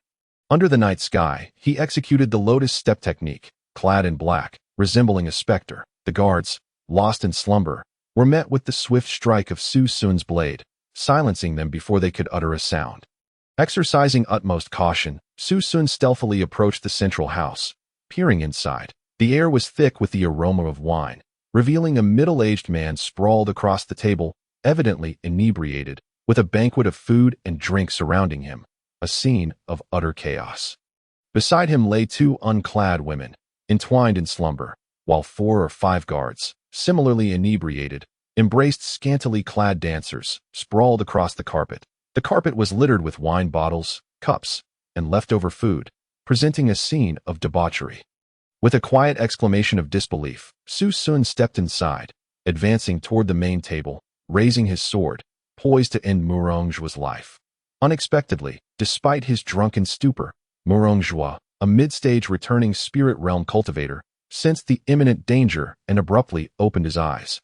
Under the night sky, he executed the lotus step technique, clad in black, resembling a specter. The guards, lost in slumber, were met with the swift strike of Su Sun's blade, silencing them before they could utter a sound. Exercising utmost caution, Su Sun stealthily approached the central house. Peering inside, the air was thick with the aroma of wine, revealing a middle-aged man sprawled across the table, evidently inebriated, with a banquet of food and drink surrounding him, a scene of utter chaos. Beside him lay two unclad women, entwined in slumber, while 4 or 5 guards, similarly inebriated, embraced scantily clad dancers, sprawled across the carpet. The carpet was littered with wine bottles, cups, and leftover food, presenting a scene of debauchery. With a quiet exclamation of disbelief, Su Sun stepped inside, advancing toward the main table, raising his sword, poised to end Morongjwa's life. Unexpectedly, despite his drunken stupor, Morongjwa, a mid-stage returning spirit realm cultivator, sensed the imminent danger and abruptly opened his eyes.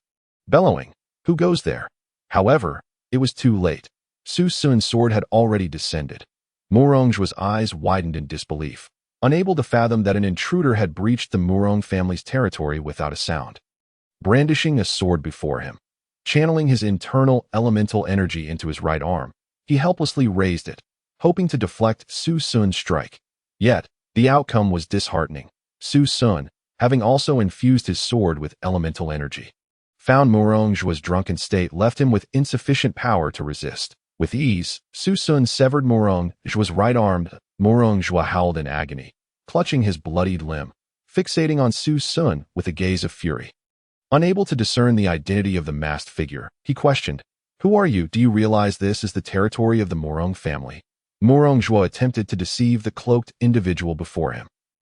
Bellowing, "Who goes there?" However, it was too late. Su Sun's sword had already descended. Morongjwa's eyes widened in disbelief, unable to fathom that an intruder had breached the Morong family's territory without a sound. Brandishing a sword before him, channeling his internal elemental energy into his right arm, he helplessly raised it, hoping to deflect Su Sun's strike. Yet, the outcome was disheartening. Su Sun, having also infused his sword with elemental energy, found Morongjwa's drunken state left him with insufficient power to resist. With ease, Su Sun severed Morongjwa's right arm. Morongjwa howled in agony, clutching his bloodied limb, fixating on Su Sun with a gaze of fury. Unable to discern the identity of the masked figure, he questioned, "Who are you? Do you realize this is the territory of the Morong family?" Morongjwa attempted to deceive the cloaked individual before him.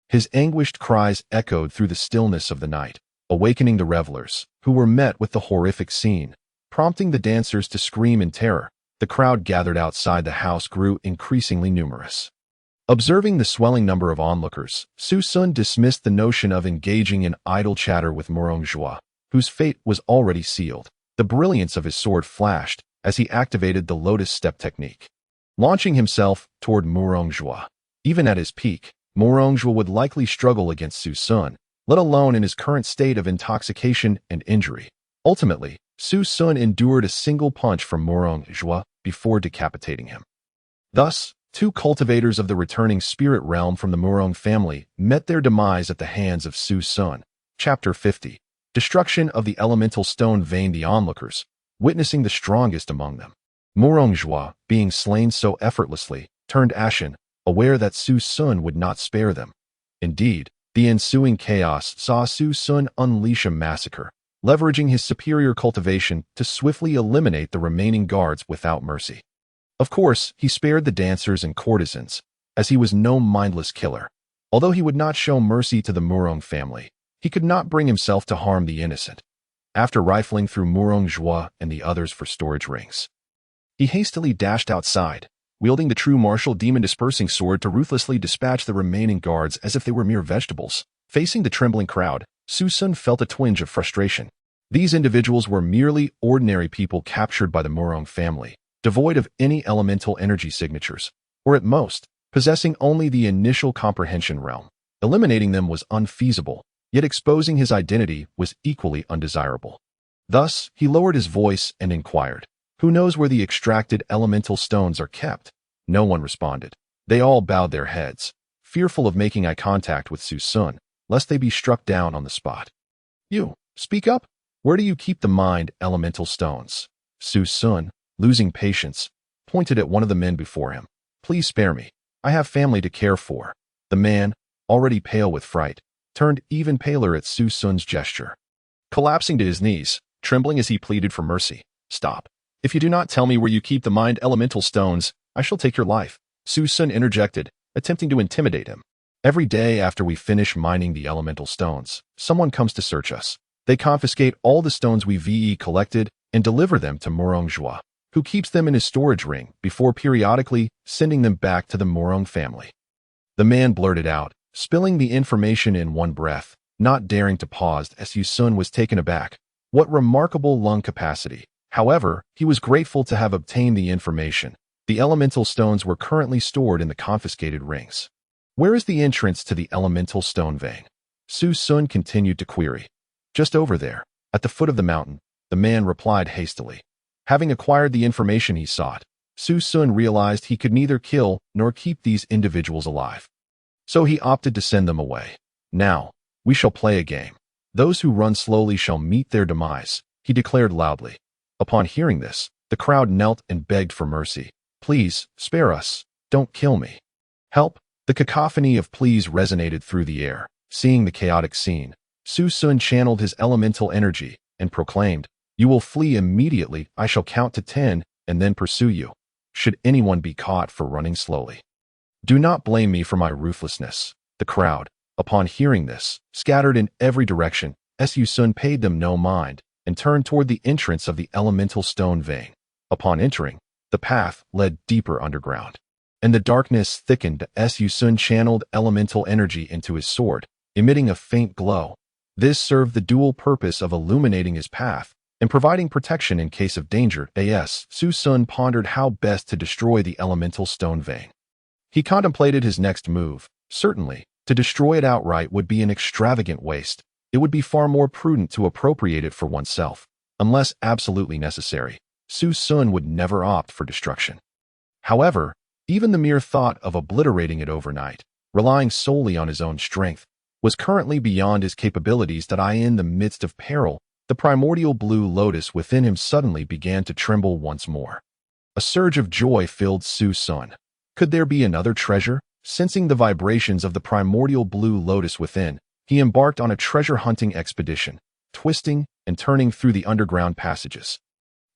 His anguished cries echoed through the stillness of the night, awakening the revelers, who were met with the horrific scene, prompting the dancers to scream in terror. The crowd gathered outside the house grew increasingly numerous. Observing the swelling number of onlookers, Su Sun dismissed the notion of engaging in idle chatter with Morongjwa, whose fate was already sealed. The brilliance of his sword flashed as he activated the lotus step technique, launching himself toward Morongjwa. Even at his peak, Morongjwa would likely struggle against Su Sun, let alone in his current state of intoxication and injury. Ultimately, Su Sun endured a single punch from Morongjwa before decapitating him. Thus, 2 cultivators of the returning spirit realm from the Morong family met their demise at the hands of Su Sun. Chapter 50. Destruction of the elemental stone vein. The onlookers, witnessing the strongest among them, Morongjwa, being slain so effortlessly, turned ashen, aware that Su Sun would not spare them. Indeed, the ensuing chaos saw Su Sun unleash a massacre, leveraging his superior cultivation to swiftly eliminate the remaining guards without mercy. Of course, he spared the dancers and courtesans, as he was no mindless killer. Although he would not show mercy to the Morong family, he could not bring himself to harm the innocent. After rifling through Morongjwa and the others for storage rings, he hastily dashed outside, wielding the true martial demon-dispersing sword to ruthlessly dispatch the remaining guards as if they were mere vegetables. Facing the trembling crowd, Su Sun felt a twinge of frustration. These individuals were merely ordinary people captured by the Morong family, devoid of any elemental energy signatures, or at most, possessing only the initial comprehension realm. Eliminating them was unfeasible, yet exposing his identity was equally undesirable. Thus, he lowered his voice and inquired, "Who knows where the extracted elemental stones are kept?" No one responded. They all bowed their heads, fearful of making eye contact with Su Sun, lest they be struck down on the spot. "You, speak up. Where do you keep the mind elemental stones?" Su Sun, losing patience, pointed at one of the men before him. "Please spare me. I have family to care for." The man, already pale with fright, turned even paler at Su Sun's gesture. Collapsing to his knees, trembling as he pleaded for mercy, "Stop. If you do not tell me where you keep the mind elemental stones, I shall take your life." Su Sun interjected, attempting to intimidate him. Every day after we finish mining the elemental stones, someone comes to search us. They confiscate all the stones we collected and deliver them to Morongjua, who keeps them in his storage ring before periodically sending them back to the Morong family. The man blurted out, spilling the information in one breath, not daring to pause as Yusun was taken aback. What remarkable lung capacity. However, he was grateful to have obtained the information. The elemental stones were currently stored in the confiscated rings. Where is the entrance to the elemental stone vein? Su Sun continued to query. Just over there, at the foot of the mountain, the man replied hastily. Having acquired the information he sought, Su Sun realized he could neither kill nor keep these individuals alive. So he opted to send them away. Now, we shall play a game. Those who run slowly shall meet their demise, he declared loudly. Upon hearing this, the crowd knelt and begged for mercy. Please, spare us. Don't kill me. Help. The cacophony of pleas resonated through the air. Seeing the chaotic scene, Su Sun channeled his elemental energy and proclaimed, You will flee immediately. I shall count to 10 and then pursue you, should anyone be caught for running slowly. Do not blame me for my ruthlessness. The crowd, upon hearing this, scattered in every direction. Su Sun paid them no mind and turned toward the entrance of the elemental stone vein. Upon entering, the path led deeper underground, and the darkness thickened. Su Sun channeled elemental energy into his sword, emitting a faint glow. This served the dual purpose of illuminating his path and providing protection in case of danger. Su Sun pondered how best to destroy the elemental stone vein. He contemplated his next move. Certainly, to destroy it outright would be an extravagant waste. It would be far more prudent to appropriate it for oneself. Unless absolutely necessary, Su Sun would never opt for destruction. However, even the mere thought of obliterating it overnight, relying solely on his own strength, was currently beyond his capabilities. In the midst of peril, the primordial blue lotus within him suddenly began to tremble once more. A surge of joy filled Su Sun. Could there be another treasure? Sensing the vibrations of the primordial blue lotus within, he embarked on a treasure-hunting expedition, twisting and turning through the underground passages.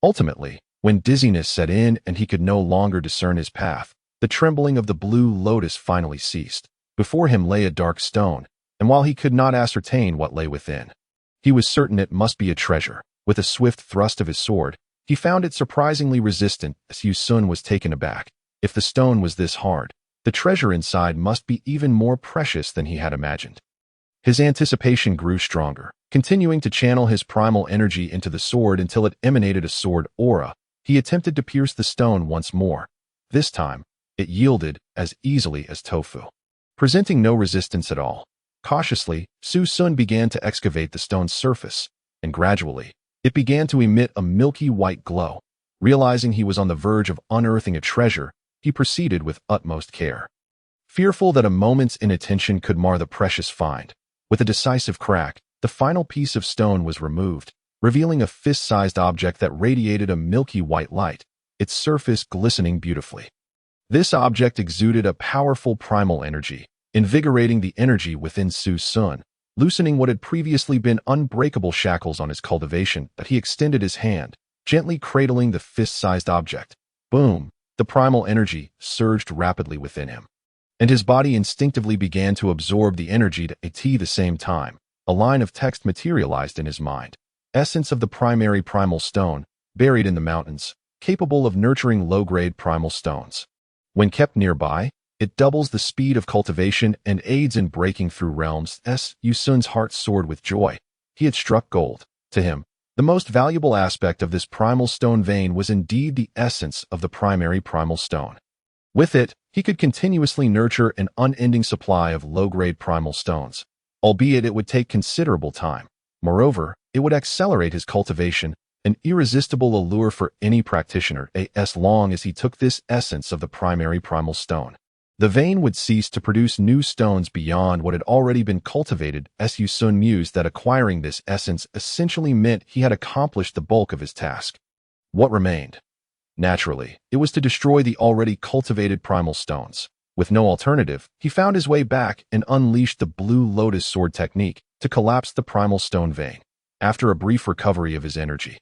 Ultimately, when dizziness set in and he could no longer discern his path, the trembling of the blue lotus finally ceased. Before him lay a dark stone, and while he could not ascertain what lay within, he was certain it must be a treasure. With a swift thrust of his sword, he found it surprisingly resistant. Su Sun was taken aback. If the stone was this hard, the treasure inside must be even more precious than he had imagined. His anticipation grew stronger, continuing to channel his primal energy into the sword until it emanated a sword aura. He attempted to pierce the stone once more. This time, it yielded as easily as tofu. Presenting no resistance at all, cautiously, Su Sun began to excavate the stone's surface, and gradually, it began to emit a milky white glow. Realizing he was on the verge of unearthing a treasure, he proceeded with utmost care. Fearful that a moment's inattention could mar the precious find, with a decisive crack, the final piece of stone was removed, revealing a fist-sized object that radiated a milky white light, its surface glistening beautifully. This object exuded a powerful primal energy, invigorating the energy within Su Sun, loosening what had previously been unbreakable shackles on his cultivation. But he extended his hand, gently cradling the fist-sized object. Boom! The primal energy surged rapidly within him, and his body instinctively began to absorb the energy. At the same time, a line of text materialized in his mind. Essence of the primary primal stone, buried in the mountains, capable of nurturing low-grade primal stones. When kept nearby, it doubles the speed of cultivation and aids in breaking through realms. Su Sun's heart soared with joy. He had struck gold. To him, the most valuable aspect of this primal stone vein was indeed the essence of the primary primal stone. With it, he could continuously nurture an unending supply of low-grade primal stones, albeit it would take considerable time. Moreover, it would accelerate his cultivation, an irresistible allure for any practitioner, as long as he took this essence of the primary primal stone. The vein would cease to produce new stones beyond what had already been cultivated. Su Sun mused that acquiring this essence essentially meant he had accomplished the bulk of his task. What remained? Naturally, it was to destroy the already cultivated primal stones. With no alternative, he found his way back and unleashed the Blue Lotus Sword technique to collapse the primal stone vein. After a brief recovery of his energy,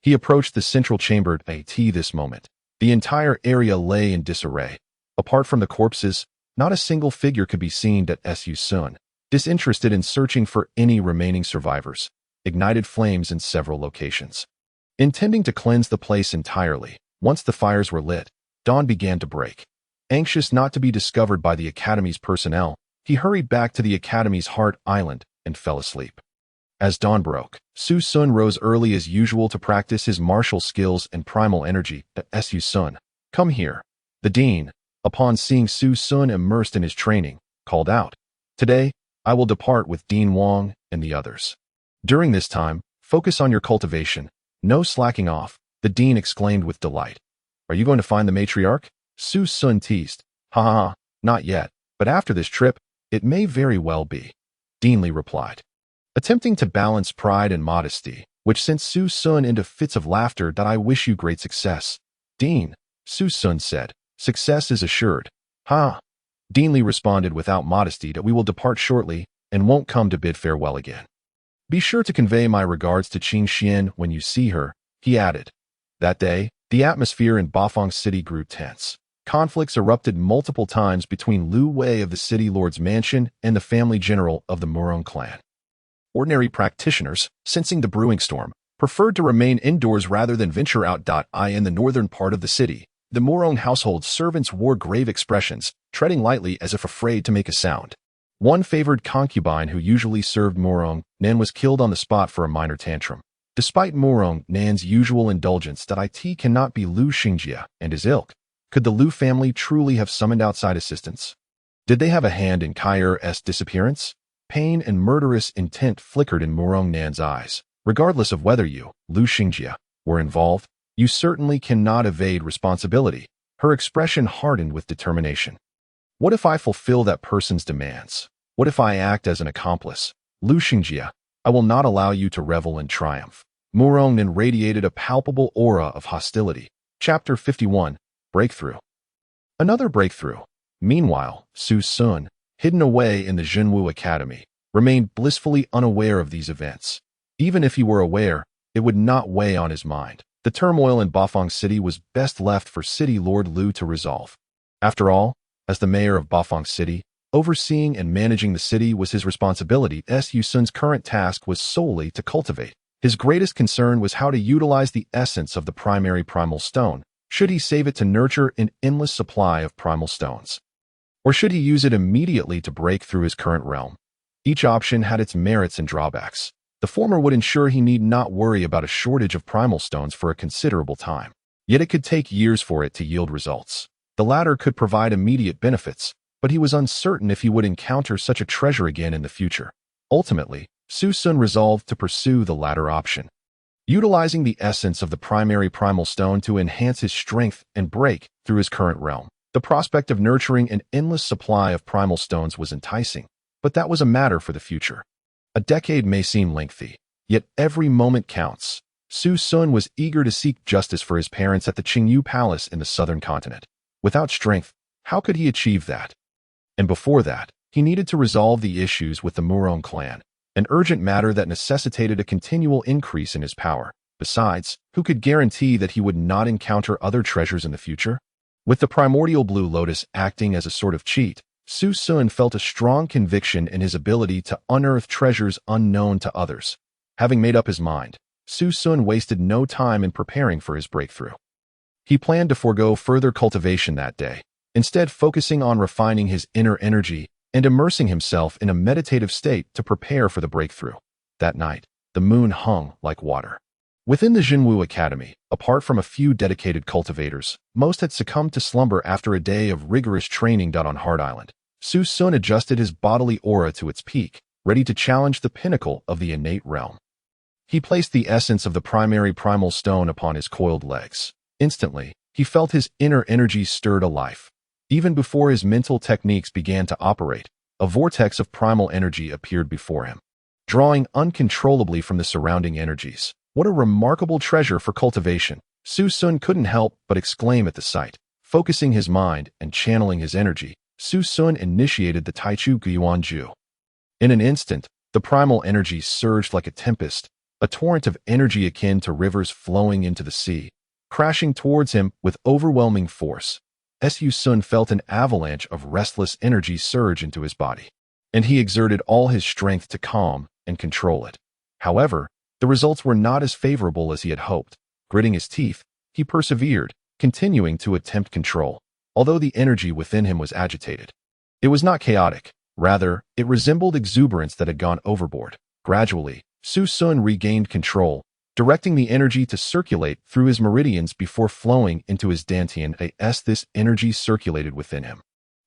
he approached the central chamber. At this moment, the entire area lay in disarray. Apart from the corpses, Not a single figure could be seen at Su Sun, disinterested in searching for any remaining survivors, ignited flames in several locations. Intending to cleanse the place entirely, once the fires were lit, dawn began to break. Anxious not to be discovered by the Academy's personnel, he hurried back to the Academy's heart island and fell asleep. As dawn broke, Su Sun rose early as usual to practice his martial skills and primal energy. Su Sun, come here. The dean, upon seeing Su Sun immersed in his training, called out, "Today, I will depart with Dean Wang and the others. During this time, focus on your cultivation. No slacking off," the dean exclaimed with delight. "Are you going to find the matriarch?" Su Sun teased. "Ha ha ha, not yet, but after this trip, it may very well be," Dean Li replied. Attempting to balance pride and modesty, which sent Su Sun into fits of laughter. "I wish you great success, Dean," Su Sun said. "Success is assured." "Ha!" Dean Li responded without modesty. "We will depart shortly and won't come to bid farewell again. Be sure to convey my regards to Qing Xian when you see her," he added. That day, the atmosphere in Bafang City grew tense. Conflicts erupted multiple times between Lu Wei of the City Lord's mansion and the family general of the Murong clan. Ordinary practitioners, sensing the brewing storm, preferred to remain indoors rather than venture out. In the northern part of the city, the Murong household servants wore grave expressions, treading lightly as if afraid to make a sound. One favored concubine who usually served Murong Nan was killed on the spot for a minor tantrum. Despite Murong Nan's usual indulgence, it cannot be Lu Xingjia and his ilk. Could the Lu family truly have summoned outside assistance? Did they have a hand in Kai's disappearance? Pain and murderous intent flickered in Murong Nan's eyes. Regardless of whether you, Lu Xingjia, were involved, you certainly cannot evade responsibility. Her expression hardened with determination. What if I fulfill that person's demands? What if I act as an accomplice? Lu Xingjia, I will not allow you to revel in triumph. Murong Nan radiated a palpable aura of hostility. Chapter 51, Breakthrough. Another breakthrough. Meanwhile, Su Sun, hidden away in the Zhenwu Academy, remained blissfully unaware of these events. Even if he were aware, it would not weigh on his mind. The turmoil in Bafang City was best left for City Lord Lu to resolve. After all, as the mayor of Bafang City, overseeing and managing the city was his responsibility. Su Sun's current task was solely to cultivate. His greatest concern was how to utilize the essence of the primary primal stone. Should he save it to nurture an endless supply of primal stones? Or should he use it immediately to break through his current realm? Each option had its merits and drawbacks. The former would ensure he need not worry about a shortage of primal stones for a considerable time. Yet it could take years for it to yield results. The latter could provide immediate benefits, but he was uncertain if he would encounter such a treasure again in the future. Ultimately, Su Sun resolved to pursue the latter option. Utilizing the essence of the primary primal stone to enhance his strength and break through his current realm. The prospect of nurturing an endless supply of primal stones was enticing, but that was a matter for the future. A decade may seem lengthy, yet every moment counts. Su Sun was eager to seek justice for his parents at the Qingyu Palace in the southern continent. Without strength, how could he achieve that? And before that, he needed to resolve the issues with the Murong clan, an urgent matter that necessitated a continual increase in his power. Besides, who could guarantee that he would not encounter other treasures in the future? With the primordial blue lotus acting as a sort of cheat, Su Sun felt a strong conviction in his ability to unearth treasures unknown to others. Having made up his mind, Su Sun wasted no time in preparing for his breakthrough. He planned to forego further cultivation that day, instead focusing on refining his inner energy and immersing himself in a meditative state to prepare for the breakthrough. That night, the moon hung like water. Within the Zhenwu Academy, apart from a few dedicated cultivators, most had succumbed to slumber after a day of rigorous training done on Hard Island. Su Sun adjusted his bodily aura to its peak, ready to challenge the pinnacle of the innate realm. He placed the essence of the primary primal stone upon his coiled legs. Instantly, he felt his inner energy stirred to life. Even before his mental techniques began to operate, a vortex of primal energy appeared before him, drawing uncontrollably from the surrounding energies. What a remarkable treasure for cultivation! Su Sun couldn't help but exclaim at the sight. Focusing his mind and channeling his energy, Su Sun initiated the Taichu Guanju. In an instant, the primal energy surged like a tempest, a torrent of energy akin to rivers flowing into the sea, crashing towards him with overwhelming force. Su Sun felt an avalanche of restless energy surge into his body, and he exerted all his strength to calm and control it. However, the results were not as favorable as he had hoped. Gritting his teeth, he persevered, continuing to attempt control, although the energy within him was agitated. It was not chaotic. Rather, it resembled exuberance that had gone overboard. Gradually, Su Sun regained control, directing the energy to circulate through his meridians before flowing into his dantian. As this energy circulated within him,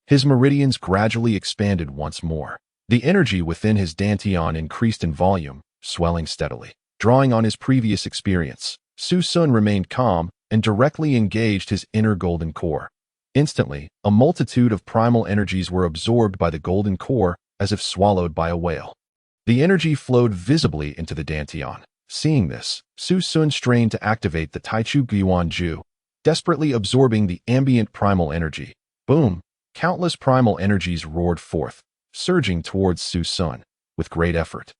his meridians gradually expanded once more. The energy within his dantian increased in volume, swelling steadily. Drawing on his previous experience, Su Sun remained calm and directly engaged his inner golden core. Instantly, a multitude of primal energies were absorbed by the golden core as if swallowed by a whale. The energy flowed visibly into the dantian. Seeing this, Su Sun strained to activate the Taichu Guan Ju, desperately absorbing the ambient primal energy. Boom! Countless primal energies roared forth, surging towards Su Sun with great effort.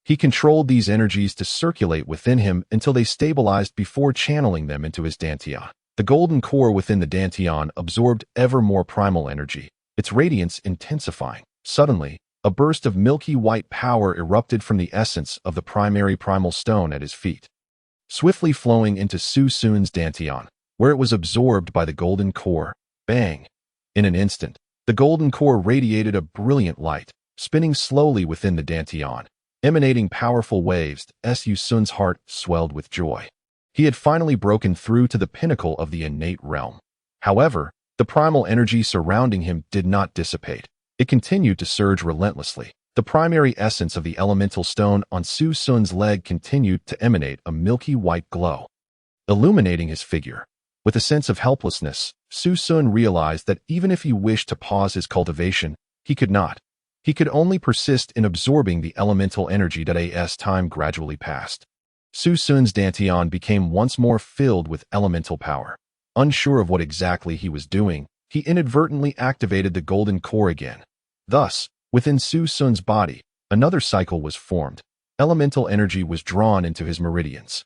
He controlled these energies to circulate within him until they stabilized before channeling them into his dantian. The golden core within the dantian absorbed ever more primal energy, its radiance intensifying. Suddenly, a burst of milky white power erupted from the essence of the primary primal stone at his feet, swiftly flowing into Su Sun's dantian, where it was absorbed by the golden core. Bang! In an instant, the golden core radiated a brilliant light, spinning slowly within the dantian, emanating powerful waves. Su Sun's heart swelled with joy. He had finally broken through to the pinnacle of the innate realm. However, the primal energy surrounding him did not dissipate. It continued to surge relentlessly. The primary essence of the elemental stone on Su Sun's leg continued to emanate a milky white glow, illuminating his figure. With a sense of helplessness, Su Sun realized that even if he wished to pause his cultivation, he could not. He could only persist in absorbing the elemental energy that as time gradually passed. Su Sun's dantian became once more filled with elemental power. Unsure of what exactly he was doing, he inadvertently activated the golden core again. Thus, within Su Sun's body, another cycle was formed. Elemental energy was drawn into his meridians,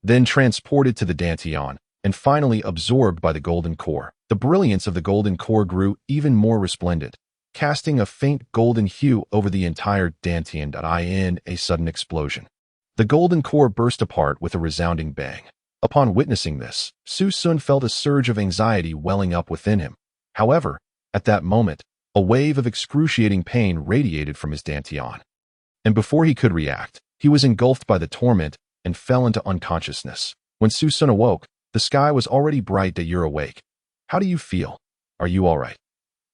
then transported to the dantian, and finally absorbed by the golden core. The brilliance of the golden core grew even more resplendent, casting a faint golden hue over the entire dantian. In a sudden explosion, the golden core burst apart with a resounding bang. Upon witnessing this, Su Sun felt a surge of anxiety welling up within him. However, at that moment, a wave of excruciating pain radiated from his dantian, and before he could react, he was engulfed by the torment and fell into unconsciousness. When Su Sun awoke, the sky was already bright. You're awake. How do you feel? Are you all right?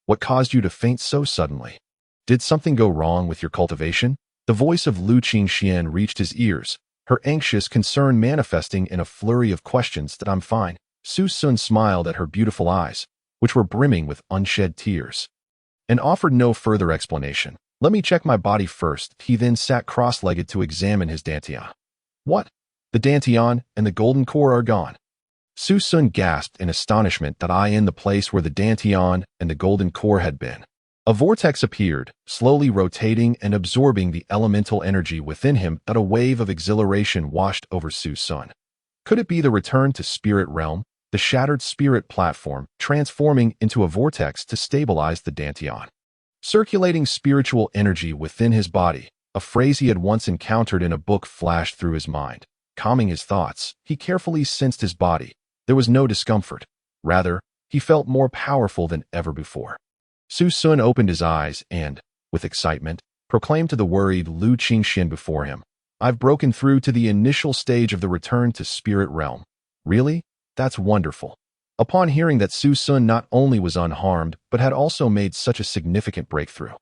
What caused you to faint so suddenly? Did something go wrong with your cultivation? The voice of Lu Qingxian reached his ears, her anxious concern manifesting in a flurry of questions. That I'm fine. Su Sun smiled at her beautiful eyes, which were brimming with unshed tears, and offered no further explanation. Let me check my body first. He then sat cross-legged to examine his dantian. What? The dantian and the golden core are gone. Su Sun gasped in astonishment. In the place where the dantian and the golden core had been, a vortex appeared, slowly rotating and absorbing the elemental energy within him. A wave of exhilaration washed over Su Sun. Could it be the return to spirit realm? The shattered spirit platform transforming into a vortex to stabilize the dantian, circulating spiritual energy within his body. A phrase he had once encountered in a book flashed through his mind. Calming his thoughts, he carefully sensed his body. There was no discomfort. Rather, he felt more powerful than ever before. Su Sun opened his eyes and, with excitement, proclaimed to the worried Lu Qingxian before him, I've broken through to the initial stage of the return to spirit realm. Really? That's wonderful. Upon hearing that Su Sun not only was unharmed, but had also made such a significant breakthrough,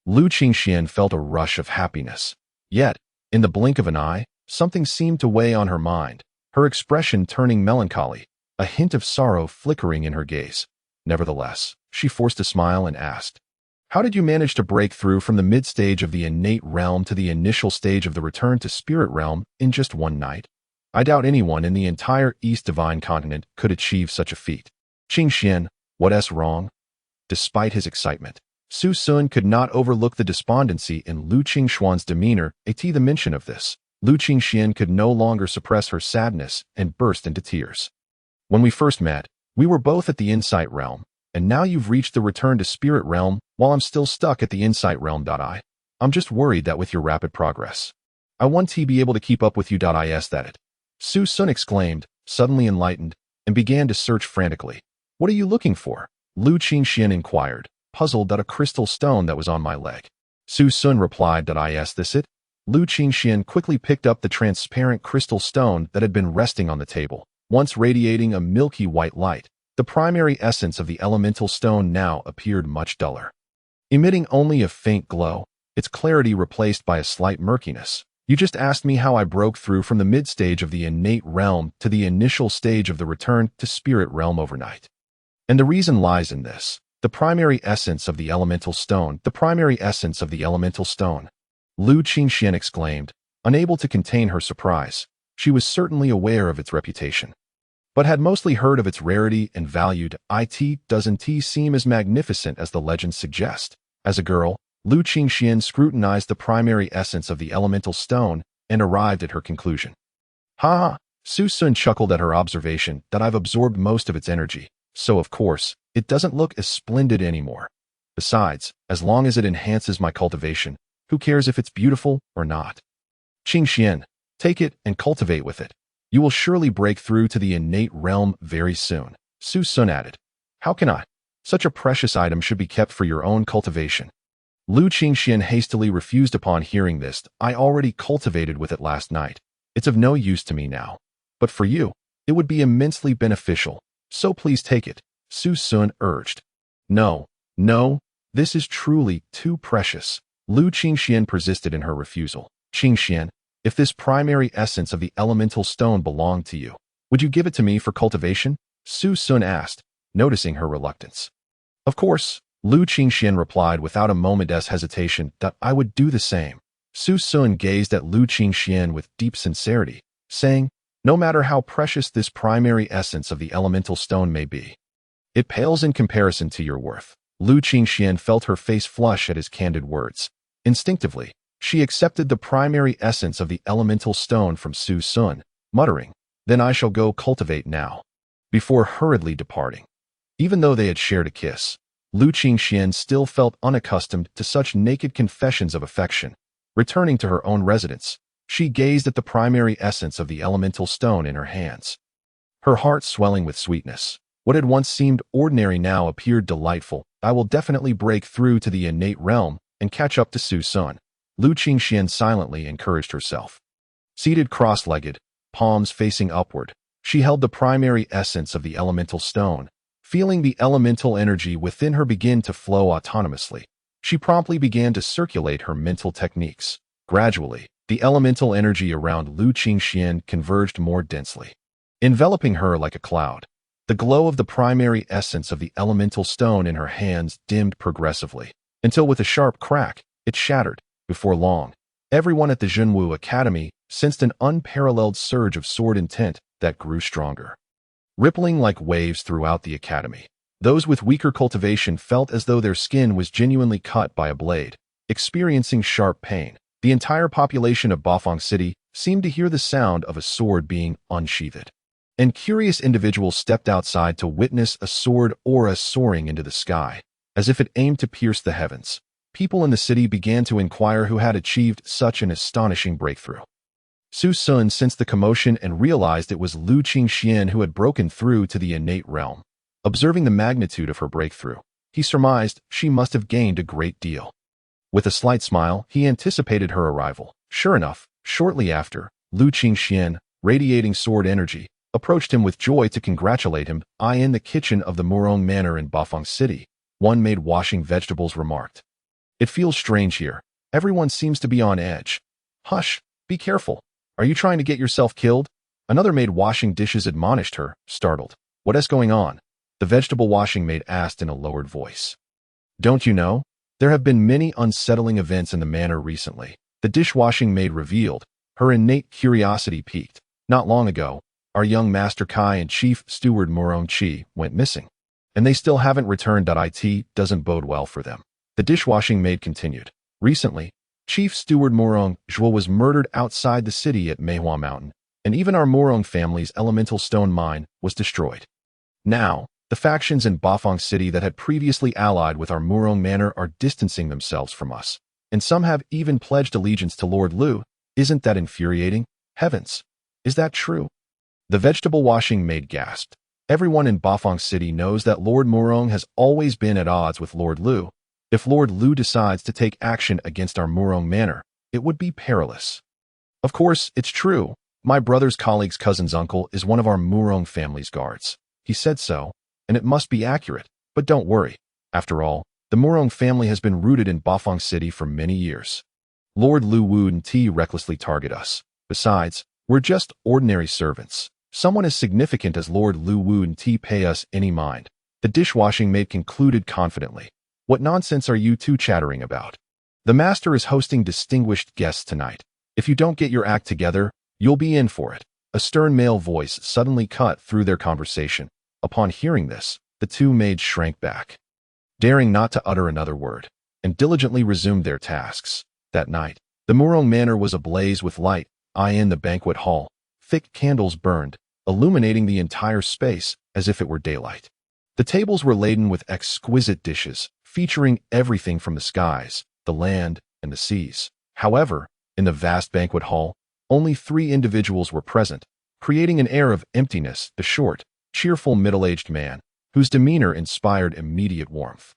Lu Qingxian felt a rush of happiness. Yet, in the blink of an eye, something seemed to weigh on her mind, her expression turning melancholy, a hint of sorrow flickering in her gaze. Nevertheless, she forced a smile and asked, how did you manage to break through from the mid-stage of the innate realm to the initial stage of the return to spirit realm in just one night? I doubt anyone in the entire East Divine Continent could achieve such a feat. Qingxian, what's wrong? Despite his excitement, Su Sun could not overlook the despondency in Lu Qingxuan's demeanor. At the mention of this, Lu Qingxian could no longer suppress her sadness and burst into tears. When we first met, we were both at the insight realm. and now you've reached the return to spirit realm while I'm still stuck at the insight realm. I'm just worried that with your rapid progress, I want to be able to keep up with you. Is that it? Su Sun exclaimed, suddenly enlightened, and began to search frantically. What are you looking for? Lu Qingxian inquired, puzzled at a crystal stone that was on my leg. Su Sun replied, Is this it? Lu Qingxian quickly picked up the transparent crystal stone that had been resting on the table, once radiating a milky white light. The primary essence of the elemental stone now appeared much duller, emitting only a faint glow, its clarity replaced by a slight murkiness. You just asked me how I broke through from the mid-stage of the innate realm to the initial stage of the return to spirit realm overnight. And the reason lies in this. The primary essence of the elemental stone. The primary essence of the elemental stone. Lu Qingxian exclaimed, unable to contain her surprise. She was certainly aware of its reputation, but had mostly heard of its rarity and value. Doesn't seem as magnificent as the legends suggest. As a girl, Lu Qingxian scrutinized the primary essence of the elemental stone and arrived at her conclusion. Ha! Su Sun chuckled at her observation that I've absorbed most of its energy, so of course, it doesn't look as splendid anymore. Besides, as long as it enhances my cultivation, who cares if it's beautiful or not? Qingxian, take it and cultivate with it. You will surely break through to the innate realm very soon. Su Sun added. How can I? Such a precious item should be kept for your own cultivation. Lu Qingxian hastily refused upon hearing this. I already cultivated with it last night. It's of no use to me now. But for you, it would be immensely beneficial. So please take it, Su Sun urged. No, this is truly too precious. Lu Qingxian persisted in her refusal. Qingxian, if this primary essence of the elemental stone belonged to you, would you give it to me for cultivation? Su Sun asked, noticing her reluctance. Of course, Lu Qingxian replied without a moment's hesitation that I would do the same. Su Sun gazed at Lu Qingxian with deep sincerity, saying, no matter how precious this primary essence of the elemental stone may be, it pales in comparison to your worth. Lu Qingxian felt her face flush at his candid words. Instinctively, she accepted the primary essence of the elemental stone from Su Sun, muttering, then I shall go cultivate now, before hurriedly departing. Even though they had shared a kiss, Lu Qingxian still felt unaccustomed to such naked confessions of affection. Returning to her own residence, she gazed at the primary essence of the elemental stone in her hands, her heart swelling with sweetness. What had once seemed ordinary now appeared delightful. I will definitely break through to the innate realm and catch up to Su Sun. Lu Qingxian silently encouraged herself. Seated cross-legged, palms facing upward, she held the primary essence of the elemental stone. Feeling the elemental energy within her begin to flow autonomously, she promptly began to circulate her mental techniques. Gradually, the elemental energy around Lu Qingxian converged more densely, enveloping her like a cloud. The glow of the primary essence of the elemental stone in her hands dimmed progressively, until with a sharp crack, it shattered. Before long, everyone at the Zhenwu Academy sensed an unparalleled surge of sword intent that grew stronger, rippling like waves throughout the academy. Those with weaker cultivation felt as though their skin was genuinely cut by a blade, experiencing sharp pain. The entire population of Bafang City seemed to hear the sound of a sword being unsheathed, and curious individuals stepped outside to witness a sword aura soaring into the sky, as if it aimed to pierce the heavens. People in the city began to inquire who had achieved such an astonishing breakthrough. Su Sun sensed the commotion and realized it was Lu Qingxian who had broken through to the innate realm. Observing the magnitude of her breakthrough, he surmised she must have gained a great deal. With a slight smile, he anticipated her arrival. Sure enough, shortly after, Lu Qingxian, radiating sword energy, approached him with joy to congratulate him. In the kitchen of the Murong Manor in Bafang City, one maid washing vegetables remarked, it feels strange here. Everyone seems to be on edge. Hush, be careful. Are you trying to get yourself killed? Another maid washing dishes admonished her, startled. What is going on? The vegetable washing maid asked in a lowered voice. Don't you know? There have been many unsettling events in the manor recently. The dishwashing maid revealed, her innate curiosity piqued. Not long ago, our young Master Kai and Chief Steward Murong Chi went missing, and they still haven't returned. It doesn't bode well for them. The dishwashing maid continued. Recently, Chief Steward Murong Zhuo was murdered outside the city at Meihua Mountain, and even our Murong family's elemental stone mine was destroyed. Now, The factions in Bafang City that had previously allied with our Murong Manor are distancing themselves from us, and some have even pledged allegiance to Lord Lu. Isn't that infuriating? Heavens! Is that true? The vegetable washing maid gasped. Everyone in Bafang City knows that Lord Murong has always been at odds with Lord Lu. If Lord Lu decides to take action against our Murong Manor, it would be perilous. Of course, it's true. My brother's colleague's cousin's uncle is one of our Murong family's guards. He said so, and it must be accurate. But don't worry. After all, the Murong family has been rooted in Bafang City for many years. Lord Lu wouldn't recklessly target us. Besides, we're just ordinary servants. Someone as significant as Lord Lu wouldn't pay us any mind. The dishwashing maid concluded confidently. What nonsense are you two chattering about? The master is hosting distinguished guests tonight. If you don't get your act together, you'll be in for it. A stern male voice suddenly cut through their conversation. Upon hearing this, the two maids shrank back, daring not to utter another word, and diligently resumed their tasks. That night, the Murong Manor was ablaze with light. In the banquet hall, thick candles burned, illuminating the entire space as if it were daylight. The tables were laden with exquisite dishes, featuring everything from the skies, the land, and the seas. However, in the vast banquet hall, only 3 individuals were present, creating an air of emptiness. The short, cheerful middle-aged man, whose demeanor inspired immediate warmth,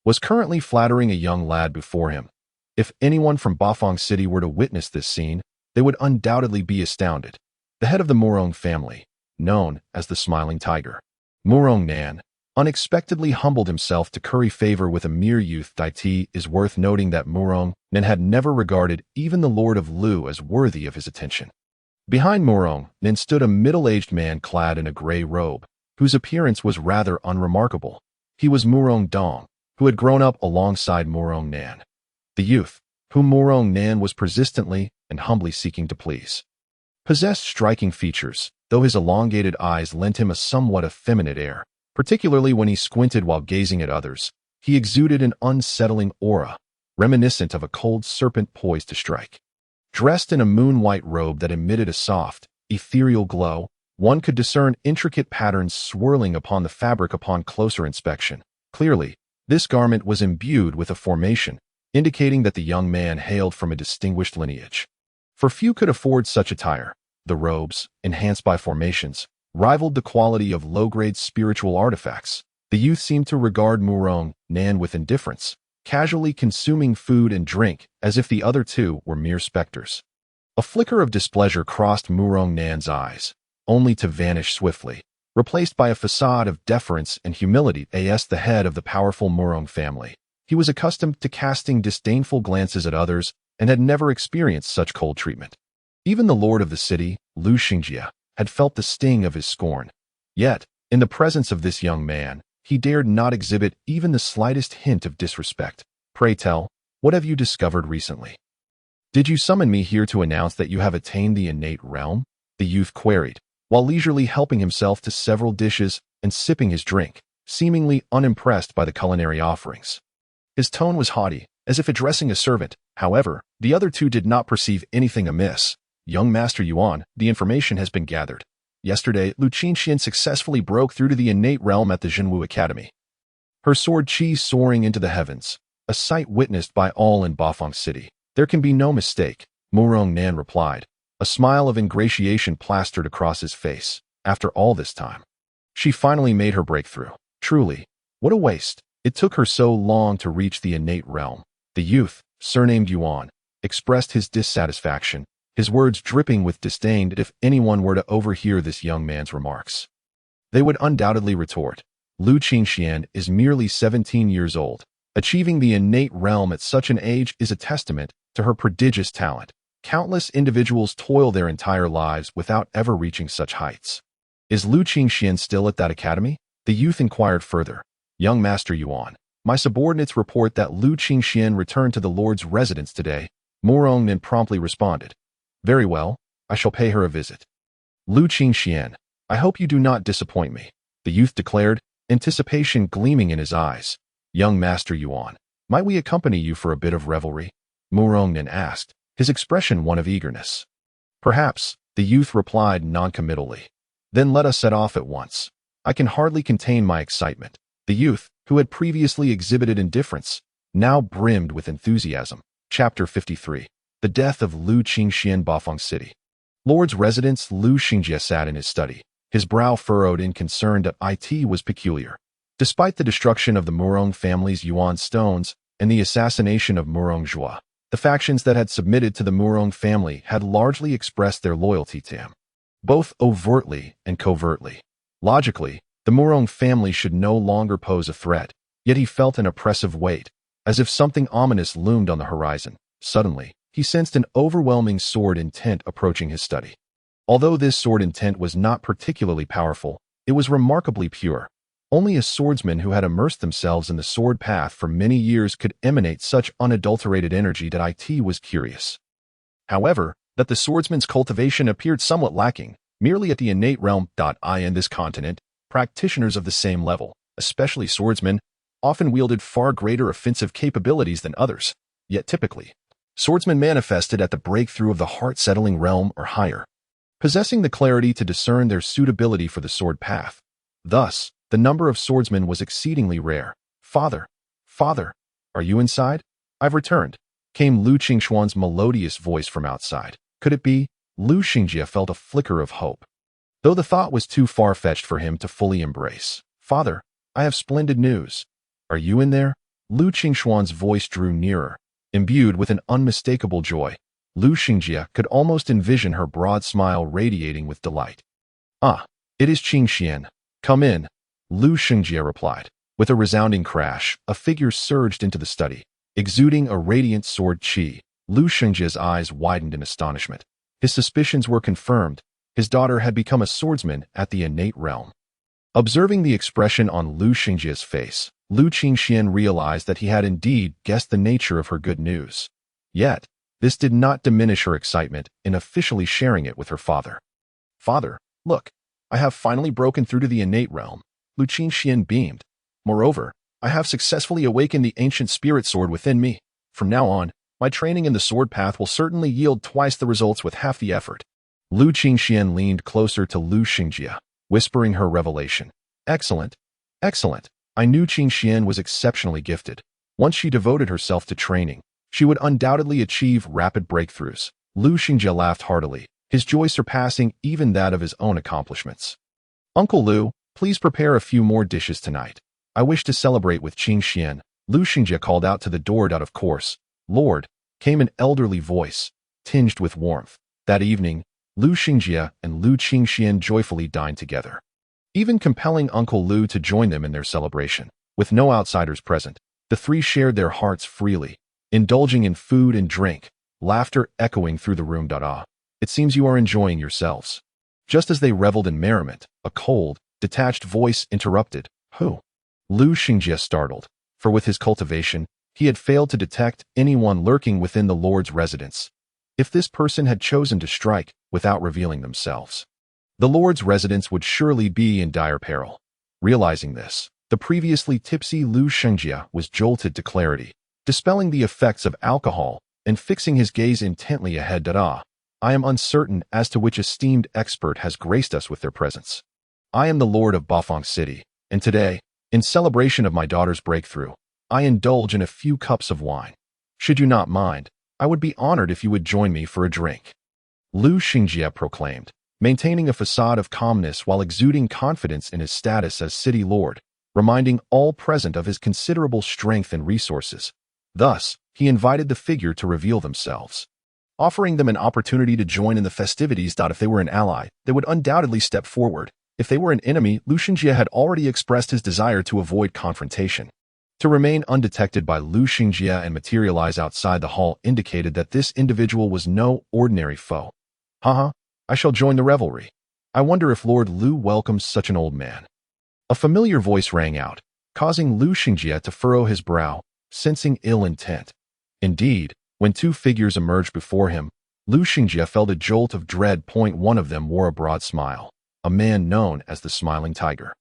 was currently flattering a young lad before him. If anyone from Bafang City were to witness this scene, they would undoubtedly be astounded. The head of the Murong family, known as the Smiling Tiger, Murong Nan, unexpectedly humbled himself to curry favor with a mere youth. It is worth noting that Murong Nan had never regarded even the Lord of Lu as worthy of his attention. Behind Murong Nan stood a middle-aged man clad in a gray robe, whose appearance was rather unremarkable. He was Murong Dong, who had grown up alongside Murong Nan, the youth whom Murong Nan was persistently and humbly seeking to please. Possessed striking features, though his elongated eyes lent him a somewhat effeminate air, particularly when he squinted while gazing at others. He exuded an unsettling aura, reminiscent of a cold serpent poised to strike. Dressed in a moon-white robe that emitted a soft, ethereal glow, one could discern intricate patterns swirling upon the fabric upon closer inspection. Clearly, this garment was imbued with a formation, indicating that the young man hailed from a distinguished lineage. For few could afford such attire. The robes, enhanced by formations, rivaled the quality of low-grade spiritual artifacts. The youth seemed to regard Murong Nan with indifference, casually consuming food and drink as if the other two were mere specters. A flicker of displeasure crossed Murong Nan's eyes, only to vanish swiftly, replaced by a facade of deference and humility. As the head of the powerful Murong family, he was accustomed to casting disdainful glances at others and had never experienced such cold treatment. Even the lord of the city, Lu Xingjie, had felt the sting of his scorn. Yet, in the presence of this young man, he dared not exhibit even the slightest hint of disrespect. Pray tell, what have you discovered recently? Did you summon me here to announce that you have attained the innate realm? The youth queried, while leisurely helping himself to several dishes and sipping his drink, seemingly unimpressed by the culinary offerings. His tone was haughty, as if addressing a servant. However, the other two did not perceive anything amiss. Young Master Yuan, the information has been gathered. Yesterday, Lu Qingxian successfully broke through to the innate realm at the Zhenwu Academy, her sword chi soaring into the heavens, a sight witnessed by all in Bafang City. There can be no mistake, Murong Nan replied. A smile of ingratiation plastered across his face. After all this time, she finally made her breakthrough. Truly, what a waste. It took her so long to reach the innate realm. The youth, surnamed Yuan, expressed his dissatisfaction, his words dripping with disdain. If anyone were to overhear this young man's remarks, they would undoubtedly retort, Lu Qingxian is merely 17 years old. Achieving the innate realm at such an age is a testament to her prodigious talent. Countless individuals toil their entire lives without ever reaching such heights. Is Lu Qingxian still at that academy? The youth inquired further. Young Master Yuan, my subordinates report that Lu Qingxian returned to the Lord's residence today. Murong Nan promptly responded. Very well, I shall pay her a visit. Lu Qingxian, I hope you do not disappoint me, the youth declared, anticipation gleaming in his eyes. Young Master Yuan, might we accompany you for a bit of revelry? Murong Nan asked, his expression one of eagerness. Perhaps, the youth replied noncommittally. Then let us set off at once. I can hardly contain my excitement. The youth, who had previously exhibited indifference, now brimmed with enthusiasm. Chapter 53. The Death of Lu Qingxian, Bafang City. Lord's residence Lu Xingjie sat in his study, his brow furrowed in concern that it was peculiar. Despite the destruction of the Murong family's Yuan stones and the assassination of Murong Zhua, the factions that had submitted to the Murong family had largely expressed their loyalty to him, both overtly and covertly. Logically, the Murong family should no longer pose a threat, yet he felt an oppressive weight, as if something ominous loomed on the horizon. Suddenly, he sensed an overwhelming sword intent approaching his study. Although this sword intent was not particularly powerful, it was remarkably pure. Only a swordsman who had immersed themselves in the sword path for many years could emanate such unadulterated energy that it was curious. However, that the swordsman's cultivation appeared somewhat lacking, merely at the innate realm. In this continent, practitioners of the same level, especially swordsmen, often wielded far greater offensive capabilities than others. Yet typically, swordsmen manifested at the breakthrough of the heart-settling realm or higher, possessing the clarity to discern their suitability for the sword path. Thus, the number of swordsmen was exceedingly rare. Father, are you inside? I've returned, came Lu Qingxuan's melodious voice from outside. Could it be? Lu Xingjie felt a flicker of hope, though the thought was too far-fetched for him to fully embrace. Father, I have splendid news. Are you in there? Lu Qingxuan's voice drew nearer, imbued with an unmistakable joy. Lu Xingjie could almost envision her broad smile radiating with delight. Ah, it is Qingxian. Come in, Lu Xingjie replied. With a resounding crash, a figure surged into the study, exuding a radiant sword qi. Lu Xingjie's eyes widened in astonishment. His suspicions were confirmed. His daughter had become a swordsman at the innate realm. Observing the expression on Lu Xingjie's face, Lu Qingxian realized that he had indeed guessed the nature of her good news. Yet, this did not diminish her excitement in officially sharing it with her father. Father, look, I have finally broken through to the innate realm. Lu Qingxian beamed. Moreover, I have successfully awakened the ancient spirit sword within me. From now on, my training in the sword path will certainly yield twice the results with half the effort. Lu Qingxian leaned closer to Lu Xingjie, whispering her revelation. Excellent, excellent. I knew Qingxian was exceptionally gifted. Once she devoted herself to training, she would undoubtedly achieve rapid breakthroughs. Lu Xingjie laughed heartily, his joy surpassing even that of his own accomplishments. Uncle Lu, please prepare a few more dishes tonight. I wish to celebrate with Qingxian. Lu Xingjie called out to the door. Of course, Lord, came an elderly voice, tinged with warmth. That evening, Lu Xingjie and Lu Qingxian joyfully dined together, even compelling Uncle Lu to join them in their celebration. With no outsiders present, the three shared their hearts freely, indulging in food and drink, laughter echoing through the room. It seems you are enjoying yourselves. Just as they reveled in merriment, a cold, detached voice interrupted. Who? Lu Xingjie startled, for with his cultivation, he had failed to detect anyone lurking within the Lord's residence. If this person had chosen to strike without revealing themselves, the Lord's residence would surely be in dire peril. Realizing this, the previously tipsy Lu Xingjie was jolted to clarity, dispelling the effects of alcohol and fixing his gaze intently ahead. I am uncertain as to which esteemed expert has graced us with their presence. I am the Lord of Bafang City, and today, in celebration of my daughter's breakthrough, I indulge in a few cups of wine. Should you not mind, I would be honored if you would join me for a drink. Lu Xingjie proclaimed, maintaining a facade of calmness while exuding confidence in his status as city lord, reminding all present of his considerable strength and resources. Thus, he invited the figure to reveal themselves, offering them an opportunity to join in the festivities. If they were an ally, they would undoubtedly step forward. If they were an enemy, Lu Xingjie had already expressed his desire to avoid confrontation. To remain undetected by Lu Xingjie and materialize outside the hall indicated that this individual was no ordinary foe. Haha, I shall join the revelry. I wonder if Lord Lu welcomes such an old man. A familiar voice rang out, causing Lu Xingjie to furrow his brow, sensing ill intent. Indeed, when two figures emerged before him, Lu Xingjie felt a jolt of dread. One of them wore a broad smile, a man known as the Smiling Tiger,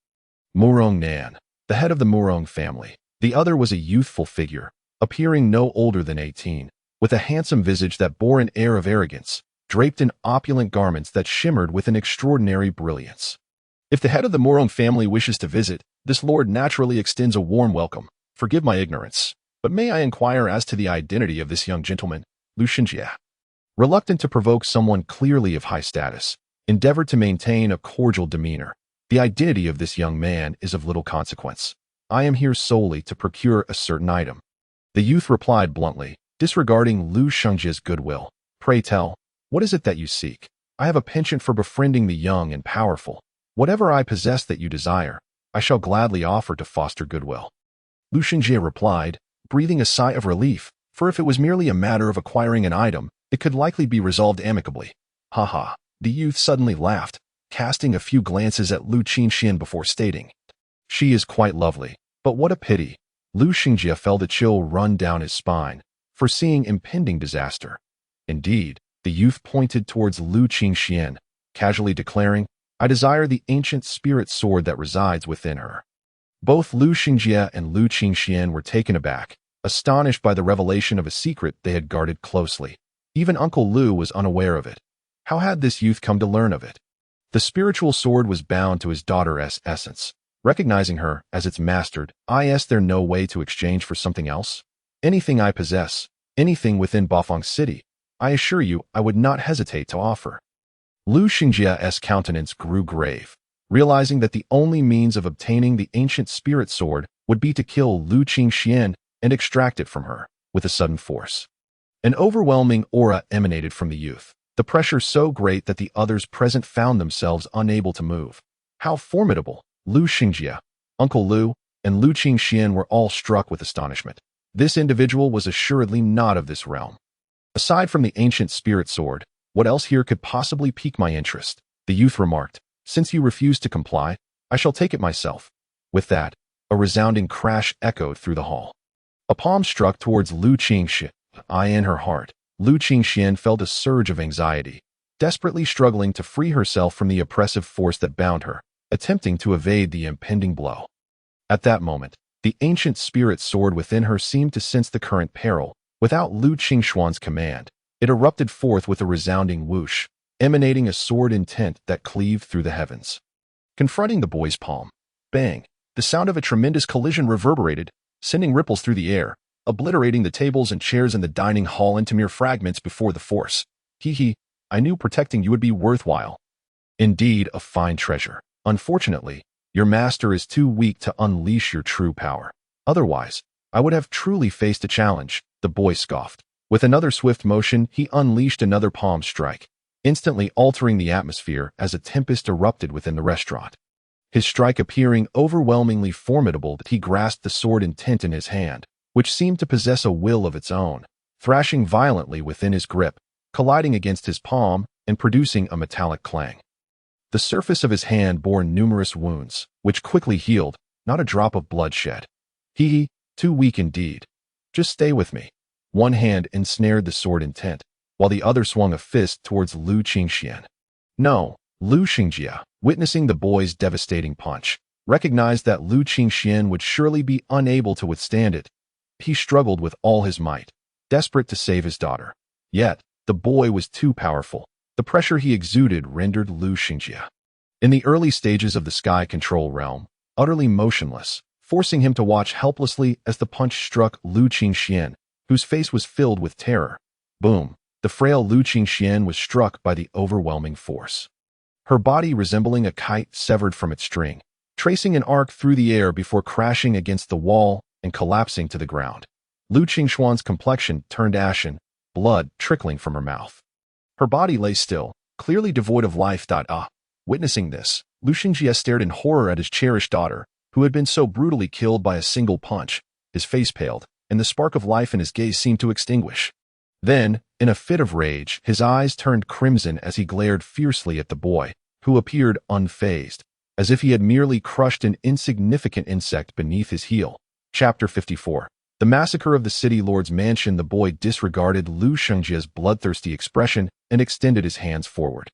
Murong Nan, the head of the Murong family. The other was a youthful figure, appearing no older than 18, with a handsome visage that bore an air of arrogance, draped in opulent garments that shimmered with an extraordinary brilliance. If the head of the Moron family wishes to visit, this lord naturally extends a warm welcome. Forgive my ignorance, but may I inquire as to the identity of this young gentleman, Lu Xinjie? Reluctant to provoke someone clearly of high status, endeavored to maintain a cordial demeanor. The identity of this young man is of little consequence. I am here solely to procure a certain item. The youth replied bluntly, disregarding Lu Xinjie's goodwill. Pray tell, what is it that you seek? I have a penchant for befriending the young and powerful. Whatever I possess that you desire, I shall gladly offer to foster goodwill. Lu Xinjie replied, breathing a sigh of relief, for if it was merely a matter of acquiring an item, it could likely be resolved amicably. Ha ha. The youth suddenly laughed, casting a few glances at Lu Qingxian before stating, she is quite lovely, but what a pity. Lu Xinjie felt a chill run down his spine, foreseeing impending disaster. Indeed, the youth pointed towards Lu Qingxian, casually declaring, I desire the ancient spirit sword that resides within her. Both Lu Xinjie and Lu Qingxian were taken aback, astonished by the revelation of a secret they had guarded closely. Even Uncle Lu was unaware of it. How had this youth come to learn of it? The spiritual sword was bound to his daughter's essence. Recognizing her as its master, is there no way to exchange for something else? Anything I possess, anything within Bafang City, I assure you I would not hesitate to offer. Lu Xinjie's countenance grew grave, realizing that the only means of obtaining the ancient spirit sword would be to kill Lu Qingxian and extract it from her with a sudden force. An overwhelming aura emanated from the youth, the pressure so great that the others present found themselves unable to move. How formidable! Lu Xinjie, Uncle Lu, and Lu Qingxian were all struck with astonishment. This individual was assuredly not of this realm. Aside from the ancient spirit sword, what else here could possibly pique my interest? The youth remarked, since you refuse to comply, I shall take it myself. With that, a resounding crash echoed through the hall. A palm struck towards Lu Qingxian. In her heart, Lu Qingxian felt a surge of anxiety, desperately struggling to free herself from the oppressive force that bound her, attempting to evade the impending blow. At that moment, the ancient spirit sword within her seemed to sense the current peril. Without Lu Qingxuan's command, it erupted forth with a resounding whoosh, emanating a sword intent that cleaved through the heavens. Confronting the boy's palm, bang, the sound of a tremendous collision reverberated, sending ripples through the air, obliterating the tables and chairs in the dining hall into mere fragments before the force. Hee, I knew protecting you would be worthwhile. Indeed, a fine treasure. Unfortunately, your master is too weak to unleash your true power. Otherwise, I would have truly faced a challenge, the boy scoffed. With another swift motion, he unleashed another palm strike, instantly altering the atmosphere as a tempest erupted within the restaurant. His strike appearing overwhelmingly formidable that he grasped the sword intent in his hand, which seemed to possess a will of its own, thrashing violently within his grip, colliding against his palm and producing a metallic clang. The surface of his hand bore numerous wounds, which quickly healed, not a drop of blood shed. Too weak indeed. Just stay with me. One hand ensnared the sword intent, while the other swung a fist towards Lu Qingxian. No, Lu Xinjie, witnessing the boy's devastating punch, recognized that Lu Qingxian would surely be unable to withstand it. He struggled with all his might, desperate to save his daughter. Yet, the boy was too powerful. The pressure he exuded rendered Lu Xinjie, in the early stages of the sky control realm, utterly motionless, forcing him to watch helplessly as the punch struck Lu Qingxian, whose face was filled with terror. Boom! The frail Lu Qingxian was struck by the overwhelming force. Her body resembling a kite severed from its string, tracing an arc through the air before crashing against the wall and collapsing to the ground. Lu Qingxuan's complexion turned ashen, blood trickling from her mouth. Her body lay still, clearly devoid of life. Witnessing this, Lu Xinjie stared in horror at his cherished daughter, who had been so brutally killed by a single punch. His face paled, and the spark of life in his gaze seemed to extinguish. Then, in a fit of rage, his eyes turned crimson as he glared fiercely at the boy, who appeared unfazed, as if he had merely crushed an insignificant insect beneath his heel. Chapter 54. The Massacre of the City Lord's Mansion. The boy disregarded Lu Xinjie's bloodthirsty expression and extended his hands forward.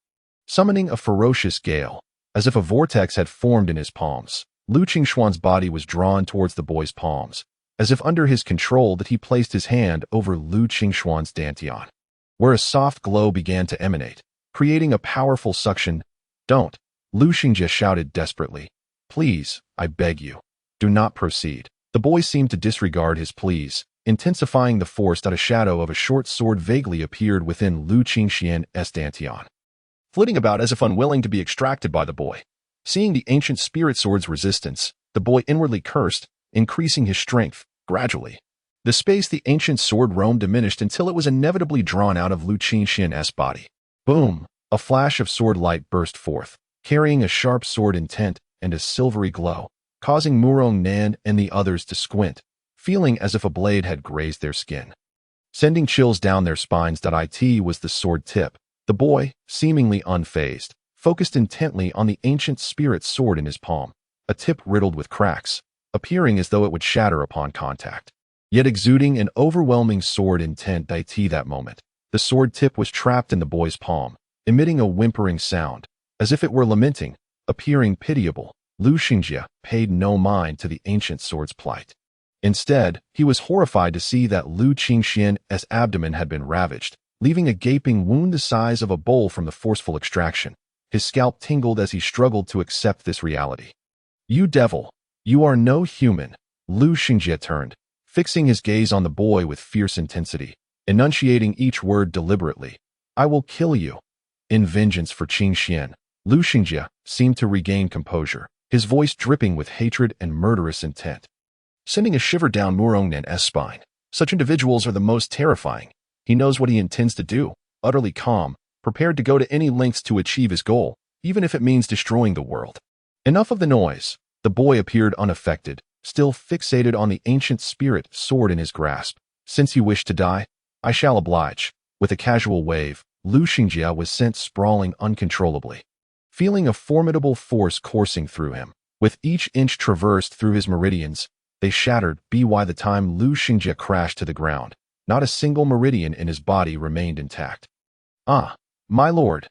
Summoning a ferocious gale, as if a vortex had formed in his palms, Lu Qingxuan's body was drawn towards the boy's palms, as if under his control that he placed his hand over Lu Qingxuan's dantian, where a soft glow began to emanate, creating a powerful suction. Don't! Lu Xingjie shouted desperately. Please, I beg you. Do not proceed. The boy seemed to disregard his pleas, intensifying the force that a shadow of a short sword vaguely appeared within Lu Qingxian's dantian, flitting about as if unwilling to be extracted by the boy. Seeing the ancient spirit sword's resistance, the boy inwardly cursed, increasing his strength, gradually. The space the ancient sword roamed diminished until it was inevitably drawn out of Lu Qingxian's body. Boom! A flash of sword light burst forth, carrying a sharp sword intent and a silvery glow, causing Murong Nan and the others to squint, feeling as if a blade had grazed their skin, sending chills down their spines. It was the sword tip. The boy, seemingly unfazed, focused intently on the ancient spirit sword in his palm, a tip riddled with cracks, appearing as though it would shatter upon contact, yet exuding an overwhelming sword intent. That moment, the sword tip was trapped in the boy's palm, emitting a whimpering sound, as if it were lamenting, appearing pitiable. Lu Xingjie paid no mind to the ancient sword's plight. Instead, he was horrified to see that Lu Qingxian's abdomen had been ravaged, leaving a gaping wound the size of a bowl from the forceful extraction. His scalp tingled as he struggled to accept this reality. You devil! You are no human! Lu Xingjie turned, fixing his gaze on the boy with fierce intensity, enunciating each word deliberately. I will kill you. In vengeance for Qingxian, Lu Xingjie seemed to regain composure, his voice dripping with hatred and murderous intent, sending a shiver down Murong Nan's spine. Such individuals are the most terrifying. He knows what he intends to do, utterly calm, prepared to go to any lengths to achieve his goal, even if it means destroying the world. Enough of the noise. The boy appeared unaffected, still fixated on the ancient spirit sword in his grasp. Since you wish to die, I shall oblige. With a casual wave, Lu Xingjie was sent sprawling uncontrollably, feeling a formidable force coursing through him. With each inch traversed through his meridians, they shattered. By the time Lu Xingjie crashed to the ground, not a single meridian in his body remained intact. Ah, my lord.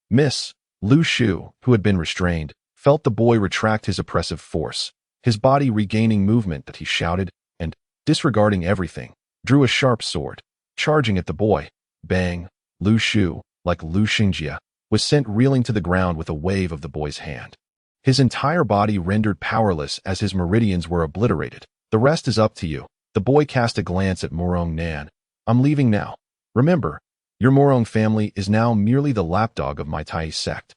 Miss. Lu Shu, who had been restrained, felt the boy retract his oppressive force, his body regaining movement. That he shouted, and, disregarding everything, drew a sharp sword, charging at the boy. Bang! Lu Shu, like Lu Xingjie, was sent reeling to the ground with a wave of the boy's hand, his entire body rendered powerless as his meridians were obliterated. The rest is up to you. The boy cast a glance at Murong Nan. I'm leaving now. Remember, your Murong family is now merely the lapdog of my Tai sect.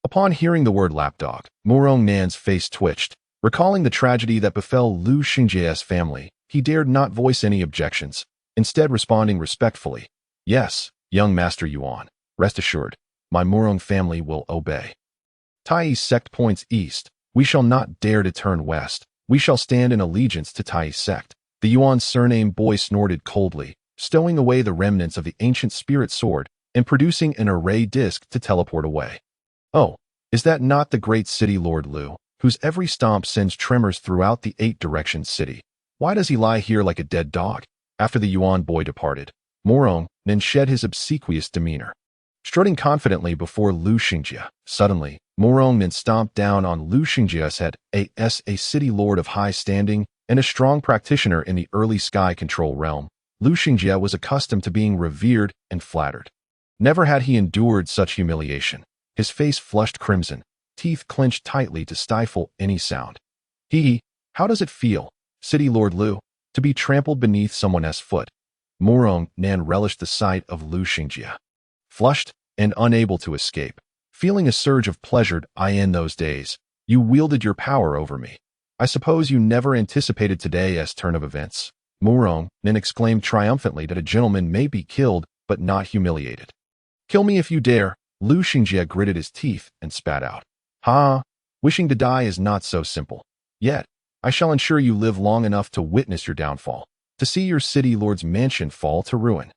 Upon hearing the word lapdog, Murong Nan's face twitched. Recalling the tragedy that befell Lu Xingjie's family, he dared not voice any objections, instead responding respectfully. Yes, young Master Yuan, rest assured, my Murong family will obey. Tai's sect points east. We shall not dare to turn west. We shall stand in allegiance to Tai's sect. The Yuan surname boy snorted coldly, stowing away the remnants of the ancient spirit sword and producing an array disc to teleport away. Oh, is that not the great city Lord Lu, whose every stomp sends tremors throughout the 8-direction city? Why does he lie here like a dead dog? After the Yuan boy departed, Murong Nan shed his obsequious demeanor, strutting confidently before Lu Xingjie. Suddenly, Murong Nan stomped down on Lu Xingjie's head. A city lord of high standing and a strong practitioner in the early sky control realm, Lu Xingjie was accustomed to being revered and flattered. Never had he endured such humiliation. His face flushed crimson, teeth clenched tightly to stifle any sound. How does it feel, City Lord Lu, to be trampled beneath someone's foot? Murong Nan relished the sight of Lu Xingjie, flushed and unable to escape, feeling a surge of pleasure. In those days, you wielded your power over me. I suppose you never anticipated today's turn of events. Murong Nan exclaimed triumphantly that a gentleman may be killed but not humiliated. Kill me if you dare. Lu Xingjie gritted his teeth and spat out. Ha! Wishing to die is not so simple. Yet, I shall ensure you live long enough to witness your downfall, to see your city lord's mansion fall to ruin.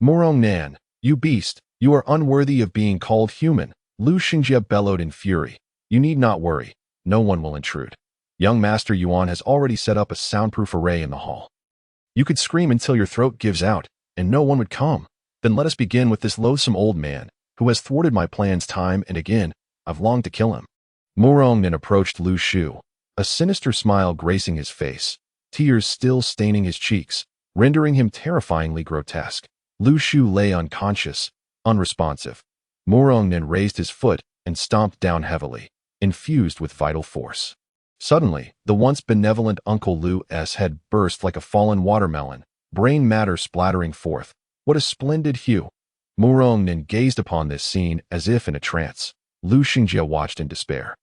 Murong Nan, you beast, you are unworthy of being called human. Lu Xingjie bellowed in fury. You need not worry. No one will intrude. Young Master Yuan has already set up a soundproof array in the hall. You could scream until your throat gives out, and no one would come. Then let us begin with this loathsome old man, who has thwarted my plans time and again. I've longed to kill him. Murong Nan approached Lu Shu, a sinister smile gracing his face, tears still staining his cheeks, rendering him terrifyingly grotesque. Lu Shu lay unconscious, unresponsive. Murong Nan raised his foot and stomped down heavily, infused with vital force. Suddenly, the once benevolent Uncle Lu's head burst like a fallen watermelon, brain matter splattering forth. What a splendid hue! Murongnin gazed upon this scene as if in a trance. Lu Xingjie watched in despair,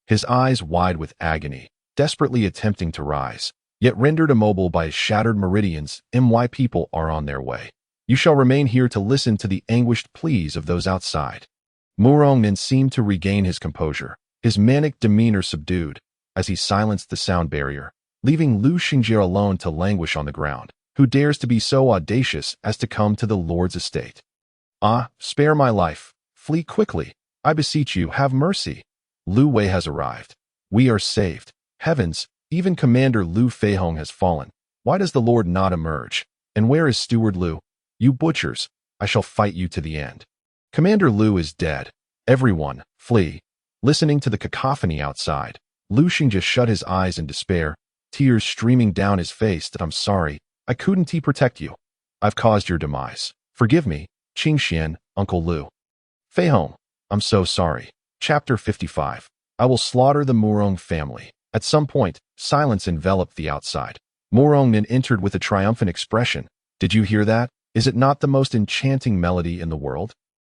his eyes wide with agony, desperately attempting to rise, yet rendered immobile by his shattered meridians. My people are on their way. You shall remain here to listen to the anguished pleas of those outside. Murongnin seemed to regain his composure, his manic demeanor subdued, as he silenced the sound barrier, leaving Lu Xingjie alone to languish on the ground. Who dares to be so audacious as to come to the Lord's estate? Ah, spare my life. Flee quickly. I beseech you, have mercy. Lu Wei has arrived. We are saved. Heavens, even Commander Lu Feihong has fallen. Why does the Lord not emerge? And where is Steward Lu? You butchers, I shall fight you to the end. Commander Lu is dead. Everyone, flee. Listening to the cacophony outside, Lu Xingjie shut his eyes in despair, tears streaming down his face. I'm sorry, I couldn't protect you. I've caused your demise. Forgive me, Qingxian, Uncle Lu. Feihong, I'm so sorry. Chapter 55. I will slaughter the Murong family. At some point, silence enveloped the outside. Murongnin entered with a triumphant expression. Did you hear that? Is it not the most enchanting melody in the world?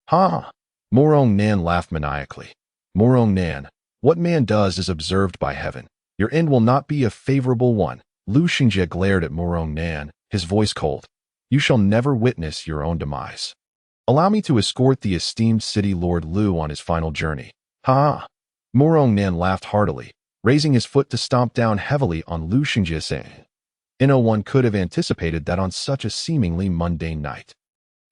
Ha! Murongnan laughed maniacally. Murongnan, what man does is observed by heaven. Your end will not be a favorable one. Lu Xingjie glared at Murongnan, his voice cold. You shall never witness your own demise. Allow me to escort the esteemed city lord Lu on his final journey. Ha! Murongnan laughed heartily, raising his foot to stomp down heavily on Lu Xingjie, saying, No one could have anticipated that on such a seemingly mundane night.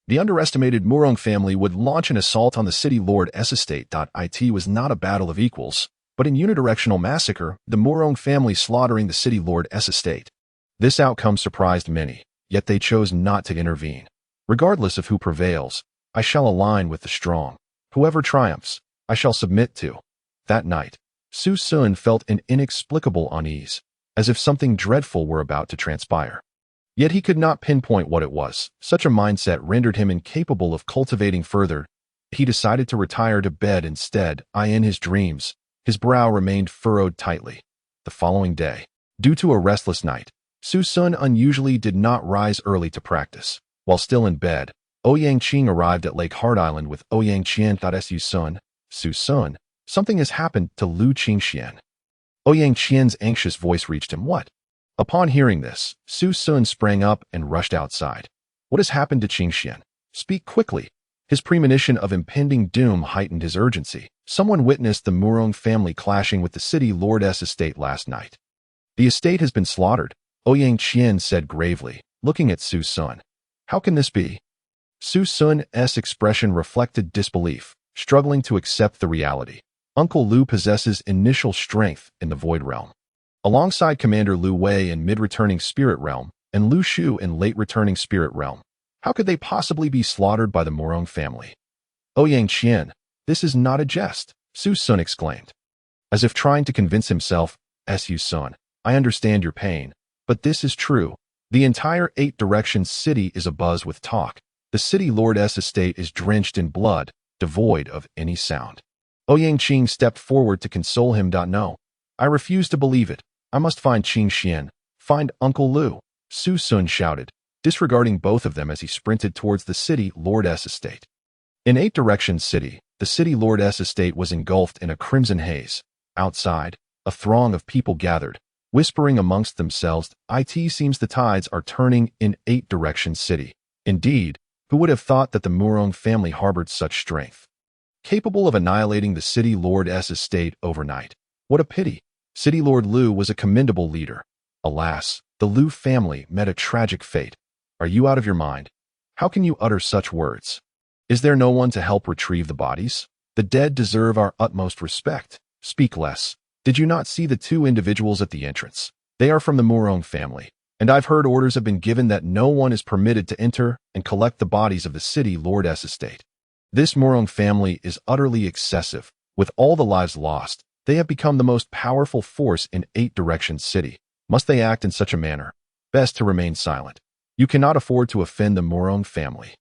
The underestimated Murong family would launch an assault on the city lord's estate. It was not a battle of equals, but an unidirectional massacre, the Murong family slaughtering the city lord's estate. This outcome surprised many, yet they chose not to intervene. Regardless of who prevails, I shall align with the strong. Whoever triumphs, I shall submit to. That night, Su Sun felt an inexplicable unease, as if something dreadful were about to transpire. Yet he could not pinpoint what it was. Such a mindset rendered him incapable of cultivating further. He decided to retire to bed instead. In his dreams, his brow remained furrowed tightly. The following day, due to a restless night, Su Sun unusually did not rise early to practice. While still in bed, Ouyang Qing arrived at Lake Heart Island with Ouyang Qian. Su Sun, something has happened to Lu Qingxian. Ouyang Qian's anxious voice reached him. What? Upon hearing this, Su Sun sprang up and rushed outside. What has happened to Qingxian? Speak quickly. His premonition of impending doom heightened his urgency. Someone witnessed the Murong family clashing with the city lord's estate last night. The estate has been slaughtered, Ouyang Qian said gravely, looking at Su Sun. How can this be? Su Sun's expression reflected disbelief, struggling to accept the reality. Uncle Lu possesses initial strength in the Void Realm, alongside Commander Lu Wei in mid-returning Spirit Realm and Lu Shu in late-returning Spirit Realm. How could they possibly be slaughtered by the Murong family? Ouyang Qian, this is not a jest, Su Sun exclaimed. As if trying to convince himself, Su Sun, I understand your pain, but this is true. The entire Eight Directions city is abuzz with talk. The city lord's estate is drenched in blood, devoid of any sound. Ouyang Qing stepped forward to console him. No, I refuse to believe it. I must find Qingxian. Find Uncle Lu, Su Sun shouted, disregarding both of them as he sprinted towards the city lord's estate. In Eight Directions City, the city lord's estate was engulfed in a crimson haze. Outside, a throng of people gathered, whispering amongst themselves. It seems the tides are turning in Eight Directions City. Indeed, who would have thought that the Murong family harbored such strength? Capable of annihilating the city lord's estate overnight. What a pity. City Lord Lu was a commendable leader. Alas, the Lu family met a tragic fate. Are you out of your mind? How can you utter such words? Is there no one to help retrieve the bodies? The dead deserve our utmost respect. Speak less. Did you not see the two individuals at the entrance? They are from the Murong family, and I've heard orders have been given that no one is permitted to enter and collect the bodies of the city lord's estate. This Murong family is utterly excessive. With all the lives lost, they have become the most powerful force in Eight Directions City. Must they act in such a manner? Best to remain silent. You cannot afford to offend the Murong family.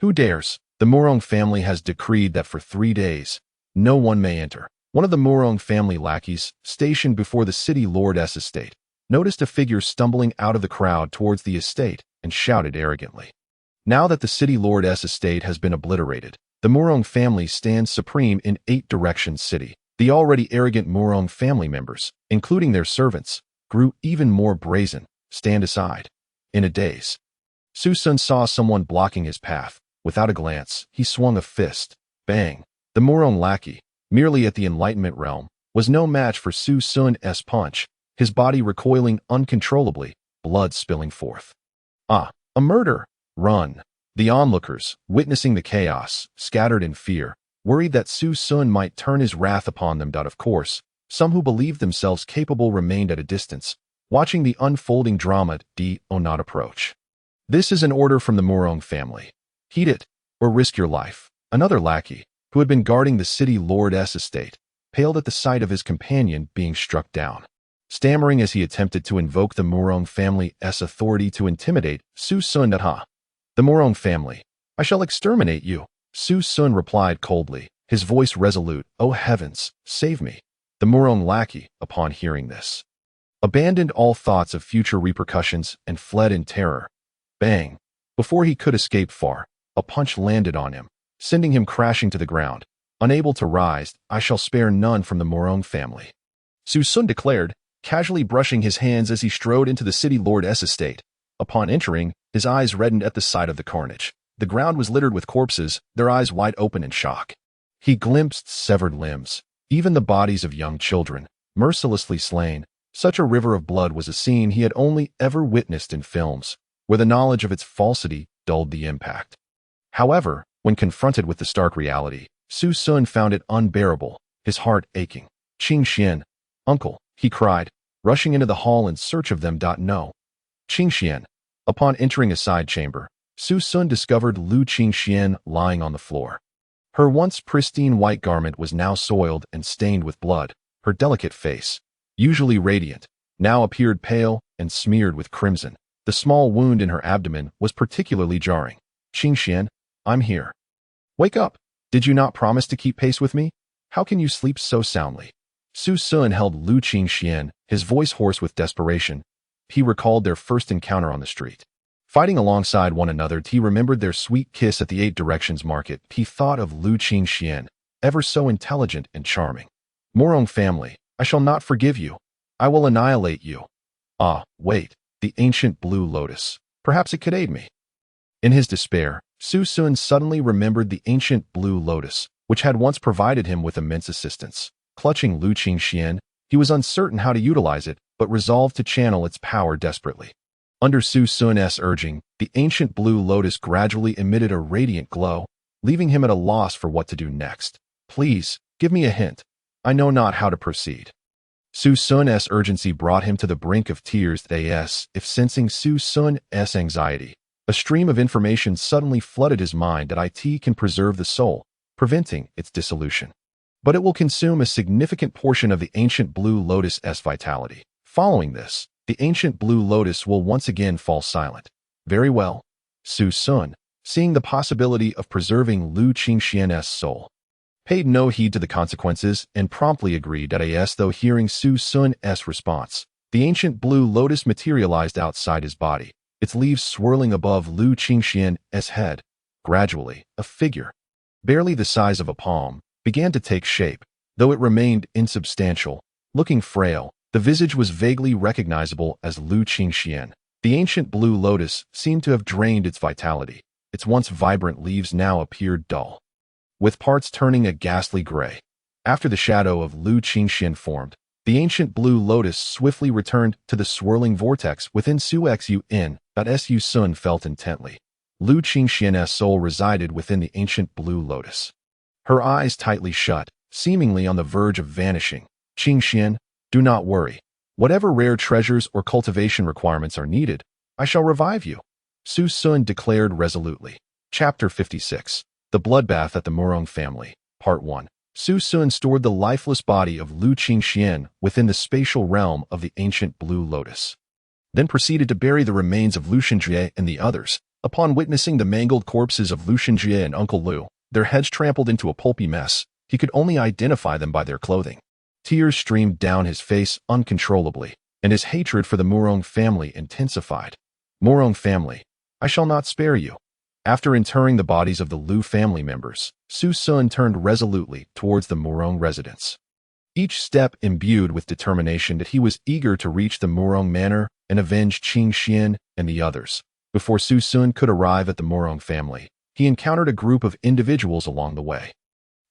Who dares? The Murong family has decreed that for 3 days, no one may enter. One of the Murong family lackeys, stationed before the city lord's estate, noticed a figure stumbling out of the crowd towards the estate and shouted arrogantly. Now that the city lord's estate has been obliterated, the Murong family stands supreme in 8 Directions City. The already arrogant Murong family members, including their servants, grew even more brazen. Stand aside. In a daze, Su Sun saw someone blocking his path. Without a glance, he swung a fist. Bang! The Murong lackey, merely at the Enlightenment realm, was no match for Su Sun's punch, his body recoiling uncontrollably, blood spilling forth. Ah, a murder! Run! The onlookers, witnessing the chaos, scattered in fear, worried that Su Sun might turn his wrath upon them. Of course, some who believed themselves capable remained at a distance, watching the unfolding drama not approach. This is an order from the Murong family. Heed it, or risk your life. Another lackey, who had been guarding the city lord's estate, paled at the sight of his companion being struck down. Stammering as he attempted to invoke the Murong family's authority to intimidate Su Sun. The Murong family. I shall exterminate you. Su Sun replied coldly, his voice resolute. Oh heavens, save me. The Murong lackey, upon hearing this, abandoned all thoughts of future repercussions and fled in terror. Bang! Before he could escape far, a punch landed on him, sending him crashing to the ground. Unable to rise, I shall spare none from the Murong family, Su Sun declared, casually brushing his hands as he strode into the city lord's estate. Upon entering, his eyes reddened at the sight of the carnage. The ground was littered with corpses, their eyes wide open in shock. He glimpsed severed limbs, even the bodies of young children, mercilessly slain. Such a river of blood was a scene he had only ever witnessed in films, where the knowledge of its falsity dulled the impact. However, when confronted with the stark reality, Su Sun found it unbearable, his heart aching. Qing Xian, uncle, he cried, rushing into the hall in search of them. No. Qing Xian. Upon entering a side chamber, Su Sun discovered Lu Qing Xian lying on the floor. Her once pristine white garment was now soiled and stained with blood. Her delicate face, usually radiant, now appeared pale and smeared with crimson. The small wound in her abdomen was particularly jarring. Qing Xian, I'm here. Wake up! Did you not promise to keep pace with me? How can you sleep so soundly? Su Sun held Lu Qing Xian, his voice hoarse with desperation. He recalled their first encounter on the street. Fighting alongside one another, he remembered their sweet kiss at the 8 Directions market. He thought of Lu Qing Xian, ever so intelligent and charming. Murong family, I shall not forgive you. I will annihilate you. Ah, wait, the ancient blue lotus. Perhaps it could aid me. In his despair, Su Sun suddenly remembered the ancient blue lotus, which had once provided him with immense assistance. Clutching Lu Qing Xian, he was uncertain how to utilize it, but resolved to channel its power desperately. Under Su Sun's urging, the ancient blue lotus gradually emitted a radiant glow, leaving him at a loss for what to do next. Please, give me a hint. I know not how to proceed. Su Sun's urgency brought him to the brink of tears. If sensing Su Sun's anxiety, a stream of information suddenly flooded his mind that it can preserve the soul, preventing its dissolution. But it will consume a significant portion of the ancient blue lotus's vitality. Following this, the ancient blue lotus will once again fall silent. Very well. Su Sun, seeing the possibility of preserving Lu Qing Xian's soul, paid no heed to the consequences and promptly agreed that though hearing Su Sun's response, the ancient blue lotus materialized outside his body, its leaves swirling above Lu Qing Xian's head. Gradually, a figure, barely the size of a palm, began to take shape, though it remained insubstantial. Looking frail, the visage was vaguely recognizable as Lu Qing Xian. The ancient blue lotus seemed to have drained its vitality. Its once vibrant leaves now appeared dull, with parts turning a ghastly gray. After the shadow of Lu Qing Xian formed, the ancient blue lotus swiftly returned to the swirling vortex within Su Sun felt intently. Lu Qing Xian's soul resided within the ancient blue lotus. Her eyes tightly shut, seemingly on the verge of vanishing. Qing Xian, do not worry. Whatever rare treasures or cultivation requirements are needed, I shall revive you, Su Sun declared resolutely. Chapter 56. The Bloodbath at the Murong Family, Part 1. Su Sun stored the lifeless body of Lu Qing Xian within the spatial realm of the ancient blue lotus, then proceeded to bury the remains of Lu Xinjie and the others. Upon witnessing the mangled corpses of Lu Xinjie and Uncle Lu, their heads trampled into a pulpy mess, He could only identify them by their clothing. Tears streamed down his face uncontrollably, and his hatred for the Murong family intensified. Murong family, I shall not spare you. After interring the bodies of the Liu family members, Su Sun turned resolutely towards the Murong residence. Each step imbued with determination that he was eager to reach the Murong manor and avenge Qing Xian and the others. Before Su Sun could arrive at the Murong family, he encountered a group of individuals along the way.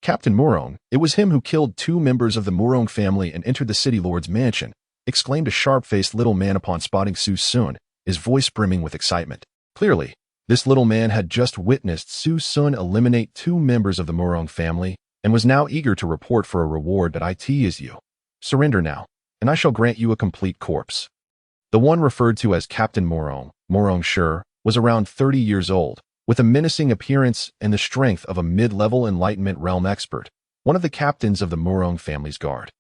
Captain Murong, it was him who killed 2 members of the Murong family and entered the city lord's mansion, exclaimed a sharp-faced little man upon spotting Su Sun, his voice brimming with excitement. Clearly, this little man had just witnessed Su Sun eliminate 2 members of the Murong family and was now eager to report for a reward that it is you. Surrender now, and I shall grant you a complete corpse. The one referred to as Captain Murong, Murong Shi, was around 30 years old, with a menacing appearance and the strength of a mid-level Enlightenment realm expert, one of the captains of the Murong family's guard.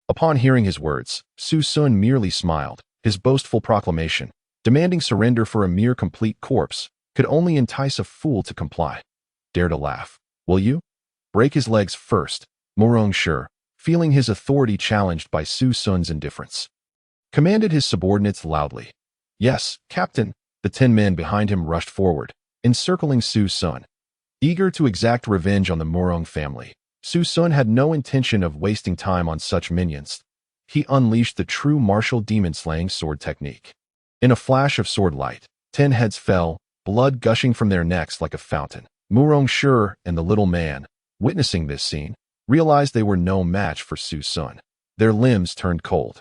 Upon hearing his words, Su Sun merely smiled. His boastful proclamation, demanding surrender for a mere complete corpse, could only entice a fool to comply. Dare to laugh, will you? Break his legs first, Murong Shi, feeling his authority challenged by Su Sun's indifference, commanded his subordinates loudly. Yes, Captain. The 10 men behind him rushed forward, encircling Su Sun. Eager to exact revenge on the Murong family, Su Sun had no intention of wasting time on such minions. He unleashed the true martial demon-slaying sword technique. In a flash of sword light, 10 heads fell, blood gushing from their necks like a fountain. Murong Shi and the little man, witnessing this scene, realized they were no match for Su Sun. Their limbs turned cold,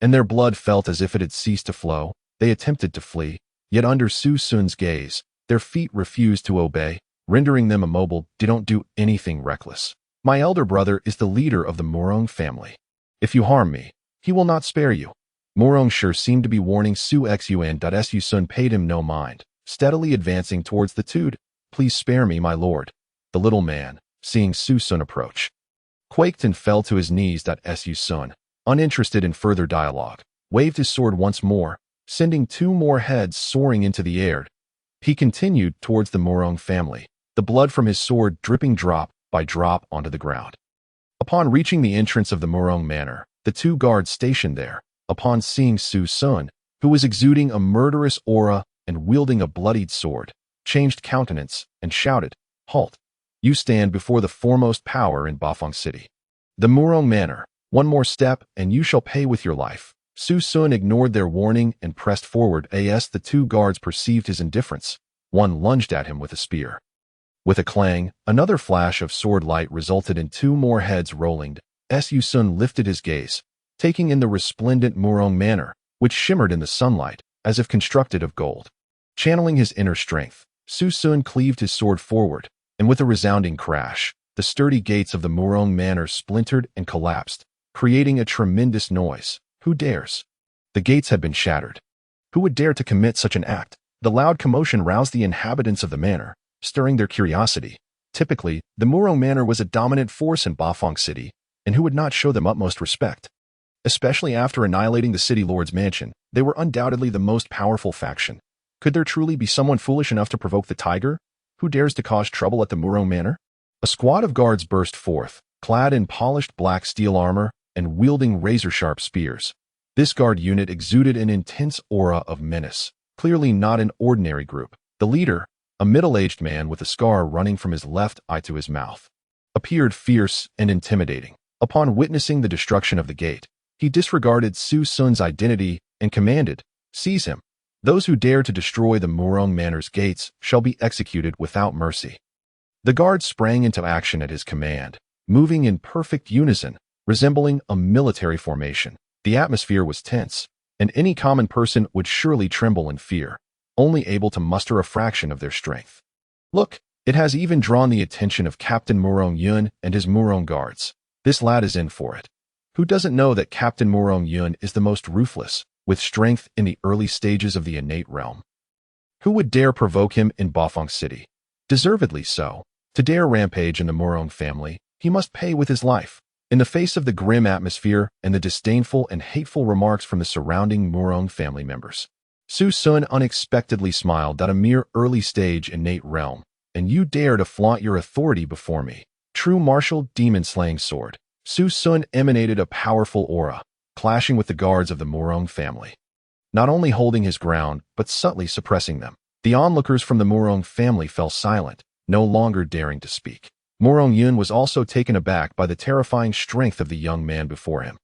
and their blood felt as if it had ceased to flow. They attempted to flee, yet under Su Sun's gaze, their feet refused to obey, rendering them immobile. Don't do anything reckless. My elder brother is the leader of the Murong family. If you harm me, he will not spare you. Murong Shi seemed to be warning Su Xuan. Su Sun paid him no mind, steadily advancing towards the two. Please spare me, my lord. The little man, seeing Su Sun approach, quaked and fell to his knees. Su Sun, uninterested in further dialogue, waved his sword once more, sending 2 more heads soaring into the air. He continued towards the Murong family, the blood from his sword dripping drop by drop onto the ground. Upon reaching the entrance of the Murong manor, the 2 guards stationed there, upon seeing Su Sun, who was exuding a murderous aura and wielding a bloodied sword, changed countenance and shouted, "Halt! You stand before the foremost power in Bafang City. The Murong manor, one more step and you shall pay with your life." Su Sun ignored their warning and pressed forward. As the 2 guards perceived his indifference, one lunged at him with a spear. With a clang, another flash of sword light resulted in 2 more heads rolling. Su Sun lifted his gaze, taking in the resplendent Murong manor, which shimmered in the sunlight, as if constructed of gold. Channeling his inner strength, Su Sun cleaved his sword forward, and with a resounding crash, the sturdy gates of the Murong manor splintered and collapsed, creating a tremendous noise. Who dares? The gates had been shattered. Who would dare to commit such an act? The loud commotion roused the inhabitants of the manor, stirring their curiosity. Typically, the Murong manor was a dominant force in Bafang City, and who would not show them utmost respect? Especially after annihilating the city lord's mansion, they were undoubtedly the most powerful faction. Could there truly be someone foolish enough to provoke the tiger? Who dares to cause trouble at the Murong manor? A squad of guards burst forth, clad in polished black steel armor and wielding razor-sharp spears. This guard unit exuded an intense aura of menace, clearly not an ordinary group. The leader, a middle-aged man with a scar running from his left eye to his mouth, appeared fierce and intimidating. Upon witnessing the destruction of the gate, he disregarded Su Sun's identity and commanded, "Seize him. Those who dare to destroy the Murong manor's gates shall be executed without mercy." The guards sprang into action at his command, moving in perfect unison, resembling a military formation. The atmosphere was tense, and any common person would surely tremble in fear, only able to muster a fraction of their strength. Look, it has even drawn the attention of Captain Murong Yun and his Murong guards. This lad is in for it. Who doesn't know that Captain Murong Yun is the most ruthless, with strength in the early stages of the innate realm? Who would dare provoke him in Bafang City? Deservedly so. To dare rampage in the Murong family, he must pay with his life. In the face of the grim atmosphere and the disdainful and hateful remarks from the surrounding Murong family members, Su Sun unexpectedly smiled. A mere early-stage innate realm, and you dare to flaunt your authority before me? true martial demon-slaying sword. Su Sun emanated a powerful aura, clashing with the guards of the Murong family. Not only holding his ground, but subtly suppressing them. The onlookers from the Murong family fell silent, no longer daring to speak. Murong Yun was also taken aback by the terrifying strength of the young man before him.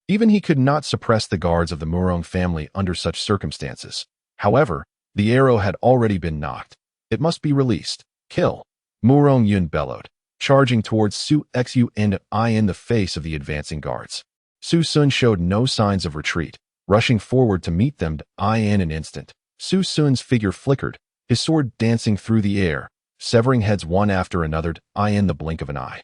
Even he could not suppress the guards of the Murong family under such circumstances. However, the arrow had already been knocked. It must be released. Kill! Murong Yun bellowed, charging towards Su Xu and I in the face of the advancing guards. Su Sun showed no signs of retreat, rushing forward to meet them in an instant. Su Sun's figure flickered, his sword dancing through the air, severing heads one after another in the blink of an eye.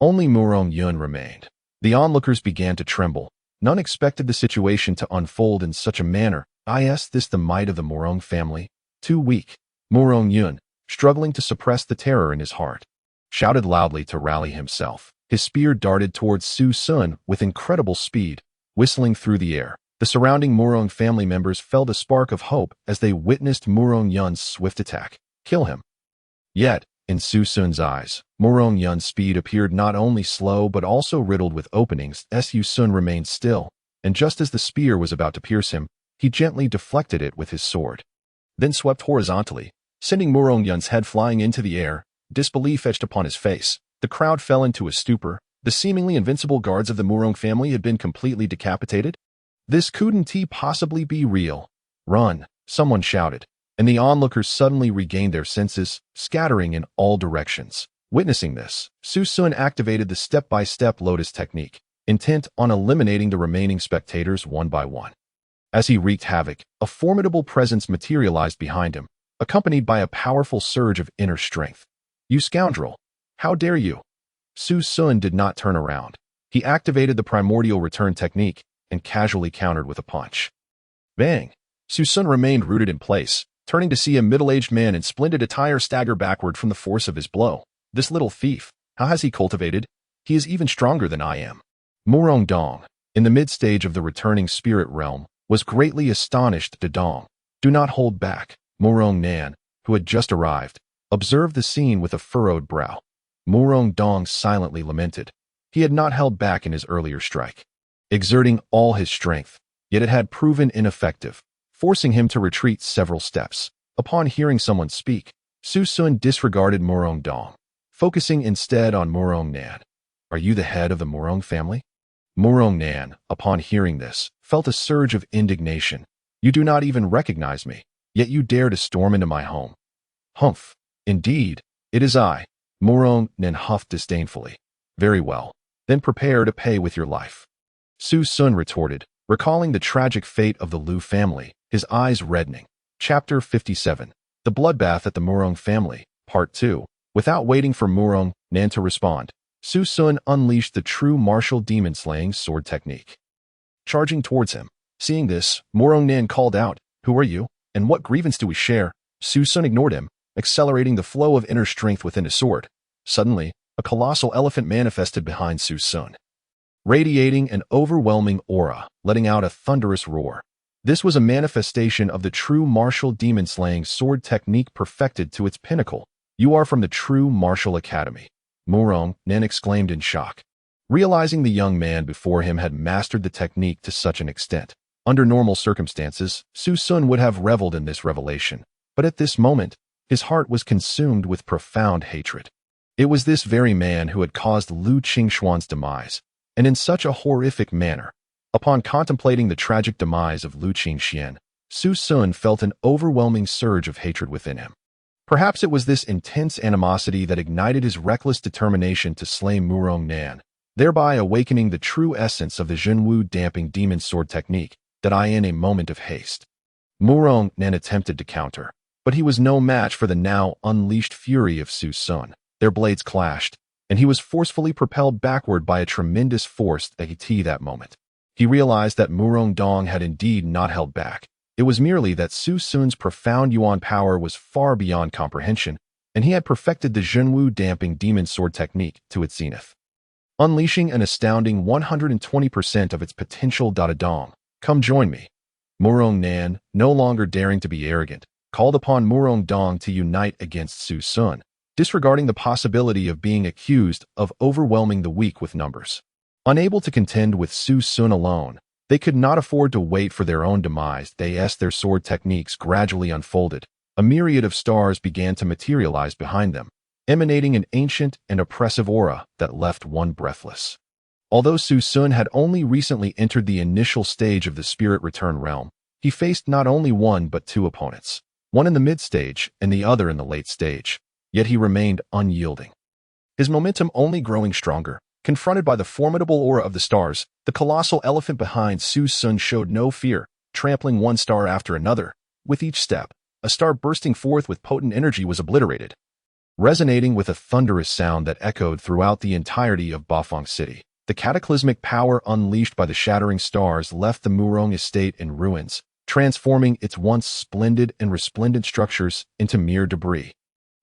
Only Murong Yun remained. The onlookers began to tremble. None expected the situation to unfold in such a manner. Is this the might of the Murong family? Too weak. Murong Yun, struggling to suppress the terror in his heart, shouted loudly to rally himself. His spear darted towards Su Sun with incredible speed, whistling through the air. The surrounding Murong family members felt a spark of hope as they witnessed Murong Yun's swift attack. Kill him. Yet, in Su Sun's eyes, Murong Yun's speed appeared not only slow but also riddled with openings. Su Sun remained still, and just as the spear was about to pierce him, he gently deflected it with his sword, then swept horizontally, sending Murong Yun's head flying into the air. Disbelief etched upon his face. The crowd fell into a stupor. The seemingly invincible guards of the Murong family had been completely decapitated. This couldn't possibly be real. Run, someone shouted, and the onlookers suddenly regained their senses, scattering in all directions. Witnessing this, Su Sun activated the step-by-step lotus technique, intent on eliminating the remaining spectators one by one. As he wreaked havoc, a formidable presence materialized behind him, accompanied by a powerful surge of inner strength. You scoundrel! How dare you? Su Sun did not turn around. He activated the primordial return technique and casually countered with a punch. Bang! Su Sun remained rooted in place, turning to see a middle-aged man in splendid attire stagger backward from the force of his blow. This little thief, how has he cultivated? He is even stronger than I am. Murong Dong, in the mid-stage of the returning spirit realm, was greatly astonished. Dong, do not hold back. Murong Nan, who had just arrived, observed the scene with a furrowed brow. Murong Dong silently lamented. He had not held back in his earlier strike, exerting all his strength, yet it had proven ineffective, forcing him to retreat several steps. Upon hearing someone speak, Su Sun disregarded Murong Dong, focusing instead on Murong Nan. Are you the head of the Murong family? Murong Nan, upon hearing this, felt a surge of indignation. You do not even recognize me, yet you dare to storm into my home. Humph! Indeed, it is I. Murong Nan huffed disdainfully. Very well, then prepare to pay with your life. Su Sun retorted, recalling the tragic fate of the Liu family, his eyes reddening. Chapter 57. The Bloodbath at the Murong Family, Part 2. Without waiting for Murong Nan to respond, Su Sun unleashed the true martial demon-slaying sword technique, charging towards him. Seeing this, Murong Nan called out, Who are you, and what grievance do we share? Su Sun ignored him, accelerating the flow of inner strength within his sword. Suddenly, a colossal elephant manifested behind Su Sun, radiating an overwhelming aura, letting out a thunderous roar. This was a manifestation of the true martial demon-slaying sword technique perfected to its pinnacle. You are from the true martial academy. Murong Nan exclaimed in shock, realizing the young man before him had mastered the technique to such an extent. Under normal circumstances, Su Sun would have reveled in this revelation, but at this moment, his heart was consumed with profound hatred. It was this very man who had caused Liu Qingxuan's demise, and in such a horrific manner. Upon contemplating the tragic demise of Liu Qingxian, Su Sun felt an overwhelming surge of hatred within him. Perhaps it was this intense animosity that ignited his reckless determination to slay Murong Nan, thereby awakening the true essence of the Zhenwu damping demon sword technique, that in a moment of haste. Murong Nan attempted to counter, but he was no match for the now unleashed fury of Su Sun. Their blades clashed, and he was forcefully propelled backward by a tremendous force at that moment. He realized that Murong Dong had indeed not held back. It was merely that Su Sun's profound yuan power was far beyond comprehension, and he had perfected the Zhenwu damping demon sword technique to its zenith, unleashing an astounding 120% of its potential. Dong, come join me. Murong Nan, no longer daring to be arrogant, called upon Murong Dong to unite against Su Sun. disregarding the possibility of being accused of overwhelming the weak with numbers. Unable to contend with Su Sun alone, they could not afford to wait for their own demise. As their sword techniques gradually unfolded, a myriad of stars began to materialize behind them, emanating an ancient and oppressive aura that left one breathless. Although Su Sun had only recently entered the initial stage of the spirit return realm, he faced not only one but two opponents, one in the mid-stage and the other in the late stage, yet he remained unyielding. His momentum only growing stronger. Confronted by the formidable aura of the stars, the colossal elephant behind Su Sun showed no fear, trampling one star after another. With each step, a star bursting forth with potent energy was obliterated, resonating with a thunderous sound that echoed throughout the entirety of Bafang City. The cataclysmic power unleashed by the shattering stars left the Murong estate in ruins, transforming its once splendid and resplendent structures into mere debris.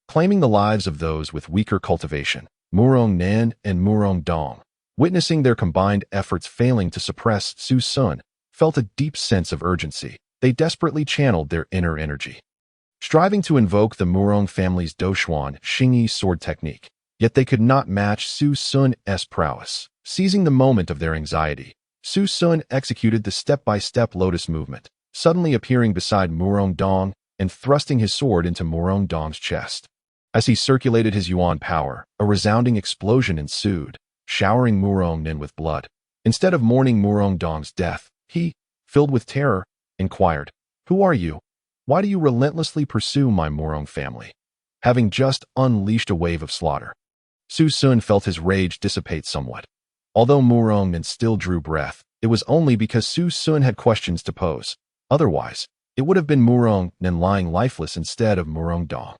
Claiming the lives of those with weaker cultivation, Murong Nan and Murong Dong, witnessing their combined efforts failing to suppress Su Sun, felt a deep sense of urgency. They desperately channeled their inner energy, striving to invoke the Murong family's Doxuan Xingyi sword technique. Yet they could not match Su Sun's prowess. Seizing the moment of their anxiety, Su Sun executed the step-by-step lotus movement, suddenly appearing beside Murong Dong and thrusting his sword into Murong Dong's chest. As he circulated his yuan power, a resounding explosion ensued, showering Murong Nin with blood. Instead of mourning Murong Dong's death, he, filled with terror, inquired, "Who are you? Why do you relentlessly pursue my Murong family?" Having just unleashed a wave of slaughter, Su Sun felt his rage dissipate somewhat. Although Murong Nin still drew breath, it was only because Su Sun had questions to pose. Otherwise, it would have been Murong Nin lying lifeless instead of Murong Dong.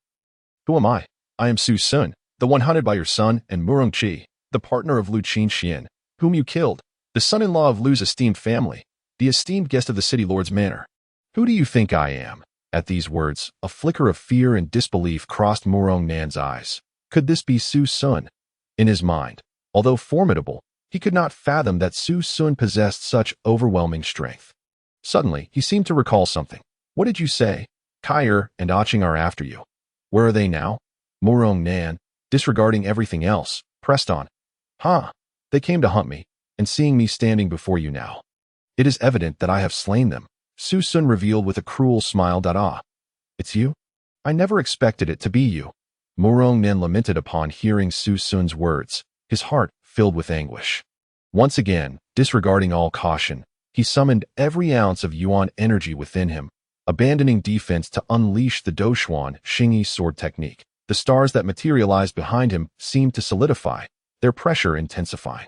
"Who am I? I am Su Sun, the one hunted by your son, and Murong Qi, the partner of Lu Qingxian, whom you killed, the son-in-law of Lu's esteemed family, the esteemed guest of the city lord's manor. Who do you think I am?" At these words, a flicker of fear and disbelief crossed Murong Nan's eyes. Could this be Su Sun? In his mind, although formidable, he could not fathom that Su Sun possessed such overwhelming strength. Suddenly, he seemed to recall something. "What did you say? Kair and Aching are after you. Where are they now?" Murong Nan, disregarding everything else, pressed on. "Huh? They came to hunt me, and seeing me standing before you now, it is evident that I have slain them," Su Sun revealed with a cruel smile. "Ah, it's you? I never expected it to be you." Murong Nan lamented upon hearing Su Sun's words, his heart filled with anguish. Once again, disregarding all caution, he summoned every ounce of yuan energy within him, abandoning defense to unleash the Doxuan Xingyi sword technique. The stars that materialized behind him seemed to solidify, their pressure intensifying.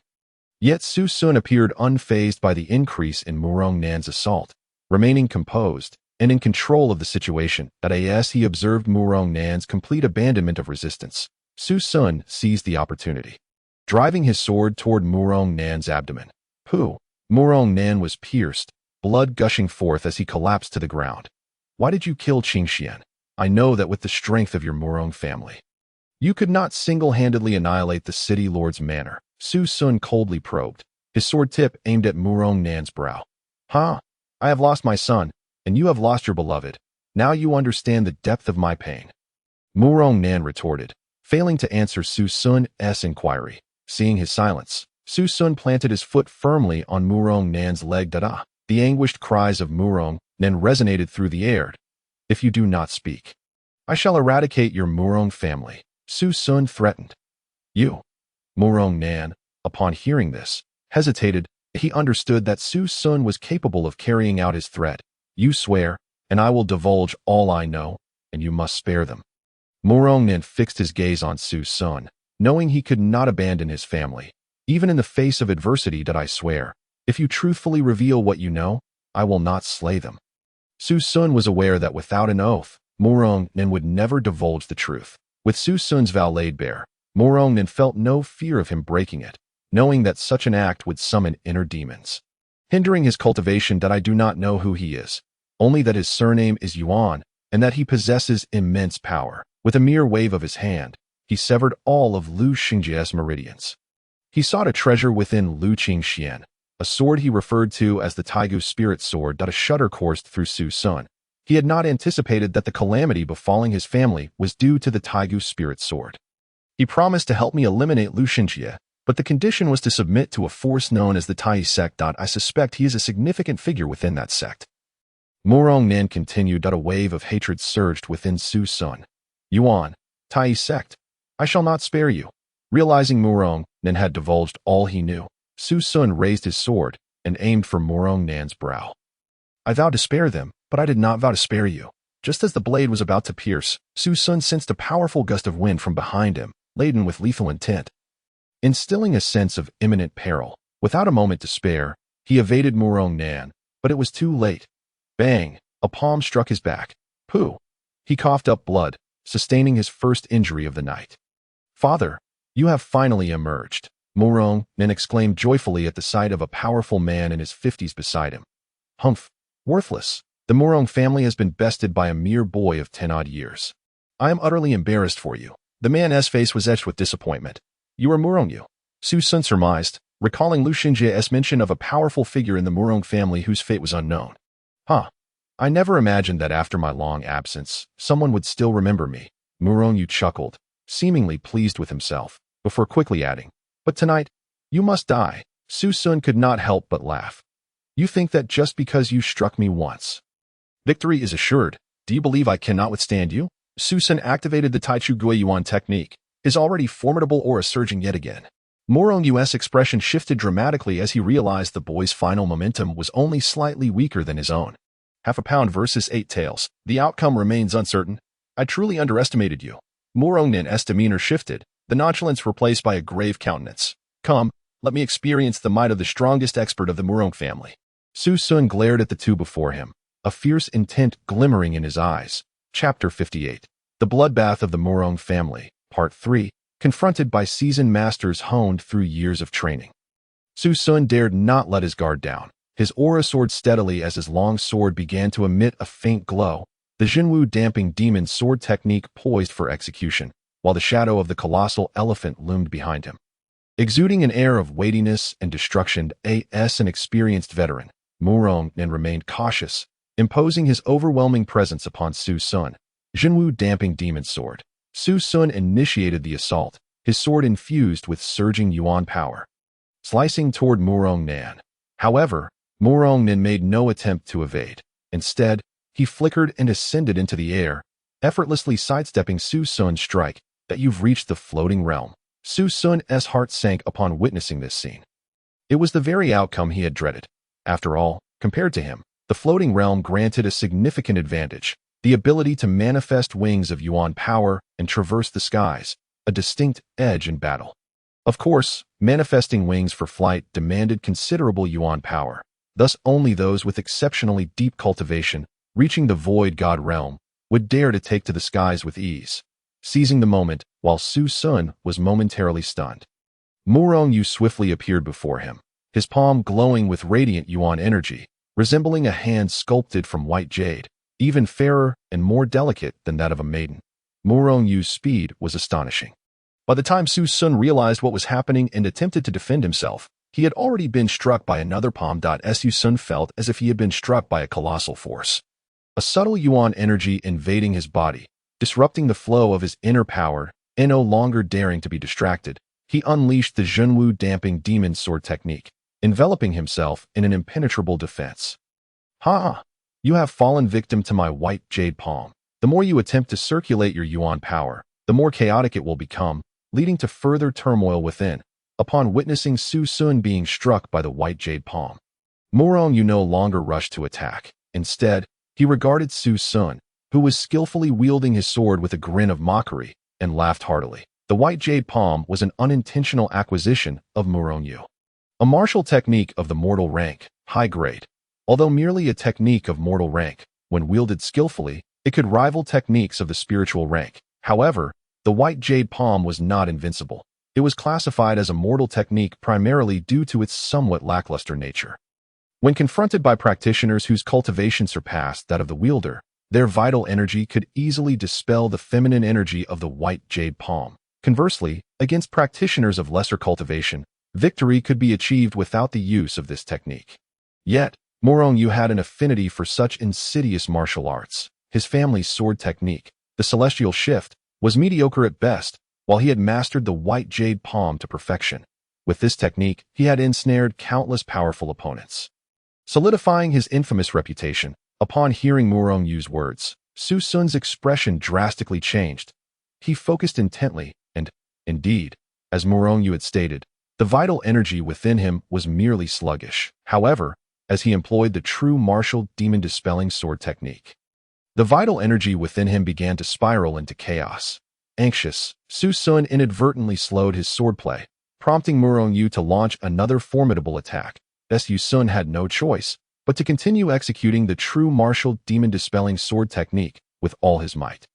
Yet Su Sun appeared unfazed by the increase in Murong Nan's assault, remaining composed and in control of the situation. As he observed Murong Nan's complete abandonment of resistance, Su Sun seized the opportunity, driving his sword toward Murong Nan's abdomen. Pooh! Murong Nan was pierced, blood gushing forth as he collapsed to the ground. "Why did you kill Qingxian? I know that with the strength of your Murong family, you could not single-handedly annihilate the city lord's manor," Su Sun coldly probed, his sword tip aimed at Murong Nan's brow. "Huh? I have lost my son, and you have lost your beloved. Now you understand the depth of my pain." Murong Nan retorted, failing to answer Su Sun's inquiry. Seeing his silence, Su Sun planted his foot firmly on Murong Nan's leg. The anguished cries of Murong Nan resonated through the air. "If you do not speak, I shall eradicate your Murong family," Su Sun threatened. "You?" Murong Nan, upon hearing this, hesitated. He understood that Su Sun was capable of carrying out his threat. "You swear, and I will divulge all I know, and you must spare them." Murong Nan fixed his gaze on Su Sun, knowing he could not abandon his family, even in the face of adversity. "I swear, if you truthfully reveal what you know, I will not slay them." Su Sun was aware that without an oath, Murong Nan would never divulge the truth. With Su Sun's vow laid bare, Murong Nan felt no fear of him breaking it, knowing that such an act would summon inner demons, hindering his cultivation. "I do not know who he is, only that his surname is Yuan, and that he possesses immense power." With a mere wave of his hand, he severed all of Lu Xingjian's meridians. He sought a treasure within Lu Qingxian, a sword he referred to as the Taigu spirit sword. A shudder coursed through Su Sun. He had not anticipated that the calamity befalling his family was due to the Taigu spirit sword. He promised to help me eliminate Lu Xinjie, but the condition was to submit to a force known as the Tai sect. I suspect he is a significant figure within that sect. Murong Nin continued. A wave of hatred surged within Su Sun. Yuan, Tai sect, I shall not spare you. Realizing Murong Nin had divulged all he knew, Su Sun raised his sword and aimed for Murong Nin's brow. I vowed to spare them, but I did not vow to spare you. Just as the blade was about to pierce, Su Sun sensed a powerful gust of wind from behind him, laden with lethal intent. Instilling a sense of imminent peril, without a moment to spare, he evaded Murong Nin, but it was too late. Bang! A palm struck his back. Pooh! He coughed up blood, sustaining his first injury of the night. Father, you have finally emerged, Murong Nin exclaimed joyfully at the sight of a powerful man in his 50s beside him. Humph! Worthless! The Murong family has been bested by a mere boy of 10-odd years. I am utterly embarrassed for you. The man's face was etched with disappointment. You are Murong Yu, Su Sun surmised, recalling Lu Xinjie's mention of a powerful figure in the Murong family whose fate was unknown. Huh. I never imagined that after my long absence, someone would still remember me. Murong Yu chuckled, seemingly pleased with himself, before quickly adding, but tonight, you must die. Su Sun could not help but laugh. You think that just because you struck me once, victory is assured? Do you believe I cannot withstand you? Su Sun activated the Taichu Gui Yuan technique, his already formidable aura surging yet again. Murong Yu's expression shifted dramatically as he realized the boy's final momentum was only slightly weaker than his own. Half a pound versus 8 tails. The outcome remains uncertain. I truly underestimated you. Murong Nin's demeanor shifted, the nonchalance replaced by a grave countenance. Come, let me experience the might of the strongest expert of the Murong family. Su Sun glared at the two before him, a fierce intent glimmering in his eyes. Chapter 58. The Bloodbath of the Murong Family, Part 3, confronted by seasoned masters honed through years of training. Su Sun dared not let his guard down. His aura soared steadily as his long sword began to emit a faint glow, the Jinwu damping demon sword technique poised for execution, while the shadow of the colossal elephant loomed behind him. Exuding an air of weightiness and destruction, an experienced veteran, Murong Nin remained cautious, imposing his overwhelming presence upon Su Sun. Jinwu damping demon sword. Su Sun initiated the assault, his sword infused with surging yuan power, slicing toward Murong Nin. However, Murong Nin made no attempt to evade. Instead, he flickered and ascended into the air, effortlessly sidestepping Su Sun's strike. That you've reached the floating realm. Su Sun's heart sank upon witnessing this scene. It was the very outcome he had dreaded. After all, compared to him, the floating realm granted a significant advantage, the ability to manifest wings of yuan power and traverse the skies, a distinct edge in battle. Of course, manifesting wings for flight demanded considerable yuan power, thus only those with exceptionally deep cultivation, reaching the void god realm, would dare to take to the skies with ease. Seizing the moment, while Su Sun was momentarily stunned, Murong Yu swiftly appeared before him, his palm glowing with radiant yuan energy, resembling a hand sculpted from white jade, even fairer and more delicate than that of a maiden. Murong Yu's speed was astonishing. By the time Su Sun realized what was happening and attempted to defend himself, he had already been struck by another palm. Su Sun felt as if he had been struck by a colossal force. A subtle yuan energy invading his body, disrupting the flow of his inner power, and no longer daring to be distracted, he unleashed the Jinwu damping demon sword technique, enveloping himself in an impenetrable defense. Ha! You have fallen victim to my white jade palm. The more you attempt to circulate your yuan power, the more chaotic it will become, leading to further turmoil within. Upon witnessing Su Sun being struck by the white jade palm, Murong Yu no longer rushed to attack. Instead, he regarded Su Sun, who was skillfully wielding his sword with a grin of mockery, and laughed heartily. The white jade palm was an unintentional acquisition of Murong Yu. A martial technique of the mortal rank, high grade. Although merely a technique of mortal rank, when wielded skillfully, it could rival techniques of the spiritual rank. However, the white jade palm was not invincible. It was classified as a mortal technique primarily due to its somewhat lackluster nature. When confronted by practitioners whose cultivation surpassed that of the wielder, their vital energy could easily dispel the feminine energy of the white jade palm. Conversely, against practitioners of lesser cultivation, victory could be achieved without the use of this technique. Yet, Morong Yu had an affinity for such insidious martial arts. His family's sword technique, the celestial shift, was mediocre at best, while he had mastered the white jade palm to perfection. With this technique, he had ensnared countless powerful opponents. Solidifying his infamous reputation, upon hearing Morong Yu's words, Su Sun's expression drastically changed. He focused intently, and, indeed, as Morong Yu had stated, the vital energy within him was merely sluggish. However, as he employed the true martial demon-dispelling sword technique, the vital energy within him began to spiral into chaos. Anxious, Su Sun inadvertently slowed his swordplay, prompting Morong Yu to launch another formidable attack. Su Sun had no choice but to continue executing the true martial demon-dispelling sword technique with all his might.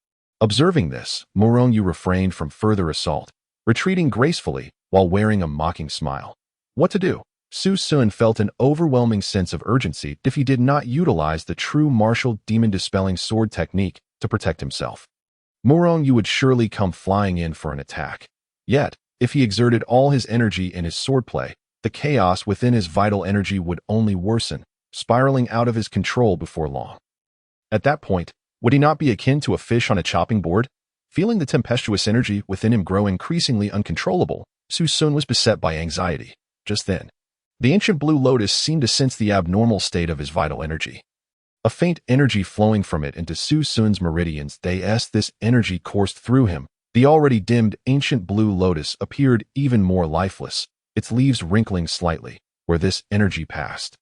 Observing this, Morong Yu refrained from further assault, retreating gracefully while wearing a mocking smile. What to do? Su Sun felt an overwhelming sense of urgency if he did not utilize the true martial demon-dispelling sword technique to protect himself. Morong Yu would surely come flying in for an attack. Yet, if he exerted all his energy in his swordplay, the chaos within his vital energy would only worsen, spiraling out of his control before long. At that point, would he not be akin to a fish on a chopping board? Feeling the tempestuous energy within him grow increasingly uncontrollable, Su Sun was beset by anxiety. Just then, the ancient blue lotus seemed to sense the abnormal state of his vital energy. A faint energy flowing from it into Su Sun's meridians. This energy coursed through him. The already dimmed ancient blue lotus appeared even more lifeless, its leaves wrinkling slightly where this energy passed.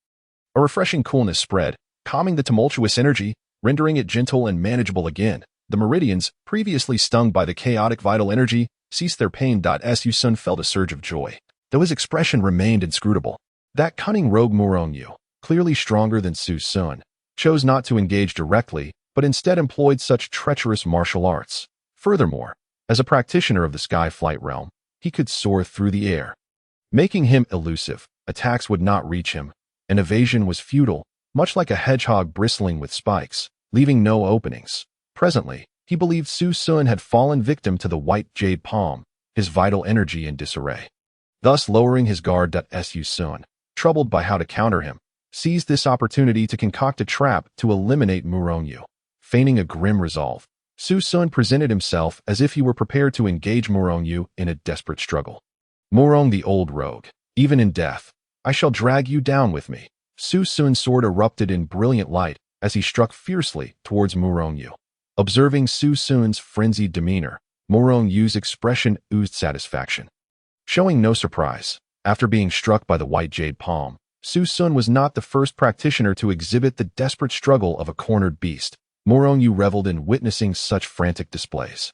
A refreshing coolness spread, calming the tumultuous energy, rendering it gentle and manageable again. The meridians, previously stung by the chaotic vital energy, ceased their pain. Su Sun felt a surge of joy, though his expression remained inscrutable. That cunning rogue Morong Yu, clearly stronger than Su Sun, chose not to engage directly, but instead employed such treacherous martial arts. Furthermore, as a practitioner of the sky flight realm, he could soar through the air, making him elusive. Attacks would not reach him, and evasion was futile, much like a hedgehog bristling with spikes, leaving no openings. Presently, he believed Su Sun had fallen victim to the white jade palm, his vital energy in disarray. Thus lowering his guard. Su Sun, troubled by how to counter him, seized this opportunity to concoct a trap to eliminate Morong Yu. Feigning a grim resolve, Su Sun presented himself as if he were prepared to engage Morong Yu in a desperate struggle. Morong the old rogue, even in death, I shall drag you down with me. Su Sun's sword erupted in brilliant light as he struck fiercely towards Morong Yu. Observing Su Sun's frenzied demeanor, Morong Yu's expression oozed satisfaction. Showing no surprise, after being struck by the white jade palm, Su Sun was not the first practitioner to exhibit the desperate struggle of a cornered beast. Morong Yu reveled in witnessing such frantic displays,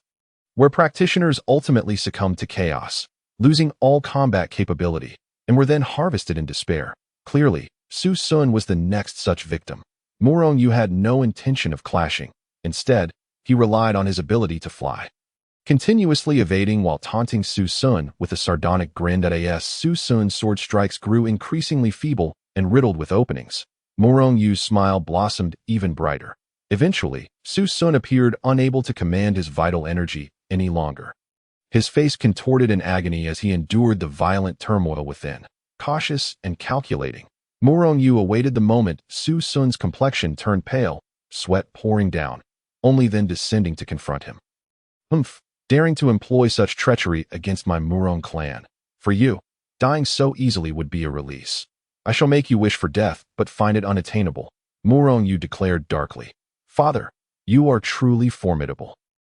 where practitioners ultimately succumbed to chaos, losing all combat capability, and were then harvested in despair. Clearly, Su Sun was the next such victim. Morong Yu had no intention of clashing. Instead, he relied on his ability to fly, continuously evading while taunting Su Sun with a sardonic grin. Su Sun's sword strikes grew increasingly feeble and riddled with openings. Morong Yu's smile blossomed even brighter. Eventually, Su Sun appeared unable to command his vital energy any longer. His face contorted in agony as he endured the violent turmoil within. Cautious and calculating, Morong Yu awaited the moment Su Sun's complexion turned pale, sweat pouring down, only then descending to confront him. Daring to employ such treachery against my Morong clan. For you, dying so easily would be a release. I shall make you wish for death, but find it unattainable. Morong Yu declared darkly. Father, you are truly formidable.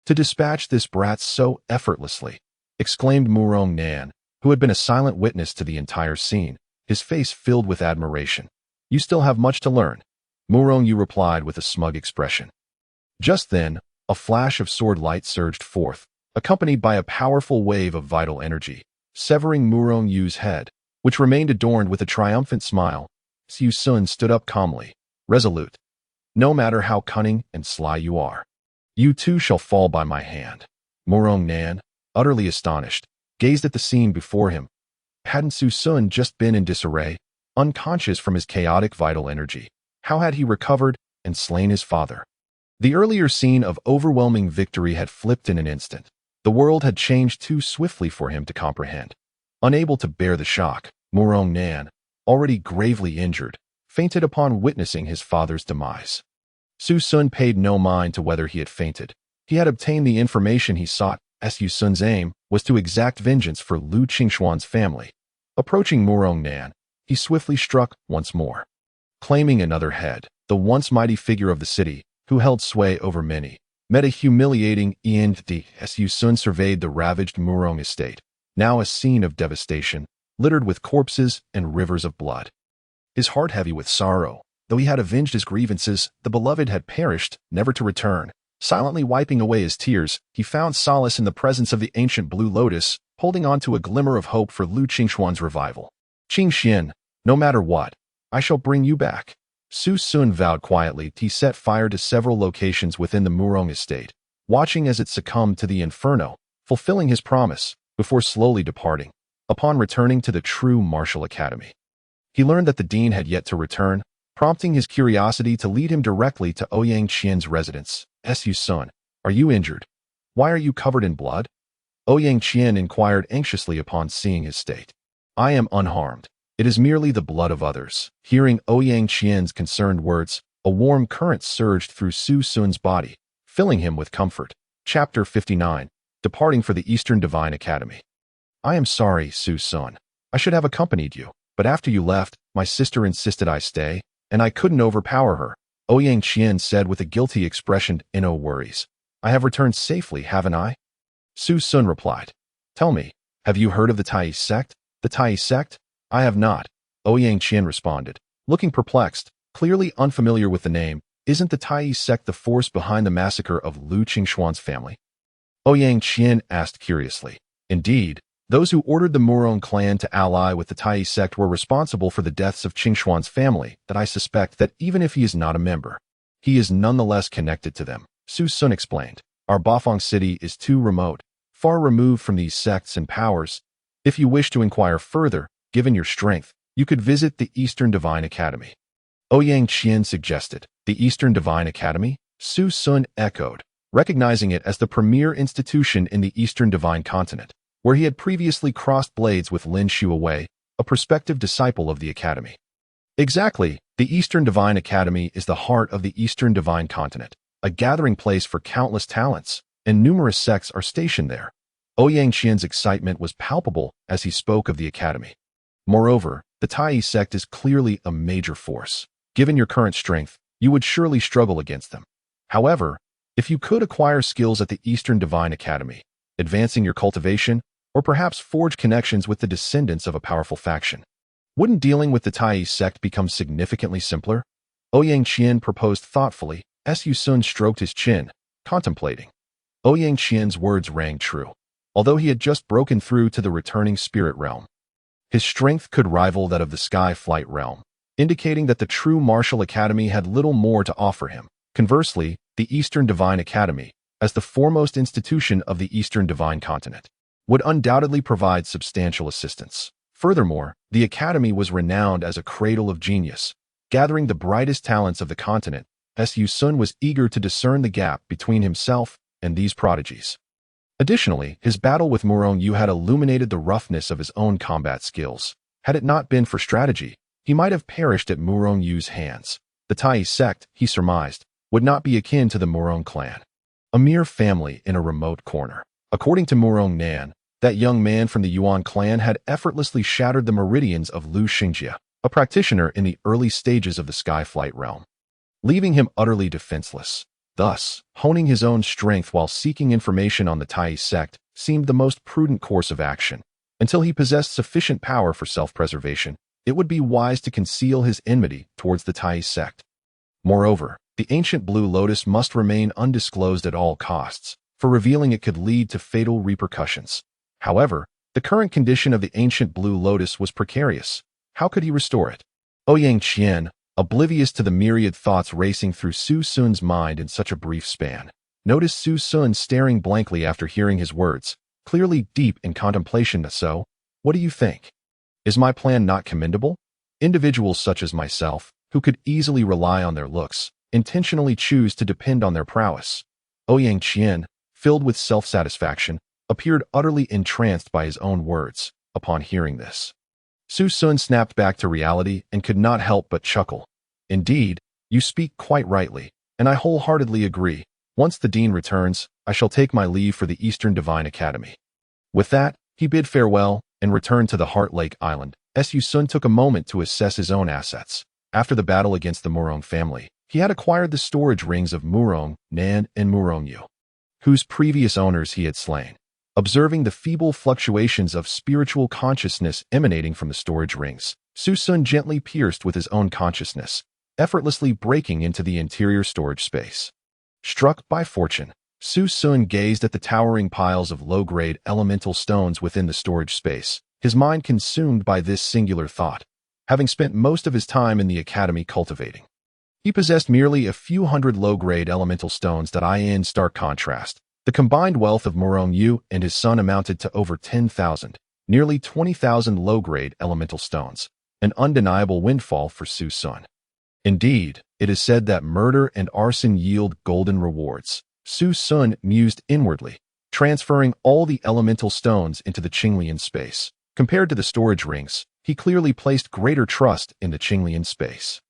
To dispatch this brat so effortlessly, exclaimed Morong Nan, who had been a silent witness to the entire scene, his face filled with admiration. You still have much to learn, Morong Yu replied with a smug expression. Just then, a flash of sword light surged forth, accompanied by a powerful wave of vital energy, severing Morong Yu's head, which remained adorned with a triumphant smile. Su Sun stood up calmly, resolute. No matter how cunning and sly you are, you too shall fall by my hand. Morong Nan, utterly astonished, gazed at the scene before him. Hadn't Su Sun just been in disarray, unconscious from his chaotic vital energy? How had he recovered and slain his father? The earlier scene of overwhelming victory had flipped in an instant. The world had changed too swiftly for him to comprehend. Unable to bear the shock, Morong Nan, already gravely injured, fainted upon witnessing his father's demise. Su Sun paid no mind to whether he had fainted. He had obtained the information he sought. Su Sun's aim was to exact vengeance for Lu Qingxuan's family. Approaching Murong Nan, he swiftly struck once more. Claiming another head, the once mighty figure of the city, who held sway over many, met a humiliating end. Su Sun surveyed the ravaged Murong estate, now a scene of devastation, littered with corpses and rivers of blood. His heart heavy with sorrow, though he had avenged his grievances, the beloved had perished, never to return. Silently wiping away his tears, he found solace in the presence of the ancient Blue Lotus, holding on to a glimmer of hope for Lu Qingxuan's revival. Qingxian, no matter what, I shall bring you back. Su Sun vowed quietly. He set fire to several locations within the Murong estate, watching as it succumbed to the inferno, fulfilling his promise, before slowly departing. Upon returning to the true martial academy, he learned that the dean had yet to return, prompting his curiosity to lead him directly to Ouyang Qian's residence. Su Sun, are you injured? Why are you covered in blood? Ouyang Qian inquired anxiously upon seeing his state. I am unharmed. It is merely the blood of others. Hearing Ouyang Qian's concerned words, a warm current surged through Su Sun's body, filling him with comfort. Chapter 59. Departing for the Eastern Divine Academy. I am sorry, Su Sun. I should have accompanied you, but after you left, my sister insisted I stay, and I couldn't overpower her. Ouyang Qian said with a guilty expression. No worries. I have returned safely, haven't I? Su Sun replied. Tell me, have you heard of the Tai sect? The Tai sect? I have not. Ouyang Qian responded, looking perplexed, clearly unfamiliar with the name. Isn't the Tai sect the force behind the massacre of Lu Qingxuan's family? Ouyang Qian asked curiously. Indeed, those who ordered the Murong clan to ally with the Tai sect were responsible for the deaths of Qingxuan's family, that I suspect that even if he is not a member, he is nonetheless connected to them. Su Sun explained. Our Bafang city is too remote, far removed from these sects and powers. If you wish to inquire further, given your strength, you could visit the Eastern Divine Academy. Ouyang Qian suggested. The Eastern Divine Academy? Su Sun echoed, recognizing it as the premier institution in the Eastern Divine Continent, where he had previously crossed blades with Lin Shuawei, a prospective disciple of the Academy. Exactly, the Eastern Divine Academy is the heart of the Eastern Divine Continent, a gathering place for countless talents, and numerous sects are stationed there. Ouyang Qian's excitement was palpable as he spoke of the Academy. Moreover, the Tai sect is clearly a major force. Given your current strength, you would surely struggle against them. However, if you could acquire skills at the Eastern Divine Academy, advancing your cultivation, or perhaps forge connections with the descendants of a powerful faction, wouldn't dealing with the Tai sect become significantly simpler? Ouyang Qian proposed thoughtfully. Su Sun stroked his chin, contemplating. Ouyang Qian's words rang true. Although he had just broken through to the returning spirit realm, his strength could rival that of the sky flight realm, indicating that the true martial academy had little more to offer him. Conversely, the Eastern Divine Academy, as the foremost institution of the Eastern Divine Continent, would undoubtedly provide substantial assistance. Furthermore, the Academy was renowned as a cradle of genius, gathering the brightest talents of the continent. Su Sun was eager to discern the gap between himself and these prodigies. Additionally, his battle with Murong Yu had illuminated the roughness of his own combat skills. Had it not been for strategy, he might have perished at Murong Yu's hands. The Tai sect, he surmised, would not be akin to the Murong clan, a mere family in a remote corner. According to Murong Nan, that young man from the Yuan clan had effortlessly shattered the meridians of Lu Xingjia, a practitioner in the early stages of the Skyflight realm, leaving him utterly defenseless. Thus, honing his own strength while seeking information on the Tai sect seemed the most prudent course of action. Until he possessed sufficient power for self-preservation, it would be wise to conceal his enmity towards the Tai sect. Moreover, the ancient Blue Lotus must remain undisclosed at all costs, for revealing it could lead to fatal repercussions. However, the current condition of the ancient Blue Lotus was precarious. How could he restore it? Ouyang Qian, oblivious to the myriad thoughts racing through Su Sun's mind in such a brief span, noticed Su Sun staring blankly after hearing his words, clearly deep in contemplation. So, what do you think? Is my plan not commendable? Individuals such as myself, who could easily rely on their looks, intentionally choose to depend on their prowess. Ouyang Qian, filled with self-satisfaction, appeared utterly entranced by his own words. Upon hearing this, Su Sun snapped back to reality and could not help but chuckle. Indeed, you speak quite rightly, and I wholeheartedly agree. Once the dean returns, I shall take my leave for the Eastern Divine Academy. With that, he bid farewell and returned to the Heart Lake Island. Su Sun took a moment to assess his own assets. After the battle against the Murong family, he had acquired the storage rings of Murong, Nan, and Murong Yu, whose previous owners he had slain. Observing the feeble fluctuations of spiritual consciousness emanating from the storage rings, Su Sun gently pierced with his own consciousness, effortlessly breaking into the interior storage space. Struck by fortune, Su Sun gazed at the towering piles of low-grade elemental stones within the storage space, his mind consumed by this singular thought, having spent most of his time in the academy cultivating. He possessed merely a few hundred low-grade elemental stones that, in stark contrast, the combined wealth of Murong Yu and his son amounted to over 10,000, nearly 20,000 low-grade elemental stones, an undeniable windfall for Su Sun. Indeed, it is said that murder and arson yield golden rewards. Su Sun mused inwardly, transferring all the elemental stones into the Qinglian space. Compared to the storage rings, he clearly placed greater trust in the Qinglian space.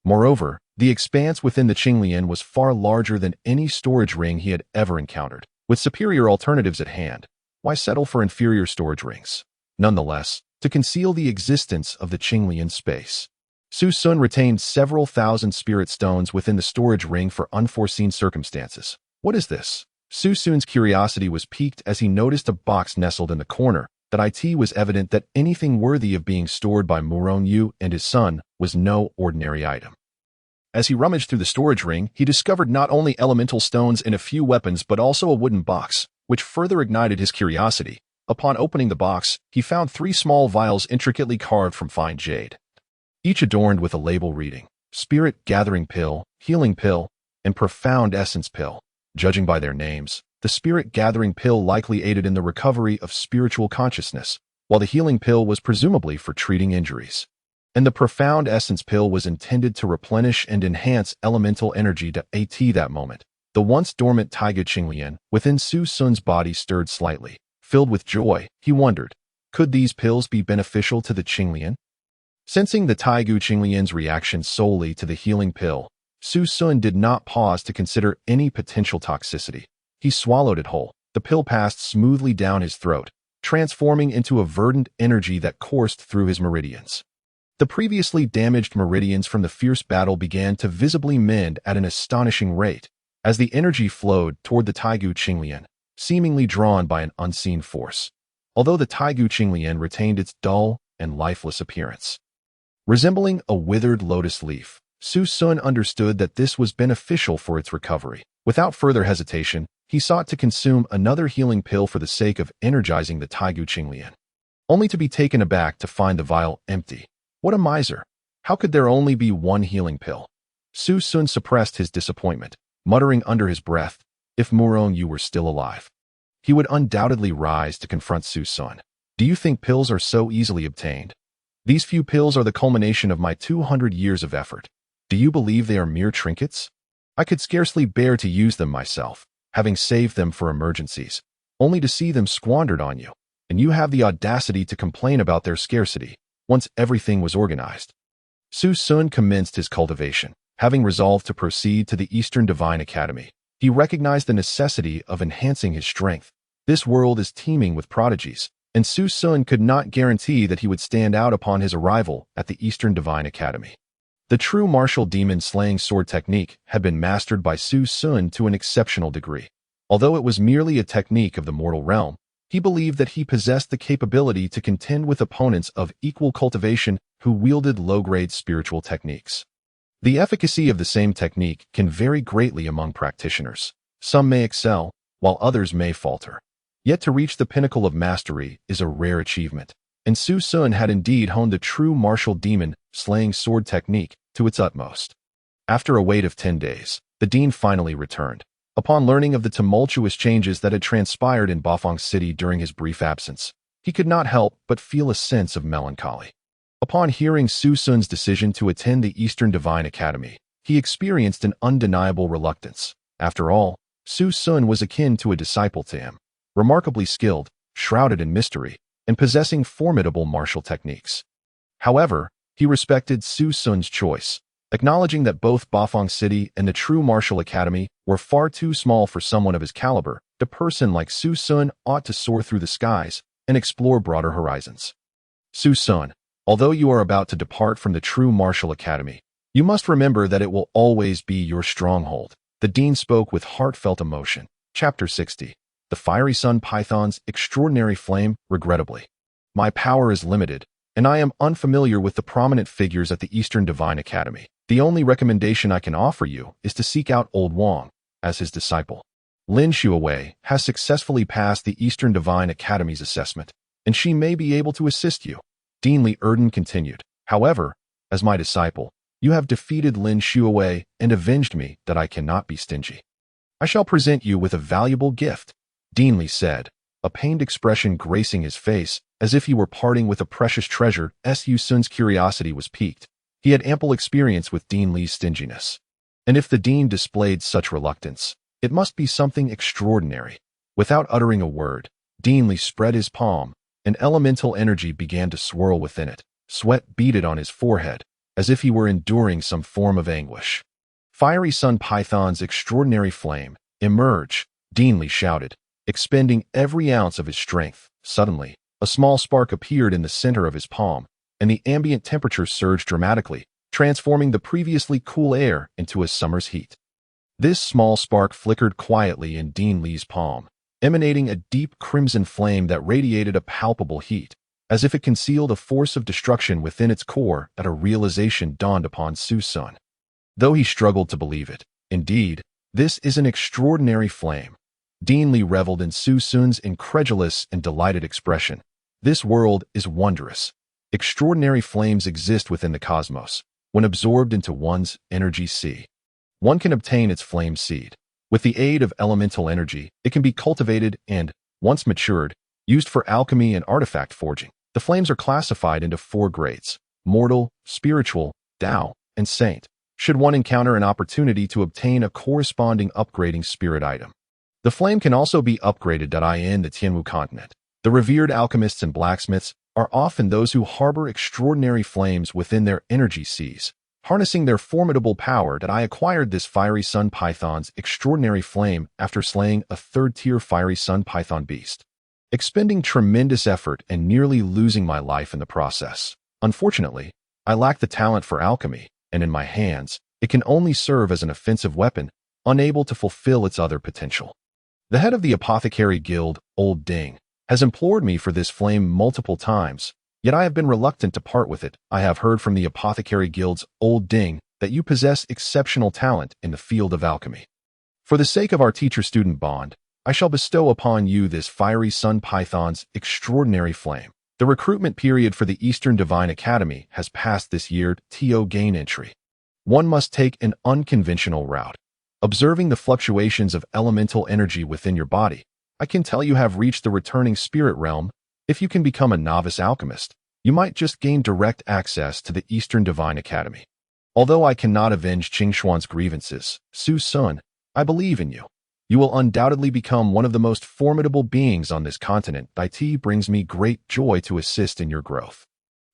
Moreover, the expanse within the Qinglian was far larger than any storage ring he had ever encountered. With superior alternatives at hand, why settle for inferior storage rings? Nonetheless, to conceal the existence of the Qinglian space, Su Sun retained several thousand spirit stones within the storage ring for unforeseen circumstances. What is this? Su Sun's curiosity was piqued as he noticed a box nestled in the corner. It was evident that anything worthy of being stored by Murong Yu and his son was no ordinary item. As he rummaged through the storage ring, he discovered not only elemental stones and a few weapons but also a wooden box, which further ignited his curiosity. Upon opening the box, he found 3 small vials intricately carved from fine jade, each adorned with a label reading, Spirit Gathering Pill, Healing Pill, and Profound Essence Pill. Judging by their names, the Spirit Gathering Pill likely aided in the recovery of spiritual consciousness, while the Healing Pill was presumably for treating injuries. And the Profound Essence Pill was intended to replenish and enhance elemental energy to that moment. The once dormant Taiga Qinglian within Su Sun's body stirred slightly. Filled with joy, he wondered, could these pills be beneficial to the Qinglian? Sensing the Taigu Qinglian's reaction solely to the Healing Pill, Su Sun did not pause to consider any potential toxicity. He swallowed it whole. The pill passed smoothly down his throat, transforming into a verdant energy that coursed through his meridians. The previously damaged meridians from the fierce battle began to visibly mend at an astonishing rate, as the energy flowed toward the Taigu Qinglian, seemingly drawn by an unseen force, although the Taigu Qinglian retained its dull and lifeless appearance. Resembling a withered lotus leaf, Su Sun understood that this was beneficial for its recovery. Without further hesitation, he sought to consume another healing pill for the sake of energizing the Taigu Qinglian, only to be taken aback to find the vial empty. What a miser! How could there only be one healing pill? Su Sun suppressed his disappointment, muttering under his breath, if Murong Yu were still alive, he would undoubtedly rise to confront Su Sun. Do you think pills are so easily obtained? These few pills are the culmination of my 200 years of effort. Do you believe they are mere trinkets? I could scarcely bear to use them myself, having saved them for emergencies, only to see them squandered on you, and you have the audacity to complain about their scarcity, once everything was organized. Su Sun commenced his cultivation, having resolved to proceed to the Eastern Divine Academy. He recognized the necessity of enhancing his strength. This world is teeming with prodigies, and Su Sun could not guarantee that he would stand out upon his arrival at the Eastern Divine Academy. The true martial demon-slaying sword technique had been mastered by Su Sun to an exceptional degree. Although it was merely a technique of the mortal realm, he believed that he possessed the capability to contend with opponents of equal cultivation who wielded low-grade spiritual techniques. The efficacy of the same technique can vary greatly among practitioners. Some may excel, while others may falter. Yet to reach the pinnacle of mastery is a rare achievement, and Su Sun had indeed honed the true martial demon-slaying sword technique to its utmost. After a wait of 10 days, the dean finally returned. Upon learning of the tumultuous changes that had transpired in Bafang City during his brief absence, he could not help but feel a sense of melancholy. Upon hearing Su Sun's decision to attend the Eastern Divine Academy, he experienced an undeniable reluctance. After all, Su Sun was akin to a disciple to him, remarkably skilled, shrouded in mystery, and possessing formidable martial techniques. However, he respected Su Sun's choice, acknowledging that both Bafang City and the True Martial Academy were far too small for someone of his caliber. A person like Su Sun ought to soar through the skies and explore broader horizons. Su Sun, although you are about to depart from the True Martial Academy, you must remember that it will always be your stronghold. The dean spoke with heartfelt emotion. Chapter 60. The Fiery Sun Python's Extraordinary Flame. Regrettably, my power is limited, and I am unfamiliar with the prominent figures at the Eastern Divine Academy. The only recommendation I can offer you is to seek out Old Wang as his disciple. Lin Shuawei has successfully passed the Eastern Divine Academy's assessment, and she may be able to assist you. Dean Li Erden continued. However, as my disciple, you have defeated Lin Shuawei and avenged me that I cannot be stingy. I shall present you with a valuable gift, Dean Li said, a pained expression gracing his face as if he were parting with a precious treasure. Su Sun's curiosity was piqued. He had ample experience with Dean Li's stinginess. And if the dean displayed such reluctance, it must be something extraordinary. Without uttering a word, Dean Li spread his palm, and elemental energy began to swirl within it. Sweat beaded on his forehead, as if he were enduring some form of anguish. Fiery Sun Python's extraordinary flame. Emerge, Dean Li shouted, expending every ounce of his strength. Suddenly, a small spark appeared in the center of his palm, and the ambient temperature surged dramatically, transforming the previously cool air into a summer's heat. This small spark flickered quietly in Dean Li's palm, emanating a deep crimson flame that radiated a palpable heat, as if it concealed a force of destruction within its core. That a realization dawned upon Su Sun. Though he struggled to believe it, indeed, this is an extraordinary flame. Dean Li reveled in Su Sun's incredulous and delighted expression. This world is wondrous. Extraordinary flames exist within the cosmos. When absorbed into one's energy sea, one can obtain its flame seed. With the aid of elemental energy, it can be cultivated and, once matured, used for alchemy and artifact forging. The flames are classified into 4 grades: mortal, spiritual, Tao, and saint. Should one encounter an opportunity to obtain a corresponding upgrading spirit item, the flame can also be upgraded. In the Tianwu continent, the revered alchemists and blacksmiths are often those who harbor extraordinary flames within their energy seas. Harnessing their formidable power, I acquired this Fiery Sun Python's extraordinary flame after slaying a 3rd-tier Fiery Sun Python beast, expending tremendous effort and nearly losing my life in the process. Unfortunately, I lack the talent for alchemy, and in my hands, it can only serve as an offensive weapon, unable to fulfill its other potential. The head of the Apothecary Guild, Old Ding, has implored me for this flame multiple times, yet I have been reluctant to part with it. I have heard from the Apothecary Guild's Old Ding that you possess exceptional talent in the field of alchemy. For the sake of our teacher-student bond, I shall bestow upon you this Fiery Sun Python's extraordinary flame. The recruitment period for the Eastern Divine Academy has passed this year. To gain entry, one must take an unconventional route. Observing the fluctuations of elemental energy within your body, I can tell you have reached the returning spirit realm. If you can become a novice alchemist, you might just gain direct access to the Eastern Divine Academy. Although I cannot avenge Qingshuan's grievances, Su Sun, I believe in you. You will undoubtedly become one of the most formidable beings on this continent. It brings me great joy to assist in your growth.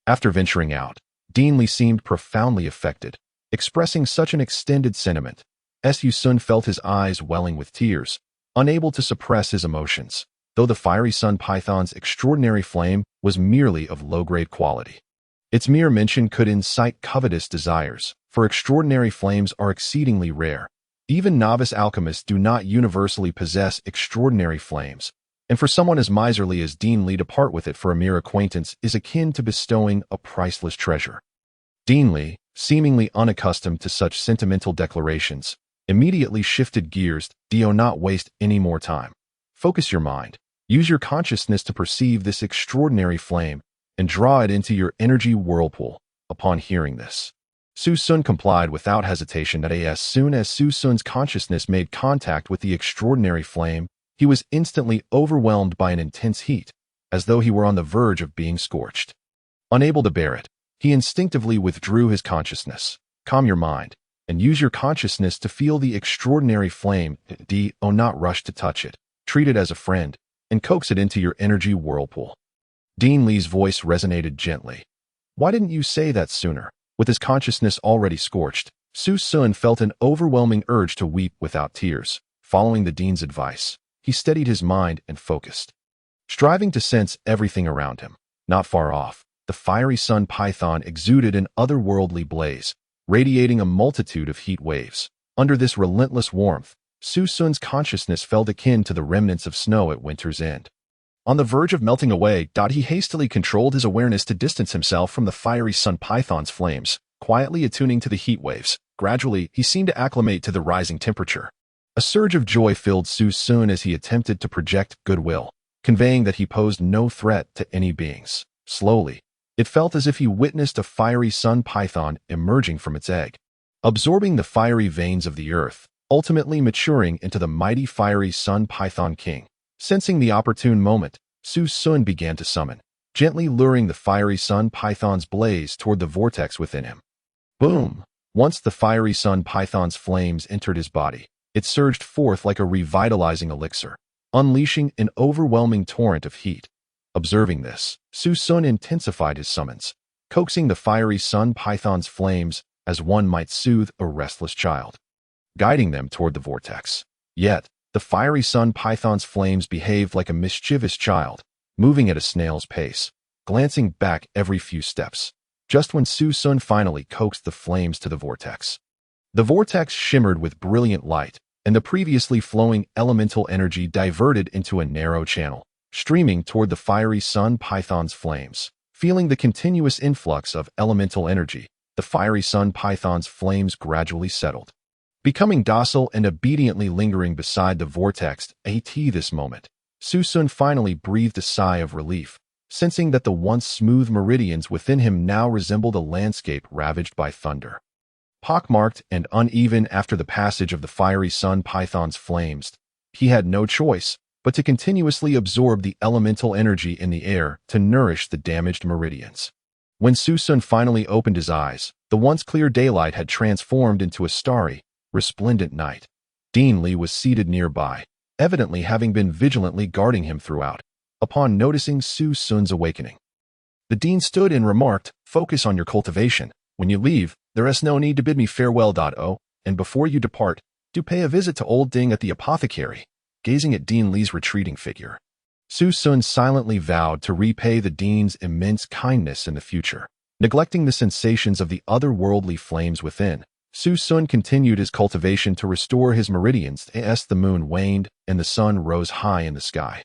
After venturing out, Dean Li seemed profoundly affected, expressing such an extended sentiment. Su Sun felt his eyes welling with tears, unable to suppress his emotions, though the Fiery Sun Python's extraordinary flame was merely of low-grade quality. Its mere mention could incite covetous desires, for extraordinary flames are exceedingly rare. Even novice alchemists do not universally possess extraordinary flames, and for someone as miserly as Dean Li to part with it for a mere acquaintance is akin to bestowing a priceless treasure. Dean Li, seemingly unaccustomed to such sentimental declarations, immediately shifted gears. Do not waste any more time. Focus your mind. Use your consciousness to perceive this extraordinary flame and draw it into your energy whirlpool. Upon hearing this, Su Sun complied without hesitation. As soon as Su Sun's consciousness made contact with the extraordinary flame, he was instantly overwhelmed by an intense heat, as though he were on the verge of being scorched. Unable to bear it, he instinctively withdrew his consciousness. Calm your mind and use your consciousness to feel the extraordinary flame. Do not rush to touch it. Treat it as a friend and coax it into your energy whirlpool. Dean Li's voice resonated gently. Why didn't you say that sooner? With his consciousness already scorched, Su Sun felt an overwhelming urge to weep without tears. Following the dean's advice, he steadied his mind and focused, striving to sense everything around him. Not far off, the fiery sun python exuded an otherworldly blaze, radiating a multitude of heat waves. Under this relentless warmth, Su Sun's consciousness felt akin to the remnants of snow at winter's end. On the verge of melting away, he hastily controlled his awareness to distance himself from the fiery sun python's flames, quietly attuning to the heat waves. Gradually, he seemed to acclimate to the rising temperature. A surge of joy filled Su Sun as he attempted to project goodwill, conveying that he posed no threat to any beings. Slowly, it felt as if he witnessed a fiery sun python emerging from its egg, absorbing the fiery veins of the earth, ultimately maturing into the mighty fiery sun python king. Sensing the opportune moment, Su Sun began to summon, gently luring the fiery sun python's blaze toward the vortex within him. Boom! Once the fiery sun python's flames entered his body, it surged forth like a revitalizing elixir, unleashing an overwhelming torrent of heat. Observing this, Su Sun intensified his summons, coaxing the fiery sun python's flames as one might soothe a restless child, guiding them toward the vortex. Yet, the fiery sun python's flames behaved like a mischievous child, moving at a snail's pace, glancing back every few steps. Just when Su Sun finally coaxed the flames to the vortex, the vortex shimmered with brilliant light, and the previously flowing elemental energy diverted into a narrow channel, streaming toward the fiery sun python's flames. Feeling the continuous influx of elemental energy, the fiery sun python's flames gradually settled, becoming docile and obediently lingering beside the vortex. At this moment, Su Sun finally breathed a sigh of relief, sensing that the once smooth meridians within him now resembled a landscape ravaged by thunder. Pockmarked and uneven after the passage of the fiery sun python's flames, he had no choice but to continuously absorb the elemental energy in the air to nourish the damaged meridians. When Su Sun finally opened his eyes, the once clear daylight had transformed into a starry, resplendent night. Dean Li was seated nearby, evidently having been vigilantly guarding him throughout. Upon noticing Su Sun's awakening, the dean stood and remarked, "Focus on your cultivation. When you leave, there is no need to bid me farewell. And before you depart, do pay a visit to old Ding at the apothecary." Gazing at Dean Li's retreating figure, Su Sun silently vowed to repay the dean's immense kindness in the future. Neglecting the sensations of the otherworldly flames within, Su Sun continued his cultivation to restore his meridians as the moon waned and the sun rose high in the sky.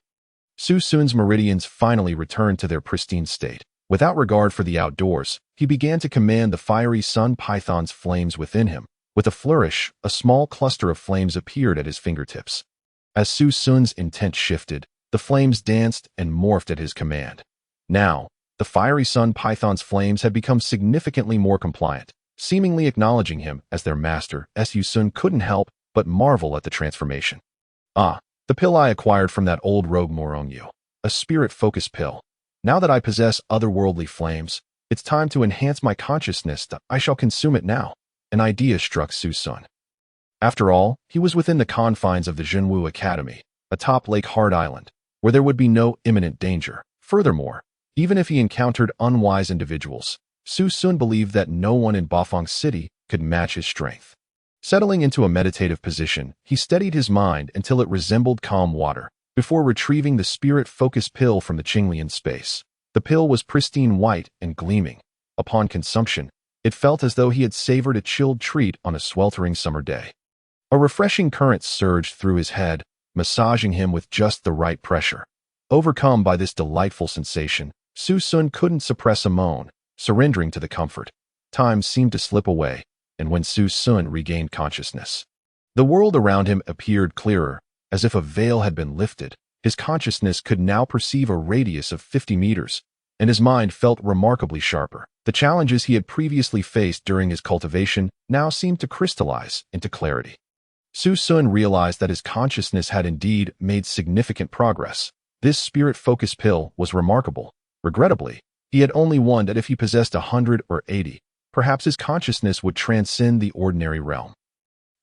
Su Sun's meridians finally returned to their pristine state. Without regard for the outdoors, he began to command the fiery sun python's flames within him. With a flourish, a small cluster of flames appeared at his fingertips. As Su Sun's intent shifted, the flames danced and morphed at his command. Now, the fiery sun python's flames had become significantly more compliant, seemingly acknowledging him as their master. Su Sun couldn't help but marvel at the transformation. "Ah, the pill I acquired from that old rogue Morongyu, a spirit-focused pill. Now that I possess otherworldly flames, it's time to enhance my consciousness. I shall consume it now." An idea struck Su Sun. After all, he was within the confines of the Zhenwu Academy, atop Lake Hard Island, where there would be no imminent danger. Furthermore, even if he encountered unwise individuals, Su Sun believed that no one in Bafang City could match his strength. Settling into a meditative position, he steadied his mind until it resembled calm water, before retrieving the spirit-focused pill from the Qinglian space. The pill was pristine white and gleaming. Upon consumption, it felt as though he had savored a chilled treat on a sweltering summer day. A refreshing current surged through his head, massaging him with just the right pressure. Overcome by this delightful sensation, Su Sun couldn't suppress a moan, surrendering to the comfort. Time seemed to slip away, and when Su Sun regained consciousness, the world around him appeared clearer, as if a veil had been lifted. His consciousness could now perceive a radius of 50 meters, and his mind felt remarkably sharper. The challenges he had previously faced during his cultivation now seemed to crystallize into clarity. Su Sun realized that his consciousness had indeed made significant progress. This spirit-focused pill was remarkable. Regrettably, he had only one that if he possessed 100 or 80, perhaps his consciousness would transcend the ordinary realm.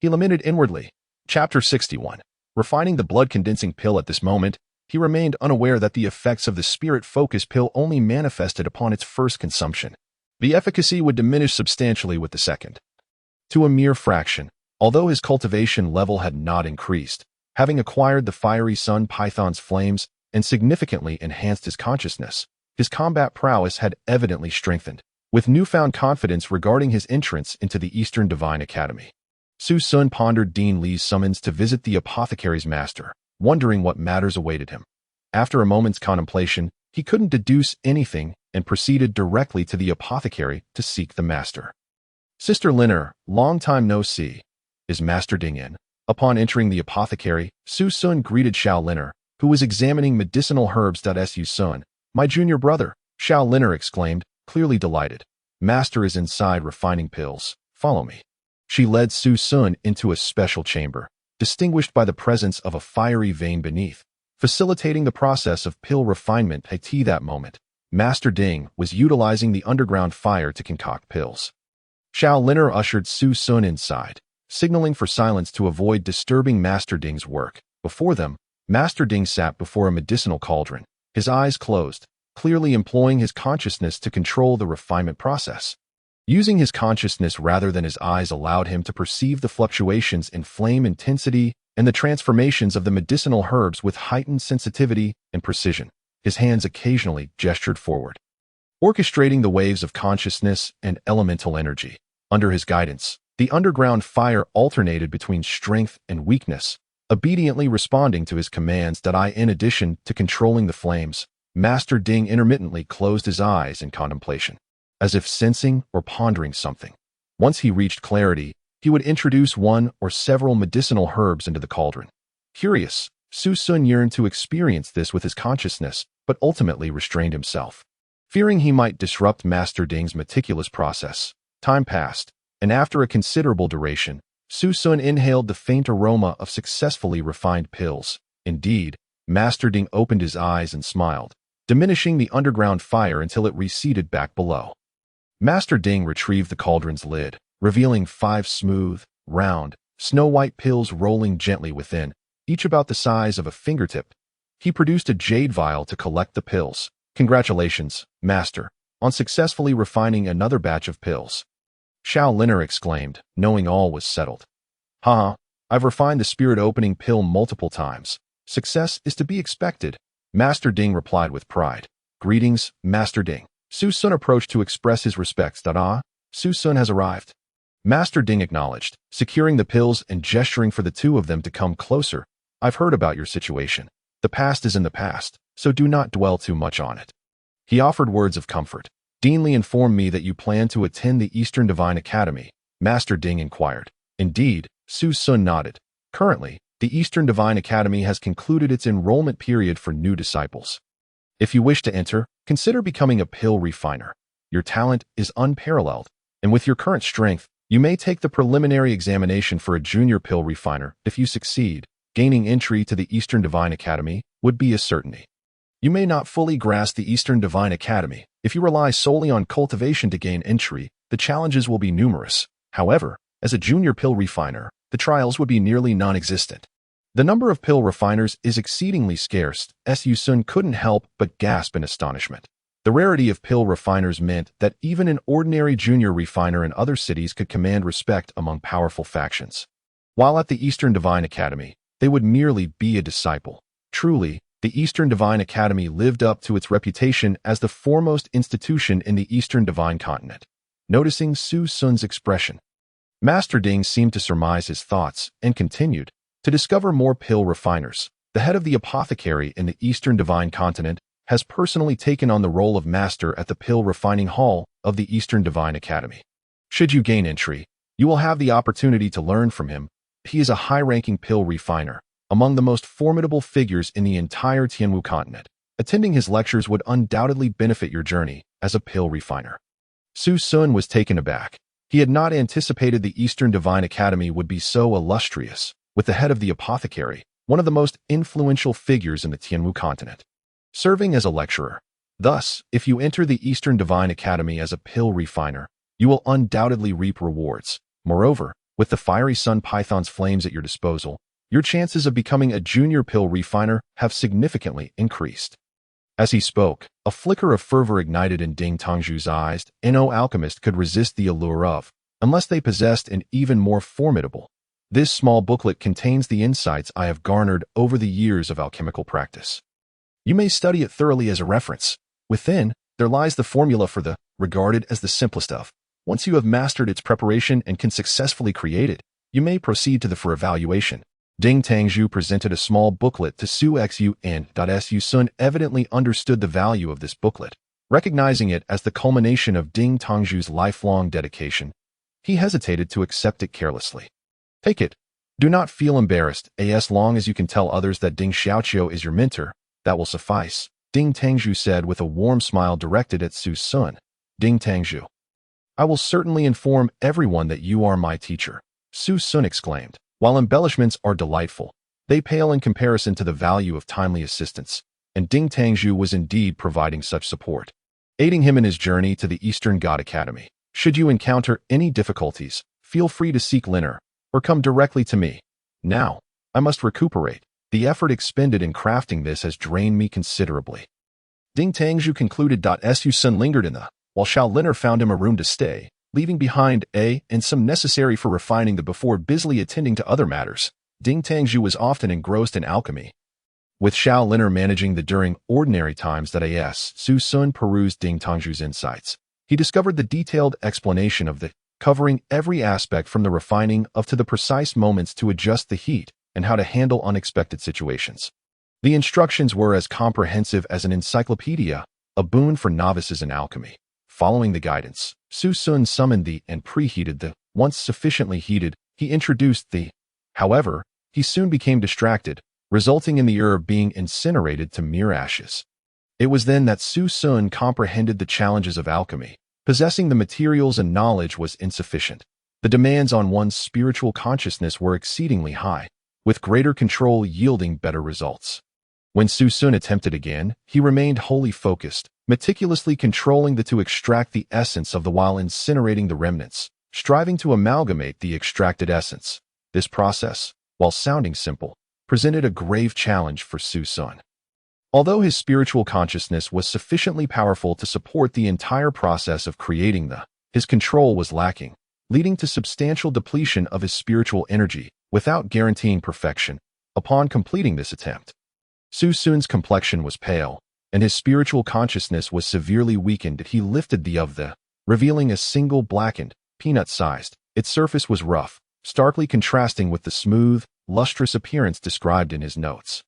He lamented inwardly. Chapter 61. Refining the blood-condensing pill. At this moment, he remained unaware that the effects of the spirit-focused pill only manifested upon its first consumption. The efficacy would diminish substantially with the second, to a mere fraction. Although his cultivation level had not increased, having acquired the fiery sun python's flames and significantly enhanced his consciousness, his combat prowess had evidently strengthened, with newfound confidence regarding his entrance into the Eastern Divine Academy. Su Sun pondered Dean Li's summons to visit the apothecary's master, wondering what matters awaited him. After a moment's contemplation, he couldn't deduce anything and proceeded directly to the apothecary to seek the master. Sister Linner, long time no see. Is Master Ding in? Upon entering the apothecary, Su Sun greeted Xiao Linner, who was examining medicinal herbs. Su Sun, my junior brother, Xiao Linner exclaimed, clearly delighted. Master is inside refining pills. Follow me. She led Su Sun into a special chamber, distinguished by the presence of a fiery vein beneath, facilitating the process of pill refinement. At that moment, Master Ding was utilizing the underground fire to concoct pills. Xiao Linner ushered Su Sun inside, signaling for silence to avoid disturbing Master Ding's work. Before them, Master Ding sat before a medicinal cauldron, his eyes closed, clearly employing his consciousness to control the refinement process. Using his consciousness rather than his eyes allowed him to perceive the fluctuations in flame intensity and the transformations of the medicinal herbs with heightened sensitivity and precision. His hands occasionally gestured forward, orchestrating the waves of consciousness and elemental energy. Under his guidance, the underground fire alternated between strength and weakness, obediently responding to his commands. In addition to controlling the flames, Master Ding intermittently closed his eyes in contemplation, as if sensing or pondering something. Once he reached clarity, he would introduce one or several medicinal herbs into the cauldron. Curious, Su Sun yearned to experience this with his consciousness, but ultimately restrained himself, fearing he might disrupt Master Ding's meticulous process. Time passed, and after a considerable duration, Su Sun inhaled the faint aroma of successfully refined pills. Indeed, Master Ding opened his eyes and smiled, diminishing the underground fire until it receded back below. Master Ding retrieved the cauldron's lid, revealing 5 smooth, round, snow-white pills rolling gently within, each about the size of a fingertip. He produced a jade vial to collect the pills. Congratulations, Master, on successfully refining another batch of pills. Xiao Linner exclaimed, knowing all was settled. Haha, I've refined the spirit-opening pill multiple times. Success is to be expected, Master Ding replied with pride. Greetings, Master Ding. Su Sun approached to express his respects. Su Sun has arrived. Master Ding acknowledged, securing the pills and gesturing for the two of them to come closer. I've heard about your situation. The past is in the past, so do not dwell too much on it. He offered words of comfort. Dean Li informed me that you plan to attend the Eastern Divine Academy, Master Ding inquired. Indeed, Su Sun nodded. Currently, the Eastern Divine Academy has concluded its enrollment period for new disciples. If you wish to enter, consider becoming a pill refiner. Your talent is unparalleled, and with your current strength, you may take the preliminary examination for a junior pill refiner. If you succeed, gaining entry to the Eastern Divine Academy would be a certainty. You may not fully grasp the Eastern Divine Academy. If you rely solely on cultivation to gain entry, the challenges will be numerous. However, as a junior pill refiner, the trials would be nearly non-existent. The number of pill refiners is exceedingly scarce. Su Sun couldn't help but gasp in astonishment. The rarity of pill refiners meant that even an ordinary junior refiner in other cities could command respect among powerful factions. While at the Eastern Divine Academy, they would merely be a disciple. Truly, the Eastern Divine Academy lived up to its reputation as the foremost institution in the Eastern Divine Continent. Noticing Su Sun's expression, Master Ding seemed to surmise his thoughts and continued, to discover more pill refiners. The head of the apothecary in the Eastern Divine Continent has personally taken on the role of master at the pill refining hall of the Eastern Divine Academy. Should you gain entry, you will have the opportunity to learn from him. He is a high-ranking pill refiner, among the most formidable figures in the entire Tianwu continent. Attending his lectures would undoubtedly benefit your journey as a pill refiner. Su Sun was taken aback. He had not anticipated the Eastern Divine Academy would be so illustrious, with the head of the apothecary, one of the most influential figures in the Tianwu continent, serving as a lecturer. Thus, if you enter the Eastern Divine Academy as a pill refiner, you will undoubtedly reap rewards. Moreover, with the fiery sun python's flames at your disposal, your chances of becoming a junior pill refiner have significantly increased. As he spoke, a flicker of fervor ignited in Ding Tongzhu's eyes, and no alchemist could resist the allure of, unless they possessed an even more formidable. This small booklet contains the insights I have garnered over the years of alchemical practice. You may study it thoroughly as a reference. Within, there lies the formula for the, regarded as the simplest of. Once you have mastered its preparation and can successfully create it, you may proceed to the for evaluation. Ding Tangzhu presented a small booklet to Su Xu and Su Sun evidently understood the value of this booklet. Recognizing it as the culmination of Ding Tangzhu's lifelong dedication, he hesitated to accept it carelessly. Take it. Do not feel embarrassed, as long as you can tell others that Ding Xiaoqiu is your mentor, that will suffice, Ding Tangzhu said with a warm smile directed at Su Sun. Ding Tangzhu. I will certainly inform everyone that you are my teacher, Su Sun exclaimed. While embellishments are delightful, they pale in comparison to the value of timely assistance, and Ding Tangzhu was indeed providing such support, aiding him in his journey to the Eastern God Academy. Should you encounter any difficulties, feel free to seek Liner, or come directly to me. Now, I must recuperate. The effort expended in crafting this has drained me considerably. Ding Tangzhu concluded. Su Sun lingered in the, while Xiao Liner found him a room to stay, leaving behind and some necessary for refining the before busily attending to other matters. Ding Tangzhu was often engrossed in alchemy, with Xiao Liner managing the during ordinary times. Su Sun perused Ding Tangzhu's insights. He discovered the detailed explanation of the, covering every aspect from the refining of to the precise moments to adjust the heat and how to handle unexpected situations. The instructions were as comprehensive as an encyclopedia, a boon for novices in alchemy. Following the guidance, Su Sun summoned the and preheated the. Once sufficiently heated, he introduced the. However, he soon became distracted, resulting in the herb being incinerated to mere ashes. It was then that Su Sun comprehended the challenges of alchemy. Possessing the materials and knowledge was insufficient. The demands on one's spiritual consciousness were exceedingly high, with greater control yielding better results. When Su Sun attempted again, he remained wholly focused, meticulously controlling the to extract the essence of the while incinerating the remnants, striving to amalgamate the extracted essence. This process, while sounding simple, presented a grave challenge for Su Sun. Although his spiritual consciousness was sufficiently powerful to support the entire process of creating the, his control was lacking, leading to substantial depletion of his spiritual energy without guaranteeing perfection. Upon completing this attempt, Su Sun's complexion was pale, and his spiritual consciousness was severely weakened. He lifted the of the, revealing a single blackened, peanut-sized. Its surface was rough, starkly contrasting with the smooth, lustrous appearance described in his notes.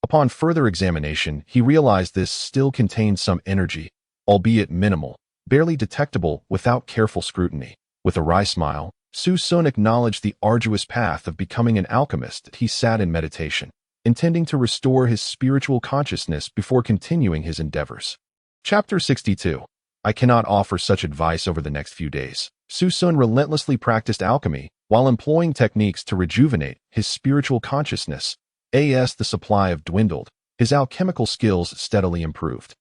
Upon further examination, he realized this still contained some energy, albeit minimal, barely detectable without careful scrutiny. With a wry smile, Su Sun acknowledged the arduous path of becoming an alchemist. He sat in meditation, intending to restore his spiritual consciousness before continuing his endeavors. Chapter 62. I cannot offer such advice over the next few days. Su Sun relentlessly practiced alchemy while employing techniques to rejuvenate his spiritual consciousness. As the supply of dwindled, his alchemical skills steadily improved.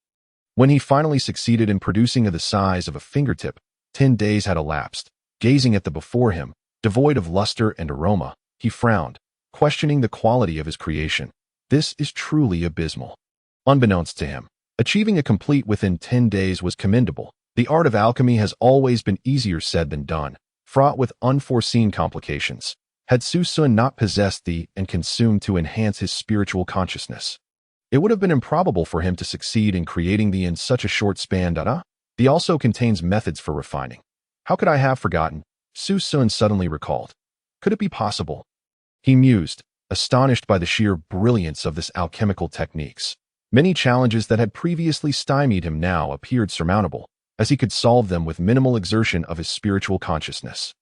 When he finally succeeded in producing of the size of a fingertip, 10 days had elapsed. Gazing at the before him, devoid of luster and aroma, he frowned, questioning the quality of his creation. This is truly abysmal. Unbeknownst to him, achieving a complete within 10 days was commendable. The art of alchemy has always been easier said than done, fraught with unforeseen complications. Had Su Sun not possessed the and consumed to enhance his spiritual consciousness, it would have been improbable for him to succeed in creating the in such a short span. The also contains methods for refining. How could I have forgotten? Su Sun suddenly recalled. Could it be possible? He mused, astonished by the sheer brilliance of this alchemical techniques. Many challenges that had previously stymied him now appeared surmountable, as he could solve them with minimal exertion of his spiritual consciousness.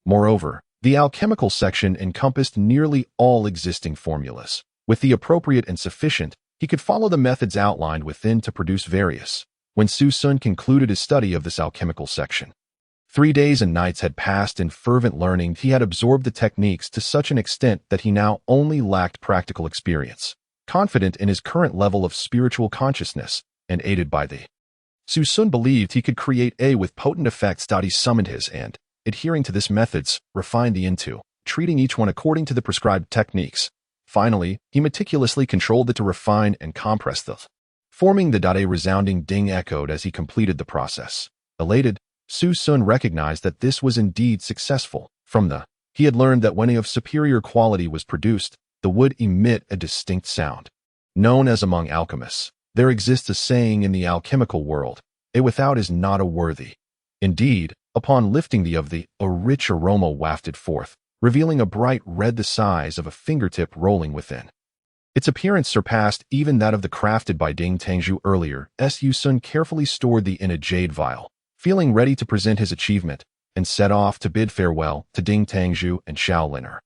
Moreover, the alchemical section encompassed nearly all existing formulas. With the appropriate and sufficient, he could follow the methods outlined within to produce various. When Su Sun concluded his study of this alchemical section, 3 days and nights had passed in fervent learning. He had absorbed the techniques to such an extent that he now only lacked practical experience. Confident in his current level of spiritual consciousness, and aided by the Su Sun believed he could create a with potent effects. He summoned his and, adhering to this methods, refined the into, treating each one according to the prescribed techniques. Finally, he meticulously controlled it to refine and compress the forming a resounding ding echoed as he completed the process. Elated, Su Sun recognized that this was indeed successful. He had learned that when a of superior quality was produced, the wood emit a distinct sound. Known as among alchemists, there exists a saying in the alchemical world, a without is not a worthy. Indeed, upon lifting a rich aroma wafted forth, revealing a bright red the size of a fingertip rolling within. Its appearance surpassed even that of the crafted by Ding Tangzhu earlier. Su Sun carefully stored in a jade vial, feeling ready to present his achievement, and set off to bid farewell to Ding Tangzhu and Shaoliner.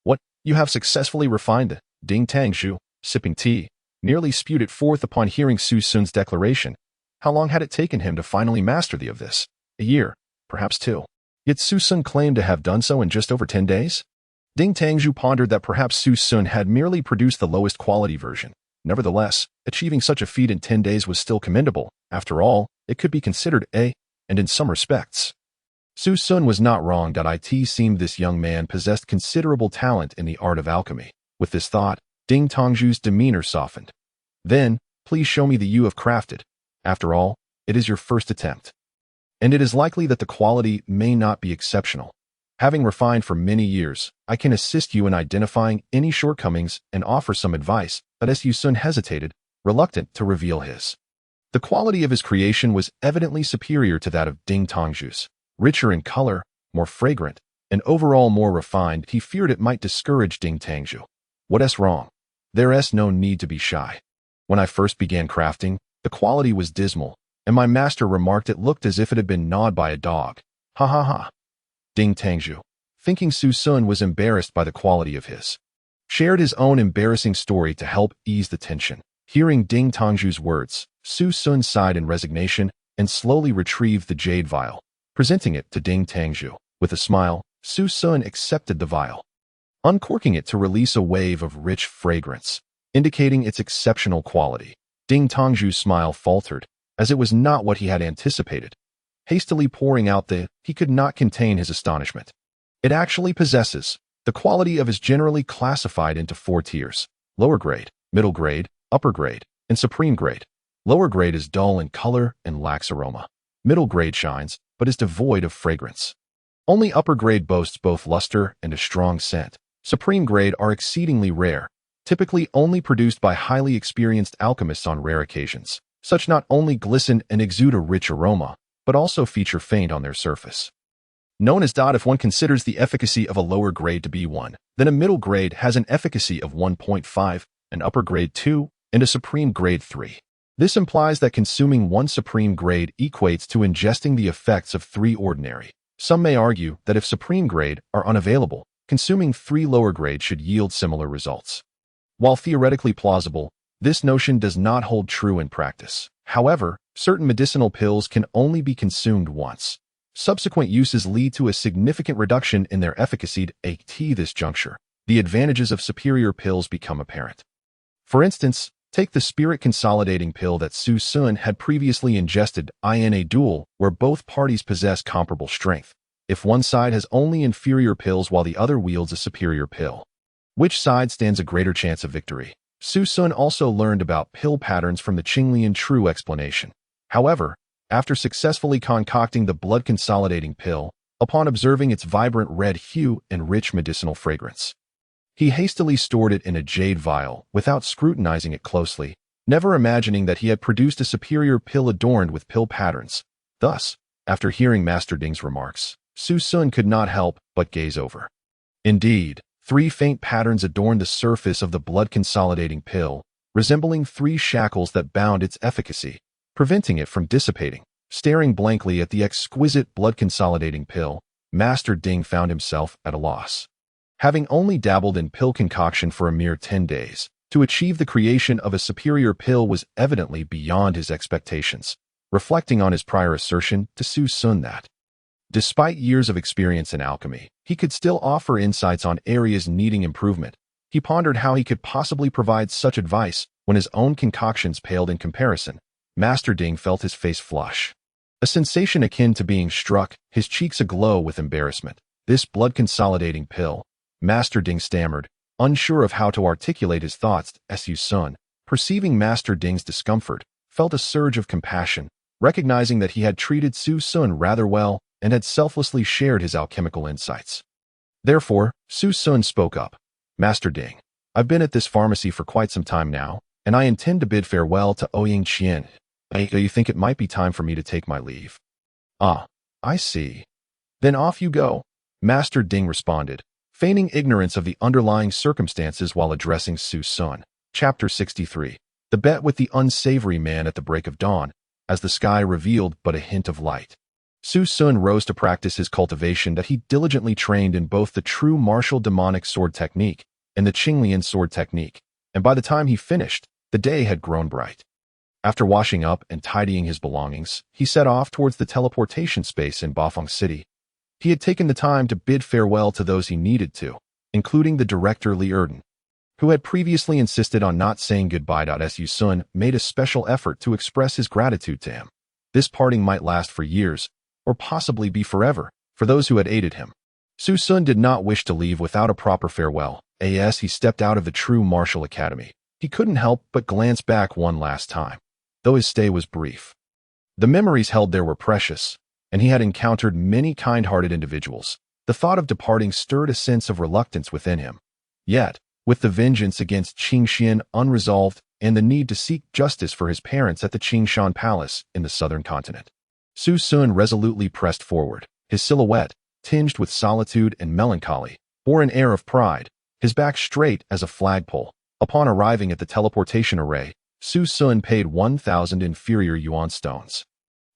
What, you have successfully refined it? Ding Tangzhu, sipping tea, nearly spewed it forth upon hearing Su Sun's declaration. How long had it taken him to finally master of this? A year, perhaps 2. Yet Su Sun claimed to have done so in just over 10 days? Ding Tangzhu pondered that perhaps Su Sun had merely produced the lowest quality version. Nevertheless, achieving such a feat in 10 days was still commendable. After all, it could be considered and in some respects. Su Sun was not wrong. It seemed this young man possessed considerable talent in the art of alchemy. With this thought, Ding Tangzhu's demeanor softened. Then, please show me the you have crafted. After all, it is your first attempt. And it is likely that the quality may not be exceptional. Having refined for many years, I can assist you in identifying any shortcomings and offer some advice. But Su Sun hesitated, reluctant to reveal his. The quality of his creation was evidently superior to that of Ding Tangzhu's. Richer in color, more fragrant, and overall more refined, he feared it might discourage Ding Tangzhu. What's wrong? There's no need to be shy. When I first began crafting, the quality was dismal, and my master remarked it looked as if it had been gnawed by a dog. Ha ha ha. Ding Tangzhu, thinking Su Sun was embarrassed by the quality of his, shared his own embarrassing story to help ease the tension. Hearing Ding Tangzhu's words, Su Sun sighed in resignation and slowly retrieved the jade vial, presenting it to Ding Tangzhu. With a smile, Su Sun accepted the vial, uncorking it to release a wave of rich fragrance, indicating its exceptional quality. Ding Tangzhu's smile faltered, as it was not what he had anticipated. Hastily pouring out he could not contain his astonishment. It actually possesses the quality of is generally classified into 4 tiers: lower grade, middle grade, upper grade, and supreme grade. Lower grade is dull in color and lacks aroma. Middle grade shines, but is devoid of fragrance. Only upper grade boasts both luster and a strong scent. Supreme grade are exceedingly rare, typically only produced by highly experienced alchemists on rare occasions. Such not only glisten and exude a rich aroma, but also feature faint on their surface. Known as if one considers the efficacy of a lower grade to be 1, then a middle grade has an efficacy of 1.5, an upper grade 2, and a supreme grade 3. This implies that consuming 1 supreme grade equates to ingesting the effects of 3 ordinary. Some may argue that if supreme grade are unavailable, consuming 3 lower grade should yield similar results. While theoretically plausible, this notion does not hold true in practice. However, certain medicinal pills can only be consumed once. Subsequent uses lead to a significant reduction in their efficacy. At this juncture, the advantages of superior pills become apparent. For instance, take the spirit consolidating pill that Su Sun had previously ingested in a duel where both parties possess comparable strength. If one side has only inferior pills while the other wields a superior pill, which side stands a greater chance of victory? Su Sun also learned about pill patterns from the Qinglian True explanation. However, after successfully concocting the blood-consolidating pill, upon observing its vibrant red hue and rich medicinal fragrance, he hastily stored it in a jade vial without scrutinizing it closely, never imagining that he had produced a superior pill adorned with pill patterns. Thus, after hearing Master Ding's remarks, Su Sun could not help but gaze over. Indeed, 3 faint patterns adorned the surface of the blood-consolidating pill, resembling 3 shackles that bound its efficacy, preventing it from dissipating. Staring blankly at the exquisite blood-consolidating pill, Master Ding found himself at a loss. Having only dabbled in pill concoction for a mere 10 days, to achieve the creation of a superior pill was evidently beyond his expectations, reflecting on his prior assertion to Su Sun that, despite years of experience in alchemy, he could still offer insights on areas needing improvement. He pondered how he could possibly provide such advice when his own concoctions paled in comparison. Master Ding felt his face flush, a sensation akin to being struck, his cheeks aglow with embarrassment. This blood-consolidating pill, Master Ding stammered, unsure of how to articulate his thoughts. Su Sun, perceiving Master Ding's discomfort, felt a surge of compassion, recognizing that he had treated Su Sun rather well and had selflessly shared his alchemical insights. Therefore, Su Sun spoke up. Master Ding, I've been at this pharmacy for quite some time now, and I intend to bid farewell to Ouying Qian. Do you think it might be time for me to take my leave? Ah, I see. Then off you go, Master Ding responded, feigning ignorance of the underlying circumstances while addressing Su Sun. Chapter 63. The Bet with the Unsavory Man at the Break of Dawn, as the sky revealed but a hint of light. Su Sun rose to practice his cultivation that he diligently trained in both the true martial demonic sword technique and the Qinglian sword technique, and by the time he finished, the day had grown bright. After washing up and tidying his belongings, he set off towards the teleportation space in Bafang City. He had taken the time to bid farewell to those he needed to, including the director Li Erden, who had previously insisted on not saying goodbye. Su Sun made a special effort to express his gratitude to him. This parting might last for years, or possibly be forever, for those who had aided him. Su Sun did not wish to leave without a proper farewell. As he stepped out of the true martial academy, he couldn't help but glance back one last time, though his stay was brief. The memories held there were precious, and he had encountered many kind-hearted individuals. The thought of departing stirred a sense of reluctance within him. Yet, with the vengeance against Qingxian unresolved and the need to seek justice for his parents at the Qingshan Palace in the southern continent, Su Sun resolutely pressed forward. His silhouette, tinged with solitude and melancholy, bore an air of pride, his back straight as a flagpole. Upon arriving at the teleportation array, Su Sun paid 1,000 inferior yuan stones.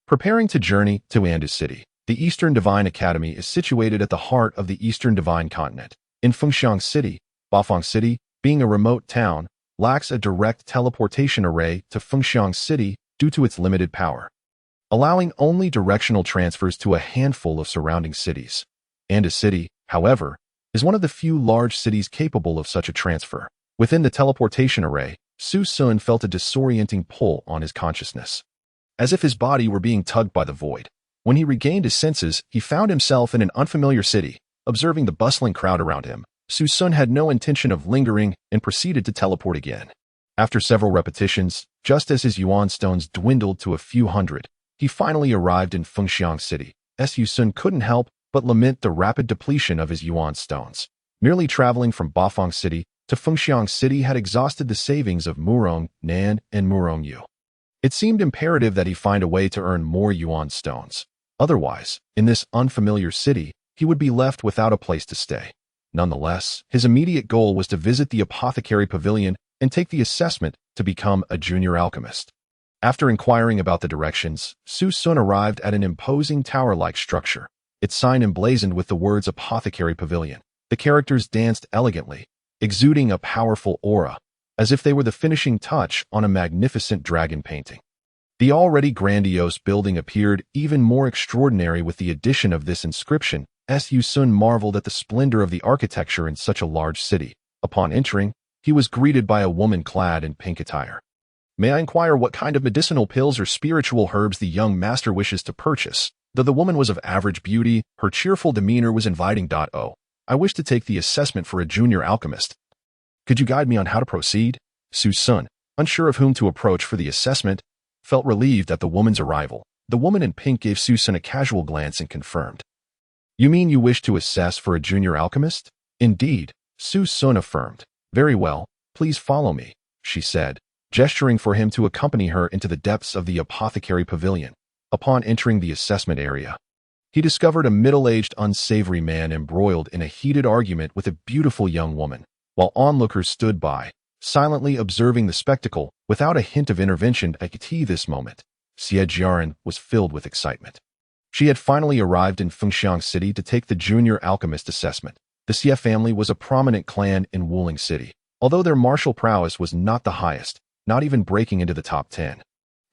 Preparing to journey to Andu City, the Eastern Divine Academy is situated at the heart of the Eastern Divine Continent. In Fengxiang City, Bafang City, being a remote town, lacks a direct teleportation array to Fengxiang City due to its limited power, allowing only directional transfers to a handful of surrounding cities. Andu City, however, is one of the few large cities capable of such a transfer. Within the teleportation array, Su Sun felt a disorienting pull on his consciousness, as if his body were being tugged by the void. When he regained his senses, he found himself in an unfamiliar city. Observing the bustling crowd around him, Su Sun had no intention of lingering and proceeded to teleport again. After several repetitions, just as his yuan stones dwindled to a few hundred, he finally arrived in Fengxiang City. Su Sun couldn't help but lament the rapid depletion of his yuan stones. Merely traveling from Bafang City to Fengxiang City had exhausted the savings of Murong, Nan, and Murong Yu. It seemed imperative that he find a way to earn more yuan stones. Otherwise, in this unfamiliar city, he would be left without a place to stay. Nonetheless, his immediate goal was to visit the apothecary pavilion and take the assessment to become a junior alchemist. After inquiring about the directions, Su Sun arrived at an imposing tower-like structure, its sign emblazoned with the words Apothecary Pavilion. The characters danced elegantly, exuding a powerful aura, as if they were the finishing touch on a magnificent dragon painting. The already grandiose building appeared even more extraordinary with the addition of this inscription. Su Sun marveled at the splendor of the architecture in such a large city. Upon entering, he was greeted by a woman clad in pink attire. May I inquire what kind of medicinal pills or spiritual herbs the young master wishes to purchase? Though the woman was of average beauty, her cheerful demeanor was inviting. I wish to take the assessment for a junior alchemist. Could you guide me on how to proceed? Su Sun, unsure of whom to approach for the assessment, felt relieved at the woman's arrival. The woman in pink gave Su Sun a casual glance and confirmed. You mean you wish to assess for a junior alchemist? Indeed, Su Sun affirmed. Very well, please follow me, she said, gesturing for him to accompany her into the depths of the apothecary pavilion. Upon entering the assessment area, he discovered a middle-aged, unsavory man embroiled in a heated argument with a beautiful young woman, while onlookers stood by, silently observing the spectacle without a hint of intervention. At this moment, Xie Jiaran was filled with excitement. She had finally arrived in Fengxiang City to take the junior alchemist assessment. The Xie family was a prominent clan in Wuling City, although their martial prowess was not the highest, not even breaking into the top 10.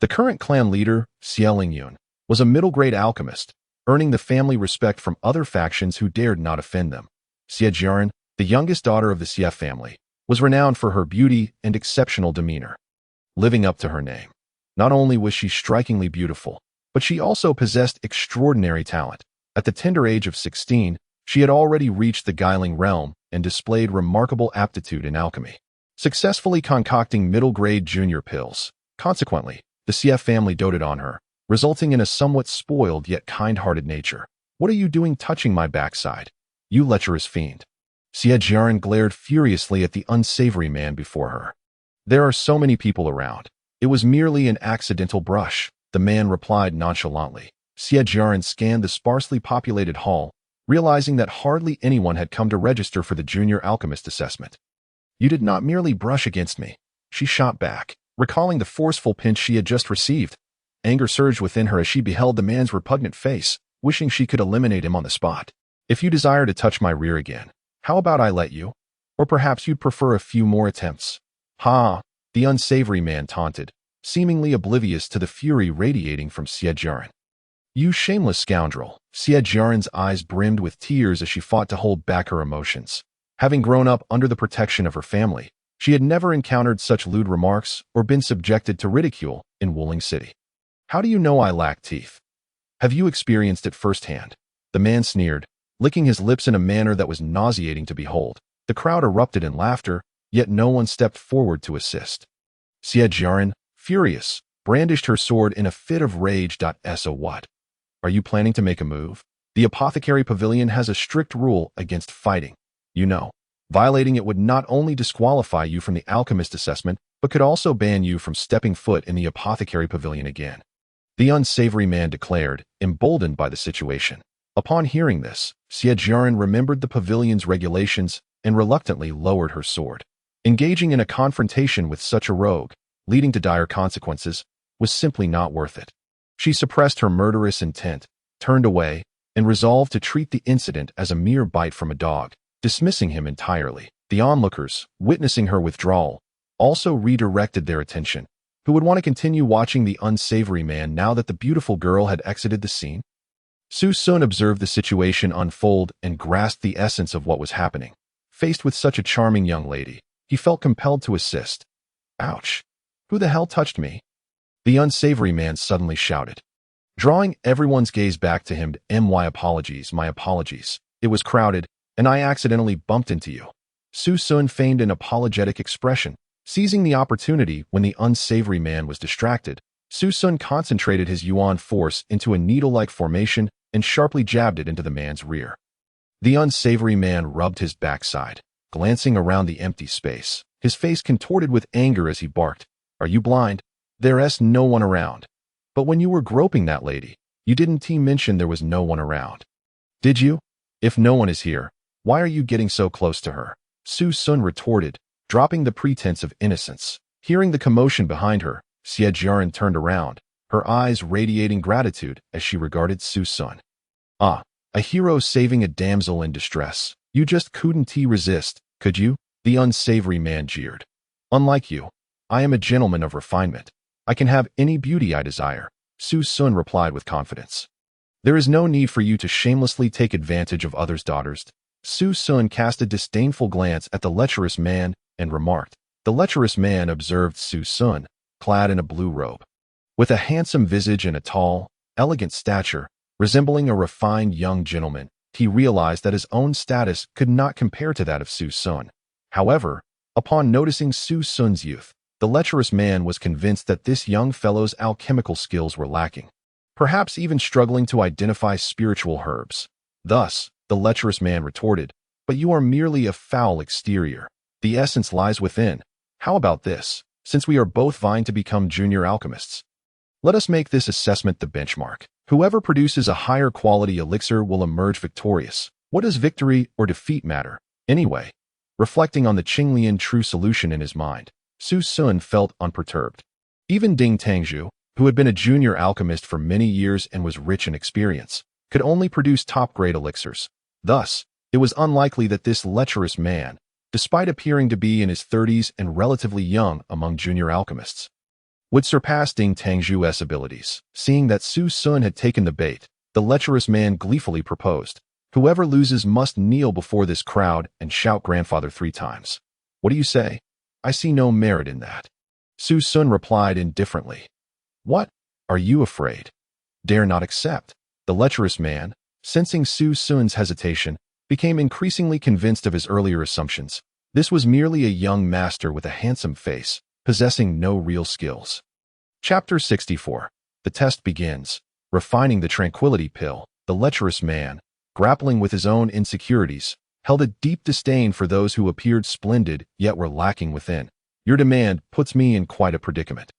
The current clan leader, Xie Lingyun, was a middle-grade alchemist, earning the family respect from other factions who dared not offend them. Xie Jiaran, the youngest daughter of the Xie family, was renowned for her beauty and exceptional demeanor. Living up to her name, not only was she strikingly beautiful, but she also possessed extraordinary talent. At the tender age of 16, she had already reached the Guiling realm and displayed remarkable aptitude in alchemy. successfully concocting middle-grade junior pills. Consequently, the CF family doted on her, resulting in a somewhat spoiled yet kind-hearted nature. "What are you doing touching my backside, you lecherous fiend?" Jiaren glared furiously at the unsavory man before her. "There are so many people around. It was merely an accidental brush," the man replied nonchalantly. Jiaren scanned the sparsely populated hall, realizing that hardly anyone had come to register for the junior alchemist assessment. "You did not merely brush against me," she shot back, recalling the forceful pinch she had just received. Anger surged within her as she beheld the man's repugnant face, wishing she could eliminate him on the spot. "If you desire to touch my rear again, how about I let you? Or perhaps you'd prefer a few more attempts?" "Ha!" the unsavory man taunted, seemingly oblivious to the fury radiating from Jiaren. "You shameless scoundrel." Jiaren's eyes brimmed with tears as she fought to hold back her emotions. Having grown up under the protection of her family, she had never encountered such lewd remarks or been subjected to ridicule in Wuling City. "How do you know I lack teeth? Have you experienced it firsthand?" The man sneered, licking his lips in a manner that was nauseating to behold. The crowd erupted in laughter, yet no one stepped forward to assist. Jiaren, furious, brandished her sword in a fit of rage. "So what? Are you planning to make a move? The apothecary pavilion has a strict rule against fighting. You know, violating it would not only disqualify you from the alchemist assessment, but could also ban you from stepping foot in the apothecary pavilion again," the unsavory man declared, emboldened by the situation. Upon hearing this, Jiaren remembered the pavilion's regulations and reluctantly lowered her sword. Engaging in a confrontation with such a rogue, leading to dire consequences, was simply not worth it. She suppressed her murderous intent, turned away, and resolved to treat the incident as a mere bite from a dog, dismissing him entirely. The onlookers, witnessing her withdrawal, also redirected their attention. Who would want to continue watching the unsavory man now that the beautiful girl had exited the scene? Su Sun observed the situation unfold and grasped the essence of what was happening. Faced with such a charming young lady, he felt compelled to assist. "Ouch! Who the hell touched me?" the unsavory man suddenly shouted, drawing everyone's gaze back to him. "My apologies, my apologies. It was crowded, and I accidentally bumped into you." Su Sun feigned an apologetic expression. Seizing the opportunity when the unsavory man was distracted, Su Sun concentrated his yuan force into a needle-like formation and sharply jabbed it into the man's rear. The unsavory man rubbed his backside, glancing around the empty space, his face contorted with anger as he barked, "Are you blind? There's no one around. But when you were groping that lady, you didn't mention there was no one around. Did you? If no one is here, why are you getting so close to her?" Su Sun retorted, dropping the pretense of innocence. Hearing the commotion behind her, Jiaren turned around, her eyes radiating gratitude as she regarded Su Sun. "Ah, a hero saving a damsel in distress. You just couldn't resist, could you?" the unsavory man jeered. "Unlike you, I am a gentleman of refinement. I can have any beauty I desire," Su Sun replied with confidence. "There is no need for you to shamelessly take advantage of others' daughters." Su Sun cast a disdainful glance at the lecherous man and remarked. The lecherous man observed Su Sun, clad in a blue robe. With a handsome visage and a tall, elegant stature, resembling a refined young gentleman, he realized that his own status could not compare to that of Su Sun. However, upon noticing Su Sun's youth, the lecherous man was convinced that this young fellow's alchemical skills were lacking, perhaps even struggling to identify spiritual herbs. Thus, the lecherous man retorted, "But you are merely a foul exterior. The essence lies within. How about this? Since we are both vying to become junior alchemists, let us make this assessment the benchmark. Whoever produces a higher quality elixir will emerge victorious. What does victory or defeat matter, anyway?" Reflecting on the Qinglian true solution in his mind, Su Sun felt unperturbed. Even Ding Tangzhu, who had been a junior alchemist for many years and was rich in experience, could only produce top-grade elixirs. Thus, it was unlikely that this lecherous man, despite appearing to be in his 30s and relatively young among junior alchemists, would surpass Ding Tangzhu's abilities. Seeing that Su Sun had taken the bait, the lecherous man gleefully proposed, "Whoever loses must kneel before this crowd and shout grandfather 3 times. What do you say? I see no merit in that." Su Sun replied indifferently, "What? Are you afraid? Dare not accept." The lecherous man, sensing Su Sun's hesitation, became increasingly convinced of his earlier assumptions. This was merely a young master with a handsome face, possessing no real skills. Chapter 64. The test begins. Refining the tranquility pill, the lecherous man, grappling with his own insecurities, held a deep disdain for those who appeared splendid yet were lacking within. Your demand puts me in quite a predicament.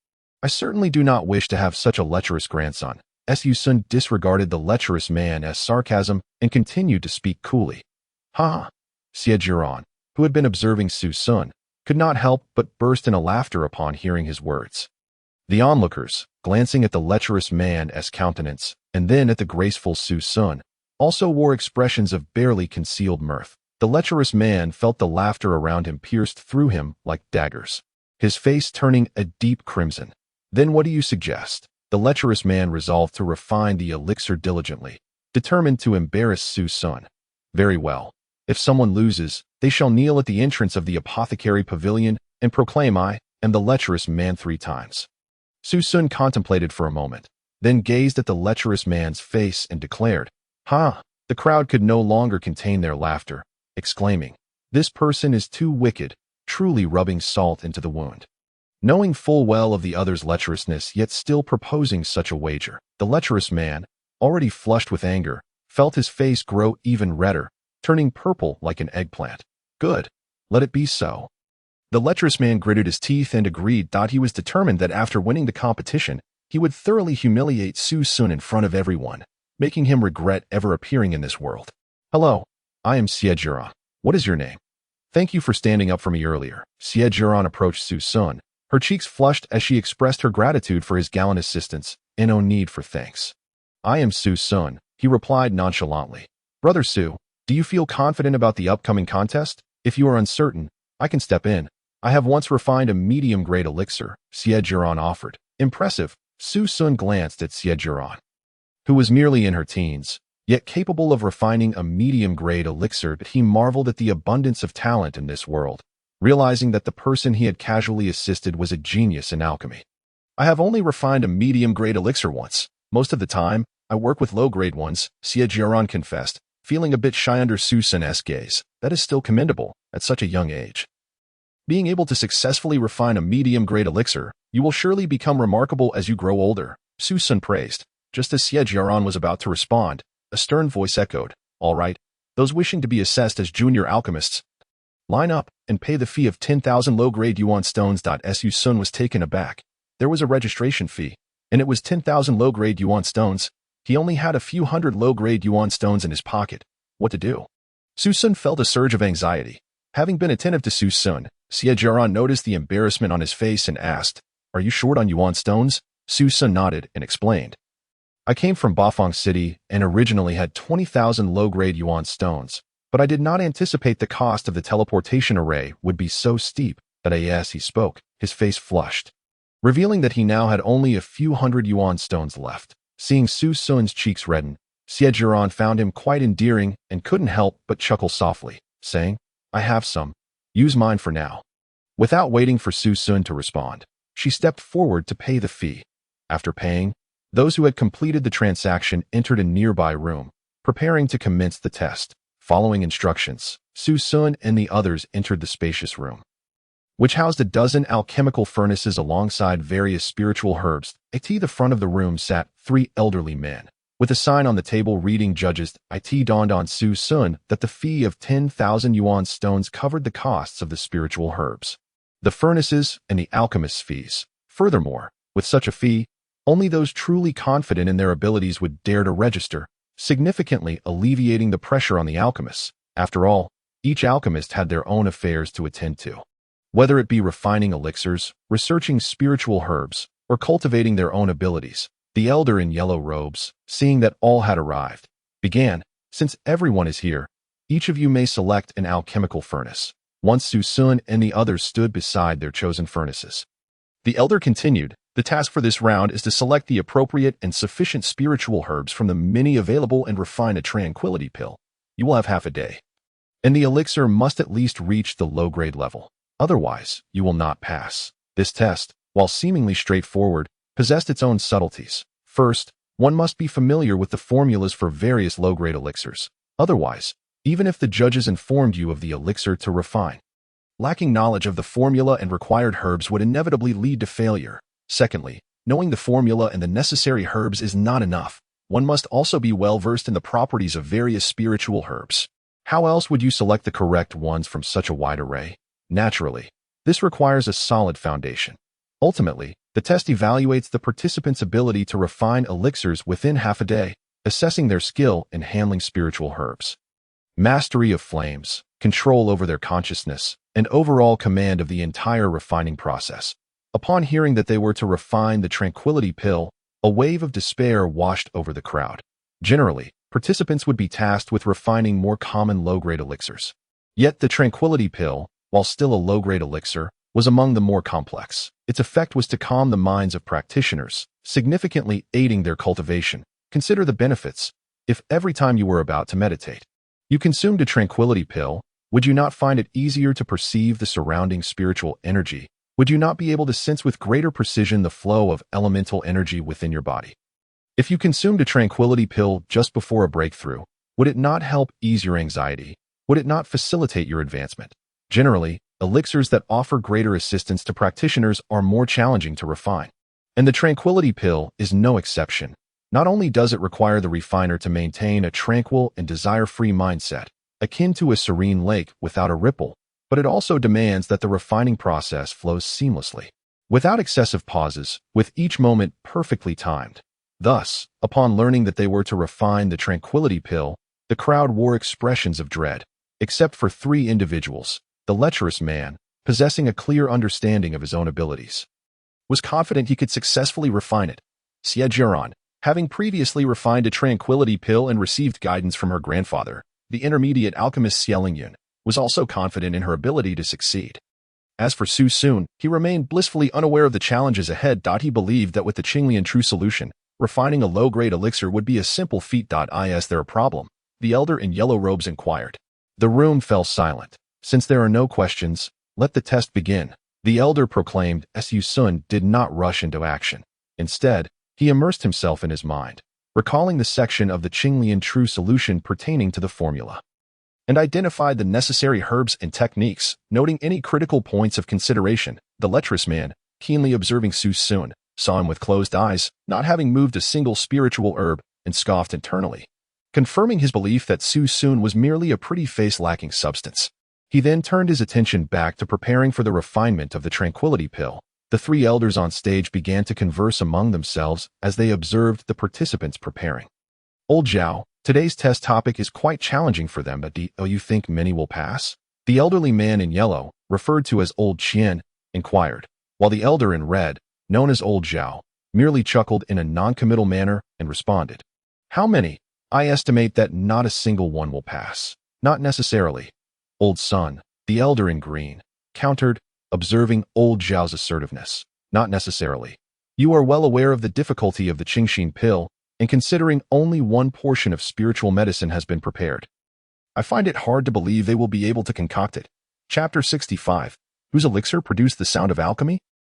I certainly do not wish to have such a lecherous grandson. Su Sun disregarded the lecherous man as sarcasm and continued to speak coolly. Ha! Xie Jiran, who had been observing Su Sun, could not help but burst into laughter upon hearing his words. The onlookers, glancing at the lecherous man's countenance and then at the graceful Su Sun, also wore expressions of barely concealed mirth. The lecherous man felt the laughter around him pierced through him like daggers, his face turning a deep crimson. Then what do you suggest? The lecherous man resolved to refine the elixir diligently, determined to embarrass Su Sun. Very well. If someone loses, they shall kneel at the entrance of the apothecary pavilion and proclaim I am the lecherous man 3 times. Su Sun contemplated for a moment, then gazed at the lecherous man's face and declared, Ha! The crowd could no longer contain their laughter, exclaiming, This person is too wicked, truly rubbing salt into the wound. Knowing full well of the other's lecherousness yet still proposing such a wager, the lecherous man, already flushed with anger, felt his face grow even redder, turning purple like an eggplant. Good. Let it be so. The lecherous man gritted his teeth and agreed that he was determined that after winning the competition, he would thoroughly humiliate Su Sun in front of everyone, making him regret ever appearing in this world. Hello, I am Xie Jiran. What is your name? Thank you for standing up for me earlier. Xie Jiran approached Su Sun. Her cheeks flushed as she expressed her gratitude for his gallant assistance and no need for thanks. I am Su Sun, he replied nonchalantly. Brother Su, do you feel confident about the upcoming contest? If you are uncertain, I can step in. I have once refined a medium-grade elixir, Xie Jiran offered. Impressive. Su Sun glanced at Xie Jiran, who was merely in her teens, yet capable of refining a medium-grade elixir. But he marveled at the abundance of talent in this world, realizing that the person he had casually assisted was a genius in alchemy. I have only refined a medium-grade elixir once. Most of the time, I work with low-grade ones, Xie Jiran confessed, feeling a bit shy under Su Sun's gaze. That is still commendable at such a young age. Being able to successfully refine a medium-grade elixir, you will surely become remarkable as you grow older, Su Sun praised. Just as Xie Jiran was about to respond, a stern voice echoed, All right, those wishing to be assessed as junior alchemists, line up and pay the fee of 10,000 low-grade yuan stones. Su Sun was taken aback. There was a registration fee, and it was 10,000 low-grade yuan stones. He only had a few hundred low-grade yuan stones in his pocket. What to do? Su Sun felt a surge of anxiety. Having been attentive to Su Sun, Xie Jiran noticed the embarrassment on his face and asked, Are you short on yuan stones? Su Sun nodded and explained. I came from Bafang City and originally had 20,000 low-grade yuan stones, but I did not anticipate the cost of the teleportation array would be so steep that as he spoke, his face flushed, revealing that he now had only a few hundred yuan stones left. Seeing Su Sun's cheeks redden, Xie Jiran found him quite endearing and couldn't help but chuckle softly, saying, I have some. Use mine for now. Without waiting for Su Sun to respond, she stepped forward to pay the fee. After paying, those who had completed the transaction entered a nearby room, preparing to commence the test. Following instructions, Su Sun and the others entered the spacious room, which housed a dozen alchemical furnaces alongside various spiritual herbs. At the front of the room sat 3 elderly men, with a sign on the table reading Judges. It dawned on Su Sun that the fee of 10,000 yuan stones covered the costs of the spiritual herbs, the furnaces, and the alchemist's fees. Furthermore, with such a fee, only those truly confident in their abilities would dare to register, significantly alleviating the pressure on the alchemists. After all, each alchemist had their own affairs to attend to. Whether it be refining elixirs, researching spiritual herbs, or cultivating their own abilities, the elder in yellow robes, seeing that all had arrived, began, Since everyone is here, each of you may select an alchemical furnace. Once Su Sun and the others stood beside their chosen furnaces, the elder continued, The task for this round is to select the appropriate and sufficient spiritual herbs from the many available and refine a tranquility pill. You will have half a day, and the elixir must at least reach the low-grade level. Otherwise, you will not pass. This test, while seemingly straightforward, possessed its own subtleties. First, one must be familiar with the formulas for various low-grade elixirs. Otherwise, even if the judges informed you of the elixir to refine, Lacking knowledge of the formula and required herbs would inevitably lead to failure. Secondly, knowing the formula and the necessary herbs is not enough. One must also be well-versed in the properties of various spiritual herbs. How else would you select the correct ones from such a wide array? Naturally, this requires a solid foundation. Ultimately, the test evaluates the participants' ability to refine elixirs within half a day, assessing their skill in handling spiritual herbs. Mastery of flames, control over their consciousness, and overall command of the entire refining process. Upon hearing that they were to refine the tranquility pill, a wave of despair washed over the crowd. Generally, participants would be tasked with refining more common low-grade elixirs. Yet the tranquility pill, while still a low-grade elixir, was among the more complex. Its effect was to calm the minds of practitioners, significantly aiding their cultivation. Consider the benefits. If every time you were about to meditate, you consumed a tranquility pill, would you not find it easier to perceive the surrounding spiritual energy? Would you not be able to sense with greater precision the flow of elemental energy within your body? If you consumed a tranquility pill just before a breakthrough, would it not help ease your anxiety? Would it not facilitate your advancement? Generally, elixirs that offer greater assistance to practitioners are more challenging to refine. And the tranquility pill is no exception. Not only does it require the refiner to maintain a tranquil and desire-free mindset, akin to a serene lake without a ripple, but it also demands that the refining process flows seamlessly, without excessive pauses, with each moment perfectly timed. Thus, upon learning that they were to refine the tranquility pill, the crowd wore expressions of dread, except for 3 individuals. The lecherous man, possessing a clear understanding of his own abilities, was confident he could successfully refine it. Xie Jiran, having previously refined a tranquility pill and received guidance from her grandfather, the intermediate alchemist Xie Lingyun, was also confident in her ability to succeed. As for Su Sun, he remained blissfully unaware of the challenges ahead. He believed that with the Qinglian true solution, refining a low-grade elixir would be a simple feat. Is there a problem? The elder in yellow robes inquired. The room fell silent. Since there are no questions, let the test begin, the elder proclaimed. Su Sun did not rush into action. Instead, he immersed himself in his mind, recalling the section of the Qinglian true solution pertaining to the formula, and identified the necessary herbs and techniques, noting any critical points of consideration. The lecherous man, keenly observing Su Sun, saw him with closed eyes, not having moved a single spiritual herb, and scoffed internally, confirming his belief that Su Sun was merely a pretty face lacking substance. He then turned his attention back to preparing for the refinement of the tranquility pill. The 3 elders on stage began to converse among themselves as they observed the participants preparing. Old Zhao, today's test topic is quite challenging for them, but do you think many will pass? The elderly man in yellow, referred to as Old Qian, inquired, while the elder in red, known as Old Zhao, merely chuckled in a non-committal manner and responded, "How many? I estimate that not a single one will pass." "Not necessarily." Old Sun, the elder in green, countered, observing Old Zhao's assertiveness. "Not necessarily. You are well aware of the difficulty of the Qingxin pill, and considering only one portion of spiritual medicine has been prepared, I find it hard to believe they will be able to concoct it." Chapter 65. Whose elixir produced the sound of alchemy?